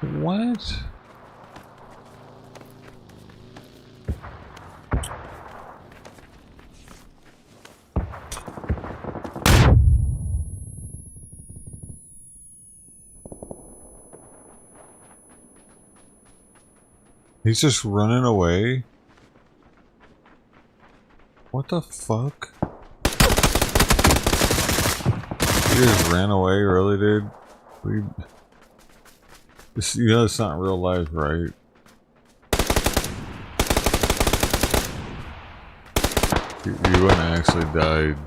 What? He's just running away? What the fuck? He just ran away, really, dude? You know it's not real life, right? You wouldn't actually died.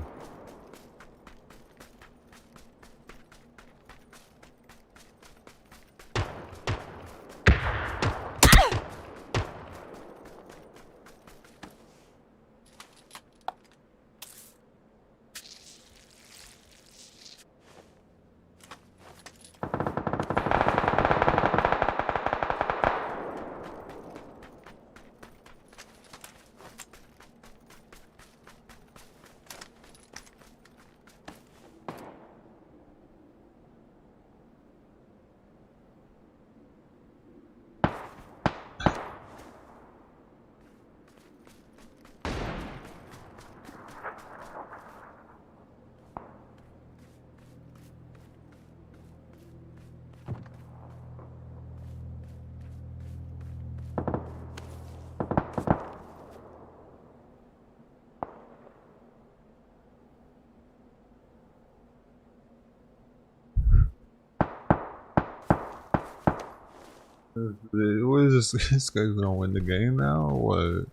What is this? This guy's gonna win the game now or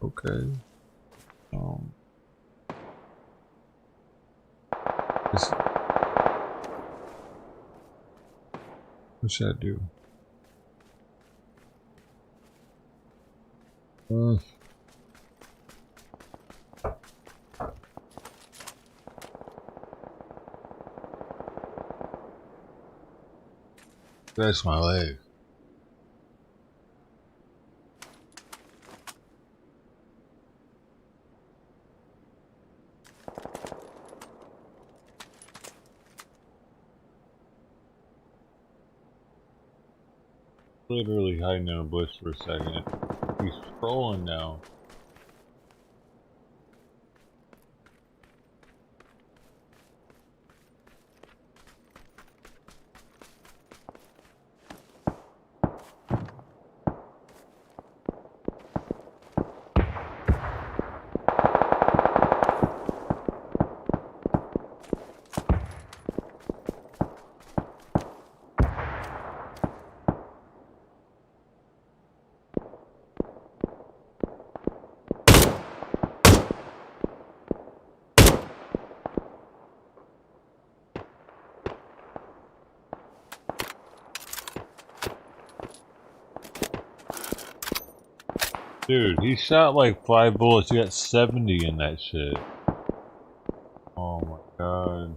what? Okay. What should I do? That's my leg. Literally hiding in a bush for a second. He's trolling now. Dude, he shot like 5 bullets. He got 70 in that shit. Oh my god.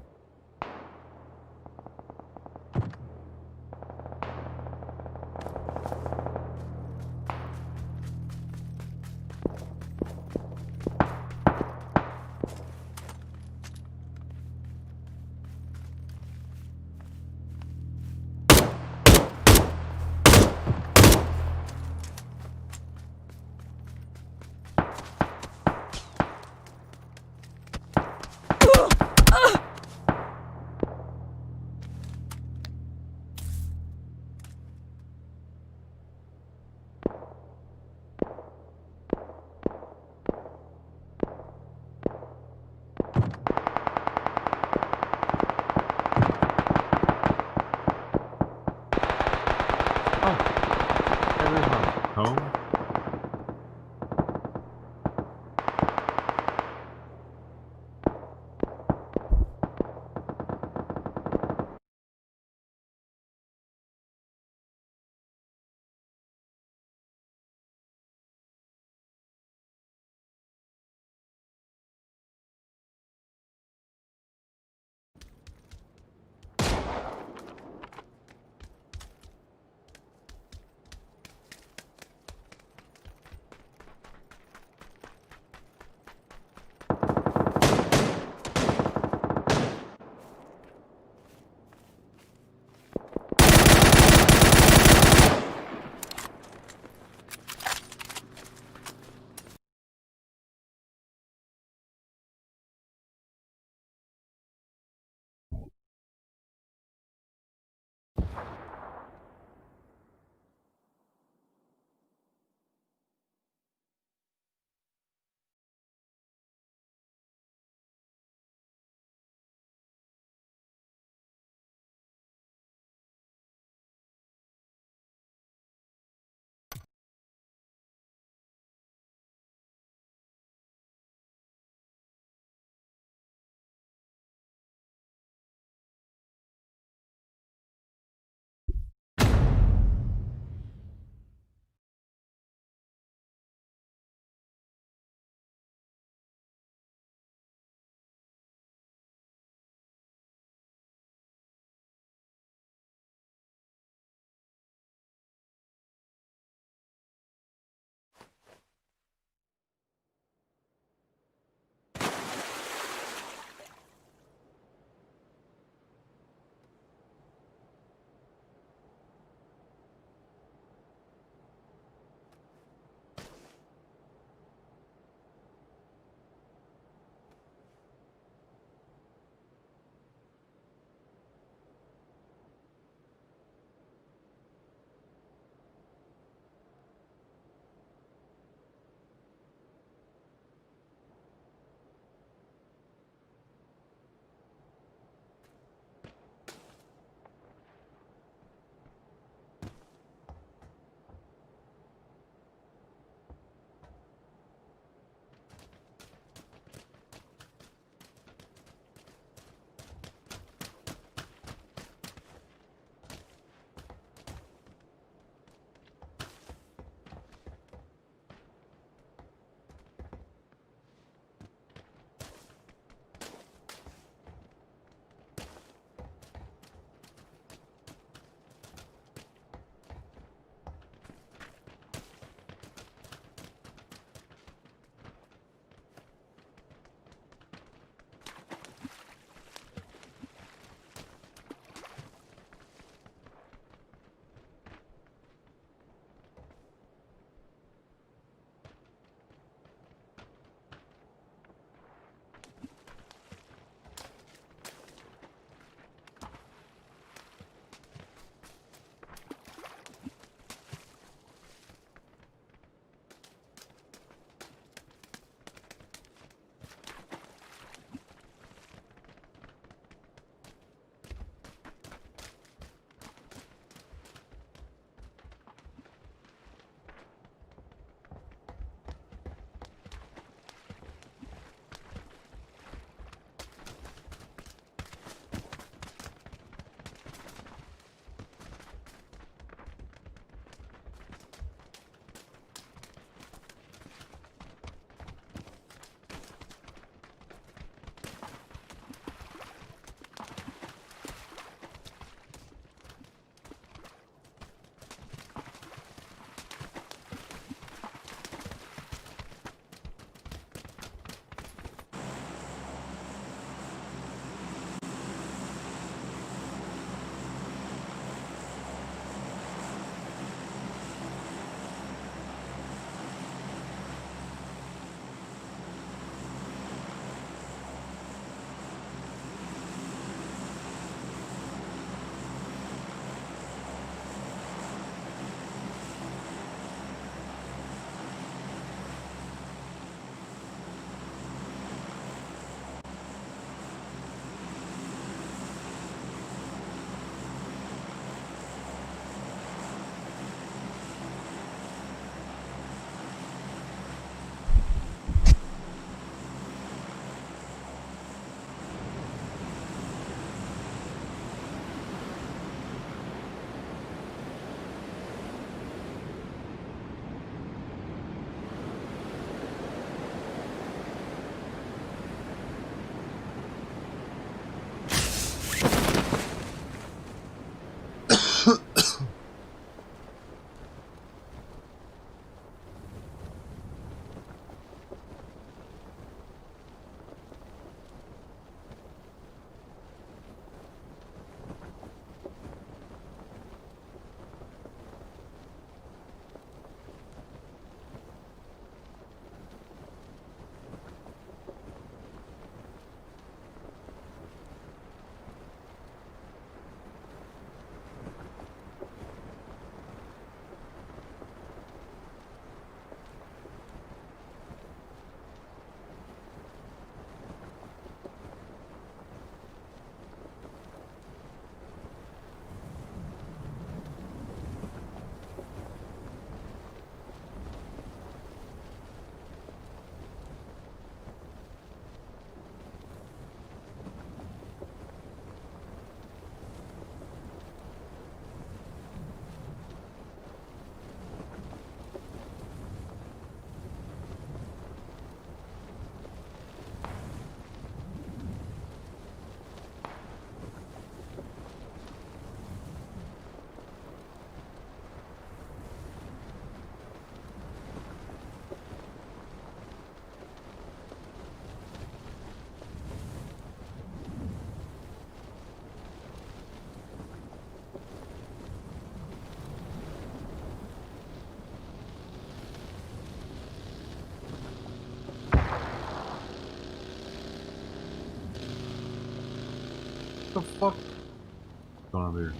the fuck? What's going on there?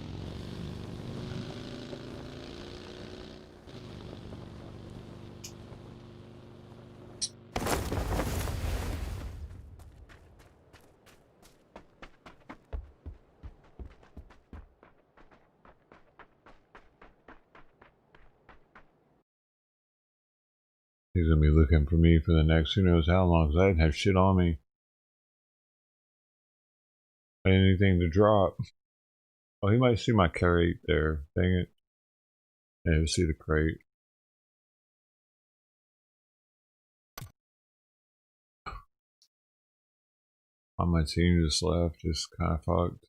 He's gonna be looking for me for the next who knows how long, because I didn't have shit on me. Anything to drop. Oh, he might see my crate there. Dang it. Yeah, he'll see the crate. On my team just left, just kind of fucked.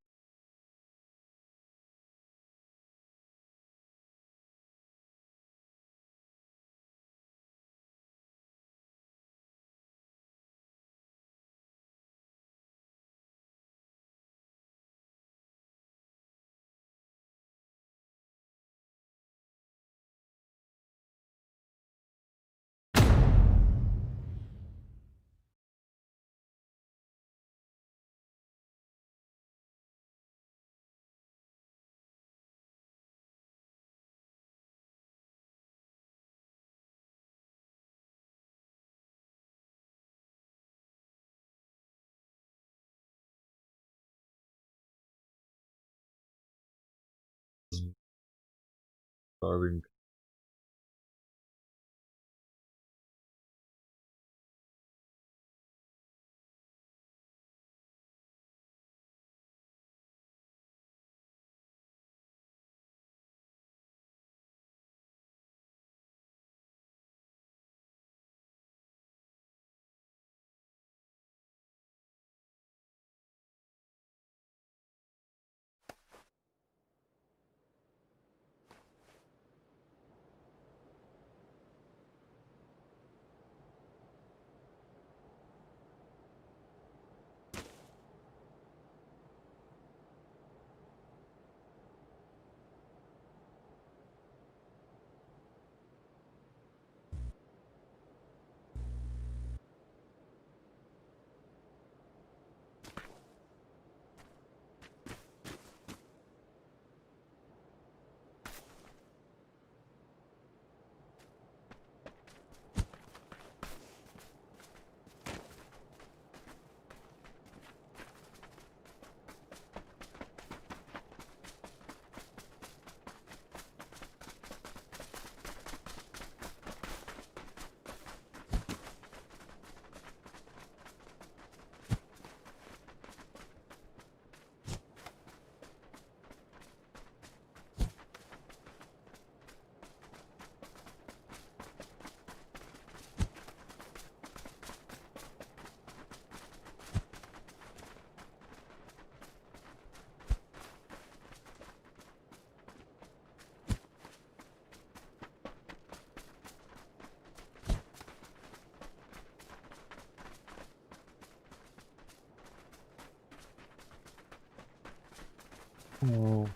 Starving. Oh.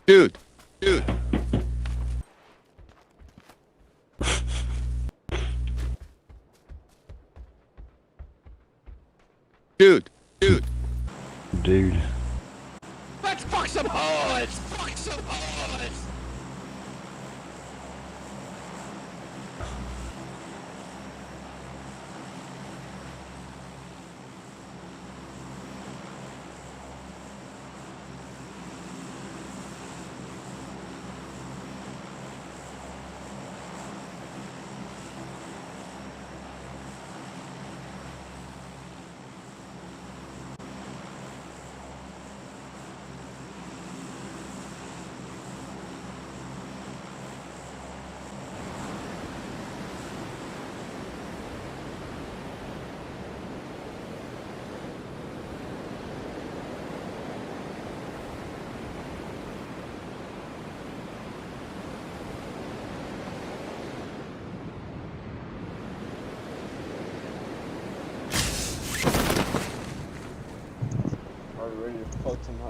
Dude. Dude. Let's fuck some hoes! Fuck some hoes!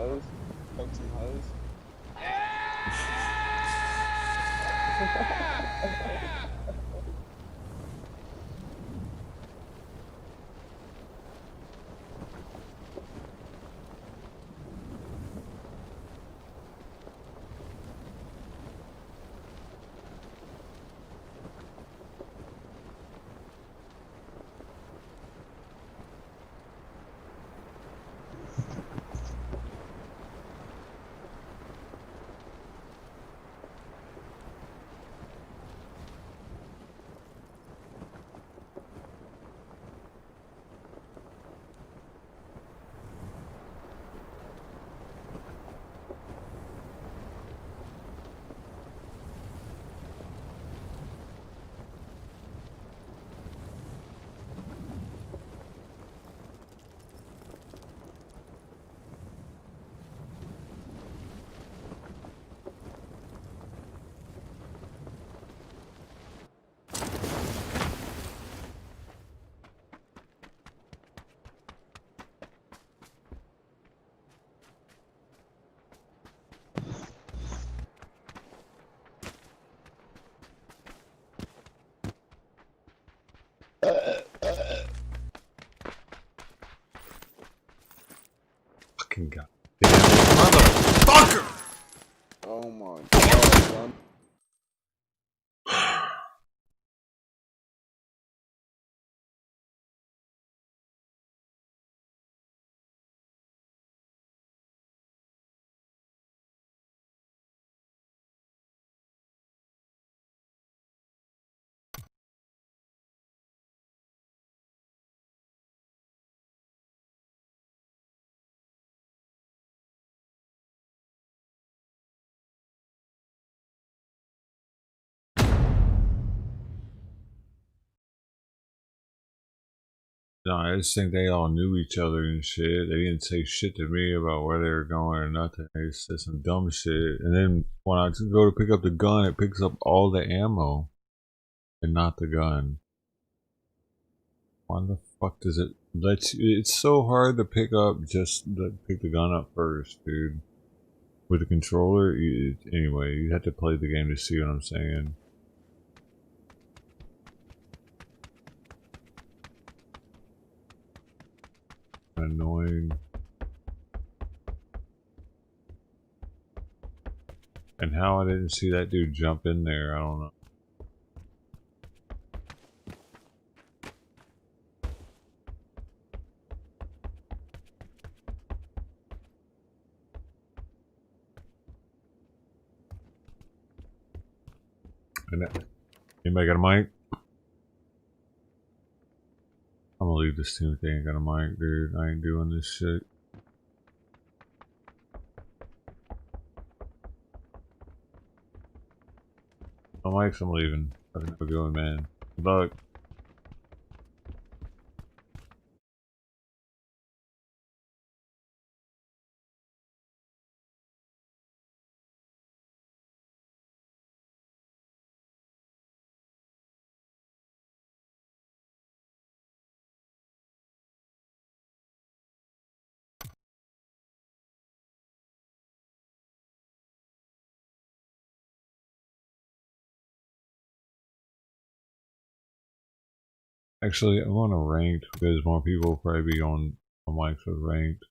hoes. Fuck some hoes. Fucking god. Motherfucker! Oh my god, son. No, I just think they all knew each other and shit. They didn't say shit to me about where they were going or nothing. They just said some dumb shit. And then when I go to pick up the gun, it picks up all the ammo and not the gun. Why the fuck does it let you? It's so hard to pick up, just pick the gun up first, dude. With the controller, anyway, you have to play the game to see what I'm saying. Annoying. And how I didn't see that dude jump in there, I don't know. Anybody got a mic? I'm gonna leave this team if they ain't got a mic, dude. I ain't doing this shit. No mics, I'm leaving. Have a good one, man. Good luck. Actually, I'm on a ranked because more people will probably be on mics with ranked.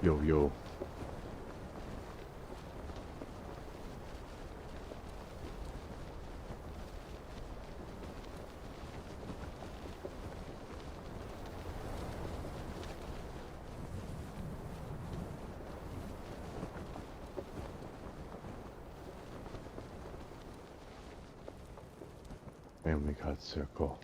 Yo. Family card circle.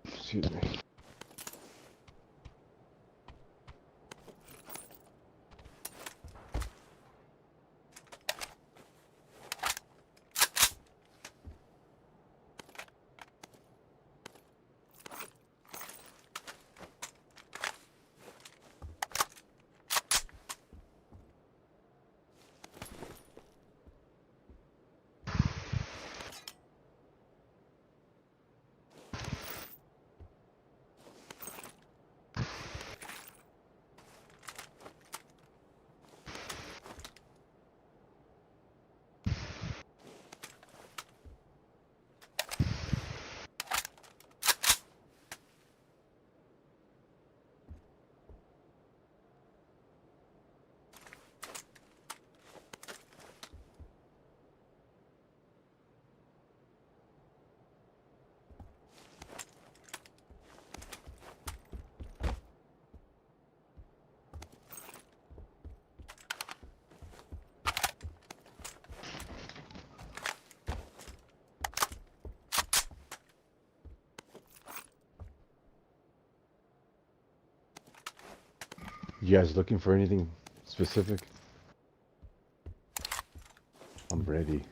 Excuse me. You guys looking for anything specific? I'm ready.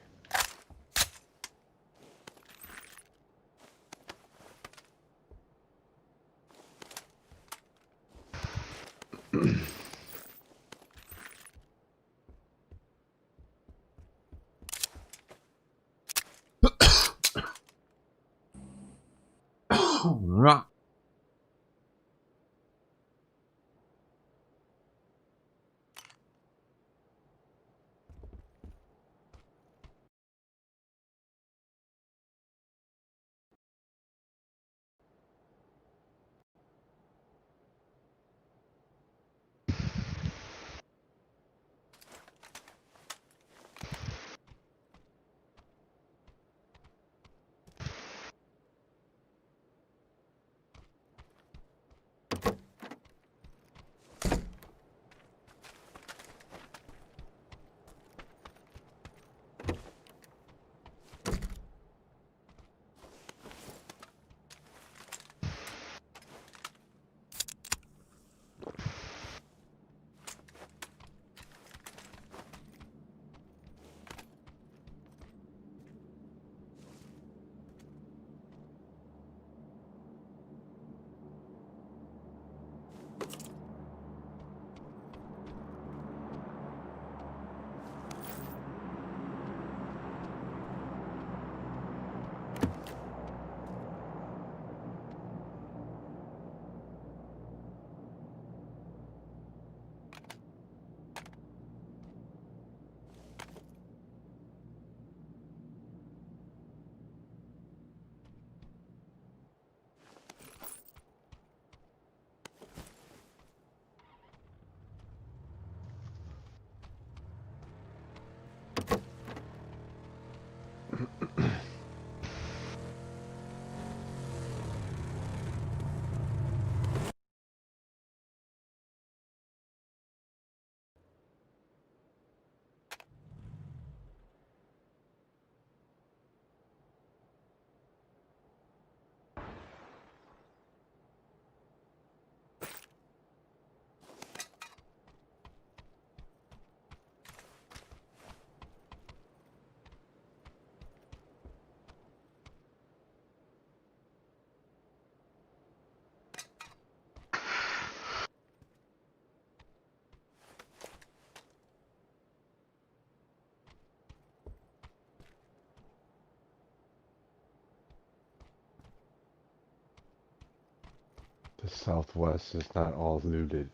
The Southwest is not all looted.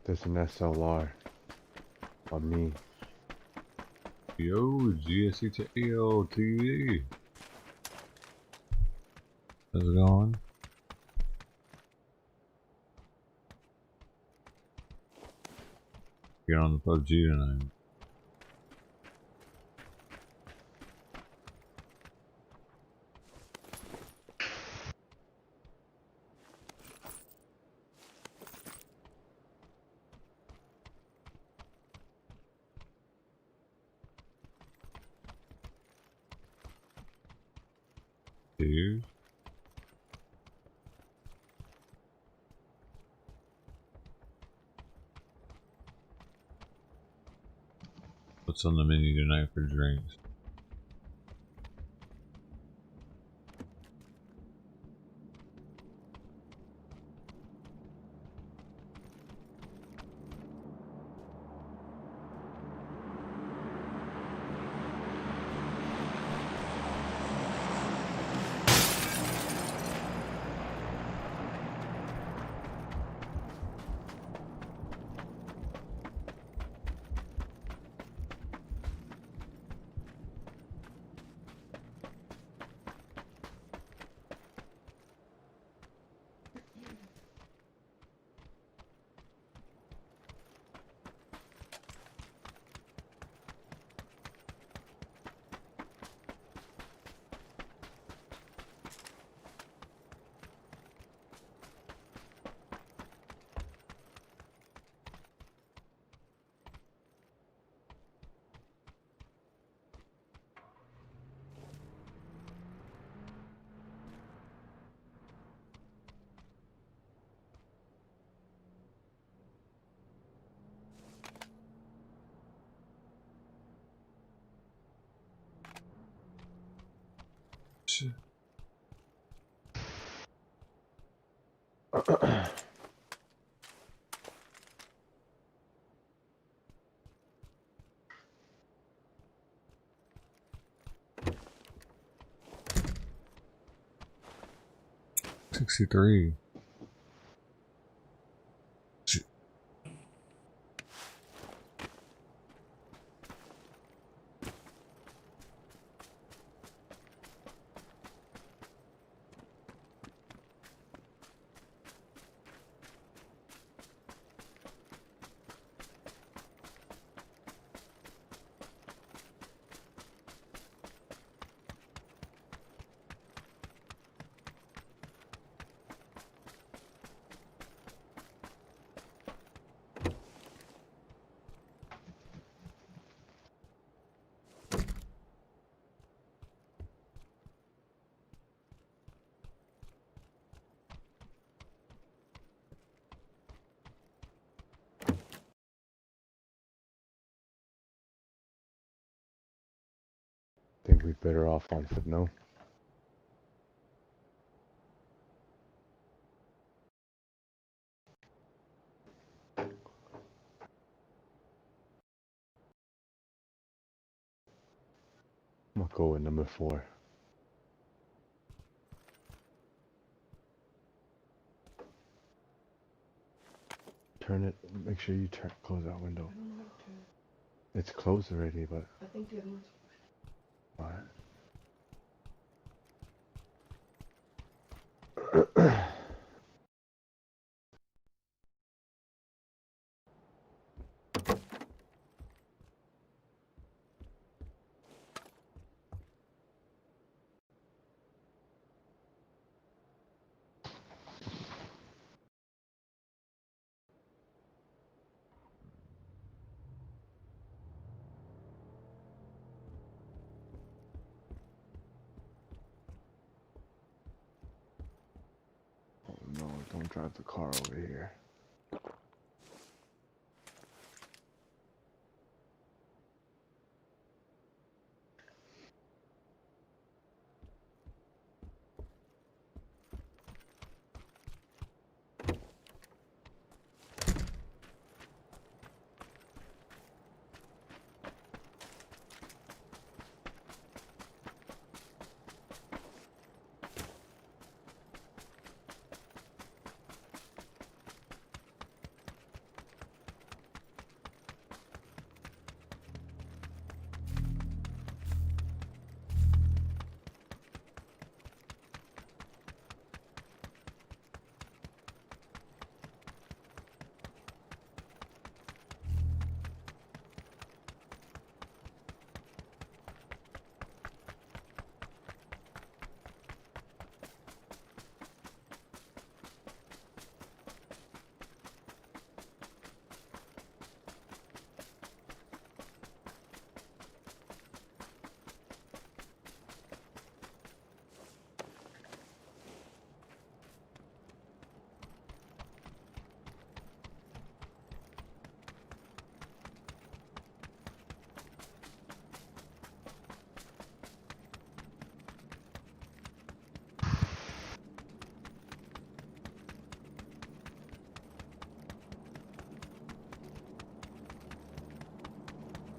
There's an SLR on me. Yo, GSC to ELTV. How's it going? Get on the Pubg tonight. Dude. What's on the menu tonight for drinks? $63. Think we're better off on foot, no? I'm gonna go with number 4. Turn it, make sure you close that window. I don't like to. It's closed already, but... I think the other one's... Alright. drive the car over here.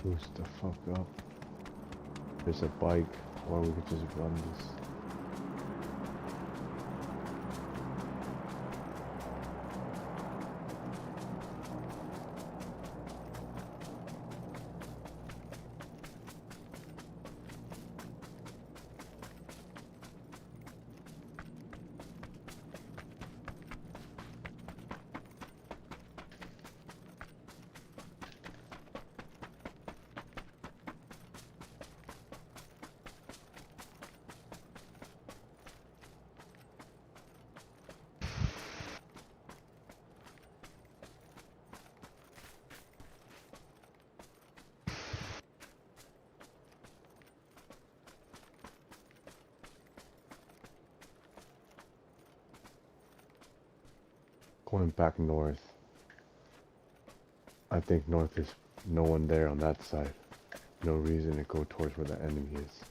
Boost the fuck up. There's a bike, or we could just run this. Going back north. I think north is no one there on that side. No reason to go towards where the enemy is.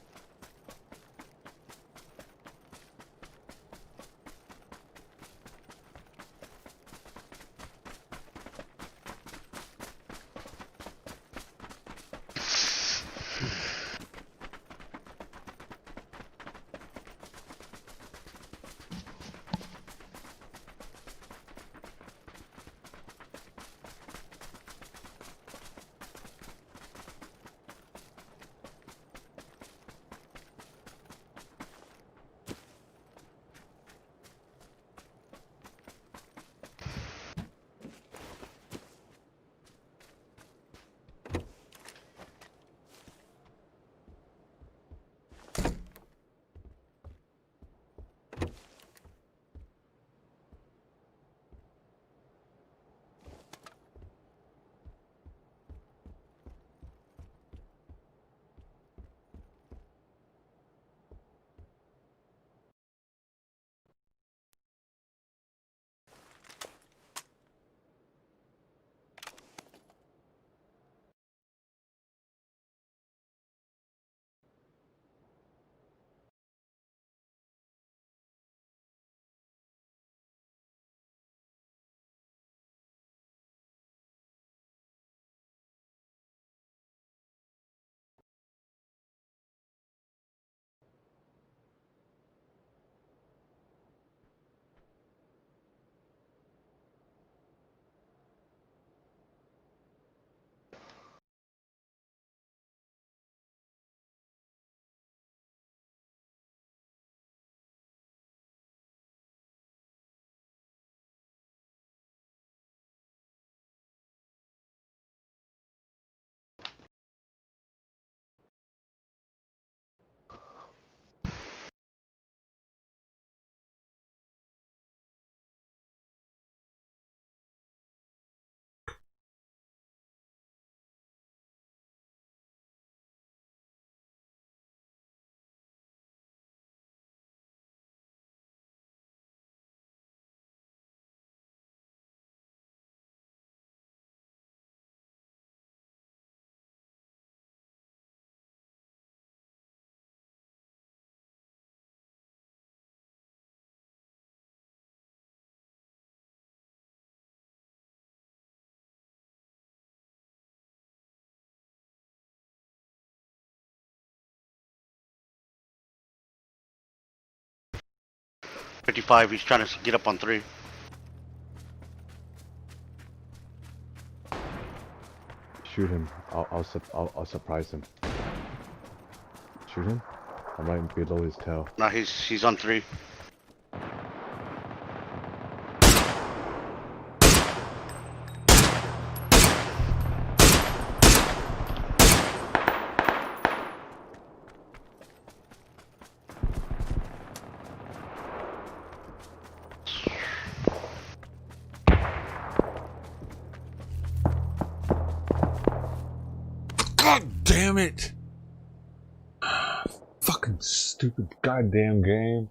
55, he's trying to get up on 3. Shoot him. I'll surprise him. Shoot him. I'm right below his tail. No, he's on 3. God damn it! Fucking stupid goddamn game.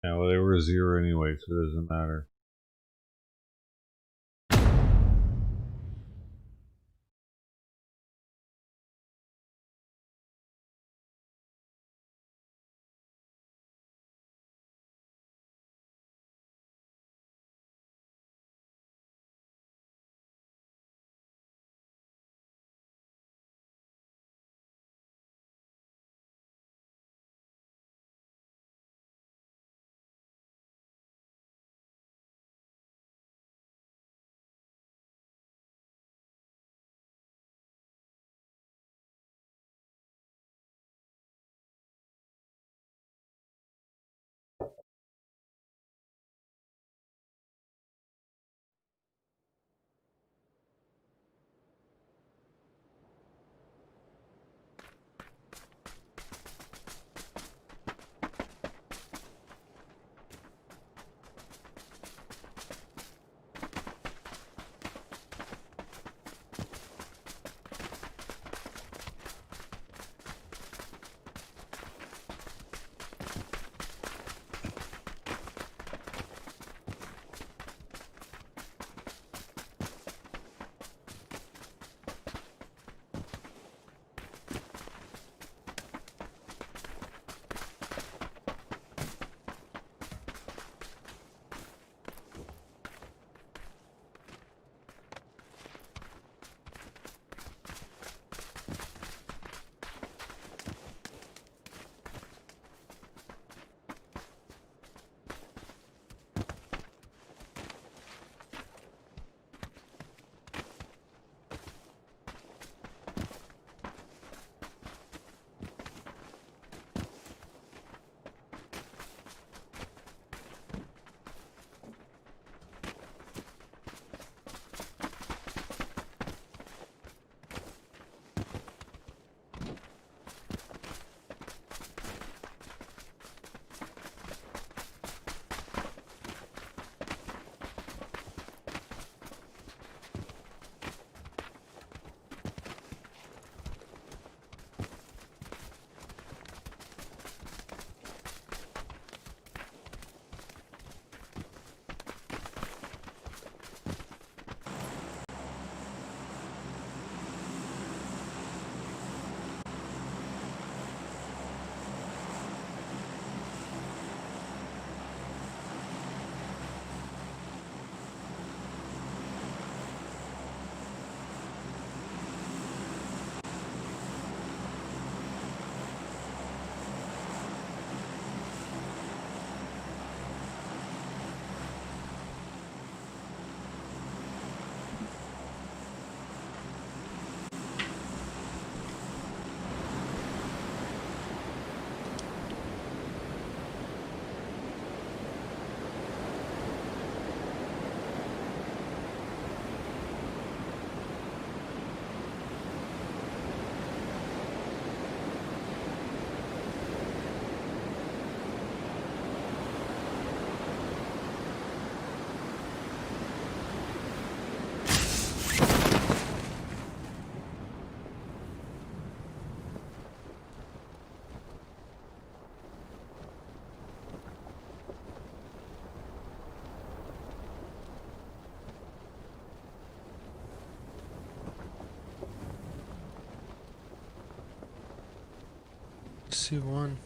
Yeah, well, they were 0 anyway, so it doesn't matter. See one.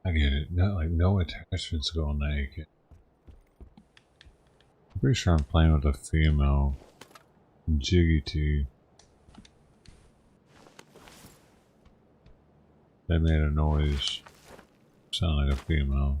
I get it. Not like no attachments go on naked. I'm pretty sure I'm playing with a female. Jiggy T. They made a noise. Sound like a female.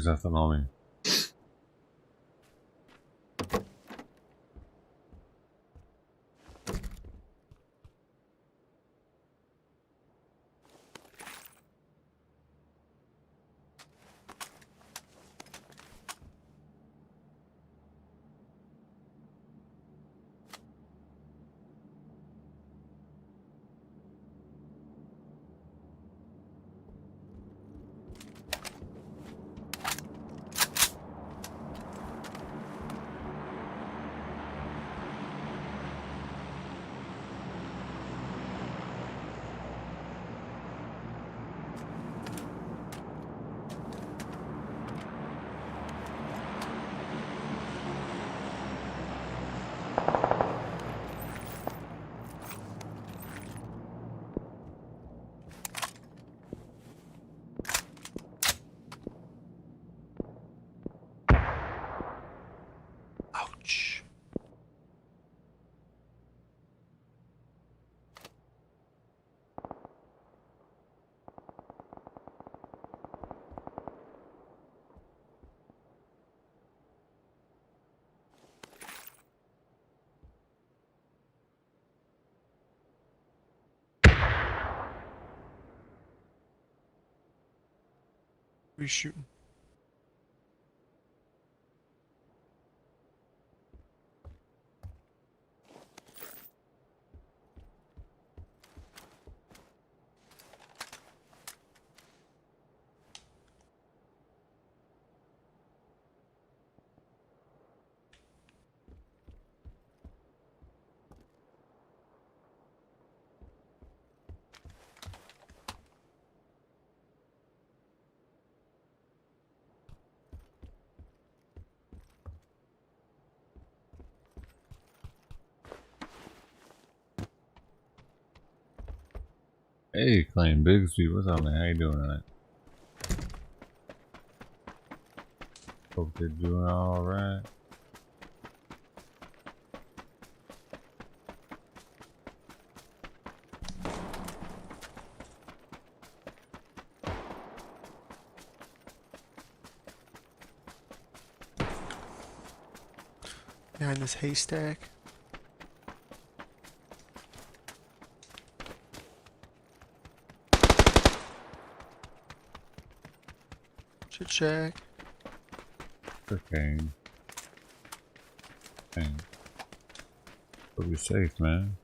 There's nothing on me. Ouch. Who's shooting? Hey, Claim Bigsby, what's up, man? How you doing tonight? Hope you're doing alright. Behind this haystack. Chit check. Cocaine. Dang. Hope you're safe, man.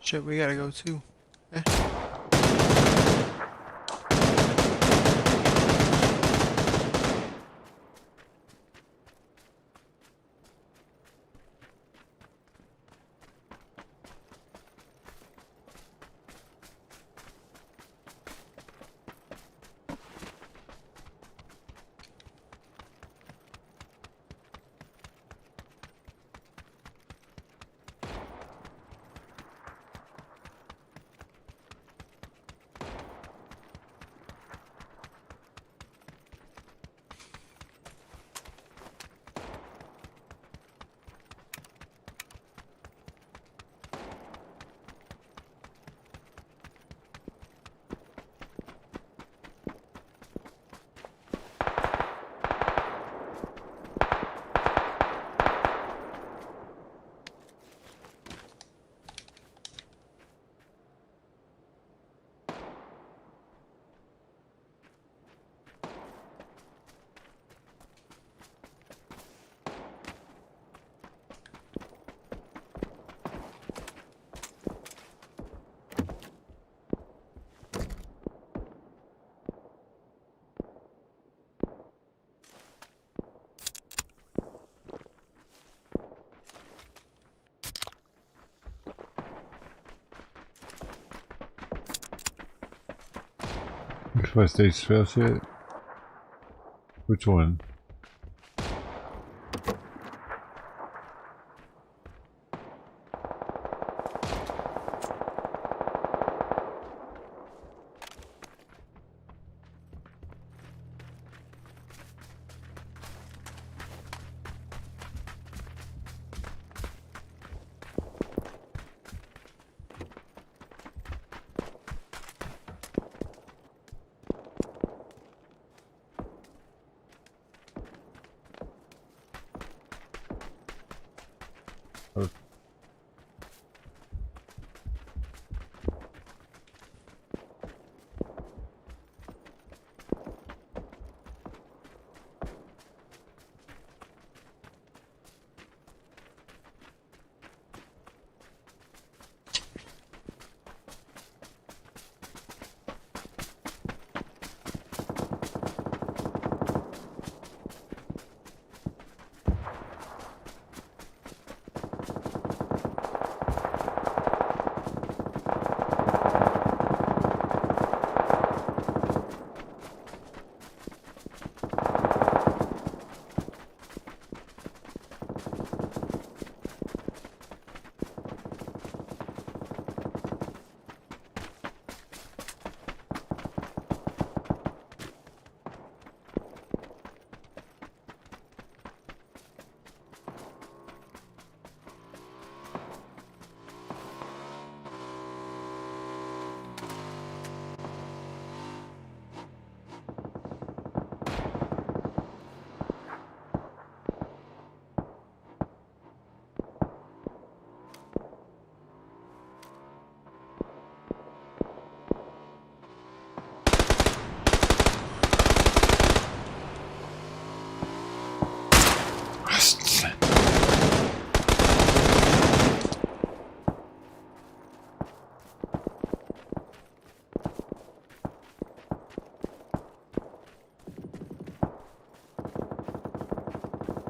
Shit, we gotta go too. Eh. my stage fail shit? Which one?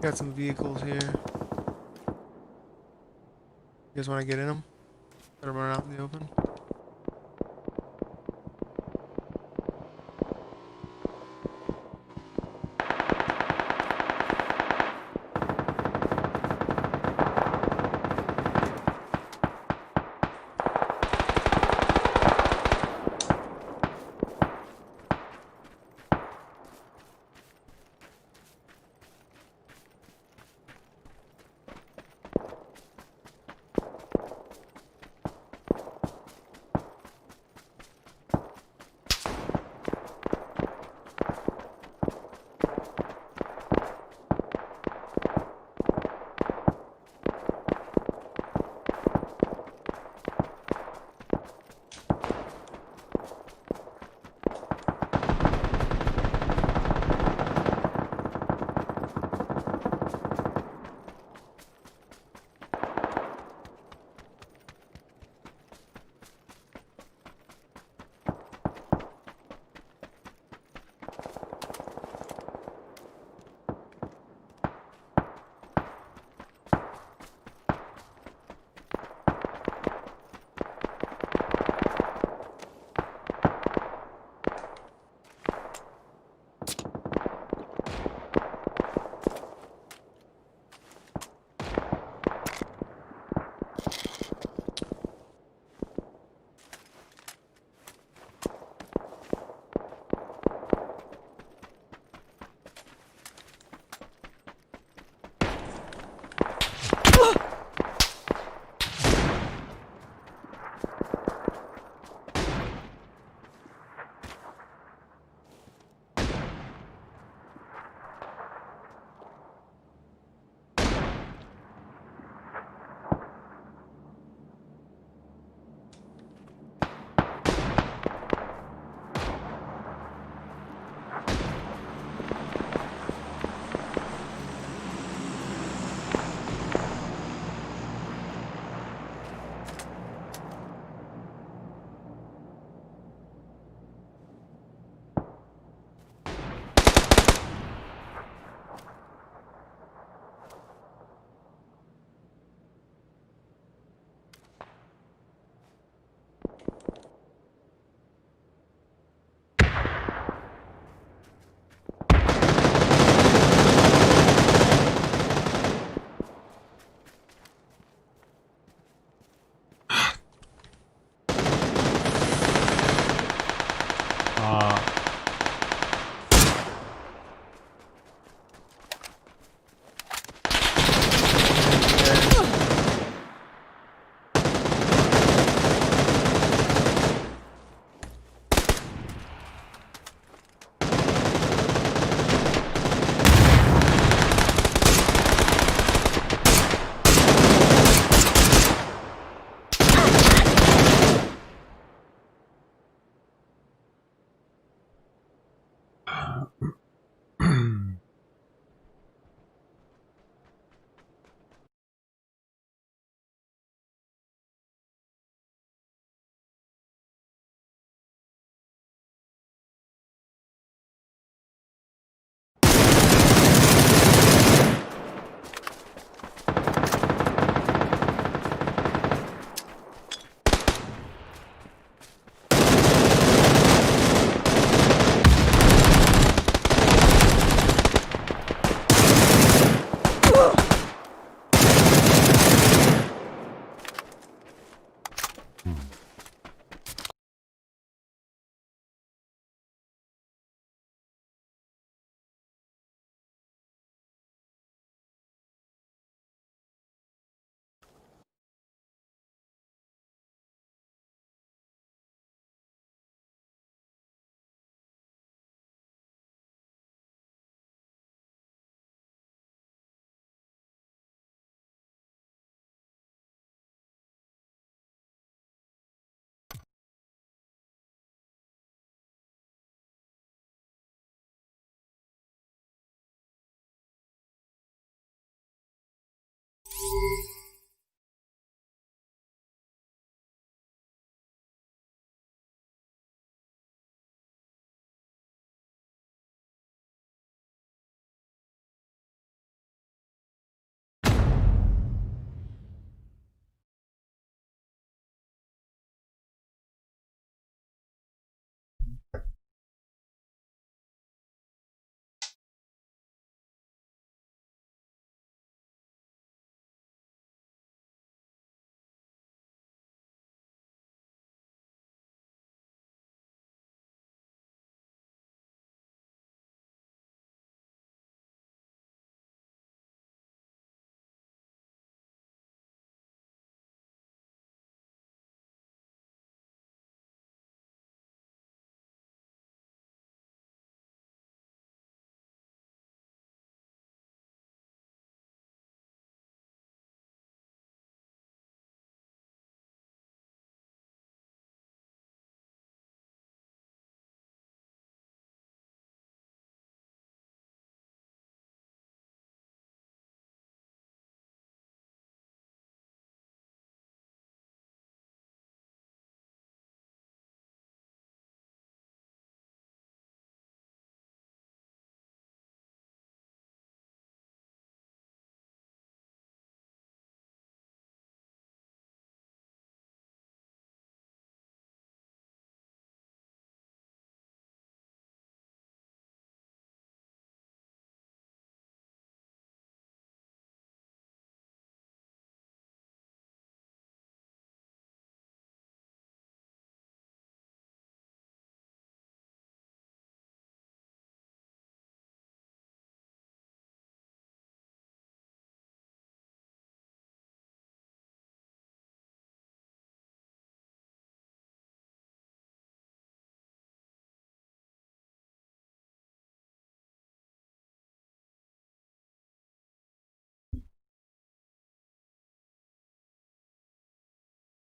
Got some vehicles here. You guys want to get in them? Let them run out in the open.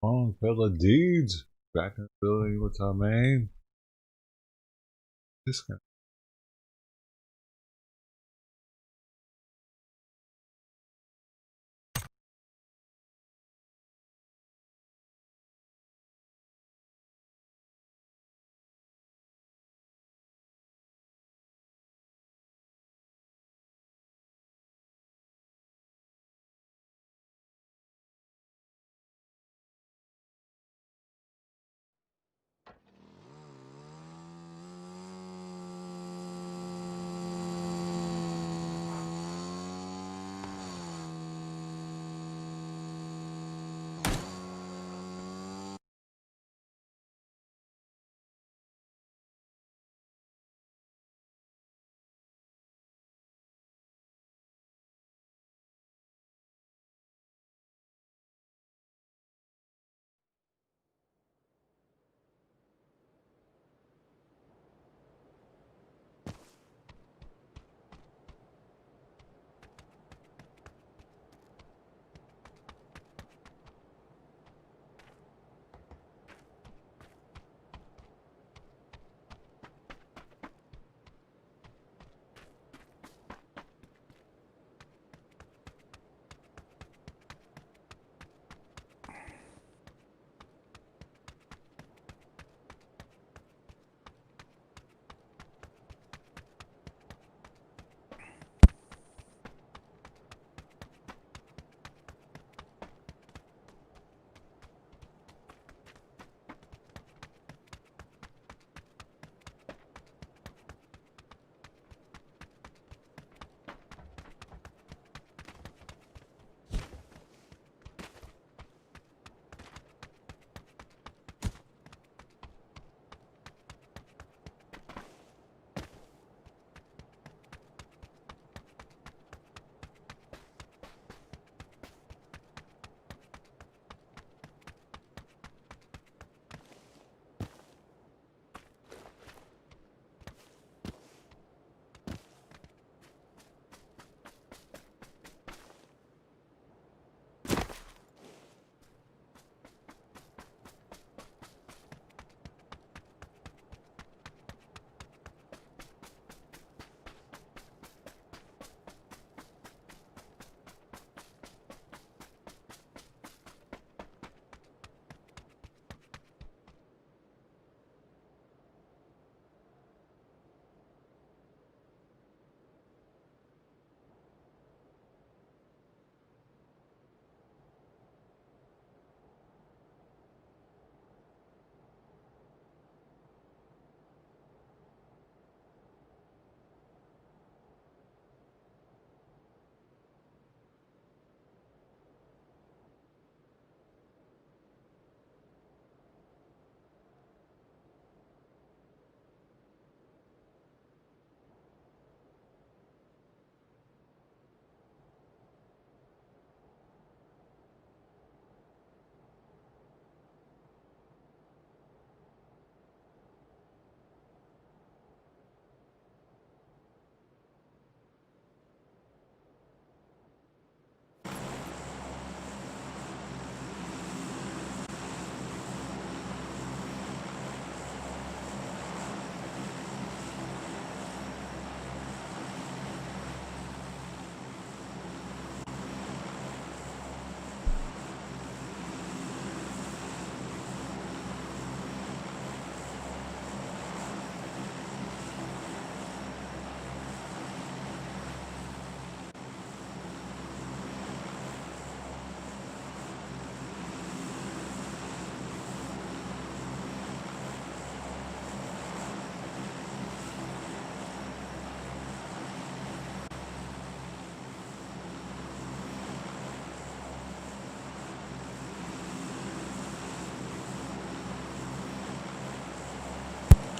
Oh, fella Deeds. Back in the building. What's up, man? This guy.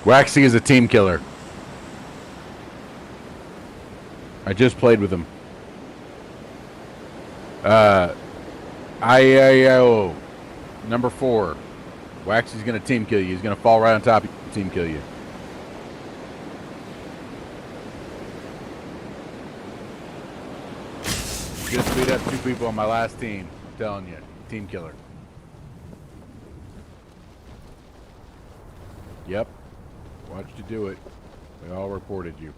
Waxy is a team killer. I just played with him. IAO number 4. Waxy's gonna team kill you. He's gonna fall right on top of you and team kill you. Just beat up 2 people on my last team. I'm telling you, team killer. Yep. Watched you do it. We all reported you.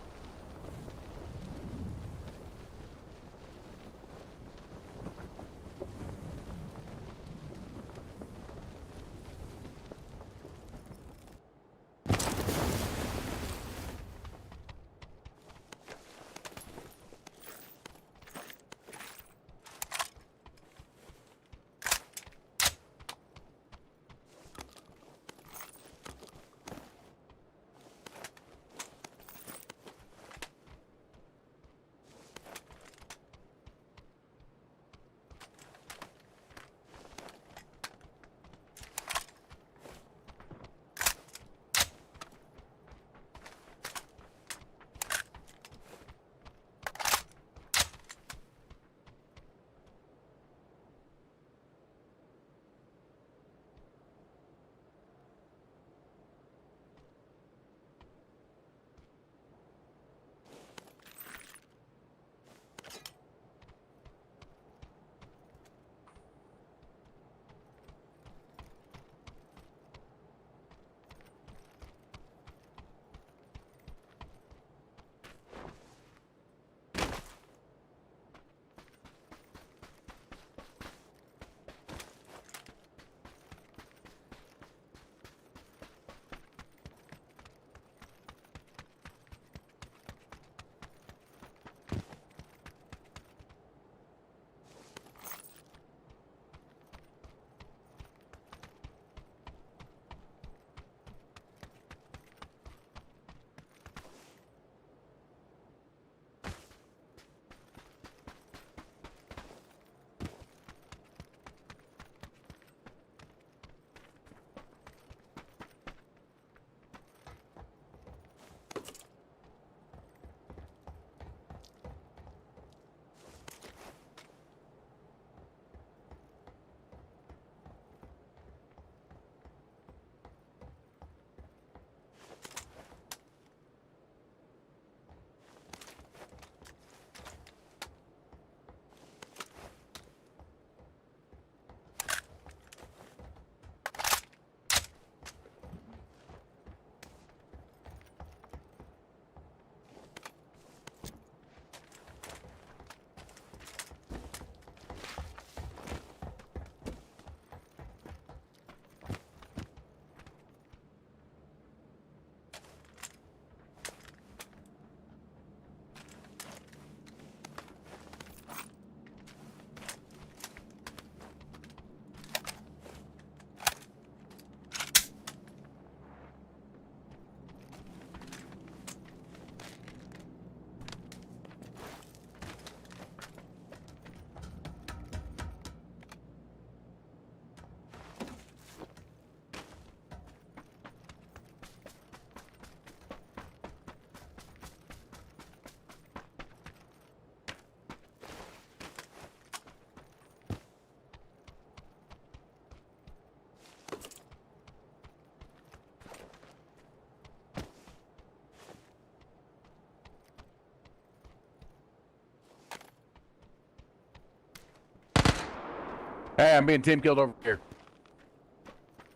Hey, I'm being team killed over here.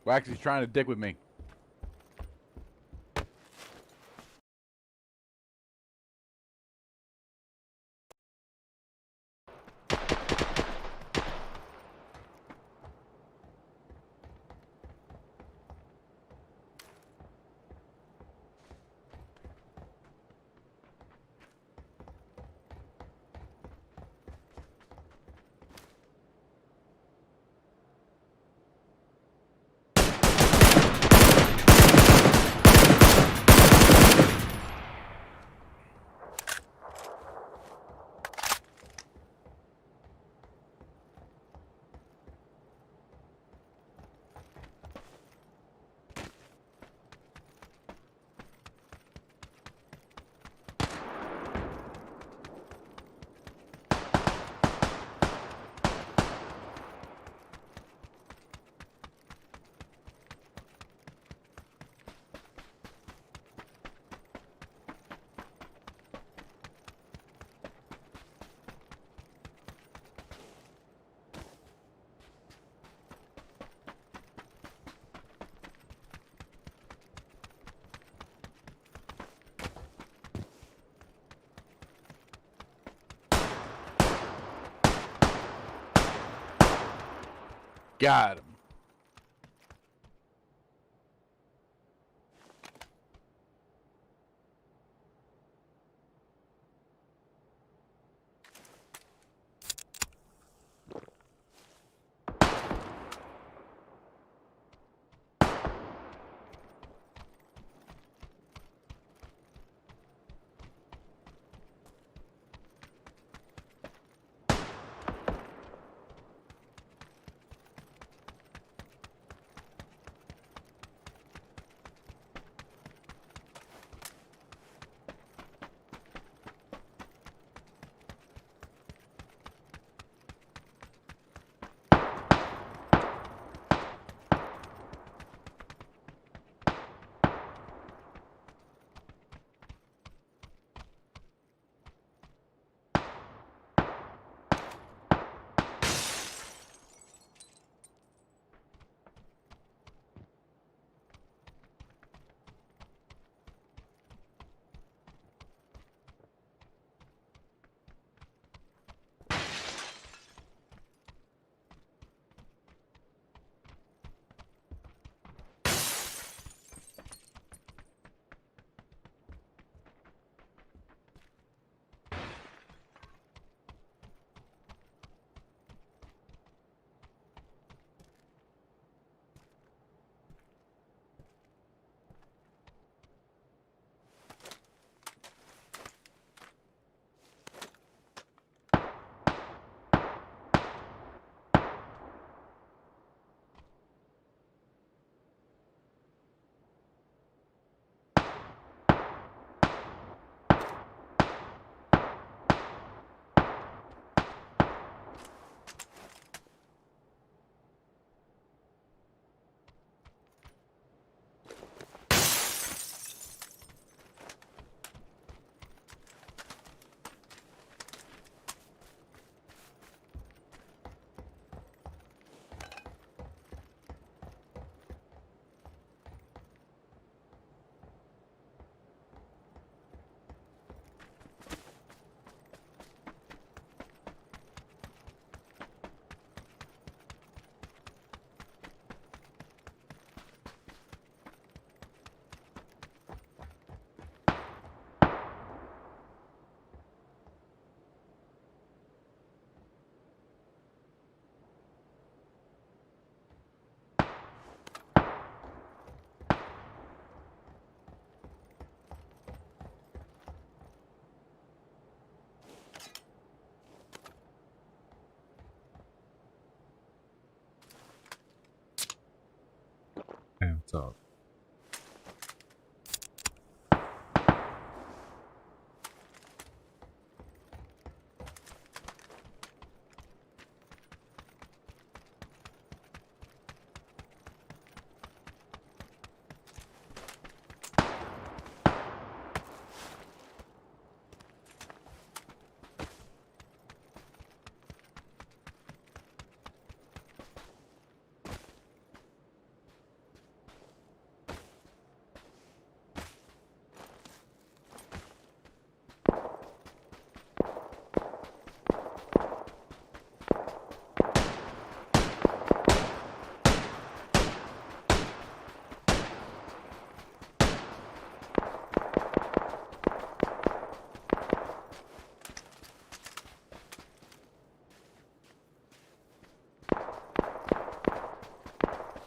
Waxy's trying to dick with me. Got him. Hey, what's up?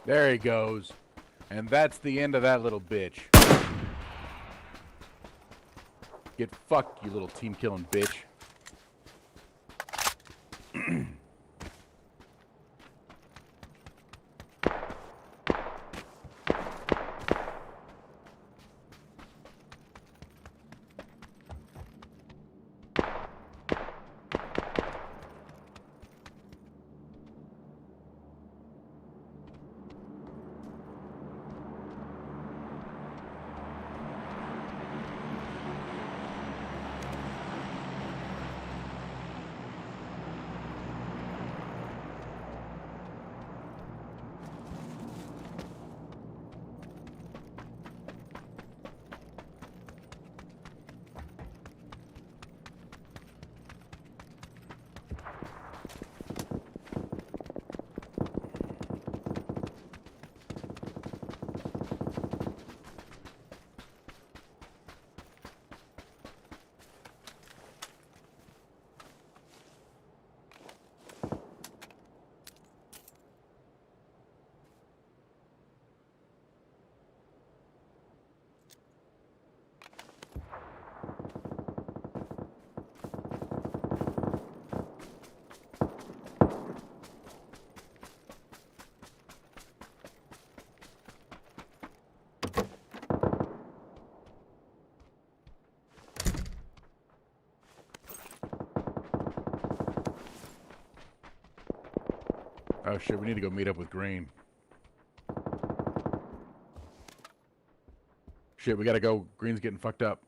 There he goes. And that's the end of that little bitch. Get fucked, you little team-killing bitch. Oh shit, we need to go meet up with Green. Shit, we gotta go. Green's getting fucked up.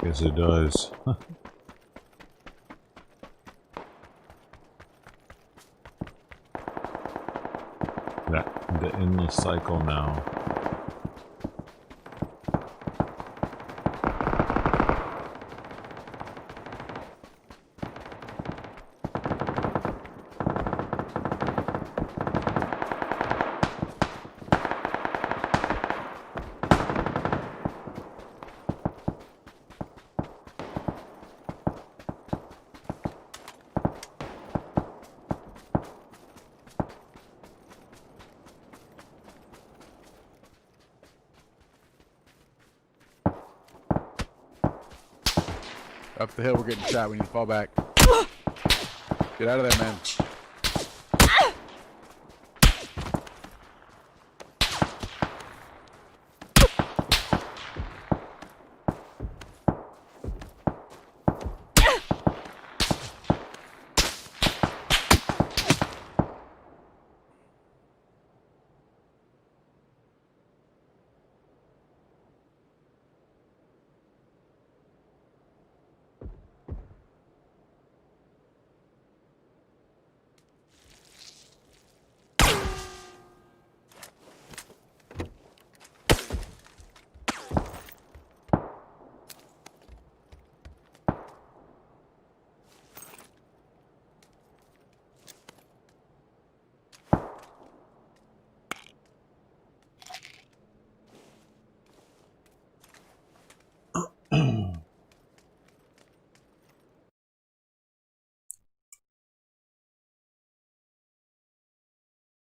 Guess it does. The endless cycle now. Up the hill, we're getting shot. We need to fall back. Get out of there, man.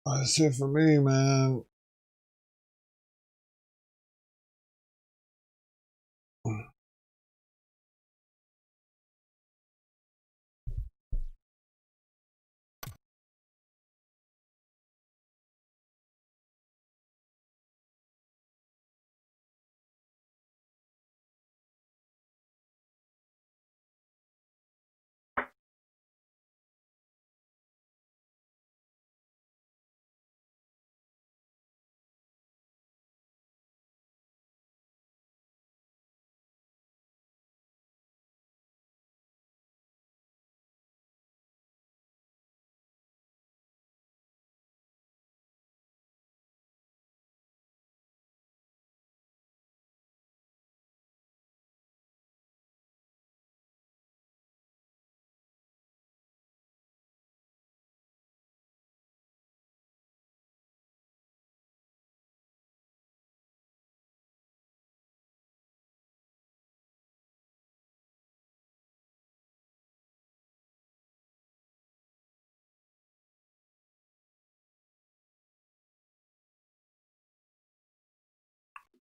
That's it for me, man.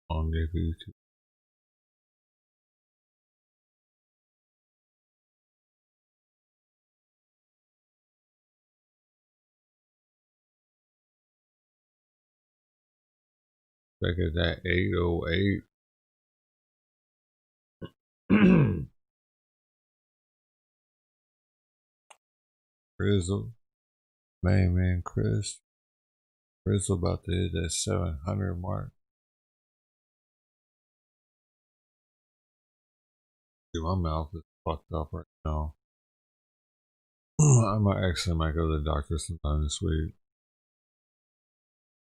On day for YouTube. Back at that 808. Grizzle. Man, Chris. Grizzle about to hit that 700 mark. Dude, my mouth is fucked up right now. I might go to the doctor sometime this week.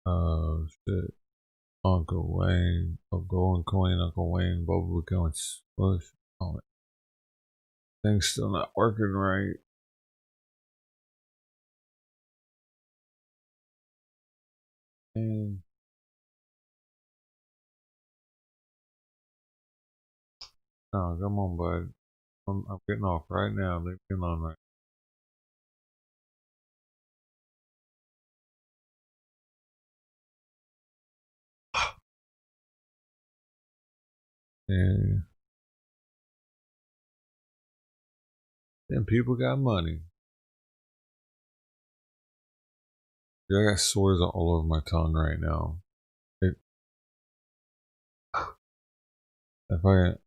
Oh shit. Uncle Wayne, Golden Coin, Uncle Wayne, Boba going smush. Oh, thing's still not working right. And oh, come on, bud. I'm getting off right now. Leave me alone right. Yeah. Them people got money. Yeah, I got sores all over my tongue right now. If I get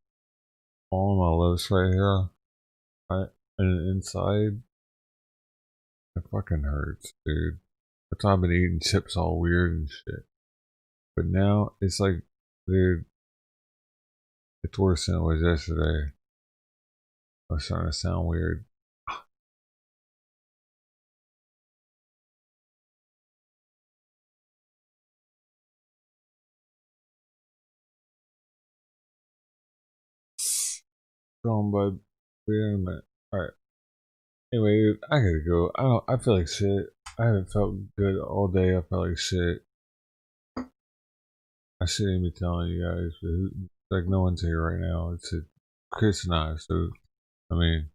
all my lips right here, right, and inside, it fucking hurts, dude. That's why I've been eating chips all weird and shit. But now it's like, dude, it's worse than it was yesterday. I was starting to sound weird. Go on, bud. Wait a minute. Alright. Anyway, I gotta go. I feel like shit. I haven't felt good all day. I felt like shit. I shouldn't be telling you guys, but like no one's here right now. It's Chris and I. So I mean,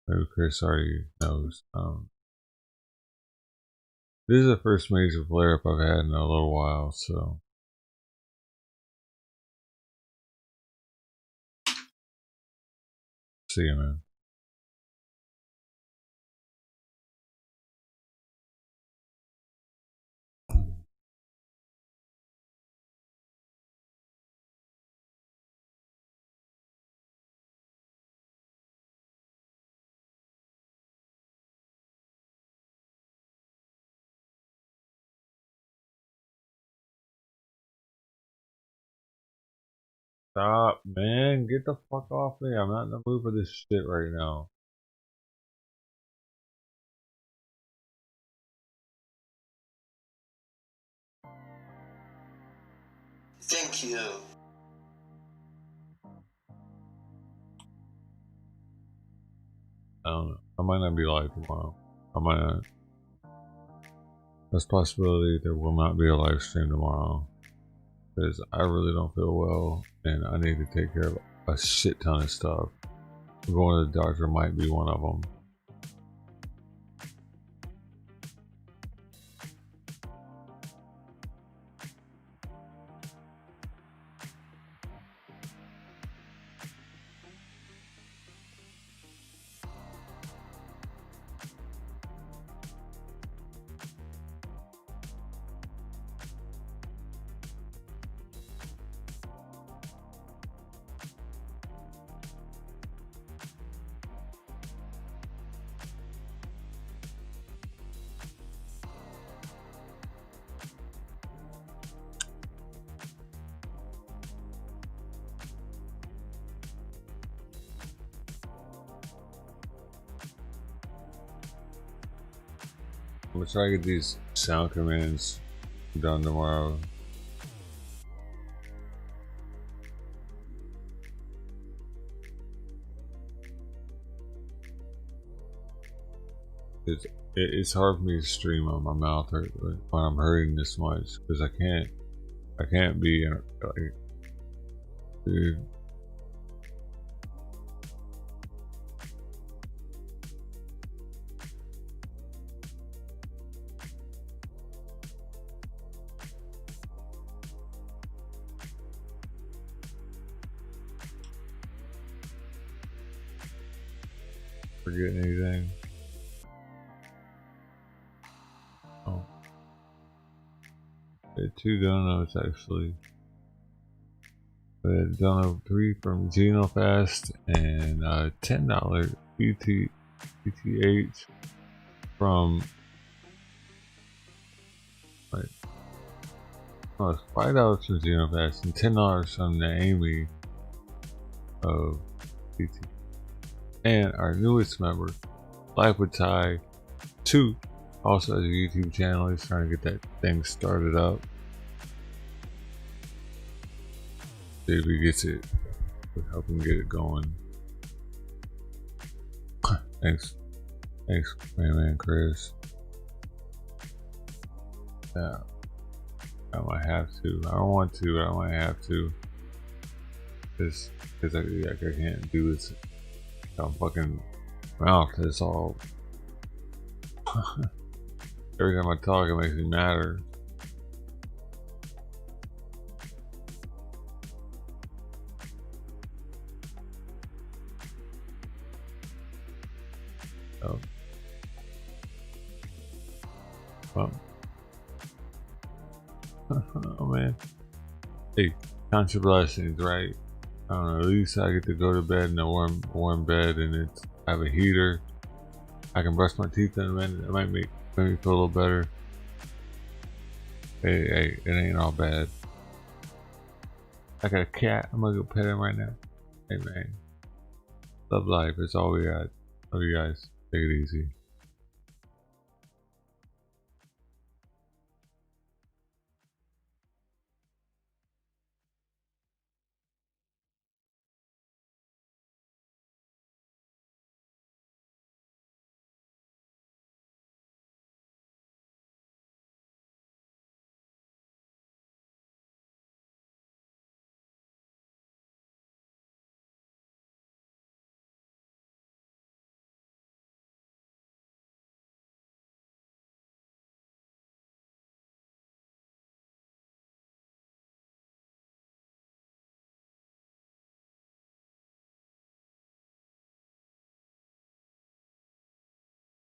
maybe Chris already knows. This is the first major flare up I've had in a little while. So see you, man. Stop, man. Get the fuck off me. I'm not in the mood for this shit right now. Thank you. I don't know. I might not be live tomorrow. I might not. There's a possibility there will not be a live stream tomorrow. Because I really don't feel well and I need to take care of a shit ton of stuff. Going to the doctor might be one of them. I'm gonna try to get these sound commands done tomorrow. It's hard for me to stream on my mouth when I'm hurting this much because I can't be like, dude. Forgetting anything? Oh, two donuts actually. Donut 3 from GenoFast and $10 ETH from like it's $5 from GenoFast and $10 from Naomi of PT. And our newest member, Life with Ty 2 also has a YouTube channel. He's trying to get that thing started up. See if he gets it. We'll help him get it going. Thanks, man, Chris. Yeah, I might have to. I don't want to. I might have to. Just because I can't do this. I'm fucking mouth is all. Every time I talk, it makes me madder. Oh. Well. Oh man. Hey, count your blessings, right? I don't know, at least I get to go to bed in a warm bed, and I have a heater. I can brush my teeth in a minute. It might make me feel a little better. Hey, it ain't all bad. I got a cat. I'm gonna go pet him right now. Hey man. Love life. It's all we got. Love you guys. Take it easy.